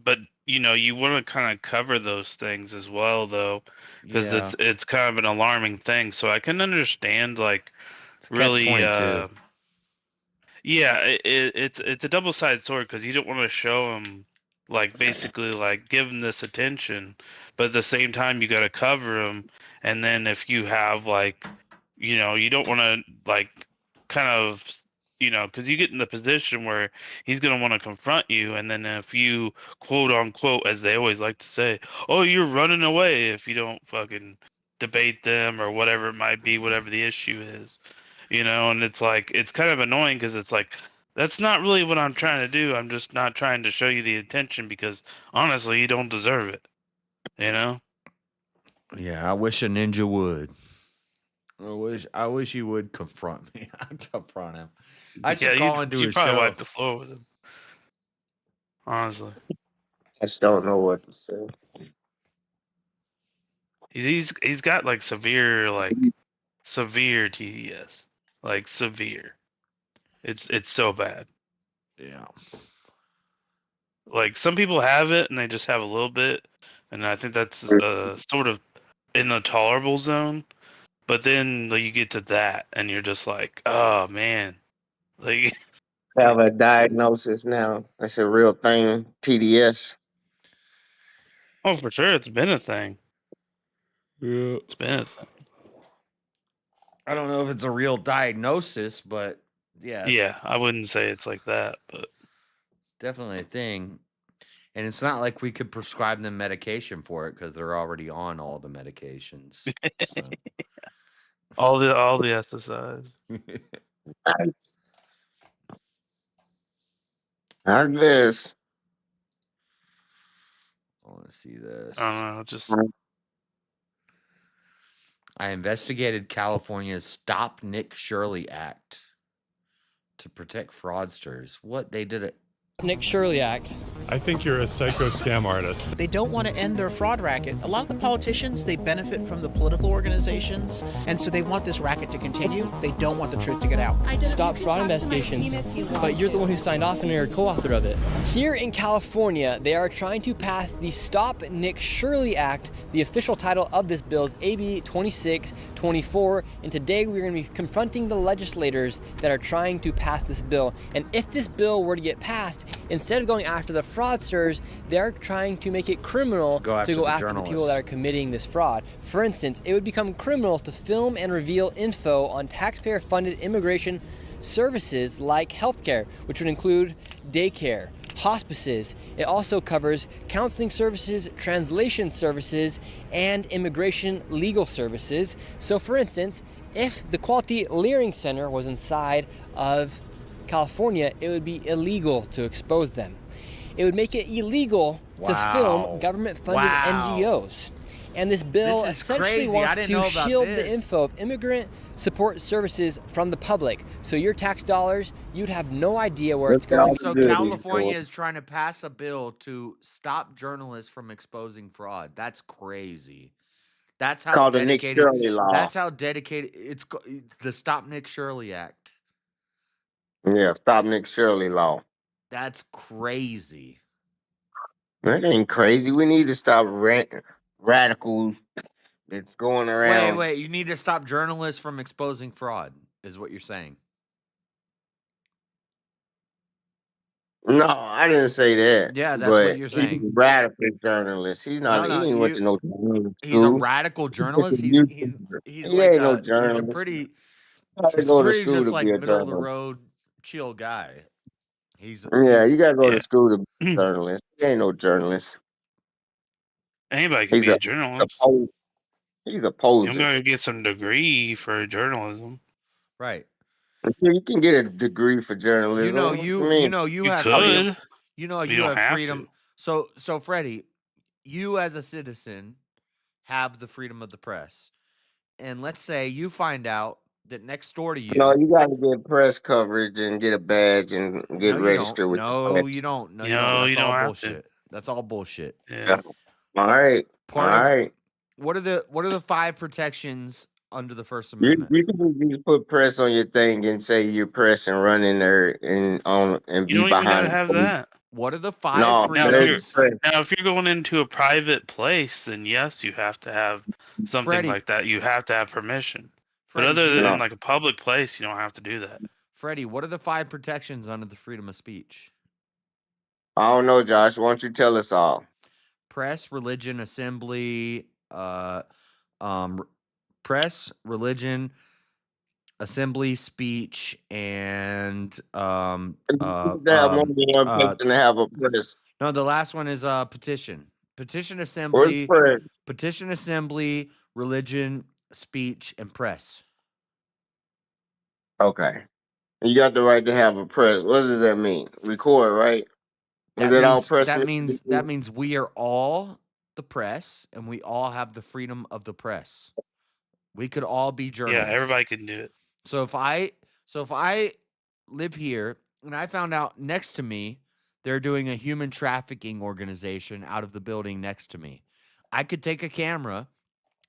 but you know, you want to kind of cover those things as well, though, because yeah, it's kind of an alarming thing. So I can understand like it's really, catch-22. yeah, it's a double-sided sword because you don't want to show them like basically like give them this attention, but at the same time you got to cover them, and then if you have like, you know, you don't want to like kind of because you get in the position where he's going to want to confront you. And then if you, quote unquote, as they always like to say, oh, you're running away if you don't fucking debate them or whatever it might be, whatever the issue is, and it's like, it's kind of annoying because it's like, that's not really what I'm trying to do. I'm just not trying to show you the attention because honestly, you don't deserve it, Yeah, I wish a ninja would. I wish he would confront me. I'd confront him. I should call into you his probably show. wipe the floor with him. Honestly. I just don't know what to say. He's got like severe TDS. Like severe. It's so bad. Yeah. Like some people have it and they just have a little bit, and I think that's sort of in the tolerable zone. But then you get to that and you're just like, oh man. Like Have a diagnosis now. That's a real thing. TDS. oh, for sure, it's been a thing. Yeah. It's been a thing. I don't know if it's a real diagnosis, but yeah. I wouldn't say it's like that, but it's definitely a thing. And it's not like we could prescribe them medication for it because they're already on all the medications. So. all the SSIs. I guess. I want to see this. I don't know. Just I investigated California's Stop Nick Shirley Act to protect fraudsters. What they did it. Nick Shirley Act. I think you're a psycho scam artist. They don't want to end their fraud racket. A lot of the politicians, they benefit from the political organizations, and so they want this racket to continue. They don't want the truth to get out. Stop fraud investigations, but you're the one who signed off and you're a co-author of it. Here in California, they are trying to pass the Stop Nick Shirley Act. The official title of this bill is AB 2624, and today we're going to be confronting the legislators that are trying to pass this bill. And if this bill were to get passed, instead of going after the fraudsters, they're trying to make it criminal to go after the people that are committing this fraud. For instance, it would become criminal to film and reveal info on taxpayer-funded immigration services like healthcare, which would include daycare, hospices. It also covers counseling services, translation services, and immigration legal services. So for instance, if the Quality Learning Center was inside of California, it would be illegal to expose them. It would make it illegal to film government-funded NGOs. And this bill essentially wants to shield the info of immigrant support services from the public. So your tax dollars, you'd have no idea where it's going. So California is trying to pass a bill to stop journalists from exposing fraud. That's crazy. That's how called the Nick Shirley law. That's how dedicated it's the Stop Nick Shirley Act. Yeah, Stop Nick Shirley law. That's crazy. That ain't crazy. We need to stop radical that's going around. Wait. You need to stop journalists from exposing fraud, is what you're saying. No, I didn't say that. Yeah, that's what you're saying. He's a radical journalist. He's not. No, he ain't went to no journalism He's a radical journalist. He's like no journalist. He's a pretty. He's pretty just like middle of the road, chill guy. You gotta go to school to be a journalist. He ain't no journalist. Anybody can be a journalist. He's a poser. You're going to get some degree for journalism. Right. You can get a degree for journalism. You have freedom. You have freedom. So Freddie, you as a citizen have the freedom of the press. And let's say you find out that next door to you. No, you got to get press coverage and get a badge and get registered with. No, you don't. No, you don't. That's all bullshit. That's all bullshit. Yeah. All right. What are the 5 protections under the First Amendment? You can just put press on your thing and say you're press and run in there and be behind. You don't even gotta have that. What are the 5 freedoms? Now, if you're going into a private place, then yes, you have to have something like that. You have to have permission. But other than like a public place, you don't have to do that. Freddie, what are the 5 protections under the freedom of speech? I don't know, Josh. Why don't you tell us all? Press, religion, assembly, press, religion, assembly, speech, and That one person to have a press. no, the last one is petition. Petition Where's assembly, press? petition assembly, religion, speech, and press. Okay. You got the right to have a press. What does that mean? Record, right? Is That it all means press? that means we are all the press, and we all have the freedom of the press. We could all be Yeah, journalists. everybody can do it. So if I live here and I found out next to me they're doing a human trafficking organization out of the building next to me, I could take a camera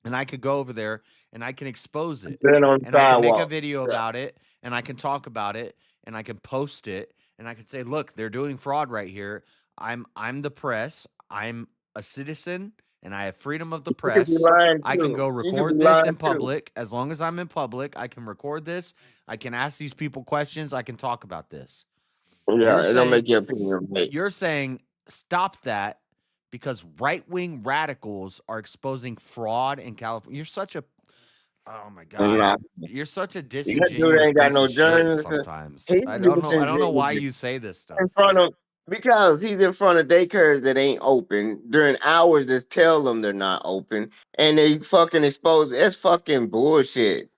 and I could go over there and I can expose it. Then on And I can make a sidewalk. video Yeah. about it and I can talk about it and I can post it and I can say, look, they're doing fraud right here. I'm the press. I'm a citizen and I have freedom of the You could be press. lying I can too. go You could record be this lying in too. public. As long as I'm in public, I can record this. I can ask these people questions. I can talk about this. Yeah, it don't make your opinion right. You're saying stop that because right-wing radicals are exposing fraud in California. You're such a oh my god. Nah. You're such a That dude disingenuous ain't got piece no of shit journalism. sometimes. He's I don't know why disingenuous. you say this stuff. In front of because he's in front of daycares that ain't open during hours that tell them they're not open, and they fucking expose. That's fucking bullshit.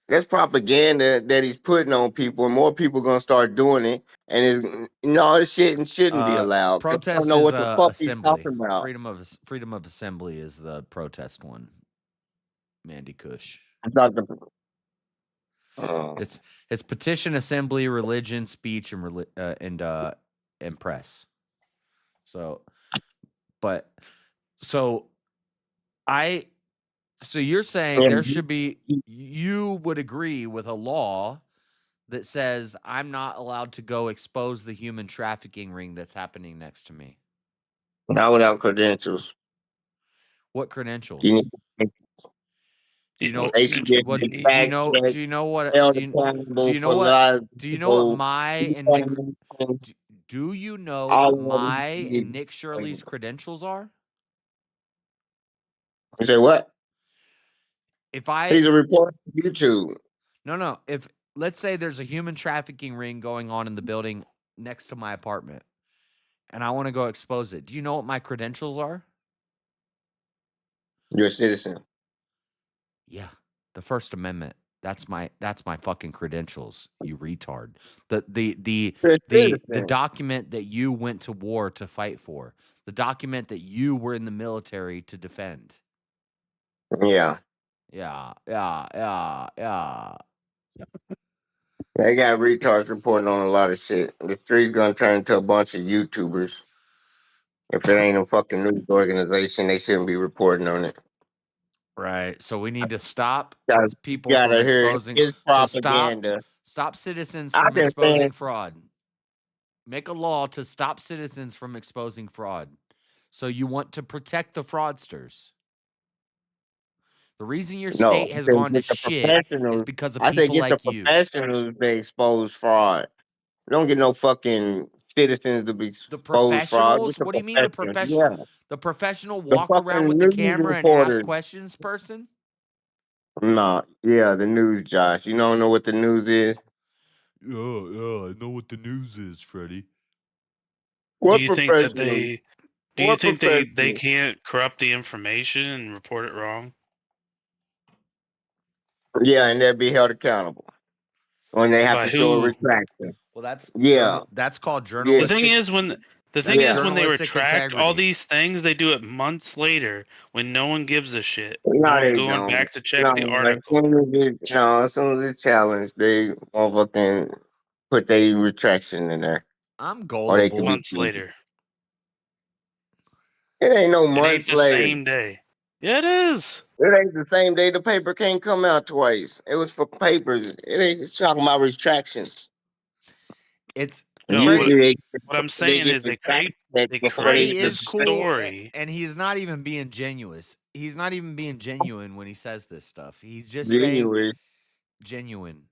That's propaganda that he's putting on people, and more people gonna start doing it. And it's all this shit and shouldn't be allowed. 'Cause they don't Protest know is what the fuck he's assembly. talking about. Freedom of assembly is the protest one. Mandy Kush. It's not the. It's petition, assembly, religion, speech, and press. So, so you're saying there should be. You would agree with a law that says I'm not allowed to go expose the human trafficking ring that's happening next to me. Not without credentials. What credentials? You need Do you know? they should get What, do fact you know? checked, Do you know what? held Do you accountable know for what? lies. Do you know what my and Nick? Do you know what my and Nick Shirley's credentials are? You say what? If I He's a reporter on YouTube. No. If let's say there's a human trafficking ring going on in the building next to my apartment, and I want to go expose it. Do you know what my credentials are? You're a citizen. Yeah, the First Amendment. That's my fucking credentials, you retard. The document that you went to war to fight for. The document that you were in the military to defend. Yeah. Yeah. They got retards reporting on a lot of shit. The street's gonna turn into a bunch of YouTubers. If it ain't a fucking news organization, they shouldn't be reporting on it. Right. So we need to stop people gotta from hear exposing. his So propaganda. stop citizens I've from been exposing saying- fraud. Make a law to stop citizens from exposing fraud. So you want to protect the fraudsters. The reason your No, state has I say gone to get the shit professionals- is because of I say people get like the you. professionals to expose fraud. Don't get no fucking citizens to be The expose fraud. professionals? Get the What do you mean the professionals. professional? Yeah. The professional The walk around fucking with the news camera and ask reporters. questions person? Nah, yeah, the news, Josh. You don't know what the news is? Yeah, I know what the news is, Freddie. What do you think that professionals? do you What think they professionals? can't corrupt the information and report it wrong? Yeah, and they'll be held accountable when they have By to show a who? retraction. Well, that's Yeah. that's called The journalistic. thing is when that's when they journalistic retract all integrity. these things, they do it months later when no one gives a shit. No, No one's they going don't. back to check No, the as article. soon as it's challenged, they motherfucking put their retraction in there. I'm Or they could gullible. be Months later. It ain't no It ain't months the later. same day. Yeah, it is. It ain't the same day. The paper can't come out twice. It was for papers. It ain't it's talking about retractions. It's No, Usually what I'm saying is they create Freddie the is cool, story. and he's not even being genuine. He's not even being genuine when he says this stuff. He's just Genuine. saying genuine.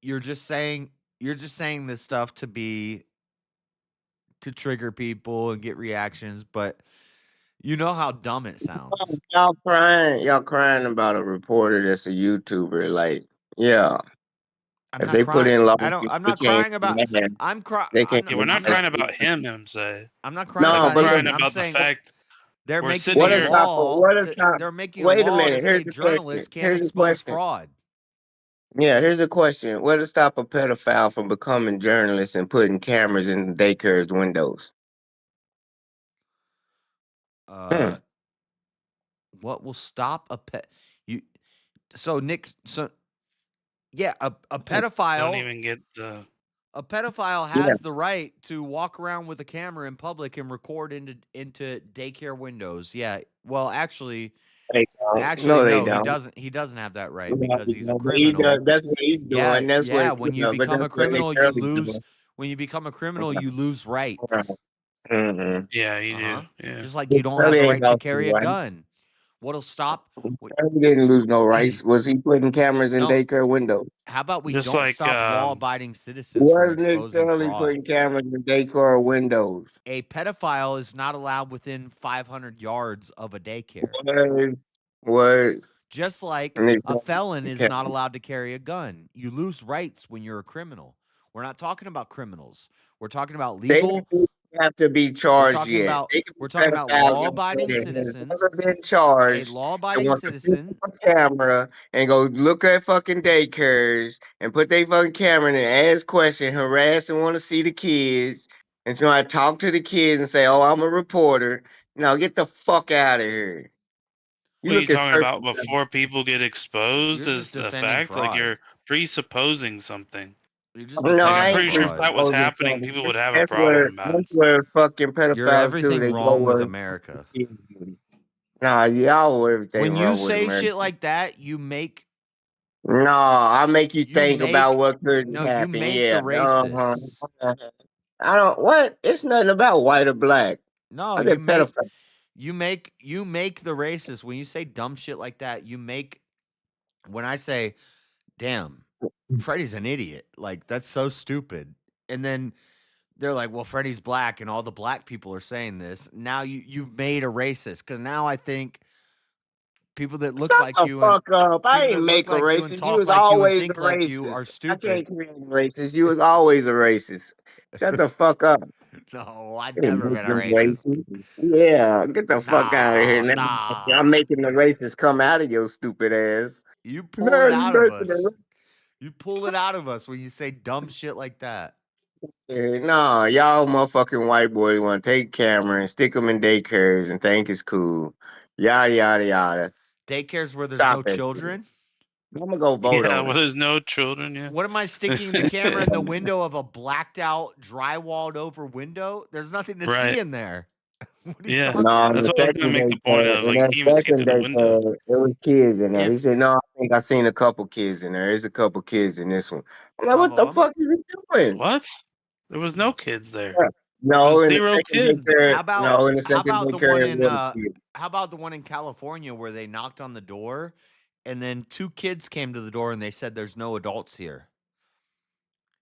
You're just saying this stuff to trigger people and get reactions, but you know how dumb it sounds. Y'all crying about a reporter that's a YouTuber. Like Yeah. I'm If not they put crying. in laws, I'm they not can't crying be about. mad. I'm crying. They I'm can't not. Yeah, we're not be I'm, crying about him, say. I'm not crying Like, No, about we're but crying him. I'm about the saying fact they're we're making sitting a what is here. stop? law. What is stop? They're making a Wait a law to minute. say Here's the question. journalists can't Here's the expose question. fraud. Yeah, here's a question. What to stop a pedophile from becoming journalists and putting cameras in daycare's windows? Uh, what will stop a pet? You. So Nick. So yeah, a Don't pedophile. even get the. A pedophile Yeah. has the right to walk around with a camera in public and record into daycare windows. Yeah. Well, actually, They don't. actually, No, they no, he don't. doesn't. He doesn't have that right No, because they he's a don't. But he does. criminal. That's what he's Yeah, doing. That's yeah. what. When you But become that's a what they criminal, you Shirley's lose. doing. When you become a criminal, you lose rights. Mm-hmm. Yeah, you Uh-huh. do. Yeah. Just like you don't have Shirley the ain't right to lost his carry a rights. gun. What'll stop? Shirley didn't lose no rights. Was he putting cameras in No. daycare windows? How about we Just don't like stop law-abiding citizens from Was Nick exposing Shirley fraud? putting cameras in daycare windows? A pedophile is not allowed within 500 yards of a daycare. Was Just like Nick a Shirley felon putting is cameras? not allowed to carry a gun. You lose rights when you're a criminal. We're not talking about criminals. We're talking about They legal. don't have to be We're charged talking yet. about They can be we're talking about pedophiles out law-abiding there that has citizens. never been A charged and law-abiding want to pick citizen. up a camera and go look at fucking daycares and put their fucking camera in and ask questions, harass and want to see the kids and try to talk to the kids and say, "Oh, I'm a reporter." No, get the fuck out of here. You What are you look at talking search. about before people get exposed You're just is a defending fact? Like, fraud. you're presupposing something. You're just No, Like, I'm I defending ain't pretty sure if fraud. that was presupposing happening, something. people would have a That's problem where about it. fucking You're pedophiles do. everything They wrong with go America. nah, y'all everything When you wrong with say America. shit like that, you make No, I make you you think about make what could no, you happen. make the Yeah. racists. I don't. What? It's nothing about white or black. No, I said pedophile. you make the racist. When you say dumb shit like that, you make when I say, "Damn, Freddie's an idiot." Like that's so stupid. And then they're like, "Well, Freddie's black and all the black people are saying this." Now you've made a racist cuz now I think people that look Shut like the you and fuck up. I people ain't that look make a like you and racist. You talk was like you and always a think like you are racist. I stupid. can't create a racist. You was always a racist. Shut the fuck up. No, I've You never make been a them racist. racist. Yeah, get the fuck out of here. Nah, Now, I'm nah. making the racist come out of your stupid ass. You pull No, it you out of making us. the You pull it out of us when you say dumb shit like that. no, y'all motherfucking white boys want to take camera and stick them in daycares and think it's cool. Yada, yada, yada. Daycares where there's Stop no that shit. children? I'm going to go vote Yeah, on well, it. there's no children yet. What am I sticking the camera in the window of a blacked out, drywalled over window? There's nothing to see Right. in there. What are you Yeah, talking No, in that's the what I was gonna second make the point daycare, of. in Like, you that can't even see second through the window. daycare, it was kids in there. He If said, "No, I think I seen a couple kids in there. There's a couple kids in this one." I'm like, some "What of the them. fuck are you doing?" What? There was no kids there. Yeah. There No, was in the 0 second kids. daycare, no, in the How second about the one daycare, it in was kids. how about the one in California where they knocked on the door and then two kids came to the door and they said there's no adults here.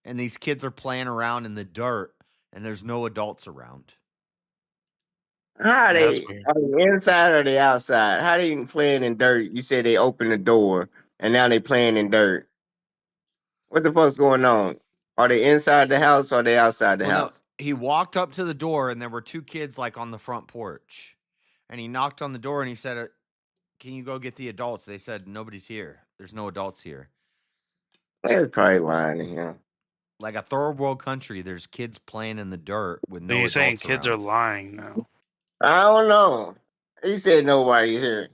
And these kids are playing around in the dirt and there's no adults around. How Yeah, that's they weird. are they inside or they outside? How they even playing in dirt? You said they opened the door and now they playing in dirt. What the fuck's going on? Are they inside the house or are they outside the Well, no, house? he walked up to the door and there were two kids like on the front porch. And he knocked on the door and he said, "Can you go get the adults?" They said, "Nobody's here. There's no adults here." They're probably lying to him. Like a third world country, there's kids playing in the dirt with So no you're saying adults kids are around. lying now? I don't know. He said nobody's here.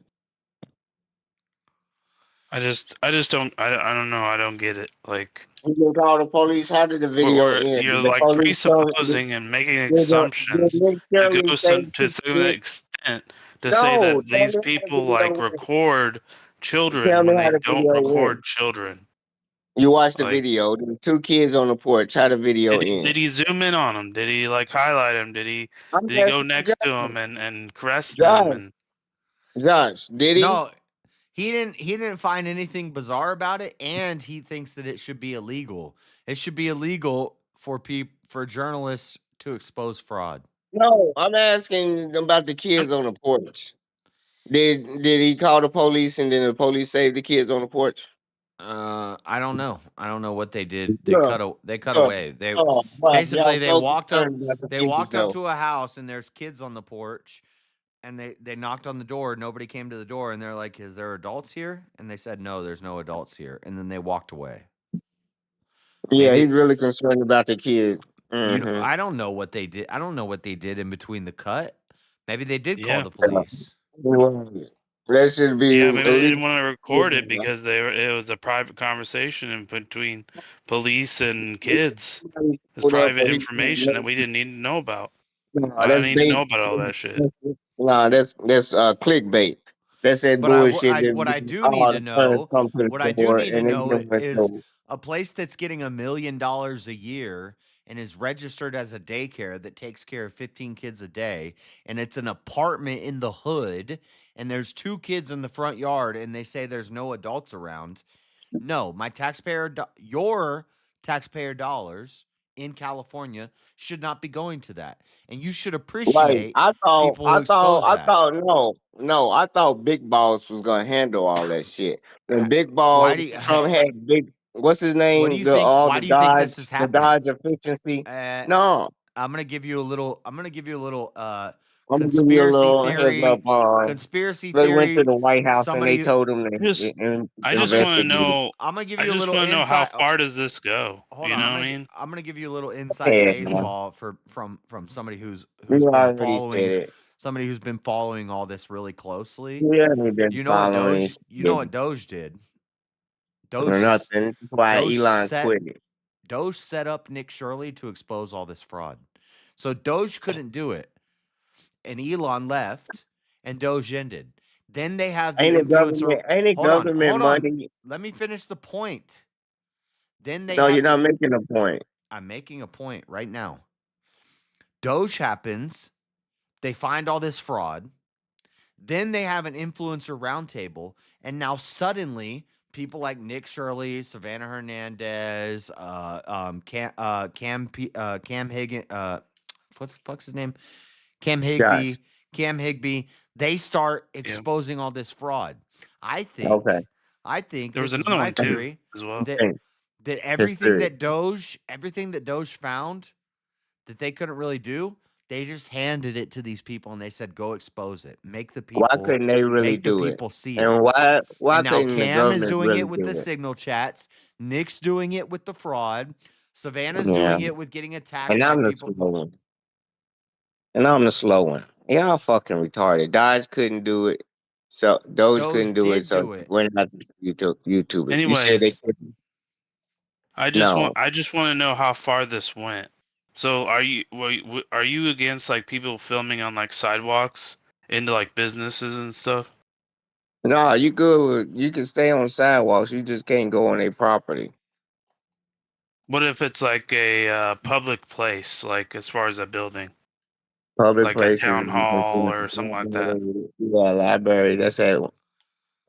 I just don't know. I don't get it. Like, You can call the police. How did the video or end? you're Did the like police come? presupposing and making Did assumptions Nick to Shirley go say some to two some kids? extent to say No, that tell these me how the people video like went. record Tell children me when how they the don't video went. record children. You watched the Like, video. There was two kids on the porch. How the video did end? he zoom in on them? Did he like highlight them? I'm Did he go asking next to them Josh. and caress them? Josh, And Josh, did he? No, he didn't find anything bizarre about it, and he thinks that it should be illegal. It should be illegal for journalists to expose fraud. No, I'm asking about the kids on the porch. Did he call the police and then the police saved the kids on the porch? I don't know. I don't know what they did. They Look, cut look. away. They Oh, but basically y'all they so walked up. concerned about the They kids walked up though. to a house and there's kids on the porch, and they knocked on the door. Nobody came to the door, and they're like, "Is there adults here?" And they said, "No, there's no adults here." And then they walked away. Yeah, he's Maybe really concerned about the kids. I don't know what they did. I don't know what they did in between the cut. Maybe they did call Yeah. the police. That should be Yeah, at maybe they least. didn't want to record it because it was a private conversation in between police and kids. It's private information that we didn't need to know about. No, I that's don't need to know bait. about all that shit. No, that's clickbait. That's that But bullshit what I that do need all to the parents know, come to what the I do store need to and they know give them is no. a place that's getting $1 million a year and is registered as a daycare that takes care of 15 kids a day, and it's an apartment in the hood, and there's 2 kids in the front yard, and they say there's no adults around. No, your taxpayer dollars in California should not be going to that, and you should Right. appreciate people who expose that. No, I thought Big Boss was gonna handle all that shit. When Big Why Boss do you? Trump had big, what's his What do name? you think? Why The do you think this is happening? Dodge efficiency. Uh, No, I'm gonna give you a little. I'm gonna give you a little I'm gonna give you a conspiracy little heads up theory. on. Conspiracy They went to theory. the White House and they Somebody. told him Just, to I just want to investigate. know. I'm gonna give I you a just little want to know how insight. far does this go? Hold You on. know what I mean? I'm gonna give you a little inside Yeah, man. baseball from somebody who's You been already said following it. all this really closely. You haven't been You know what following Doge? You know shit what Doge did? or nothing. That's why Doge Elon set quit it. Doge set up Nick Shirley to expose all this fraud. So Doge couldn't do it, and Elon left, and Doge ended. Then they have the influencer. Ain't it government Hold on. money? Let me finish the point. Then they No, you're have not the. making a point. I'm making a point right now. Doge happens. They find all this fraud. Then they have an influencer roundtable, and now suddenly people like Nick Shirley, Savannah Hernandez, Cam Higgin, what's the fuck's his name? Cam Josh. Higby, they start Yeah. exposing all this fraud. I Okay. think There was this is another my one too theory as well. that History. everything that Doge found that they couldn't really do, they just handed it to these people and they said, "Go expose it. Make the Why people couldn't they really make the do it? people see it." And why And now couldn't the Cam is government doing really it with do the it? signal chats. Nick's doing it with the fraud. Savannah's Yeah. doing it with getting attacked And by I'm the people. slow one. And I'm the slow one. Y'all fucking retarded. Dodge couldn't do it. So Doge couldn't Doge do it. did So do it. we're not YouTubers. You said they Anyways, couldn't. I just No. want to know how far this went. So are you against like people filming on like sidewalks into like businesses and stuff? No, you good. You can stay on sidewalks. You just can't go on a property. What if it's like a public place, like as far as a building, Public like a places. town hall or something like that? Yeah, library. That's at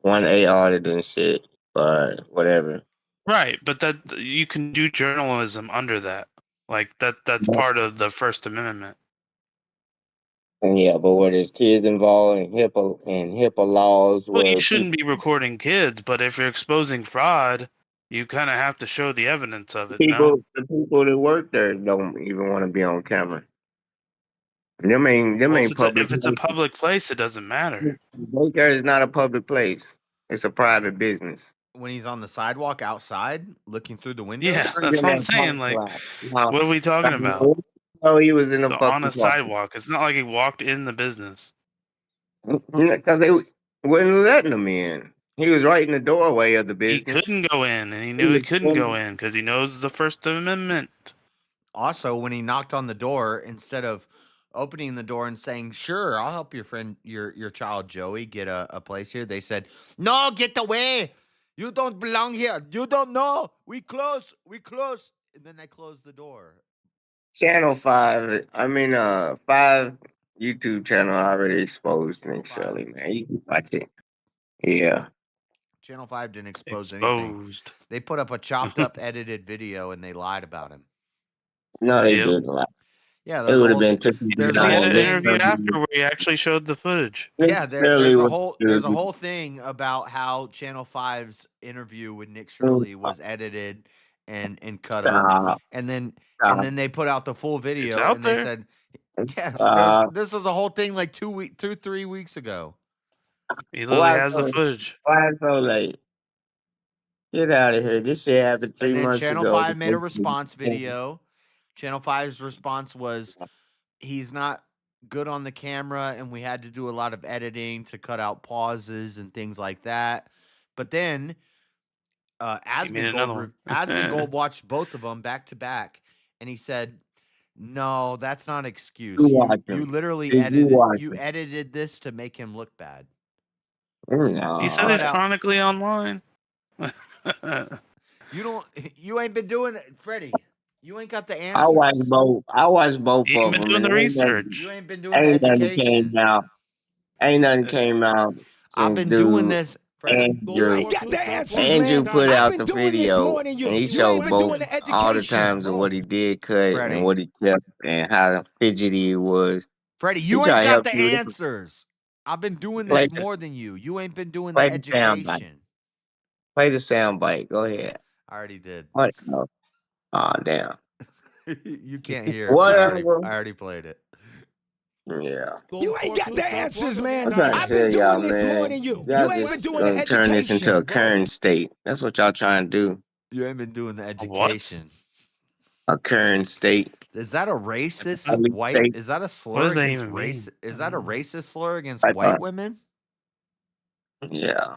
1A audit and shit. But whatever. Right, but that you can do journalism under that. Like that's part of the First Amendment. And yeah, but where there's kids involved in HIPAA laws Well, you where shouldn't be recording kids, but if you're exposing fraud, you kind of have to show the evidence of it, no? the people that work there don't even want to be on camera. Them Well, ain't public if it's a places. public place, it doesn't matter. Daycare is not a public place. It's a private business. When he's on the sidewalk outside looking through the windows. Yeah, that's what I'm saying. Like, what are we talking about? Oh, he was in a So on a fucking car. sidewalk. It's not like he walked in the business. Because they wouldn't letting him in. He was right in the doorway of the He business. couldn't go in, and he knew he couldn't go in because he knows the First Amendment. Also, when he knocked on the door, instead of opening the door and saying, "Sure, I'll help your friend, your child Joey get a place here," they said, "No, get away! You don't belong here. You don't know. We close. And then they closed the door. Channel 5, 5 YouTube channel already exposed Nick Shirley, man. You can watch it. Yeah. Channel 5 didn't expose anything. Exposed. They put up a chopped up, edited video and they lied about him. No, they Yep. didn't lie. Yeah, It there's a would have whole been took me there's He a down had whole an and thing. interview after where he actually showed the footage. Yeah, Shirley was there's a whole thing about how Channel 5's interview with Nick Shirley was edited and cut up, stop. and then Stop. they put out the full It's video, out and they there. said, yeah, Stop. this was a whole thing like 3 weeks ago. He literally Why has the so footage. why so late? Get out of here. This shit happened 3 And then months Channel ago. 5 made a response video. Channel 5's response was, he's not good on the camera, and we had to do a lot of editing to cut out pauses and things like that. But then He made another one. Asmongold watched both of them back to back, and he said, "No, that's not an excuse. You watch You him. literally Did you watch him? edited this to make him look bad." He said No. he's chronically online. You ain't been doing it, Freddie. You ain't got the I watched answers. both. I watched both He ain't of been them, doing and the research. You ain't been doing the ain't nothing education. came out. Ain't nothing came out I've since been doing dude this, Freddie. Andrew. Andrew put out the video, and he showed both all the times of what he did cut Freddie. and what he kept and how fidgety he was. Freddie, He you tried ain't to got help the you. answers. I've been doing Play this more than you. You ain't been doing the play the sound bite. education. Play the sound bite. Go ahead. I already did. What? Oh damn. You can't hear it, but Whatever. I already played it. Yeah. You ain't got the answers, man. I'm trying to I've tell been y'all, doing this more man. than you. Y'all You ain't been just doing the gonna turn this into a education, bro. current state. That's what y'all trying to do. You ain't been doing the What? education. A current state. Is that a racist Ugly white? state. Is that a What slur does that against even race? mean? Is that a racist slur against I white thought. women? Yeah.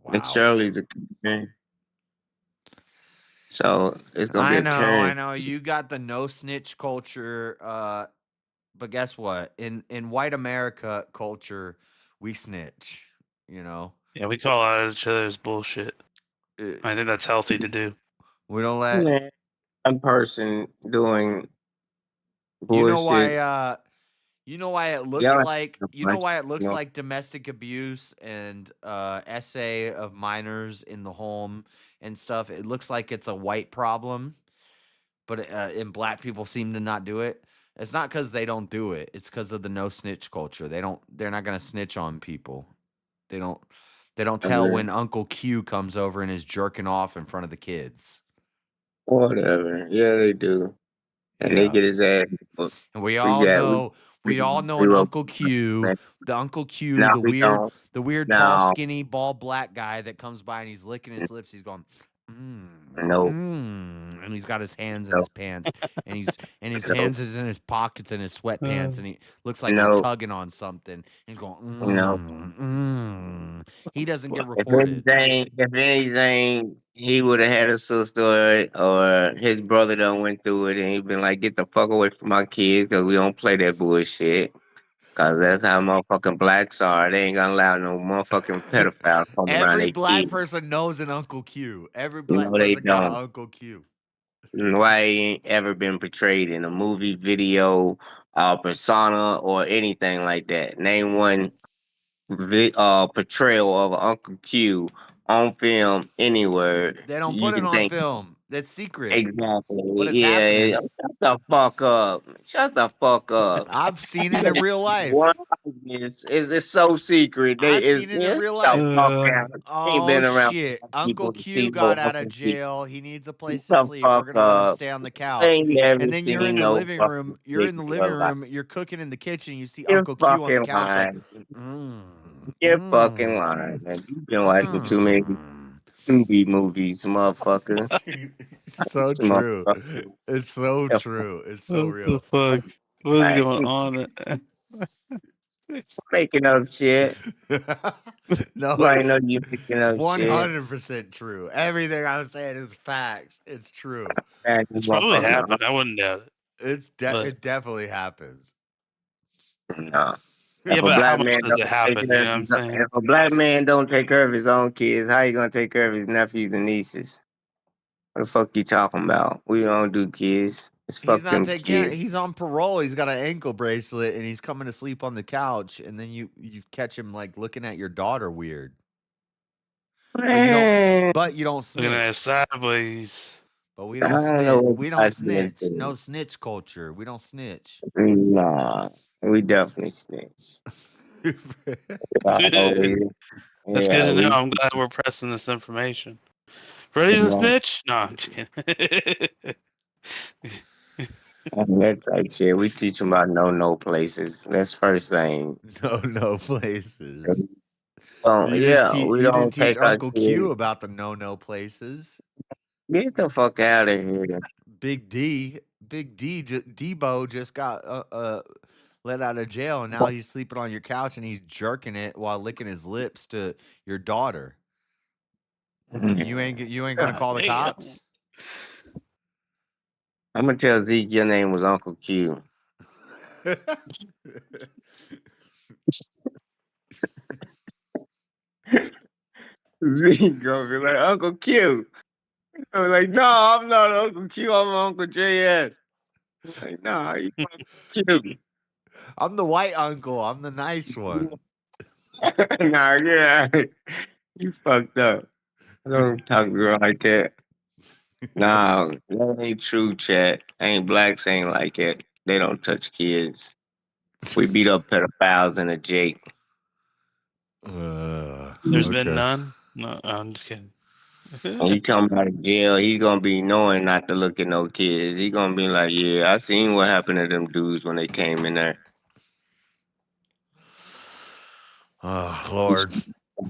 And Wow. Shirley's a current. So it's gonna be I a know, I current. know. You got the no snitch culture, but guess what? In white America culture, we snitch. You know, Yeah, we call out each other's bullshit. Uh, I think that's healthy to do. we don't let. Man, one person doing You know bullshit. why? You know why it looks Y'all like. a You know bunch, why it you looks know. like domestic abuse and essay of minors in the home and stuff. It looks like it's a white problem, but and black people seem to not do it. It's not because they don't do it. It's because of the no snitch culture. They're not gonna snitch on people. They don't. They don't tell when Uncle Q comes over and is jerking off in front of the kids. Whatever. Yeah, they do. And they Yeah. get his ass. And we We all got know an we wrote Uncle Q, the Uncle Q, no, the we weird, don't. tall, No, skinny, bald black guy that comes by and he's licking his lips. He's going, no, and he's got his hands in no, his pants, and his no, hands is in his pockets and his sweatpants, and he looks like he's no, tugging on something. He's going, no. He doesn't get If reported. anything, he would have had a sister or his brother done went through it, and he been like, "Get the fuck away from my kids, cause we don't play that bullshit." Cause that's how motherfucking blacks are. They ain't gonna allow no motherfucking pedophile to come around Every their black kids. person knows an Uncle Q. Every black No, they person got an don't. Uncle Q. Why he ain't ever been portrayed in a movie, video, persona, or anything like that? Name one portrayal of Uncle Q on film anywhere They don't you put it can on think. film. That's secret. But Exactly. it's Yeah. happening. Shut the fuck up. Shut the fuck up. I've seen it in real life. One is so secret. They I've is seen it in real the life. fuck out. Ain't Oh been around shit. black Uncle people to Q see got out of motherfucking shit. jail. He needs a place to The sleep. We're fuck gonna let him up. stay on the I couch. ain't never And then you're in seen the no living fucking room. You're shit in the in living real life. room. You're cooking in the kitchen. You see You're Uncle Q on the fucking couch like, lying. You're fucking lying, man. You've been watching too many Scooby movies, motherfucker. So This true. motherfucker. It's so The true. It's so What the real. fuck? What is fuck- going on? Making up shit. No, You already it's know you making up shit. 100% true. Everything I'm saying is facts. It's true. Man, you It's probably motherfucking happened. I wouldn't doubt it. But It definitely happens. no. yeah, If a but how black much man does don't it take happen? You care know of what I'm saying? if a black man don't take care of his own kids, how you gonna take care of his nephews and nieces? What the fuck you talking about? We don't do kids. It's He's fuck not them taking care. kids. He's on parole. He's got an ankle bracelet and he's coming to sleep on the couch. And then you catch him like looking at your daughter weird. But you don't Man, but you don't Looking at it snitch. sideways. But we I don't don't know snitch. what We don't I said. snitch. No snitch culture. We don't snitch. Nah, we definitely snitch. Oh, That's good yeah, to know. we. I'm glad we're pressing this information. Freddy's a snitch? No, I'm just kidding. That type shit. We teach them about no places. That's first thing. No places. Yeah, we You didn't don't teach take our Uncle Q kids. about the no places. Get the fuck out of here. Big Debo just got let out of jail, and now he's sleeping on your couch and he's jerking it while licking his lips to your daughter. You ain't gonna God call the damn. cops? I'm gonna tell Zeke your name was Uncle Q. Zeke gonna be like Uncle Q. I'm like, no, I'm not Uncle Q. I'm Uncle JS. Like, nah, you Uncle Q. I'm the white uncle. I'm the nice one. Nah, yeah, you fucked up. I don't talk to girl like that. Nah, that ain't true, chat. Ain't blacks ain't like it. They don't touch kids. We beat up pedophiles in a Jake. There's been none? No, I'm just kidding. And you come out of jail, he's gonna be knowing not to look at no kids. He gonna be like, yeah, I seen what happened to them dudes when they came in there. Oh Lord.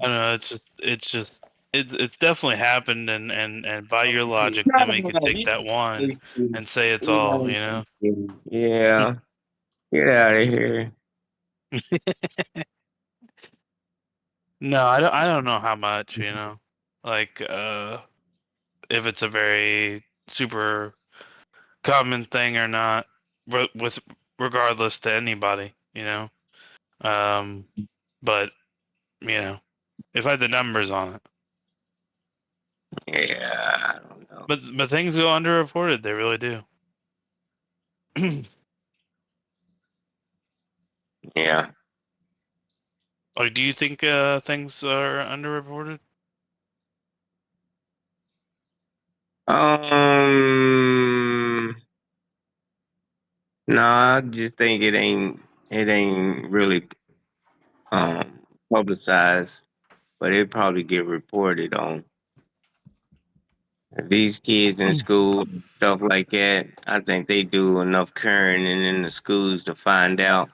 I don't know. It's definitely happened, and by your logic, then we could take that one and say it's all, you know. Yeah, get out of here. No, I don't know how much, you know. Like, if it's a very super common thing or not, with regardless to anybody, you know. But you know, if I had the numbers on it. Yeah, I don't know. But things go underreported. They really do. Yeah. Like, do you think things are underreported? No, I just think it ain't really publicized, but it probably get reported on. These kids in school, stuff like that, I think they do enough caring in the schools to find out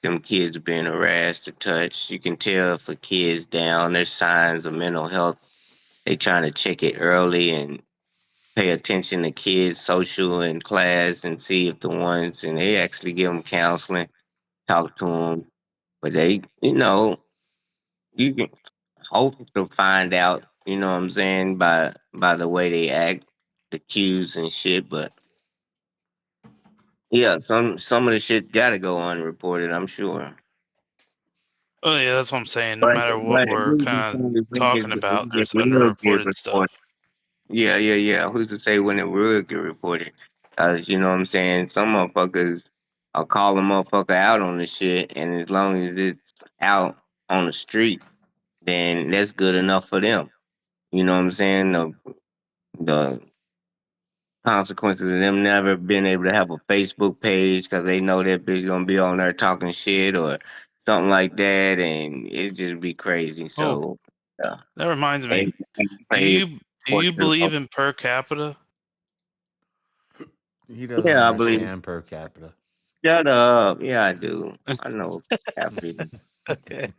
them kids are being harassed or touched. You can tell if a kid's down, there's signs of mental health. They trying to check it early and pay attention to kids' social and class and see if the ones, and they actually give them counseling, talk to them. But they, you can hope to find out, you know what I'm saying, by the way they act, the cues and shit. But yeah, some of the shit gotta go unreported, I'm sure. Oh yeah, that's what I'm saying. No But matter what but we're who's to kind of say talking when about, it there's will get underreported stuff. reported? Yeah. Who's to say when it will get reported? You know what I'm saying? Some motherfuckers will call a motherfucker out on the shit, and as long as it's out on the street, then that's good enough for them. You know what I'm saying? The consequences of them never being able to have a Facebook page because they know that bitch gonna be on there talking shit or something like that, and it just be crazy. Oh, So, yeah. that reminds They me. Do play you portion believe of. in per capita? He doesn't Yeah, I believe. understand per capita. Shut up. Yeah, I do. I know. Okay.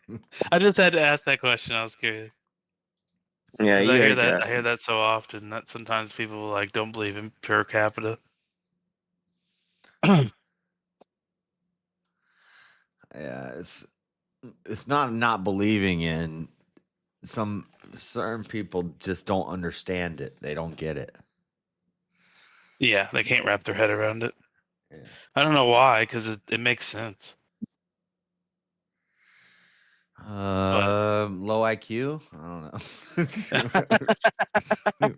I just had to ask that question. I was curious. Yeah, Because you ain't I hear that so often that sometimes people like don't believe in per capita. Yeah, it's not believing in some certain people just don't understand it. They don't get it. Yeah, they can't wrap their head around it. Yeah. I don't know why, because it makes sense. Low IQ? I don't know. I mean,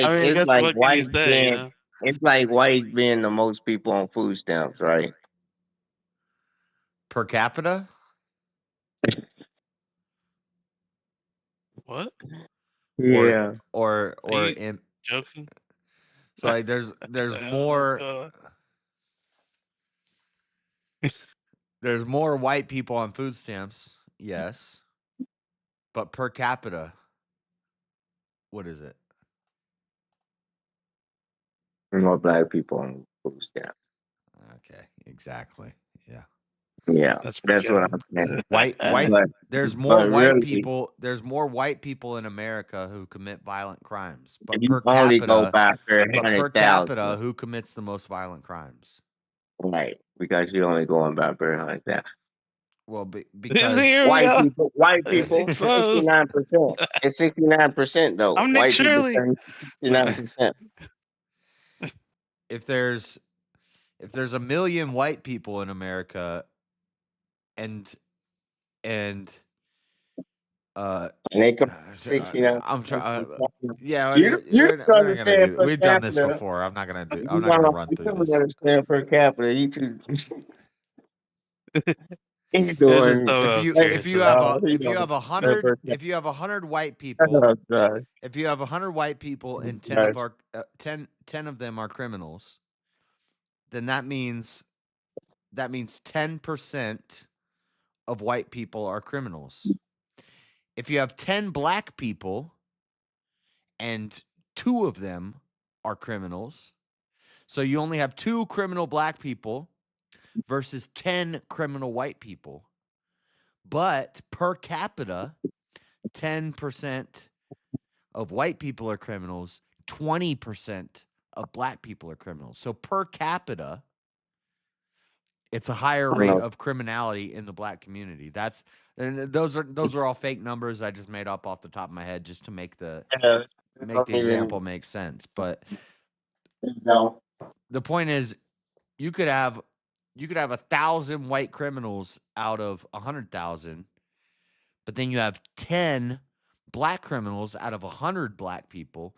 I It's guess like what can you white say, you being know? it's like white being the most people on food stamps, right? Per capita? What? Yeah. Or Are you in joking? So like there's more there's more white people on food stamps, yes. But per capita, what is it? More black people on food stamps. Okay, exactly. Yeah. Yeah, That's what I'm saying. White there's more but white really, people in America who commit violent crimes. But you only go by per per 100,000. capita, who commits the most violent crimes? Right, because you're only going by per 100,000. Well, because white people, It's close. 69%. It's 69% though. I'm Nick White people Shirley. 69%. if there's a million white people in America and And they come 69%. I'm trying. Yeah, You we're not gonna understand do. per We've done this capita. before. I'm not gonna do. I'm You not gonna run through don't this. understand per capita. You two. He's This is doing. so If you have a he if you don't have understand per capita. 100 white people, Oh, God. if you have 100 white people and 10 Right. of our 10 of them are criminals, then that means 10% of white people are criminals. If you have 10 black people and 2 of them are criminals, so you only have 2 criminal black people versus 10 criminal white people. But per capita, 10% of white people are criminals, 20% of black people are criminals. So per capita, it's a higher rate of criminality in the black community. Those are all fake numbers I just made up off the top of my head just to make the example make sense. But the point is, you could have 1,000 white criminals out of 100,000, but then you have 10 black criminals out of 100 black people.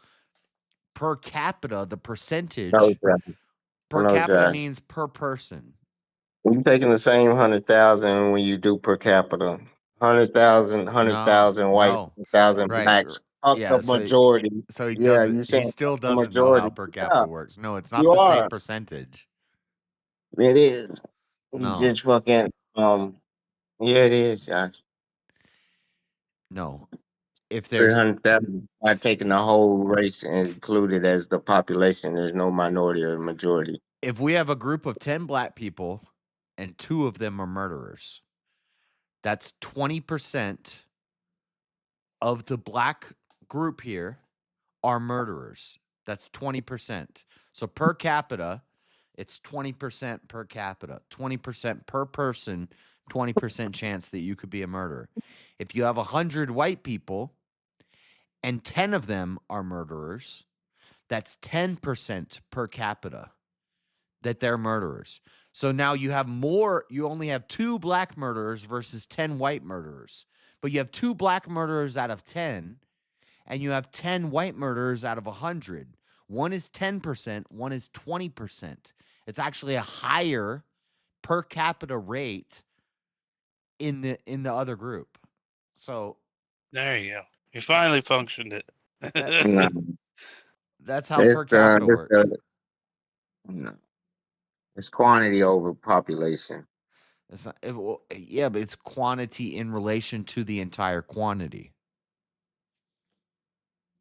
Per capita, the percentage per capita means per person. You're taking the same 100,000 when you do per capita. 100,000 white, 1,000 Right. blacks. Fuck Yeah, the majority. so he Yeah, doesn't. you He saying still fuck the doesn't know how majority. per capita Yeah, works. No, it's not you the same are. percentage. It is. You No, just fucking yeah, it is, Josh. no. If there's 300,000 by taking the whole race and included as the population, there's no minority or majority. if we have a group of 10 black people and 2 of them are murderers, that's 20% of the black group here are murderers. That's 20%. So per capita, it's 20% per capita, 20% per person, 20% chance that you could be a murderer. If you have 100 white people and 10 of them are murderers, that's 10% per capita that they're murderers. So now you only have 2 black murderers versus 10 white murderers. But you have 2 black murderers out of 10, and you have 10 white murderers out of 100. One is 10%, one is 20%. It's actually a higher per capita rate in the other group. So There you go. You finally functioned it. No, that's how per capita works. No. It's quantity over population. It's not, yeah, but it's quantity in relation to the entire quantity.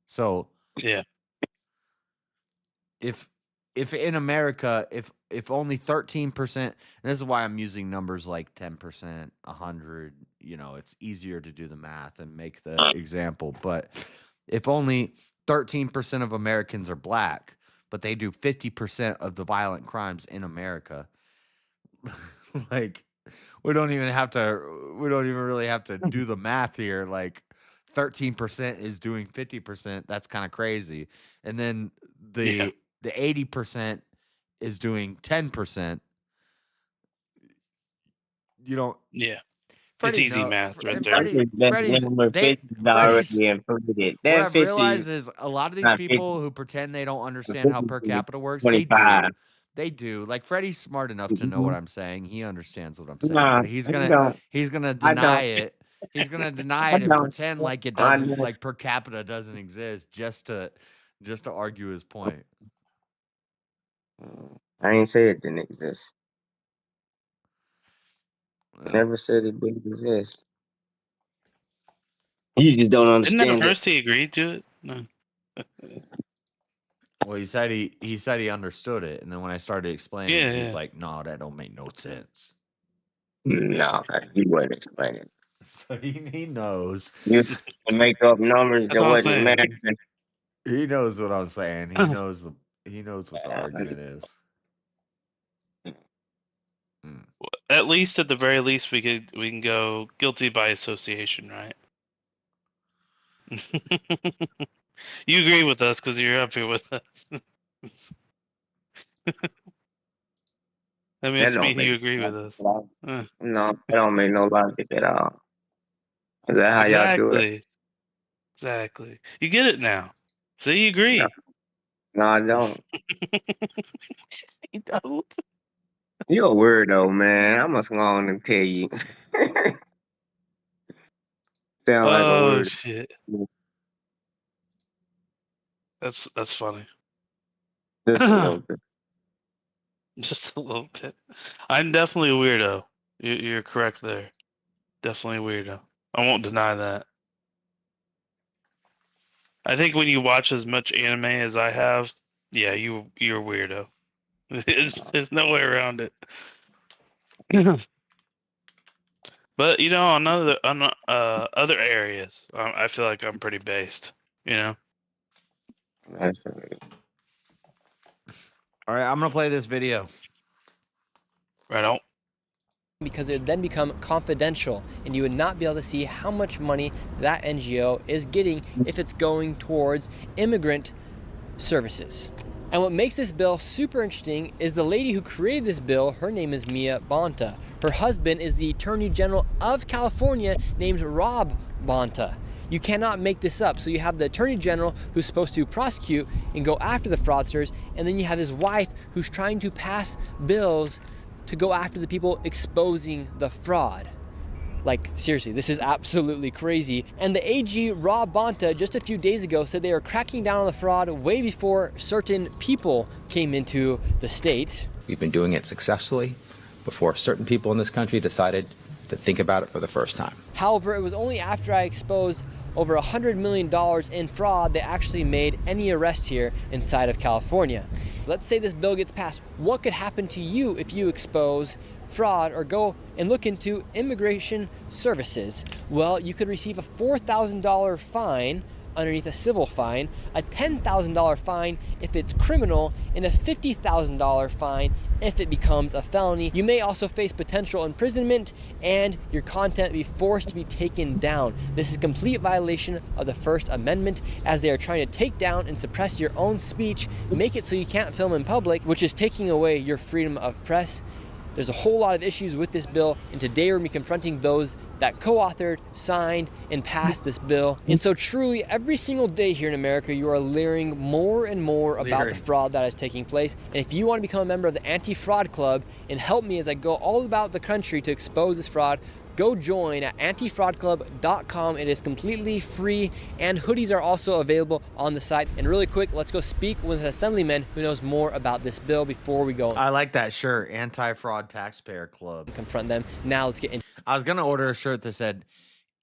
So yeah, if in America, if only 13%, and this is why I'm using numbers like 10%, 100, it's easier to do the math and make the example. But if only 13% of Americans are black, but they do 50% of the violent crimes in America, like we don't even really have to do the math here. Like 13% is doing 50%. That's kind of crazy. And then the 80% is doing 10%. You don't. Yeah. Freddie, it's easy math right there. What I've realized is a lot of these people who pretend they don't understand how per capita works, they do. They do. Like Freddie's smart enough to know what I'm saying. He understands what I'm saying. But he's gonna deny it. He's gonna deny it and pretend like it doesn't, like per capita doesn't exist, just to argue his point. I ain't say it didn't exist. Well, Never said it didn't exist. You just don't Isn't that understand it. first he agreed to it? No. well, he said he understood it, and then when I started explaining, Yeah, he's yeah. like, "No, that don't make no sense." No, he wasn't explaining. So he knows. You make up numbers That's that what I'm wasn't saying. matching. He knows what I'm saying. He knows what the argument is. Mm. At least, at the very least, we can go guilty by association, right? You agree with us because you're up here with us. That That must don't mean make you agree no with us. logic. No, that don't make no logic at all. Is that how y'all do it? Exactly. You get it now. See, you agree. No, I don't. You don't. You're a weirdo, man. I must go on and tell you. Sound like a Oh weirdo. shit. That's funny. Just a little bit. Just a little bit. I'm definitely a weirdo. You're correct there. Definitely a weirdo. I won't deny that. I think when you watch as much anime as I have, yeah, you're a weirdo. There's no way around it. But on other areas, I feel like I'm pretty based. That's right. All right, I'm gonna play this video. Right on. Because it would then become confidential and you would not be able to see how much money that NGO is getting if it's going towards immigrant services. And what makes this bill super interesting is the lady who created this bill, her name is Mia Bonta. Her husband is the Attorney General of California named Rob Bonta. You cannot make this up. So you have the Attorney General who's supposed to prosecute and go after the fraudsters, and then you have his wife who's trying to pass bills to go after the people exposing the fraud. Like, seriously, this is absolutely crazy. And the AG, Rob Bonta, just a few days ago said they were cracking down on the fraud way before certain people came into the state. We've been doing it successfully before certain people in this country decided to think about it for the first time. However, it was only after I exposed over $100 million in fraud they actually made any arrest here inside of California. Let's say this bill gets passed. What could happen to you if you expose fraud or go and look into immigration services? Well, you could receive a $4,000 fine underneath a civil fine, a $10,000 fine if it's criminal, and a $50,000 fine if it becomes a felony. You may also face potential imprisonment and your content be forced to be taken down. This is a complete violation of the First Amendment, as they are trying to take down and suppress your own speech, make it so you can't film in public, which is taking away your freedom of press. There's a whole lot of issues with this bill, and today we're going to be confronting those that co-authored, signed, and passed this bill. And so truly, every single day here in America, you are learning more and more about the fraud that is taking place. And if you want to become a member of the Anti-Fraud Club and help me as I go all about the country to expose this fraud, go join at antifraudclub.com. It is completely free, and hoodies are also available on the site. And really quick, let's go speak with an assemblyman who knows more about this bill before we go. I like that shirt, Anti-Fraud Taxpayer Club. Confront them. Now let's get into. I was gonna order a shirt that said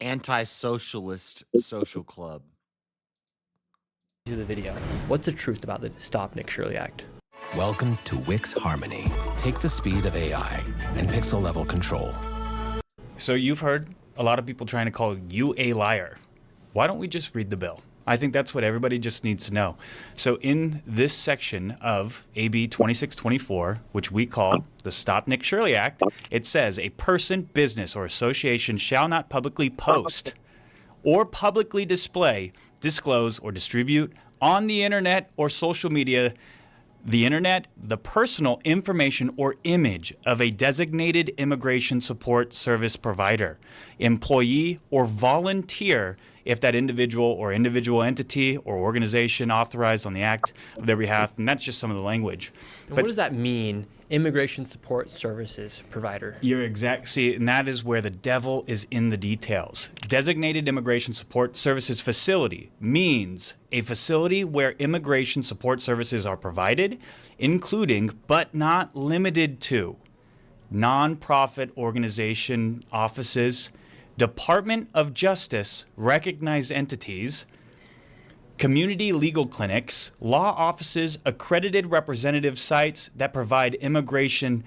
Anti-Socialist Social Club. To the video. What's the truth about the Stop Nick Shirley Act? Welcome to Wix Harmony. Take the speed of AI and pixel level control. So you've heard a lot of people trying to call you a liar. Why don't we just read the bill? I think that's what everybody just needs to know. So in this section of AB 2624, which we call the Stop Nick Shirley Act, it says a person, business, or association shall not publicly post or publicly display, disclose, or distribute on the internet or social media the internet, the personal information or image of a designated immigration support service provider, employee, or volunteer if that individual or individual entity or organization authorized on the act of their behalf, and that's just some of the language. And what does that mean, immigration support services provider? You're exact. See, and that is where the devil is in the details. Designated Immigration Support Services Facility means a facility where immigration support services are provided, including but not limited to nonprofit organization offices, Department of Justice recognized entities, community legal clinics, law offices, accredited representative sites that provide immigration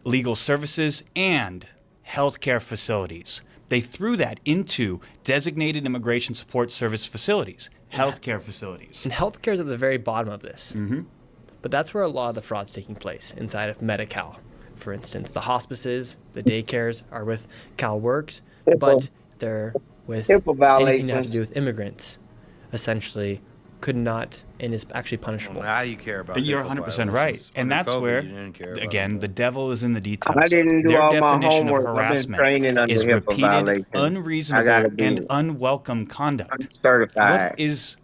legal services, and healthcare facilities. They threw that into designated immigration support service facilities, healthcare facilities. And healthcare is at the very bottom of this. Mm-hmm. But that's where a lot of the fraud's taking place, inside of Medi-Cal. For instance, the hospices, the daycares are with CalWorks, but they're with anything that have to do with immigrants. Essentially, could not and is actually punishable. Now you care about You're HIPAA 100% right. violations. And Under that's COVID, where, you didn't care about again, that. the devil is in the details. I didn't do Their all my definition homework. of I've been harassment training under is HIPAA repeated, violations. I unreasonable, gotta be and unwelcome conduct. certified. What is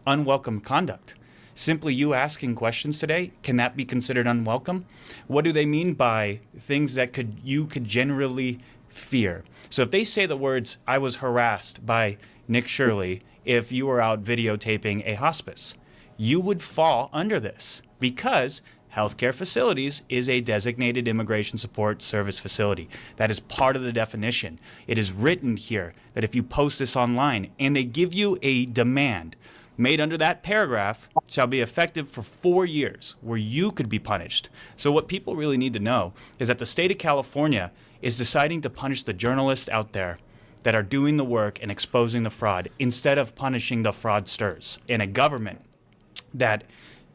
unwelcome conduct? Simply you asking questions today, can that be considered unwelcome? What do they mean by things that you could generally fear? So if they say the words, I was harassed by Nick Shirley if you were out videotaping a hospice, you would fall under this because healthcare facilities is a designated immigration support service facility. That is part of the definition. It is written here that if you post this online and they give you a demand made under that paragraph shall be effective for 4 years, where you could be punished. So what people really need to know is that the state of California is deciding to punish the journalists out there that are doing the work and exposing the fraud instead of punishing the fraudsters. And a government that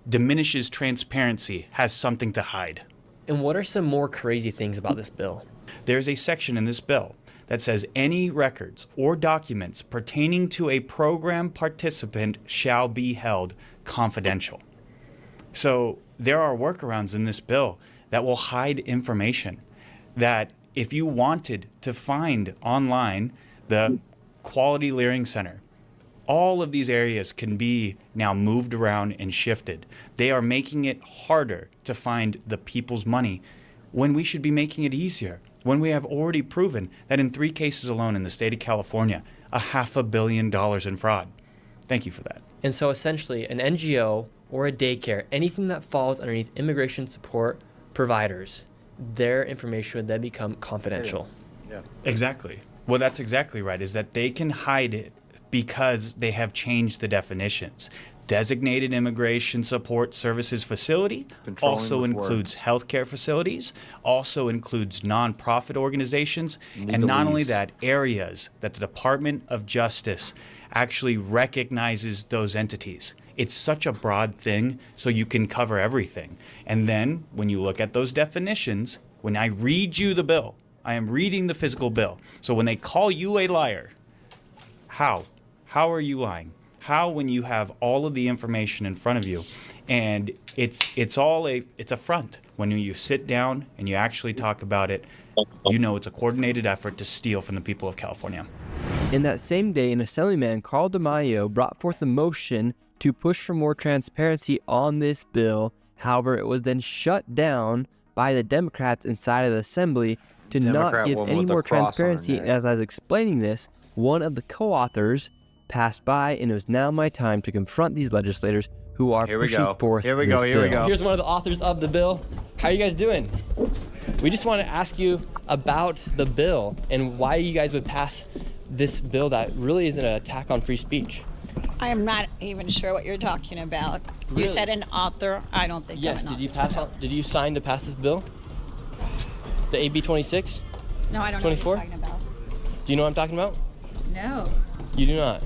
diminishes transparency has something to hide. And what are some more crazy things about this bill? There's a section in this bill that says any records or documents pertaining to a program participant shall be held confidential. So there are workarounds in this bill that will hide information that if you wanted to find online the Quality Learning Center, all of these areas can be now moved around and shifted. They are making it harder to find the people's money when we should be making it easier. When we have already proven that in 3 cases alone in the state of California, $500 million in fraud. Thank you for that. And so essentially an NGO or a daycare, anything that falls underneath immigration support providers, their information would then become confidential. Yeah. Exactly. Well, that's exactly right, is that they can hide it because they have changed the definitions. Designated Immigration Support Services Facility also includes healthcare facilities, also includes nonprofit organizations, and not only that, areas that the Department of Justice actually recognizes those entities. It's such a broad thing, so you can cover everything. And then when you look at those definitions, when I read you the bill, I am reading the physical bill. So when they call you a liar, how? How are you lying? How, when you have all of the information in front of you, and it's a front. When you sit down and you actually talk about it, you know it's a coordinated effort to steal from the people of California. In that same day, an Assemblyman, Carl DeMaio, brought forth a motion to push for more transparency on this bill. However, it was then shut down by the Democrats inside of the Assembly to not give any more transparency. And as I was explaining this, one of the co-authors passed by, and it was now my time to confront these legislators who are pushing forth this bill. Here's one of the authors of the bill. How are you guys doing? We just want to ask you about the bill and why you guys would pass this bill that really is an attack on free speech. I am not even sure what you're talking about. Really? You said an author. I don't think Yes, I'm an did you author. pass out? Did you sign to pass this bill? The AB 26? No, I don't 24? know what you're talking about. Do you know what I'm talking about? No. You do not.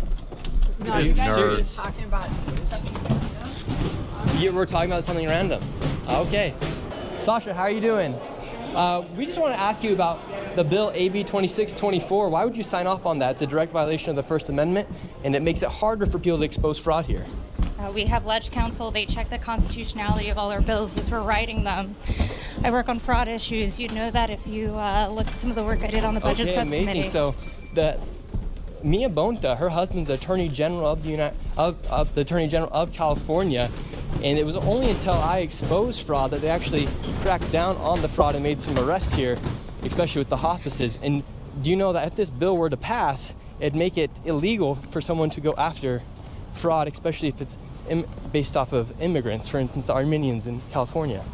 No, you guys are just talking about something. We're talking about something random. Okay. Sasha, how are you doing? We just want to ask you about the bill AB 2624. Why would you sign off on that? It's a direct violation of the First Amendment, and it makes it harder for people to expose fraud here. We have Ledge Council. They check the constitutionality of all our bills as we're writing them. I work on fraud issues. You'd know that if you look at some of the work I did on the budget subcommittee. Amazing. So Mia Bonta, her husband's Attorney General of the Attorney General of California, and it was only until I exposed fraud that they actually cracked down on the fraud and made some arrests here, especially with the hospices. And do you know that if this bill were to pass, it'd make it illegal for someone to go after fraud, especially if it's based off of immigrants, for instance, Armenians in California?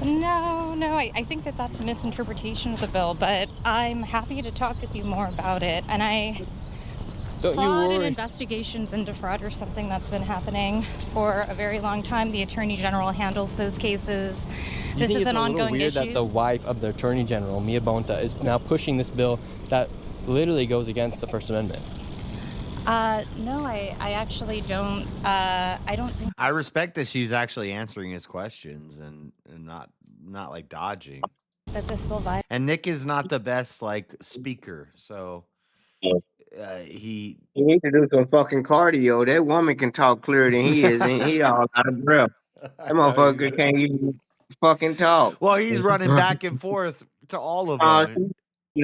No, I think that that's a misinterpretation of the bill, but I'm happy to talk with you more about it. And fraud and investigations into fraud are something that's been happening for a very long time. The Attorney General handles those cases. This is an ongoing issue. It's a little weird that the wife of the Attorney General, Mia Bonta, is now pushing this bill that literally goes against the First Amendment. No, I actually don't. I don't think. I respect that she's actually answering his questions and not like dodging. That this bill violates. And Nick is not the best like speaker, so he needs to do some fucking cardio. That woman can talk clearer than he is, and he all out of breath. That motherfucker can't even fucking talk. Well, he's running back and forth to all of them.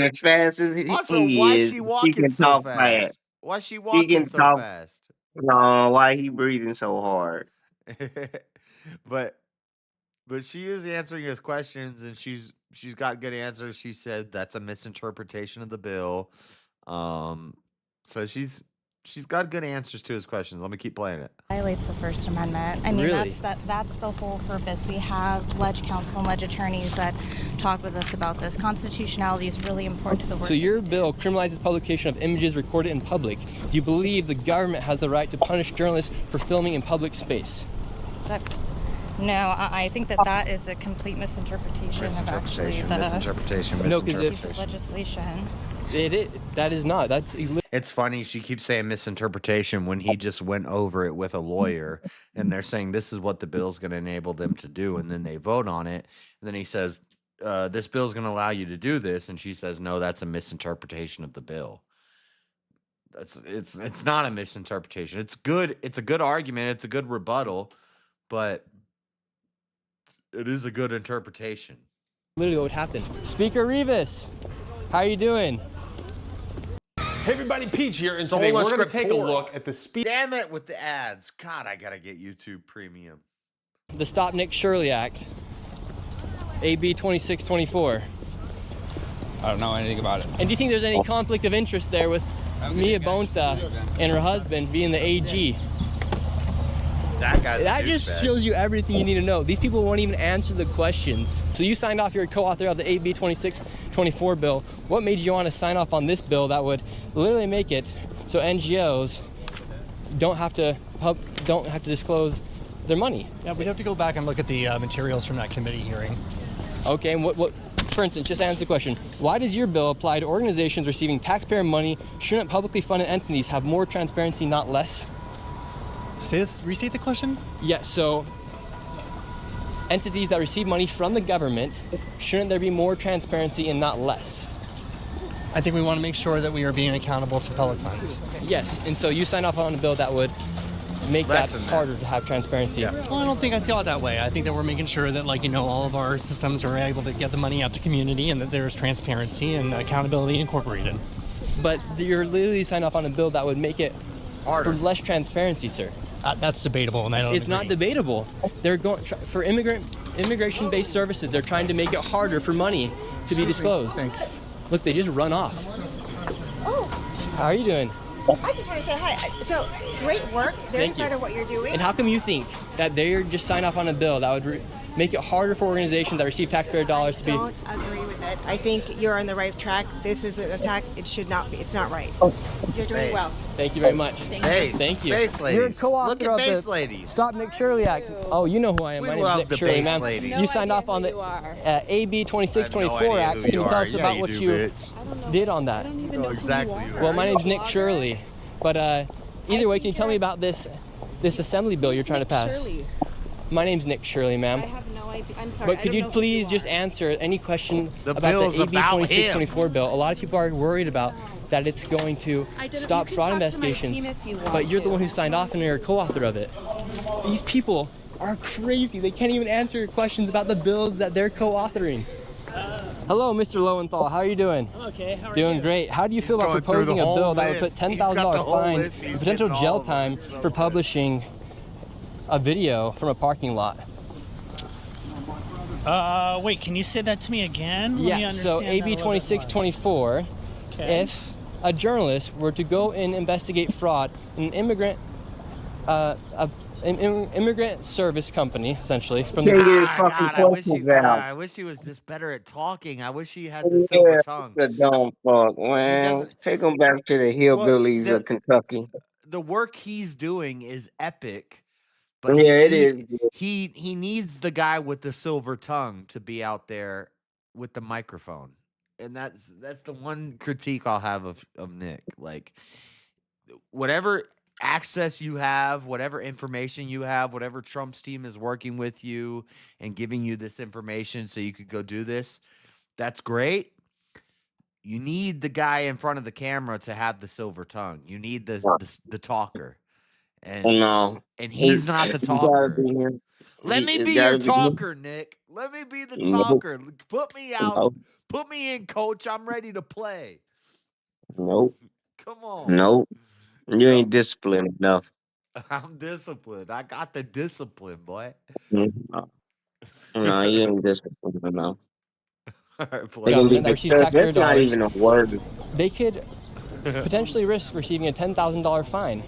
As fast as he Also, is, why is she walking can so talk fast? Why is she walking so fast? No, why he breathing so hard? But she is answering his questions, and she's got good answers. She said that's a misinterpretation of the bill. So she's got good answers to his questions. Let me keep playing it. Violates the First Amendment. I mean, Really? that's the whole purpose. We have ledge counsel and ledge attorneys that talk with us about this. Constitutionality is really important to the work. So your bill criminalizes publication of images recorded in public. Do you believe the government has the right to punish journalists for filming in public space? No, I think that is a complete misinterpretation of actually the misinterpretation. piece of legislation. That is not. That's illegal. It's funny she keeps saying misinterpretation when he just went over it with a lawyer, and they're saying this is what the bill's going to enable them to do, and then they vote on it, and then he says this bill's going to allow you to do this, and she says no, that's a misinterpretation of the bill. It's not a misinterpretation. It's good. It's a good argument. It's a good rebuttal, but it is a good interpretation. Literally what would happen. Speaker Rivas, how are you doing? Hey everybody, Peach here, and today we're going to take a look at the speed. Damn it with the ads. God, I got to get YouTube Premium. The Stop Nick Shirley Act, AB 2624. I don't know anything about it. And do you think there's any conflict of interest there with Mia Bonta and her husband being the AG? That just shows you everything you need to know. These people won't even answer the questions. So you signed off, you're a co-author of the AB 2624 bill. What made you want to sign off on this bill that would literally make it so NGOs don't have to disclose their money? Yeah, we'd have to go back and look at the materials from that committee hearing. Okay, and what, for instance, just answer the question. Why does your bill apply to organizations receiving taxpayer money? Shouldn't publicly funded entities have more transparency, not less? Restate the question? Yeah, so entities that receive money from the government, shouldn't there be more transparency and not less? I think we want to make sure that we are being accountable to public funds. Yes, and so you sign off on a bill that would make that harder to have transparency. Yeah. Well, I don't think I see it that way. I think that we're making sure that, all of our systems are able to get the money out to community and that there's transparency and accountability incorporated. But you're literally signing off on a bill that would make it harder. For less transparency, sir. That's debatable, and I don't It's agree. not debatable. They're going for immigration-based services. They're trying to make it harder for money to be disclosed. Thanks. Look, they just run off. Oh. How are you doing? I just want to say hi. So, great work. Very Thank you. proud of what you're doing. And how come you think that they're just sign off on a bill that would make it harder for organizations that receive taxpayer dollars to be? I don't agree with it. I think you're on the right track. This is an attack. It should not be. It's not right. You're doing well. Thank you very much. Thank you. Base ladies. You're a co-author Look at of base the ladies. Stop Nick Shirley Act. Oh, you know who I am. We My love name's the Nick Shirley, base ma'am. ladies. You signed off on the AB 2624 Act. Can you tell us about what you did on that? Exactly. Well, my name's Nick Shirley, but either way, can you tell me about this assembly bill you're trying to pass? My name's Nick Shirley, ma'am. I have no idea. I'm sorry. But could you please just answer any question about bill's the AB about 2624 bill? A lot of people are worried about that it's going to stop fraud investigations. But you're the one who signed off and you're a co-author of it. These people are crazy. They can't even answer questions about the bills that they're co-authoring. Hello, Mr. Lowenthal. How are you doing? I'm okay. How are Doing you? great. How do you feel about proposing a bill that would put $10,000 fines and potential jail time for publishing a video from a parking lot? Wait, can you say that to me again? Let me Yeah, so understand AB that a little bit 2624, Okay. if a journalist were to go and investigate fraud in an immigrant service company, essentially, from the God, I wish he was just better at talking. I wish he had the silver tongue. The dumb fuck, man. doesn't- Take them back to the hillbillies of Kentucky. The work he's doing is epic, but Yeah, it is. he needs the guy with the silver tongue to be out there with the microphone. And that's the one critique I'll have of Nick. Like, whatever access you have, whatever information you have, whatever Trump's team is working with you and giving you this information so you could go do this, that's great. You need the guy in front of the camera to have the silver tongue. You need the talker. And he's not the talker. Let me be your talker, Nick. Let me be the talker. Put me out. Nope. Put me in, coach. I'm ready to play. Nope. Come on. Nope. You ain't disciplined enough. I'm disciplined. I got the discipline, boy. No, you ain't disciplined enough. government that receives taxpayer That's not dollars, even a word. they could potentially risk receiving a $10,000 fine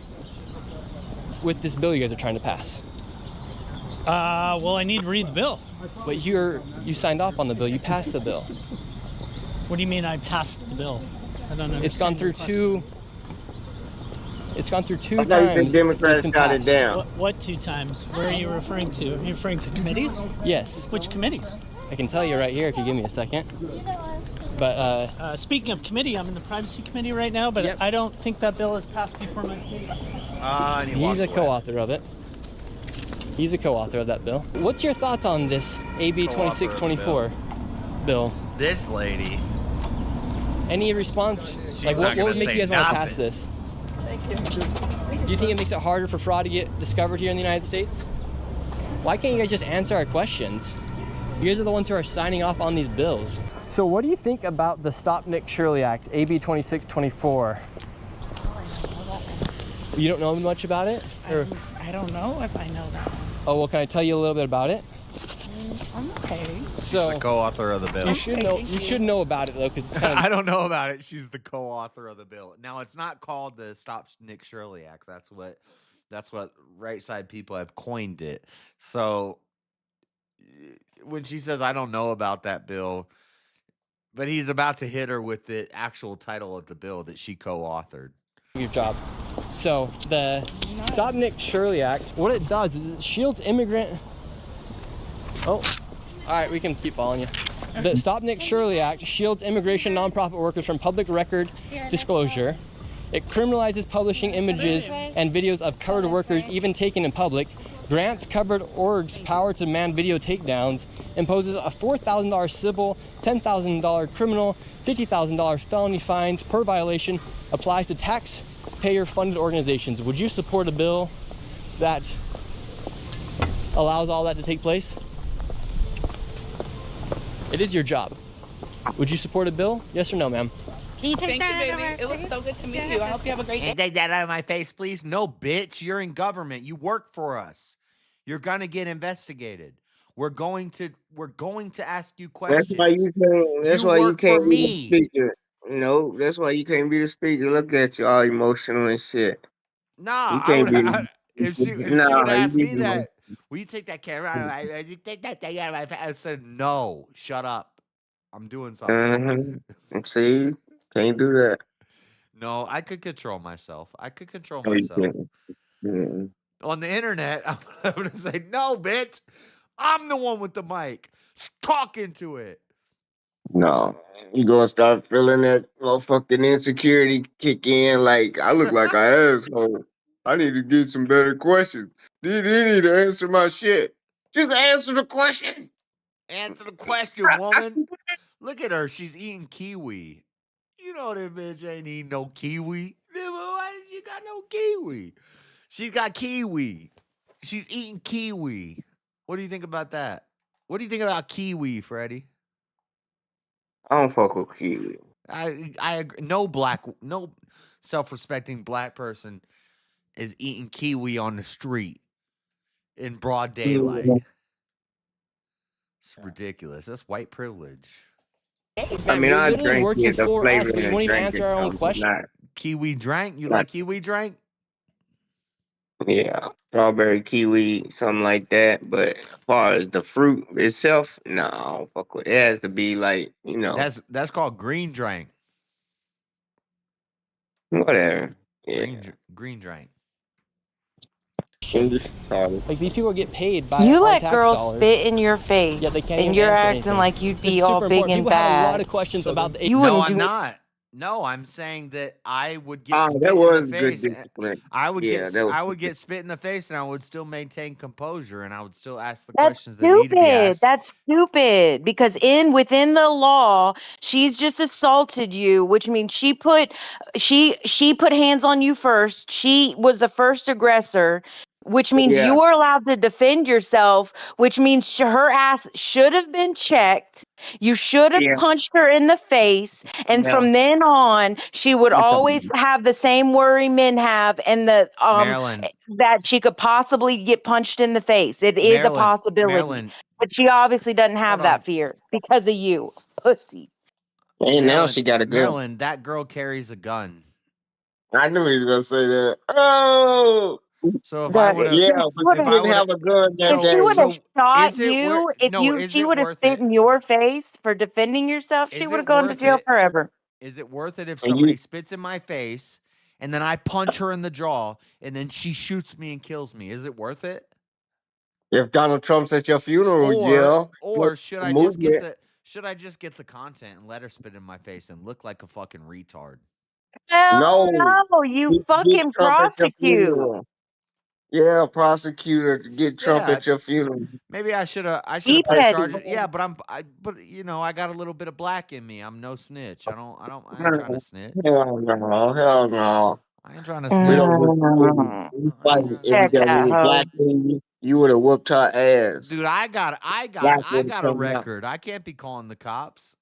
with this bill you guys are trying to pass. Well, I need to read the bill. But you signed off on the bill. You passed the bill. What do you mean I passed the bill? I don't know. It's gone through two. It's gone through two I thought you said times. Democrats It's been got it passed. down. What 2 times? Where are you referring to? Are you referring to committees? Yes. Which committees? I can tell you right here if you give me a second. But speaking of committee, I'm in the privacy committee right now, but I don't think that bill has passed before my case. he's a co-author of it. He's a co-author of that bill. What's your thoughts on this AB 2624 bill? This lady. Any response? Like, not what would gonna make say you guys want to pass nothing. this? Do you think it makes it harder for fraud to get discovered here in the United States? Why can't you guys just answer our questions? You guys are the ones who are signing off on these bills. So what do you think about the Stop Nick Shirley Act, AB 2624? You don't know much about it? Or? I don't know if I know that. Oh, well, can I tell you a little bit about it? I'm okay. So She's the co-author of the bill. You should know. You should know about it though, because it's kind of. I don't know about it. She's the co-author of the bill. Now, it's not called the Stop Nick Shirley Act. That's what right side people have coined it. So when she says I don't know about that bill, but he's about to hit her with the actual title of the bill that she co-authored. Your job. So the Stop Nick Shirley Act, what it does is it shields immigrant. Oh, all right, we can keep following you. The Stop Nick Shirley Act shields immigration nonprofit workers from public record disclosure. It criminalizes publishing images and videos of covered workers, even taken in public, grants covered orgs power to demand video takedowns, imposes a $4,000 civil, $10,000 criminal, $50,000 felony fines per violation, applies to taxpayer-funded organizations. Would you support a bill that allows all that to take place? It is your job. Would you support a bill? Yes or no, ma'am? Can you take that you, baby. It was so good to meet you. I hope you have a great day. Can't take that out of my face, please. No, bitch. You're in government. You work for us. You're gonna get investigated. We're going to ask you questions. That's why you can't. That's why you work for can't be the me. speaker. No, that's why you can't be the speaker. Look at you, all emotional and shit. Nah, You can't be. if she would ask me that, will you take that camera out of my you take that thing out of my face? I said, no, shut up. I'm doing something. See, can't do that. No, I could control myself. I could control No, you myself. can't. Mm. On the internet, I'm going to say, no, bitch. I'm the one with the mic. Talk into it. No, you gonna start feeling that motherfucking insecurity kick in. Like I look like an asshole. I need to get some better questions. They need to answer my shit. Just answer the question. Answer the question, woman. Look at her. She's eating kiwi. You know that bitch ain't eating no kiwi. Why did you got no kiwi? She's got kiwi. She's eating kiwi. What do you think about that? What do you think about kiwi, Freddie? I don't fuck with Kiwi. I agree. No self-respecting black person is eating kiwi on the street in broad daylight. It's ridiculous. That's white privilege. I Man, mean, you're I literally drink working it, the for us, flavor but you and won't even drink answer it, our own though, but question. not. Kiwi drank? You not like kiwi drank? Yeah, strawberry, kiwi, something like that. But as far as the fruit itself, no, I don't fuck with it. It has to be like, That's called green drank. whatever. Yeah. Green drank. Like these people get paid by You our let tax girls dollars. spit in your face, Yeah, they can't and even you're answer acting anything. like you'd This be is all super big important. and People had a bad. lot of questions about the. You No, wouldn't I'm do not. No, I'm saying that I would get spit that in was the good face. discipline. I would Yeah, that was I would get spit in the face, and I would still maintain composure, and I would still ask the That's questions that need to be stupid. asked. That's stupid because within the law, she's just assaulted you, which means she put hands on you first. She was the first aggressor, which means Yeah. you are allowed to defend yourself, which means her ass should have been checked. You should have Yeah. punched her in the face, and Yeah. from then on, she would always have the same worry men have, and Marilyn, that she could possibly get punched in the face. It is a possibility. Marilyn, But she obviously doesn't have hold on. that fear because of you, pussy. And now she got a gun. Marilyn, that girl carries a gun. I knew he was gonna say that. Oh. So if I would have, Yeah, but if she I didn't would have a gun that If she day. would have shot is it you, is she it would have worth spit it? in your face for defending yourself, she Is would have it gone to worth jail it? forever. Is it worth it if And somebody you- spits in my face and then I punch her in the jaw and then she shoots me and kills me? Is it worth it? If Donald Trump's at your funeral, yeah. Or should I just get the content and let her spit in my face and look like a fucking retard? Hell No. no, you Get fucking Trump at your prosecute. funeral. Yeah, prosecutor to get Trump Yeah, at your funeral. Maybe I should have Be pressed petty. charges. Yeah, but I got a little bit of black in me. I'm no snitch. I ain't trying to snitch. Hell no. Hell no. I ain't trying to We snitch. don't fight. If we Check got that any hoe. black in you would have whooped her ass. Dude, I got Black would've a come out. record. I can't be calling the cops.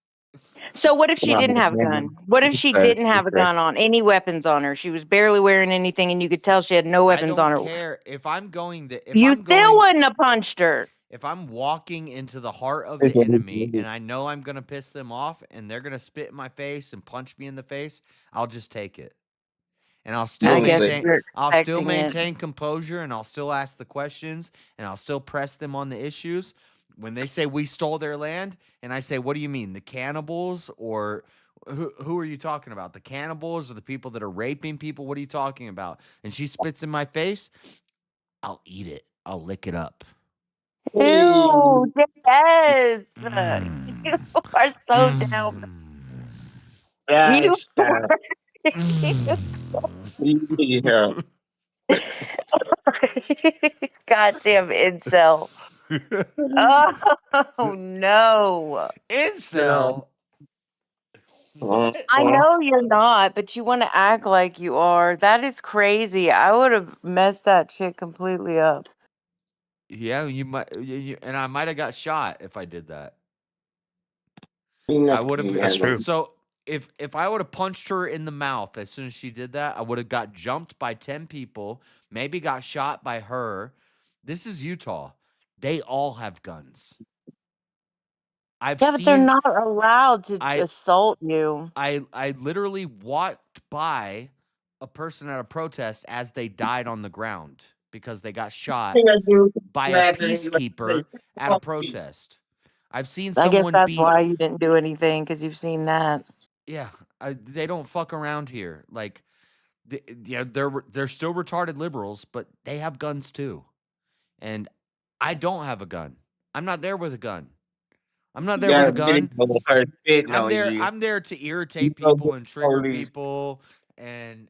So what if she didn't have a gun? What if she didn't have a gun on, any weapons on her? She was barely wearing anything and you could tell she had no I weapons don't on her. care if I'm going to You still wouldn't have punched her. if I'm walking into the heart of the enemy and I know I'm going to piss them off and they're going to spit in my face and punch me in the face, I'll just take it. And I'll still maintain composure and I'll still ask the questions and I'll still press them on the issues. When they say we stole their land and I say, what do you mean? The cannibals or who are you talking about? The cannibals or the people that are raping people? What are you talking about? And she spits in my face, I'll eat it. I'll lick it up. Ew, yes. You are so down. You Yeah. goddamn incel. Oh no. Incel. I know you're not, but you want to act like you are. That is crazy. I would have messed that shit completely up. Yeah, you might, and I might have got shot if I did that. I would have. That's true. So if I would have punched her in the mouth as soon as she did that, I would have got jumped by 10 people, maybe got shot by her. This is Utah. They all have guns. But they're not allowed to assault you. I literally walked by a person at a protest as they died on the ground because they got shot by a peacekeeper at a protest. I've seen someone I guess that's beat. why you didn't do anything, because you've seen that. Yeah, they don't fuck around here. Like, they're still retarded liberals, but they have guns too. And I don't have a gun. I'm not there with a gun. I'm not there with a gun. I'm there to irritate people and trigger people and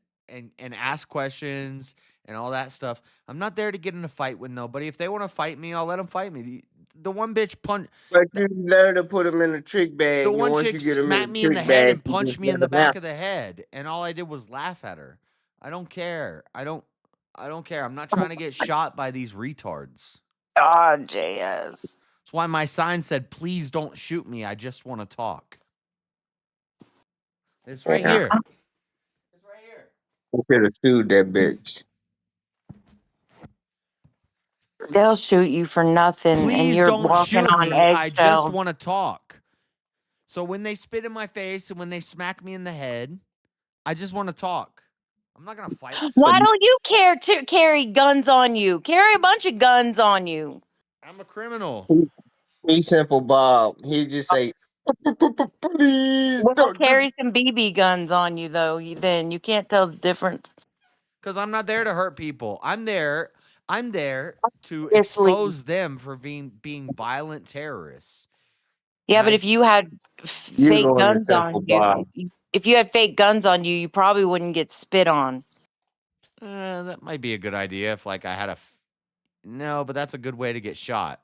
ask questions and all that stuff. I'm not there to get in a fight with nobody. If they want to fight me, I'll let them fight me. The one bitch punch. But you're there to put him in a trick bag. The one once chick you get him smacked me in the head and punched me in the back of the head, and all I did was laugh at her. I don't care. I don't care. I'm not trying to get shot by these retards. God, JS. That's why my sign said, "Please don't shoot me. I just want to talk." It's right here. It's right here. I could have sued that bitch. They'll shoot you for nothing, and Please you're don't walking shoot on me. I just eggshells. want to talk. So when they spit in my face and when they smack me in the head, I just want to talk. I'm not gonna fight. Why don't you care to carry guns on you? Carry a bunch of guns on you. I'm a criminal. He's simple, Bob. He just say, please Well, don't. carry some BB guns on you, though. Then you can't tell the difference. Because I'm not there to hurt people. I'm there to Obviously. expose them for being violent terrorists. Yeah, And but if you had You fake going to guns simple, on Bob. you, if you had fake guns on you, you probably wouldn't get spit on. that might be a good idea if like I had no, but that's a good way to get shot.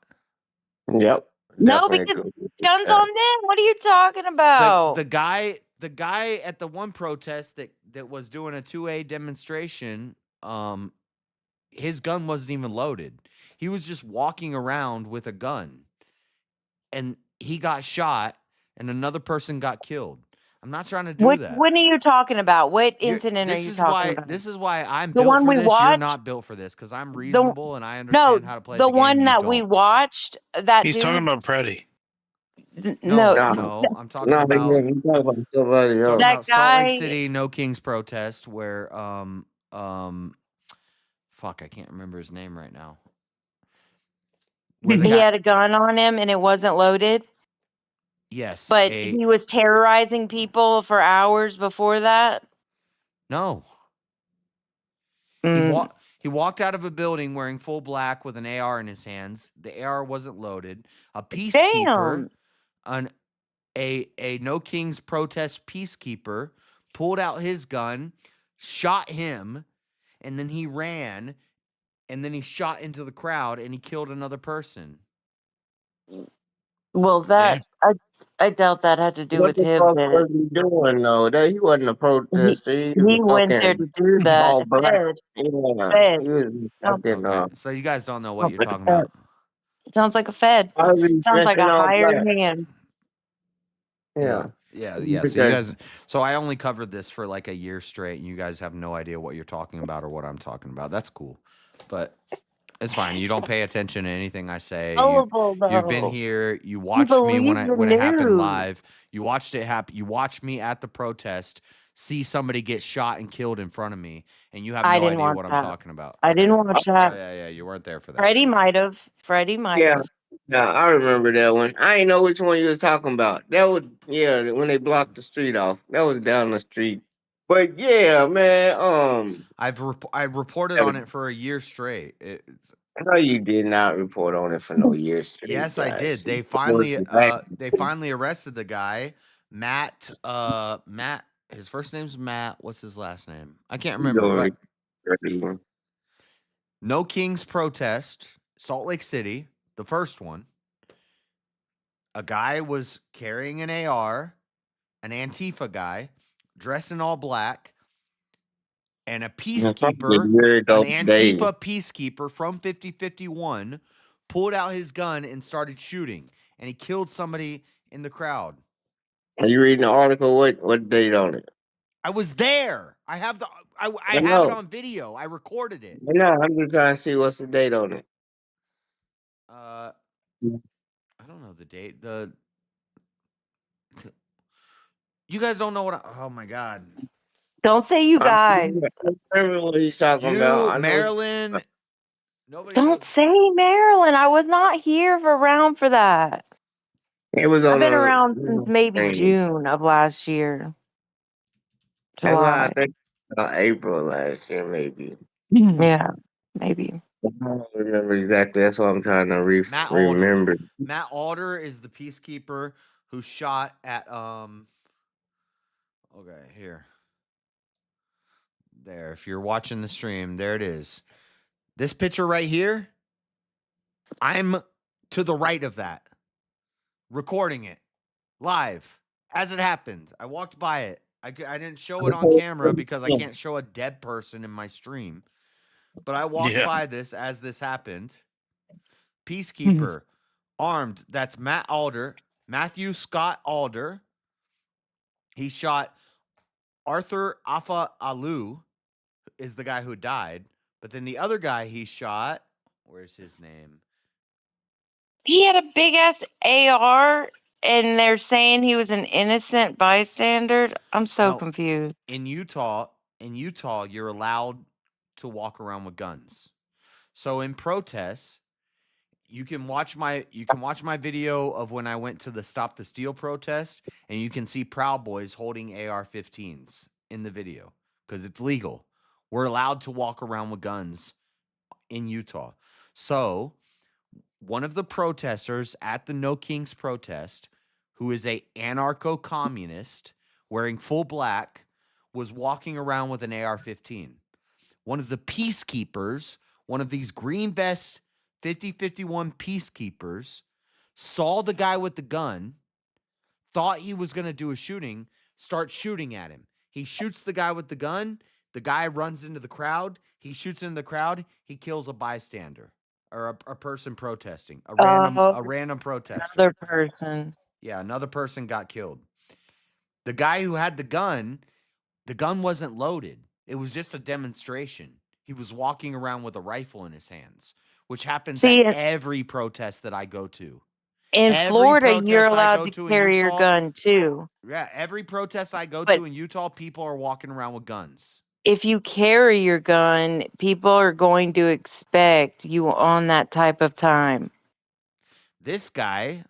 Yep. No, Definitely because could. guns on them. What are you talking about? The guy at the one protest that was doing a 2A demonstration, his gun wasn't even loaded. He was just walking around with a gun. And he got shot and another person got killed. I'm not trying to do that. What are you talking about? What incident are you talking about? This is why I'm The built one for we this. You're watched? not built for this because I'm reasonable and I No, understand how to play the game. one You that we don't. watched. That He's dude. talking about Preddy. No, I'm talking about you talking about somebody else. that Salt Lake guy. City No Kings protest where fuck, I can't remember his name right now. Where the He guy, had a gun on him and it wasn't loaded. yes, But he was terrorizing people for hours before that. no. He walked out of a building wearing full black with an AR in his hands. The AR wasn't loaded. A peacekeeper, a No Kings protest peacekeeper, pulled out his gun, shot him, and then he ran, and then he shot into the crowd and he killed another person. Well, I doubt that had to do What with the him. fuck was he doing though? That he wasn't a protester. He was went there to do that. all black. Fed. Yeah, Fed. he was fucking. Okay. So you guys don't know what you're talking about. Sounds like a Fed. I was Sounds like dressing a all hired black. man. Yeah. So you guys, so I only covered this for like a year straight, and you guys have no idea what you're talking about or what I'm talking about. That's cool, but it's fine. You don't pay attention to anything I say. You've been here. You watched me when it happened live. You watched it happen. You watched me at the protest see somebody get shot and killed in front of me, and you have no idea what I'm talking about. I didn't watch that. Yeah, you weren't there for that. Freddie might have. Yeah, I remember that one. I didn't know which one you was talking about. That was when they blocked the street off. That was down the street. But yeah, man. I reported on it for a year straight. No, you did not report on it for no years straight. Yes, I did. They finally arrested the guy, Matt. Matt. His first name's Matt. What's his last name? I can't remember. But No Kings protest, Salt Lake City, the first one. A guy was carrying an AR, an Antifa guy, dressed in all black, and a peacekeeper, an Antifa peacekeeper from 5051, pulled out his gun and started shooting, and he killed somebody in the crowd. Are you reading the article? What date on it? I was there. I have I have it on video. I recorded it. No, I'm just trying to see what's the date on it. I don't know the date. You guys don't know what oh my God. Don't say you guys. I remember what he's talking about. Maryland. Don't say Maryland. I was not around for that. It was I've been around since maybe June of last year. July. I think April last year, maybe. Yeah, maybe. I don't remember exactly. That's what I'm trying to remember. Matt Alder is the peacekeeper who shot at okay, here. There, if you're watching the stream, there it is. This picture right here, I'm to the right of that. Recording it live as it happened. I walked by it. I didn't show it on camera because I can't show a dead person in my stream. But I walked by this as this happened. Peacekeeper, armed. That's Matt Alder. Matthew Scott Alder. He shot Arthur Afa Alu is the guy who died, but then the other guy he shot, where's his name? He had a big ass AR, and they're saying he was an innocent bystander. I'm so No, confused. in Utah, you're allowed to walk around with guns. So in protests, you can watch my video of when I went to the Stop the Steal protest, and you can see Proud Boys holding AR-15s in the video because it's legal. We're allowed to walk around with guns in Utah. So one of the protesters at the No Kings protest, who is a anarcho-communist wearing full black, was walking around with an AR-15. One of the peacekeepers, one of these green vest 50-51 peacekeepers, saw the guy with the gun, thought he was going to do a shooting, start shooting at him. He shoots the guy with the gun. The guy runs into the crowd. He shoots into the crowd. He kills a bystander or a person protesting, a random protester. Another person. Yeah, another person got killed. The guy who had the gun wasn't loaded. It was just a demonstration. He was walking around with a rifle in his hands, which happens at every protest that I go to. In Every Florida, you're protest I allowed go to to in carry your Utah- gun too. Yeah, every protest I go But- to in Utah, people are walking around with guns. If you carry your gun, people are going to expect you on that type of time. This guy,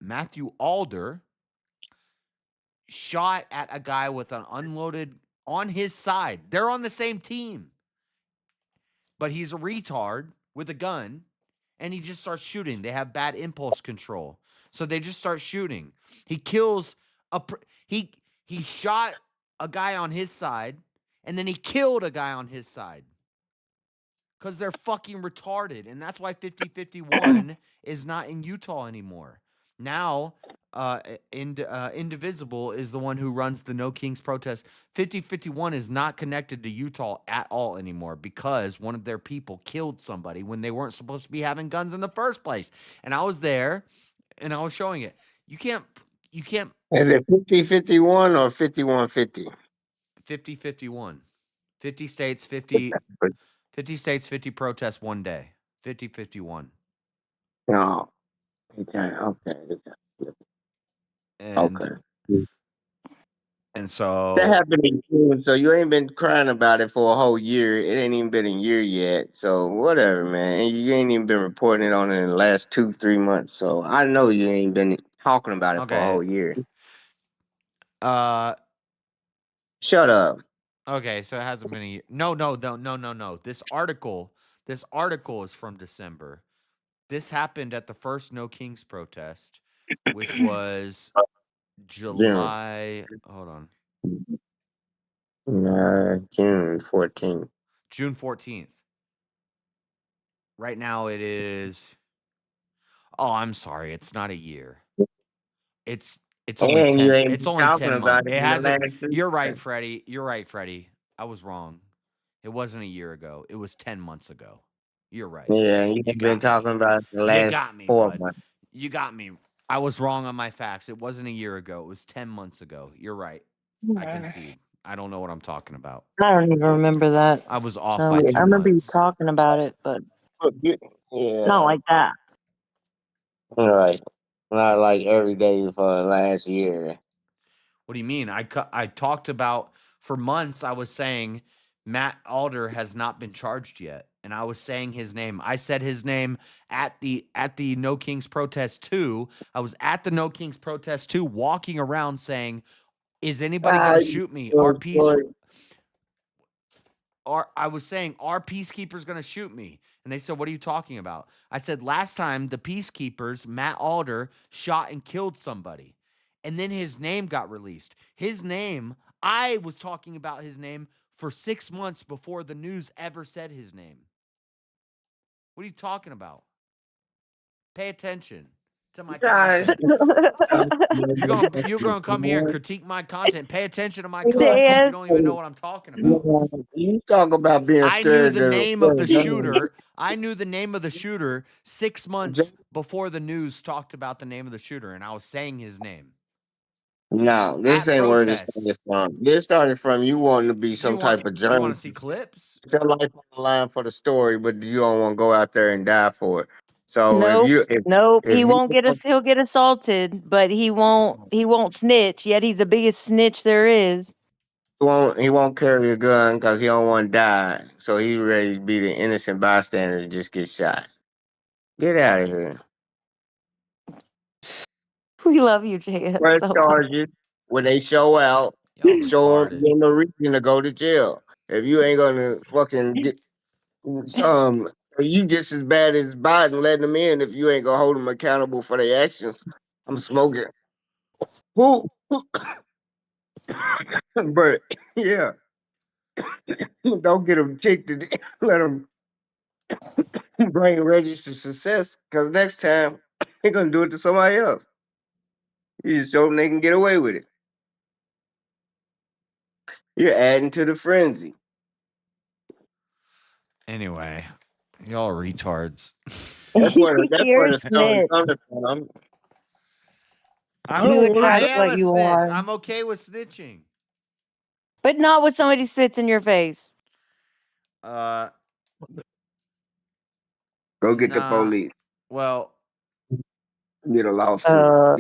Matthew Alder, shot at a guy with an unloaded on his side. They're on the same team. But he's a retard with a gun, and he just starts shooting. They have bad impulse control. So they just start shooting. He kills he shot a guy on his side, and then he killed a guy on his side. Because they're fucking retarded. And that's why 50-51 is not in Utah anymore. Now, Indivisible is the one who runs the No Kings protest. 50-51 is not connected to Utah at all anymore because one of their people killed somebody when they weren't supposed to be having guns in the first place. And I was there, and I was showing it. You can't. Is it 50-51 or 51-50? 50-51. 50 states, 50 states, 50 protests one day. 50-51. No. Okay. And so that happened in June, so you ain't been crying about it for a whole year. It ain't even been a year yet. So whatever, man. And you ain't even been reporting it on it in the last 2-3 months. So I know you ain't been talking about it for a whole year. Shut up. Okay, so it hasn't been a year. No. This article is from December. This happened at the first No Kings protest, which was July. Hold on. June 14th. June 14th. Right now it is. Oh, I'm sorry. It's not a year. It's only 10. It's only 10 months. It hasn't. You're right, Freddie. I was wrong. It wasn't a year ago. It was 10 months ago. You're right. Yeah, you've been talking about it the last 4 months. You got me. I was wrong on my facts. It wasn't a year ago. It was 10 months ago. You're right. I concede. I don't know what I'm talking about. I don't even remember that. I was off So, by 2 months. I remember you talking about it, but not like that. Right. Not like every day for the last year. What do you mean? I talked about for months. I was saying Matt Alder has not been charged yet, and I was saying his name. I said his name at the No Kings protest 2. I was at the No Kings protest 2, walking around saying, "Is anybody going to shoot me? I was saying, are peacekeepers going to shoot me?" And they said, "What are you talking about?" I said, last time the peacekeepers, Matt Alder, shot and killed somebody. And then his name got released. His name, I was talking about his name for 6 months before the news ever said his name. What are you talking about? Pay attention to my content. You're gonna come here and critique my content. Pay attention to my content. You don't even know what I'm talking about. You talk about being scared. I knew the name of the shooter. I knew the name of the shooter 6 months before the news talked about the name of the shooter, and I was saying his name. No, this at ain't where this protests. started from. This started from you wanting to be some You want type of you want to see journalist. clips? Put your life on the line for the story, but you don't want to go out there and die for it. So Nope. Nope. if you He'll get assaulted, but he won't snitch. Yet he's the biggest snitch there is. he won't carry a gun because he don't want to die. So he ready to be the innocent bystander to just get shot. Get out of here. We love you, JS. Press So charges when they show out. Y'all Show retarded. them a reason to go to jail. If you ain't gonna fucking get you just as bad as Biden letting them in if you ain't gonna hold them accountable for their actions. I'm smoking. Who? But yeah, don't get them ticked. Let them bring registered success because next time they're gonna do it to somebody else. You just hope they can get away with it. You're adding to the frenzy. Anyway, y'all are retards. That's where You're a the stuff is snitch. coming from. You I attract am what a you snitch. are. I'm okay with snitching. But not when somebody spits in your face. Uh, Go get the nah. police. Well, Get a lawsuit. Uh,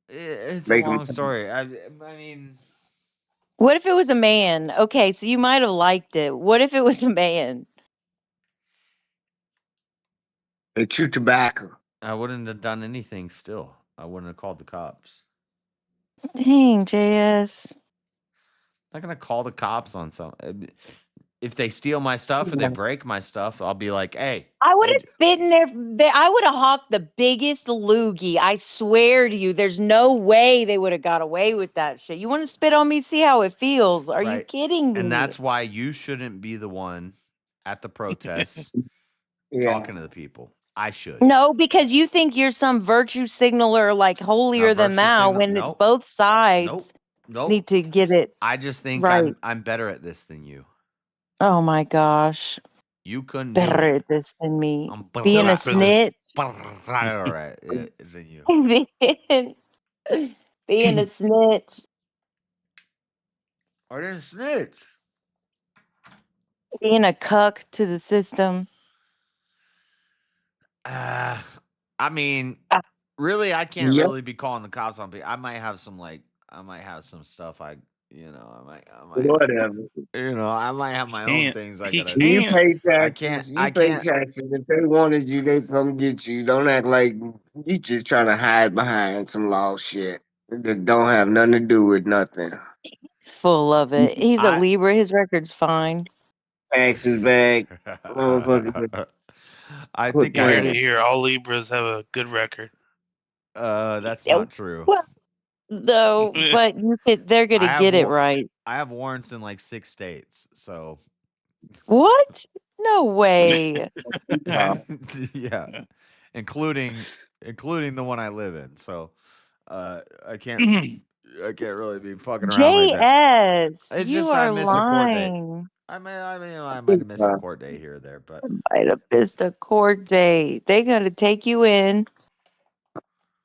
it's a Make 'em long story. I mean, What if it was a man? Okay, so you might have liked it. What if it was a man? they chew tobacco. I wouldn't have done anything still. I wouldn't have called the cops. Dang, JS. I'm not gonna call the cops on some. If they steal my stuff or they break my stuff, I'll be like, "Hey, I would have spit in I would have hawked the biggest loogie. I swear to you, there's no way they would have got away with that shit. You want to spit on me? See how it feels? Are you right." kidding me? And that's why you shouldn't be the one at the protests Yeah. talking to the people. I should. No, because you think you're some virtue signaler, like holier than virtue thou, signal- when nope. both sides Nope. need to get it I just think right. I'm better at this than you. Oh my gosh. You couldn't do Better it. at this than me. I'm Being better a snitch. right than you. Being a snitch. I didn't snitch. Being a cuck to the system. I mean, really, I can't Yep. really be calling the cops on people. I might have some stuff. I might, Whatever. I might have my own things. I gotta. You pay I taxes. can't. You pay taxes. If they wanted you, they come get you. Don't act like you just trying to hide behind some law shit that don't have nothing to do with nothing. He's full of it. He's a Libra. His record's fine. Taxes back. Motherfucker. I Put think You heard I. it here. All Libras have a good record. That's not true. Well, though, but they're gonna get it right. I have warrants in like 6 states, so What? No way. yeah, including the one I live in. So I can't really be fucking around like that. JS, It's you just I are missed a court date. lying. I might have missed a court date here or there, but Might have missed a court date. They gotta take you in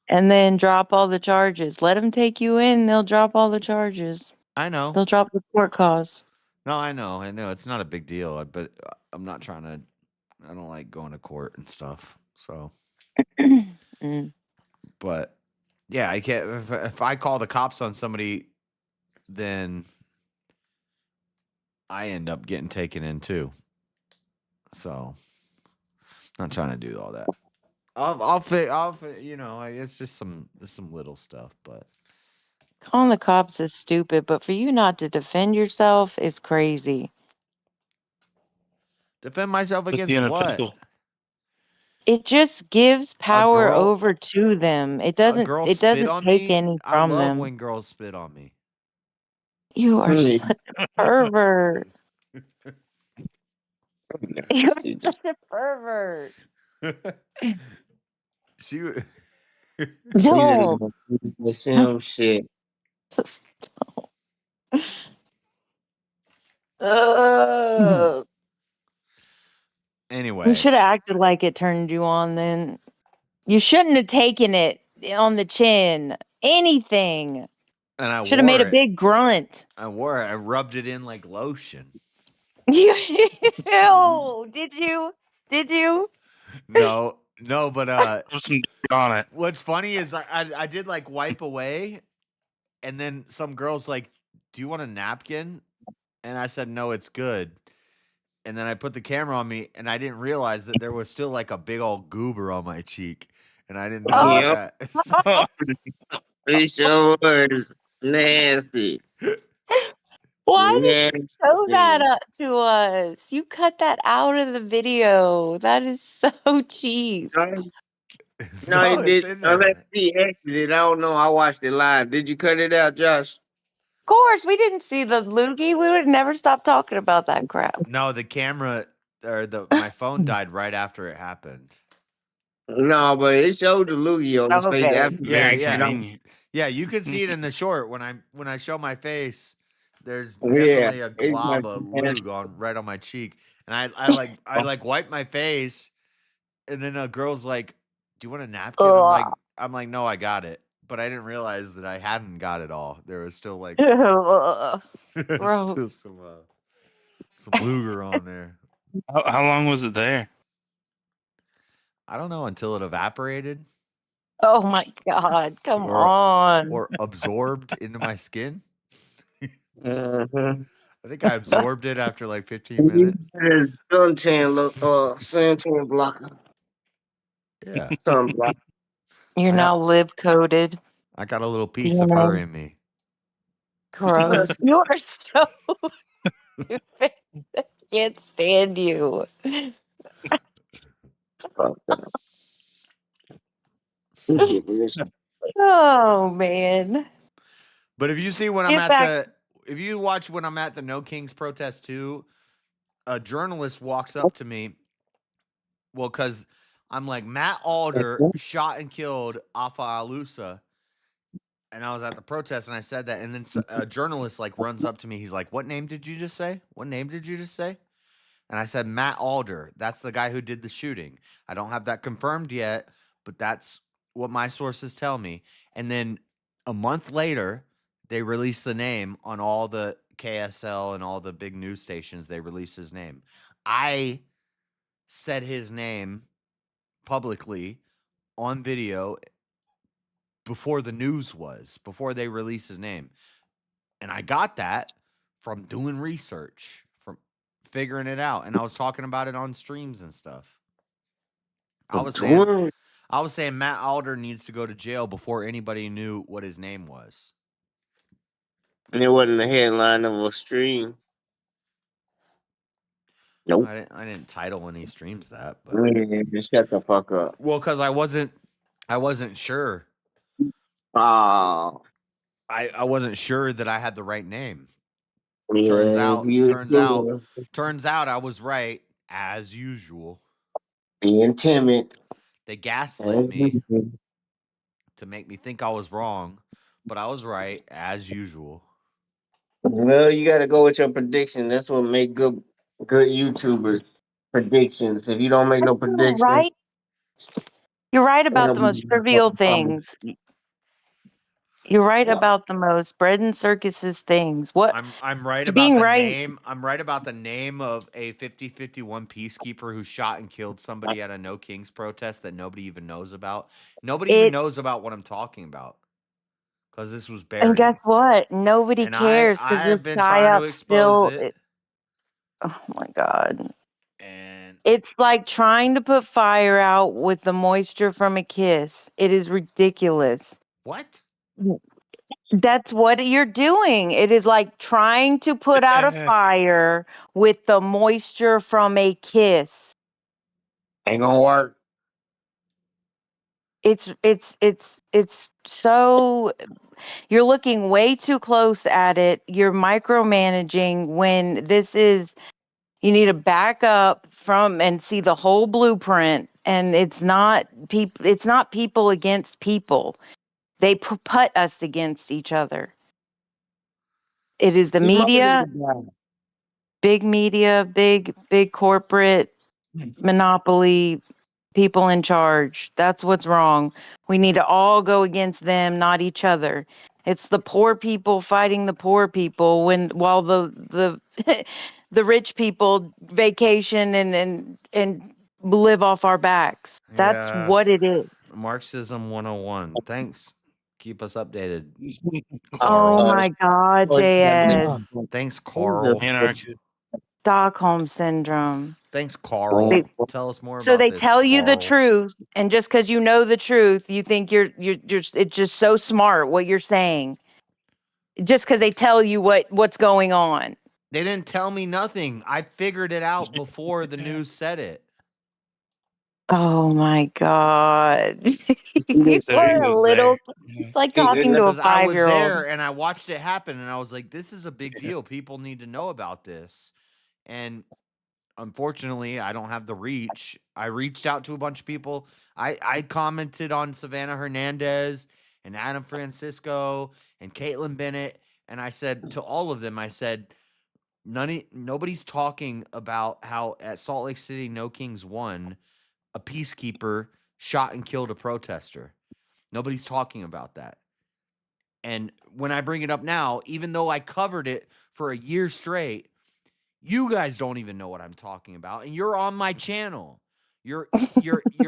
and then drop all the charges. Let them take you in. They'll drop all the charges. I know. They'll drop the court costs. No, I know. It's not a big deal, but I'm not trying to. I don't like going to court and stuff. So, but yeah, I can't. If I call the cops on somebody, then I end up getting taken in too. So, not trying to do all that. It's just some little stuff, but Calling the cops is stupid, but for you not to defend yourself is crazy. defend myself With against the what? unofficial. It just gives power girl- over to them. It A doesn't girl it spit doesn't on take me. any I from love them. when girls spit on me. You are such a pervert. You're such a pervert. She Don't. The same shit. Ugh. Anyway, You should have acted like it turned you on then. You shouldn't have taken it on the chin. Anything. And I Should have made a wore it. big grunt. I wore it. I rubbed it in like lotion. Ew, did you? Did you? No, but Put some dirt on it. what's funny is I did like wipe away, and then some girls like, "Do you want a napkin?" And I said, "No, it's good." And then I put the camera on me, and I didn't realize that there was still like a big old goober on my cheek, and I didn't know Yep. that. It sure was nasty. Why did you show that Nasty. up to us? You cut that out of the video. That is so cheap. No, No, it it's did. in Unless there. he exited. I don't know. I watched it live. Did you cut it out, Josh? Of course, we didn't see the loogie. We would never stop talking about that crap. No, the camera or my phone died right after it happened. No, but it showed the loogie on his face Okay. after Yeah, that. yeah. Yeah, you can see it in the short when I show my face. There's Yeah, definitely a it's glob like of lug right on my cheek, and I wipe my face, and then a girl's like, "Do you want a napkin?" I'm like, "No, I got it," but I didn't realize that I hadn't got it all. There was still like Gross. still some luger on there. How long was it there? I don't know until it evaporated Oh my God! Come on. or absorbed into my skin. Mm-hmm. I think I absorbed it after like 15 minutes. Suntan blocker. Yeah. Sunblock. You're now lip coated. I got a little piece of her in me. Gross. You are so stupid. I can't stand you. Oh man. But if you see when Get back. if you watch when I'm at the No Kings protest too, a journalist walks up to me. Well, because I'm like, Matt Alder shot and killed Afa Alusa. And I was at the protest and I said that. And then a journalist like runs up to me. He's like, "What name did you just say? What name did you just say?" And I said, "Matt Alder. That's the guy who did the shooting. I don't have that confirmed yet, but that's what my sources tell me." And then a month later, they released the name on all the KSL and all the big news stations. They released his name. I said his name publicly on video before the news before they released his name. And I got that from doing research, from figuring it out. And I was talking about it on streams and stuff. I was saying Matt Alder needs to go to jail before anybody knew what his name was. And it wasn't the headline of a stream. Nope. I didn't title any streams that, but just shut the fuck up. Well, because I wasn't sure. Oh. I wasn't sure that I had the right name. Yeah, Turns out I was right as usual. Being timid. They gaslit me to make me think I was wrong, but I was right as usual. Well, you got to go with your prediction. That's what make good YouTubers. Predictions. If you don't make no predictions, right? You're right about the most trivial things. You're right about the most bread and circuses things. What I'm right about being the right. name. I'm right about the name of a 50-51 peacekeeper who shot and killed somebody at a No Kings protest that nobody even knows about. Nobody even knows about what I'm talking about because this was buried. And guess what? Nobody cares because this guy up still. Oh my God. And it's like trying to put fire out with the moisture from a kiss. It is ridiculous. What? That's what you're doing. It is like trying to put out a fire with the moisture from a kiss. Ain't gonna work. It's so you're looking way too close at it. You're micromanaging when this is you need to back up from and see the whole blueprint. And it's not people against people. They put us against each other. It is the media, big corporate monopoly, people in charge. That's what's wrong. We need to all go against them, not each other. It's the poor people fighting the poor people while the the rich people vacation and live off our backs. That's Yeah. what it is. Marxism 101. Thanks. Keep us updated. Oh Carl. my God, JS. Thanks, Carl. Anarchy. Stockholm syndrome. Thanks, Carl. Tell us more So about they this, tell you the Carl. truth, and just because you know the truth, you think you're it's just so smart what you're saying. Just because they tell you what's going on. They didn't tell me nothing. I figured it out before the news said it. Oh my God. You So he are a was little, there. it's like talking to a Because I was 5-year-old. there and I watched it happen and I was like, this is a big deal. People need to know about this. And unfortunately, I don't have the reach. I reached out to a bunch of people. I commented on Savannah Hernandez and Adam Francisco and Caitlin Bennett. And I said to all of them, I said, nobody's talking about how at Salt Lake City, No Kings won, a peacekeeper shot and killed a protester. Nobody's talking about that. And when I bring it up now, even though I covered it for a year straight, you guys don't even know what I'm talking about, and you're on my channel. You're Because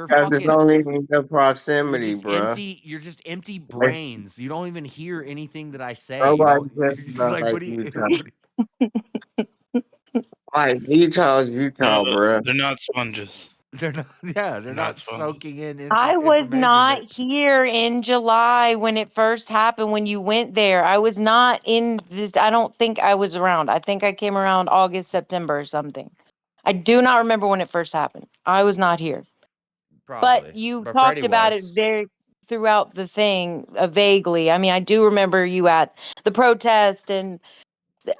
fucking. it's only in the You're proximity, just bruh. empty. You're just empty brains. You don't even hear anything that I say. You Nobody don't cares about like. like What do you? Utah. Like Utah's Utah, bruh. They're not sponges. They're not. Yeah, they're not sponges. soaking in I was information. not here in July when it first happened, when you went there. I was not in this. I don't think I was around. I think I came around August, September or something. I do not remember when it first happened. I was not here. Probably. But you But talked Freddie about it was. very throughout the thing, vaguely. I mean, I do remember you at the protest, and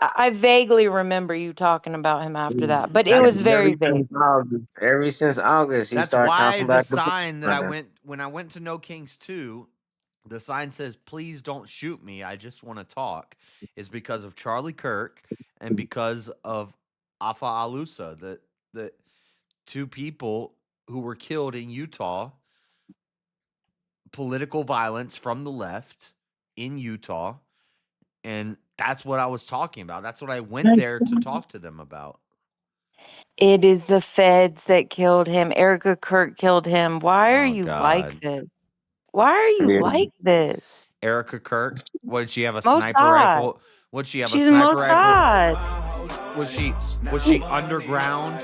I vaguely remember you talking about him after that. But it was very vague. Ever since August, he That's started why talking the about sign that I the went when I went to No Kings 2, the sign says, "Please don't shoot me. I just want to talk," is because of Charlie Kirk and because of Afa Alusa, the two people who were killed in Utah, political violence from the left in Utah, and that's what I was talking about. That's what I went there to talk to them about. It is the feds that killed him. Erica Kirk killed him. Why are Oh you like God. this? Why are you like this? Erica Kirk, what did she have, a sniper Mossad. rifle? Would she have a She's in sniper rifle? Mossad. Was she underground?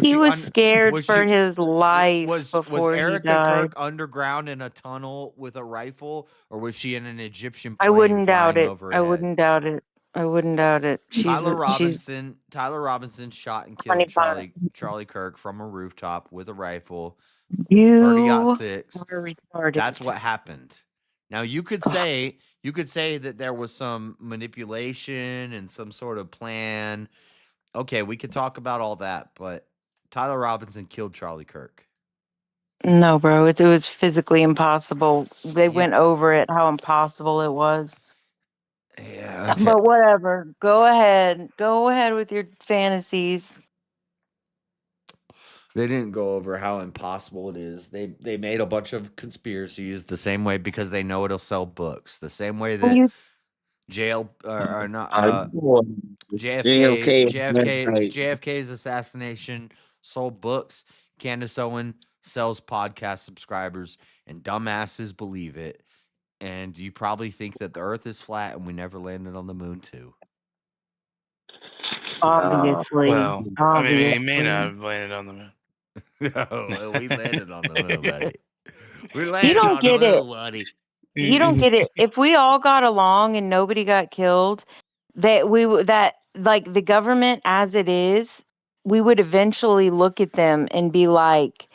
He was scared was for she his life was before he Erica died. Kirk underground in a tunnel with a rifle, or was she in an Egyptian I plane wouldn't doubt flying it. I overhead? wouldn't doubt it. I wouldn't doubt it. She's Tyler Robinson shot and killed 25. Charlie Kirk from a rooftop with a rifle. You 30 got 6. are retarded. That's what happened. Now you could say that there was some manipulation and some sort of plan. Okay, we could talk about all that, but Tyler Robinson killed Charlie Kirk. No, bro. It was physically impossible. They went over it, how impossible it was. Yeah. Okay. But whatever. Go ahead. Go ahead with your fantasies. They didn't go over how impossible it is. They made a bunch of conspiracies the same way because they know it'll sell books. The same way that JFK's assassination sold books. Candace Owen sells podcast subscribers, and dumbasses believe it. And you probably think that the Earth is flat and we never landed on the moon too. Obviously. Well, I mean, he may not have landed on the moon. No, we landed on the moon, buddy. We You landed don't on the get it. moon, buddy. You don't get it. If we all got along and nobody got killed, that like the government as it is, we would eventually look at them and be like,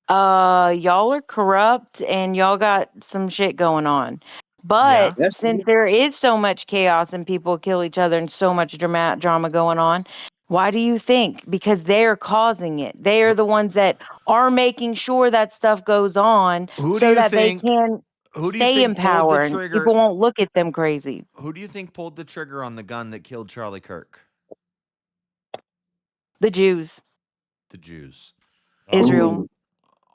y'all are corrupt and y'all got some shit going on. But since there is so much chaos and people kill each other and so much drama going on, why do you think? Because they're causing it. They are the ones that are making sure that stuff goes on so that they can stay in power and people won't look at them crazy. Who do you think pulled the trigger on the gun that killed Charlie Kirk? The Jews. The Jews. Israel.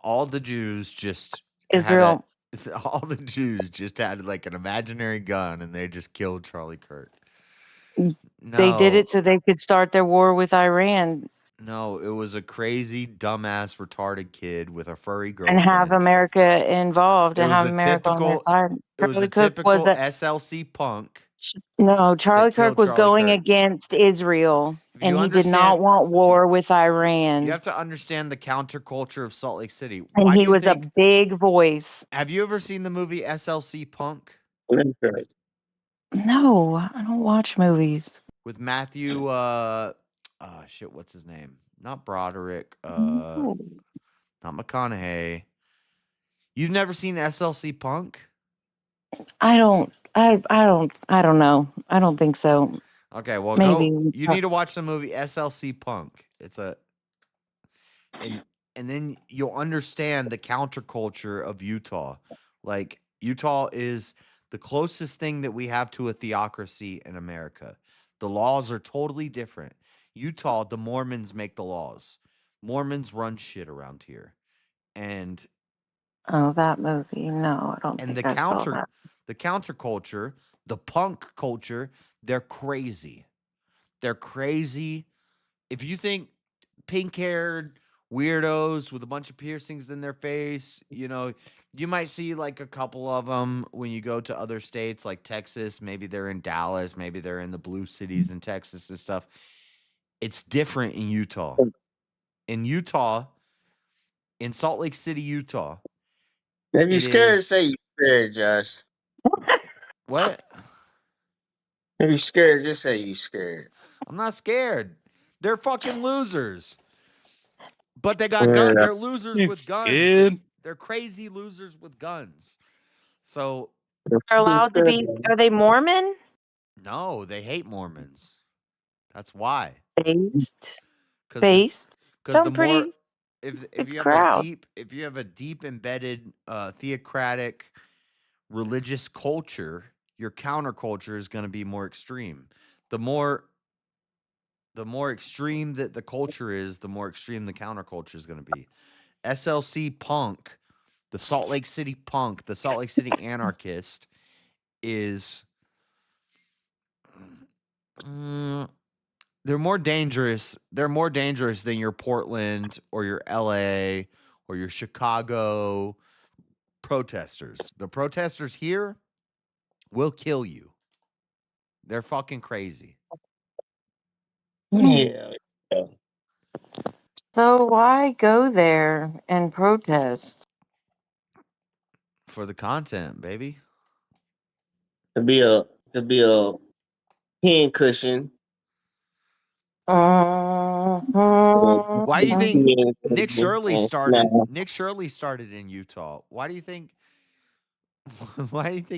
All the Jews just Israel. all the Jews just had like an imaginary gun and they just killed Charlie Kirk. They did No, it so they could start their war with Iran no, it was a crazy, dumbass, retarded kid with a furry and have girlfriend. America involved It and was have a America on their typical, side. it was a Charlie Cook was typical a SLC punk no. that Charlie Kirk killed was Charlie going Kirk. against Israel, If and you he did not understand, want war with you Iran. have to understand the counterculture of Salt Lake City. And Why do he you was a think? big voice. Have you ever seen the movie SLC Punk No, I don't watch movies. with Matthew? Shit, what's his name? Not Broderick. No. Not McConaughey. You've never seen SLC Punk? I don't know. I don't think so. Okay, well, Maybe. you need to watch the movie SLC Punk. And then you'll understand the counterculture of Utah. Like, Utah is the closest thing that we have to a theocracy in America. The laws are totally different. Utah, the Mormons make the laws. Mormons run shit around here. And Oh, that movie. No, I don't and think I saw that. the counterculture, the punk culture, they're crazy. They're crazy. If you think pink-haired weirdos with a bunch of piercings in their face, you might see like a couple of them when you go to other states like Texas. Maybe they're in Dallas, maybe they're in the blue cities in Texas and stuff. It's different in Utah. In Salt Lake City, Utah. If you're scared, say you're scared, Josh. What? If you're scared, just say you're scared. I'm not scared. They're fucking losers. But they got guns. They're losers with guns. They're crazy losers with guns. So They're allowed to be. Are they Mormon? no, they hate Mormons. That's why. Based. Because Sound the more pretty. if you have crowd. a deep embedded theocratic religious culture, your counterculture is going to be more extreme. The more extreme that the culture is, the more extreme the counterculture is going to be. SLC punk, the Salt Lake City punk, the Salt Lake City anarchist is they're more dangerous. They're more dangerous than your Portland or your LA or your Chicago protesters. The protesters here will kill you. They're fucking crazy. Yeah. So why go there and protest? For the content, baby. To be a pin cushion. Why do you think Nick Shirley started in Utah? Why do you think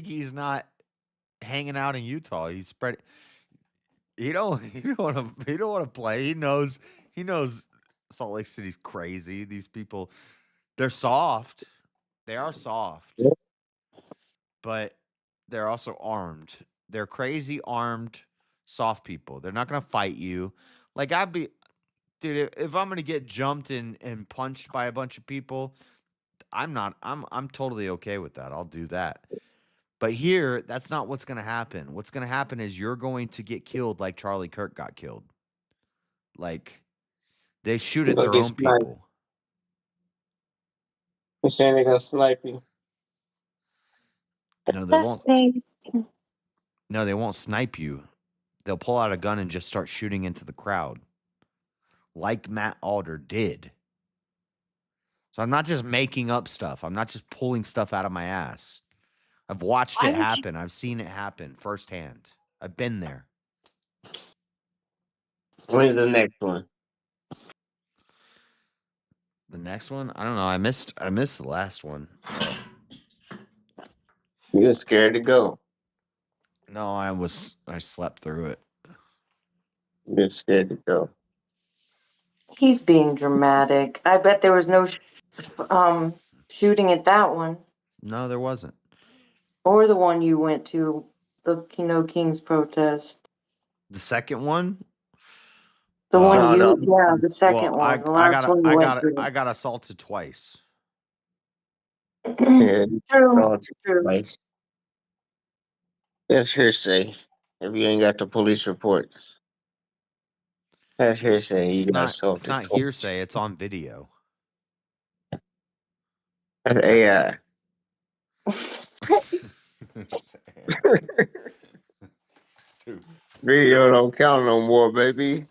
he's not hanging out in Utah? He's spread. He don't want to play. He knows Salt Lake City's crazy. These people, they're soft. They are soft, but they're also armed. They're crazy armed, soft people. They're not gonna fight you. Like dude, if I'm gonna get jumped and punched by a bunch of people, I'm totally okay with that. I'll do that. But here, that's not what's gonna happen. What's gonna happen is you're going to get killed like Charlie Kirk got killed. Like, they shoot at their own people. They're saying they're gonna snipe you. No, they won't. No, they won't snipe you. They'll pull out a gun and just start shooting into the crowd, like Matt Alder did. So I'm not just making up stuff. I'm not just pulling stuff out of my ass. I've watched it happen. I've seen it happen firsthand. I've been there. When's the next one? The next one? I don't know. I missed the last one. You're scared to go. No, I slept through it. You're scared to go. He's being dramatic. I bet there was no shooting at that one. No, there wasn't. Or the one you went to, the Kino Kings protest. The second one? The one the second one. The last one you went to. I got assaulted twice. Yeah, True. all took place. That's hearsay. If you ain't got the police report, that's hearsay. You got It's assaulted not twice. hearsay, it's on video. That's AI. Video don't count no more, baby.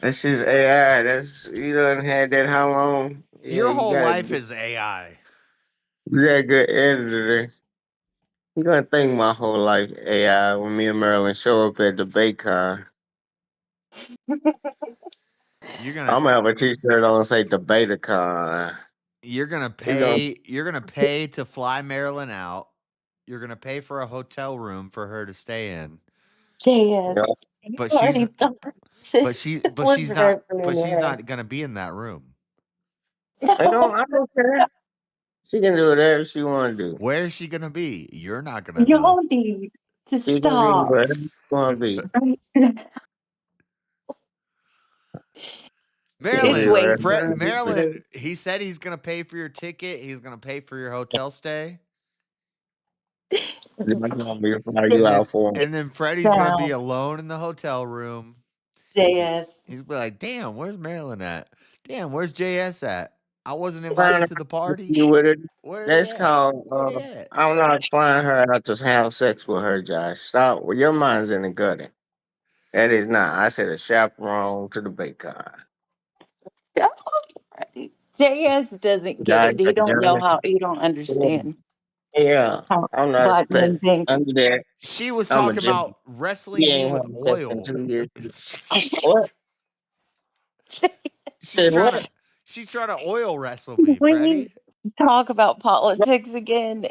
That's just AI. That's you done had that how long? Yeah, Your you whole got life is AI. you got a good editor. You gonna think my whole life AI when me and Marilyn show up at the BayCon. You're gonna I'm gonna have a T-shirt on say DebaterCon. you're gonna We gonna pay to fly Marilyn out. You're gonna pay for a hotel room for her to stay in. JS. Yeah. You But already she's thought but she's not gonna be in that room. I don't care. She can do whatever she wanna do. Where is she gonna be? You're not gonna know. Y'all need to She can be stop. whatever she wanna be. It's Marilyn, way Marilyn, he said he's gonna pay for your ticket. He's gonna pay for your hotel stay. And then Freddie's gonna be alone in the hotel room. JS. He's be like, "Damn, where's Marilyn at? Damn, where's JS at? I wasn't Flying invited to the her party. with it. Where are they That's at? called Where they at?" I'm not flying her out to have sex with her, Josh. Stop. Well, your mind's in the gutter. That is not. I said a chaperone to the BayCon. JS doesn't get it. He don't know how. He don't understand. Yeah, How I'm not black a pet. men think. Under there, She was I'm a talking Jimmy. about He wrestling me ain't with having sex in oil. 2 years. What? She's What? trying to oil wrestle me, We Freddie. talk about politics again.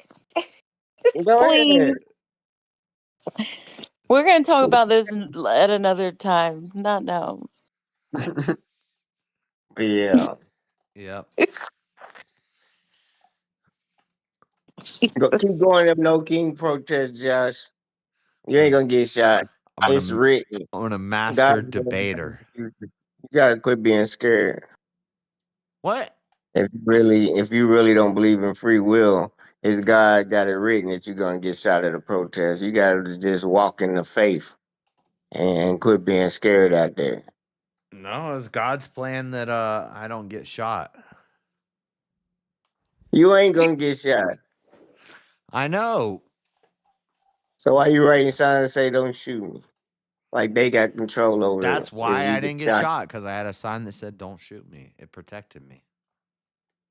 Go Please. ahead. We're gonna talk about this at another time. Not now. Yeah. Yep. Go keep going up no king protest, Josh. You ain't gonna get shot. It's written. I'm gonna master God, debater. you gotta quit being scared. What? If you really don't believe in free will, is God got it written that you're gonna get shot at a protest. You gotta just walk in the faith and quit being scared out there. No, it's God's plan that I don't get shot. You ain't gonna get shot. I know. So why you writing signs that say don't shoot me? Like they got control over That's it. why I didn't get shot, because I had a sign that said don't shoot me. It protected me.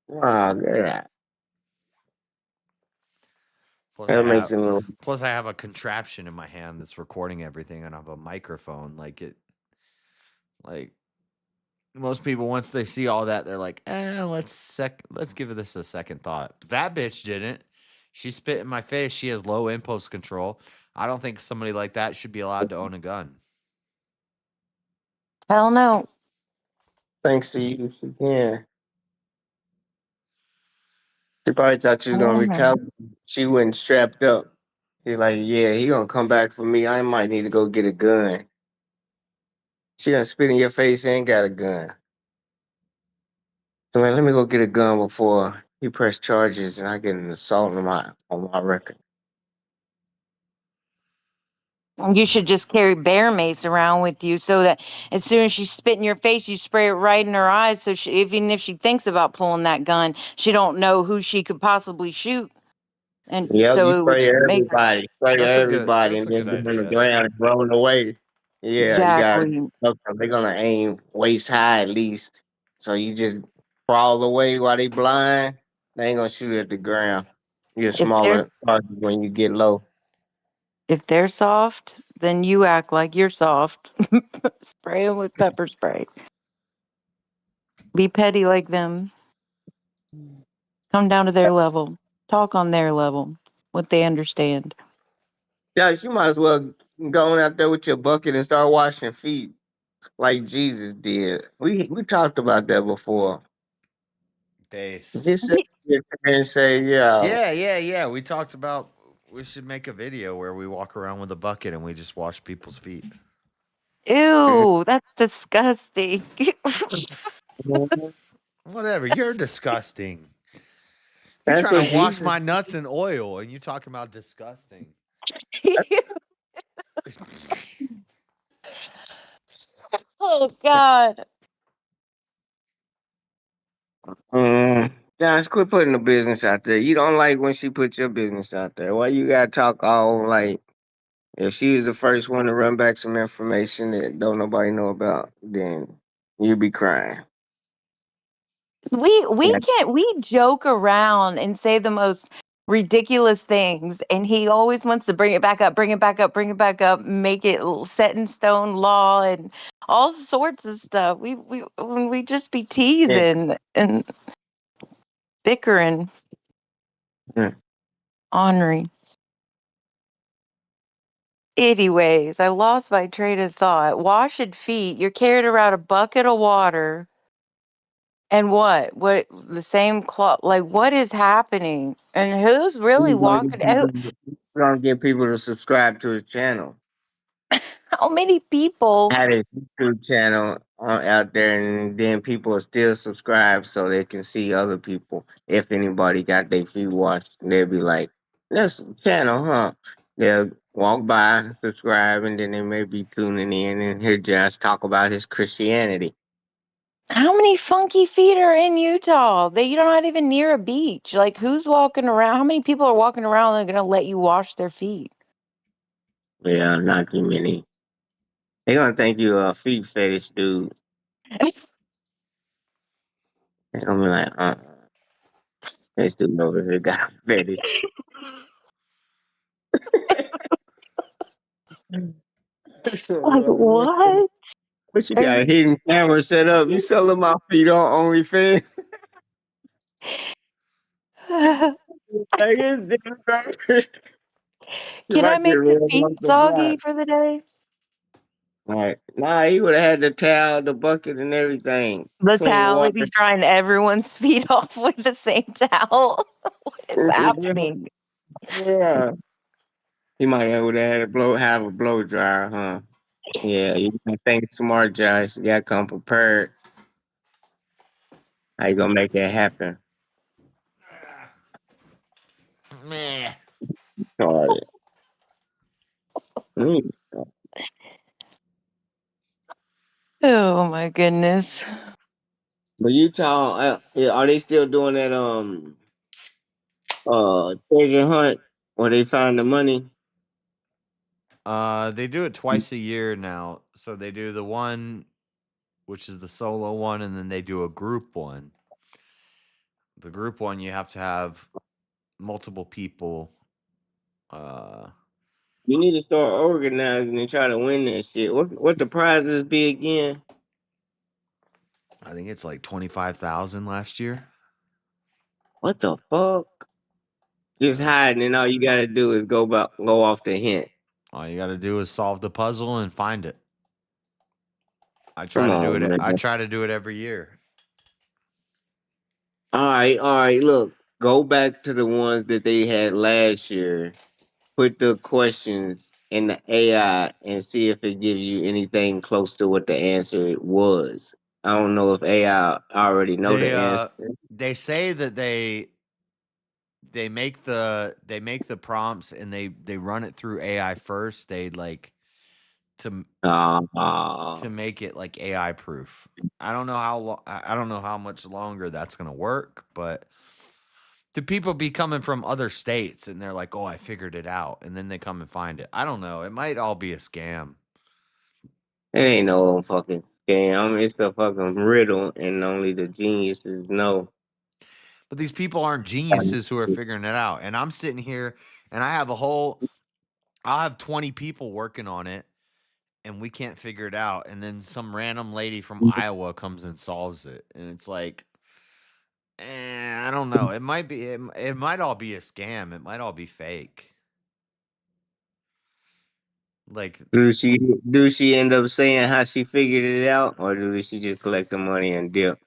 Wow, yeah. Plus That makes it a little I have a contraption in my hand that's recording everything, and I have a microphone. Like most people, once they see all that, they're like, let's give this a second thought. But that bitch didn't. She spit in my face. She has low impulse control. I don't think somebody like that should be allowed to own a gun. Hell no. thanks to you, she can. She probably thought she was gonna recover. She wasn't strapped up. He's like, yeah, he gonna come back for me. I might need to go get a gun. She gonna spit in your face and got a gun. So man, let me go get a gun before he press charges and I get an assault on my record. You should just carry bear mace around with you so that as soon as she spit in your face, you spray it right in her eyes. So even if she thinks about pulling that gun, she don't know who she could possibly shoot. And Yep, so you it would spray make everybody. Spray everybody and then get on the ground and roll away. Yeah, you got exactly. they're gonna aim waist high at least. So you just crawl away while they blind. They ain't gonna shoot at the ground. You're If they're smaller target when you get low. soft, then you act like you're soft. Spray them with pepper spray. Be petty like them. Come down to their level. Talk on their level. What they understand. Josh, you might as well go on out there with your bucket and start washing feet like Jesus did. We talked about that before. Based. Just sit there and say, yeah. Yeah. We talked about we should make a video where we walk around with a bucket and we just wash people's feet. Ew, that's disgusting. Whatever, you're disgusting. You That's trying what to wash Jesus. my nuts in oil, and you talking about disgusting. Oh God. Guys, quit putting the business out there. You don't like when she put your business out there. Why you gotta talk all like if she was the first one to run back some information that don't nobody know about, then you be crying. We joke around and say the most ridiculous things, and he always wants to bring it back up, bring it back up, bring it back up, make it set in stone law and all sorts of stuff. We just be teasing and bickering, ornery. Anyways, I lost my train of thought. Washing feet, you're carrying around a bucket of water. And what? What the same cloth? Like, what is happening? And who's really walking out? We're gonna get people to subscribe to his channel. How many people? Had his YouTube channel out there, and then people will still subscribe so they can see other people. If anybody got their feet washed, they'll be like, "That's the channel, huh?" They'll walk by, subscribe, and then they may be tuning in and hear Josh talk about his Christianity. How many funky feet are in Utah? You're not even near a beach. Like, who's walking around? How many people are walking around that are gonna let you wash their feet? Yeah, not too many. They're gonna think you a feet fetish dude. They're gonna be like, this dude over here got a fetish. Like, what? What you got a hidden camera set up? You selling my feet on OnlyFans? Like, it's different. Can I make your feet soggy for the day? Right. Nah, he would have had the towel, the bucket, and everything. The Clean towel, water. he's drying everyone's feet off with the same towel. What is happening? Yeah. He might have had have a blow dryer, huh? Yeah, you can think smart, Josh. You gotta come prepared. How you gonna make that happen? Meh. Sorry. Mm. Oh my goodness. But Utah, are they still doing that treasure hunt where they find the money? They do it twice a year now. So they do the one, which is the solo one, and then they do a group one. The group one, you have to have multiple people. You need to start organizing and try to win that shit. What the prizes be again? I think it's like 25,000 last year. What the fuck? Just hiding, and all you gotta do is go off the hint. All you got to do is solve the puzzle and find it. I try Come to do on, it. man. I try to do it every year. All right. Look, go back to the ones that they had last year. Put the questions in the AI and see if it gives you anything close to what the answer was. I don't know if AI already know the answer. They say that they make the prompts and they run it through AI first. They like to make it like AI proof. I don't know I don't know how much longer that's gonna work, but do people be coming from other states and they're like, "Oh, I figured it out," and then they come and find it? I don't know. It might all be a scam. It ain't no fucking scam. It's a fucking riddle, and only the geniuses know. But these people aren't geniuses who are figuring it out. And I'm sitting here and I'll have 20 people working on it and we can't figure it out. And then some random lady from Iowa comes and solves it. And it's like, I don't know. It might all be a scam. It might all be fake. Like, Do she end up saying how she figured it out, or do she just collect the money and dip?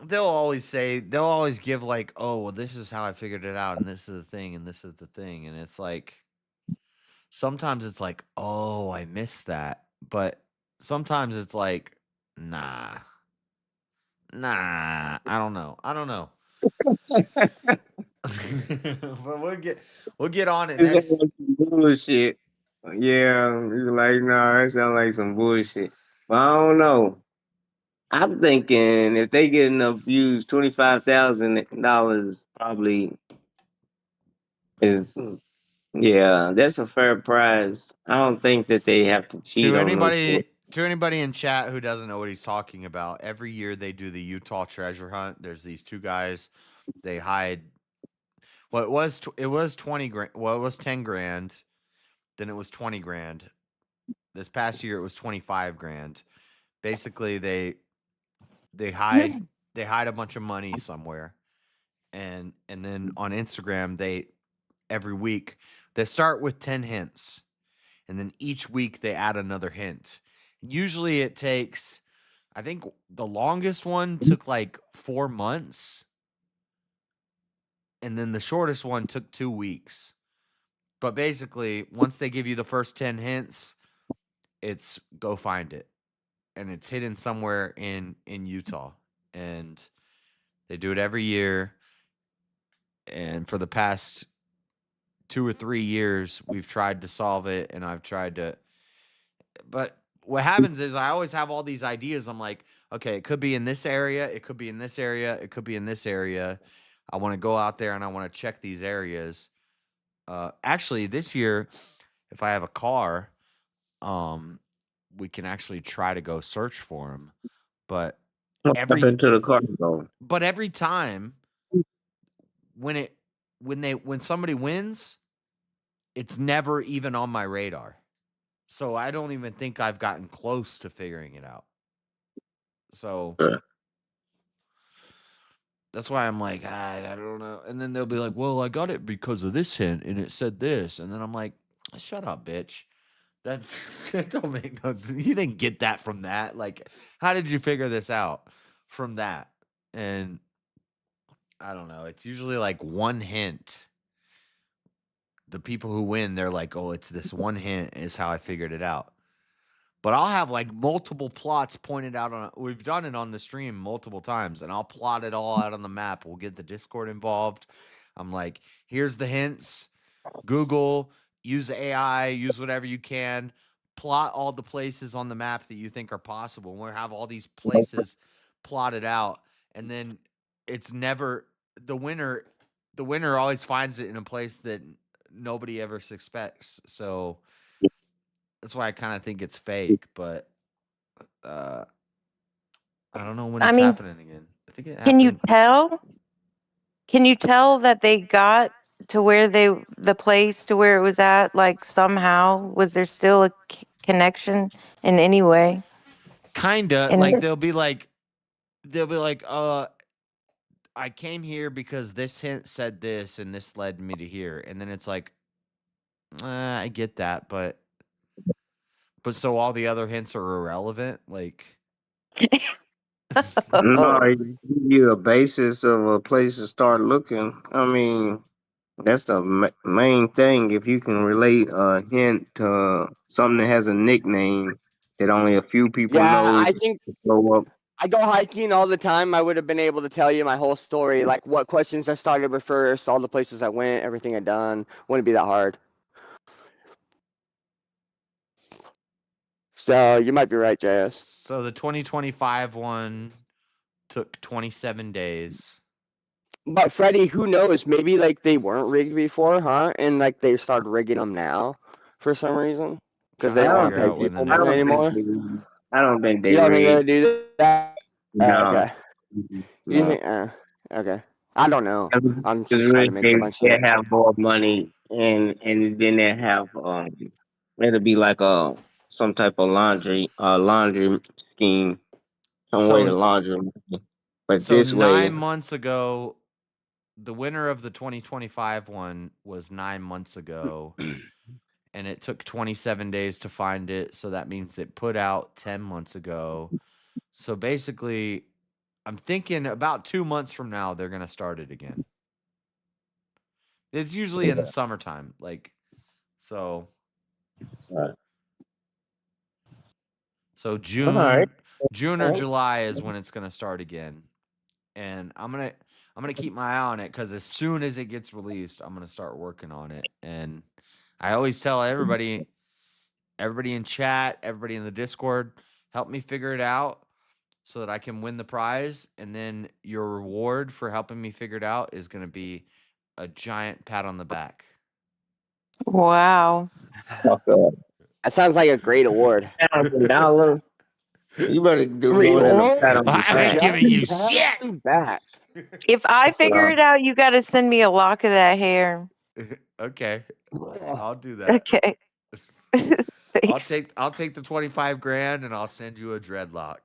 they'll always give like, "Oh, well, this is how I figured it out, and this is the thing, and this is the thing," and it's like, sometimes it's like, "Oh, I missed that," but sometimes it's like, nah, I don't know. But we'll get on it It next. sound like some bullshit. Yeah, you're like, nah, that sounds like some bullshit. But I don't know. I'm thinking if they get enough views, $25,000 probably is. Yeah, that's a fair price. I don't think that they have to cheat To on them. anybody in chat who doesn't know what he's talking about, every year they do the Utah treasure hunt. There's these two guys. They hide. Well, it was 20 grand. Well, it was 10 grand. Then it was 20 grand. This past year it was 25 grand. Basically, they hide a bunch of money somewhere, and then on Instagram they every week they start with 10 hints, and then each week they add another hint. Usually it takes, I think the longest one took like 4 months, and then the shortest one took 2 weeks. But basically, once they give you the first 10 hints, it's go find it. And it's hidden somewhere in Utah. And they do it every year. And for the past 2 or 3 years, we've tried to solve it, and I've tried to. But what happens is I always have all these ideas. I'm like, okay, it could be in this area, it could be in this area, it could be in this area. I want to go out there and I want to check these areas. Actually, this year, if I have a car, we can actually try to go search for them. But Hop into the car though. but every time when somebody wins, it's never even on my radar. So I don't even think I've gotten close to figuring it out. So that's why I'm like, I don't know. And then they'll be like, well, I got it because of this hint and it said this. And then I'm like, shut up, bitch. That don't make no sense. You didn't get that from that. Like, how did you figure this out from that? And I don't know. It's usually like one hint. The people who win, they're like, oh, it's this one hint is how I figured it out. But I'll have like multiple plots pointed out on. We've done it on the stream multiple times, and I'll plot it all out on the map. We'll get the Discord involved. I'm like, here's the hints. Google, use AI, use whatever you can. Plot all the places on the map that you think are possible. And we'll have all these places plotted out, and then it's never the winner. The winner always finds it in a place that nobody ever suspects. So that's why I kind of think it's fake, but I don't know when it's happening again. I think it happened. Can you tell that they got to where the place to where it was at, like somehow? Was there still a connection in any way? Kinda. Like they'll be like, I came here because this hint said this and this led me to here. And then it's like, I get that, but so all the other hints are irrelevant? Like, No, it give you a basis of a place to start looking. I mean, that's the main thing. If you can relate a hint to something that has a nickname that only a few people know, I think blow up. I go hiking all the time. I would have been able to tell you my whole story, like what questions I started with first, all the places I went, everything I done. Wouldn't be that hard. So you might be right, JS. So the 2025 one took 27 days. But Freddie, who knows? Maybe like they weren't rigged before, huh? And like they started rigging them now for some reason because they don't pay people money anymore. I don't think they You don't think they rigged. do that? No. Okay. You think? Okay. I don't know. I'm just Because trying to make a bunch of they shit. have more money, and then they have it'll be like some type of laundry scheme, some way to launder money. But So this way, 9 months ago, the winner of the 2025 one was 9 months ago, and it took 27 days to find it. So that means it put out 10 months ago. So basically, I'm thinking about 2 months from now, they're going to start it again. It's usually in the summertime. Like, so. So June or July is when it's going to start again. And I'm I'm gonna keep my eye on it because as soon as it gets released, I'm gonna start working on it. And I always tell everybody in chat, everybody in the Discord, help me figure it out so that I can win the prize. And then your reward for helping me figure it out is gonna be a giant pat on the back. Wow. That sounds like a great award. $1,000. You better do more than a pat on the I ain't back. giving you shit. Back. If I figure it out, you got to send me a lock of that hair. Okay, I'll do that. Okay. I'll take the 25 grand and I'll send you a dreadlock.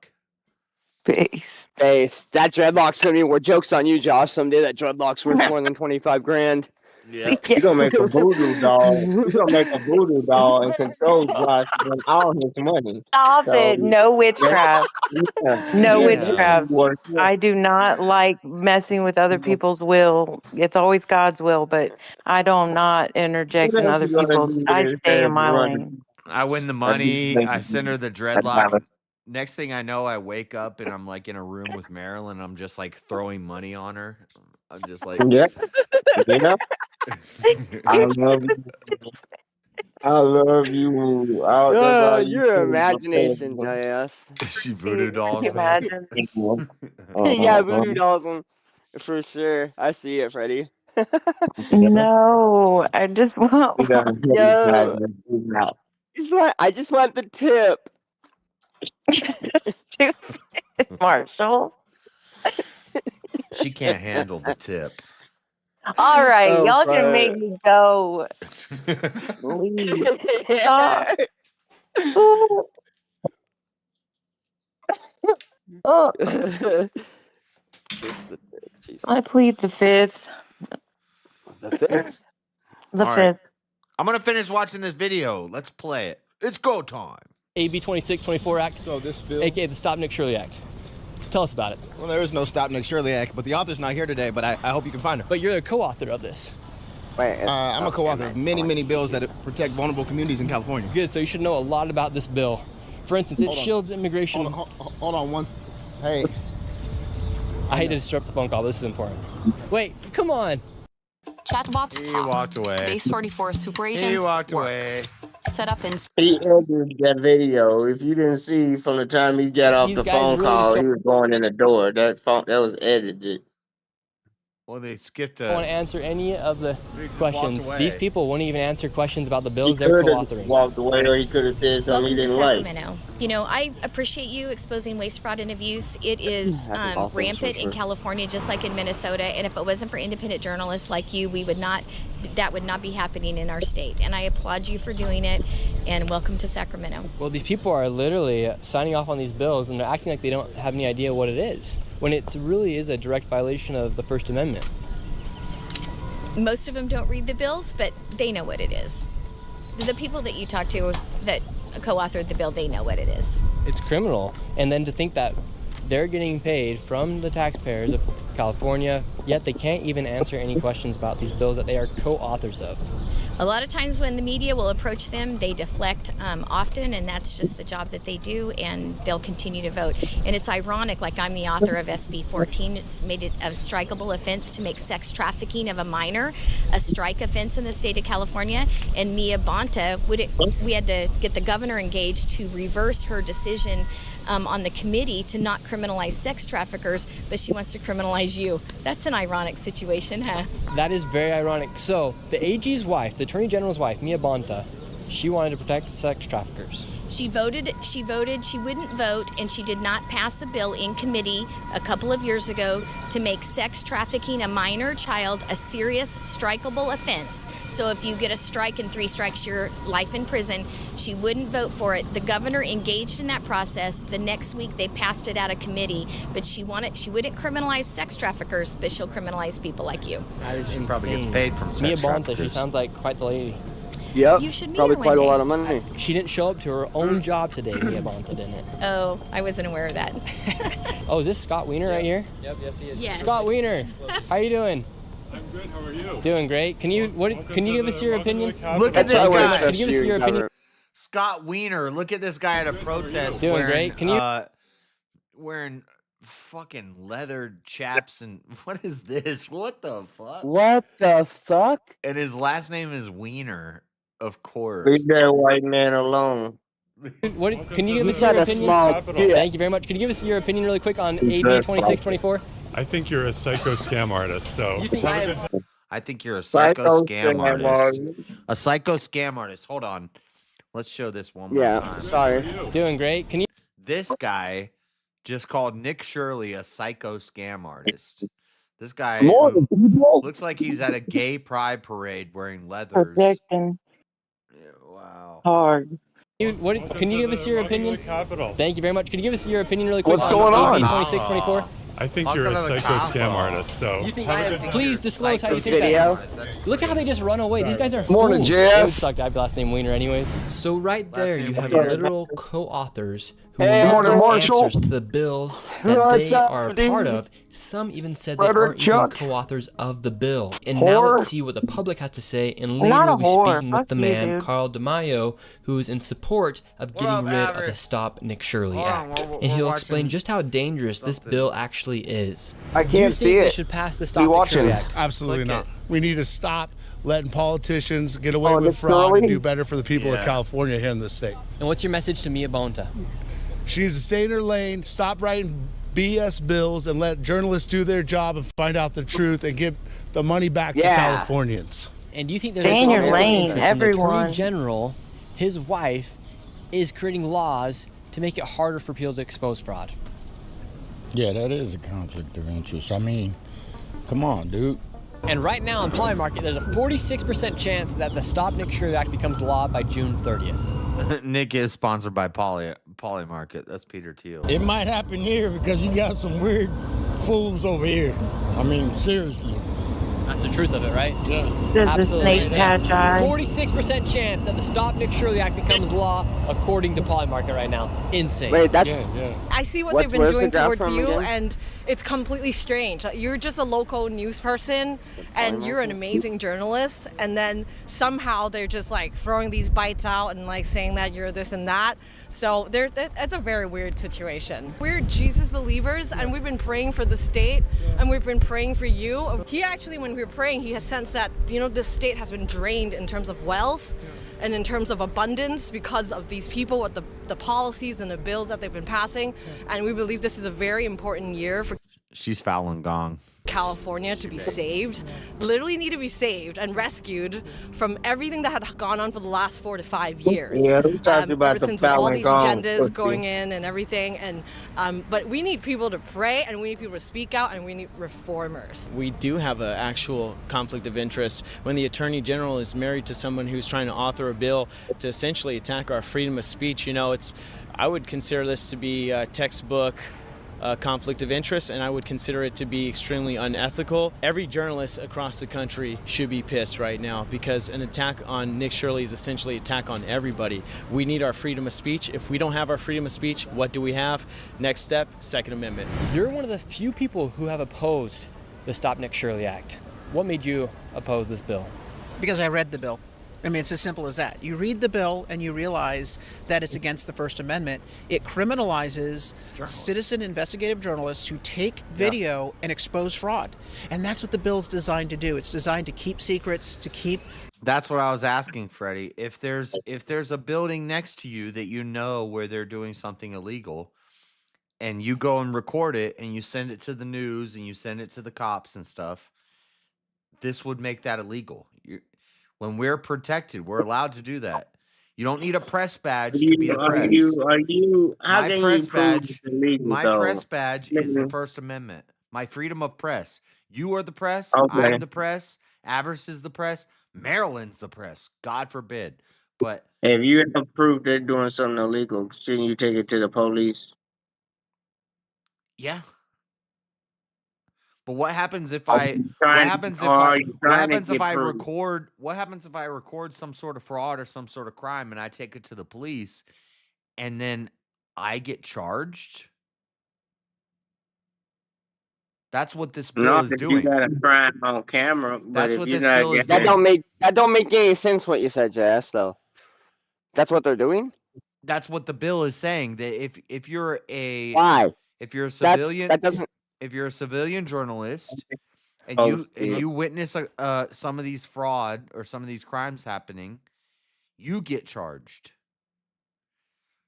Base. That dreadlock's gonna be worth. Joke's on you, Josh. Someday that dreadlock's worth more than 25 grand. Yeah. You're gonna make a voodoo doll. You're gonna make a voodoo doll and control Josh with all his money. Stop it. No witchcraft. No Yeah. witchcraft. I do not like messing with other people's will. It's always God's will, but I'm not interjecting other people's. I stay in my lane. I win the money. I send her the dreadlock. Next thing I know, I wake up and I'm like in a room with Marilyn. I'm just like throwing money on her. I'm just like, Yeah. Yeah. I love you. I love you. Your imagination, JS. She voodoo dolls. Imagine. Yeah, voodoo dolls for sure. I see it, Freddie. No, I just want. Yo. I just want the tip. Stupid, Marshall. She can't handle the tip. All right, Oh, y'all fuck. can make me go. Please stop. Ooh. Oh. Just the tip. Jeez. I plead the fifth. The fifth. The All fifth. right. I'm gonna finish watching this video. Let's play it. It's go time. AB 2624 Act, So this bill. aka the Stop Nick Shirley Act. Tell us about it. Well, there is no Stop Nick Shirley Act, but the author's not here today. But I hope you can find her. But you're the co-author of this. Wait, I'm a co-author of many bills that protect vulnerable communities in California. Good, so you should know a lot about this bill. For instance, it Hold on. shields immigration. Hold on one. Hey. I hate to disrupt the phone call, but this is important. Wait, come on. Chatbots He talk. walked away. Base 44 super agents He walked work. away. Set up in He edited that video. If you didn't see from the time he got off These the guys phone really call, start- he was going in the door. That was edited. Well, they skipped I want to answer any of the questions. away. These people wouldn't even answer questions about the He bills they're could have co-authoring. walked away, or he could have said something Welcome he to didn't like. Sacramento. You know, I appreciate you exposing waste, fraud, and abuse. It is Happy awesome, rampant sure. in California, just like in Minnesota. And if it wasn't for independent journalists like you, that would not be happening in our state. And I applaud you for doing it. And welcome to Sacramento. Well, these people are literally signing off on these bills and they're acting like they don't have any idea what it is, when it really is a direct violation of the First Amendment. Most of them don't read the bills, but they know what it is. The people that you talk to that co-authored the bill, they know what it is. It's criminal. And then to think that they're getting paid from the taxpayers of California, yet they can't even answer any questions about these bills that they are co-authors of. A lot of times when the media will approach them, they deflect often, and that's just the job that they do, and they'll continue to vote. And it's ironic, like I'm the author of SB 14. It's made it a strikeable offense to make sex trafficking of a minor a strike offense in the state of California. And Mia Bonta, we had to get the governor engaged to reverse her decision on the committee to not criminalize sex traffickers, but she wants to criminalize you. That's an ironic situation, huh? That is very ironic. So the AG's wife, the Attorney General's wife, Mia Bonta, she wanted to protect sex traffickers. She voted, she wouldn't vote, and she did not pass a bill in committee a couple of years ago to make sex trafficking a minor child a serious strikeable offense. So if you get a strike and 3 strikes, your life in prison. She wouldn't vote for it. The governor engaged in that process. The next week they passed it out of committee, but she wouldn't criminalize sex traffickers, but she'll criminalize people like you. That is insane. Probably gets paid from sex Mia Bonta, she traffickers. sounds like quite the lady. Yep. You should meet Probably her quite one a lot day. of money. She didn't show up to her own job today, Mia Bonta, didn't it? Oh, I wasn't aware of that. Oh, is this Scott Wiener right here? Yep, yes he is. Yes. Scott Wiener, how you doing? I'm good. How are you? Doing great. Can you give us your opinion? Look at this guy. Can you give us your opinion? Scott Wiener. Look at this guy at a protest. Doing wearing, great. Can you- wearing fucking leather chaps and what is this? What the fuck? What the fuck? And his last name is Wiener, of course. Leave that white man alone. What, can you give He us your said a opinion? small dick. Thank you very much. Can you give us your opinion really quick on AB 2624? I think you're a psycho scam artist, so. You think I am? I think you're a psycho scam scam artist. artist. A psycho scam artist. Hold on. Let's show this one more Yeah, time. sorry. Doing great. Can you? This guy just called Nick Shirley a psycho scam artist. This guy looks like he's at a gay pride parade wearing leathers. Protecting. Wow. Hard. Can you give us your opinion? Thank you very much. Can you give us your opinion really quick? What's going on? AB 2624. I think you're a psycho scam artist, so. You think I am? Please disclose how you think Video. that. Look how they just run away. These guys are Morning, fools. Jess. It sucked. I have last name Wiener anyways. So right there, you have Wiener. literal co-authors who Hey, will morning, give Marshall. answers to the bill that What's they up, are a dude? part of. Some even said they Frederick aren't even Chuck. co-authors of the bill. And now Whore. let's see what the public has to say. And I'm later not a we'll be whore. speaking with Fuck the you, man, dude. Carl DeMaio, who is in support of getting up, rid of Average? the Stop Nick Shirley Hold on, Act. we're And he'll watching explain just how dangerous this something. bill actually is. I Do you can't think see they it. should pass the Be Stop Nick watching. Shirley Act? Absolutely Click not. it. We need to stop letting politicians get away Nick with fraud and Shirley? do better for the people Yeah. of California here in this state. And what's your message to Mia Bonta? She needs to stay in her lane, stop writing BS bills, and let journalists do their job and find out the truth and give the money back to Yeah. Californians. And do you think there's Stay a in your conflict of lane, interest when the Attorney everyone. General, his wife, is creating laws to make it harder for people to expose fraud? Yeah, that is a conflict of interest. I mean, come on, dude. And right now in Polymarket, there's a 46% chance that the Stop Nick Shirley Act becomes law by June 30th. Nick is sponsored by Polymarket. That's Peter Thiel. It might happen here because you got some weird fools over here. I mean, seriously. That's the truth of it, right? Yeah. Does the snakes hatch eyes? 46% chance that the Stop Nick Shirley Act becomes law according to Polymarket right now. Insane. Wait, that's. I see what What- they've been where's the doing graph towards from you, again? and it's completely strange. You're just a local news person, and you're an amazing journalist, and then somehow they're just like throwing these bites out and like saying that you're this and that. So that's a very weird situation. We're Jesus believers, and we've been praying for the state, and we've been praying for you. He actually, when we were praying, he has sensed that, you know, this state has been drained in terms of wealth and in terms of abundance because of these people with the policies and the bills that they've been passing. And we believe this is a very important year for She's Falun Gong. California to be saved, literally need to be saved and rescued from everything that had gone on for the last 4 to 5 years. Yeah, we talked about ever the since with all Falun these Gong agendas pussy. going in and everything, and but we need people to pray, and we need people to speak out, and we need reformers. We do have an actual conflict of interest when the Attorney General is married to someone who's trying to author a bill to essentially attack our freedom of speech. You know, I would consider this to be a textbook conflict of interest, and I would consider it to be extremely unethical. Every journalist across the country should be pissed right now because an attack on Nick Shirley is essentially an attack on everybody. We need our freedom of speech. If we don't have our freedom of speech, what do we have? Next step, Second Amendment. You're one of the few people who have opposed the Stop Nick Shirley Act. What made you oppose this bill? Because I read the bill. I mean, it's as simple as that. You read the bill and you realize that it's against the First Amendment. It criminalizes citizen investigative journalists who take video and expose fraud. And that's what the bill's designed to do. It's designed to keep secrets, to keep... That's what I was asking, Freddie. If there's a building next to you that you know where they're doing something illegal, and you go and record it and you send it to the news and you send it to the cops and stuff, this would make that illegal. When we're protected, we're allowed to do that. You don't need a press badge to be the press. How can you prove it's illegal, My though? press badge is the Mhm. First Amendment. My freedom of press. You are the press. Okay. I'm the press. Avarice is the press. Maryland's the press. God forbid. But If you have proof they're doing something illegal, shouldn't you take it to the police? yeah. But what happens if Are I you what trying- happens if or I are you what trying to happens if get I proof? record what happens if I record some sort of fraud or some sort of crime and I take it to the police and then I get charged? That's what this bill Not is if doing. you got a crime on camera, but That's if what you're this not bill is getting- doing. That don't make any sense what you said, Jess, though. That's what they're doing? That's what the bill is saying. That if you're a Why? If you're a civilian, that doesn't. if you're a civilian journalist and Oh, you witness some of these fraud or some of these crimes happening, you get charged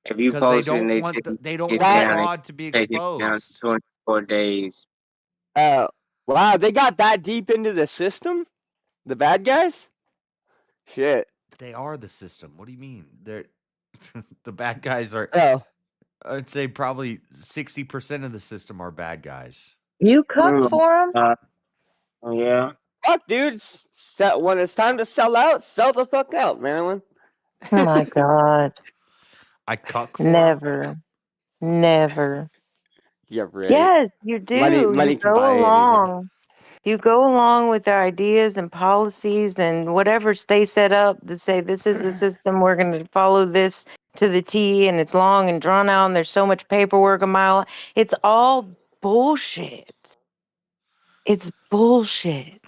if you because they post and don't they want take they don't it want the down, fraud to be take it down to exposed. 24 days. Wow, they got that deep into the system? The bad guys? Shit. They are the system. What do you mean? They're the bad guys are. Oh. I'd say probably 60% of the system are bad guys. You cook for them? Yeah. Fuck, dude. When it's time to sell out, sell the fuck out, Marilyn. Oh my God. I cuck for 'em? Never. Never. Yeah, right. Yes, you do. Money You can go buy anything. along. You go along with their ideas and policies and whatever they set up to say this is the system, we're going to follow this to the T, and it's long and drawn out and there's so much paperwork a mile. It's all bullshit. It's bullshit.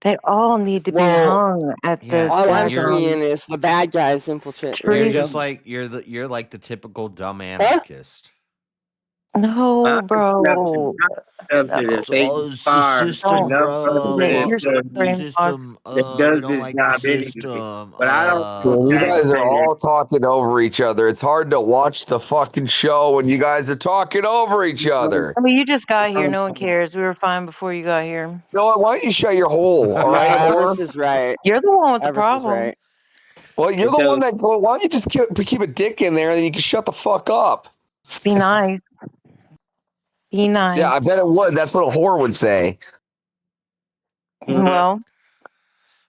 They all need to be hung at the All I'm daggone seeing is the bad guys infiltrate. There You're you just go. like you're like the typical dumb anarchist. No, bro. It's the system, bro. We don't like the system. We don't like the system. But I don't. You guys are all talking over each other. It's hard to watch the fucking show when you guys are talking over each other. I mean, you just got here. No one cares. We were fine before you got here. No, why don't you shut your hole? All right, Everest is right. You're the one with the Everest is problem. right. Well, you're the one that. Well, why don't you just keep a dick in there and then you can shut the fuck up? Be nice. Be nice. Yeah, I bet it would. That's what a whore would say. Well,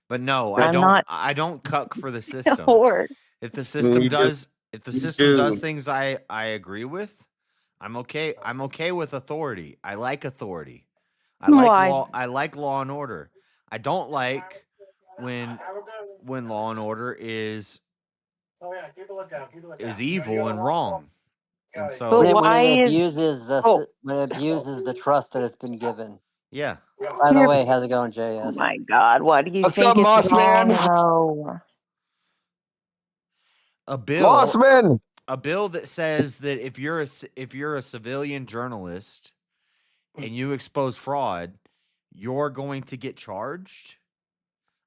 but no, I'm not I don't cuck for the system. whore. If the system You does, if the system do. does things I agree with, I'm okay. I'm okay with authority. I like authority. I like Why? law. I like law and order. I don't like when law and order is evil and wrong. And so But when why it is abuses the trust that it's been given. yeah. By the way, how's it going, JS? Oh my God, why do you What's think up, it's Moss wrong? Man? No. A bill Mossman. A bill that says that if you're a civilian journalist and you expose fraud, you're going to get charged.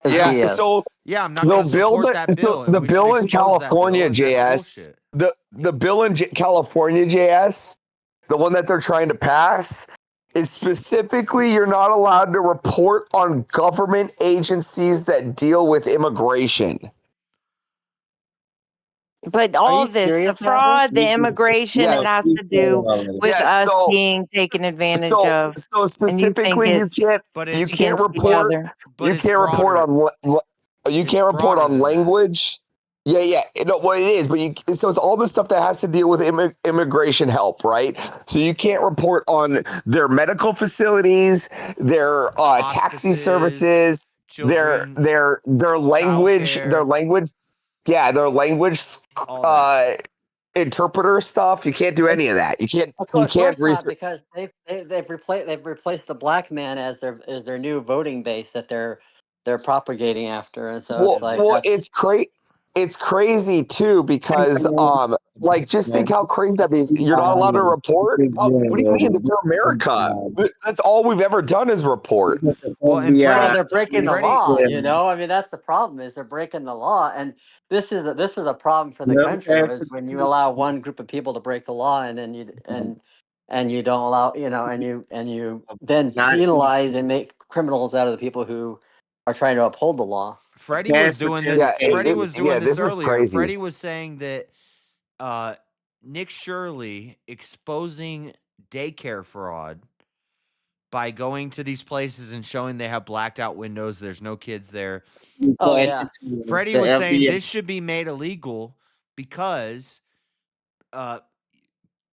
Yeah, so yeah, I'm not going to support that bill. The bill in California, JS, the bill in California, JS, the one that they're trying to pass, is specifically you're not allowed to report on government agencies that deal with immigration. But all this, the serious, fraud, the immigration, Yes. it has to do with Yes, us being taken advantage of. So specifically, you can't against each report. other. You can't report on language. Yeah. No, well, it is, but so it's all the stuff that has to deal with immigration help, right? So you can't report on their medical facilities, their taxi services, their language, yeah, their language interpreter stuff. You can't do any of that. You can't. Of You course can't not, research. because they've replaced the black man as their new voting base that they're propagating after, and so it's like it's crazy too because like just think how crazy that is. You're not allowed to report. What do you mean? We're America. That's all we've ever done is report. Well, and they're breaking the law. You know, I mean, that's the problem. Is they're breaking the law, and this is a problem for the country. Is when you allow one group of people to break the law, and then you don't allow, and you then penalize and make criminals out of the people who are trying to uphold the law. Freddie was doing this. Freddie was doing this earlier. crazy. Freddie was saying that Nick Shirley exposing daycare fraud by going to these places and showing they have blacked out windows. There's no kids there. Oh yeah. Freddie was saying this should be made illegal because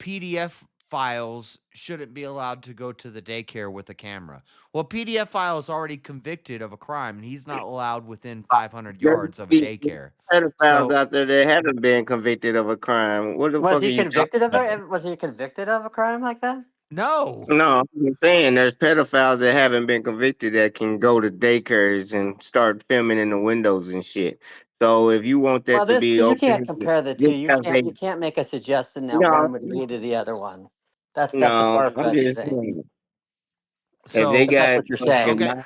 PDF files shouldn't be allowed to go to the daycare with a camera. Well, PDF file is already convicted of a crime, and he's not allowed within 500 yards of a daycare. Pedophiles out there that haven't been convicted of a crime. What the Was fuck he are you convicted of talking it? about? Was he convicted of a crime like that? No. No, I'm saying there's pedophiles that haven't been convicted that can go to daycares and start filming in the windows and shit. So if you want that to be you okay, can't compare the two. You can't make a suggestion that No. one would lead to the other one. That's a No, I'm far-fetched just thing. saying. If So they If that's got what you're saying. fucking okay,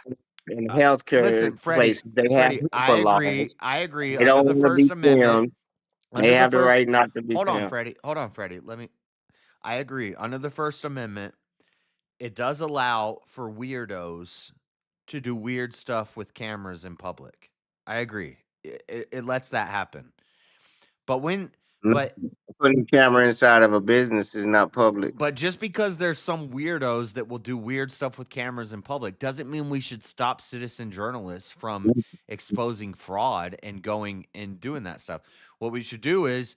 in healthcare listen, Freddie. places, they have Freddie, I HIPAA agree. laws. I agree. They Under don't the want to First be Amendment, filmed. They under the have the first. right not to be Hold on, filmed. Freddie. Hold on, Freddie. Let me. I agree. Under the First Amendment, it does allow for weirdos to do weird stuff with cameras in public. I agree. It lets that happen. But Putting a camera inside of a business is not public. but just because there's some weirdos that will do weird stuff with cameras in public doesn't mean we should stop citizen journalists from exposing fraud and going and doing that stuff. What we should do is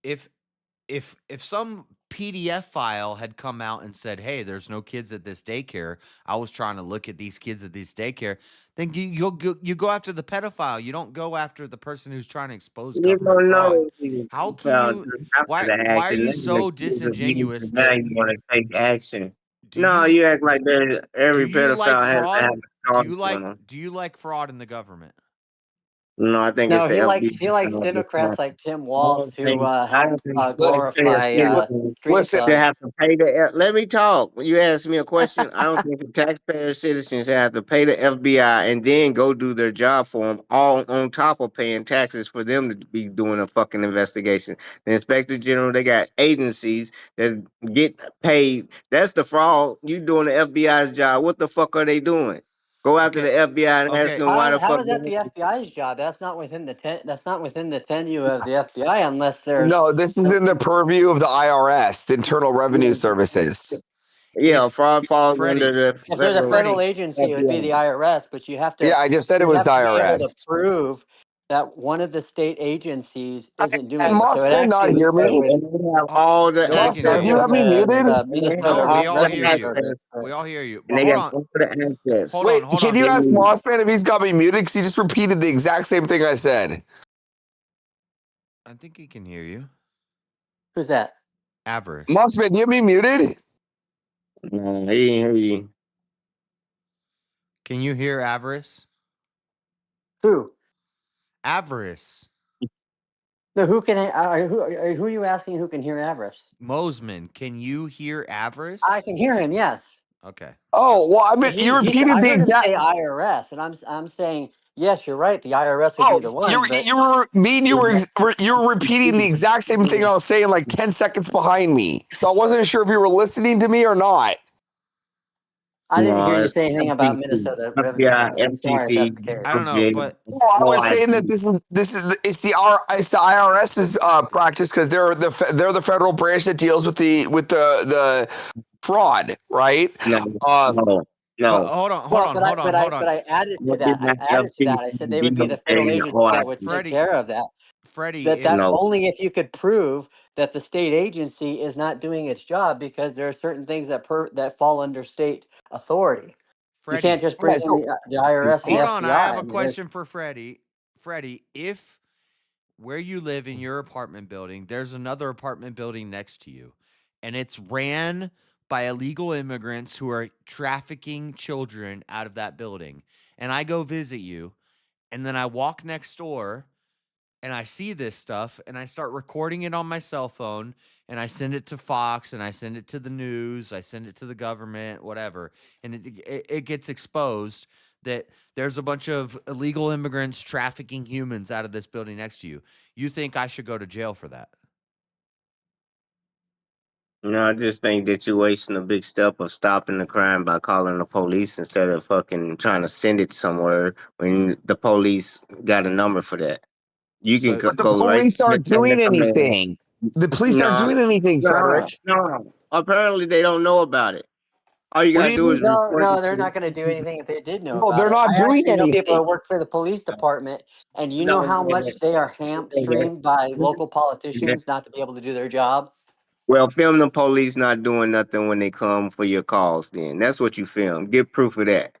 if some PDF file had come out and said, "Hey, there's no kids at this daycare. I was trying to look at these kids at this daycare," then you go after the pedophile. You don't go after the person who's trying to expose You government don't fraud. know if How you can found you? after the Why act, are and you then so disingenuous that now you want to take action. do No, you you act like every pedophile has to have a charge on them. do you like fraud in the government? No, I think it's No, the he likes Democrats FBI. like Tim I Walz don't who think I help don't think glorify street listen to thugs. have to pay the let me talk. When you ask me a question, I don't think the taxpayer citizens have to pay the FBI and then go do their job for them, all on top of paying taxes for them to be doing a fucking investigation. The inspector general, they got agencies that get paid. That's the fraud. You doing the FBI's job. What the fuck are they doing? Go after the FBI and ask them why the How fuck is that the FBI's job? That's not within the that's not within the tenure of the FBI unless there's No, this is in the purview of the IRS, the Internal Revenue Services. Yeah, fraud falls under the if there's a federal federal agency, it would be the FBI. IRS, but you have to Yeah, I just said it was the be able to IRS. prove that one of the state agencies isn't doing Can it. So it Mossman not actually would hear start me? with And they have all the it would Mossman, start do you access. with have me muted? the And they have No, Minnesota we all all the hear Revenue you. Service. access. We all hear you. And But they hold got on. all the access. Wait, Hold can on. you ask Mossman if he's got me muted? Because he just repeated the exact same thing I said. I think he can hear you. Who's that? Avarice. Mossman, do you have me muted? No, he didn't hear you. Can you hear Avarice? Who? Avarice. No, who can who are you asking who can hear Avarice? Mosman, can you hear Avarice? I can hear him, yes. Okay. Oh, well, I mean, you repeated I the heard him exact. say IRS, and I'm saying yes, you're right. The IRS would be the one. You were repeating the exact same thing I was saying like 10 seconds behind me. So I wasn't sure if you were listening to me or not. I didn't No, hear you it's say anything about FTC. Minnesota Revenue FBI, Service. I'm sorry if that's the case. I don't know, but I was saying that it's the IRS's practice because they're the federal branch that deals with the fraud, right? No. But hold on. But I added to that. I said they would be the federal agency that would take care of that. Freddie, That's only if you could prove that the state agency is not doing its job because there are certain things that fall under state authority. Freddie, you can't just bring in the IRS and hold the on, FBI. I have a question for Freddie. Freddie, if where you live in your apartment building, there's another apartment building next to you, and it's ran by illegal immigrants who are trafficking children out of that building, and I go visit you, and then I walk next door and I see this stuff and I start recording it on my cell phone and I send it to Fox and I send it to the news, I send it to the government, whatever. And it gets exposed that there's a bunch of illegal immigrants trafficking humans out of this building next to you. You think I should go to jail for that? No, I just think that you're wasting a big step of stopping the crime by calling the police instead of fucking trying to send it somewhere when the police got a number for that. You can But the go right police to aren't doing anything. The police aren't doing anything, Frederick. No. Apparently they don't know about it. All you What do gotta you do mean? is report No, it they're to not going to do anything if they did know No, about they're it. not I doing actually know people anything. who work for the police department, and you know how much they are hamstringed by local politicians not to be able to do their job. Well, film the police not doing nothing when they come for your calls. Then that's what you film. Get proof of that.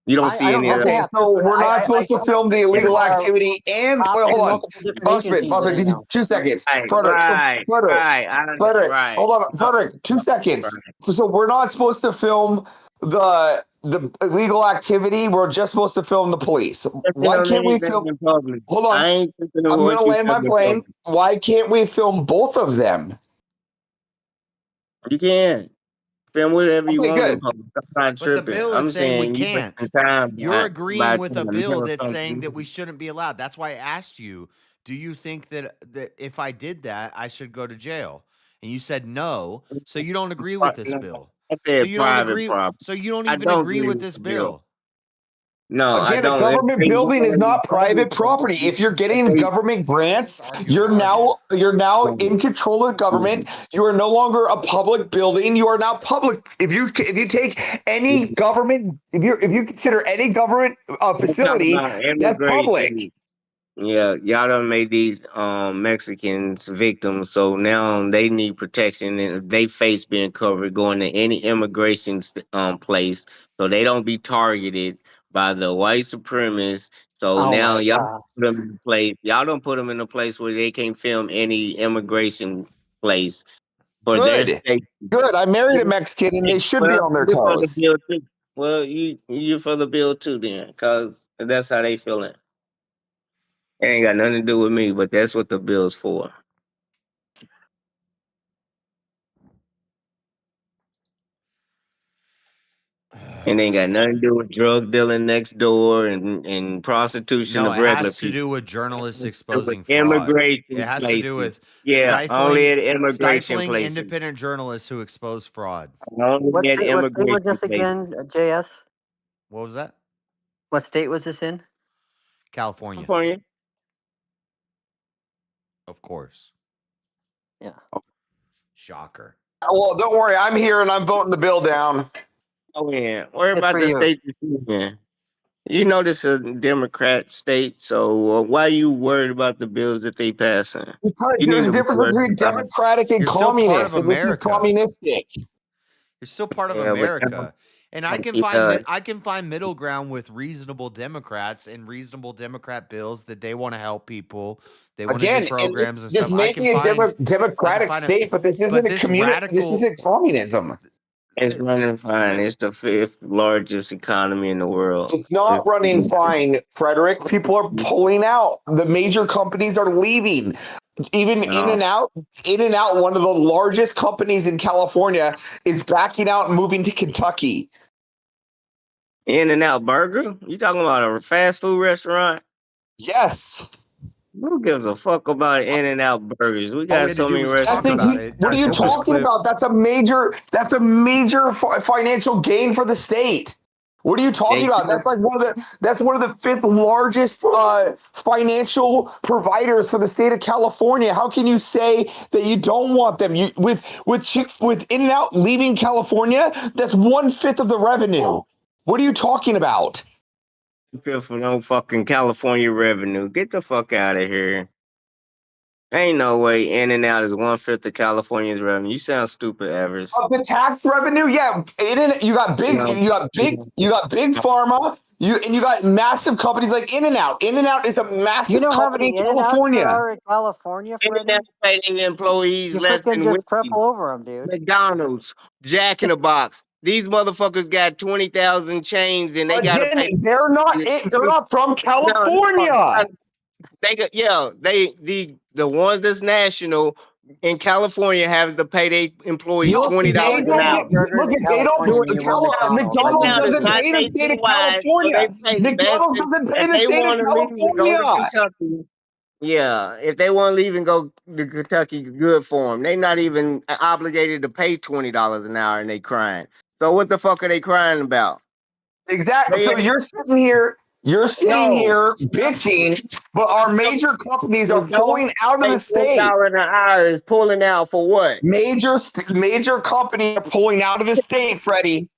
You don't see I don't any of have to that. Okay, have so proof of it. we're not supposed to film the illegal People are activity and wait, in hold on. multiple different Bossman, agencies that I know. 2 seconds. Frederick, Right. Hold on, Frederick, 2 seconds. So we're not supposed to film the illegal activity. We're just supposed to film the police. Why can't we film? in public? Hold on. I ain't thinking of I'm what gonna you land said my in plane. public. Why can't we film both of them? You can film whatever you Okay, want good. in public. I'm not But the tripping. bill I'm is saying we saying you can't. wasting time You're by agreeing with a trying to bill mail that's saying that something. we shouldn't be allowed. That's why I asked you, do you think that if I did that, I should go to jail? And you said no, so you don't agree with this No, bill. I So said you don't private agree. property. So you don't I even don't agree agree with with this the bill. bill. No, I Again, a don't. If government they building is want not to public private property. If you're getting they government grants, you're now in control of the government. You are no longer a public building. You are now public. If you take any government, if you consider any government we talking facility, about that's public. immigration. Yeah, y'all done made these Mexicans victims, so now they need protection and they face being covered going to any immigration place, so they don't be targeted by the white supremacists. So Oh now my y'all god. put them in a place. Y'all don't put them in a place where they can't film any immigration place for their Good, state. good. I married a Mexican, and they should be Well, on their you're for the toes. bill too. Well, you for the bill too then, cause that's how they feeling. It ain't got nothing to do with me, but that's what the bill's for. And ain't got nothing to do with drug dealing next door and prostitution No, of it regular has to people. do with journalists With exposing fraud. It immigration has to do places. with Yeah, only at immigration stifling places. independent journalists who expose fraud. Only at What state was immigration this places. again, JS? What was that? What state was this in? California, California. of course. Yeah. Shocker. Well, don't worry. I'm here, and I'm voting the bill down. Oh yeah. Worry Good about for the you. state that you in. You know this is a Democrat state, so why you worried about the bills that they passing? Because You need there's a to be difference worried between about. democratic and You're still part of communist, and this is America. communistic. You're still part of Yeah, but America. And I can find middle ground with reasonable Democrats and reasonable Democrat bills that they want to help people. They want to do Again, and programs and this stuff. I may can be a find democratic it. state, but this isn't But a this This radical isn't communism. it's running fine. It's the fifth largest economy in the world. It's not running fine, Frederick. People are pulling out. The major companies are leaving. Even No. In and Out, one of the largest companies in California, is backing out and moving to Kentucky. In-N-Out Burger? You talking about a fast food restaurant? Yes. Who gives a fuck about In-N-Out Burgers? We All we got had to so do many was talk restaurants. about it. What are you talking about? That's a major financial gain for the state. What are you talking They about? That's like one of the fifth largest financial providers for the state of California. How can you say that you don't want them? With In-N-Out leaving California, that's 1/5 of the revenue. What are you talking about? feel for no fucking California revenue. Get the fuck out of here. Ain't no way In-N-Out is 1/5 of California's revenue. You sound stupid, Evers. Of the tax revenue, yeah, you got No. big pharma. You got massive companies like In-N-Out. In-N-Out is a You massive know how company many in In-N-Outs there California. are in California, Freddie? In-N-Out pay their employees You less freaking than just Wendy's, triple over them, dude. McDonald's, Jack in the Box. These motherfuckers got 20,000 chains and they gotta Again, pay. they're not from California. They got the ones that's national in California have to pay their employees You'll see more $20 an hour. In-N-Out burgers in California than you will McDonald's. I McDonald's McDonald's is doesn't guarantee not it. pay the state of nationwide, so they California. pay less McDonald's than doesn't pay if the they state of want to leave and go to California. Kentucky. Yeah, if they want to leave and go to Kentucky, good for them. They not even obligated to pay $20 an hour, and they crying. So what the fuck are they crying about? Exactly. They So ain't- you're sitting no. here bitching, but our major companies are The pulling government out of pay the state. $20 an hour is pulling out for what? Major companies are pulling out of the state, Freddie.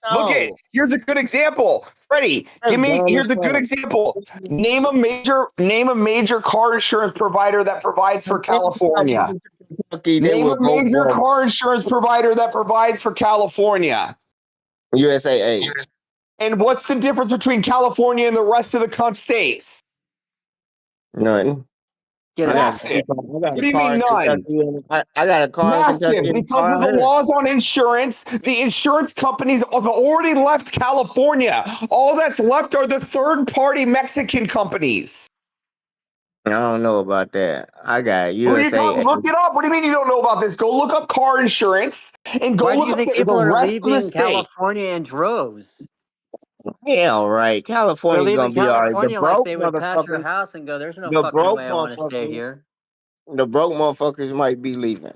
No. Here's a good example. Freddie, That's dumb here's as a good fuck. example. Name a major car insurance provider that provides for California. Kentucky, they Name will a go major broke. car insurance provider that provides for California. USAA. And what's the difference between California and the rest of the states? None. Massive. What do you mean none? I got a car in Massive, Kentucky and a because car of out the here. laws on insurance. The insurance companies have already left California. All that's left are the third-party Mexican companies. I don't know about that. I got Look it USA. up. Look it up. What do you mean you don't know about this? Go look up car insurance and go Why do look you up think the people are rest of the leaving state. California in droves? Yeah, right. They're California's leaving gonna be all right. The California like broke they would pass your motherfuckers, house and go, "There's no the fucking broke way I want to stay motherfuckers, here." the broke motherfuckers might be leaving.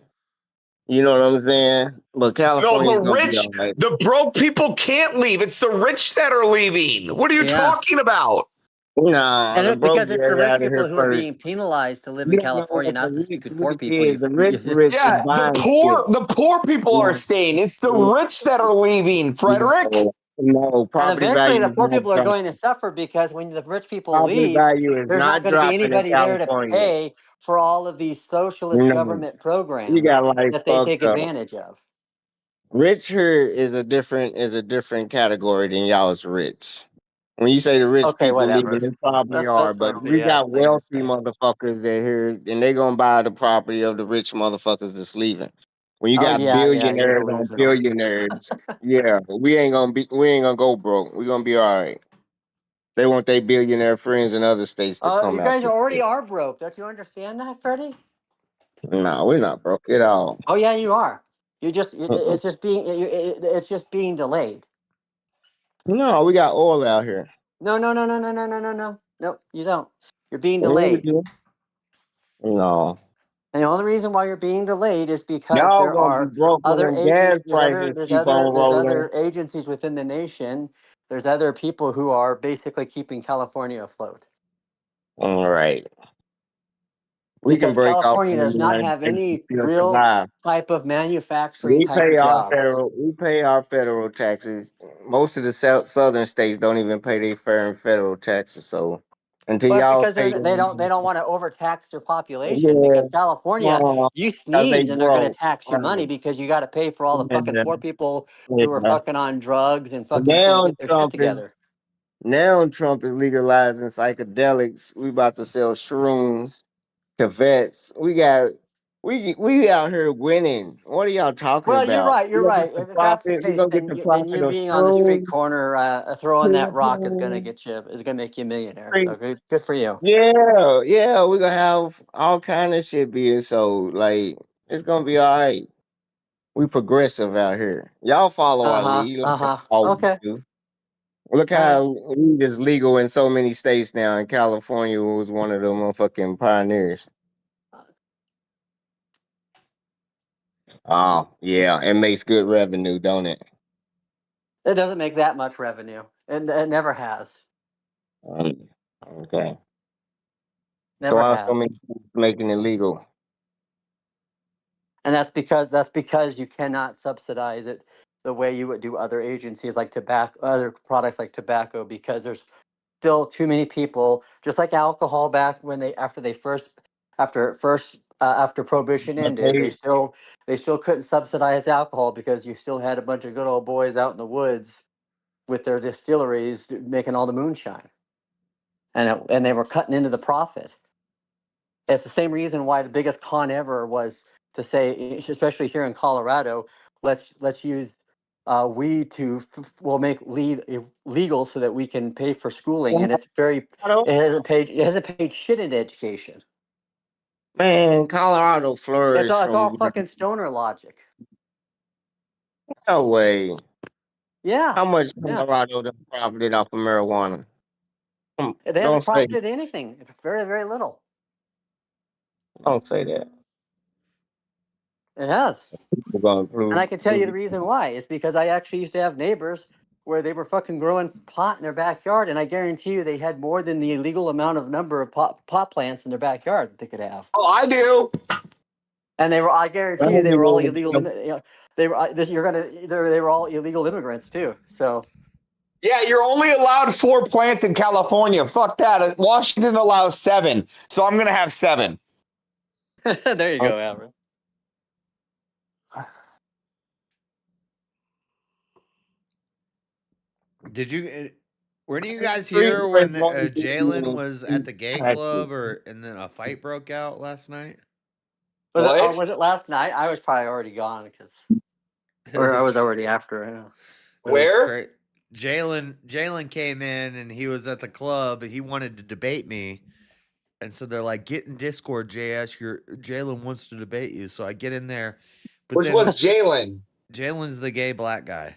You know what I'm saying? But No, California's the gonna be rich, all right. the broke people can't leave. It's the rich that are leaving. What are you Yeah. talking about? Nah, And the broke because it's the get rich out of people here who are first. being penalized to live in You don't know California, what the not the rich, stupid poor rich people. is. The rich is Yeah, buying shit. the poor people are staying. It's the rich that are leaving, Frederick. No, And property eventually, value the is poor not people are going to dropping. suffer because when the rich people Property leave, value is there's not not going to be dropping in anybody there to California. pay for all of these socialist No, government you programs got life that they take fucked up. advantage of. Rich here is a different category than y'all's rich. When you say the rich Okay, people whatever. leaving, they probably are, That's but some we BS got thing to wealthy say. motherfuckers that here, and they gonna buy the property of the rich motherfuckers that's leaving. When you Oh got yeah, you're billionaires on delusional. billionaires, yeah, we ain't gonna go broke. We gonna be all right. They want their billionaire friends in other states to You come out guys this already shit. are broke. Don't you understand that, Freddie? No, we're not broke at all. Oh yeah, you are. Mm-mm. It's just being delayed. No, we got oil out here. No, no, no, no, no, no, no, no, no. Nope, you don't. You're being Yeah, we delayed. do. No. And the only reason why you're being delayed is because Y'all there gonna be are broke when other them gas agents, prices keep on there's rolling. other agencies within the nation. There's other people who are basically keeping California afloat. All right. We can Because break off California in the does not United have States and any still real survive. type of manufacturing type of job. We pay our federal taxes. Most of the southern states don't even pay their fair and federal taxes. So until Well, it's y'all because pay they them, don't want to overtax their population. yeah, Because California, you cause they sneeze and they're going to broke. tax you money because you got to pay for all the fucking Yeah, poor people who are yeah. fucking on drugs and fucking can't Now get their shit together. Trump is legalizing psychedelics. We about to sell shrooms to vets. We out here winning. What are y'all talking Well, you're about? right. We You're gonna get right. the If that's the profit. We case, gonna get the then profit you of being on the street shrooms. corner throwing that rock is going to get you is going to make you a millionaire. So good for you. Yeah, yeah, we're gonna have all kind of shit being sold. Like it's gonna be all right. We progressive out here. Y'all follow our lead like y'all always Okay. do. Look All right. how weed is legal in so many states now, and California was one of the motherfucking pioneers. Oh, yeah, it makes good revenue, don't it? It doesn't make that much revenue, and it never has. Okay. So Never why has. so many states making it legal? And that's because you cannot subsidize it the way you would do other agencies like tobacco, other products like tobacco, because there's still too many people, just like alcohol back when after prohibition ended, they still couldn't subsidize alcohol because you still had a bunch of good old boys out in the woods with their distilleries making all the moonshine, and they were cutting into the profit. It's the same reason why the biggest con ever was to say, especially here in Colorado, let's use weed we'll make legal so that we can pay for schooling, and it hasn't paid shit into education. Man, Colorado flourished It's all from fucking stoner logic. no way. Yeah, How much yeah. Colorado done profited off of marijuana? They Don't hasn't say profited anything. Very, very little. don't say that. It has. We're gonna And I prove, can tell you prove the reason why. It's because I actually used to have neighbors where they were fucking growing pot in their backyard, and I guarantee you they had more than the illegal number of pot plants in their backyard that they could have. Oh, I do. And I guarantee you, they were all illegal. They were. They were all illegal immigrants too. So. Yeah, you're only allowed 4 plants in California. Fuck that. Washington allows 7, so I'm gonna have 7. There you go, Albert. Did you? Weren't you guys Street here race when only Jalen was at being the gay club, tactics. and then a fight broke out last night? Was it last night? I was probably already gone or I was already after it. It was Where? crazy. Jalen came in and he was at the club. He wanted to debate me, And so they're like, get in Discord, JS. Jalen wants to debate you. So I get in there. But Which one's Jalen? Jalen's the gay black guy.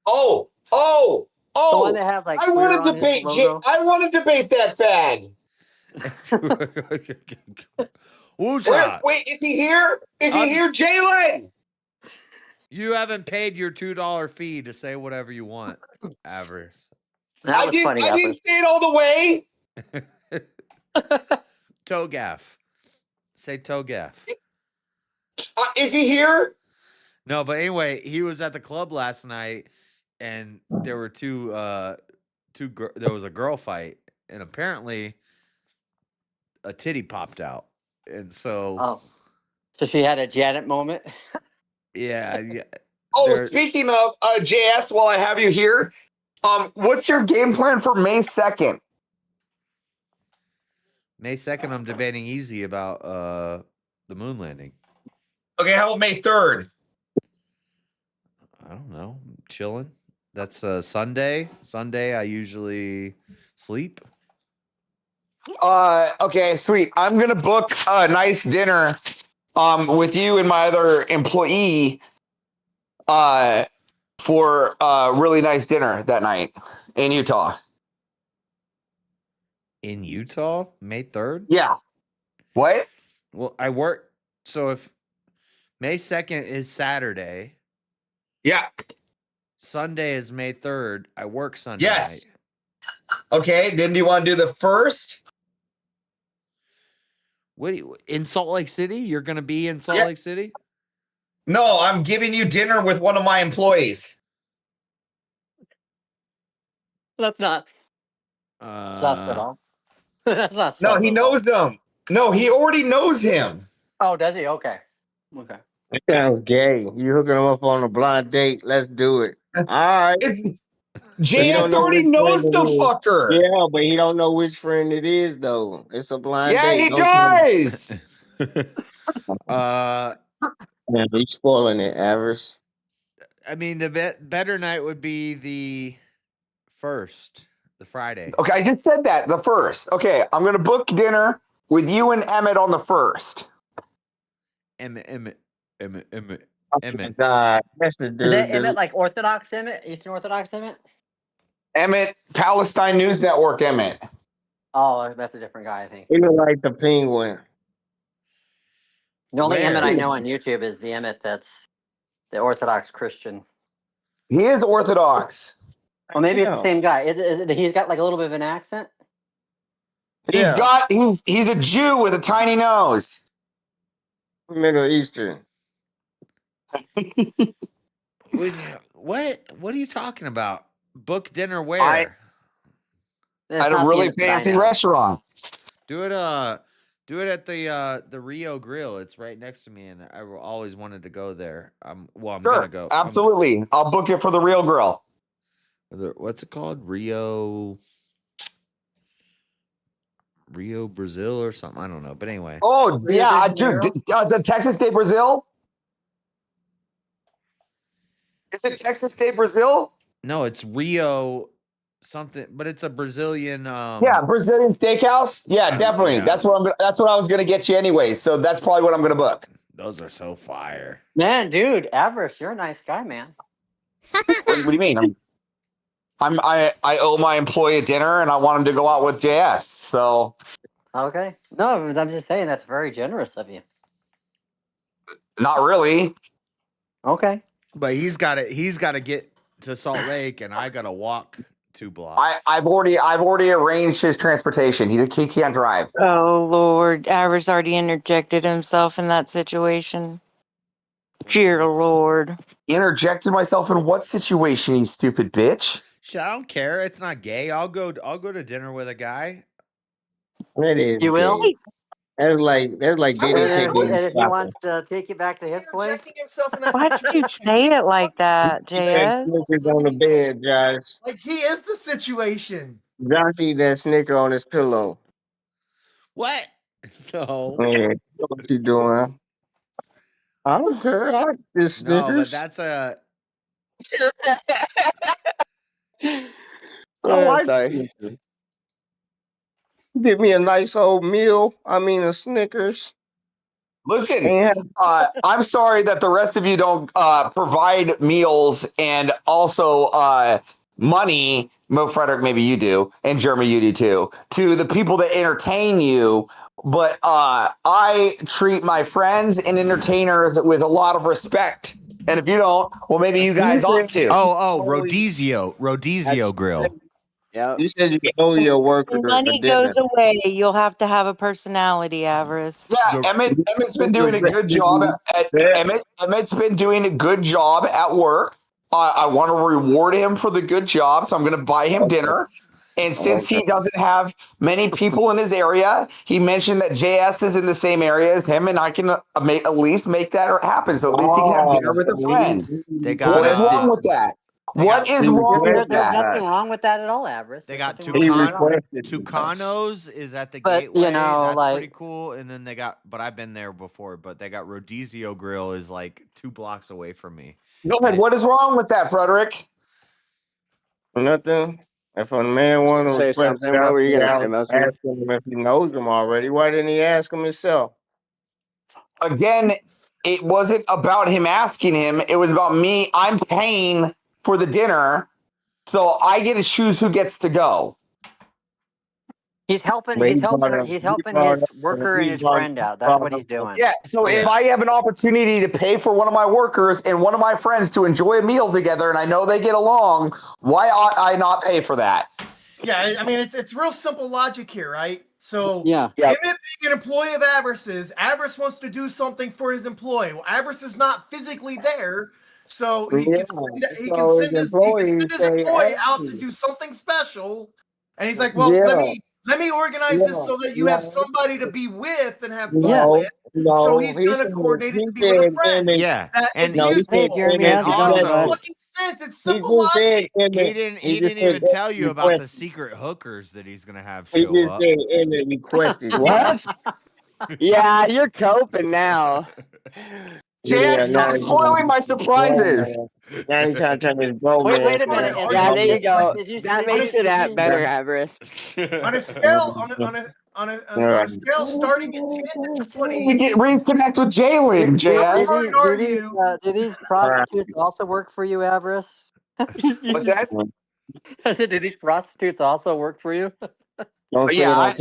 Oh. The one that has like I queer want on to his debate. logo. I want to debate that fag. Who's Wait, is he here? Is he here, Jalen? You haven't paid your $2 fee to say whatever you want, Avarice. That was funny. I didn't say it all the way. Togaff. Say Togaff. Is he here? No, but anyway, he was at the club last night, and there were there was a girl fight, and apparently a titty popped out, and so so she had a Janet moment. yeah. Oh, speaking of JS, while I have you here, what's your game plan for May 2nd? May 2nd, I'm debating easy about the moon landing. Okay, how about May 3rd? I don't know. Chilling. That's Sunday. Sunday, I usually sleep. Okay, sweet. I'm gonna book a nice dinner with you and my other employee for a really nice dinner that night in Utah. In Utah, May 3rd? Yeah. What? Well, I work. So if May 2nd is Saturday. Yeah. Sunday is May 3rd. I work Sunday Yes. night. Okay, then do you want to do the 1st? What in Salt Lake City? You're going to be in Salt Lake City? No, I'm giving you dinner with one of my employees. That's not sus at all. That's not No, sus he at all. knows them. No, he already knows him. Oh, does he? Okay. That sounds gay. You hooking him up on a blind date? Let's do it. All right. JS already knows the fucker. Yeah, but he don't know which friend it is, though. It's a blind Yeah, date. he does. Man, he's spoiling it, Avarice. I mean, the better night would be the 1st, the Friday. Okay, I just said that, the 1st. Okay, I'm going to book dinner with you and Emmett on the 1st. Emmett. God, that's the Is dude. that Emmett like Orthodox Emmett? Eastern Orthodox Emmett? Emmett, Palestine News Network Emmett. Oh, that's a different guy, I think. He look like the penguin. The only Where? Emmett I know on YouTube is the Emmett that's the Orthodox Christian. He is Orthodox. Well, maybe it's the same guy. He's got like a little bit of an accent. He's a Jew with a tiny nose. Middle Eastern. What are you talking about? Book dinner where? At a really fancy restaurant. Do it at the Rio Grill. It's right next to me, and I always wanted to go there. I'm gonna go. Absolutely. I'll book it for the Rio Grill. What's it called? Rio Brazil or something. I don't know. But anyway. Oh, yeah, dude. The Texas State Brazil? Is it Texas State Brazil? No, it's Rio something, but it's a Brazilian. Yeah, Brazilian steakhouse. Yeah, definitely. Yeah. That's what I was gonna get you anyway. So that's probably what I'm gonna book. Those are so fire. Man, dude, Avarice, you're a nice guy, man. What do you mean? I owe my employee a dinner, and I want him to go out with JS. So Okay. No, I'm just saying that's very generous of you. not really. Okay. But he's got to get to Salt Lake, and I got to walk 2 blocks. I've already arranged his transportation. He can't drive. Oh Lord, Avarice already interjected himself in that situation. Dear Lord. Interjected myself in what situation, you stupid bitch? Shit, I don't care. It's not gay. I'll go to dinner with a guy. It is. You will? gay. That's like dating. And if he wants to take you back to his place. Why did you say it like that, JS? Snickers on the bed, Josh. Like he is the situation. Josh eat that Snicker on his pillow. What? No. Man, what you doing? I don't care. I just Snickers. No, but that's a. I like sorry. Snickers. Give me a nice old meal. I mean, a Snickers. Listen, I'm sorry that the rest of you don't provide meals and also money. Mo Frederick, maybe you do, and Jeremy, you do too, to the people that entertain you. But I treat my friends and entertainers with a lot of respect. And if you don't, well, maybe you guys ought to. Oh, Rodizio Grill. Yeah. You said you can owe your worker When a money dinner. goes away, you'll have to have a personality, Avarice. Yeah, Emmett's been doing a good job Emmett's been doing a good job at work. I want to reward him for the good job, so I'm going to buy him dinner. And since he doesn't have many people in his area, he mentioned that JS is in the same area as him, and I can at least make that happen. So at least he can have dinner with a friend. What is wrong with that? What is wrong with There's that? nothing wrong with that at all, Avarice. They got There's nothing wrong with that at all. Tucanos is at the But, gateway. you know, That's like- pretty cool. And then they got, but I've been there before. But they got Rodizio Grill is like 2 blocks away from me. Go ahead. What is wrong with that, Frederick? Nothing. If a man wants to Say request something. What were you gonna say, ask Mosby? him if he knows him already. Why didn't he ask him himself? Again, it wasn't about him asking him. It was about me. I'm paying for the dinner, so I get to choose who gets to go. He's helping. But He's he helping. brought up- He's he helping brought his up- worker he and his brought- friend out. That's what he's doing. Yeah, so if I have an opportunity to pay for one of my workers and one of my friends to enjoy a meal together, and I know they get along, why ought I not pay for that? Yeah, I mean it's real simple logic here, right? So Yeah. Emmett being an employee of Avarice's, Avarice wants to do something for his employee. Well, Avarice is not physically there, so he can send his employee out to do something special. And he's like, well, let me organize this so that you have somebody to be with and have fun with. So he's gonna coordinate it to be with a friend. Yeah, and also fucking sense. It's simple logic. he didn't even tell you about the secret hookers that he's gonna have He show just up. said Emmett requested. What? Yeah, you're coping now. JS, stop spoiling my surprises. Now he's trying to turn his bro man. Wait a minute. Yeah, there you go. Did you That see- makes it at better, Avarice. On a scale, on a scale starting at 10 to 20. We get reconnect with Jalen, JS. Do these prostitutes also work for you, Avarice? What's that? Do these prostitutes also work for you? Yeah,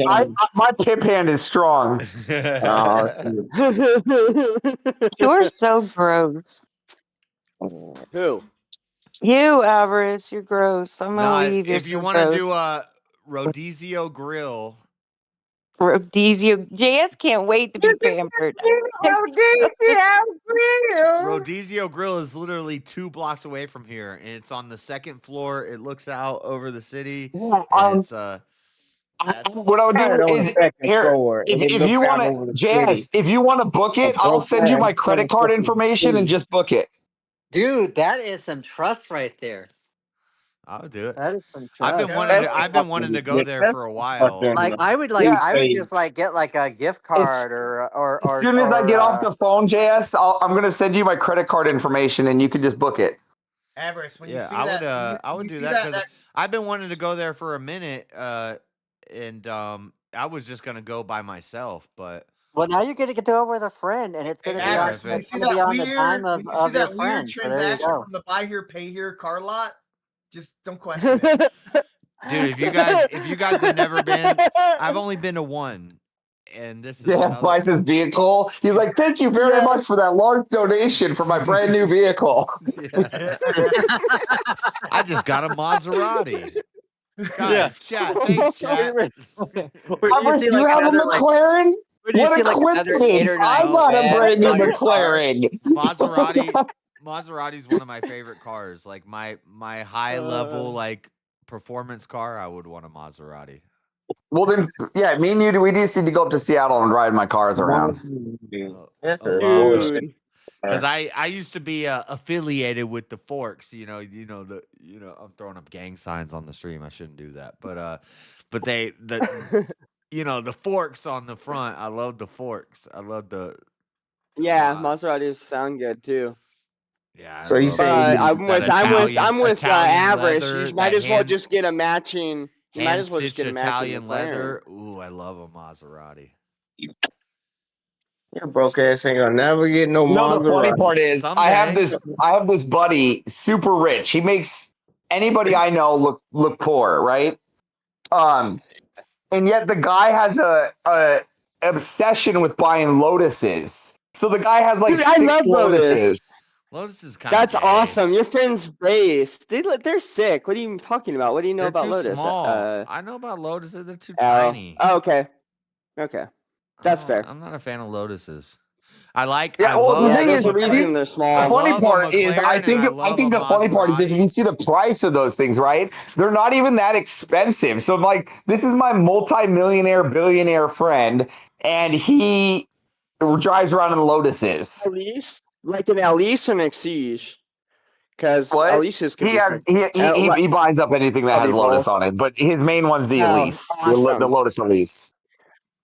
my pimp hand is strong. You're so gross. Who? You, Avarice, you're gross. I'm gonna leave. If you want to do a Rodizio Grill, Rodizio, JS can't wait to be pampered. Rodizio Grill is literally 2 blocks away from here, and it's on the 2nd floor. It looks out over the city. And it's what I would do is here. If you want to, JS, if you want to book it, I'll send you my credit card information and just book it. Dude, that is some trust right there. I'll do it. That is some trust. I've been wanting to go there for a while. Like I would just like get like a gift card or As soon as I get off the phone, JS, I'm gonna send you my credit card information and you can just book it. Avarice, when you Yeah, see I that, would you do see that because I've been wanting to go there for a minute, and I was just gonna go by myself, but well, now you're gonna get to go with a friend, and it's gonna be on, Avarice, when you it's see gonna be that on the time weird, of when you see your that weird friend. So there you transaction go. from the buy here, pay here car lot, just don't question it. dude, if you guys have never been, I've only been to one, and this is JS buys his vehicle. He's like, "Thank you very much for that large donation for my brand new vehicle." I just got a Maserati. God, chat, thanks, chat. Avarice, you have a McLaren? What a coincidence! I got a brand new McLaren. Maserati's one of my favorite cars. Like my high level like performance car, I would want a Maserati. Well then, yeah, me and you, we just need to go up to Seattle and ride my cars around. Because I used to be affiliated with the Forks, I'm throwing up gang signs on the stream. I shouldn't do that, but the Forks on the front. I love the Forks. I love the. Yeah, Maseratis sound good too. Yeah. So you say I'm with Italian Avarice. leather, You might as well just get a matching You might as well just Hand-stitched get a matching Italian McLaren. leather. Ooh, I love a Maserati. Your broke ass ain't gonna never get no No, the funny Maserati. part is I have this buddy, super rich. He makes anybody I know look poor, right? And yet the guy has a obsession with buying Lotuses. So the guy has like Dude, I 6 love Lotus. Lotuses. Lotus is kind of That's awesome. Your friend's base. They're sick. What are you talking about? What do you know They're about too Lotus? small. I know about Lotuses. They're too Oh. tiny. Oh, okay. Okay. That's fair. I'm not a fan of Lotuses. I like. Yeah, I love. there's a reason they're small. The funny part is, I think the funny part is if you see the price of those things, right? They're not even that expensive. So like, this is my multi-millionaire, billionaire friend, and he drives around in Lotuses. Elise, like an Elise or an Exige, because What? Elise's could He buys up anything that has Lotus on it, but his main one's the Oh, Elise, awesome. the Lotus Elise.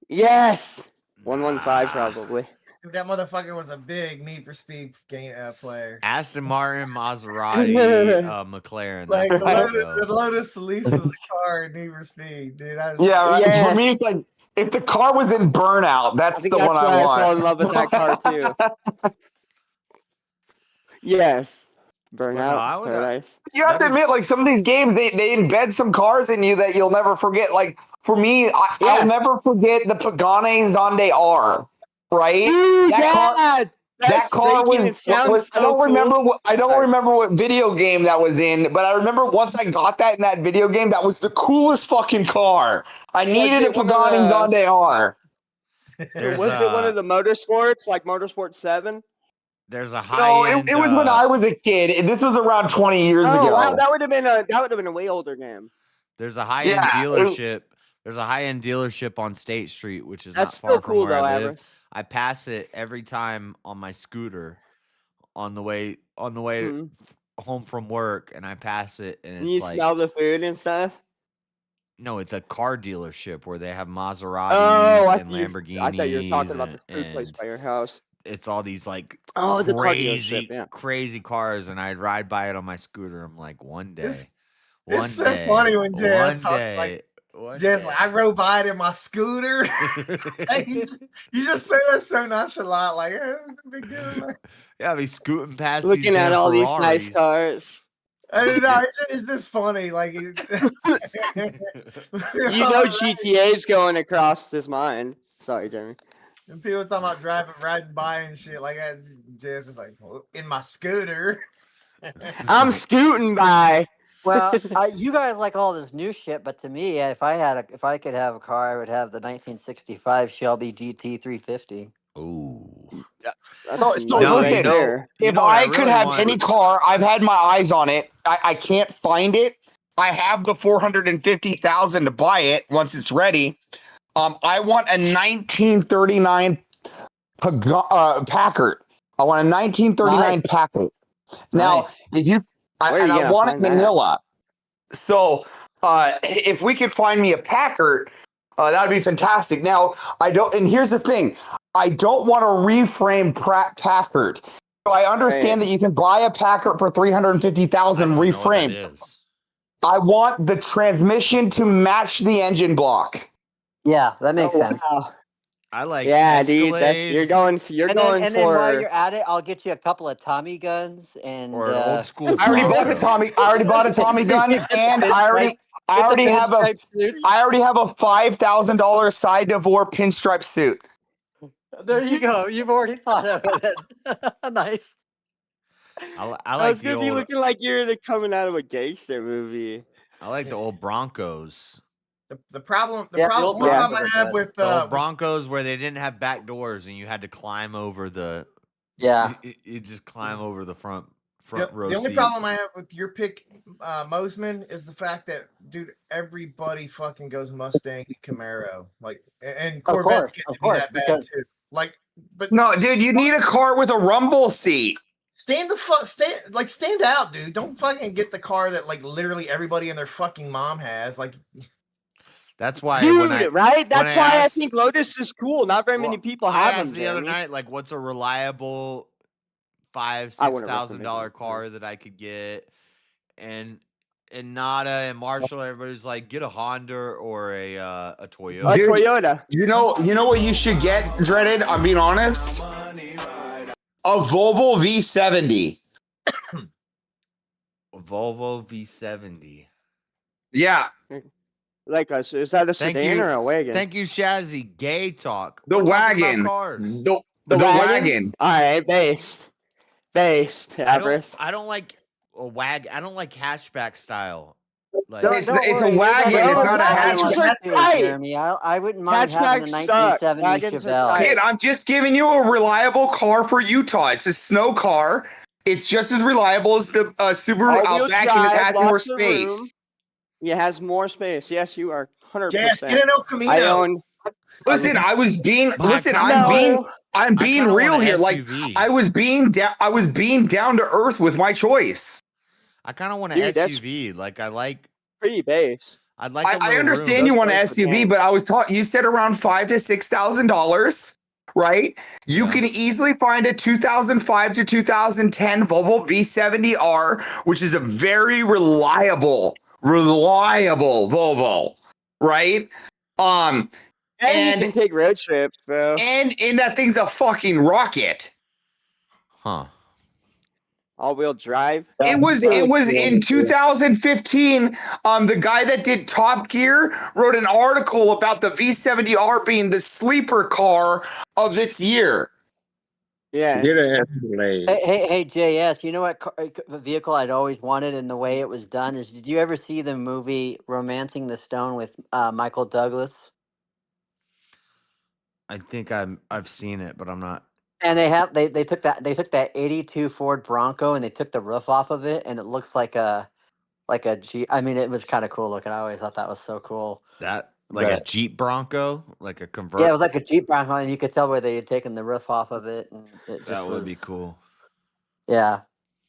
Yes, 115 probably. Dude, that motherfucker was a big Need for Speed player. Aston Martin, Maserati, McLaren. Like That's the Lotus Elise was a car in Need for Speed, dude. For me, it's like if the car was in Burnout, that's the one I want. I fell in love with that car too. Yes, Burnout, Paradise. You have to admit, like some of these games, they embed some cars in you that you'll never forget. Like for me, I'll never forget the Pagani Zonde R. Right? Dude, that car was. I don't remember what video game that was in, but I remember once I got that in that video game, that was the coolest fucking car. I needed a Pagani Zonde R. Was it one of the motorsports, like Motorsport 7? There's a high end. It was when I was a kid. This was around 20 years ago. Wow, that would have been a way older game. There's a high end dealership. There's a high end dealership on State Street, which is not far from where I live. I pass it every time on my scooter on the way home from work, and I pass it, and it's you like smell the food and stuff. No, it's a car dealership where they have Maseratis and Lamborghinis. I thought you were talking about the food place by your house. It's all these like the car dealership, crazy cars, and I'd ride by it on my scooter. I'm like, one day, it's so funny when Jazz talks like. Just like I rode by it in my scooter. you just say that so nonchalant, like it's a big deal. Yeah, be scooting past, looking at all Ferraris. These nice cars. I don't know. It's just funny. Like GTA's going across his mind. Sorry, Jeremy. And people talking about riding by and shit like that. Jazz is like in my scooter. I'm scooting by. Well, you guys like all this new shit, but to me, if I could have a car, I would have the 1965 Shelby GT 350. Ooh. Listen, if I could have any car, I've had my eyes on it. I can't find it. I have the $450,000 to buy it once it's ready. I want a 1939 Packard. I want a 1939 Packard. Now, if you I want it manila. So if we could find me a Packard, that would be fantastic. Now, and here's the thing. I don't want a reframe Packard. So I understand that you can buy a Packard for $350,000 reframe. I want the transmission to match the engine block. Yeah, that makes sense. Wow. I like dude. You're going for. And then while you're at it, I'll get you a couple of Tommy guns and or an old school. I already bought a Tommy gun, and I already have a $5,000 side door pinstripe suit. There you go. You've already thought of it. Nice. I like it's gonna be looking like you're coming out of a gangster movie. I like the old Broncos. The problem I have with the old Broncos where they didn't have back doors and you had to climb over the. Yeah. You just climb over the front row. The only problem I have with your pick, Mosman, is the fact that, dude, everybody fucking goes Mustang Camaro, like, and Corvette can be that bad too. Like, but no, dude, you need a car with a rumble seat. Stand out, dude. Don't fucking get the car that like literally everybody and their fucking mom has. Like, that's why, That's why I think Lotus is cool. Not very many people have them. The other night, like, what's a reliable $5,000-$6,000 car that I could get? And and Nada and Marshall, everybody's like, get a Honda or a Toyota. A Toyota. You know what you should get, Dreaded? I'm being honest. A Volvo V70. Volvo V70. Yeah. Like is that a sedan or a wagon? Thank you, Shazzy. Gay talk. The We're talking wagon. about cars. The wagon. All right, based. Avarice. I don't like a wag. I don't like hatchback style. Like, It's a wagon. It's not a hatchback. Jeremy, I wouldn't mind having the Hatchbacks 1970 suck. Chevelle. Kid, I'm just giving you a reliable car for Utah. It's a snow car. It's just as reliable as the Subaru All-wheel Outback, and it drive, has more lots of room. space. It has more space. Yes, you are 100%. Yes, get an El Camino. I own. Listen, I'm being real here. Like I was being down to earth with my choice. I kind of want an SUV. Like I like pretty base. I'd like. I understand you want an SUV, but I was taught you said around $5,000 to $6,000, right? You can easily find a 2005 to 2010 Volvo V70R, which is a very reliable Volvo, right? And you can take road trips, bro. And that thing's a fucking rocket. Huh. All-wheel drive. It was in 2015. The guy that did Top Gear wrote an article about the V70R being the sleeper car of this year. Yeah. Hey, JS, you know what vehicle I'd always wanted and the way it was done is, did you ever see the movie Romancing the Stone with Michael Douglas? I think I've seen it, but I'm not. And they took that 82 Ford Bronco and they took the roof off of it, and it looks like a Jeep. I mean, it was kind of cool looking. I always thought that was so cool. That a Jeep Bronco, like a convertible. Yeah, it was like a Jeep Bronco, and you could tell where they had taken the roof off of it, and that would be cool. Yeah,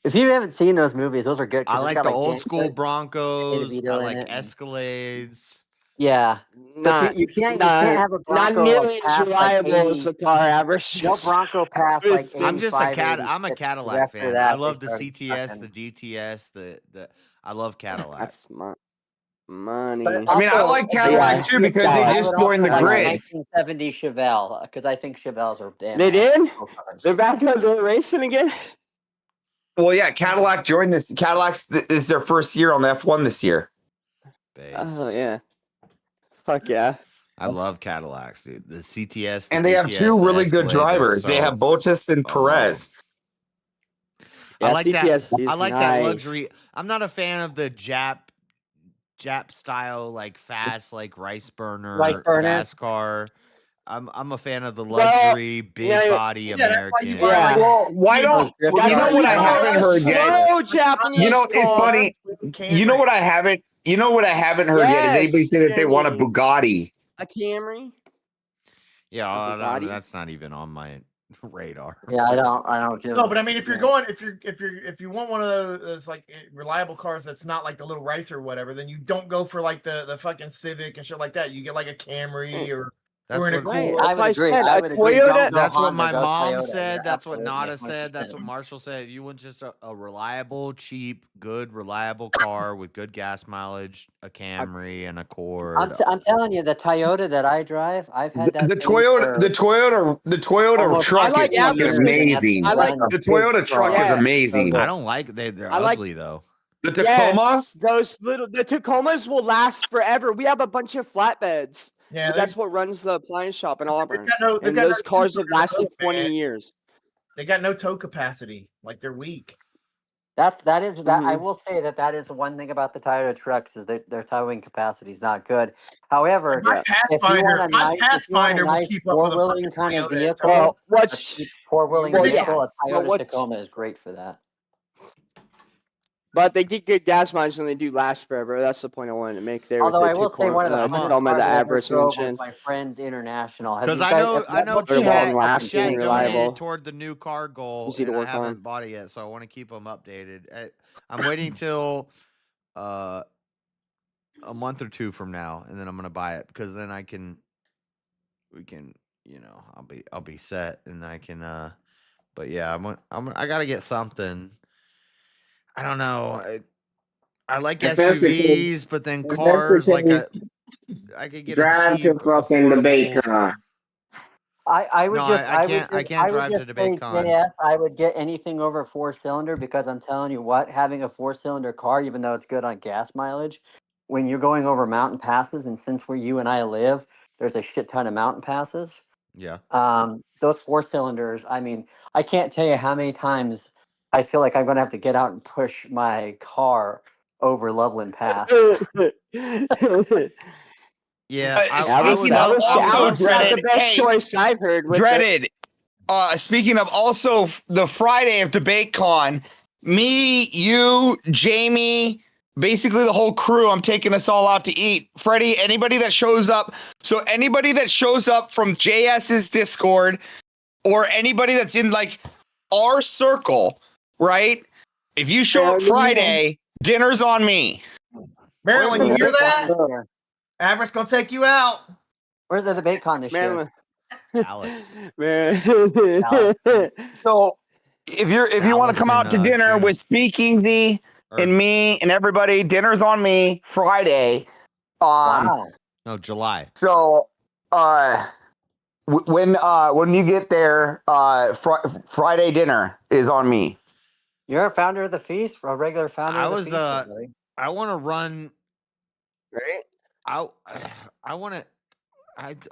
if you haven't seen those movies, those are good. I like the old school Broncos. I like Escalades. Yeah, you can't have a Bronco not nearly as reliable as the the car average. No Bronco past like 85, I'm just I'm a Cadillac fan. That, I love the CTS, the DTS, the I love Cadillac. That's money. I mean, I like Cadillac too because they just joined the grid. 1970 Chevelle, because I think Chevelles are damn. They did? They're back to the racing again? Well, yeah, Cadillac joined this. Cadillac's is their first year on the F1 this year. Oh, yeah. Fuck yeah. I love Cadillacs, dude. The CTS. And they have two really good drivers. They have Bottas and Perez. I like CTS that. I like that nice. luxury. I'm not a fan of the Jap style, like fast, like rice burner fast car. I'm a fan of the luxury, big body American. Well, why don't you know what I haven't heard yet? You know, it's funny. You know what I haven't heard yet is anybody say that they want a Bugatti. A Camry? Yeah, that's not even on my radar. Yeah, I don't. No, but I mean, if you want one of those like reliable cars that's not like the little Ricer or whatever, then you don't go for like the fucking Civic and shit like that. You get like a Camry or. That's what, I would agree. That's what my mom said. That's what Nada said. That's what Marshall said. You want just a reliable, cheap, good, reliable car with good gas mileage, a Camry and a Accord. I'm telling you, the Toyota that I drive, I've had that. The Toyota truck is fucking amazing. The Toyota truck is amazing. I don't like they're ugly though. The Tacoma, the Tacomas will last forever. We have a bunch of flatbeds. Yeah, that's what runs the appliance shop in Auburn. And those cars have lasted 20 years. They got no tow capacity. Like they're weak. That is I will say that is the one thing about the Toyota trucks is their towing capacity is not good. However, my Pathfinder will keep up with a four-wheeling kind of vehicle. Four-wheeling vehicle, a Toyota Tacoma is great for that. But they get good gas mileage and they do last forever. That's the point I wanted to make there. Although I will say one of the average mentioned. My friends International. Because I know Chad reliable toward the new car goal. And I haven't bought it yet, so I want to keep them updated. I'm waiting till a month or two from now, and then I'm gonna buy it because then we can I'll be set and I can. But yeah, I gotta get something. I don't know. I like SUVs, but then cars I could get a cheap, affordable. I would No, just I can't. I can't drive to say DebateCon. JS. I would get anything over 4-cylinder because I'm telling you what, having a 4-cylinder car, even though it's good on gas mileage, when you're going over mountain passes, and since where you and I live, there's a shit ton of mountain passes. Yeah. Those 4-cylinders. I mean, I can't tell you how many times I feel like I'm gonna have to get out and push my car over Loveland Pass. Yeah, That was the best choice I've heard. With Dreaded. Speaking of also the Friday of DebateCon, me, you, Jamie, basically the whole crew, I'm taking us all out to eat. Freddie, anybody that shows up. So anybody that shows up from JS's Discord or anybody that's in like our circle, right? If you show up Friday, dinner's on me. Maryland, you hear that? Avarice gonna take you out. Where's the DebateCon this year? Dallas. So if you want to come out to dinner with Speakeasy and me and everybody, dinner's on me Friday. Wow. No, July. So when you get there, Friday dinner is on me. You're a founder of the feast, a regular founder of the feast. I want to run. Right. I want to.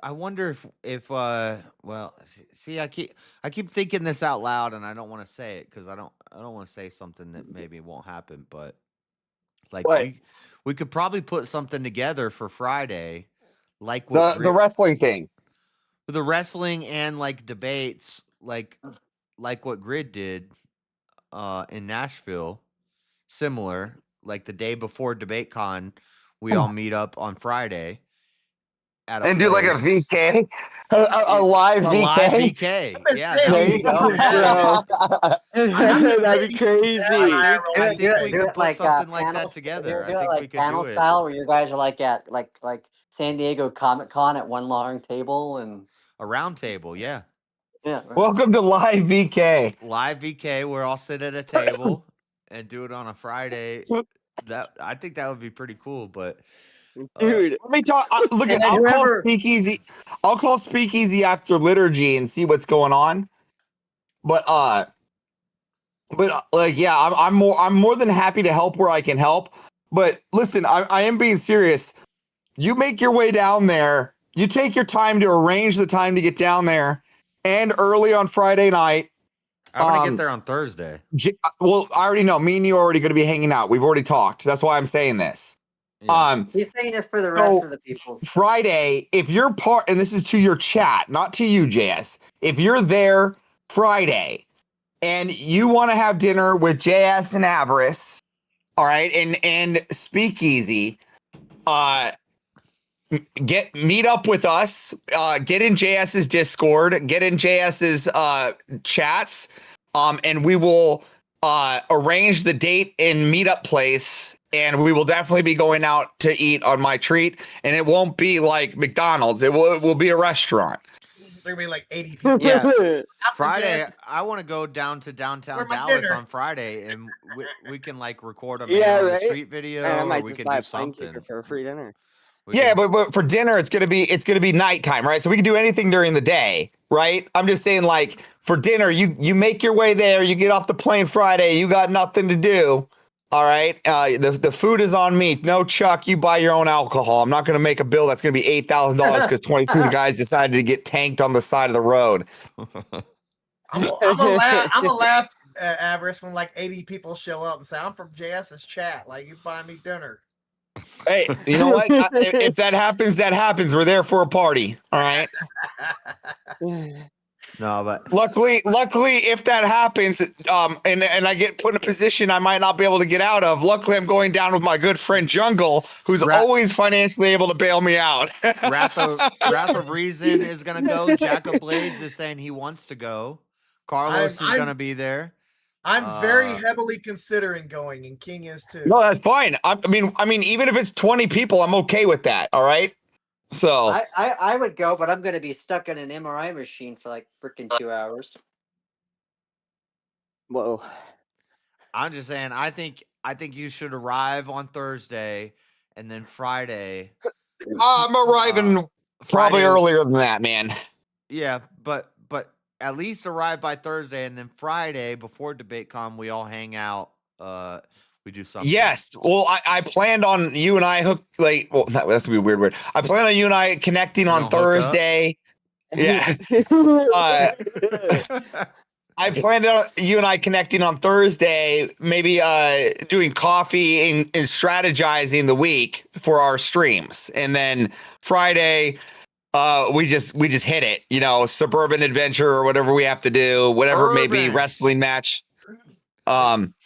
I wonder if well, see, I keep thinking this out loud, and I don't want to say it because I don't want to say something that maybe won't happen. But like we could probably put something together for Friday, like what the wrestling thing, the wrestling and like debates, like what Grid did in Nashville, similar. Like the day before DebateCon, we all meet up on Friday. And do like a VK, a live VK. Live VK. Yeah, that'd be crazy. I think we could put something like that together. I think we could panel do it. style where you guys are like at like San Diego Comic Con at one long table and a round table. Yeah. Yeah. Welcome to Live VK. Live VK. We're all sit at a table and do it on a Friday. I think that would be pretty cool, but. Dude, let me talk. Look, I'll call Speakeasy. I'll call Speakeasy after liturgy and see what's going on. But like, yeah, I'm more than happy to help where I can help. But listen, I am being serious. You make your way down there. You take your time to arrange the time to get down there, and early on Friday night. I'm gonna get there on Thursday. Well, I already know. Me and you are already going to be hanging out. We've already talked. That's why I'm saying this. Yeah. He's saying this for the rest of the people. Friday, if you're and this is to your chat, not to you, JS. If you're there Friday and you want to have dinner with JS and Avarice, all right, and Speakeasy, meet up with us, get in JS's Discord, get in JS's chats, and we will arrange the date and meetup place. And we will definitely be going out to eat on my treat, and it won't be like McDonald's. It will be a restaurant. There will be like 80 people. Yeah, Friday. I want to go down to downtown Dallas on Friday, and we can like record a man on the street video, or we can do something for a free dinner. But for dinner, it's gonna be nighttime, right? So we can do anything during the day, right? I'm just saying, like for dinner, you make your way there. You get off the plane Friday. You got nothing to do. All right. The food is on me. No, Chuck, you buy your own alcohol. I'm not going to make a bill that's going to be $8,000 because 22 guys decided to get tanked on the side of the road. I'm gonna laugh at Avarice when like 80 people show up and say, "I'm from JS's chat. Like, you buy me dinner." Hey, you know what? If that happens, that happens. We're there for a party. All right. No, but luckily, if that happens, and I get put in a position I might not be able to get out of, luckily I'm going down with my good friend Jungle, who's always financially able to bail me out. Wrath of Reason is gonna go. Jack of Blades is saying he wants to go. Carlos is gonna be there. I'm very heavily considering going, and King is too. No, that's fine. I mean, even if it's 20 people, I'm okay with that. All right. So I would go, but I'm going to be stuck in an MRI machine for like freaking 2 hours. Whoa. I'm just saying, I think you should arrive on Thursday, and then Friday. I'm arriving probably earlier than that, man. Yeah, but at least arrive by Thursday, and then Friday before DebateCon, we all hang out. We do something. Yes. Well, I planned on you and I that's gonna be a weird word. I plan on you and I connecting on Thursday. Yeah. I planned on you and I connecting on Thursday, maybe doing coffee and strategizing the week for our streams, and then Friday. We just hit it, suburban adventure or whatever we have to do, whatever it may be, wrestling match,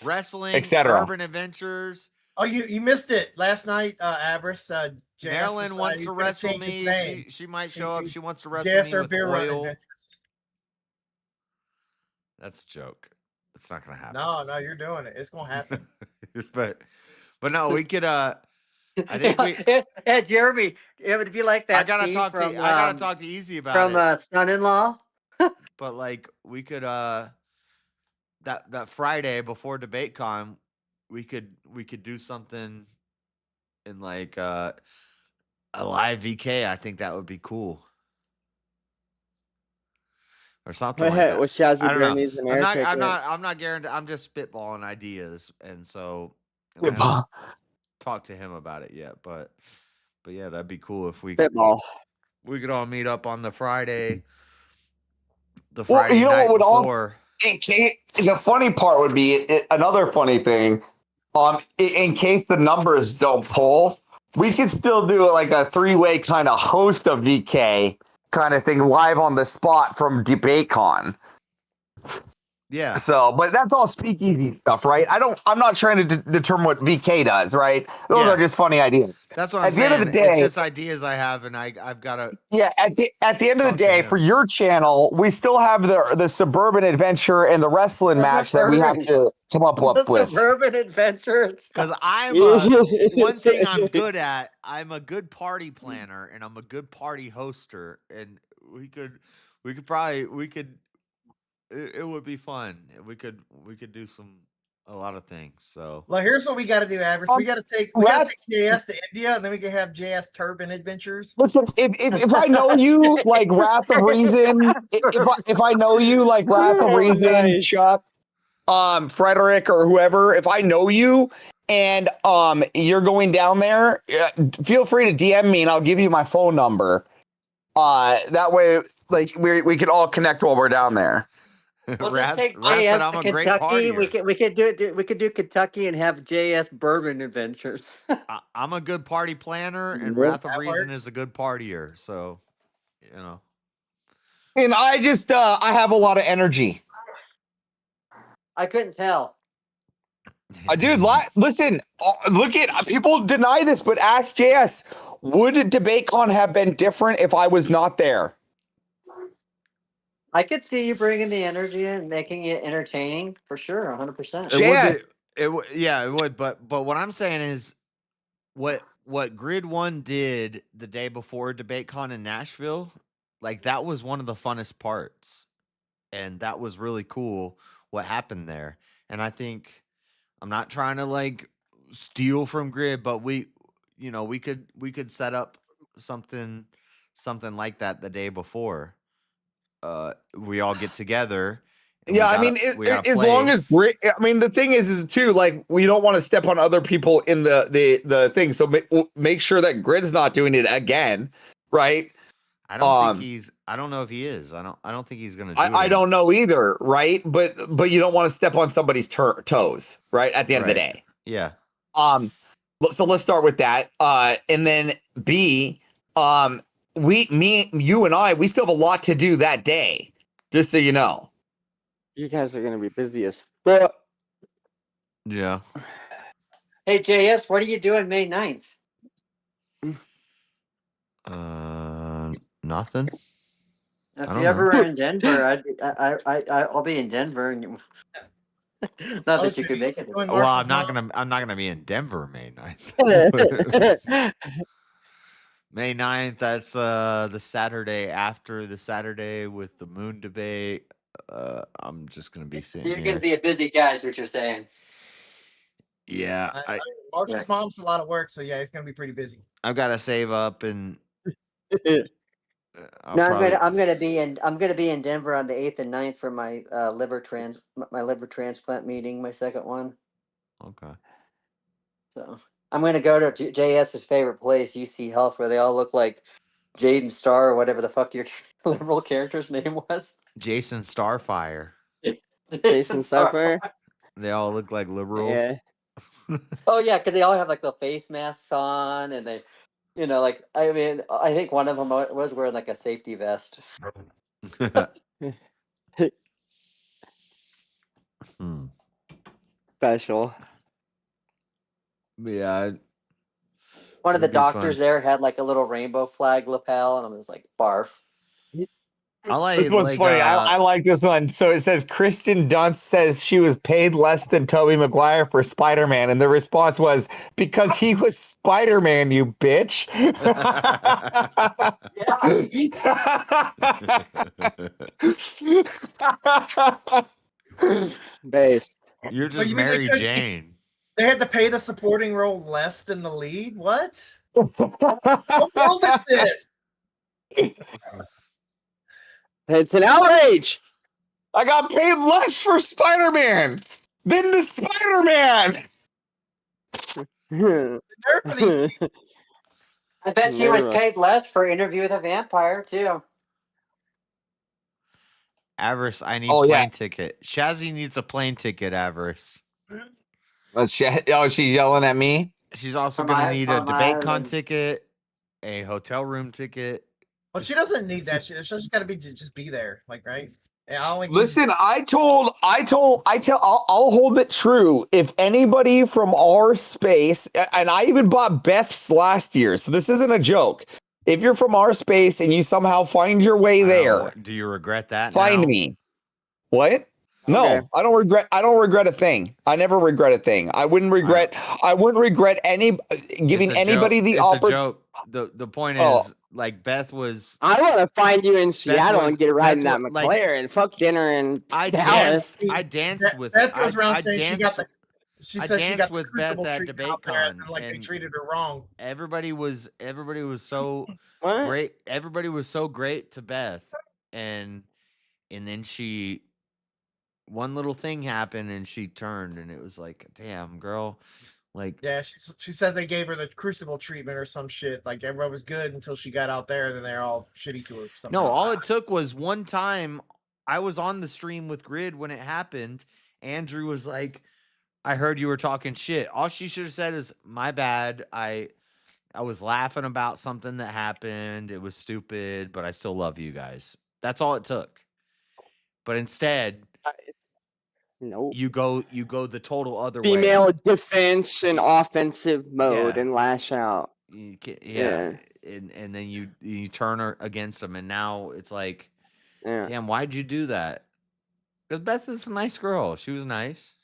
wrestling, etc. urban adventures. Oh, you missed it last night, Avarice. Marilyn wants to wrestle me. She might show up. She wants to wrestle me with oil. Adventures. That's a joke. It's not gonna happen. No, you're doing it. It's gonna happen. but no, we could. I think we. Yeah, Jeremy, it would be like that. I gotta talk to Easy about it. From son-in-law. But like we could that Friday before DebateCon, we could do something in like a live VK. I think that would be cool. Or something like that. With Shazzy I don't know. Bernie's and Eric. I'm not guaranteed. I'm just spitballing ideas, and so I haven't talked to him about it yet. But yeah, that'd be cool if we could all meet up on the Friday. The Friday night before. The funny part would be another funny thing. In case the numbers don't pull, we could still do like a 3-way kind of host of VK kind of thing live on the spot from DebateCon. Yeah. So, but that's all speakeasy stuff, right? I'm not trying to determine what VK does, right? Those are just funny ideas. That's what I'm saying. At the end of the day, it's just ideas I have, and I've got to. Yeah. At the end of the day, for your channel, we still have the suburban adventure and the wrestling match that we have to come up with. Suburban adventures. Because one thing I'm good at. I'm a good party planner, and I'm a good party hoster, and we could. It would be fun. We could do a lot of things. So, well, here's what we got to do, Avarice. We got to take JS to India, and then we can have JS Turban Adventures. Listen, if I know you like Wrath of Reason, if I know you like Wrath of Reason, Chuck, Frederick, or whoever, if I know you and you're going down there, feel free to DM me and I'll give you my phone number. That way, like we could all connect while we're down there. We'll just take JS to Kentucky. We could do Kentucky and have JS Bourbon Adventures. I'm a good party planner, and Wrath of Reason is a good partier. So, And I just I have a lot of energy. I couldn't tell. Dude, listen. Look at people deny this, but ask JS. Would DebateCon have been different if I was not there? I could see you bringing the energy in, making it entertaining for sure, 100%. It would. But what I'm saying is, what Grid 1 did the day before DebateCon in Nashville, like that was one of the funnest parts, and that was really cool. What happened there, and I think I'm not trying to like steal from Grid, but we could set up something like that the day before. We all get together. Yeah, I mean, as long as the thing is too, like, we don't want to step on other people in the thing. So make sure that Grid's not doing it again, right? I don't think he's. I don't know if he is. I don't think he's gonna do it. I don't know either, right? But you don't want to step on somebody's toes, right? At the end of the day. Yeah. So let's start with that. And then B, you and I, we still have a lot to do that day, just so you know. You guys are going to be busy as fuck. Yeah. Hey, JS, what are you doing May 9th? Nothing. If you ever are in Denver, I'll be in Denver. And not that you could make it. Well, I'm not gonna be in Denver May 9th. May 9th, that's the Saturday after the Saturday with the moon debate. I'm just going to be sitting So you're going to be a busy guy is what you're saying. Yeah, Marshall's mom's a lot of work, so yeah, he's gonna be pretty busy. I've got to save up and. No, I'm gonna be in Denver on the 8th and 9th for my liver transplant meeting, my second one. Okay. So I'm gonna go to JS's favorite place, UC Health, where they all look like Jaden Starr or whatever the fuck your liberal character's name was. Jason Starfire. Jason Starfire. They all look like liberals. Yeah. Oh yeah, because they all have like the face masks on, and they, like I mean, I think one of them was wearing like a safety vest. Special. Yeah. One of the doctors there had like a little rainbow flag lapel, and I was like, barf. This one's funny. I like this one. So it says Kristen Dunst says she was paid less than Tobey Maguire for Spider-Man, and the response was because he was Spider-Man, you bitch. Base. You're just you mean Mary Jane. They had to pay the supporting role less than the lead? What? What world is this? It's an outrage. I got paid less for Spider-Man than the Spider-Man. I bet she was paid less for Interview with a Vampire too. Avarice, I need plane ticket. Shazzy needs a plane ticket, Avarice. She's yelling at me? She's also going to need a DebateCon ticket, a hotel room ticket. Well, she doesn't need that. She's just got to just be there, like, right? Listen, I'll hold it true. If anybody from our space, and I even bought Beth's last year, so this isn't a joke. If you're from our space and you somehow find your way there, do you regret that? Find me. What? No, Okay. I don't regret a thing. I never regret a thing. I wouldn't regret giving anybody the opportunity. The point is, like, Beth was. I want to find you in Seattle and get a ride in that McLaren and fuck dinner in Dallas. I danced with Beth goes around saying I she got the. She I said she got danced with Beth at DebateCon, like they treated her wrong. Everybody was so great. Everybody was so great to Beth, and then one little thing happened, and she turned, and it was like, damn, girl, like. Yeah, she says they gave her the Crucible treatment or some shit. Like everyone was good until she got out there, and then they're all shitty to her. No, all it took was one time. I was on the stream with Grid when it happened. Andrew was like, I heard you were talking shit. All she should have said is, my bad. I was laughing about something that happened. It was stupid, but I still love you guys. That's all it took. But instead, you go the total other way. Female defense and offensive mode and lash out. Yeah. And then you turn her against them, and now it's like, damn, why'd you do that? Because Beth is a nice girl. She was nice.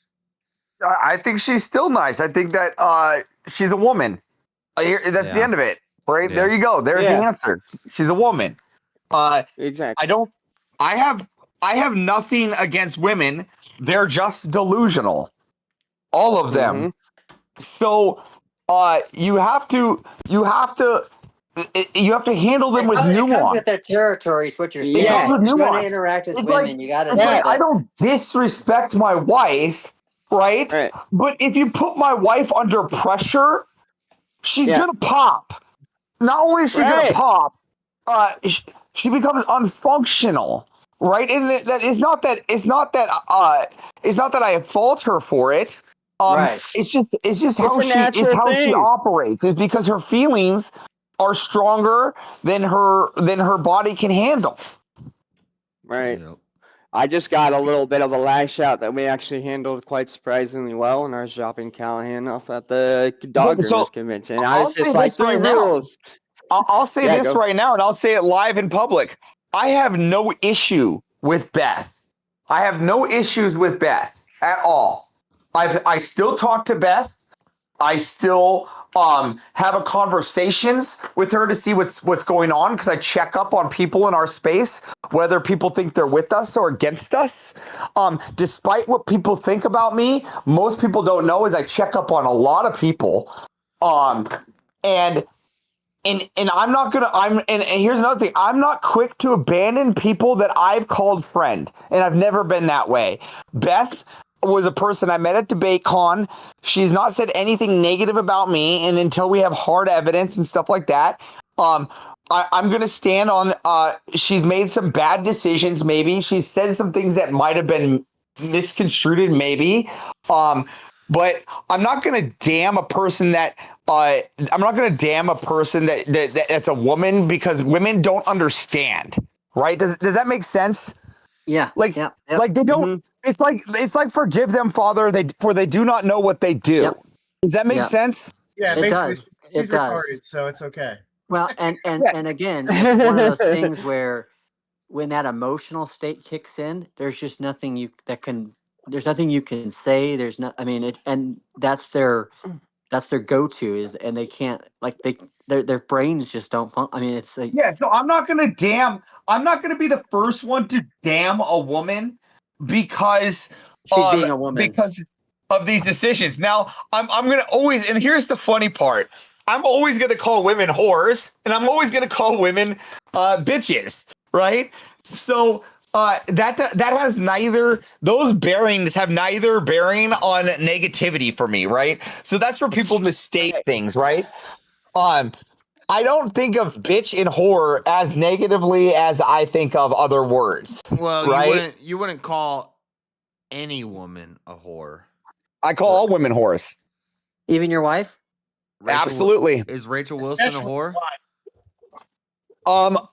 I think she's still nice. I think that she's a woman. That's the end of it. Right? There you go. There's the answer. She's a woman. Exactly. I have nothing against women. They're just delusional. All of them. So you have to handle them with nuance. It comes with their territory, is what you're saying. Yeah. If you're going to interact with women, you got to. I don't disrespect my wife, right? But if you put my wife under pressure, she's gonna pop. Not only is she gonna pop, she becomes unfunctional, right? And it's not that I fault her for it. It's just how she operates. It's because her feelings are stronger than her body can handle. Right. I just got a little bit of a lash out that we actually handled quite surprisingly well in our shopping Callahan off at the dog groomers convention. I was just like, three rules. I'll say this right now, and I'll say it live in public. I have no issue with Beth. I have no issues with Beth at all. I still talk to Beth. I still have a conversations with her to see what's going on, because I check up on people in our space, whether people think they're with us or against us. Despite what people think about me, most people don't know is I check up on a lot of people. And I'm not gonna. And here's another thing. I'm not quick to abandon people that I've called friend, and I've never been that way. Beth was a person I met at DebateCon. She's not said anything negative about me, and until we have hard evidence and stuff like that, I'm gonna stand on. She's made some bad decisions. Maybe she's said some things that might have been misconstrued. Maybe. But I'm not going to damn a person that that's a woman, because women don't understand, right? Does that make sense? Yeah. Like Yep. like they don't. It's like forgive them, Father, for they do not know what they do. Yep. Does that make Yep. senes? Yeah, It basically, does. she's It does. retarded, so it's okay. Well, and again, it's one of those things where when that emotional state kicks in, there's just nothing you can say. There's not. I mean, and that's their go-to is, and they can't their brains just don't. I mean, it's like Yeah, so I'm not gonna be the first one to damn a woman because she's being a woman. because of these decisions. Now I'm gonna always, and here's the funny part, I'm always gonna call women whores, and I'm always gonna call women bitches, right? So that has neither, those bearings have neither bearing on negativity for me, right? So that's where people mistake things, right? I don't think of bitch and whore as negatively as I think of other words. Well, right? you wouldn't call any woman a whore. I call all women whores. Even your wife? Absolutely. Is Rachel Wilson a whore? Oh,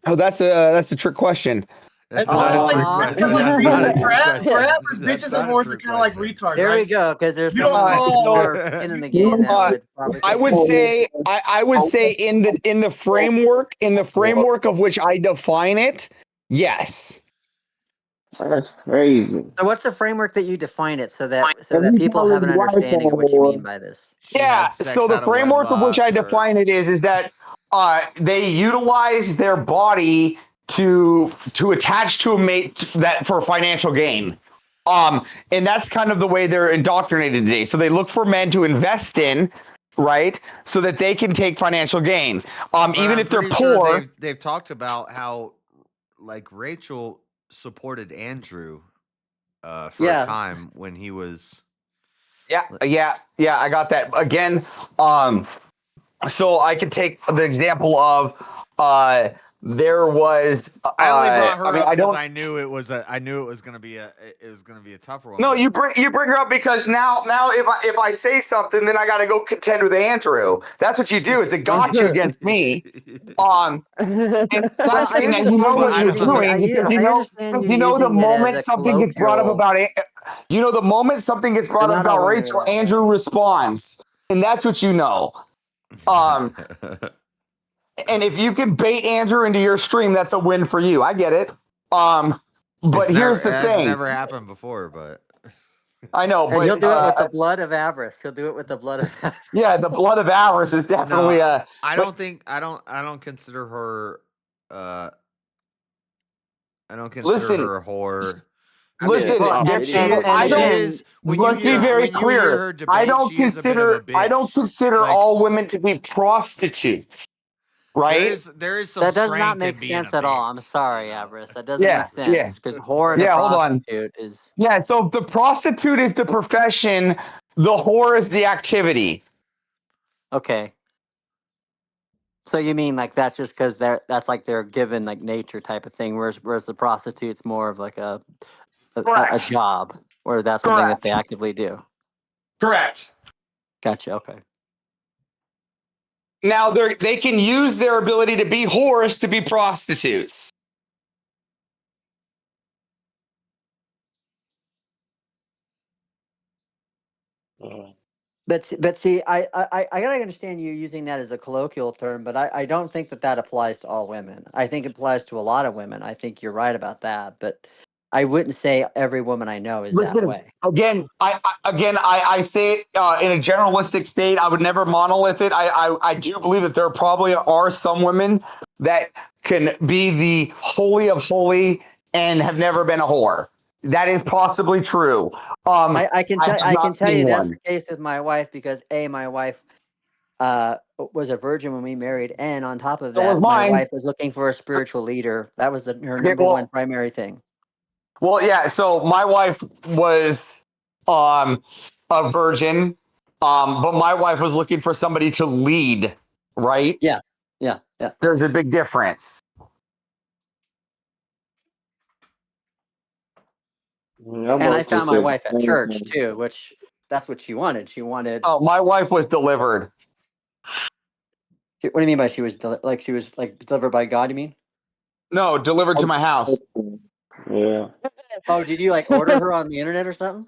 that's a trick question. That's not a trick question. That's not a trick question. For Abbers, bitches and whores are kind of like retards. There right? we go, because there's You don't call in the game that would probably. I would say in the framework of which I define it, yes. That's crazy. So what's the framework that you define it so that people have an understanding of what you mean by this? Yeah. So the framework of which I define it is that they utilize their body to attach to a mate that for financial gain. And that's kind of the way they're indoctrinated today. So they look for men to invest in, right, so that they can take financial gain. Even if they're poor, they've talked about how, like, Rachel supported Andrew for a time when he was. Yeah, I got that. Again, so I could take the example of there was. I only brought her up because I knew it was gonna be a tougher one. No, you bring her up because now if I say something, then I got to go contend with Andrew. That's what you do. It's a gotcha against me. And you know what you're doing, because you know the moment something gets brought up about it, the moment something gets brought up about Rachel, Andrew responds, and that's what you know. And if you can bait Andrew into your stream, that's a win for you. I get it. But here's the thing. It's never happened before, but I know. And but he'll do it with the blood of avarice. He'll do it with the blood of avarice. Yeah, the blood of avarice is definitely I don't consider her. I don't consider her a whore. Listen, let's be very clear. I don't consider all women to be prostitutes. Right? There is some that does strength not make in being sense a at all. I'm sorry, Avarice. That doesn't make sense. Because whore and a prostitute is. Yeah, so the prostitute is the profession, the whore is the activity. Okay. So you mean like that's just because that's like their given like nature type of thing, whereas the prostitute's more of like a job, or that's something that they actively do. Correct. Gotcha. Okay. Now they can use their ability to be whores to be prostitutes. But see, I gotta understand you using that as a colloquial term, but I don't think that applies to all women. I think it applies to a lot of women. I think you're right about that, but I wouldn't say every woman I know is that way. Again, I say it in a generalistic state. I would never monolith it. I do believe that there probably are some women that can be the holy of holy and have never been a whore. That is possibly true. I can tell you that's one. the case with my wife because my wife was a virgin when we married, and on top of So was that, my mine. wife was looking for a spiritual leader. That was her number one primary thing. Well, yeah. So my wife was a virgin, but my wife was looking for somebody to lead, right? Yeah. There's a big difference. And I found my wife at church too, which that's what she wanted. She wanted. Oh, my wife was delivered. What do you mean by she was delivered by God? You mean? No, delivered to my house. Yeah. Oh, did you like order her on the internet or something?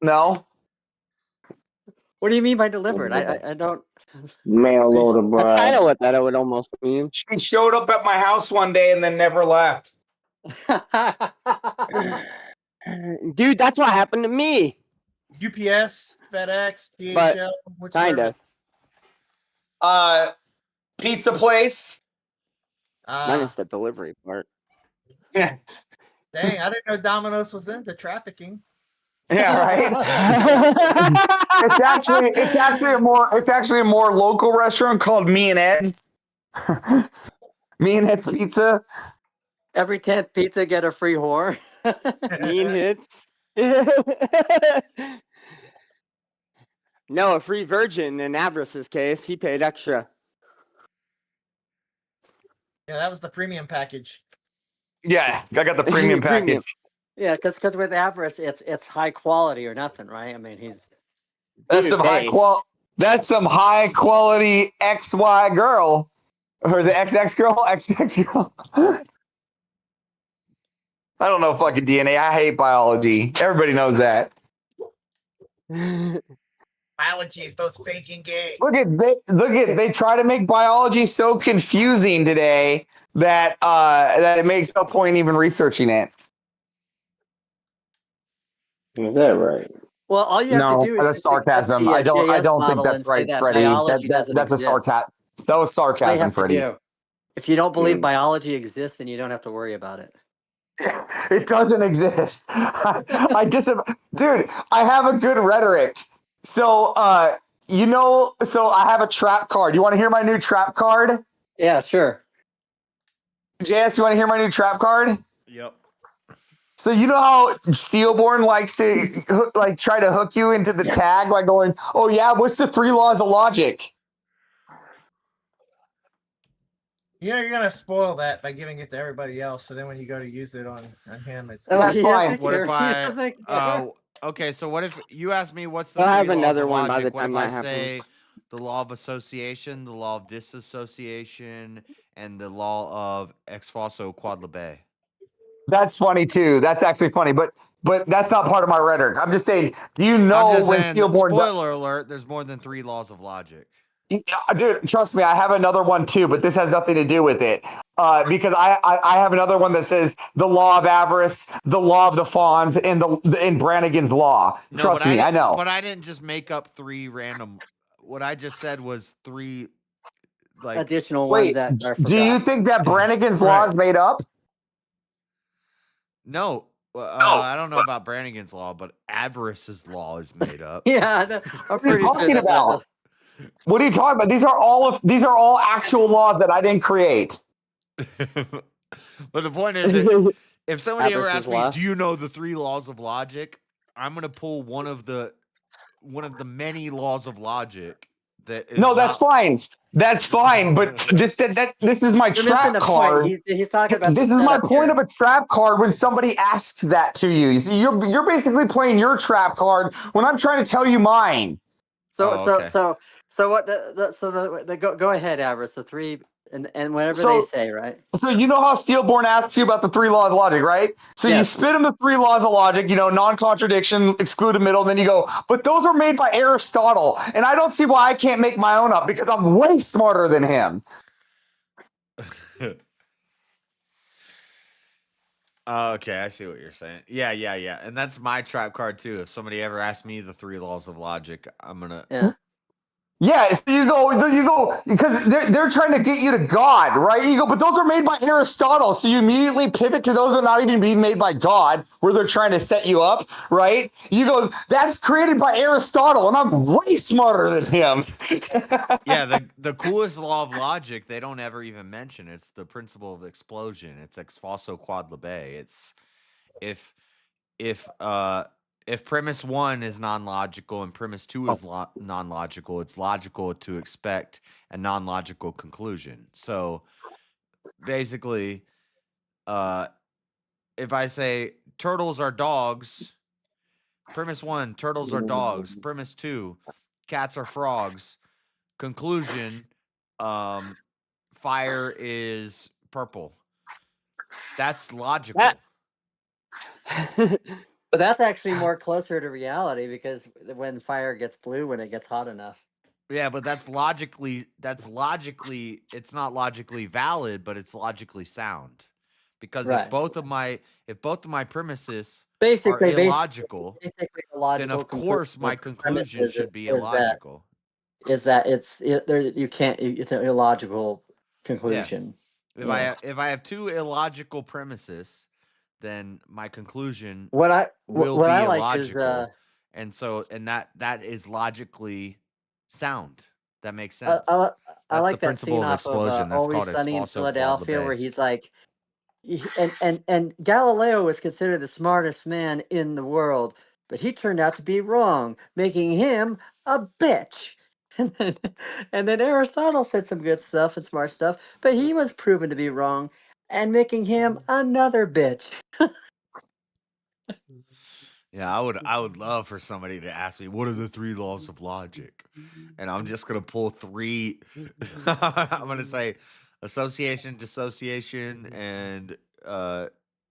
No. What do you mean by delivered? I don't. Mail order, bro. That's kind of what that would almost mean. She showed up at my house one day and then never left. Dude, that's what happened to me. UPS, FedEx, DHL. Kind of. Pizza place. Minus the delivery part. Yeah. Dang, I didn't know Domino's was into trafficking. Yeah, right. it's actually a more local restaurant called Me and Ed's. Me and Ed's Pizza. Every 10th pizza get a free whore. Mean hits. No, a free virgin in Avris's case. He paid extra. Yeah, that was the premium package. Yeah, I got the premium package. Yeah, because with Avarice, it's high quality or nothing, right? I mean, That's some high quality. That's some high quality XY girl, or is it XX girl? XX girl. I don't know fucking DNA. I hate biology. Everybody knows that. Biology is both fake and gay. They try to make biology so confusing today that it makes no point even researching it. Is that right? Well, all you have to do is that's sarcasm. I don't think that's right, Freddie. That's a sarcasm. That was sarcasm, Freddie. If you don't believe biology exists, then you don't have to worry about it. It doesn't exist. Dude, I have a good rhetoric. So, so I have a trap card. You want to hear my new trap card? Yeah, sure. JS, you want to hear my new trap card? Yep. So you know how Steelborn likes to try to hook you into the tag by going, "Oh yeah, what's the 3 laws of logic?" You're gonna spoil that by giving it to everybody else. So then when you go to use it on him, it's that's fine. What if I? Okay, so what if you ask me what's the? I'll have 3 laws another of one by logic? the time what if that I say happens. the law of association, the law of disassociation, and the law of ex falso quod libe? That's funny too. That's actually funny, but that's not part of my rhetoric. I'm just saying. Do you know when Steelborn? Spoiler alert: there's more than 3 laws of logic. Dude, trust me, I have another one too, but this has nothing to do with it. Because I have another one that says the law of avarice, the law of the fawns, and in Brannigan's law. Trust me, I know. But I didn't just make up 3 random. What I just said was 3 additional ones that are do you think that Brannigan's law is made up? No. I don't know about Brannigan's law, but avarice's law is made up. Yeah, what are you talking about? What are you talking about? These are all actual laws that I didn't create. But the point is, if somebody ever asks me, "Do you know the 3 laws of logic?" I'm gonna pull one of the many laws of logic. That's fine. That's fine. But this is my trap card. He's talking about this is my point of a trap card when somebody asks that to you. You see, you're basically playing your trap card when I'm trying to tell you mine. So what? Go ahead, Avarice. The 3 and whatever they say, right? So you know how Steelborn asks you about the 3 laws of logic, right? So you spit him the 3 laws of logic, non-contradiction, exclude the middle, and then you go, but those are made by Aristotle, and I don't see why I can't make my own up because I'm way smarter than him. Oh, okay, I see what you're saying. Yeah, and that's my trap card too. If somebody ever asks me the 3 laws of logic, I'm gonna. Yeah, so you go because they're trying to get you to God, right? You go, but those are made by Aristotle, so you immediately pivot to those that are not even being made by God, where they're trying to set you up, right? You go, that's created by Aristotle, and I'm way smarter than him. Yeah, the coolest law of logic they don't ever even mention. It's the principle of explosion. It's ex falso quod lebe. It's if if premise 1 is non-logical and premise 2 is non-logical, it's logical to expect a non-logical conclusion. So basically, if I say turtles are dogs, premise 1, turtles are dogs. Premise 2, cats are frogs. Conclusion, fire is purple. That's logical. But that's actually more closer to reality because when fire gets blue when it gets hot enough. Yeah, but that's logically it's not logically valid, but it's logically sound. Because if both of my premises are illogical, then of course my conclusion should be illogical. It's an illogical conclusion. Yeah. If I have 2 illogical premises, then my conclusion will be illogical. And that is logically sound. That makes sense. I like the that principle scene of explosion. That's Always called Sunny in falso quod Philadelphia, lebe. where he's like, and Galileo was considered the smartest man in the world, but he turned out to be wrong, making him a bitch. And then Aristotle said some good stuff and smart stuff, but he was proven to be wrong and making him another bitch. Yeah, I would love for somebody to ask me, what are the 3 laws of logic? And I'm just gonna pull 3. I'm gonna say association, dissociation, and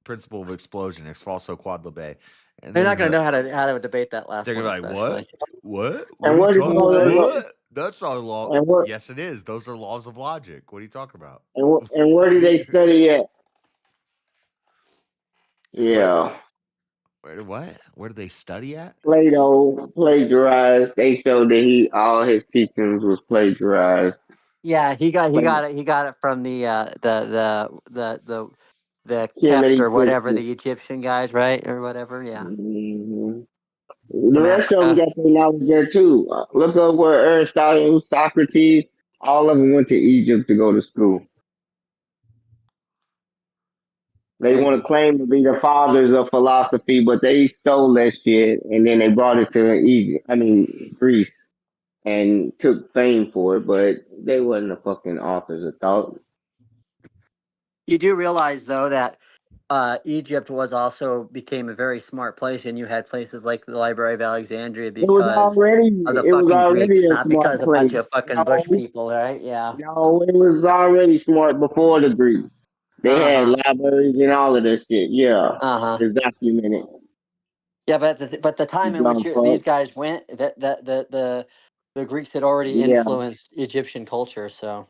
principle of explosion. Ex falso quod lebe. And They're not going to know how to debate that last they're one. gonna be like, Especially. What? And What are what you is talking about? all What? That's not a law. and what Yes, it is. Those are laws of logic. What are you talking about? and where do they study at? Yeah. Where do they study at? Plato plagiarized. They showed that all his teachings was plagiarized. Yeah, he got it from the Kept or whatever, the Egyptian guys, right, or whatever. Yeah. Mm-hmm. The rest of them got their knowledge there too. Look up where Aristotle, Socrates, all of them went to Egypt to go to school. They want to claim to be the fathers of philosophy, but they stole that shit and then they brought it to Greece, and took fame for it, but they wasn't the fucking authors of thought. You do realize though that Egypt became a very smart place, and you had places like the Library of Alexandria because of the fucking Greeks, not because a bunch of fucking bush people, right? Yeah. No, it was already smart before the Greeks. They had libraries and all of this shit. Yeah, it's documented. Yeah, but the time in which these guys went, the Greeks had already influenced Egyptian culture, so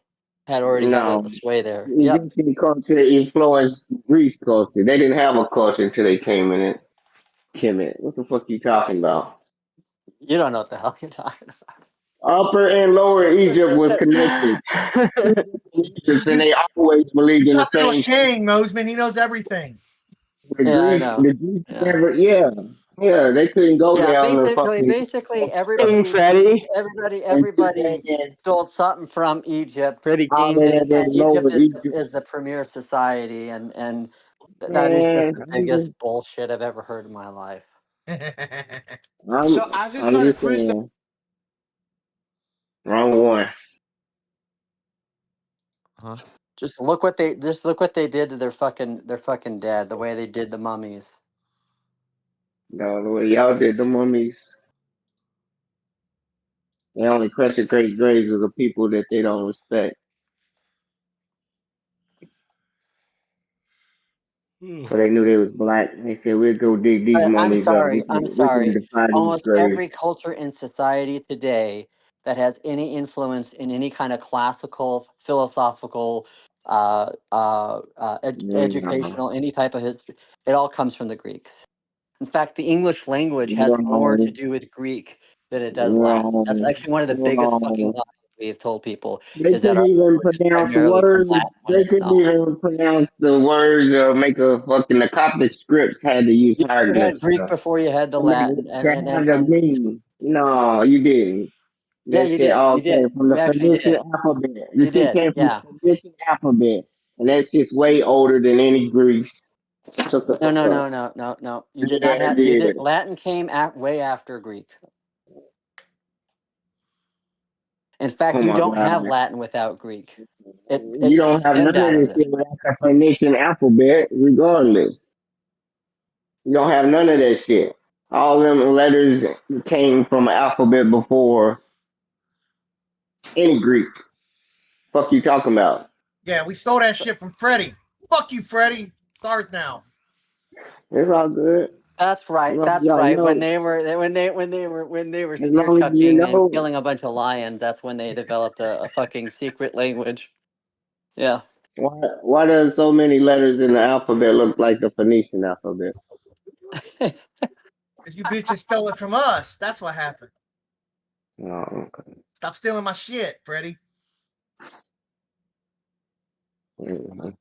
had already had a sway there. Egyptian culture influenced Greece culture. They didn't have a culture until they came in it. What the fuck you talking about? You don't know what the hell you're talking about. Upper and lower Egypt was connected. And they always believed in the same shit. King Mosman, he knows everything. The Greece never, they couldn't go down the fucking. Basically, everybody stole something from Egypt. And Egypt is the premier society, and that is just the biggest bullshit I've ever heard in my life. So I just started freestyling. Wrong one. Huh? Just look what they did to their fucking dead. The way they did the mummies. No, the way y'all did the mummies. They only consecrate graves of the people that they don't respect. So they knew they was black. They said, we'll go dig these mummies up. I'm sorry. Almost every culture in society today that has any influence in any kind of classical, philosophical, educational, any type of history, It all comes from the Greeks. In fact, the English language has more to do with Greek than it does Latin. That's actually one of the biggest fucking lies we have told people. They Is that couldn't our even language is pronounce primarily from words. Latin when They it's couldn't not. even pronounce the words or make a fucking. The Coptic scripts had to use You had hieroglyphs. Greek before you had the Latin, That had to mean. No, you didn't. yeah, That you shit did. all You did. came from the You actually Phoenician did. alphabet. You The shit did. came from Yeah. the Phoenician alphabet, and that shit's way older than any Greek. Shut the No, fuck no, up. no, no, no, no. You did Yeah, not it have. You did. did. Latin came way after Greek. In fact, Oh you my don't have god. Latin without Greek. You It don't have none stemmed of out of this it. shit without the Phoenician alphabet, regardless. You don't have none of that shit. All them letters came from an alphabet before any Greek. Fuck you talking about? Yeah, we stole that shit from Freddie. Fuck you, Freddie. It's ours now. It's all good. That's right. That's Y'all right. When know. they were As spear long as you chucking and know. killing a bunch of lions, that's when they developed a fucking secret language. Yeah. Why does so many letters in the alphabet look like the Phoenician alphabet? Because you bitches stole it from us. That's what happened. Oh, okay. Stop stealing my shit, Freddie. Mhm.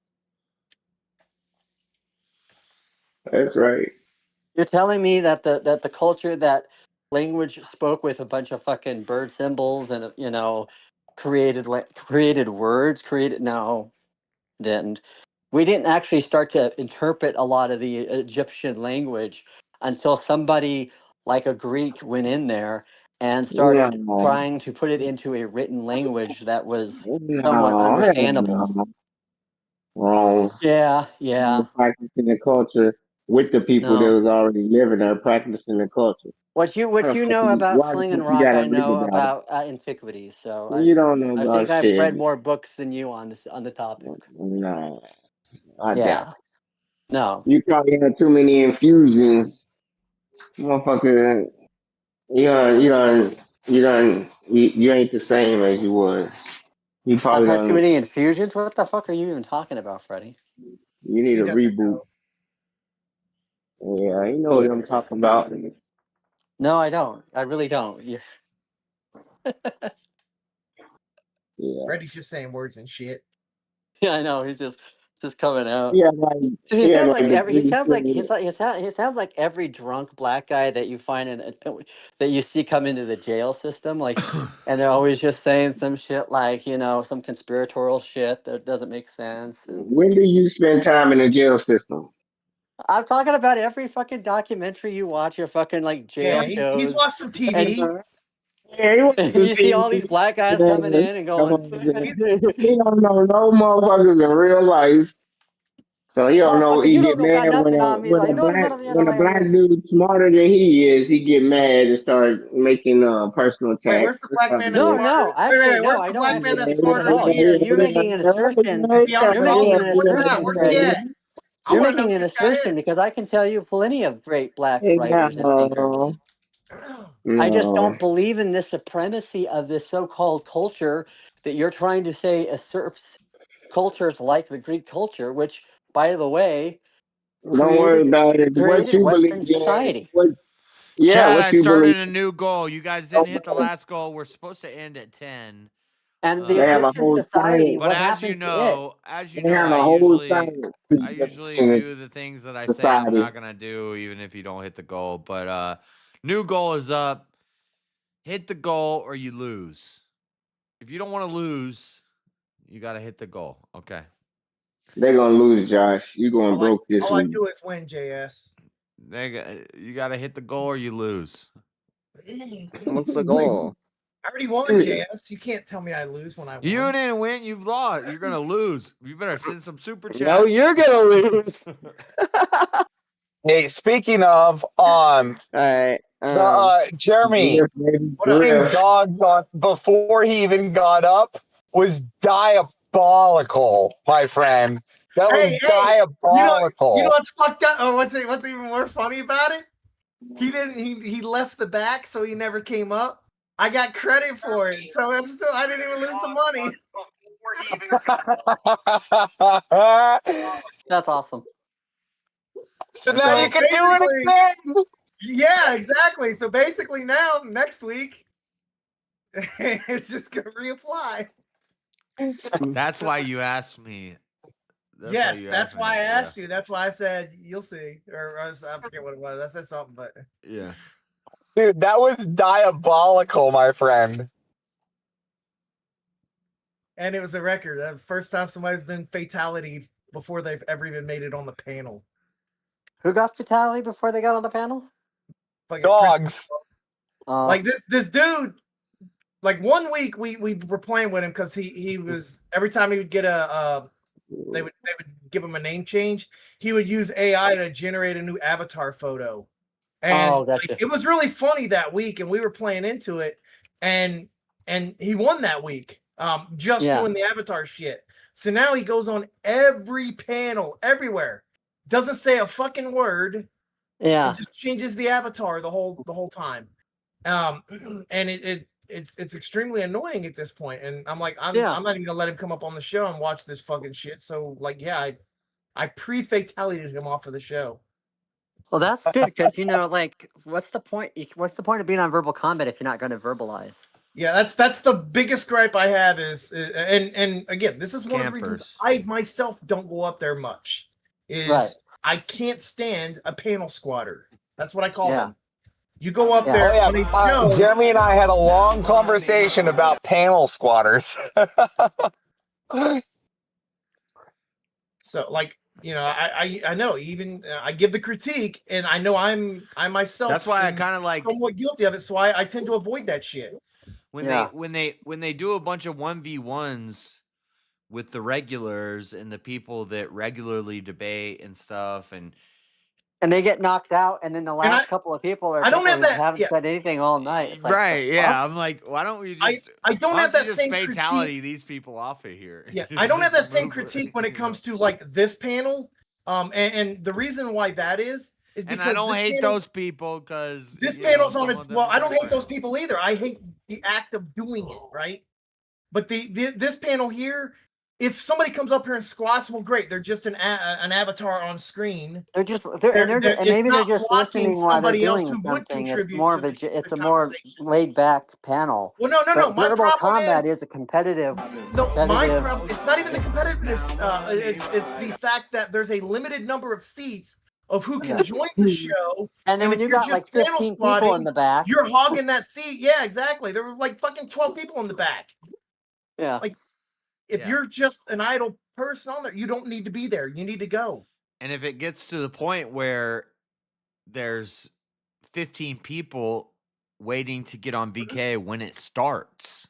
That's right. You're telling me that the culture, that language spoke with a bunch of fucking bird symbols and created words, no, didn't. We didn't actually start to interpret a lot of the Egyptian language until somebody like a Greek went in there and started No, trying to put it into a written language that was somewhat no, hell understandable. no. Wrong. Yeah, You're yeah. practicing the culture with the people that No. was already living there practicing the culture. What you know about Why the sling fuck and you rock, gotta I read know about it? about antiquities. So You don't know I think about I've shit. read more books than you on the topic. No, I doubt. Yeah. No. You probably had too many infusions, motherfucker. You ain't the same as you was. You I've probably had too don't. many infusions. What the fuck are you even talking about, Freddie? You need He a doesn't reboot. know. Yeah, you know what I'm talking about. No, I don't. I really don't. Yeah. Freddie's just saying words and shit. Yeah, I know. He's just coming out. Yeah, like He yeah, sounds like like the every. He Greeks sounds like said. he sounds like every drunk black guy that you find that you see come into the jail system. Like, and they're always just saying some shit like some conspiratorial shit that doesn't make sense. And When do you spend time in the jail system? I'm talking about every fucking documentary you watch, your fucking like jail Yeah, he's shows, watched some and TV. Yeah, he wants to you see all these see. black guys coming in and Come going. on, man. He don't know no motherfuckers in real life, so he don't know. Motherfucker, He you don't get know mad got when nothing a on me. Like, you know what when a black dude smarter than he is, he get mad and start making personal Wait, attacks. where's the That's black how man that's he No, is. smarter? no, actually, Wait, no. where's I the don't black man actually that's agree with that at smarter than all. he is? You're making an assertion. Is he on You're call? making an Report him out. assertion, Where's he Freddie. at? I You're want to know making who an this guy assertion is. because I can tell you plenty of great black writers and thinkers. No, I just no, don't believe in the supremacy of this so-called culture that you're trying to say usurps cultures like the Greek culture, which, by the way, don't worry about it. What created you Western believe in? society. Chad, What I you believe started a in? new goal. You guys didn't hit the last goal. We're supposed to end at 10. And the They have a Egyptian whole society, science. But what happens to it? as you They know, have a whole science to I the usually Christian do the things that I say I'm society. not gonna do, even if you don't hit the goal. But new goal is up. Hit the goal or you lose. If you don't want to lose, you gotta hit the goal. Okay. They're gonna lose, Josh. You going broke this All I week. do is win, JS. You gotta hit the goal or you lose. What's the goal? I already won, JS. You can't tell me I lose when I won. You didn't win. You've lost. You're gonna lose. You better send some super chats. No, you're gonna lose. Hey, speaking of, All right. Jeremy, putting dogs on before he even got up was diabolical, my friend. That was diabolical. You know what's fucked up? Oh, what's even more funny about it? He left the back, so he never came up. I got credit for it, so that's still I didn't even lose the money. That's awesome. So now you can do it again. Yeah, exactly. So basically now, next week, it's just going to reapply. That's why you asked me. That's why I asked you. That's why I said, you'll see. Or I forget what it was. I said something, but. Yeah. Dude, that was diabolical, my friend. And it was a record. The first time somebody's been fatality before they've ever even made it on the panel. Who got fatality before they got on the panel? Fucking dogs. Like this dude. Like 1 week we were playing with him because he was every time he would get they would give him a name change. He would use AI to generate a new avatar photo, and gotcha. it was really funny that week. And we were playing into it, and he won that week. Doing the avatar shit. So now he goes on every panel, everywhere. Doesn't say a fucking word. Yeah. It just changes the avatar the whole time. And it's extremely annoying at this point. And I'm like, I'm not even gonna let him come up on the show and watch this fucking shit. So like, I pre-fatality'd him off of the show. Well, that's good because like, what's the point? What's the point of being on Verbal Combat if you're not going to verbalize? Yeah, that's the biggest gripe I have is, and again, this is one of the reasons I myself don't go up there much. I can't stand a panel squatter. That's what I call them. You go up there. Jeremy and I had a long conversation about panel squatters. So, like, I know even I give the critique, and I know I myself. That's why I kind of like somewhat guilty of it. So I tend to avoid that shit. When they do a bunch of 1v1s with the regulars and the people that regularly debate and stuff, and they get knocked out, and then the last couple of people are haven't said anything all night. It's like, right? Yeah, I'm like, why don't we just? I don't have that same fatality. critique. These people off of here. Yeah, I don't have that same critique when it comes to like this panel. And the reason why that is because I don't hate those people because this panel's on it. Well, I don't hate those people either. I hate the act of doing it, right? But this panel here, if somebody comes up here and squats, well, great. They're just an avatar on screen. They're just maybe they're just listening while they're doing something. It's a more laid back panel. Well, no. My Verbal problem Combat is a competitive. My problem. It's not even the competitiveness. It's the fact that there's a limited number of seats of who can join the show. And then when you got like 15 people in the back, you're hogging that seat. Yeah, exactly. There were like fucking 12 people in the back. Yeah. Like, if you're just an idle person on there, you don't need to be there. You need to go. And if it gets to the point where there's 15 people waiting to get on VK when it starts.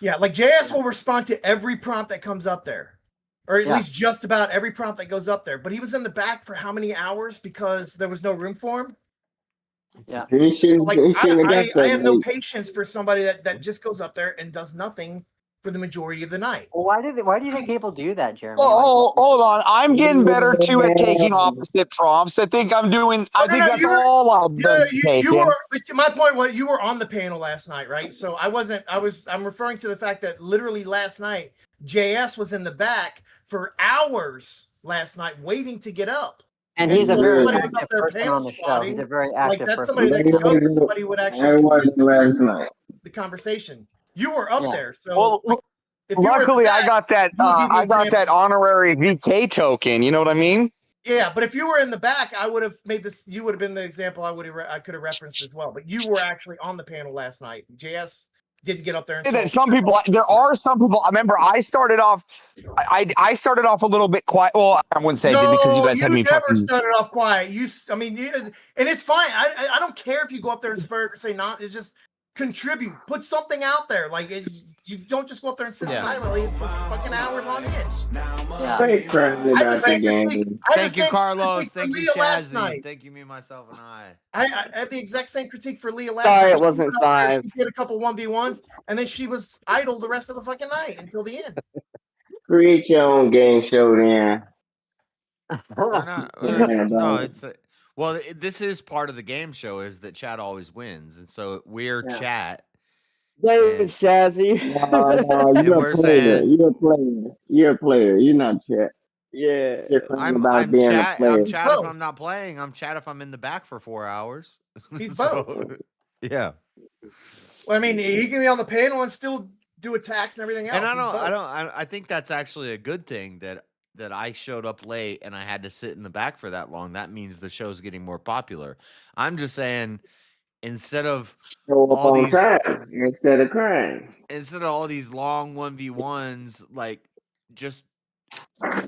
Yeah, like JS will respond to every prompt that comes up there. Or at least just about every prompt that goes up there. But he was in the back for how many hours because there was no room for him? Yeah. So, like, I have no patience for somebody that just goes up there and does nothing for the majority of the night. Well, why do you think people do that, Jeremy? Oh, hold on. I'm getting better too at taking opposite prompts. I think I'm doing. I think that's all I've been taking. My point was you were on the panel last night, right? So I wasn't. I'm referring to the fact that literally last night JS was in the back for hours last night waiting to get up. And he's a very active person on the show. He's a very active person. Somebody that could go, somebody would actually last night. The conversation. You were up there, so. Well, luckily, I got that. I got that honorary VK token. You know what I mean? Yeah, but if you were in the back, I would have made this. You would have been the example I could have referenced as well. But you were actually on the panel last night. JS didn't get up there. There are some people. I remember I started off. I started off a little bit quiet. Well, I wouldn't say because you guys had me. You never started off quiet. And it's fine. I don't care if you go up there and spur or say not. It's just. Contribute, put something out there. Like you don't just go up there and sit silently for fucking hours on end. Thank you, Carlos. Thank you, Shazzy. Thank you, me, myself, and I. I had the exact same critique for Leah last night. Sorry, it wasn't 5. She did a couple 1v1s, and then she was idle the rest of the fucking night until the end. Create your own game show, then. No, it's. Well, this is part of the game show is that chat always wins. And so we're chat. David Shazzy. No, you're a player. You're a player. You're a player. You're not chat. Yeah. I'm chat if I'm not playing. I'm chat if I'm in the back for 4 hours. He's So, both. yeah. Well, I mean, he can be on the panel and still do attacks and everything else. And He's both. I think that's actually a good thing that I showed up late and I had to sit in the back for that long. That means the show's getting more popular. I'm just saying, instead of Show up all on these time instead of crying. instead of all these long 1v1s, like just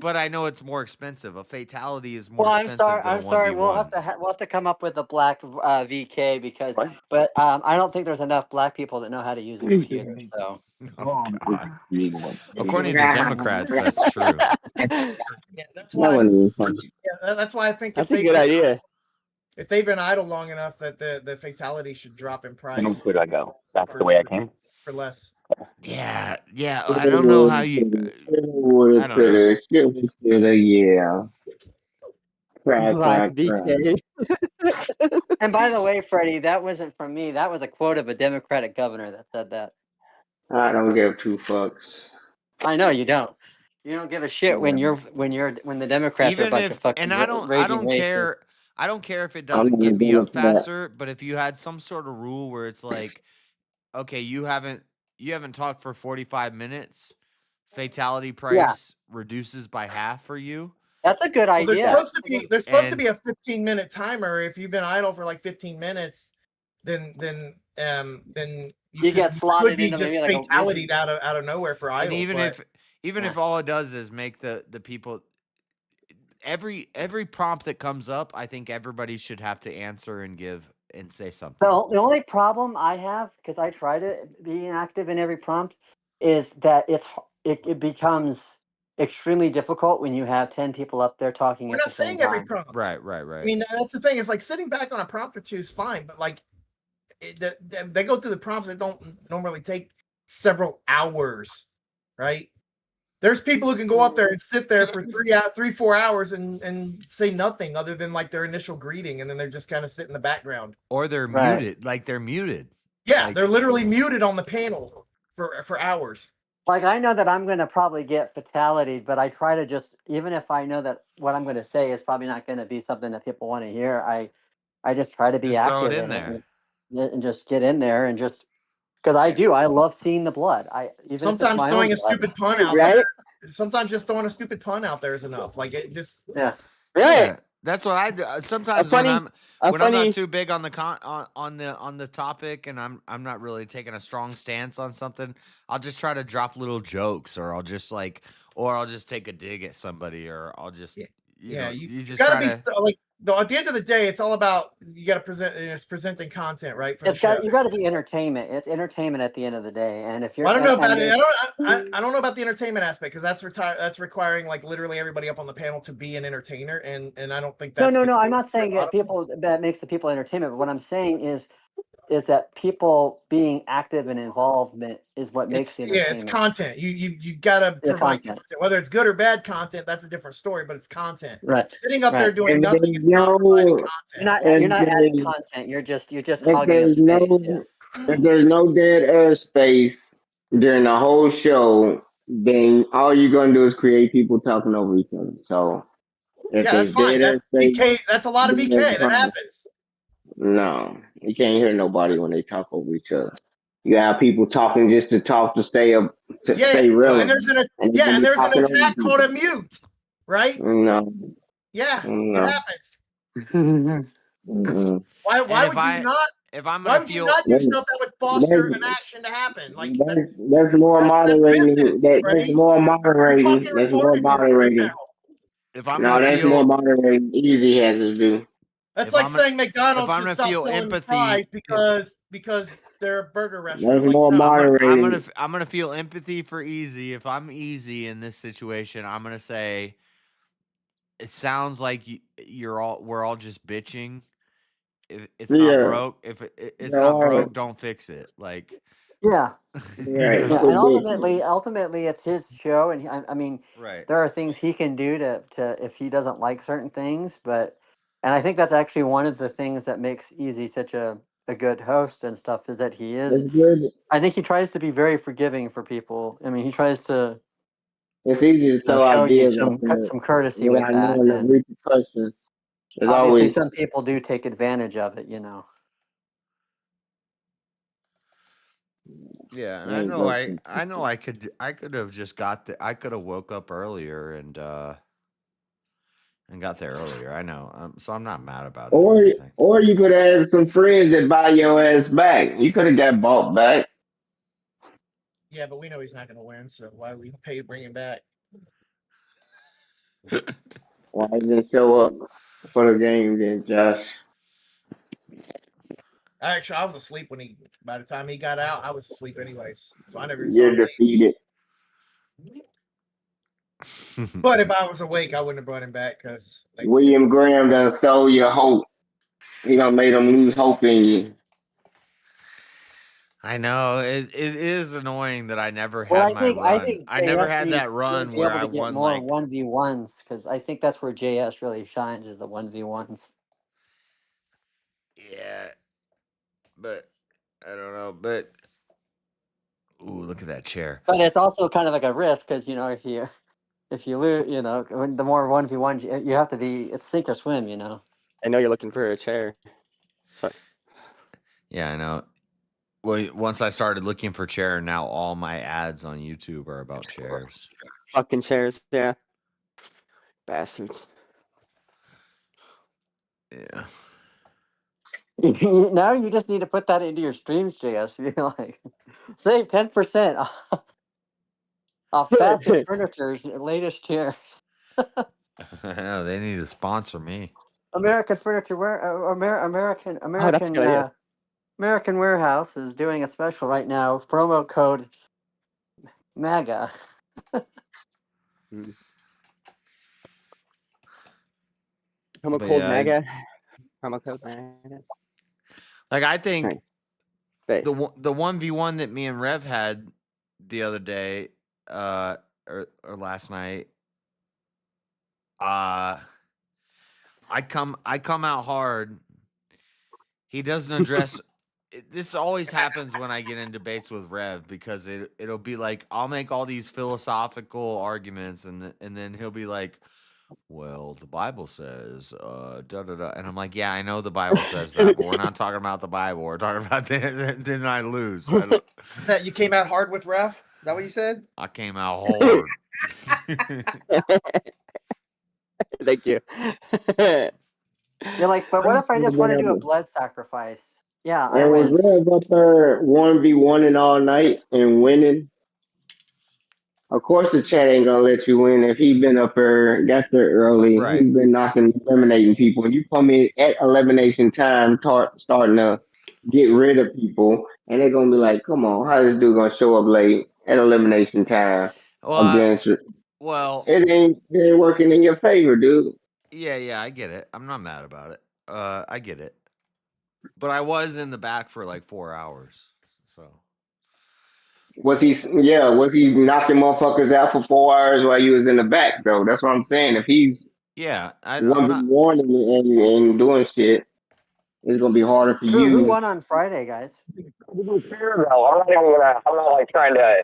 but I know it's more expensive. A fatality is more Well, I'm expensive sorry. than a I'm sorry. 1v1. We'll have to come up with a black VK because, but I don't think there's enough black people that know how to use a computer. So, According to Democrats, that's true. Yeah, that's why. That's why I think That's a good idea. If they've been idle long enough, that the fatality should drop in price. And should I go? That's the way I came. For less. Yeah. I don't know how you. I don't know. Yeah. Black VK. And by the way, Freddie, that wasn't from me. That was a quote of a Democratic governor that said that. I don't give two fucks. I know you don't. You don't give a shit when the Democrats are a bunch of fucking and I don't racists. care. I don't care if it doesn't get me up faster, but if you had some sort of rule where it's like, okay, you haven't talked for 45 minutes, fatality price reduces by half for you. That's a good idea. There's supposed to be a 15-minute timer. If you've been idle for like 15 minutes, then you get slotted could be into just maybe fatality'd out of nowhere for idle. And even if all it does is make the people, every prompt that comes up, I think everybody should have to answer and give and say something. So the only problem I have, because I try to be active in every prompt, is that it becomes extremely difficult when you have 10 people up there talking We're at not the same saying time. every prompt. Right. I mean, that's the thing. It's like sitting back on a prompt or two is fine, but like they go through the prompts that don't normally take several hours, right? There's people who can go up there and sit there for 4 hours and say nothing other than like their initial greeting, and then they're just kind of sit in the background. Or they're muted, like they're muted. Yeah, they're literally muted on the panel for hours. Like, I know that I'm going to probably get fatality, but I try to just, even if I know that what I'm going to say is probably not going to be something that people want to hear, I just try to be just active throw it in there and just get in there and just, because I love seeing the blood. Sometimes throwing a stupid pun out there. Sometimes just throwing a stupid pun out there is enough. Like it just Yeah, that's what I do. Sometimes when I'm not too big on the on the topic, and I'm not really taking a strong stance on something, I'll just try to drop little jokes, or I'll just take a dig at somebody, or I'll just you just gotta try be like. Though at the end of the day, it's all about you got to present. It's presenting content, right? For the show. You got to be entertainment. It's entertainment at the end of the day. And if you're, I don't know about it. I don't know about the entertainment aspect because that's requiring like literally everybody up on the panel to be an entertainer, and I don't think that's no. I'm not saying that makes the people entertainment. But what I'm saying is that people being active and involvement is what makes the entertainment. Yeah, it's content. You gotta provide content. Whether it's good or bad content, that's a different story, but it's content. Right. Sitting up there doing nothing is not providing content. You're not adding content. You're just hogging if there's no dead airspace during the whole show, then all you're gonna do is create people talking over each other. So if that's fine. That's VK. That's a lot of VK. That happens. No, you can't hear nobody when they talk over each other. You have people talking just to talk to stay up stay relevant. And there's an attack called a mute, right? No. Yeah, no. it happens. Why would you not? If I'm why would you not do stuff that would foster an action to happen? Like there's more moderating. There's more moderating. There's more moderating. That's more moderating. Easy has to do. That's like saying McDonald's should stop selling fries because they're a burger restaurant. There's more moderating. I'm gonna feel empathy for Easy. If I'm Easy in this situation, I'm gonna say, it sounds like we're all just bitching. If it's not broke, if it's not broke, don't fix it. Like and ultimately it's his show, and I mean, there are things he can do to if he doesn't like certain things, and I think that's actually one of the things that makes Easy such a good host and stuff is that he is. I think he tries to be very forgiving for people. I mean, he tries to It's easy to throw show you ideas out there some courtesy with without that. knowing the And repercussions. There's obviously, always some people do take advantage of it. Yeah, and ain't I know I could have just I could have woke up earlier and got there earlier. I know. So I'm not mad about it or anything. or you could have some friends that buy your ass back. You could have got bought back. Yeah, but we know he's not going to win, so why we pay to bring him back? Why didn't show up for the game then, Josh? Actually, I was asleep by the time he got out, I was asleep anyways. So I never even You're saw him. defeated. But if I was awake, I wouldn't have brought him back because William Graham done stole your hope. He done made them lose hope in you. I know it is annoying that I never had Well, my run. I never JS had needs that to run be where able I to get won more like 1v1s because I think that's where JS really shines is the 1v1s. yeah, but I don't know. But ooh, look at that chair. But it's also kind of like a risk because if you lose, the more 1v1s you have to be, it's sink or swim. I know you're looking for a chair. Sorry. Yeah, I know. Well, once I started looking for chair, now all my ads on YouTube are about chairs. Fucking chairs, yeah. Bastards. Yeah. Now you just need to put that into your streams, JS. You're like, save 10% off Basket Furniture's latest chairs. I know they need to sponsor me. American Furniture, American Oh, that's a good idea. American Warehouse is doing a special right now. Promo code MAGA. Promo code MAGA. Promo code MAGA. Like I think Right. the 1v1 that me and Rev had the other day, or last night, I come out hard. He doesn't address. This always happens when I get in debates with Rev because it'll be like I'll make all these philosophical arguments and then he'll be like, well, the Bible says da da da, and I'm like, yeah, I know the Bible says that, but we're not talking about the Bible. We're talking about this. Then I lose. Is that you came out hard with Ref? Is that what you said? I came out hard. Thank you. You're like, but what if I just want to do a blood sacrifice? Yeah, I And was win. Rev up there 1v1ing all night and winning? Of course, the chat ain't gonna let you win if he been up there, got there early. Right. He's been eliminating people. And you come in at elimination time, starting to get rid of people, and they're gonna be like, "Come on, how this dude gonna show up late at elimination time against it? Well, It ain't working in your favor, dude." yeah, I get it. I'm not mad about it. I get it. But I was in the back for like 4 hours, so. Was he knocking motherfuckers out for 4 hours while you was in the back though? That's what I'm saying. If he's Yeah, I'm 1v1 and doing shit, it's gonna be harder for you. Who won on Friday, guys? I'm not like trying to.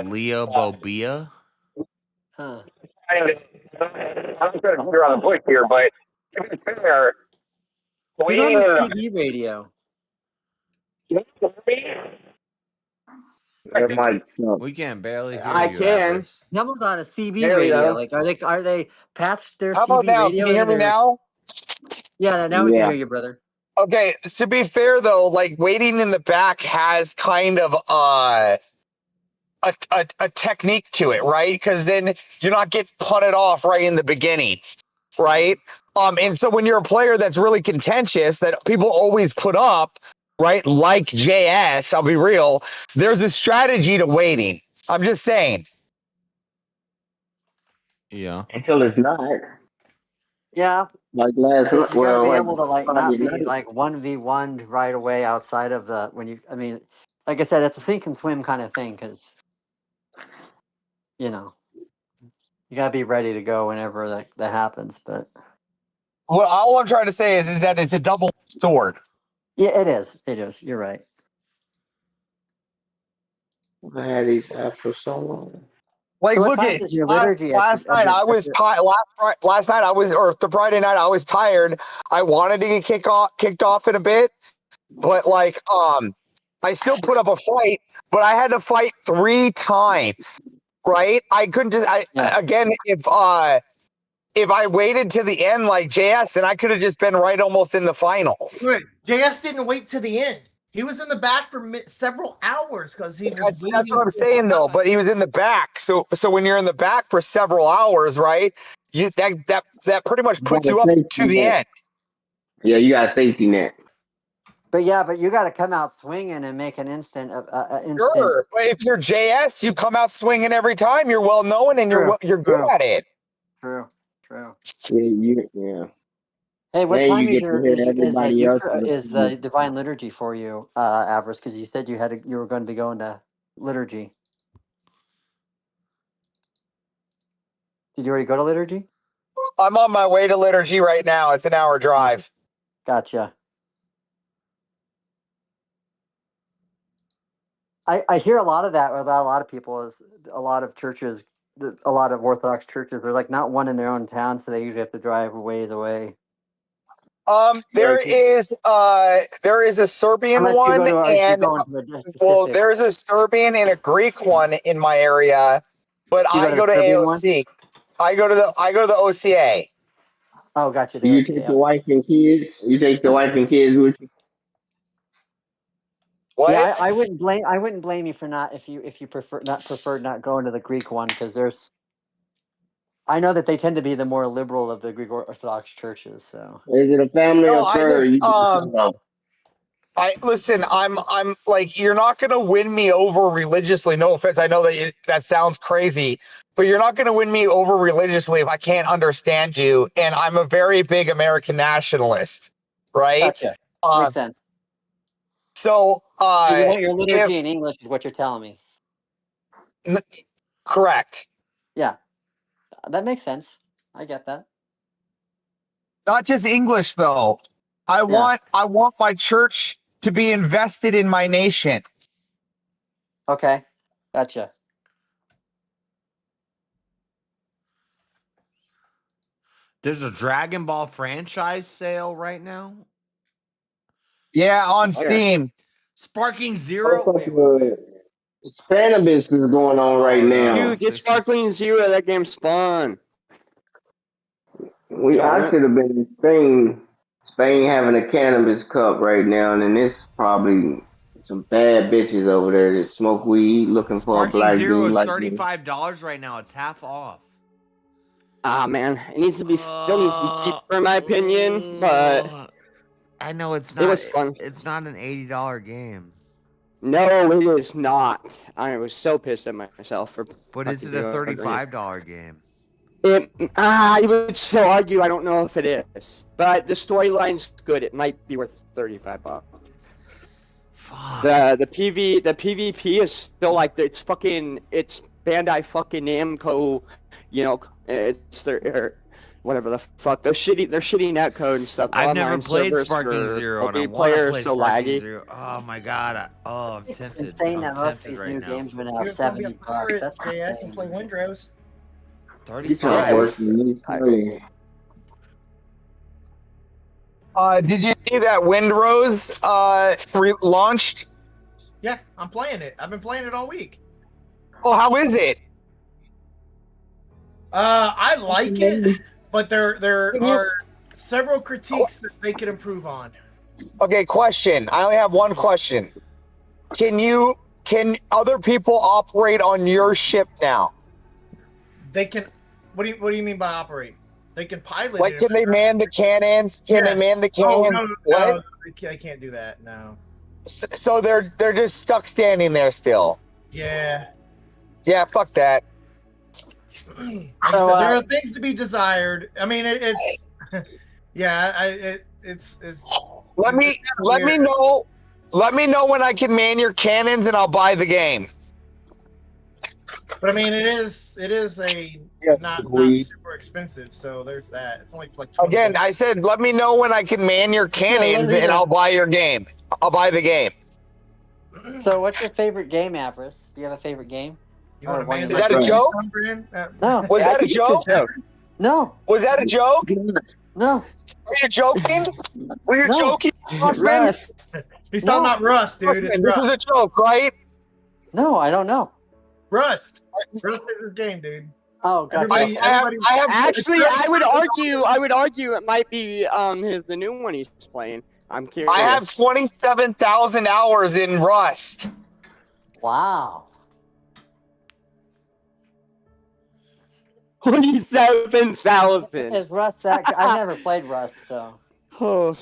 Leah Bobia. Huh. I'm not trying to put her on the bush here, but to be fair, Who's on the CB radio? We can barely hear I you. can. Someone's on a CB There we radio. go. Like, are they patched their How CB about now? radio? Can you hear me now? Yeah, now we can hear you, brother. Okay, to be fair though, like waiting in the back has kind of a technique to it, right? Because then you're not getting punted off right in the beginning, right? And so when you're a player that's really contentious, that people always put up, right? Like JS, I'll be real. There's a strategy to waiting. I'm just saying. Yeah. Until it's not. Yeah. Like last You night. gotta be Well, able to Friday not be night. like 1v1 right away outside of the like I said, it's a sink and swim kind of thing because you gotta be ready to go whenever that happens. But Well, all I'm trying to say is that it's a double sword. yeah, it is. It is. You're right. I had these apps for so long. Like, So what look time at is your liturgy last night. I was tired. Last night I was, or the Friday night I was tired. I wanted to get kicked off in a bit, but like, I still put up a fight, but I had to fight 3 times. Right? I couldn't just. Again, if I waited to the end like JS, then I could have just been right almost in the finals. Wait, JS didn't wait to the end. He was in the back for several hours because he was. That's what I'm saying though. But he was in the back, so when you're in the back for several hours, right? You that pretty much puts you up to the end. Yeah, you got a safety net. But you got to come out swinging and make an instant. Sure, but if you're JS, you come out swinging every time. You're well known and you're good at it. True. Yeah. Hey, what Then time you is get your to hear everybody else. is the divine liturgy for you, Avarice? Because you said you were going to be going to liturgy. Did you already go to liturgy? I'm on my way to liturgy right now. It's an hour drive. Gotcha. I hear a lot of that about a lot of people. Is a lot of churches, a lot of Orthodox churches, they're like not one in their own town, so they usually have to drive a ways away. There is a Serbian one, and there's a Serbian and a Greek one in my area, but I go to AOC. I go to the OCA. Oh, gotcha. You take your wife and kids. You take your wife and kids with you. What? Yeah, I wouldn't blame you for not if you preferred not going to the Greek one, because I know that they tend to be the more liberal of the Greek Orthodox churches. So is it a family affair? I'm like, you're not gonna win me over religiously. No offense, I know that sounds crazy, but you're not gonna win me over religiously if I can't understand you. And I'm a very big American nationalist, right? Gotcha. Makes sense. So, you want your liturgy in English, is what you're telling me. Correct. Yeah, that makes sense. I get that. Not just English though. I want my church to be invested in my nation. Okay, gotcha. There's a Dragon Ball franchise sale right now. Yeah, on Steam. Sparking Zero. Cannabis is going on right now. Dude, get Sparkling Zero. That game's fun. I should have been in Spain. Spain having a cannabis cup right now, and then there's probably some bad bitches over there that smoke weed looking for a black Zero dude is like $35 right now. It's half off. Ah, man, it needs to be still needs to be cheaper in my opinion, but I know it's not. It was fun. It's not an $80 game. No, it is not. I was so pissed at myself for. But is it a $35 game? I would still argue. I don't know if it is, but the storyline's good. It might be worth $35. Fuck. The PvP is still like it's Bandai fucking Namco, you know, it's their whatever the fuck they're shitty netcode and stuff. I've never played Sparking Zero, and I want to play Sparking Zero. Oh my god! I'm tempted. It's insane that I'm most of tempted these right new now. games are now You're gonna be a $70. pirate, That's JS, and play Windrose. 35. Did you see that Windrose launched? Yeah, I'm playing it. I've been playing it all week. Oh, how is it? I like it, but there are several critiques that they could improve on. Okay, question. I only have one question. Can other people operate on your ship now? They can. What do you mean by operate? They can pilot. Like, can they man the cannons? Can they man the cannons? Oh, no, what? They can't do that. No. So they're just stuck standing there still. Yeah. Yeah, fuck that. Like I said, there are things to be desired. I mean, it's yeah, it's. Let me know when I can man your cannons, and I'll buy the game. But I mean, it is a not super expensive, so there's that. It's only like again. I said, let me know when I can man your cannons, and I'll buy your game. I'll buy the game. So, what's your favorite game, Avarice? Do you have a favorite game? You want to ban Is that a joke? No. Was that a it's joke? No. Was that a joke? No. Were you joking? Were you No. joking, Rossman? Rust. He's talking about Rust, dude. It's Rossman, this Rust. is a joke, right? No, I don't know. Rust. Rust is his game, dude. Oh, gotcha. Everybody, I have Actually, I would argue it might be the new one he's playing. I'm curious. I have 27,000 hours in Rust. Wow. 27,000. Is Rust that? I never played Rust, so. Oh.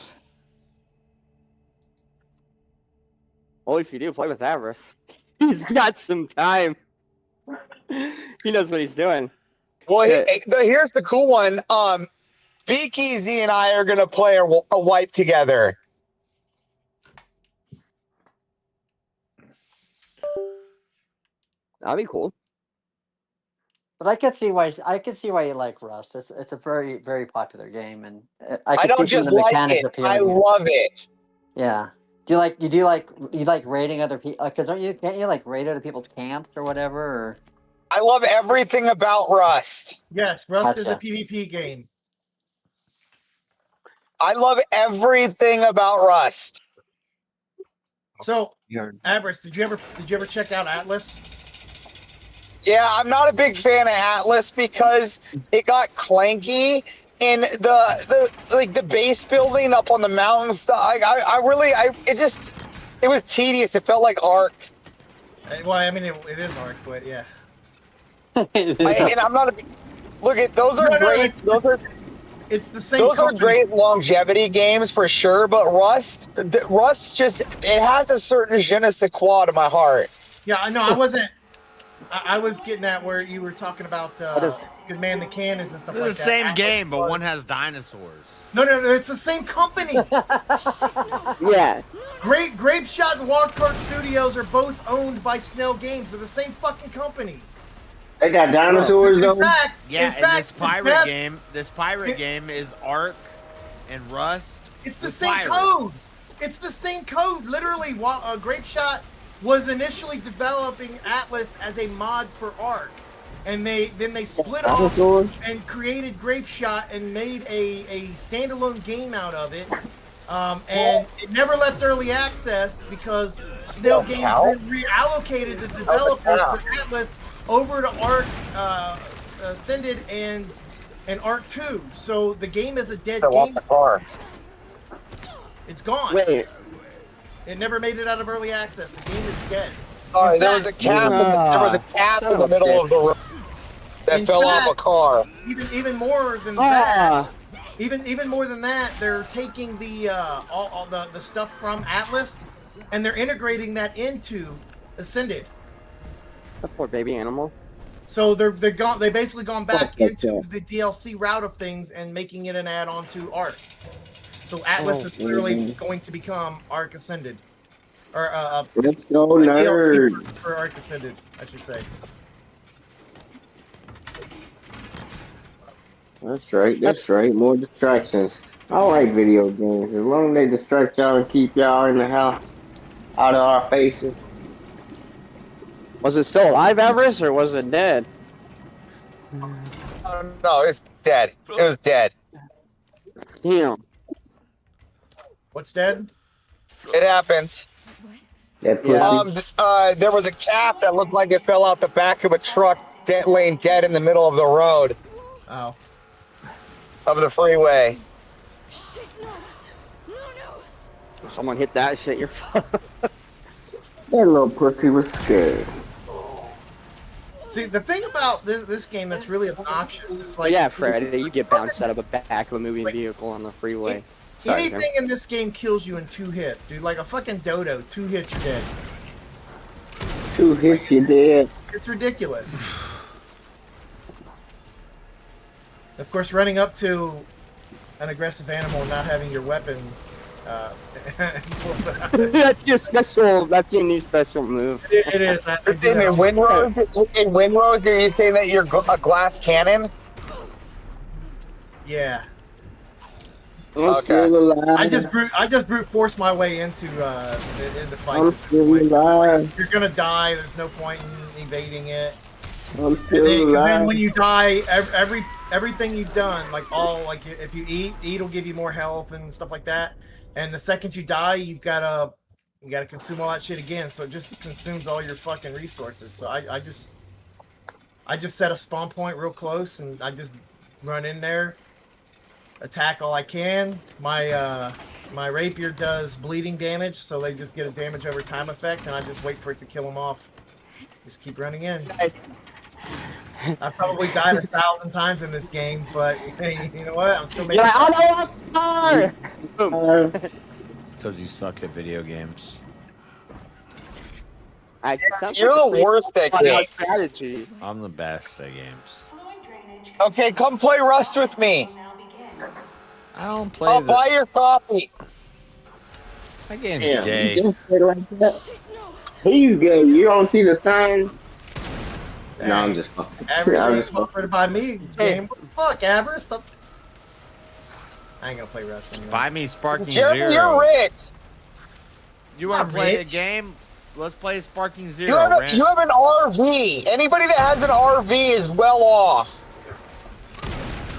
Well, if you do play with Avarice, he's got some time. He knows what he's doing. Well, here's the cool one. Speakeasy and I are gonna play a wipe together. That'd be cool. But I can see why you like Rust. It's a very, very popular game, and I don't just like it. I love it. Yeah. Do you like raiding other people? Because can't you like raid other people's camps or whatever? Or? I love everything about Rust. Yes, Rust is a Gotcha. PvP game. I love everything about Rust. So, Avarice, did you ever check out Atlas? Yeah, I'm not a big fan of Atlas because it got clanky and the base building up on the mountain stuff. It was tedious. It felt like Ark. Well, I mean, it is Ark, but yeah. And I'm not a big. Look at those are great. It's the same. Those are great longevity games for sure, but Rust just it has a certain je ne sais quoi to my heart. Yeah, I know. I wasn't. I was getting at where you were talking about you could man the cannons and stuff like that. It's the same game, but one has dinosaurs. No, it's the same company. Yeah. Grape Shot and Wildcard Studios are both owned by Snell Games. They're the same fucking company. They got dinosaurs though. This pirate game is Ark and Rust. It's the with same pirates. code. It's the same code. Literally, Grape Shot was initially developing Atlas as a mod for Ark, and then they split off and created Grape Shot and made a standalone game out of it. And it never left early access because Snail Games then reallocated the developers for Atlas over to Ark Ascended and Ark 2. So the game is a dead game. It's gone. Wait. It never made it out of early access. The game is dead. Sorry, there was a cap. In the middle of the road that fell off a car. Even more than that. Even more than that, they're taking the all the stuff from Atlas and they're integrating that into Ascended. That poor baby animal. So they basically gone back into the DLC route of things and making it an add-on to Ark. So Atlas is literally going to become Ark Ascended, or let's go DLC nerd for Ark Ascended, I should say. That's right. More distractions. I like video games as long as they distract y'all and keep y'all in the house, out of our faces. Was it still alive, Everest, or was it dead? No, it's dead. It was dead. Damn. What's dead? It happens. There was a cap that looked like it fell out the back of a truck, laying dead in the middle of the road. Oh. Of the freeway. Someone hit that shit. You're fucked. That little pussy was scared. See, the thing about this game that's really obnoxious is like... Yeah, Fred, you get bounced out of the back of a moving vehicle on the freeway. Sorry, anything in this game kills you in 2 hits, dude. Like a fucking dodo, 2 hits, you're dead. 2 hits, you're dead. It's ridiculous. Of course, running up to an aggressive animal and not having your weapon... That's your special. That's your new special move. It is. In Windrose, are you saying that you're a glass cannon? Yeah. I'm still alive. I just brute forced my way into fights. I'm still alive. If you're gonna die, there's no point in evading it. I'm still Because alive. then when you die, everything you've done, like if you eat will give you more health and stuff like that. And the second you die, you gotta consume all that shit again. So it just consumes all your fucking resources. So I just set a spawn point real close, and I just run in there, attack all I can. My rapier does bleeding damage, so they just get a damage over time effect, and I just wait for it to kill them off. Just keep running in. I probably died 1,000 times in this game, but hey, you know what? I'm still making. It's because you suck at video games. You're the worst at games. Strategy. I'm the best at games. Okay, come play Rust with me. I don't play. I'll buy your coffee. That game's Yeah, gay. you just say it like that. He's gay. You don't see the sign? No, I'm just fucking. Avarice offered by me game. What the fuck, Avarice? I ain't gonna play wrestling. Buy me Sparking Jeremy, Zero. you're rich. You want I'm to play rich. a game? Let's play Sparking Zero. You have an RV. Anybody that has an RV is well off.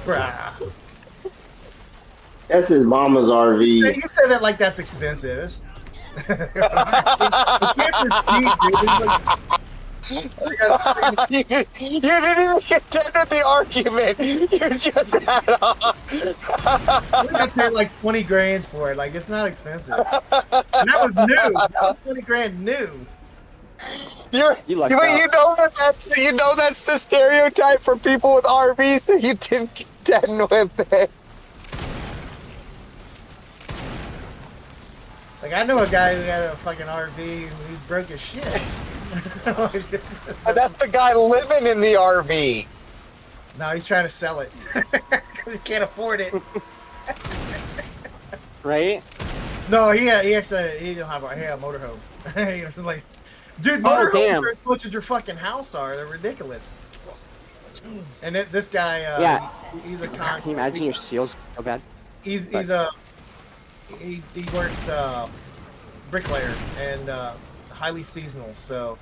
Bruh. That's his mama's RV. You say that like that's expensive. You didn't even contend with the argument. You just had I paid like 20 grand for it. Like, it's not expensive. And that was new. That was 20 grand new. You know that's the stereotype for people with RVs, so you didn't contend with it. Like, I know a guy who had a fucking RV and he broke his shit. That's the guy living in the RV. No, he's trying to sell it because he can't afford it. Right? No, he don't have a motorhome. He was like, dude, motorhomes damn. are as much as your fucking house are. They're ridiculous. And this guy, Yeah. he's a Can you imagine your seals so bad? He works bricklayer and highly seasonal, so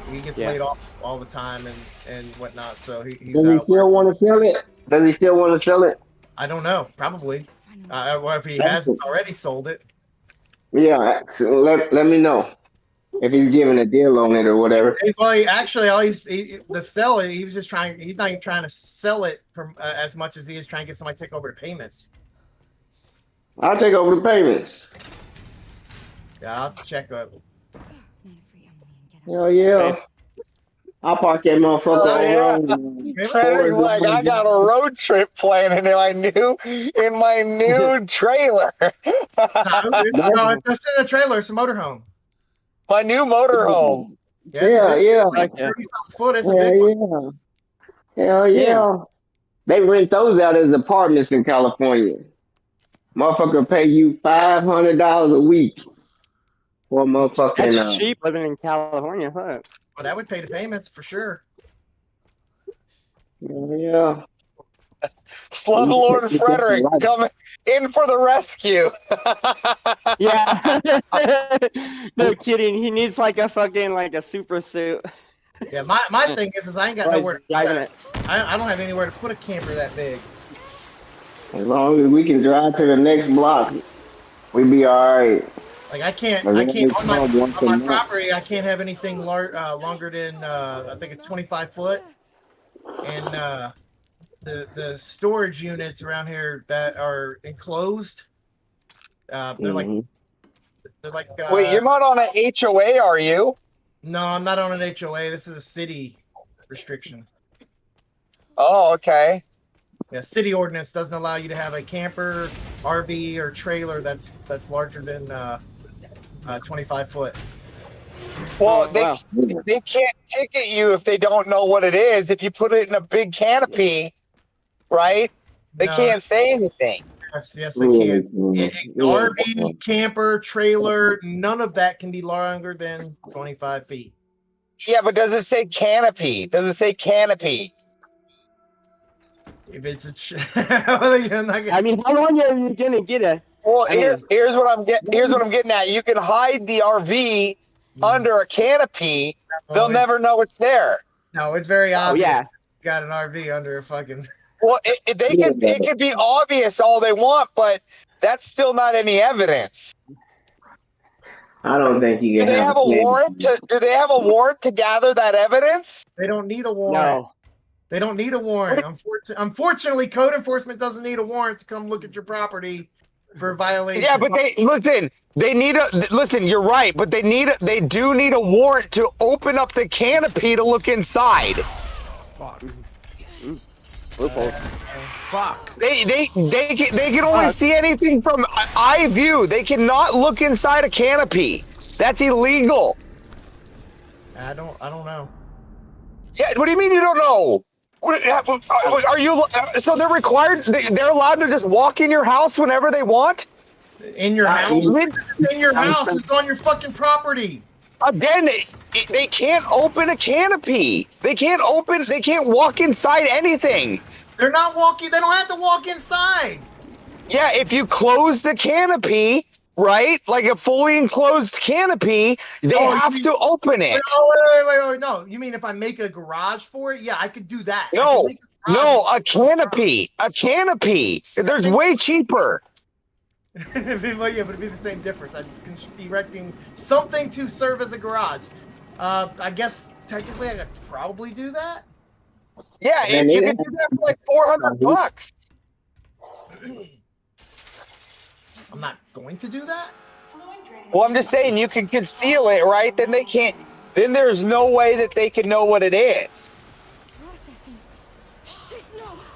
he gets laid off all the time and whatnot. So he's Does he still want to sell it? Does he still want to sell it? I don't know. Probably. Or if he hasn't already sold it. Yeah. So let me know if he's giving a deal on it or whatever. Well, to sell it, he was just trying. He's not even trying to sell it as much as he is trying to get somebody to take over the payments. I'll take over the payments. Yeah, I'll check up. Hell yeah. I'll park that motherfucker on the road. Frederick's like, I got a road trip planned in my new trailer. No, it's not in a trailer. It's a motorhome. My new motorhome. Yeah. Like 30-something foot. It's a big one. Hell yeah. They rent those out as apartments in California. Motherfucker pay you $500 a week for a motherfucking. That's cheap living in California, huh? Well, that would pay the payments for sure. Yeah. Slumlord Frederick coming in for the rescue. Yeah. No kidding. He needs like a super suit. Yeah, my thing is I ain't got nowhere to driving it. I don't have anywhere to put a camper that big. As long as we can drive to the next block, we be all right. Like I can't on my property. I can't have anything longer than I think it's 25 foot. And the storage units around here that are enclosed, they're like. Wait, you're not on an HOA, are you? No, I'm not on an HOA. This is a city restriction. Oh, okay. Yeah, city ordinance doesn't allow you to have a camper, RV, or trailer that's larger than 25 foot. Well, they can't ticket you if they don't know what it is. If you put it in a big canopy, right? They can't say anything. Yes, they can. RV, camper, trailer, none of that can be longer than 25 feet. Yeah, but does it say canopy? Does it say canopy? If it's a, I mean, how long are you gonna get a? Well, here's what I'm getting at. You can hide the RV under a canopy. They'll never know it's there. No, it's very obvious. Yeah. You got an RV under a fucking. Well, it could be obvious all they want, but that's still not any evidence. I don't think you Do can they have a warrant to gather that evidence? They don't need a warrant. No. They don't need a warrant. Unfortunately, code enforcement doesn't need a warrant to come look at your property for a violation. Yeah, but listen, you're right, but they do need a warrant to open up the canopy to look inside. Fuck. Fuck. They can only see anything from eye view. They cannot look inside a canopy. That's illegal. I don't know. Yeah, what do you mean you don't know? Are you? So they're required? They're allowed to just walk in your house whenever they want? In your house? In your house. It's on your fucking property. Again, they can't open a canopy. They can't walk inside anything. They're not walking. They don't have to walk inside. Yeah, if you close the canopy, right? Like a fully enclosed canopy, they have to open it. Wait. No, you mean if I make a garage for it? Yeah, I could do that. No, a canopy. A canopy. There's way cheaper. Well, yeah, but it'd be the same difference. I'm erecting something to serve as a garage. I guess technically I could probably do that. Yeah, if you could do that for like $400. I'm not going to do that. Well, I'm just saying you can conceal it, right? Then they can't. Then there's no way that they can know what it is.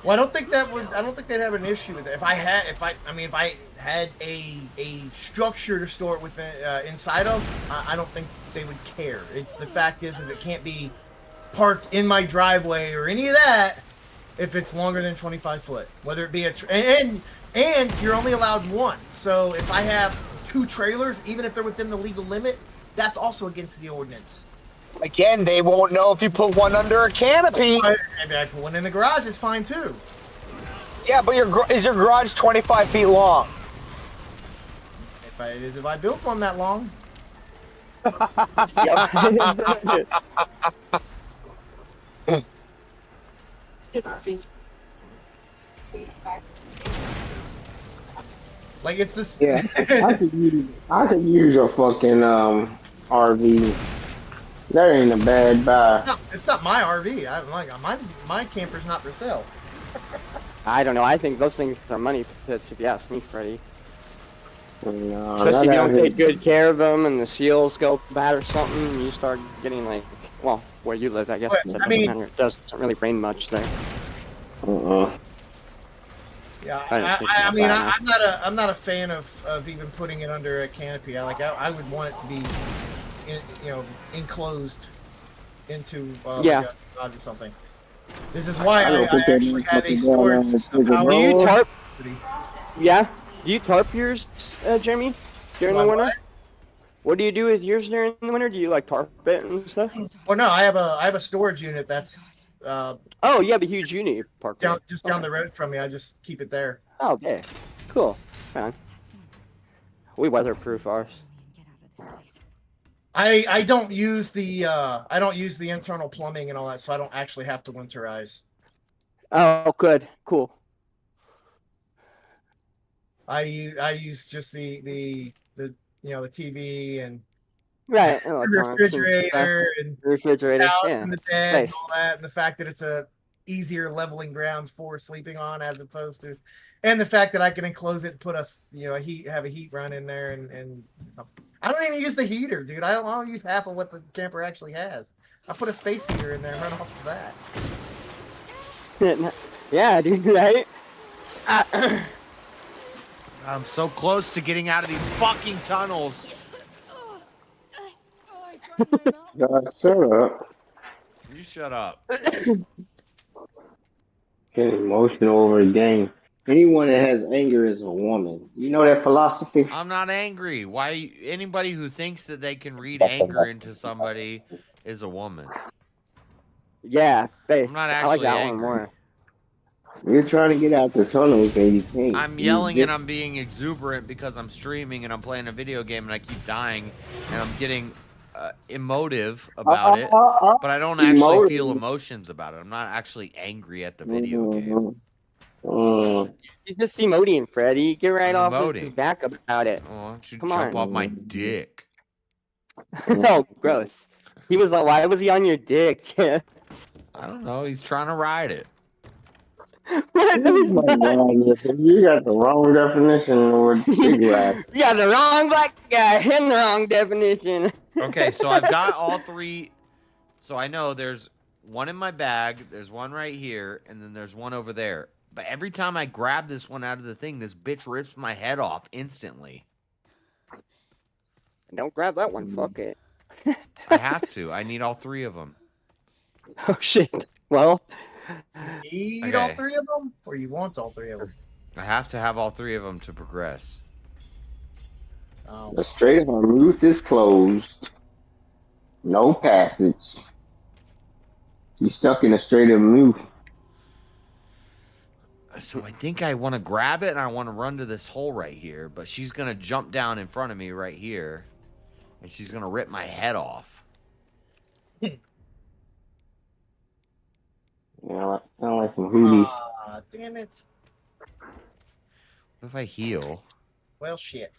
Well, I don't think they'd have an issue with it. If I had a structure to store it within inside of, I don't think they would care. It's the fact is it can't be parked in my driveway or any of that if it's longer than 25 foot. Whether it be and you're only allowed one. So if I have 2 trailers, even if they're within the legal limit, that's also against the ordinance. Again, they won't know if you put one under a canopy. Maybe I put one in the garage, it's fine too. Yeah, but is your garage 25 feet long? If I built one that long. Like it's this. Yeah, I could use a fucking RV. That ain't a bad buy. It's not my RV. My camper's not for sale. I don't know. I think those things are money pits, if you ask me, Freddie. No, especially if you don't take good care of them and the seals go bad or something, you start getting like, well, where you live, I guess it doesn't really rain much there. Yeah, I'm not a fan of even putting it under a canopy. I would want it to be, enclosed into like a garage or something. This is why I actually have a storage system. Do you tarp? Yeah. Do you tarp yours, Jeremy, during the winter? What do you do with yours during the winter? Do you like tarp it and stuff? Well, no, I have a storage unit that's. Oh, you have a huge unit you park down the road from me. I just keep it there. Oh, okay, cool. Man. We weatherproof ours. I don't use the internal plumbing and all that, so I don't actually have to winterize. Oh, good, cool. I use just the TV and right, refrigerator and couch yeah. and the bed Nice. and all that, and the fact that it's a easier leveling ground for sleeping on as opposed to, and the fact that I can enclose it and put have a heat run in there and I don't even use the heater, dude. I don't use half of what the camper actually has. I put a space heater in there and run off of that. Yeah, dude, right? I'm so close to getting out of these fucking tunnels. God, shut up. You shut up. Getting emotional over a game. Anyone that has anger is a woman. You know that philosophy? I'm not angry. Why? Anybody who thinks that they can read anger into somebody is a woman. Yeah, I'm not actually I like that angry. one more. You're trying to get out the tunnels and you can't. I'm yelling and I'm being exuberant because I'm streaming and I'm playing a video game and I keep dying and I'm getting emotive about it, but I don't actually feel emotions about it. I'm not actually angry at the video game. He's just emoting, Freddy. Get right I'm off his back about it. Oh, why don't you Come jump on. off my dick? No, gross. He was like, why was he on your dick? I don't know. He's trying to ride it. You got the wrong definition of big rap. You got the wrong black guy and the wrong definition. Okay, so I've got all three. So I know there's one in my bag, there's one right here, and then there's one over there. But every time I grab this one out of the thing, this bitch rips my head off instantly. Don't grab that one. Fuck it. I have to. I need all three of them. Oh, shit. Well... You need all three of them? Or you want all three of them? I have to have all three of them to progress. The Strait of Hormuz is closed. No passage. You stuck in the Strait of Hormuz. So I think I want to grab it and I want to run to this hole right here, but she's going to jump down in front of me right here, and she's going to rip my head off. Yeah, sound like some hooties. Damn it. What if I heal? Well, shit.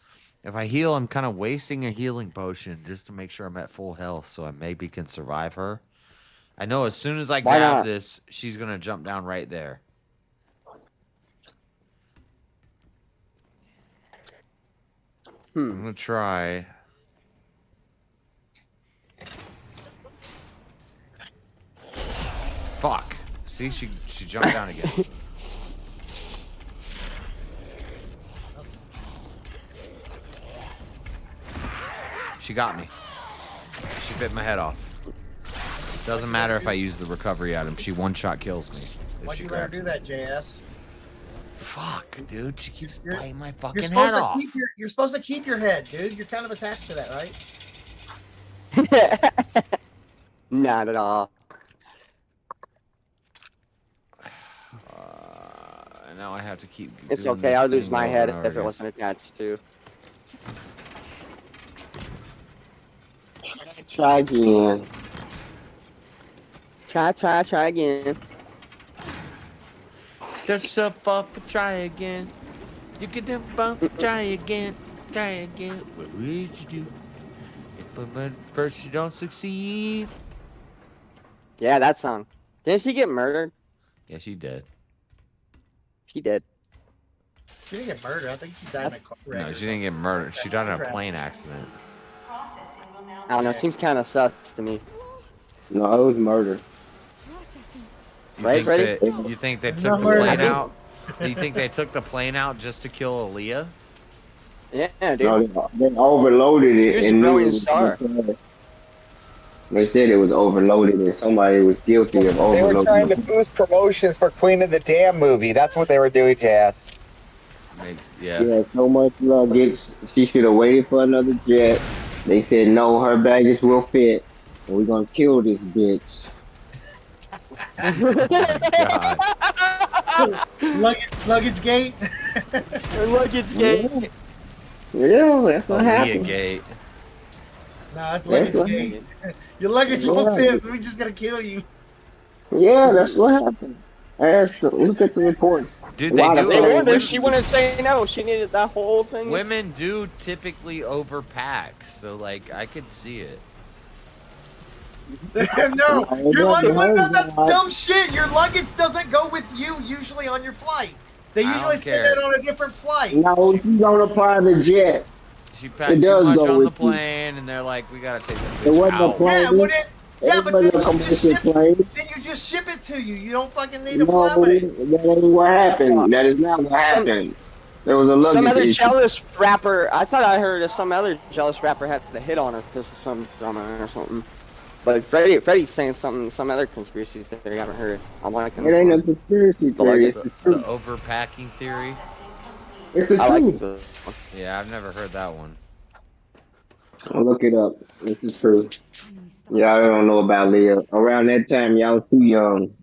If I heal, I'm kind of wasting a healing potion just to make sure I'm at full health so I maybe can survive her. I know as soon as I grab this, she's going to jump down right there. I'm going to try. Fuck. See, she jumped down again. She got me. She bit my head off. Doesn't matter if I use the recovery item. She one-shot kills me. Why'd you let her do that, JS? Fuck, dude. She keeps biting my You're fucking supposed head to off. you're supposed to keep your head, dude. You're kind of attached to that, right? Not at all. Now I have to keep. It's okay. I'll lose my head if it wasn't attached to. Try again. Try again. Just up, try again. You can jump up, try again. Try again. What would you do? But first you don't succeed. Yeah, that song. Didn't she get murdered? Yeah, she did. She did. She didn't get murdered. I think she died in a car wreck. No, she didn't get murdered. She died in a plane accident. I don't know. Seems kind of sus to me. No, it was murder. Right, Freddy? You think they took the plane out? Do you think they took the plane out just to kill Aaliyah? Yeah, dude. No, they overloaded it. Here's And a brilliant star. They said it was overloaded and somebody was guilty of They overloading. were trying to boost promotions for Queen of the Damn movie. That's what they were doing, Jazz. Yeah, so much luggage. She should have waited for another jet. They said no, her baggage will fit, and we're gonna kill this bitch. Luggage gate. Luggage gate. Yeah, that's what happened. Gate. Nah, it's luggage gate. Your luggage won't fit. We just gotta kill you. Yeah, that's what happened. Look at the report. Dude, they do. They warned her. She wouldn't say no. She needed that whole thing. Women do typically overpack, so like I could see it. No, your luggage. That's dumb shit. Your luggage doesn't go with you usually on your flight. They usually send it on a different flight. No, she's on a private jet. She packed too much on the plane, and they're like, "We gotta take this bitch It wasn't a out." plane. Yeah, but Everybody then come you just ship it to you. You don't fucking need to fly No, with it. that ain't what happened. That is not what happened. There was a luggage Some other issue. jealous rapper. I thought I heard some other jealous rapper had to hit on her because of some drama or something. But Freddie's saying something, some other conspiracies that we haven't heard. I'm like, It ain't a conspiracy theory. It's The, the the truth. overpacking theory. It's the I truth. like Yeah, I've never heard that one. I'll look it up. This is true. Y'all don't know about Leah. Around that time, y'all was too young.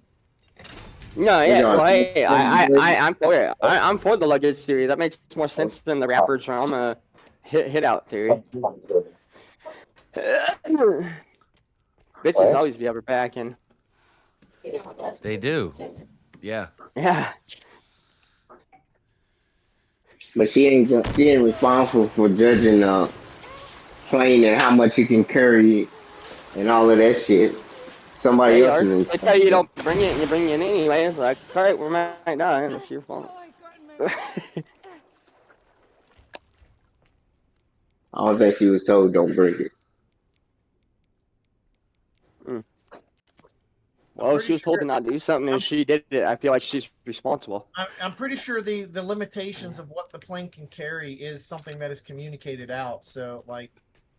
No, yeah, well, hey, I'm for it. I'm for the luggage theory. That makes more sense than the rapper drama hit out theory. Bitches always be ever packing. They do. Yeah. Yeah. But she ain't responsible for judging plane and how much you can carry and all of that shit. Somebody else is. They tell you don't bring it and you bring it anyway. It's like, all right, we might die. It's your fault. I don't think she was told don't bring it. Well, she was told to not do something and she did it. I feel like she's responsible. I'm pretty sure the limitations of what the plane can carry is something that is communicated out. So, like,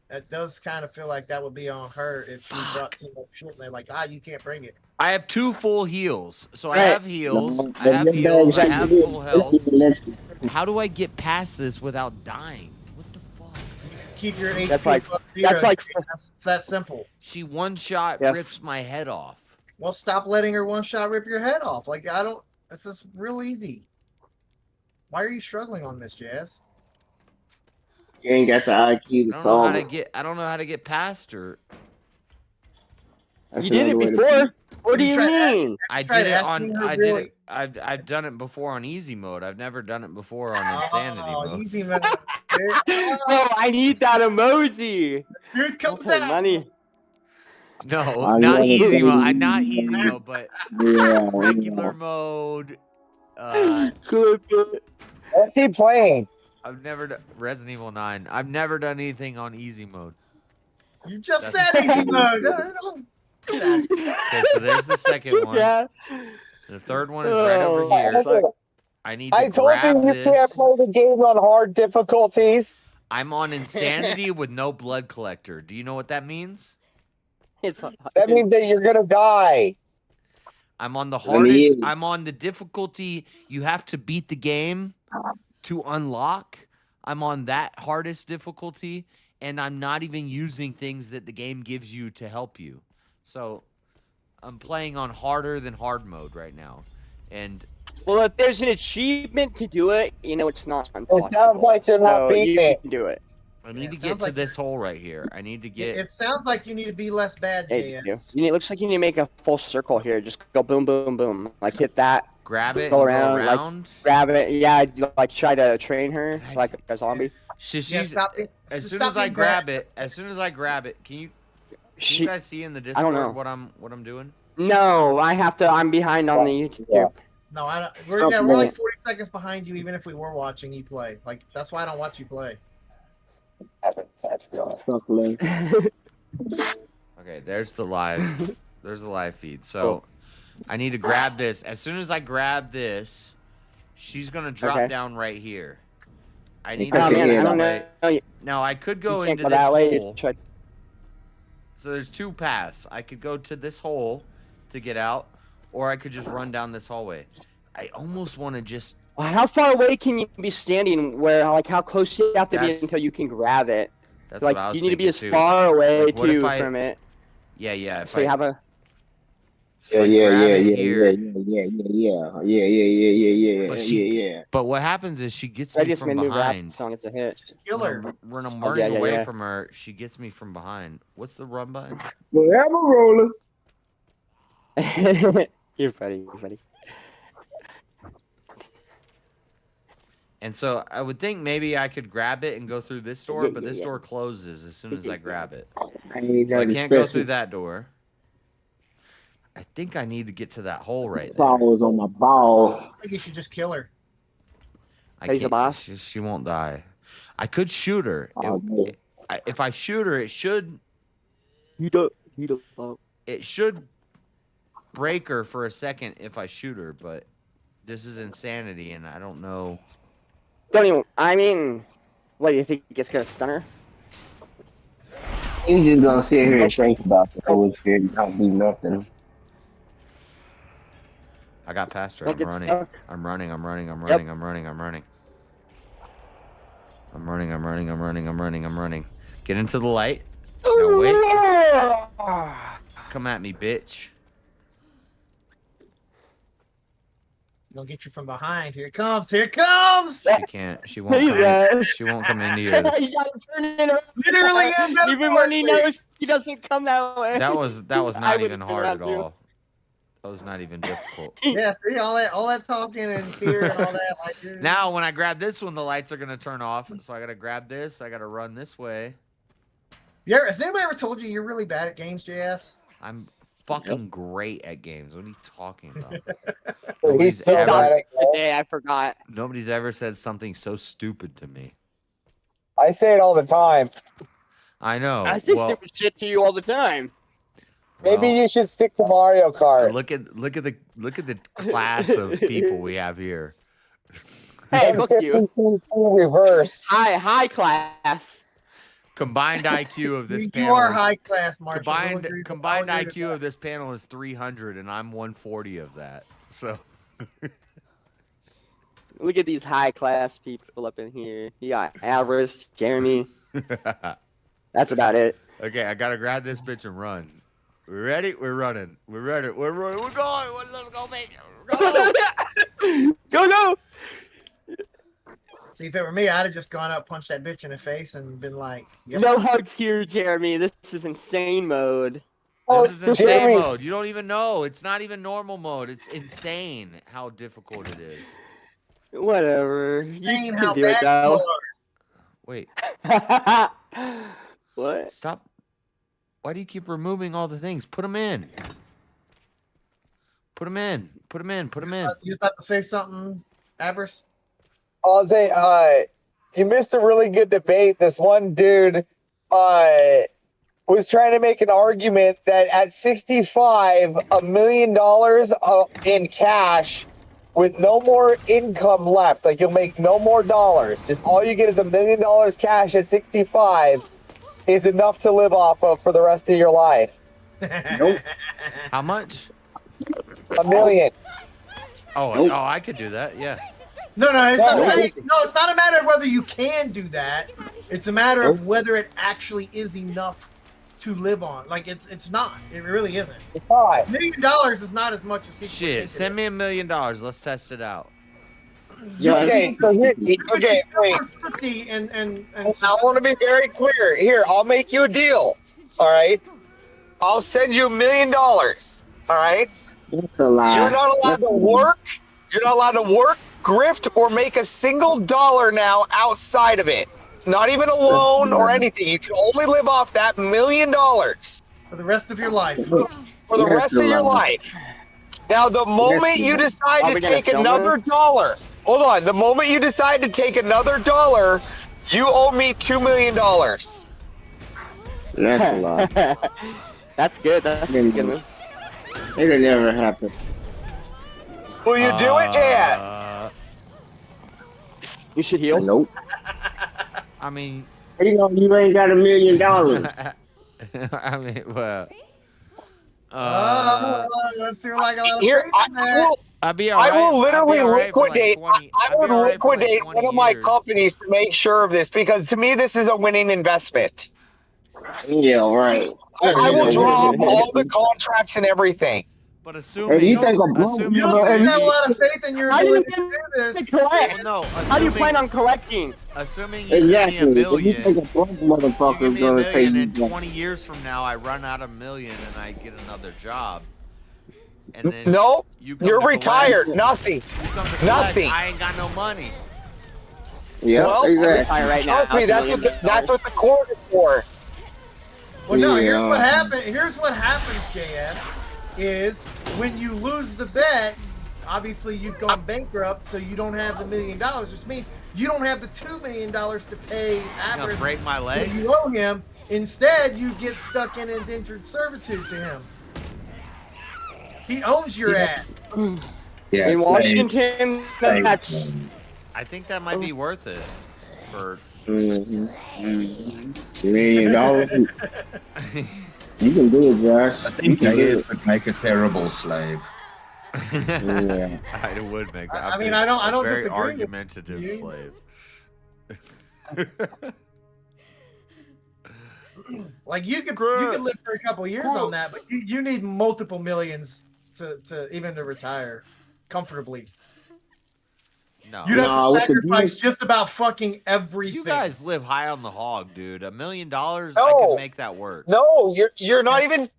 it does kind of feel like that would be on her if she brought too much shit and they're like, you can't bring it. I have 2 full heals. So I Right. have heels. No, I have heals. I have full health. Let's- How do I get past this without dying? Keep your HP That's like- plus 0. that's like- It's that simple. She one-shot Yes. rips my head off. Well, stop letting her one shot rip your head off. Like, it's just real easy. Why are you struggling on this, Jazz? You ain't got the IQ to solve it. I don't know how to get past her. That's You did it another way to before. What do you mean? I tried did it asking on. her I really- did it. I've done it before on easy mode. I've never done it before on insanity mode. Easy mode. Bro, I need that emoji. Here it comes Okay, out. money. No, I not love easy it. mode. Not easy mode, but Yeah, regular mode. What's he playing? I've never done Resident Evil 9. I've never done anything on easy mode. You just That's- said easy mode. Okay, so there's the second one. Yeah. The third one is right over Oh, here. fuck. I need to I told grab you you this. can't play the game on hard difficulties. I'm on insanity with no blood collector. Do you know what that means? That means that you're gonna die. I'm on the Let me hardest. in. I'm on the difficulty. You have to beat the game to unlock. I'm on that hardest difficulty, and I'm not even using things that the game gives you to help you. So I'm playing on harder than hard mode right now. And Well, if there's an achievement to do it, you know it's not impossible. It sounds like you're not So beating you it. can do it. I need to it get sounds to like this hole right here. I need to get. It sounds like you need to be less bad, Hey, you. JS. It looks like you need to make a full circle here. Just go boom, boom, boom. Like hit that. Grab it. Go and around. Go Like around. grab it. Yeah, like try to train her like a zombie. She's, Yeah, stop it. as soon Stop as I being grab bad. it, can you She, guys see in the I don't know. Discord what I'm doing? no, I have to. I'm behind on the YouTube. Yeah. No, I don't. Stop We're playing. like 40 seconds behind you, even if we were watching you play. Like, that's why I don't watch you play. Suck leg. Okay, there's the live. There's the live feed. So I need to grab this. As soon as I grab this, she's gonna drop Okay. down right here. I need Oh to man, go I this don't way. know. You Now I could go can't into go this that way. hole. Try- So there's 2 paths. I could go to this hole to get out, or I could just run down this hallway. I almost want to just. How far away can you be standing? Where like how close you have to be That's- until you can grab it? That's Like what I was you need to be as thinking, too. far away Like, what if too I- from it. Yeah. If So you have a. so if I grab it here, but yeah. But what happens is she gets I me just from made a new rap behind. song. It's a hit. Just kill her. When I'm Oh, running yeah, away yeah. from her, she gets me from behind. What's the run button? Forever roller. You're funny. You're funny. And so I would think maybe I could grab it and go through this door, but this Yeah. door closes as soon as I grab it. I ain't So I nothing can't go special. through that door. I think I need to get to that hole right there. Balls on my ball. I think you should just kill her. I He's a can't- boss. She won't die. I could shoot her. Oh, man. If I shoot her, it should it should break her for a second if I shoot her, but this is insanity and I don't know. Don't even. I mean, what do you think? It's gonna stun her? You just gonna sit here and think about the whole shit and not do nothing. I got past her. Don't I'm get running. stuck. I'm running. Yep. I'm running. I'm running. I'm running. I'm running. I'm running. I'm running. I'm running. I'm running. I'm running. Get into the light. No, wait. Come at me, bitch. Gonna get you from behind. Here it comes. Here it comes. She can't. She won't. She won't come into you. You gotta turn it around. Literally, even when he knows he doesn't come that way. That was not even wouldn't hard have at to. all. That was not even difficult. Yeah, see all that talking and fear and all that. Like, dude. Now, when I grab this one, the lights are gonna turn off. So I gotta grab this. I gotta run this way. Yeah, has anybody ever told you you're really bad at games, JS? I'm fucking great at games. What are you talking about? He's so bad at Today I forgot. Nobody's ever said something so stupid to me. I say it all the time. I know. I say stupid shit to you all the time. Maybe you should stick to Mario Kart. Look at the class of people we have here. Hey, fuck you. Reverse. High class. Combined IQ of this You panel. are is- high class, Marshall. Combined IQ of this panel is 300, and I'm 140 of that. So. Look at these high class people up in here. You got Avarice, Jeremy. That's about it. Okay, I gotta grab this bitch and run. We ready? We're running. We're ready. We're running. We're going. Let's go, baby. Go. See, if it were me, I'd have just gone up, punched that bitch in the face, and been like, yep. No hugs here, Jeremy. This is insane mode. This is insane mode. You don't even know. It's not even normal mode. It's insane how difficult it is. Whatever. Insane You how can do it bad you though. Wait. What? Stop. Why do you keep removing all the things? Put them in. Put them in. Put them in. Put them in. You about to say something, Avarice? I'll say, you missed a really good debate. This one dude was trying to make an argument that at 65, $1 million in cash with no more income left, like you'll make no more dollars, just all you get is $1 million cash at 65, is enough to live off of for the rest of your life. Nope. How much? $1 million. Oh, I could do that. Yeah. No, it's not a matter of whether you can do that. It's a matter of whether it actually is enough to live on. Like it's not. It really isn't. $1 million is not as much as people Shit, think send me $1 million. Let's test it out. Okay, so here, okay, wait. 50 and I want to be very clear. Here, I'll make you a deal. All right, I'll send you $1 million. All right. That's a lie. You're not allowed to work. You're not allowed to work, grift, or make a single dollar now outside of it. Not even a loan or anything. You can only live off that $1 million for the rest of your life. For the rest of your life. Now, the moment you decide to take another dollar, hold on. The moment you decide to take another dollar, you owe me $2 million. That's a lie. That's good. That's a good move. It'll never happen. Will you do it, JS? You should heal. Nope. I mean, you know, you ain't got $1 million. I mean, well. Let's see like a lot of Here, I'll be all right. I will literally I'll be all right for like liquidate. 20 I would I'll be all right for like liquidate 20 one of my years. companies to make sure of this, because to me, this is a winning investment. Yeah, right. I will drop all the contracts and everything. But assuming, Hey, you think a assuming You don't seem to have a lot of faith in your How do you ability to do this. collect? no, How do you plan on collecting? assuming you Exactly. give me If $1 you think million, a broke you give motherfucker's me $1 gonna pay million, you and back. 20 years from now, I run out $1 million and I get another job. And then No, you come you're to retired. collect. Nothing. You come to collect, Nothing. I ain't got no money. Yeah, Well, exactly. trust me, that's what the court is for. Well, no. Here's Yeah. what happened. Here's what happens, JS. Is when you lose the bet, obviously you've gone bankrupt, so you don't have the $1 million, which means you don't have the $2 million to pay Gonna Avarice break my what legs. you owe him. Instead, you get stuck in indentured servitude to him. He owns your ass. Yeah, In Washington, that's I think that might be worth it. For $1 million. You can do it, Josh. I think it would make a terrible slave. Yeah. I would make. I mean, I don't very disagree with argumentative you. slave. Like you could live for a couple years on that, but you need multiple millions to even to retire comfortably. No. You'd have to sacrifice just about fucking everything. You guys live high on the hog, dude. $1 million, I No. could make that work. No, you're not even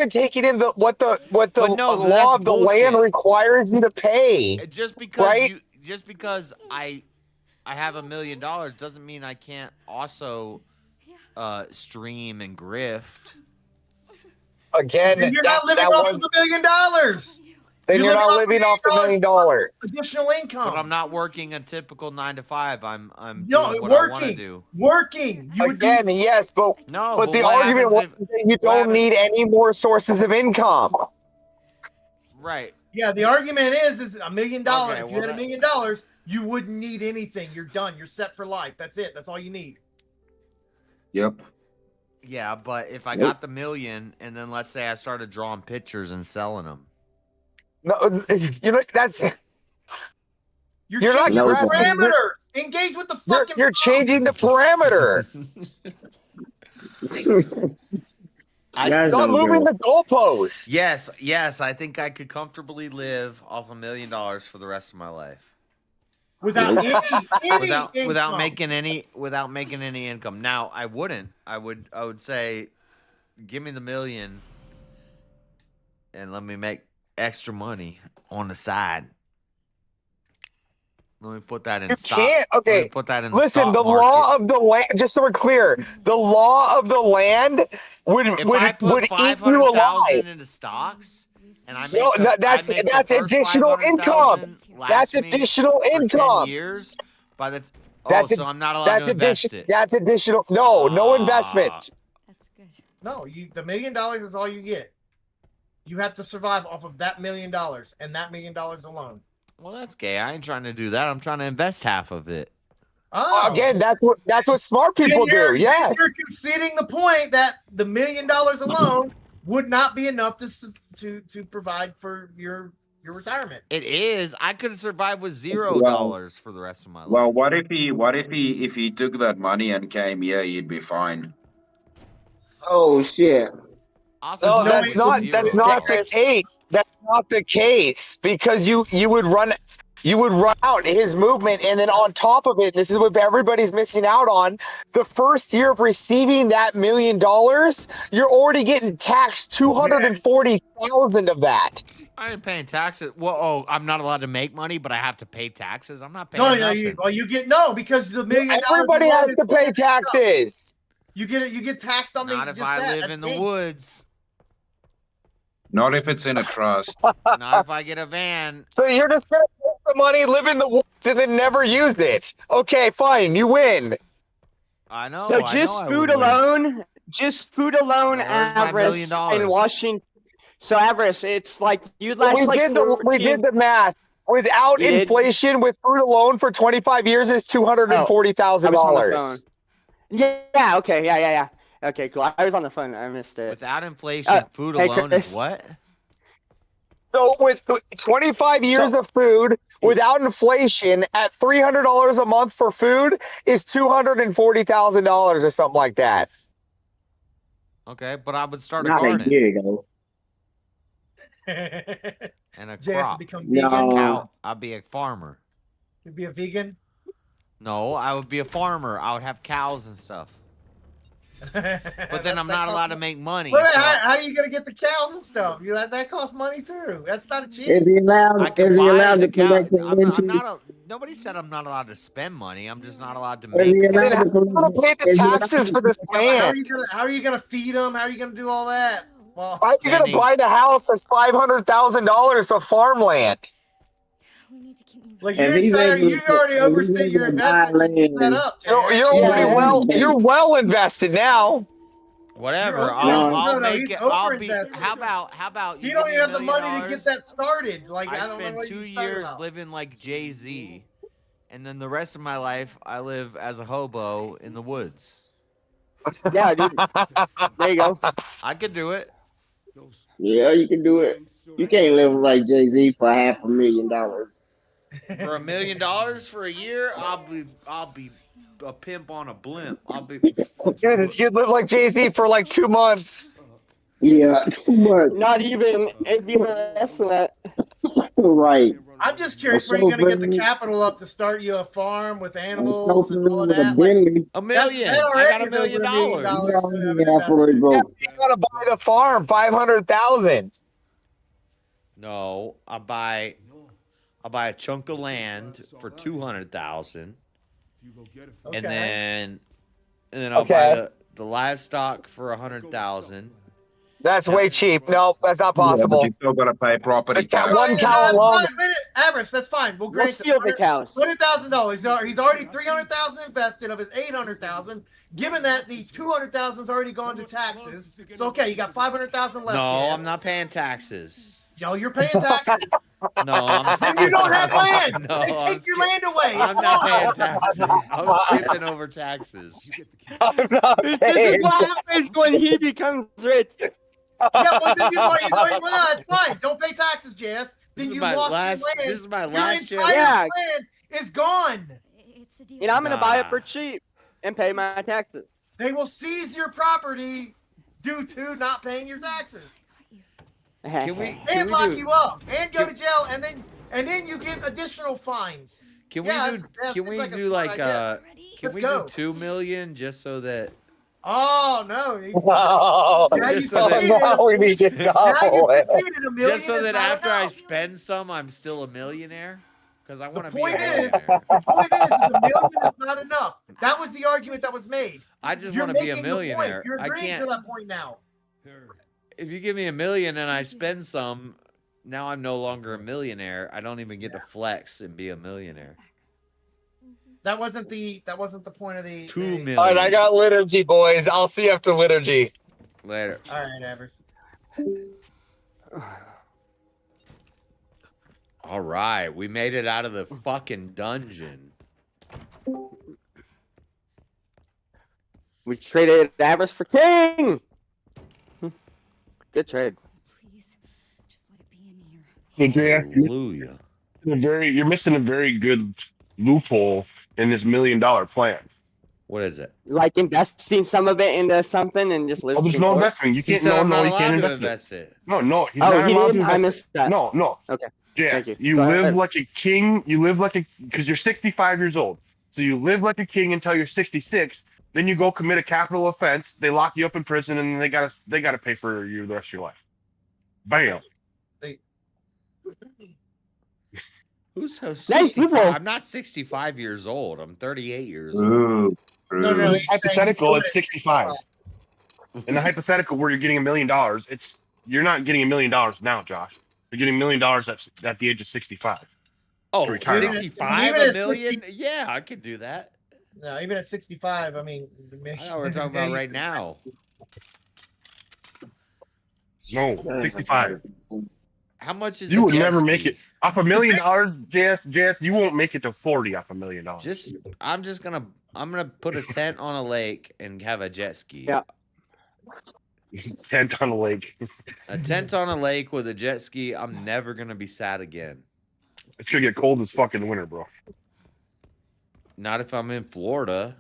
taking in what the law of the land requires you to pay. Just because right? I have $1 million doesn't mean I can't also stream and grift. Again, you're not living off of $1 million. Then you're not living off the $1 million. Additional income. But I'm not working a typical 9 to 5. I'm no, doing what I want to do. Working. Yes, but but the argument was that you don't need any more sources of income. Right. Yeah, the argument is $1 million. Okay, if you had $1 million, you wouldn't need anything. You're done. You're set for life. That's it. That's all you need. Yep. Yeah, but if I got the $1 million and then let's say I started drawing pictures and selling them. No, that's. You're not changing the grasping. parameters. Engage with the fucking. You're changing the parameter. Stop moving the goalposts. Yes, I think I could comfortably live off $1 million for the rest of my life. Without without making any income. Now I wouldn't. I would say, give me the $1 million, and let me make extra money on the side. Let me put that in stock. Okay. Let me put that in Listen, the law of the land. Just so we're clear, the law of the land would eat you alive. Into stocks, and I make that's additional income. That's additional income. 10 years. So I'm not allowed to invest it. That's additional. No investment. That's good. No, the $1 million is all you get. You have to survive off of that $1 million and that $1 million alone. Well, that's gay. I ain't trying to do that. I'm trying to invest half of it. Oh, again, that's what smart people do. Yes. You're conceding the point that the $1 million alone would not be enough to provide for your retirement. It is. I could have survived with $0 for the rest of my life. Well, what if he took that money and came here? He'd be fine. Oh shit! No, that's not the case. That's not the case because you would run out his movement, and then on top of it, this is what everybody's missing out on. The first year of receiving that $1 million, you're already getting taxed $240,000 of that. I ain't paying taxes. Well, I'm not allowed to make money, but I have to pay taxes. I'm not paying. Because the $1 million. Everybody has to pay taxes. You get taxed on not if I live in the woods. Not if it's in a trust. Not if I get a van. So you're just gonna take the money, live in the woods, and then never use it. Okay, fine, you win. I know. So just food alone, Avarice in Washington. So Avarice, it's like you'd last we did the math. Without inflation, with food alone for 25 years is $240,000. Yeah. Okay. Yeah. Okay, cool. I was on the phone. I missed it. Without inflation, food alone is what? So with 25 years of food, without inflation, at $300 a month for food is $240,000 or something like that. Okay, but I would start a garden. Not a year ago. And a Jay has to crop. become vegan. No. I'd be a farmer. You'd be a vegan? No, I would be a farmer. I would have cows and stuff. But then I'm not allowed to make money. But how are you going to get the cows and stuff? That costs money too. That's not cheap. Is he allowed to collect the Nobody said I'm not allowed to spend money. I'm just not allowed to Is make he money. allowed to Pay the taxes for this land. How are you going to feed them? How are you going to do all that? Well, Why are you going to buy the house that's $500,000 of farmland? Like you already overspent your investment to set up. You're well invested now. Whatever. I'll make it. How about you don't even have the money to get that started. Like I spent 2 years living like Jay-Z, and then the rest of my life I live as a hobo in the woods. Yeah, dude. There you go. I could do it. Yeah, you can do it. You can't live like Jay-Z for $500,000. For $1 million for a year, I'll be a pimp on a blimp. You'd live like Jay-Z for like 2 months. Yeah, 2 months. Not even. It'd be less than that. Right. I'm just curious where you're going to get the capital up to start you a farm with animals and all of With a that. Like, Bentley. $1 million. that I already got $1 is over million. $1 million Yeah, of an yeah, for it, investment. bro. Yeah, you gotta buy the farm, 500,000. No, I'll buy a chunk of land for 200,000, and then I'll buy the livestock for 100,000. That's way cheap. No, that's not possible. Yeah, but you still gotta pay property tax. One cow alone. Avarice, that's fine. We'll grant steal the cows. $100,000. He's already $300,000 invested of his $800,000. Given that the $200,000's already gone to taxes, so okay, you got $500,000 left. No, JS. I'm not paying taxes. Yo, you're paying taxes. No, then you don't have land. No, they take your land away. I'm not paying taxes. I'm skipping over taxes. I'm not This is what happens when he becomes rich. Yeah, but then well, it's fine. Don't pay taxes, JS. Then you lost your land. This is my your last entire chance. land is gone. And I'm gonna buy it for cheap and pay my taxes. They will seize your property due to not paying your taxes. And lock you up and go to jail, and then you get additional fines. Can we do like $2 million just so that? Oh no! Wow. Just so that, Now we need to double it. just so that after I spend some, I'm still a millionaire. Because I want to be a millionaire. The point is, $1 million is not enough. That was the argument that was made. I just want to be a millionaire. You're I agreeing can't. to that point now. If you give me $1 million and I spend some, now I'm no longer a millionaire. I don't even get to flex and be a millionaire. That wasn't the point of the $2 million. All right, I got liturgy, boys. I'll see you after liturgy. Later. All right, Evers. All right, we made it out of the fucking dungeon. We traded Avarice for King. Good trade. Hallelujah. You're missing a very good loophole in this $1 million plan. What is it? Like investing some of it into something and just live. Oh, there's no investment. You can't. No, you can't invest it. No, he's not allowed to invest I missed that. No. Okay. Yeah, Thank you live like a king. You live like because you're 65 years old. So you live like a king until you're 66. Then you go commit a capital offense. They lock you up in prison, and they gotta pay for you the rest of your life. Bam. Who's so 65? I'm not 65 years old. I'm 38 years old. No, it's hypothetical. It's 65. In the hypothetical where you're getting $1 million, you're not getting $1 million now, Josh. You're getting $1 million at the age of 65. Oh, to retire. 65 Even a at million? 60 Yeah, I could do that. No, even at 65, I mean. I thought we're talking about right now. No, 65. How much is You a would jet never ski? make it off $1 million, JS. You won't make it to 40 off $1 million. I'm gonna put a tent on a lake and have a jet ski. Yeah. Tent on a lake. A tent on a lake with a jet ski. I'm never gonna be sad again. It's gonna get cold as fuck in the winter, bro. Not if I'm in Florida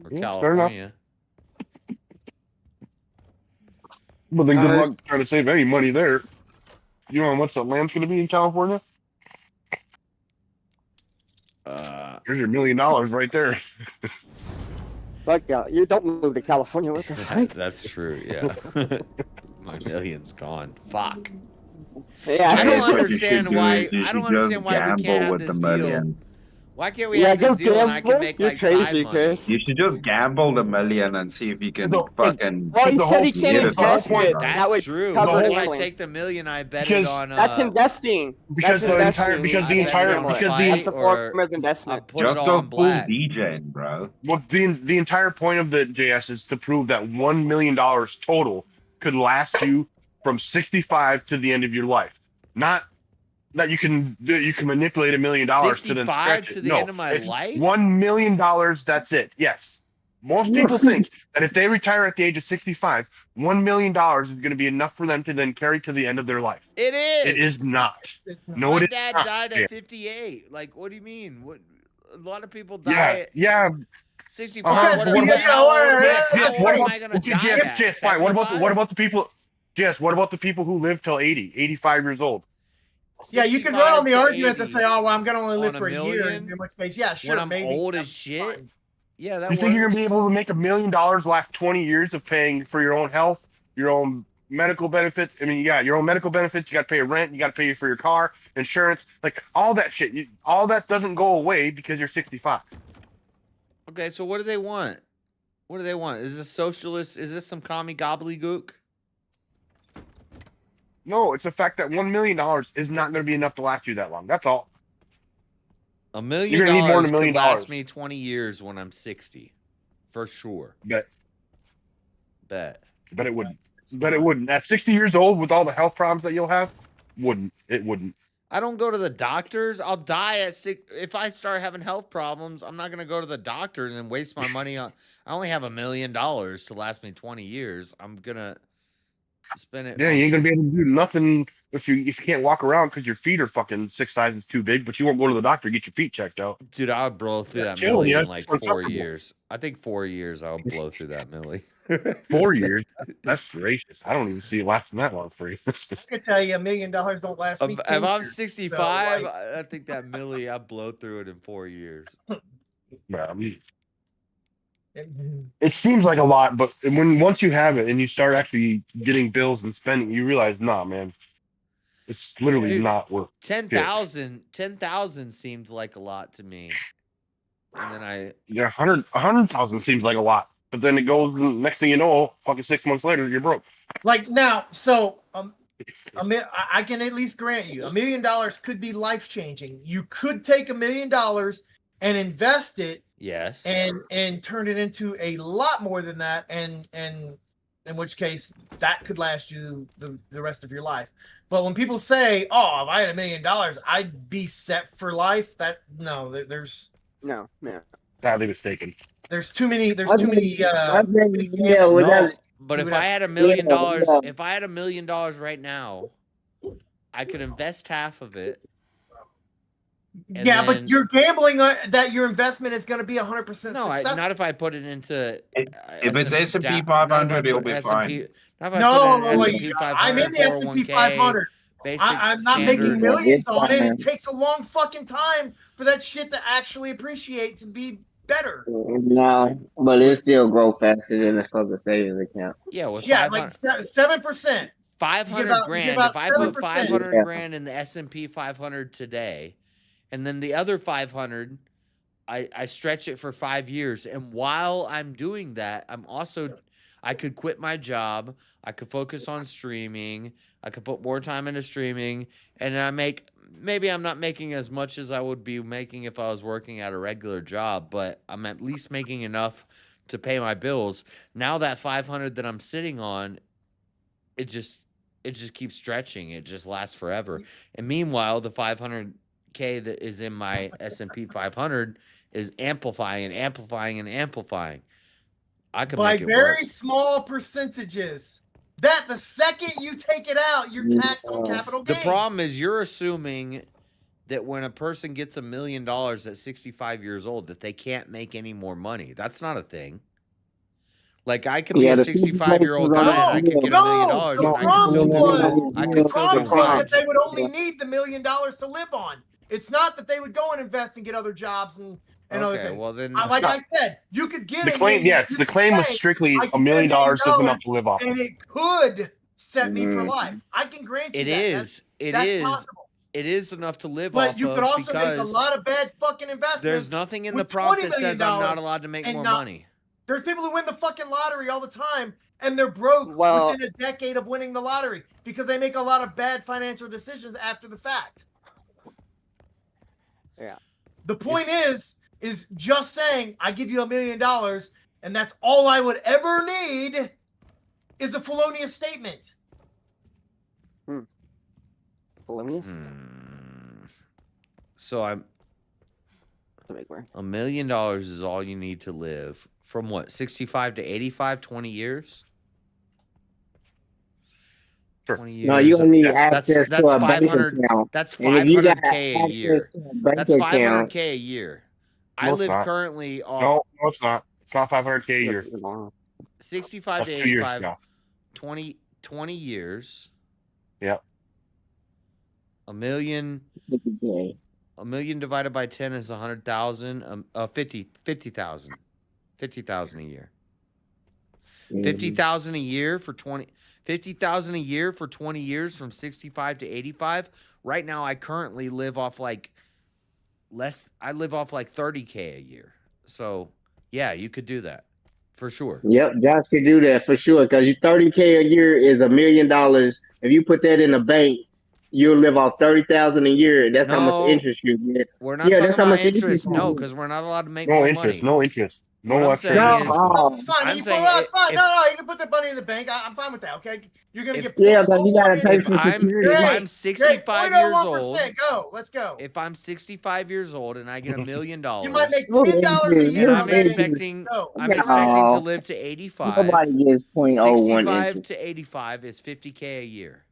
or Yeah, fair enough. California. Well, then good luck trying to save any money there. You know how much that land's gonna be in California? Here's your $1 million right there. Fuck yeah, you don't move to California. What the fuck? That's true. Yeah. My million's gone. Fuck. Yeah, I don't What you understand should do why. is you I don't should just understand why we gamble can't have with this the deal. million. Why can't we have this deal and I can make like side money? You should just gamble the million and see if you can fucking. Well, he said he get can't it invest off. it. That's That would true. cover But if I gambling. take the million, I bet Because it on. That's investing. Because That's the investing. entire because I the bet it entire on a because fight That's a or form of investment. I put Just it go on full black. DJing, bro. well the entire point of the JS is to prove that $1 million total could last you from 65 to the end of your life. Not that you can manipulate $1 million to then 65 stretch to it. the No, end of my it's life? $1 million. That's it. Yes. Most people think that if they retire at the age of 65, $1 million is going to be enough for them to then carry to the end of their life. It is. It is not. No, My it is dad not. died at Yeah. 58. Like, what do you mean? What? A lot of people die Yeah, at yeah. 65. What What about- how old What am about- I gonna okay, die Jess, at? Jess, fine. What about 75? the people? Jess, what about the people who live till 80, 85 years old? Yeah, you can run on the 65 to argument to 80 say, "Oh, well, I'm gonna only live on for a a year." million, In which case, yeah, sure, when I'm maybe old as that's shit. fine. Yeah, that You think you're gonna be works. able to make $1 million last 20 years of paying for your own health, your own medical benefits? I mean, you got your own medical benefits. You got to pay rent. You got to pay for your car, insurance, like all that shit. All that doesn't go away because you're 65. Okay, so what do they want? What do they want? Is this socialist? Is this some commie gobbledygook? No, it's the fact that $1 million is not going to be enough to last you that long. That's all. $1 million You're gonna need more than $1 could million. last me 20 years when I'm 60, for sure. Bet Bet. it wouldn't. Bet it wouldn't. At 60 years old, with all the health problems that you'll have, it wouldn't. I don't go to the doctors. I'll die at 6. If I start having health problems, I'm not going to go to the doctors and waste my money on. I only have $1 million to last me 20 years. I'm going to spend it. Yeah, you ain't gonna be able to do nothing if you can't walk around because your feet are fucking 6 sizes too big. But you won't go to the doctor to get your feet checked out. Dude, I would blow through that Chilling, milli yeah, in like it's 4 uncomfortable. years. I think 4 years I'll blow through that milli. 4 years? That's gracious. I don't even see it lasting that long for you. I can tell you $1 million don't last me. If 10 I'm years, 65, so, like, I think that milli, I blow through it in 4 years. It seems like a lot, but once you have it and you start actually getting bills and spending, you realize, nah, man, it's literally Dude, not worth it. 10,000 seemed like a lot to me. And then Yeah, 100,000 seems like a lot, but then it goes. Next thing you know, fucking 6 months later, you're broke. like now, so I can at least grant you $1 million could be life changing. You could take $1 million and invest it. Yes. And turn it into a lot more than that, and in which case that could last you the rest of your life. But when people say, "Oh, if I had $1 million, I'd be set for life," there's no, man, sadly mistaken. There's too many. But if I had $1 million, if I had $1 million right now, I could invest half of it. Yeah, but you're gambling that your investment is going to be 100% successful. Not if I put it into. If it's S&P 500, it'll be fine. No, I'm in the S&P 500. I'm not making millions on it. It takes a long fucking time for that shit to actually appreciate, to be better. No, but it still grow faster than a fucking savings account. Yeah, with like 7%. 500 grand. If I put 500 Yeah. grand in the S&P 500 today, and then the other 500, I stretch it for 5 years. And while I'm doing that, I could quit my job. I could focus on streaming. I could put more time into streaming. And maybe I'm not making as much as I would be making if I was working at a regular job, but I'm at least making enough to pay my bills. Now that 500 that I'm sitting on, it just keeps stretching. It just lasts forever. And meanwhile, the 500K that is in my S&P 500 is amplifying and amplifying and amplifying. I could by make it very work. small percentages. That the second you take it out, you're taxed on capital gains. The problem is you're assuming that when a person gets $1 million at 65 years old, that they can't make any more money. That's not a thing. Like I could be a 65-year-old guy and I could get $1 million. The prompt was that they would only need the $1 million to live on. It's not that they would go and invest and get other jobs and other things. Well then, like I said, you could get the claim. Yes, the claim was strictly $1 million is enough to live off. and it could set me for life. I can grant you that. That's possible. It is enough to live But off you of could also make a because lot of bad fucking investments. there's nothing in the with prompt $20 that says I'm million not allowed to make and more not- money. There's people who win the fucking lottery all the time, and they're broke within a decade of winning the lottery because they make a lot of bad financial decisions after the fact. Yeah. The point is just saying, I give you $1 million, and that's all I would ever need, is a felonious statement. Felonious? So $1 million is all you need to live from what, 65 to 85, 20 years? 20 years. No, you only need access that's to a bank 500. account. That's And if you got 500K a year. access to a bank That's account- 500K a year. I No, it's live not. currently off. No, it's not. It's not 500K a year. 65 That's to 2 years 85, ago. 20 years. Yep. A million. 50K. A million divided by 10 is 100,000. 50,000. 50,000 a year. 50,000 a year for 20. 50,000 a year for 20 years from 65 to 85. Right now, I currently live off like I live off like 30K a year. So yeah, you could do that for sure. Yep, Josh could do that for sure. Because you 30K a year is $1 million. If you put that in the bank, you'll live off 30,000 a year. That's how much No, interest you get. We're not Yeah, talking that's how about much interest. you No, get. because we're not allowed to make No more interest. money. No interest. What No I'm extra saying interest. is, No, it's fine. I'm You saying it's fine. if- No, you can put that money in the bank. I'm fine with that. Okay, you're gonna get Yeah, because you gotta pay if for security. I'm 65 years old, go. Let's go. if I'm 65 years old and I get $1 million, You might make No $10 a interest. year and No on that. interest. I'm expecting to No. live to 85. Nobody gets 0.01 65 interest. to 85 is 50K a year.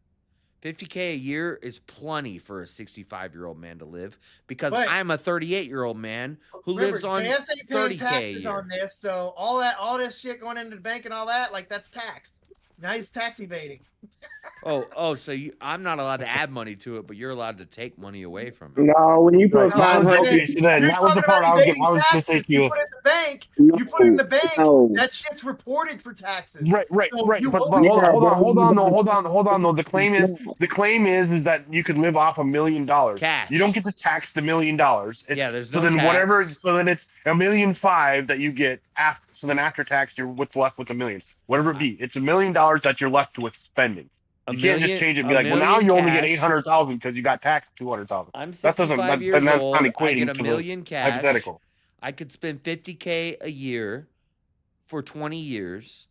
50K a year is plenty for a 65-year-old man to live because But- I'm a 38-year-old man who Remember, lives on JS ain't paying 30K a taxes year. on this, so all this shit going into the bank and all that, like that's taxed. Now he's tax evading. So I'm not allowed to add money to it, but you're allowed to take money away from it. No, when you put Right. That was 500, okay. So then You're that was the talking part about I was evading going to say taxes. to you. You put it in the bank. No, You put it in the bank. no. That shit's reported for taxes. Right. So But you hold owe Yeah, on but hold on though. The claim is that you could live off $1 million. Cash. You don't get to tax the $1 million. Yeah, there's so no then tax. so then it's $1.5 million that you get after. So then after tax, you're what's left with $1 million. Whatever it be, it's $1 million that you're left with spending. You can't just change it and be like, well, now you only get 800,000 because you got taxed 200,000. I'm That 65 years then that's old. not I equating get to $1 million the cash. hypothetical. I could spend 50K a year for 20 years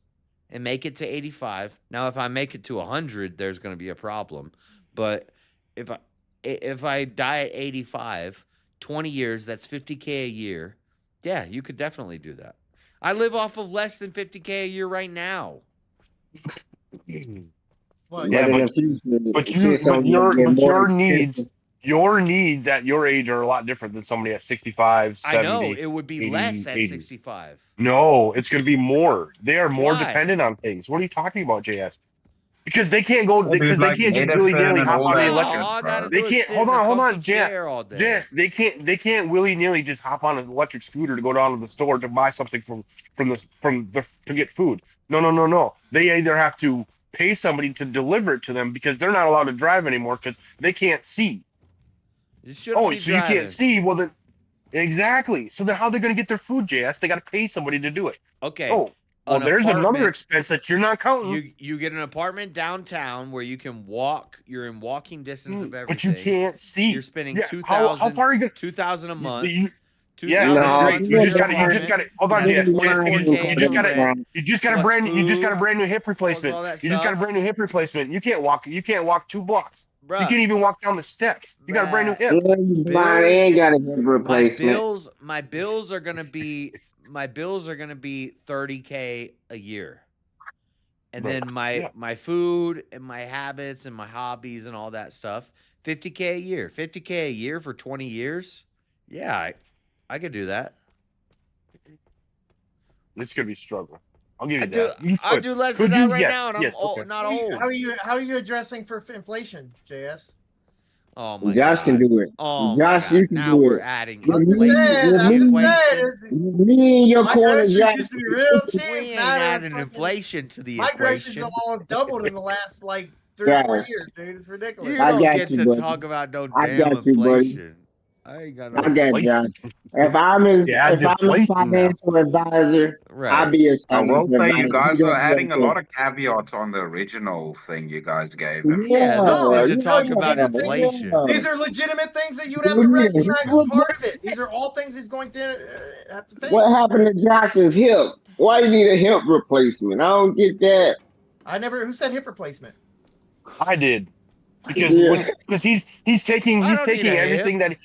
and make it to 85. Now, if I make it to 100, there's going to be a problem. But if I die at 85, 20 years, that's 50K a year. Yeah, you could definitely do that. I live off of less than 50K a year right now. Well, Yeah, but your needs at your age are a lot different than somebody at 65, 70. I know it would be 80, less at 80. 65. No, it's going to be more. They are more Why? dependent on things. What are you talking about, JS? Because they can't go. Well, Because dude, they like can't just Edison willy nilly and hop all on the that electric. shit, All I gotta They do can't. is sit Hold in a on, comfy JS. chair all day. JS, they can't willy nilly just hop on an electric scooter to go down to the store to buy something to get food. No. They either have to pay somebody to deliver it to them because they're not allowed to drive anymore because they can't see. So you can't see? Well, then exactly. So then how are they going to get their food, JS? They got to pay somebody to do it. Okay. Oh, well, there's another apartment. expense that you're not counting. You get an apartment downtown where you can walk. You're in walking distance of everything. But you can't see. You're spending Yeah, $2,000. how far are you going? $2,000 a month. Yeah, that's great. You just got to hold on, That's JS. 24K You just got rent, a brand new hip replacement. all that You just got a stuff. brand new hip replacement. You can't walk 2 blocks. Bruh. You can't even walk down the steps. You got a brand new hip. I ain't got a hip replacement. My bills are gonna be 30K a year. And then my food and my habits and my hobbies and all that stuff, 50K a year. 50K a year for 20 years? Yeah, I could do that. It's gonna be a struggle. I'll give you that. You I could. do less Could than that you? right Yes, now, and I'm yes, okay. not old. How are you addressing for inflation, JS? Oh my Josh God. can do it. Oh Josh, my you God. can Now do we're it. adding With inflation. me in your My corner, groceries Josh. used to be real cheap. We ain't Now they're adding fucking- inflation to the My groceries equation. have almost doubled in the last 3 or 4 Josh. years, dude. It's ridiculous. You I don't got get you, to buddy. talk about no I damn got you, buddy. inflation. I ain't got no I got Josh. If I'm his financial advisor, I'll be his I will financial say advisor. you guys He are gonna be adding a okay. lot of caveats on the original thing you guys gave him. Yeah, this Yeah, needs to talk about yeah, inflation. yeah. These are legitimate things that you would have to recognize as part of it. These are all things he's going to have to face. What happened to Josh's hip? Why you need a hip replacement? I don't get that. Who said hip replacement? I did. Because he's taking everything that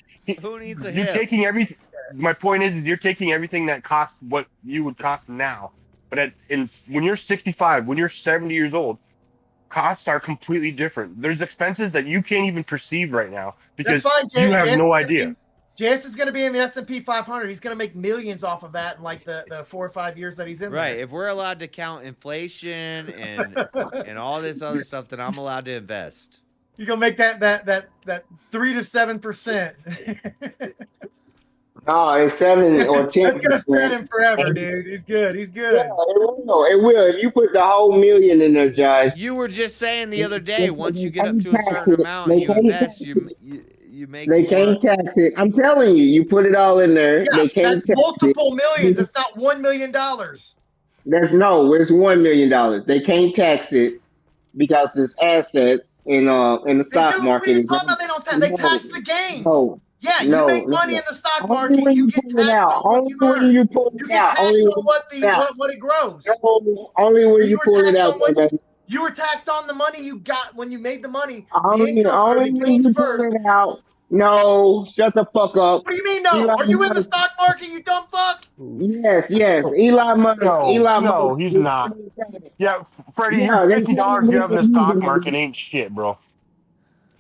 who needs a you're hip? taking everything. My point is you're taking everything that costs what you would cost now, but when you're 65, when you're 70 years old, costs are completely different. There's expenses that you can't even perceive right now because That's fine, you have no idea. JS is going to be in the S&P 500. He's going to make millions off of that in the 4 or 5 years that he's in Right. there. If we're allowed to count inflation and all this other stuff, then I'm allowed to invest. You gonna make that 3 to 7%. No, it's 7 or 10. That's gonna set him forever, dude. He's good. He's good. Yeah, it will. It will. If you put the whole million in there, Josh. You were just saying the other day, once you get up to a tax certain it. amount They and you can't invest, tax you make They more. can't tax it. I'm telling you, you put it all in there. Yeah, They can't that's tax multiple it. millions. It's not $1 million. It's $1 million. They can't tax it because it's assets in the stock What are market. you talking about? They don't tax. They tax the gains. Yeah, you No, make money no. in the stock Only market. when You you get pull it taxed out. on what Only you when earn. you pull You it get out. taxed Only on when what you pull it out. it grows. Only when you were pull it taxed out. on what baby. you were taxed on the money you got when you made the money. Only The when gains you first. pull it out. No, shut the fuck up. What do you mean no? Elon Are you in the Musk- stock market, you dumb fuck? Yes. Elon Musk. Elon No, Musk. he's not. Yeah, Freddie, your Yeah, they $50 you have in the stock tell me market ain't shit, bro.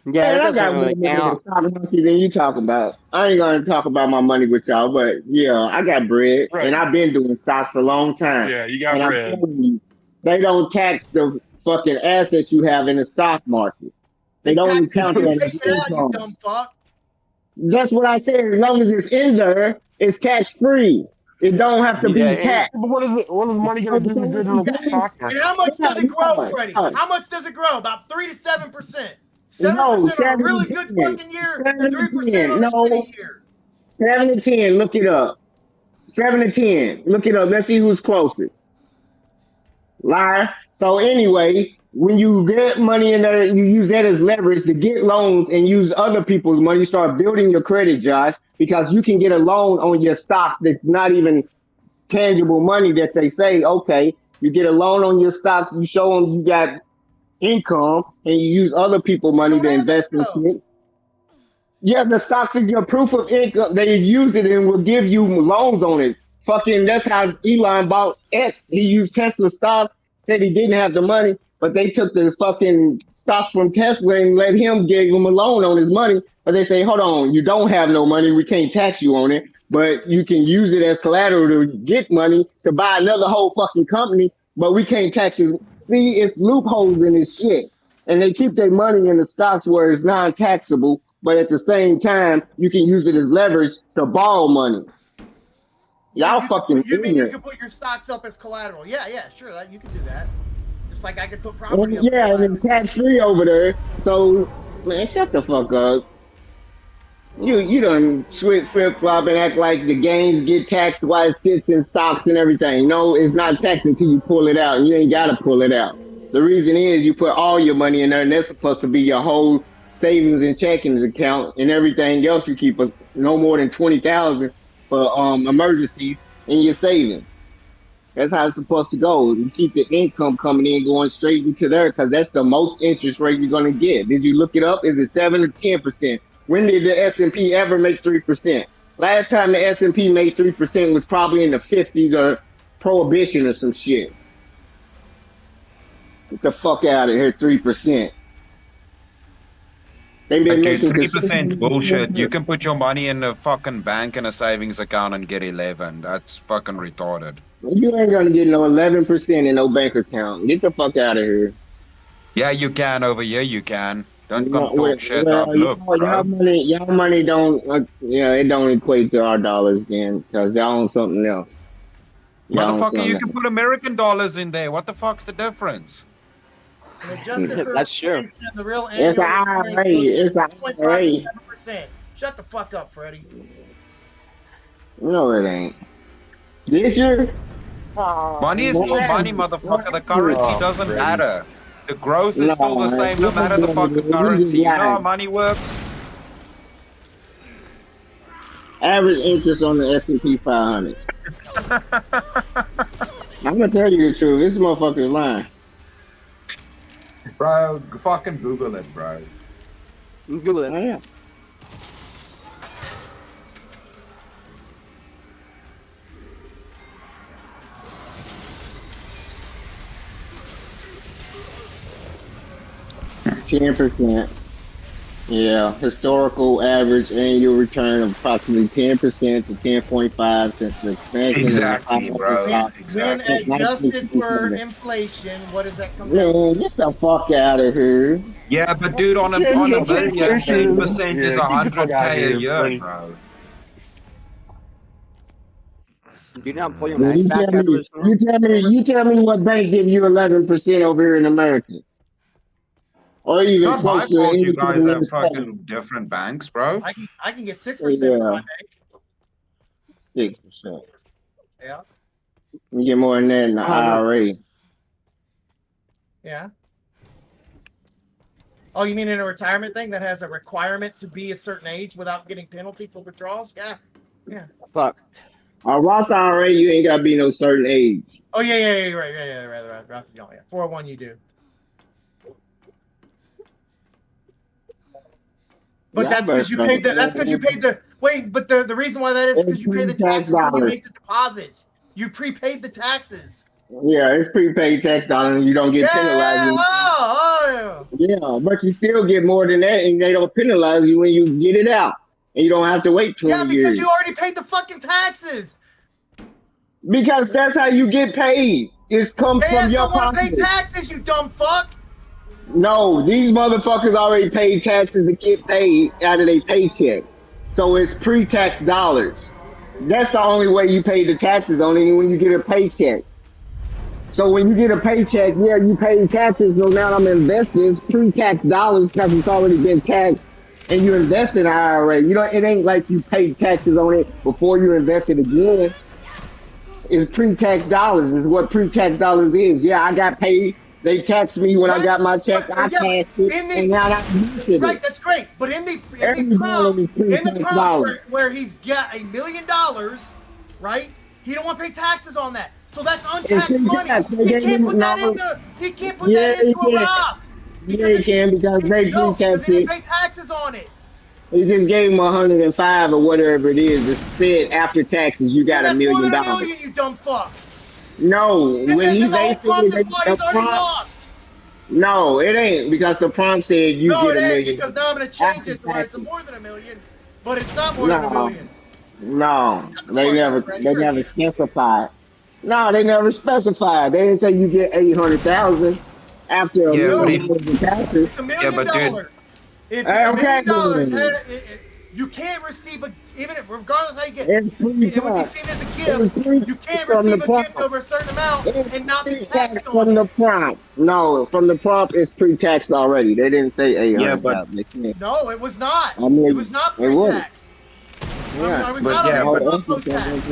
Yeah, Man, it I doesn't got more really money in the count. stock market than you talk about. I ain't gonna talk about my money with y'all, but yeah, I got bread, Right. and I've been doing stocks a long time. Yeah, you got and bread. I'm telling you, they don't tax the fucking assets you have in the stock market. They don't tax count you that take as it out, you income. dumb fuck. That's what I said. As long as it's in there, it's tax free. It don't have to be taxed. But what is it? What is money gonna do good in the stock market? And how much does it grow, Freddie? Yeah. How much does it grow? About 3 to 7%. 7% No, on a 7 really to good 10. fucking year. 7 to 3% 10. on a No, shitty year. 7 to 10. Look it up. 7 to 10. Look it up. Let's see who's closest. Liar. So anyway, when you get money in there, you use that as leverage to get loans and use other people's money. You start building your credit, Josh, because you can get a loan on your stock that's not even tangible money that they say, okay, you get a loan on your stocks, you show them you got income, and you use other people's money to invest in shit. Yeah, the stocks is your proof of income. They use it and will give you loans on it. Fucking, that's how Elon bought X. He used Tesla stock, said he didn't have the money, but they took the fucking stock from Tesla and let him give him a loan on his money. But they say, hold on, you don't have no money. We can't tax you on it, but you can use it as collateral to get money to buy another whole fucking company, but we can't tax you. See, it's loopholes in this shit. And they keep their money in the stocks where it's non-taxable, but at the same time, you can use it as leverage to borrow money. Y'all fucking You mean you ignorant. can put your stocks up as collateral? Yeah, sure. You can do that. Just like I could put property up. Yeah, and it's tax-free over there. So, man, shut the fuck up. You done flip-flop and act like the gains get taxed while it sits in stocks and everything. No, it's not taxed until you pull it out, and you ain't got to pull it out. The reason is you put all your money in there, and that's supposed to be your whole savings and checkings account, and everything else you keep no more than $20,000 for emergencies in your savings. That's how it's supposed to go. You keep the income coming in, going straight into there, because that's the most interest rate you're going to get. Did you look it up? Is it 7 or 10%? When did the S&P ever make 3%? Last time the S&P made 3% was probably in the 50s or prohibition or some shit. Get the fuck out of here, 3%. They've been making 3% bullshit. You can put your money in a fucking bank and a savings account and get 11. That's fucking retarded. You ain't gonna get no 11% in no bank account. Get the fuck out of here. Yeah, you can over here. You can. Don't come Well, talk shit up. Look, y'all money don't. It don't equate to our dollars then, because y'all own something else. Motherfucker, you can put American dollars in there. What the fuck's the difference? And adjusted for That's true. inflation, the real It's annual an return IRA. is It's an 6.5 IRA. to 7%. Shut the fuck up, Freddie. No, it ain't. This year? Money is still money, motherfucker. The currency doesn't matter. The growth is still the same no matter the fucking currency. You know how money works? Average interest on the S&P 500. I'm gonna tell you the truth. This motherfucker's lying. Bro, fucking Google it, bro. Google it. Oh, yeah. %. Yeah, historical average annual return of approximately 10% to 10.5 since the expansion. Exactly, bro. When adjusted for inflation, what does that come down to? Man, get the fuck out of here. Yeah, but dude, on a million, 10% is 100K a year, bro. Do not pull your Man, mags back after this. you tell me what bank give you 11% over here in America, or It's even not my close to fault you guys anything in have the state. fucking different banks, bro. I can get 6% Yeah, from my bank. 6%. Yeah. You get more than that in the IRA. Yeah. Oh, you mean in a retirement thing that has a requirement to be a certain age without getting penalty for withdrawals? Yeah. Yeah. Fuck. A Roth IRA, you ain't gotta be no certain age. Oh yeah, you're right. Right. Yeah. 401 you do. But Yeah, that's because you paid the. That's because you paid the. Wait, but the reason why that is because you pay the taxes when you make the deposits. You prepaid the taxes. Yeah, it's prepaid tax dollars and you don't get penalized. Yeah, but you still get more than that and they don't penalize you when you get it out. And you don't have to wait 20 years. Yeah, because you already paid the fucking taxes. Because that's how you get paid. It's come from your pocket. Want to pay pocket. taxes, you dumb fuck. No, these motherfuckers already paid taxes to get paid out of their paycheck. So it's pre-tax dollars. That's the only way you pay the taxes, only when you get a paycheck. So when you get a paycheck, yeah, you pay taxes. So now I'm investing. It's pre-tax dollars because it's already been taxed, and you invest in an IRA. You know, it ain't like you pay taxes on it before you invest it again. It's pre-tax dollars. Is what pre-tax dollars is. Yeah, I got paid. They taxed me when I got my check. I cashed it, and now I invested it. Right, that's great. But in the prompt where he's got $1 million, right? He don't want to pay taxes on that. So that's untaxed money. He can't put that into. He can't put that into a Roth. Yeah, he can because they pre-tax he it. didn't pay taxes on it. He just gave him 105 or whatever it is. It said after taxes you got $1 million. That's more than $1 million, you dumb fuck. No, when he basically he's already lost. No, it ain't because the prompt said you get $1 million. Because now I'm going to change it where it's more than $1 million, but it's not more than $1 million. No, they never specified. No, they never specified. They didn't say you get 800,000 after $1 million in taxes. It's $1 million. If $1 million, you can't receive regardless how you get it, it would be seen as a gift. You can't receive a gift over a certain amount and not be taxed on from the prompt. No, from the prompt it's pre-taxed already. They didn't say 800,000. No, it was not. It was not pre-taxed. Yeah, it was not post-tax.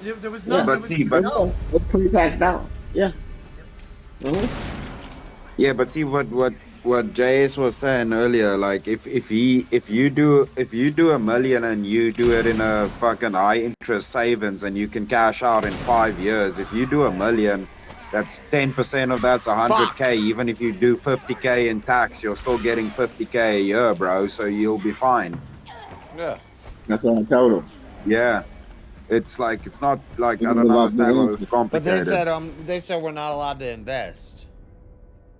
There was not. It's pre-tax dollars. Yeah. Yeah, but see what JS was saying earlier, like if you do $1 million and you do it in a fucking high interest savings and you can cash out in 5 years, if you do $1 million, that's 10% of that's 100K. Even if you do 50K in tax, you're still getting 50K a year, bro. So you'll be fine. Yeah, that's what I told him. Yeah, it's not like I don't understand what it's complicated. But they said we're not allowed to invest.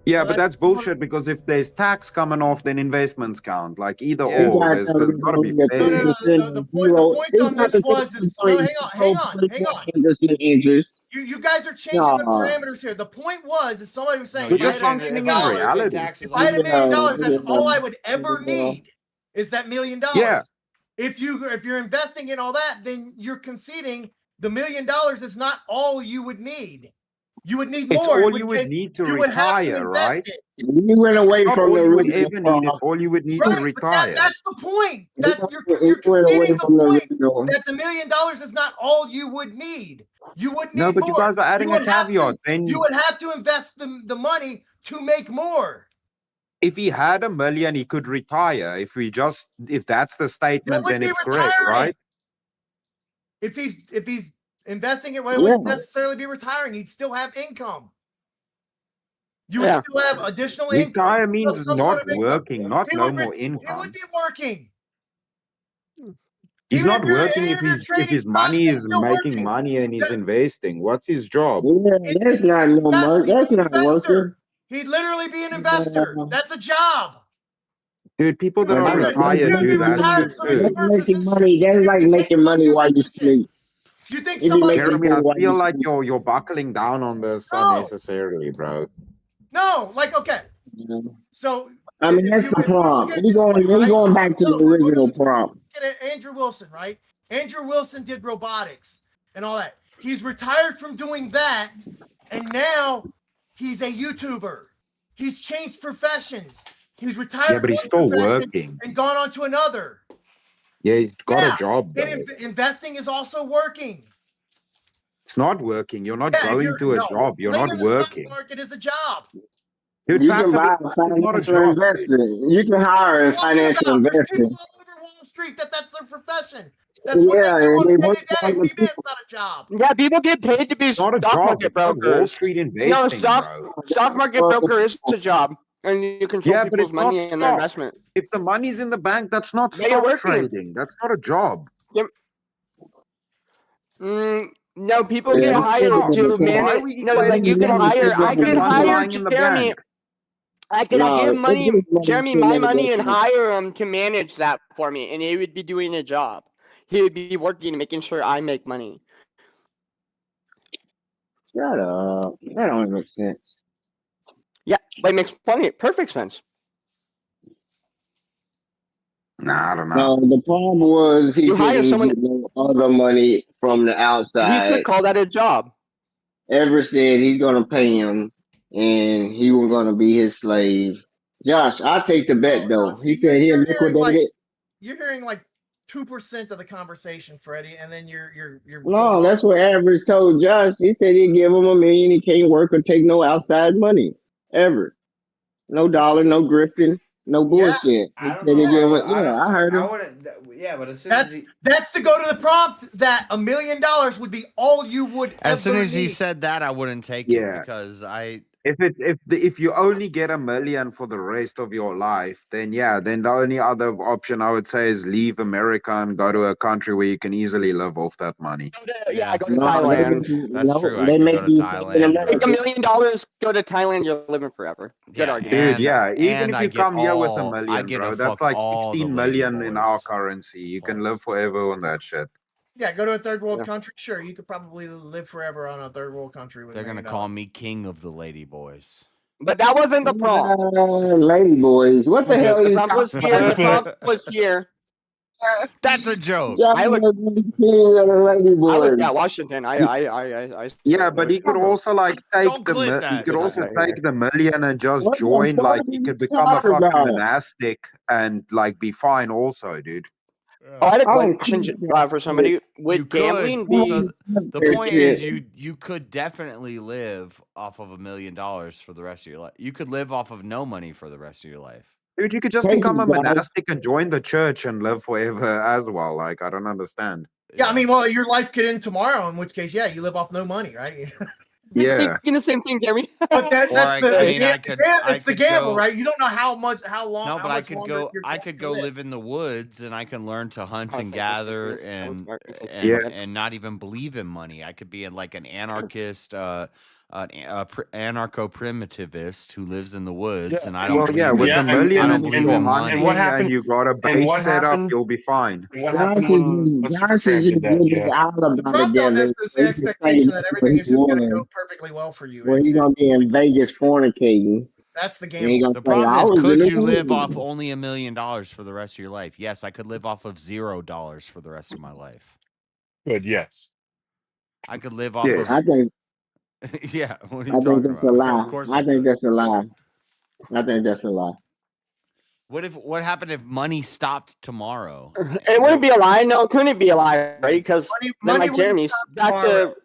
Yeah, but that's bullshit because if there's tax coming off, then investments count. Like either or, there's got to be fair. The point on this was hang on. You guys are changing the parameters here. The point was is somebody was saying if I had $1 million, that's all I would ever need is that $1 million. Yeah. If you're investing in all that, then you're conceding the $1 million is not all you would need. You would need more. It's all you would need to retire, right? You went away from the original. All you would need to retire. That's the point. That you're conceding the point that the $1 million is not all you would need. You would need more. No, but you guys are adding a caveat. Then you would have to invest the money to make more. If he had $1 million, he could retire. If that's the statement, then it's correct, right? If he's investing it, well, it wouldn't necessarily be retiring. He'd still have income. You would still have additional income. Retire means not working, not no more income. He would be working. He's not working if his money is making money and he's investing. What's his job? That's not no money. That's not working. He'd literally be an investor. That's a job. Dude, people that are retired do that. That's making money. That's like making money while you sleep. You think somebody? Jeremy, I feel like you're buckling down on this unnecessarily, bro. No, like okay. So I mean, that's the prompt. He going back to the original prompt. Andrew Wilson, right? Andrew Wilson did robotics and all that. He's retired from doing that, and now he's a YouTuber. He's changed professions. He's retired. Yeah, but he's still working and gone on to another. Yeah, he's got a job. Though. And investing is also working. It's not working. You're not going to a job. You're not working. The stock market is a job. Dude, you can buy a financial investor. You can hire a financial investor. All over Wall Street, that's their profession. That's what they do on a day-to-day. TV, it's not a job. Yeah, people get paid to be stock market brokers. Wall Street investing, no, stock market broker is a job, and you control people's money and their investment. If the money's in the bank, that's not stock trading. That's not a job. Yep. No, people get hired to manage. No, like you can hire. I can hire Jeremy. I can give money, Jeremy, my money, and hire him to manage that for me, and he would be doing a job. He would be working and making sure I make money. Shut up. That don't make sense. Yeah, but it makes perfect sense. Nah, I don't know. No, the problem was he didn't get no other money from the outside. He could call that a job. Everett said he's going to pay him, and he was going to be his slave. Josh, I'll take the bet, though. He said he'll liquidate it. You're hearing like 2% of the conversation, Freddie, and then you're. No, that's what Average told Josh. He said he'd give him $1 million. He can't work or take no outside money ever. No dollar, no grifting, no bullshit. I heard him. But as soon that's to go to the prompt that $1 million would be all you would. As soon as he said that, I wouldn't take it because If you only get $1 million for the rest of your life, then the only other option I would say is leave America and go to a country where you can easily live off that money. Go to Thailand. That's true. They make you Thailand. Take $1 million, go to Thailand. You're living forever. Good argument. Dude, even if you come here with $1 million, bro, that's like 16 million in our currency. You can live forever on that shit. Yeah, go to a third world country. Sure, you could probably live forever on a third world country. They're gonna call me king of the lady boys. But that wasn't the prompt. Lady boys, what the hell? The prompt was here. That's a joke. I lived at Washington. Yeah, but he could also like take take the million and just join. Like he could become a fucking monastic and like be fine, also, dude. I had a question for somebody. Would gambling be? So the point is, you could definitely live off of $1 million for the rest of your life. You could live off of no money for the rest of your life. Dude, you could just become a monastic and join the church and live forever as well. Like, I don't understand. Yeah, I mean, well, your life could end tomorrow, in which case, you live off no money, right? Yeah, thinking the same thing, Jeremy. But that's the gamble, right? You don't know how long. No, but I could go live in the woods, and I can learn to hunt and gather, and not even believe in money. I could be like an anarchist, anarcho-primitivist who lives in the woods, and I don't. With $1 million and what happened? You got a base set up, you'll be fine. The expectation that everything is just going to go perfectly well for you. Where you gonna be in Vegas fornicating? That's the game. The problem is, could you live off only $1 million for the rest of your life? Yes, I could live off of $0 for the rest of my life. Good, yes. I could live off of. I think. Yeah, what are you I think talking that's about? a lie. Of course I think that's a lie. I think that's a lie. What happened if money stopped tomorrow? It wouldn't be a lie. No, it couldn't be a lie, right? Because then, like Jeremy's back to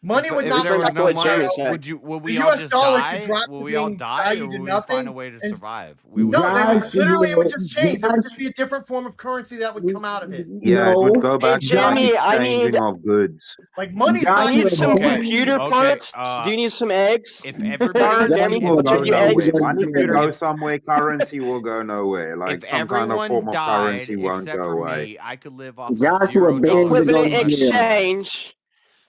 money would not there was no money. Would we all just die? Will we all die, or will we find a way to survive? Literally, it would just change. There would just be a different form of currency that would come out of it. Yeah, it would go back to exchanging of goods. Like money's I need some computer parts. Do you need some eggs? If everybody go somewhere, currency will go nowhere. Like some kind of form of currency won't go away. I could live off of equivalent exchange.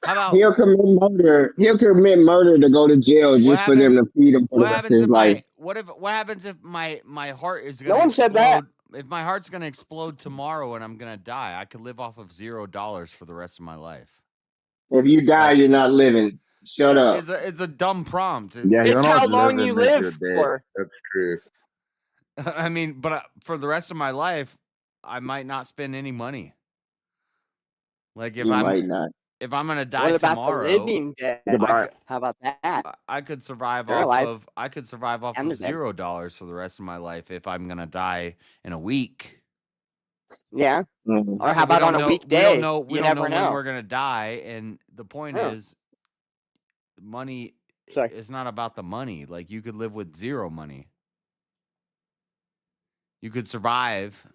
How about he'll commit murder? He'll commit murder to go to jail just for them to feed him for the rest of his life. What happens if my heart is going? No one said that. If my heart's going to explode tomorrow and I'm going to die, I could live off of $0 for the rest of my life. If you die, you're not living. Shut up. It's a dumb prompt. It's how long you live for. That's true. I mean, but for the rest of my life, I might not spend any money. Like if You I'm might not. if I'm gonna die What about the tomorrow, living dead? How about that? I could survive They're off alive. of And they're dead. $0 for the rest of my life if I'm gonna die in a week. Yeah. Mhm. Or how about on a weekday? We don't know You when never know. we're gonna die, and the point Yeah. is, money Sorry. is not about the money. Like you could live with zero money. You could survive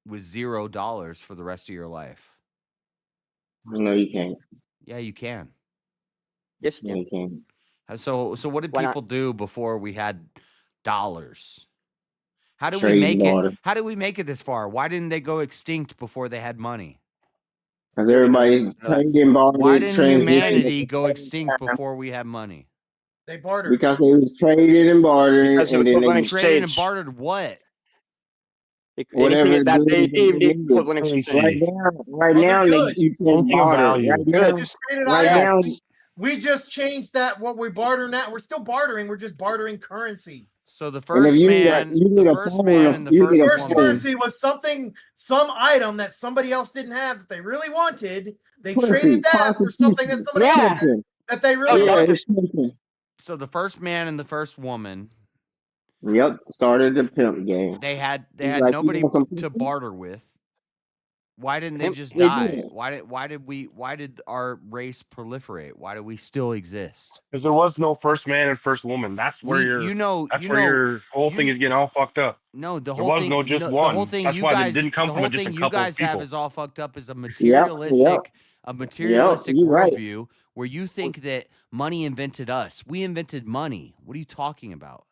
with $0 for the rest of your life. No, you can't. Yeah, you can. Yes, you can. So what did Why not? people do before we had dollars? How did we Trade make barter. it? How did we make it this far? Why didn't they go extinct before they had money? Because everybody trading, bartered, Why didn't transitioned humanity at go the same extinct time. before we had money? They bartered. Because they was trading and bartering, Because and of then equivalent they Traded and exchange. bartered what? whatever Anything that they goods deemed needed. equivalent exchange. Right Other now, you goods. can barter. Right now, Just traded right items. now, We just changed that. What we barter now, we're still bartering. We're just bartering currency. So the and if first you man, need the a first phone, man and the you first need a First woman. currency was some item that somebody else didn't have that they really wanted. They Pussy, traded that for something that somebody else had that they really yeah, wanted. it's pussy. So the first man and the first woman, Yep, started the pimp game. they had He's like, you nobody want some to pussy? barter with. Why didn't they just They die? did. Why did our race proliferate? Why do we still exist? Because there was no first man and first woman. That's where your whole thing is getting all fucked up. No, the There whole was thing. no just The one. whole thing That's you why guys. they didn't come The from whole just a thing you couple of guys have people. is all fucked up. Is a Yep, materialistic, you're right. worldview where you think that money invented us. We invented money. What are you talking about?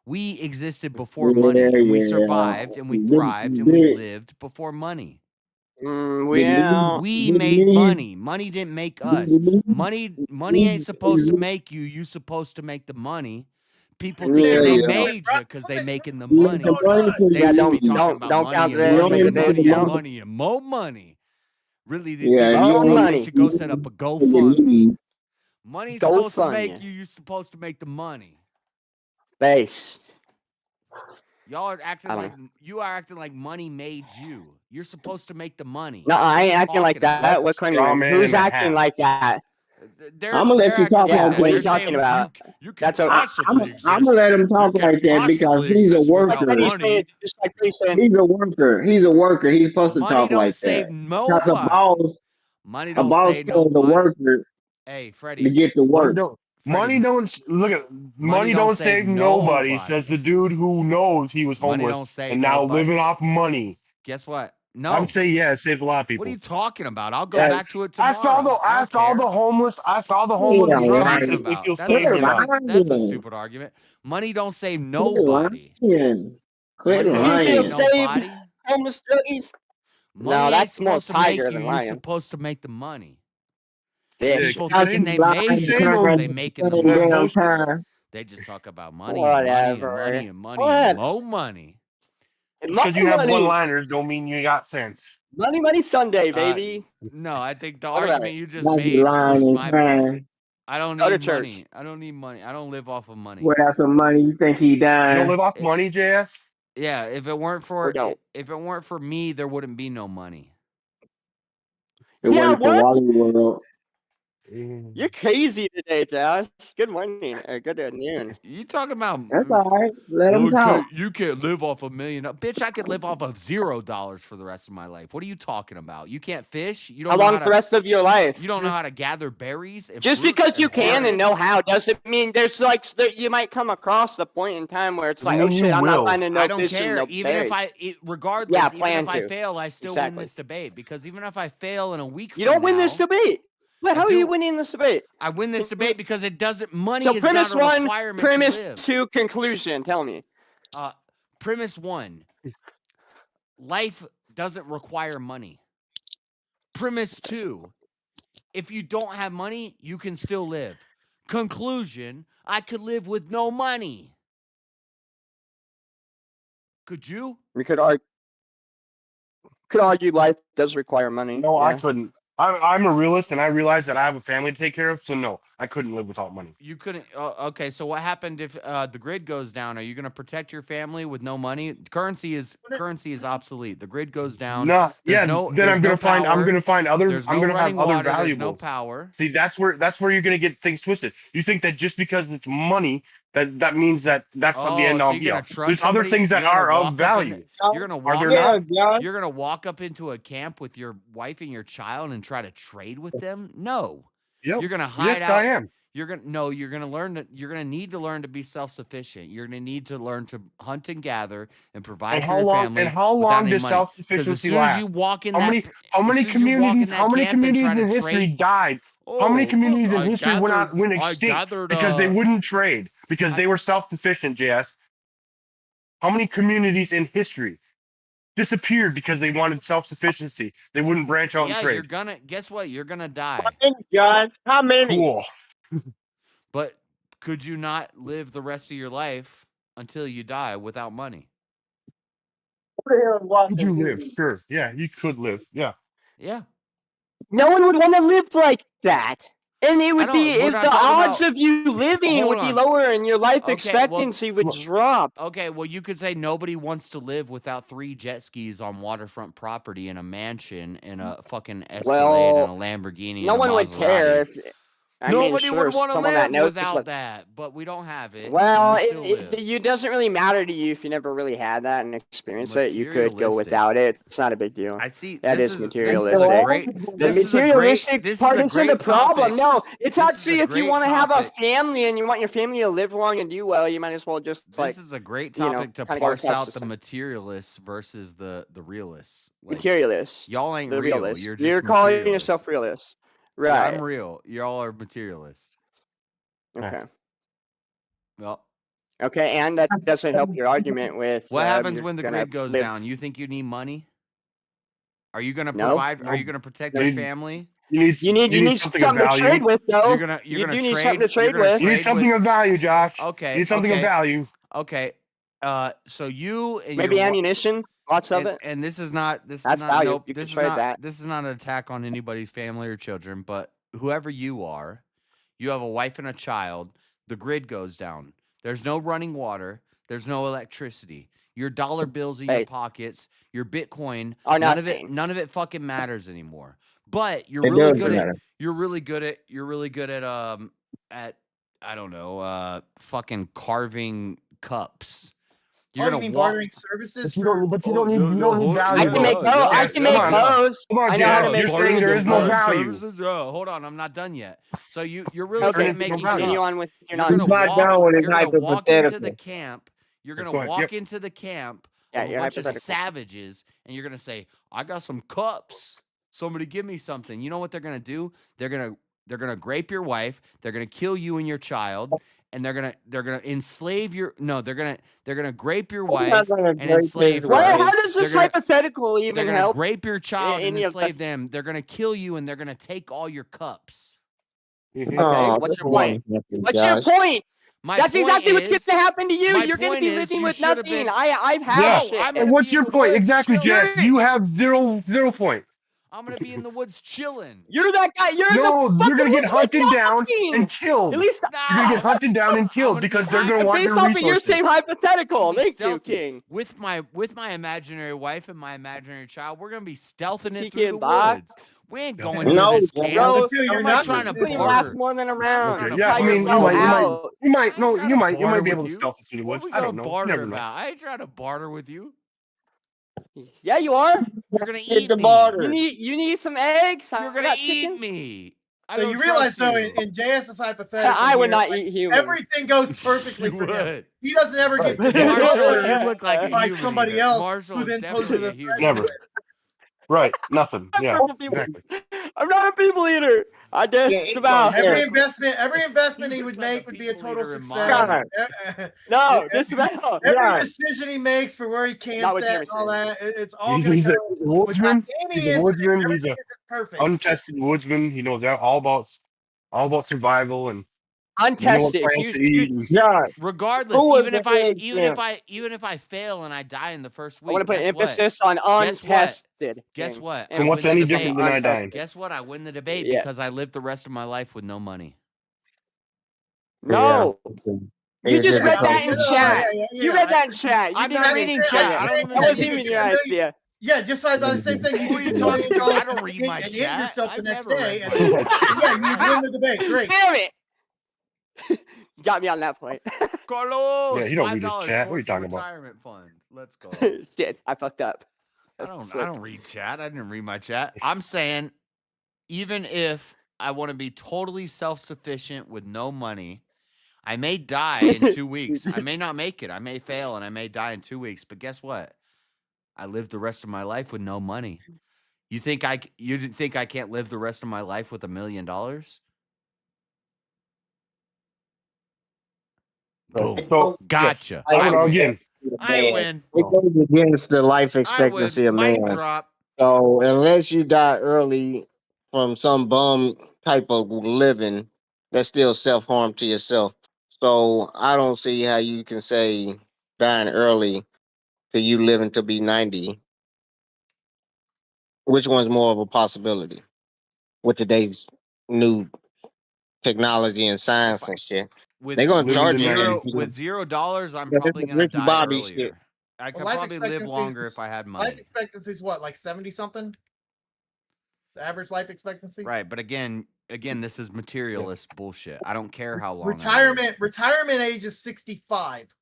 We existed before money, and we survived, and we thrived, and we lived before money. Well, We made money. Money didn't make us. Money ain't supposed to make you. You supposed to make the money. People think they made you because they making the money. They Yeah, just be don't talking about count money the and days, money make the and days money and count. money and more money. Really, these Yeah, niggas More should money. they should go set up a GoFundMe. Money's supposed to GoFundMe. make you. You're supposed to make the money. Base. Y'all are acting I don't like you are acting like money made you. You're supposed to make the money. No, What I are ain't you acting like talking about? that. What claim you in? Who's acting like that? I'm gonna let you talk acting like like that. What are you They're talking saying about? you can That's a. possibly exist. I'm gonna let him talk You can't like that because possibly he's a exist without worker. money. Just like he's saying. He's a worker. He's a worker. He's supposed to Money talk don't like save that. Because nobody. Money a don't boss save tells the nobody. worker Hey, to Freddie. get to work. Money don't look at money don't don't save save nobody. nobody. Says the dude who knows he was Money homeless don't save and now nobody. living off money. Guess what? No. I'm saying yeah, it saves a lot of people. What are you talking about? I'll go back to it Ask all tomorrow. the homeless. Ask all the homeless What are you brothers talking if they about? feel That's a safe or not. stupid. That's a stupid argument. Money don't save Quit nobody. lying. Quit Money don't You feel save lying. saved, nobody. homeless druggies? Money No, ain't that's more supposed to make tiger you. than You're lion. supposed to make the money. Fish. People Because thinking he's they lying made you time because at they the making the same money. damn time. They just talk about money and money and money and money and more money. Because you have one-liners don't mean you got sense. Money Sunday, baby. No, I think the Talk about argument it. you just Like made lying proves and my crying. point. I don't Go to need church. money. I don't need money. I don't live off of money. Without some money, you think he You don't dying? live off money, JS? Yeah, if it weren't Or for don't. if it weren't for me, there wouldn't be no money. It Yeah, wasn't for what? Wally World. You're crazy today, Josh. Good morning. Or good noon. You talking about? That's all right. Let him talk. You can't live off $1 million. Bitch, I could live off of $0 for the rest of my life. What are you talking about? You can't fish. You don't How know long's the rest of your life? You don't know how to gather berries. And Just fruit because you and can and harvest? know how doesn't mean there's like you might come across the point in time where it's like, oh shit, I'm not finding no I don't fish and care. no Even berries. if regardless, Yeah, even plan if I to. fail, I still win this debate because even if I fail in a week, You don't win this debate. But how are you winning this debate? I win this debate because it doesn't. Money So is premise not a one, requirement premise to live. two, conclusion. Tell me. Premise one: life doesn't require money. Premise two: if you don't have money, you can still live. Conclusion: I could live with no money. Could you? We could argue life does require money. No, yeah. I couldn't. I'm a realist, and I realize that I have a family to take care of. So no, I couldn't live without money. You couldn't. Okay, so what happened if the grid goes down? Are you going to protect your family with no money? Currency is obsolete. The grid goes down. No, There's yeah. no. Then There's I'm no gonna find. I'm power. gonna find other. There's I'm no gonna running have other water. There's no valuables. power. See, that's where you're gonna get things twisted. You think that just because it's money, that means that's not the end So all you're be gonna all. trust There's other somebody? things that You're gonna are of walk up value. you're gonna Are walk. there not? You're gonna walk up into a camp with your wife and your child and try to trade with them? No. Yep. You're gonna hide Yes, out. I am. You're gonna You're gonna need to learn to be self-sufficient. You're gonna need to learn to hunt and gather and provide And for how your long? family. And how without long any does money. Because as self-sufficiency soon as you last? walk in How that, many? How many communities? How many communities in history died? How many communities in history went extinct because they wouldn't trade because they were self-sufficient? JS. How many communities in history disappeared because they wanted self-sufficiency? They wouldn't branch out and Yeah, trade. you're gonna. Guess what? You're gonna die. John, how many? Cool. But could you not live the rest of your life until you die without money? Could you live? Sure. Yeah, you could live. Yeah. Yeah. No one would want to live like that. And it would be, we're if not the talking odds about- of you living Hold would be on. lower and your life Okay, expectancy would drop. Okay, well, you could say nobody wants to live without 3 jet skis on waterfront property in a mansion and a fucking Escalade and a Lamborghini. No and a one would care Maserati. if. I mean, Nobody sure, would want to someone live that knows without what- that, but we don't have it. and Well, we still live. it doesn't really matter to you if you never really had that and experienced it. You could go Materialistic. without it. It's not a big deal. I see. That this is is materialistic. The materialistic part isn't the problem. No, it's actually if you want to have a family and you want your family to live long and do well, you might as well just This is a great topic to parse out the materialists versus the realists. Like, materialists. Y'all ain't The real. realists. You're just You're calling materialists. yourself realist. Yeah, Right. I'm real. Y'all are materialists. Okay. Well, Okay, and that doesn't help your argument with what happens you're when the gonna grid goes live- down? You think you need money? Are you gonna No. provide? Are you gonna protect your family? You need something to trade with, though. You're You gonna do need trade, something to trade with. You need something of value, Josh. Okay. You need something of value. Okay. So you and Maybe your ammunition, lots of and, it. And this is not this That's is not value. nope. You can This is trade not that. this is not an attack on anybody's family or children, but whoever you are, you have a wife and a child. The grid goes down. There's no running water. There's no electricity. Your dollar bills in your pockets, your Bitcoin, Are none of nothing. it fucking matters anymore. But you're It really doesn't good at matter. you're really good at I don't know, fucking carving cups. Oh, you mean bartering services? But you don't need value. I can make bows. Come on, I know how to JS. make You're saying there is no value. Hold on, I'm not done yet. So you're really good Okay, at making continue cups. on with your You're nonsense. gonna He's not done with his you're gonna walk into hypothetical. the camp. You're gonna Go ahead. walk Yep. into the camp Yeah, with a you're bunch of hypothetical. savages, and you're gonna say, "I got some cups. Somebody give me something." You know what they're gonna do? They're gonna grape your wife. They're gonna kill you and your child, and they're gonna enslave your. No, they're gonna grape your wife and enslave her. How does this They're gonna- hypothetical They're even gonna help? grape your child and any of enslave this? them. They're gonna kill you and they're gonna take all your cups. Okay, Oh, what's that's your point? one. What's your point? My That's point exactly what's is- going to happen to you. my You're going to point be is living you with should've nothing. been- I've had Yeah. shit. I'm And gonna what's be your in the point? woods Exactly, chilling. Jess. You have zero point. I'm gonna be in the woods chilling. You're that guy. You're No, the you're gonna fucking get woods with hunted down nothing. and killed. At least You're gonna get hunted down and killed gonna be because they're gonna want based your off of your resources. same hypothetical. Be Thank you, stealthy. King. With my imaginary wife and my imaginary child, we're gonna be stealthing it through Kicking the box. woods. We ain't Yeah. going near No, this camp. bro, I'm not trying to Clean laugh barter. more than around. Okay, I'm yeah, trying I to mean, barter with you might barter be able with to you. stealth it through the What woods. we I don't gonna know. barter Never know. about? I ain't trying to barter with you. Yeah, you are. You're gonna Get eat the me. barter. You need some eggs. You're I gonna got eat chickens. me. I So don't you realize, trust though, you. in JS's hypothetical, I would here, not like, eat humans. everything goes perfectly You for him. would. He doesn't ever get Marshall, you look like a by human somebody eater. else Marshall who is then definitely poses a a human threat. Never. Right. Nothing. Yeah. Exactly. I'm not a people eater. I just about. Every investment he would make would be a total eater in success. No, just about. Every decision he makes for where he Not camps with at and all Harrison. that, it's all going to He's a go woodsman. without any He's a incident. woodsman. He's Everything a is perfect. untested woodsman. He knows all about survival and Untested. Regardless, Who was even the if I egg even if I fail and I die in the first I week, want to put guess emphasis what? on Guess what? untested. Guess King. what? And I what's win any the different debate. than I dying? Guess what? I win the debate Yeah. because I live the rest of my life with no money. No. You just read that in chat. yeah, You read that in chat. You I'm didn't not even reading say chat. it. I don't even That read wasn't even your idea. Yeah, just like the same thing. Who are you $2 talking to? I million don't read my and chat. end yourself the I've next never day. read And, my chat. yeah, you win the debate. Great. Damn it. You got me on that point. Carlos, Yeah, you don't read his $5 chat. What are you towards talking about? retirement fund. Let's go. Shit, I fucked up. I don't read chat. I didn't read my chat. I'm saying, even if I want to be totally self-sufficient with no money, I may die in 2 weeks. I may not make it. I may fail and I may die in 2 weeks. But guess what? I live the rest of my life with no money. You think I can't live the rest of my life with $1 million? Boom. So Gotcha. I don't know again. I win. It goes against the life I win. expectancy of man. Mic drop. So unless you die early from some bum type of living, that's still self-harm to yourself. So I don't see how you can say dying early to you living to be 90. Which one's more of a possibility with today's new technology and science and shit? They're gonna charge you. With $0, I'm Yeah, this probably is gonna Ricky die Bobby earlier. shit. I could Life probably live expectancy longer is- if I had Life money. expectancy is what, like 70 something? The average life expectancy? Right, but again, this is materialist bullshit. I don't care how long. Retirement age is 65.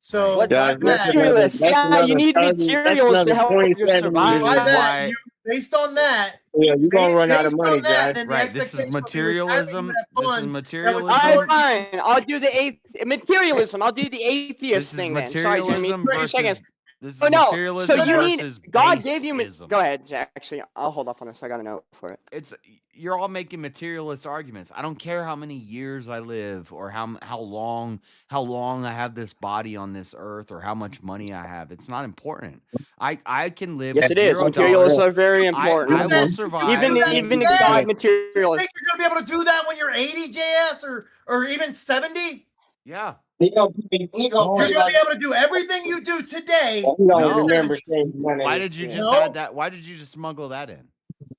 So Right. by Materialist. Yeah, you need materials to help you survive. This is why. Based on that, Yeah, you're gonna run out of based money, on that, Josh. then the Right, this is expectation would be materialism. retirement This is funds materialism. that was Fine. I'll do the materialism. I'll do the atheist This is thing then. Sorry, Jimmy. materialism 2 versus. seconds. This is Oh no! materialism So you versus need God gave you. baseism. Go ahead, Jack. Actually, I'll hold off on this. I got a note for it. You're all making materialist arguments. I don't care how many years I live or how long I have this body on this earth or how much money I have. It's not important. I can live. Yes, with it is. $0. Materialists are very important. I will survive. Even God materialist. You think you're gonna be able to do that when you're 80, JS, or even 70? Yeah. You're gonna be able to do everything you do today. No. money. Why did you just add that? Why did you just smuggle that in?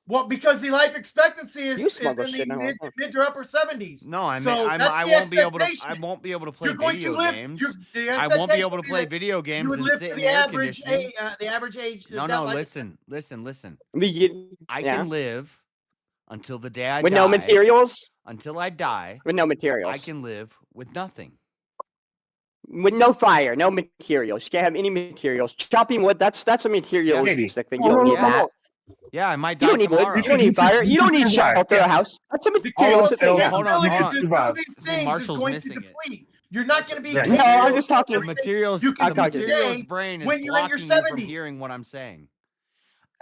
Well, because the life expectancy is in smuggle the shit in. mid to upper 70s. No, I mean, So I that's the won't be able to. I expectation. won't be able to play You're going video to live. games. The I won't be expectation able to would be play that video You games would and live sit to in the air average conditioning. age. The average age. No, that life- listen. I Yeah. can live until the day I With die. no materials? Until I die. With no materials. I can live with nothing. With no fire, no materials. You can't have any materials. Chopping wood, that's a materialistic thing. You don't need that. Yeah, I might You die don't need wood. tomorrow. You don't need fire. You don't need shelter a house. That's a materialistic thing. Hold on. Do these things Marshall's is going missing to it. deplete. You're not going to be. No, I'm just talking. The materials. You can The do materials today brain is when you're in your blocking you from 70s. hearing what I'm saying.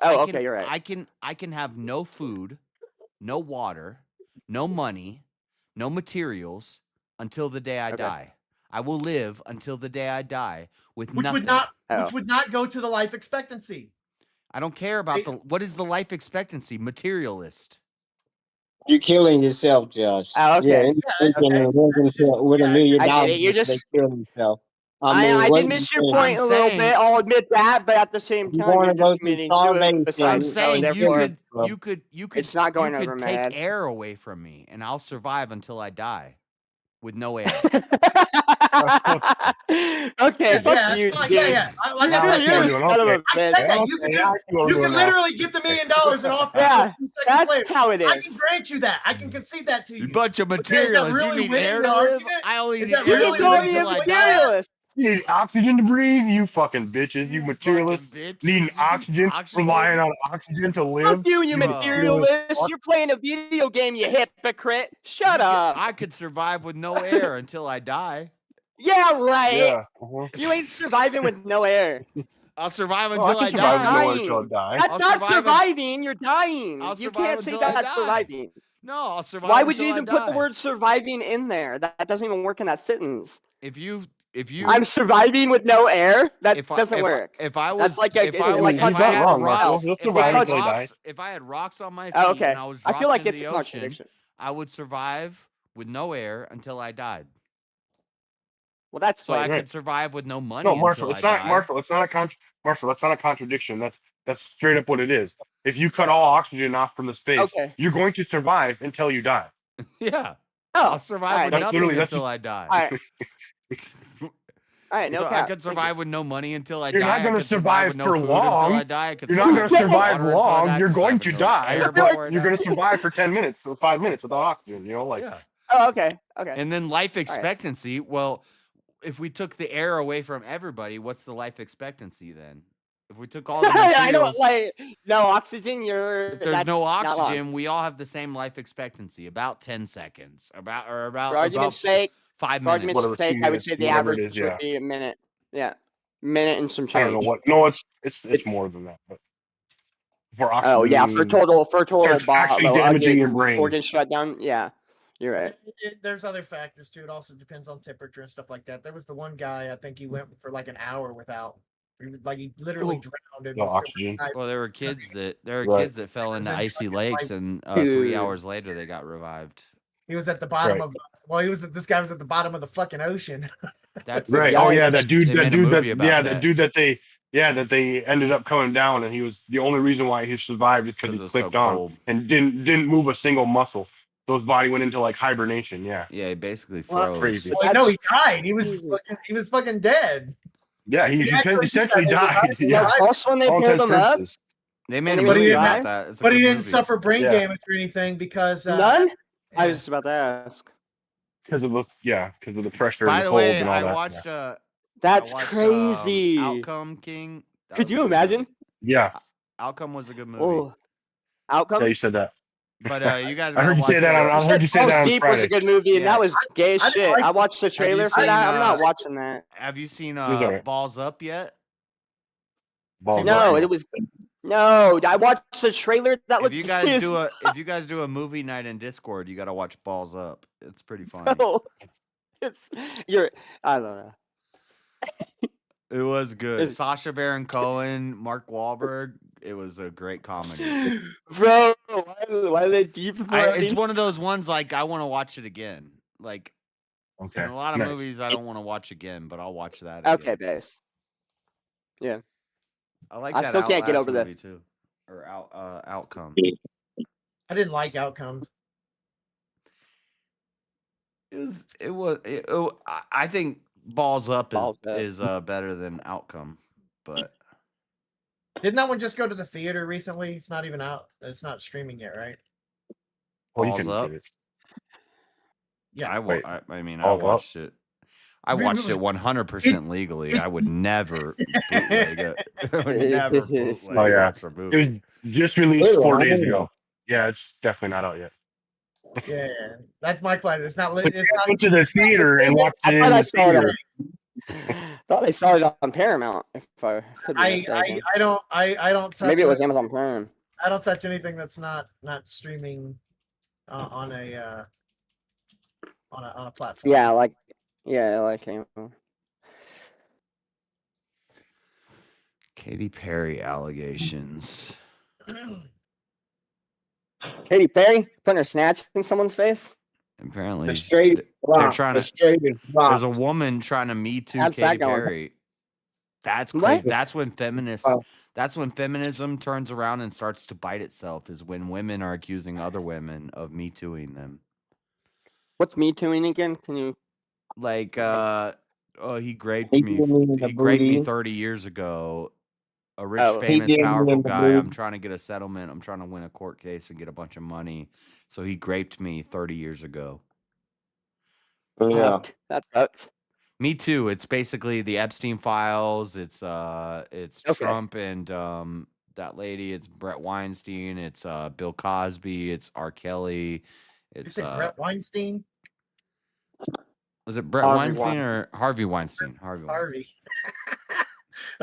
Oh, okay, you're right. I can have no food, no water, no money, no materials until the day I die. I will live until the day I die with Which nothing. which would not go to the life expectancy. I don't care about what is the life expectancy? Materialist. You're killing yourself, Josh. Oh, okay. With $1 million, I get it. You're they just. kill themselves. I what did are miss you your saying? point a little bit. I'll admit that, but at the same You time, wanna you're go just through committing starvation. suicide. I'm so saying therefore, you could. It's not going you over could my take head. air away from me, and I'll survive until I die with no air. Okay, fuck you, dude. Yeah. Like I said, You're a son of a I said bitch. that you can literally get the $1 million and off Yeah, 2 seconds that's later. how it I is. can grant you that. I can concede that to you. You bunch of But is that materialists. really You need winning air the to live. argument? I only Is need that air really to live winning until the I die. materialist? You need oxygen to breathe, you fucking bitches. You materialists needing oxygen, relying on oxygen to live. Fuck you, materialist. You're playing a video game, you hypocrite. Shut up. I could survive with no air until I die. Yeah, right. Yeah. You ain't surviving with no air. I'll survive Oh, until I I can survive with no air die. until I die. That's I'll not survive surviving. You're dying. I'll You survive can't say until I that's die. surviving. No, I'll survive. Why would you until I even put the die. word surviving in there? That doesn't even work in that sentence. If you, I'm surviving with no air. That doesn't work. If I was, that's like a, if I was, like if I punching had someone rocks, else. if I had rocks on my feet Oh, okay. and I was I dropped feel like into it's the a ocean, contradiction. I would survive with no air until I died. Well, that's so I like could survive with no money No, until Marshall, I it's not die. Marshall. It's not a Marshall. That's not a contradiction. That's straight up what it is. If you cut all oxygen off from the space, you're going to survive until you die. Yeah. Oh, I'll survive with That's nothing literally until I die. All right, no so cap. I could survive with no money until I You're die. not going I to could survive survive with no for food long. until I die. I could You're not going to survive water until I die. long. I You're could going survive to with no die, air but before I you're going die. to survive for 10 minutes or 5 minutes without oxygen. You know, like. Yeah. Oh, okay. And then life expectancy. Well, if we took the air away from everybody, what's the life expectancy then? If we took all the materials, I know, like no oxygen. if there's no oxygen, we all have the same life expectancy, about 10 seconds, about For argument's sake, 5 for argument's minutes. sake, I would say the whatever average it is, would be a minute. Yeah, minute and some change. I don't know what. No, it's more than that. But for oxygen, Oh yeah, for total starts actually damaging your brain. organ shutdown. Yeah, you're right. There's other factors too. It also depends on temperature and stuff like that. There was the one guy, I think he went for like an hour without, he literally drowned. And No was still oxygen. alive. Well, there were kids that fell into Wasn't icy fucking lakes, like- and 3 hours later they got revived. He was at the bottom Right. of. Well, this guy was at the bottom of the fucking ocean. That's Right. Oh yeah, that dude. They That made a dude. movie That about yeah, that. that dude that they ended up coming down, and he was the only reason why he survived is because Because he it was so clicked on cold. and didn't move a single muscle. So his body went into like hibernation. Yeah. Yeah, he basically Well, that's froze. crazy. Well, no, he died. He was fucking dead. Yeah, he actually essentially did that. died. He Yeah. died. Also, when they All pulled intents him up, purposes. They made a But he movie didn't about die? that. It's a But he good didn't movie. suffer brain Yeah. damage or anything because none. I yeah. was just about to ask. Because of the pressure By and the the cold way, and all I that. watched. That's I watched, crazy. Outcome King. That Could was a you good imagine? movie. Yeah. Outcome was a good movie. Oh, outcome. Yeah, you said that. But you guys I gotta heard you watch say that. I heard you say Pulse that on Deep was a Friday. good movie, and Yeah. that was gay as I didn't shit. like I watched the trailer for seen, that. I'm not watching that. Have you seen was alright. Balls Up yet? Balls No, up. it was no. I watched the trailer. That If looked you guys do a movie night in Discord, you gotta watch Balls Up. It's pretty funny. No, it's I don't know. It was good. It's- Sacha Baron Cohen, Mark Wahlberg. It was a great comedy. Bro, why are they deep? It's one of those ones like I want to watch it again. Like Okay. in a lot of nice. movies, I don't want to watch again, but I'll watch that. Okay, Again. base. Yeah. I like I that. still can't get Outlast over that. movie too, or Outcome. I didn't like Outcome. I think Balls Up Balls Up. is better than Outcome, but Didn't that one just go to the theater recently? It's not even out. It's not streaming yet, right? Well, you Balls can Up. get it. Yeah. Wait. I Balls Up? watched it. I watched it 100% legally. I would never bootleg it. I would never bootleg Oh yeah. watch a It movie. was just released 4 days ago. Yeah, it's definitely not out yet. Yeah, that's my plan. It's not. But It's I not. went to the theater and watched it in I the saw it theater. Thought I saw it on Paramount. If I could be I mistaken. don't touch. Maybe it was Amazon Prime. I don't touch anything that's not streaming on a platform. Yeah, like Amazon. Katy Perry allegations. Katy Perry putting her snatch in someone's face. Apparently, The straight they're trying the to. straight is There's a rocked. woman trying to Me Too How's that Katy going? Perry. That's What? crazy. That's when feminists. Oh. That's when feminism turns around and starts to bite itself. Is when women are accusing other women of Me Tooing them. What's Me Tooing again? Can you? Like, he raped He me. did me in the He raped me booty. 30 years ago. A rich, Oh. He famous, did me powerful in the guy. I'm booty. trying to get a settlement. I'm trying to win a court case and get a bunch of money. So he raped me 30 years ago. Yeah. Fucked. That sucks. Me too. It's basically the Epstein files. It's Okay. Trump and that lady. It's Brett Weinstein. It's Bill Cosby. It's R. Kelly. You It's said Brett Weinstein? was it Brett Harvey Weinstein Weinstein. or Harvey Weinstein? Harvey Weinstein. Harvey.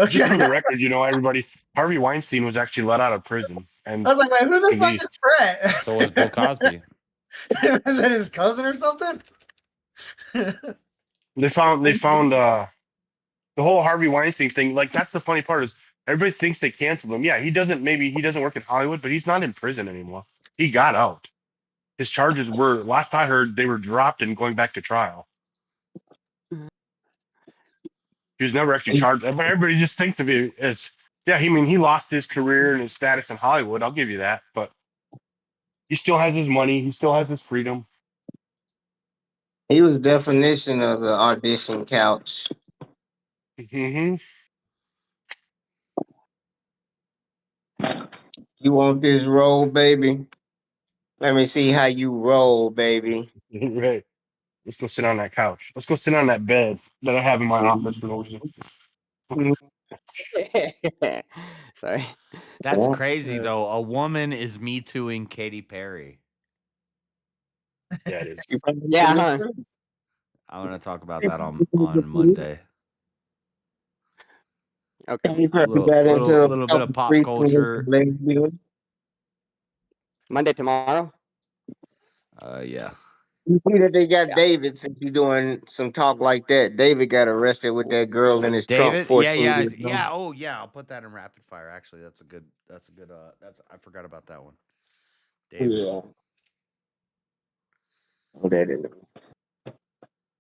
Just for Okay. the record, everybody, Harvey Weinstein was actually let out of prison. And I was like, wait, who the fuck released. is Brett? So was Bill Cosby. Is that his cousin or something? They found the whole Harvey Weinstein thing. Like, that's the funny part is everybody thinks they canceled him. Yeah, he doesn't work in Hollywood, but he's not in prison anymore. He got out. his charges were, last I heard, they were dropped and going back to trial. He was never actually charged. Everybody just thinks of it as, yeah, he lost his career and his status in Hollywood. I'll give you that. But he still has his money. He still has his freedom. He was definition of the audition couch. Mm-hmm. You want this role, baby? Let me see how you roll, baby. Right. Let's go sit on that couch. Let's go sit on that bed that I have in my office for no reason. Sorry. That's crazy though. A woman is Me Tooing Katy Perry. Yeah, it is. Yeah, huh? I'm gonna talk about that on Monday. Okay. Little bit of pop culture. Monday tomorrow. Yeah. You see that they got David, since you're doing some talk like that. David got arrested with that girl in his trunk. David, 14 yeah. years ago. Oh yeah, I'll put that in rapid fire. Actually, that's a good I forgot about that one. David. Yeah. Oh, that is.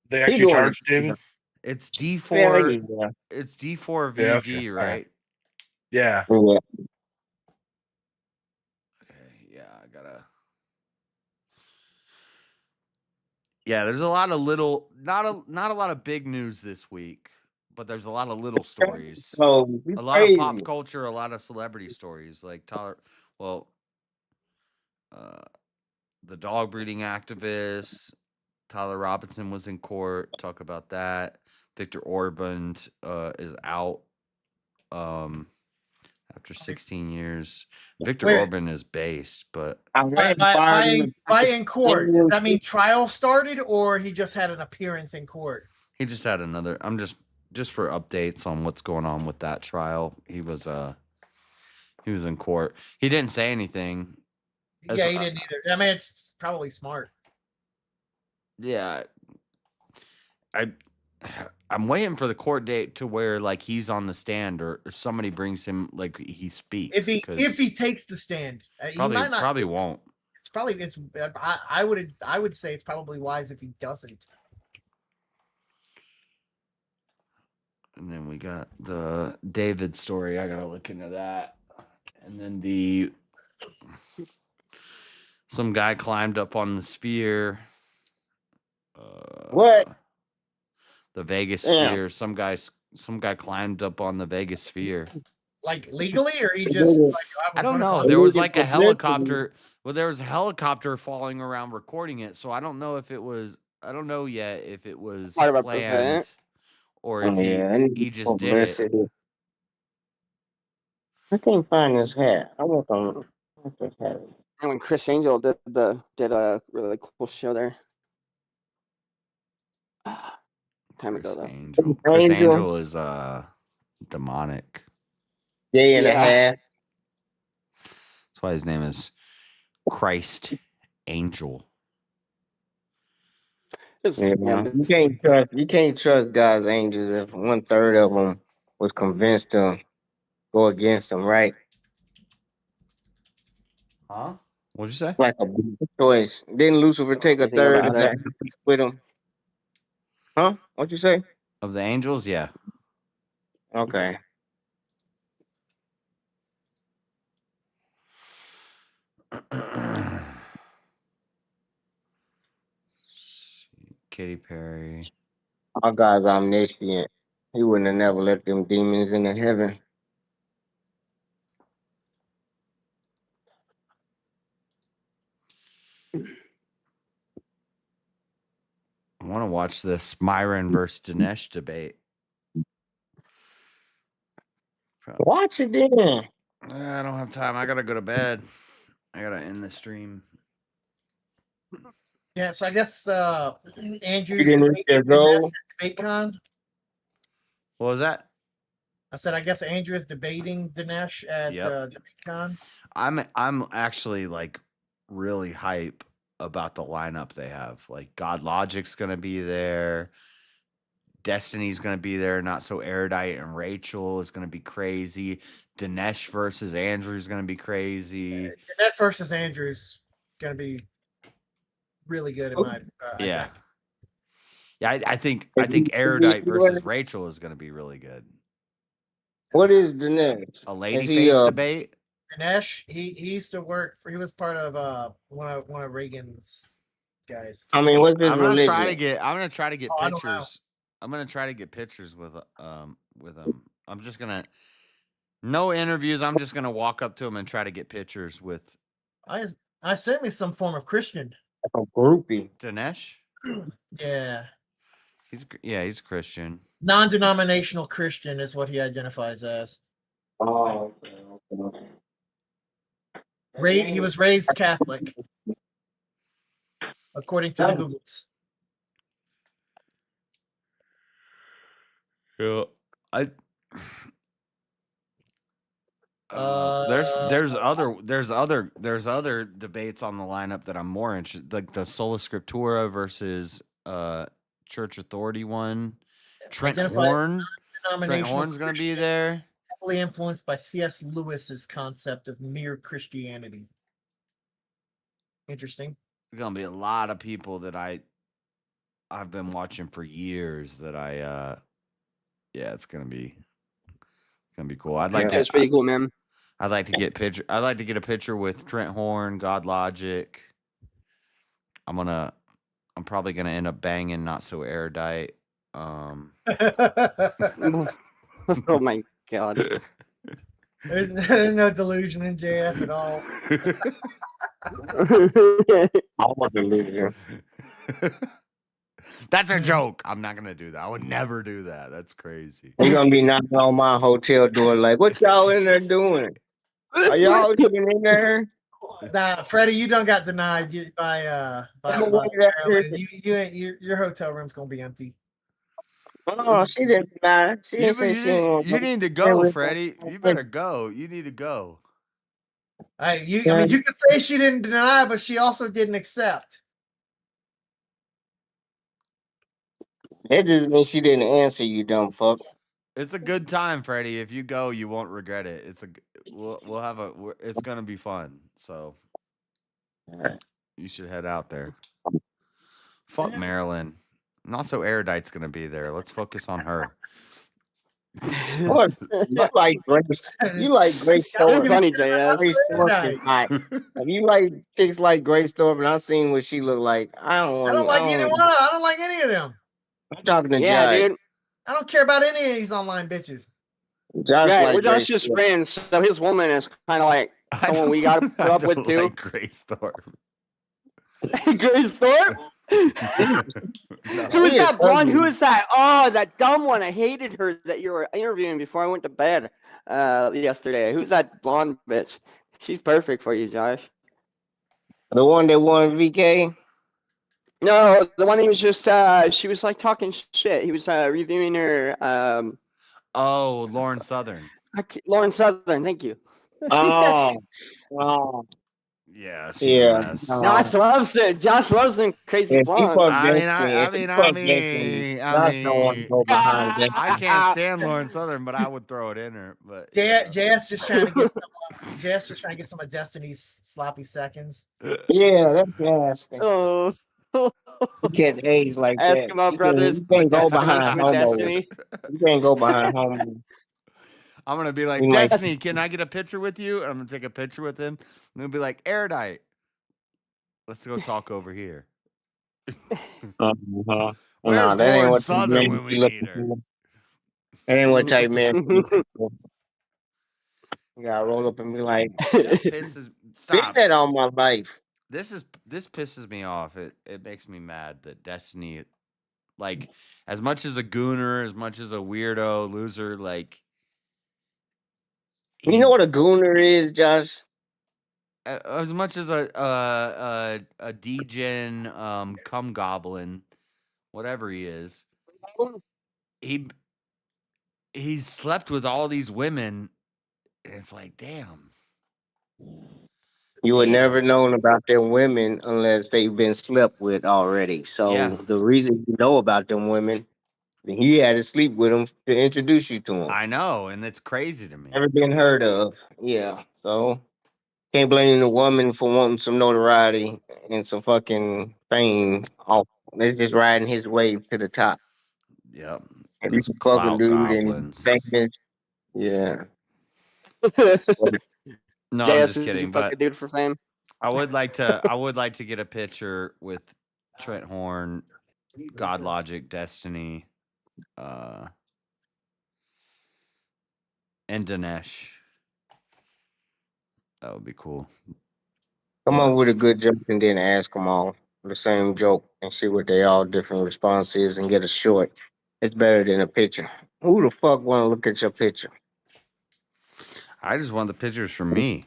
They actually charged David? It's D4. Yeah. It's D4 VD, Yeah, okay. right? Yeah. Yeah. Okay, yeah, I gotta. Yeah, there's a lot of little, not a lot of big news this week, but there's a lot of little stories. Oh, A lot of pop culture, a lot of celebrity stories, like the dog breeding activist Tyler Robinson was in court. Talk about that. Victor Orban is out after 16 years. Victor Orban is based, but by in court, does that mean trial started or he just had an appearance in court? he just had another. I'm just for updates on what's going on with that trial. He was in court. He didn't say anything. Yeah, he didn't either. I mean, it's probably smart. Yeah, I'm waiting for the court date to where like he's on the stand or somebody brings him, like he speaks. If he takes the stand, probably won't. I would say it's probably wise if he doesn't. And then we got the David story. I gotta look into that. And then some guy climbed up on the sphere. What? The Vegas sphere. Some guy climbed up on the Vegas sphere. Like legally, or he just like, I don't know. There was like a helicopter. Well, there was a helicopter falling around recording it. So I don't know if it was. I don't know yet if it was planned or if he just did it. I can't find this hat. I want this hat. And when Chris Angel did a really cool show there. Time ago though. Chris Angel is demonic. Day and a half. That's why his name is Christ Angel. Yeah, you can't trust God's angels if 1/3 of them was convinced to go against him, right? Huh? What'd you say? Like a choice. Didn't Lucifer take a third of that with him? Huh? What'd you say? Of the angels, yeah. Okay. Katy Perry. Our God's omniscient. He wouldn't have never let them demons into heaven. I want to watch this Myron versus Dinesh debate. Watch it then. I don't have time. I gotta go to bed. I gotta end the stream. Yeah, so I guess Andrew's debate con. What was that? I said I guess Andrew is debating Dinesh at debate con. I'm actually like really hype about the lineup they have. Like God Logic's gonna be there. Destiny's gonna be there. Not So Erudite and Rachel is gonna be crazy. Dinesh versus Andrew is gonna be crazy. Dinesh versus Andrew is gonna be really good in my. Yeah. think. Yeah, I think Erudite versus Rachel is going to be really good. What is Dinesh? A lady face debate? Dinesh, he used to work for. He was part of one of Reagan's guys. I mean, what's his I'm gonna try religion? to get pictures. I'm gonna try to get pictures with him. I'm just gonna no interviews. I'm just gonna walk up to him and try to get pictures with. I assume he's some form of Christian. A groupie. Dinesh. Yeah. He's a Christian. Non-denominational Christian is what he identifies as. Oh. He was raised Catholic, according to the Googles. Yeah, there's other debates on the lineup that I'm more interested, like the Sola Scriptura versus Church Authority one. Trent Horn's going to be there. Heavily influenced by C.S. Lewis's concept of mere Christianity. Interesting. There's going to be a lot of people that I've been watching for years that it's going to be cool. That's pretty cool, man. I'd like to get a picture with Trent Horn, God Logic. I'm probably gonna end up banging Not So Erudite. Oh my god. There's no delusion in JS at all. I want delusion. That's a joke. I'm not gonna do that. I would never do that. That's crazy. You're gonna be knocking on my hotel door like, what y'all in there doing? Are y'all even in there? Nah, Freddie, you done got denied by Maryland. Your hotel room's gonna be empty. Oh, she didn't deny. She didn't say she didn't. You need to go, Freddie. You better go. You need to go. I mean, you could say she didn't deny, but she also didn't accept. That just means she didn't answer, you dumb fuck. It's a good time, Freddie. If you go, you won't regret it. We'll have it's gonna be fun. So you should head out there. Fuck Maryland. And also Erudite's gonna be there. Let's focus on her. You like Grace. You like Grace Thorpe. Funny, JS. Grace Thorpe is hot. If you like chicks like Grace Thorpe, and I seen what she looked like, I don't like either one. I don't like any of them. I'm talking to Josh. Dude. I don't care about any of these online bitches. Josh we're just friends. So his woman is kind of like someone we got to put up with too. Like Grace Thorpe. Grace Thorpe? Who is that blonde? Who is that? Oh, that dumb one. I hated her that you were interviewing before I went to bed yesterday. Who's that blonde bitch? She's perfect for you, Josh. The one that won VK? No, the one he was just she was like talking shit. He was reviewing her Lauren Southern. Lauren Southern, thank you. Oh. Yeah. Josh loves it. Josh loves them crazy blondes. I can't stand Lauren Southern, but I would throw it in her. But JS just trying to get some of Destiny's sloppy seconds. Yeah, that's nasty. Oh. You can't age like that. Ask my brothers. You can't go behind homo. You can't go behind homo. I'm gonna be like, Destiny, can I get a picture with you? And I'm gonna take a picture with him. I'm gonna be like, Erudite, let's go talk over here. Where's Lauren Southern when we need her? That ain't what type man. You gotta roll up and be like, stop that all my life. This pisses me off. It makes me mad that Destiny, like, as much as a gooner, as much as a weirdo loser, like, you know what a gooner is, Josh? As much as a degen, cum goblin, whatever he is, he's slept with all these women. And it's like, damn. You would never known about them women unless they've been slept with already. So the reason you know about them women, he had to sleep with them to introduce you to them. I know, and it's crazy to me. Never been heard of. Yeah. So Can't blame the woman for wanting some notoriety and some fucking fame. Off, they're just riding his wave to the top. Yep. If Those he's a fucking clout dude and goblins. famous, yeah. No, I'm JS just is kidding. a fucking But dude for fame. I would like to get a picture with Trent Horn, God Logic, Destiny, and Dinesh. That would be cool. Come up with a good joke and then ask them all the same joke and see what they all different responses and get a short. It's better than a picture. Who the fuck want to look at your picture? I just want the pictures from me.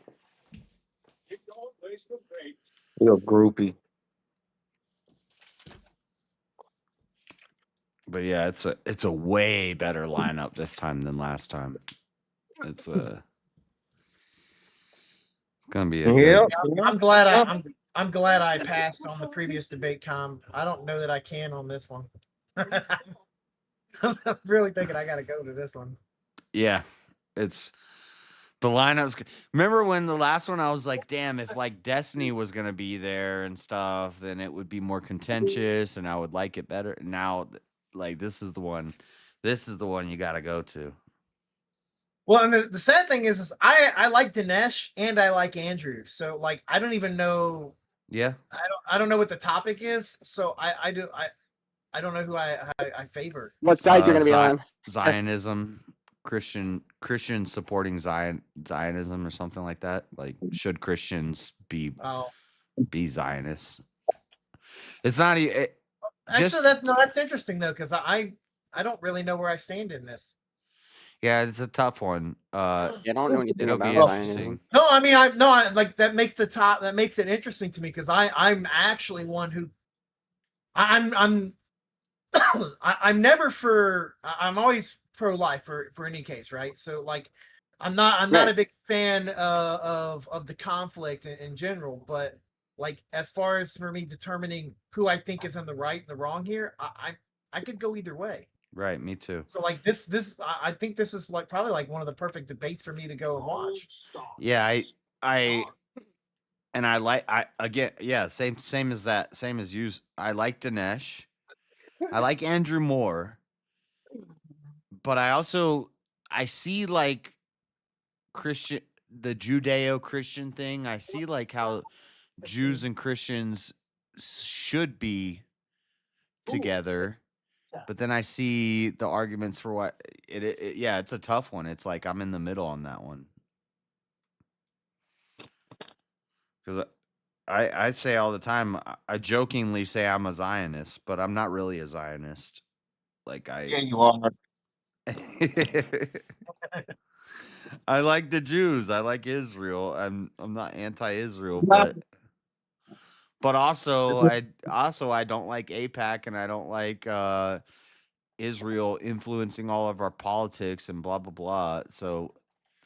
You're a groupie. But yeah, it's a way better lineup this time than last time. It's gonna be a good. I'm glad I passed on the previous debate, Com. I don't know that I can on this one. I'm really thinking I got to go to this one. Yeah, it's the lineups. Remember when the last one I was like, damn, if like Destiny was gonna be there and stuff, then it would be more contentious and I would like it better. Now, like this is the one you got to go to. Well, and the sad thing is I like Dinesh and I like Andrew. So like I don't even know. Yeah. I don't know what the topic is. So I don't know who I favor. What side you're gonna be on? Zionism, Christian supporting Zionism or something like that. Like, should Christians be Zionists? It's not even. Actually, that's interesting though, because I don't really know where I stand in this. Yeah, it's a tough one. I don't know anything it'll about be interesting. No, I mean like that makes it interesting to me because I'm actually one who I'm I'm never for I'm always pro-life for any case, right? So like I'm not a big fan of the conflict in general, but like as far as for me determining who I think is in the right and the wrong here, I could go either way. Right, me too. So like this I think this is like probably like one of the perfect debates for me to go and watch. Yeah, I again, yeah, same as that, same as you. I like Dinesh. I like Andrew more. But I see like the Judeo-Christian thing. I see like how Jews and Christians should be together. But then I see the arguments for what yeah, it's a tough one. It's like I'm in the middle on that one. Because I say all the time, I jokingly say I'm a Zionist, but I'm not really a Zionist. Like Yeah, you are. I like the Jews. I like Israel. I'm not anti-Israel, but also I don't like AIPAC and I don't like Israel influencing all of our politics and blah blah blah. So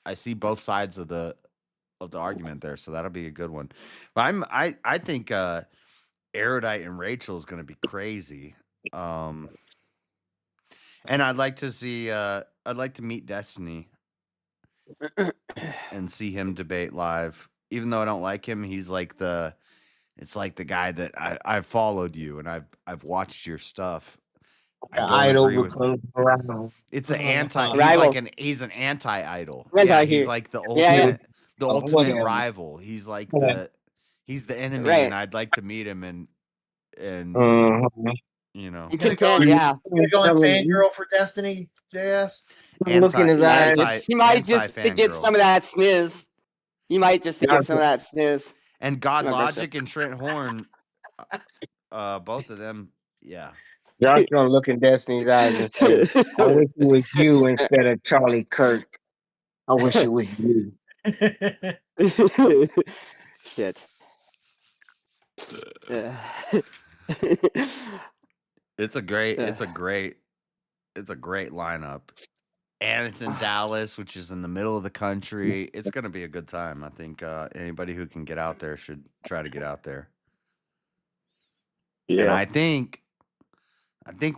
I see both sides of the argument there. So that'll be a good one. But I think Erudite and Rachel is going to be crazy. And I'd like to meet Destiny and see him debate live. Even though I don't like him, he's like it's like the guy that I've followed you and I've watched your stuff. I don't agree with. It's an anti. He's an anti-idol. Yeah, he's like the ultimate rival. He's like he's the enemy, and I'd like to meet him and you know. You contend, yeah. You're going fangirl for Destiny, JS. Look in his eyes. He might just get some of that sniz. He might just get some of that sniz. And God Logic and Trent Horn, both of them, yeah. Josh gonna look in Destiny's eyes and say, "I wish it was you instead of Charlie Kirk. I wish it was you." Shit. Yeah. It's a great lineup. And it's in Dallas, which is in the middle of the country. It's going to be a good time. I think anybody who can get out there should try to get out there. Yeah. And I think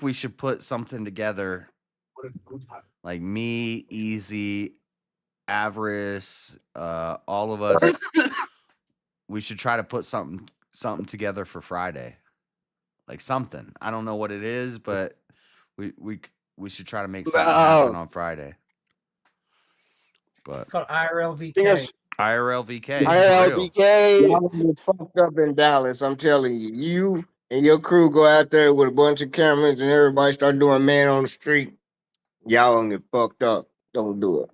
we should put something together like me, Easy, Avarice, all of us we should try to put something together for Friday, like something. I don't know what it is, but we should try to make something happen on Friday. But It's called IRLVK. IRLVK. Y'all gonna get fucked up in Dallas. I'm telling you. You and your crew go out there with a bunch of cameras and everybody start doing man on the street. Y'all gonna get fucked up. Don't do it.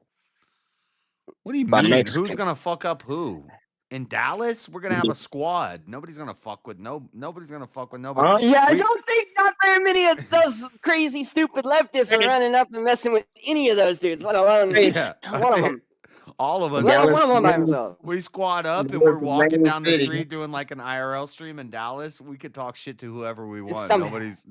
What do you mean? Who's gonna fuck up who? In Dallas, we're gonna have a squad. Nobody's gonna fuck with nobody's gonna fuck with nobody. Yeah, I don't think not very many of those crazy, stupid leftists are running up and messing with any of those dudes, let alone one of them. All of us. One of them by themselves. We squad up and we're walking down the street doing like an IRL stream in Dallas. We could talk shit to whoever we want. Nobody's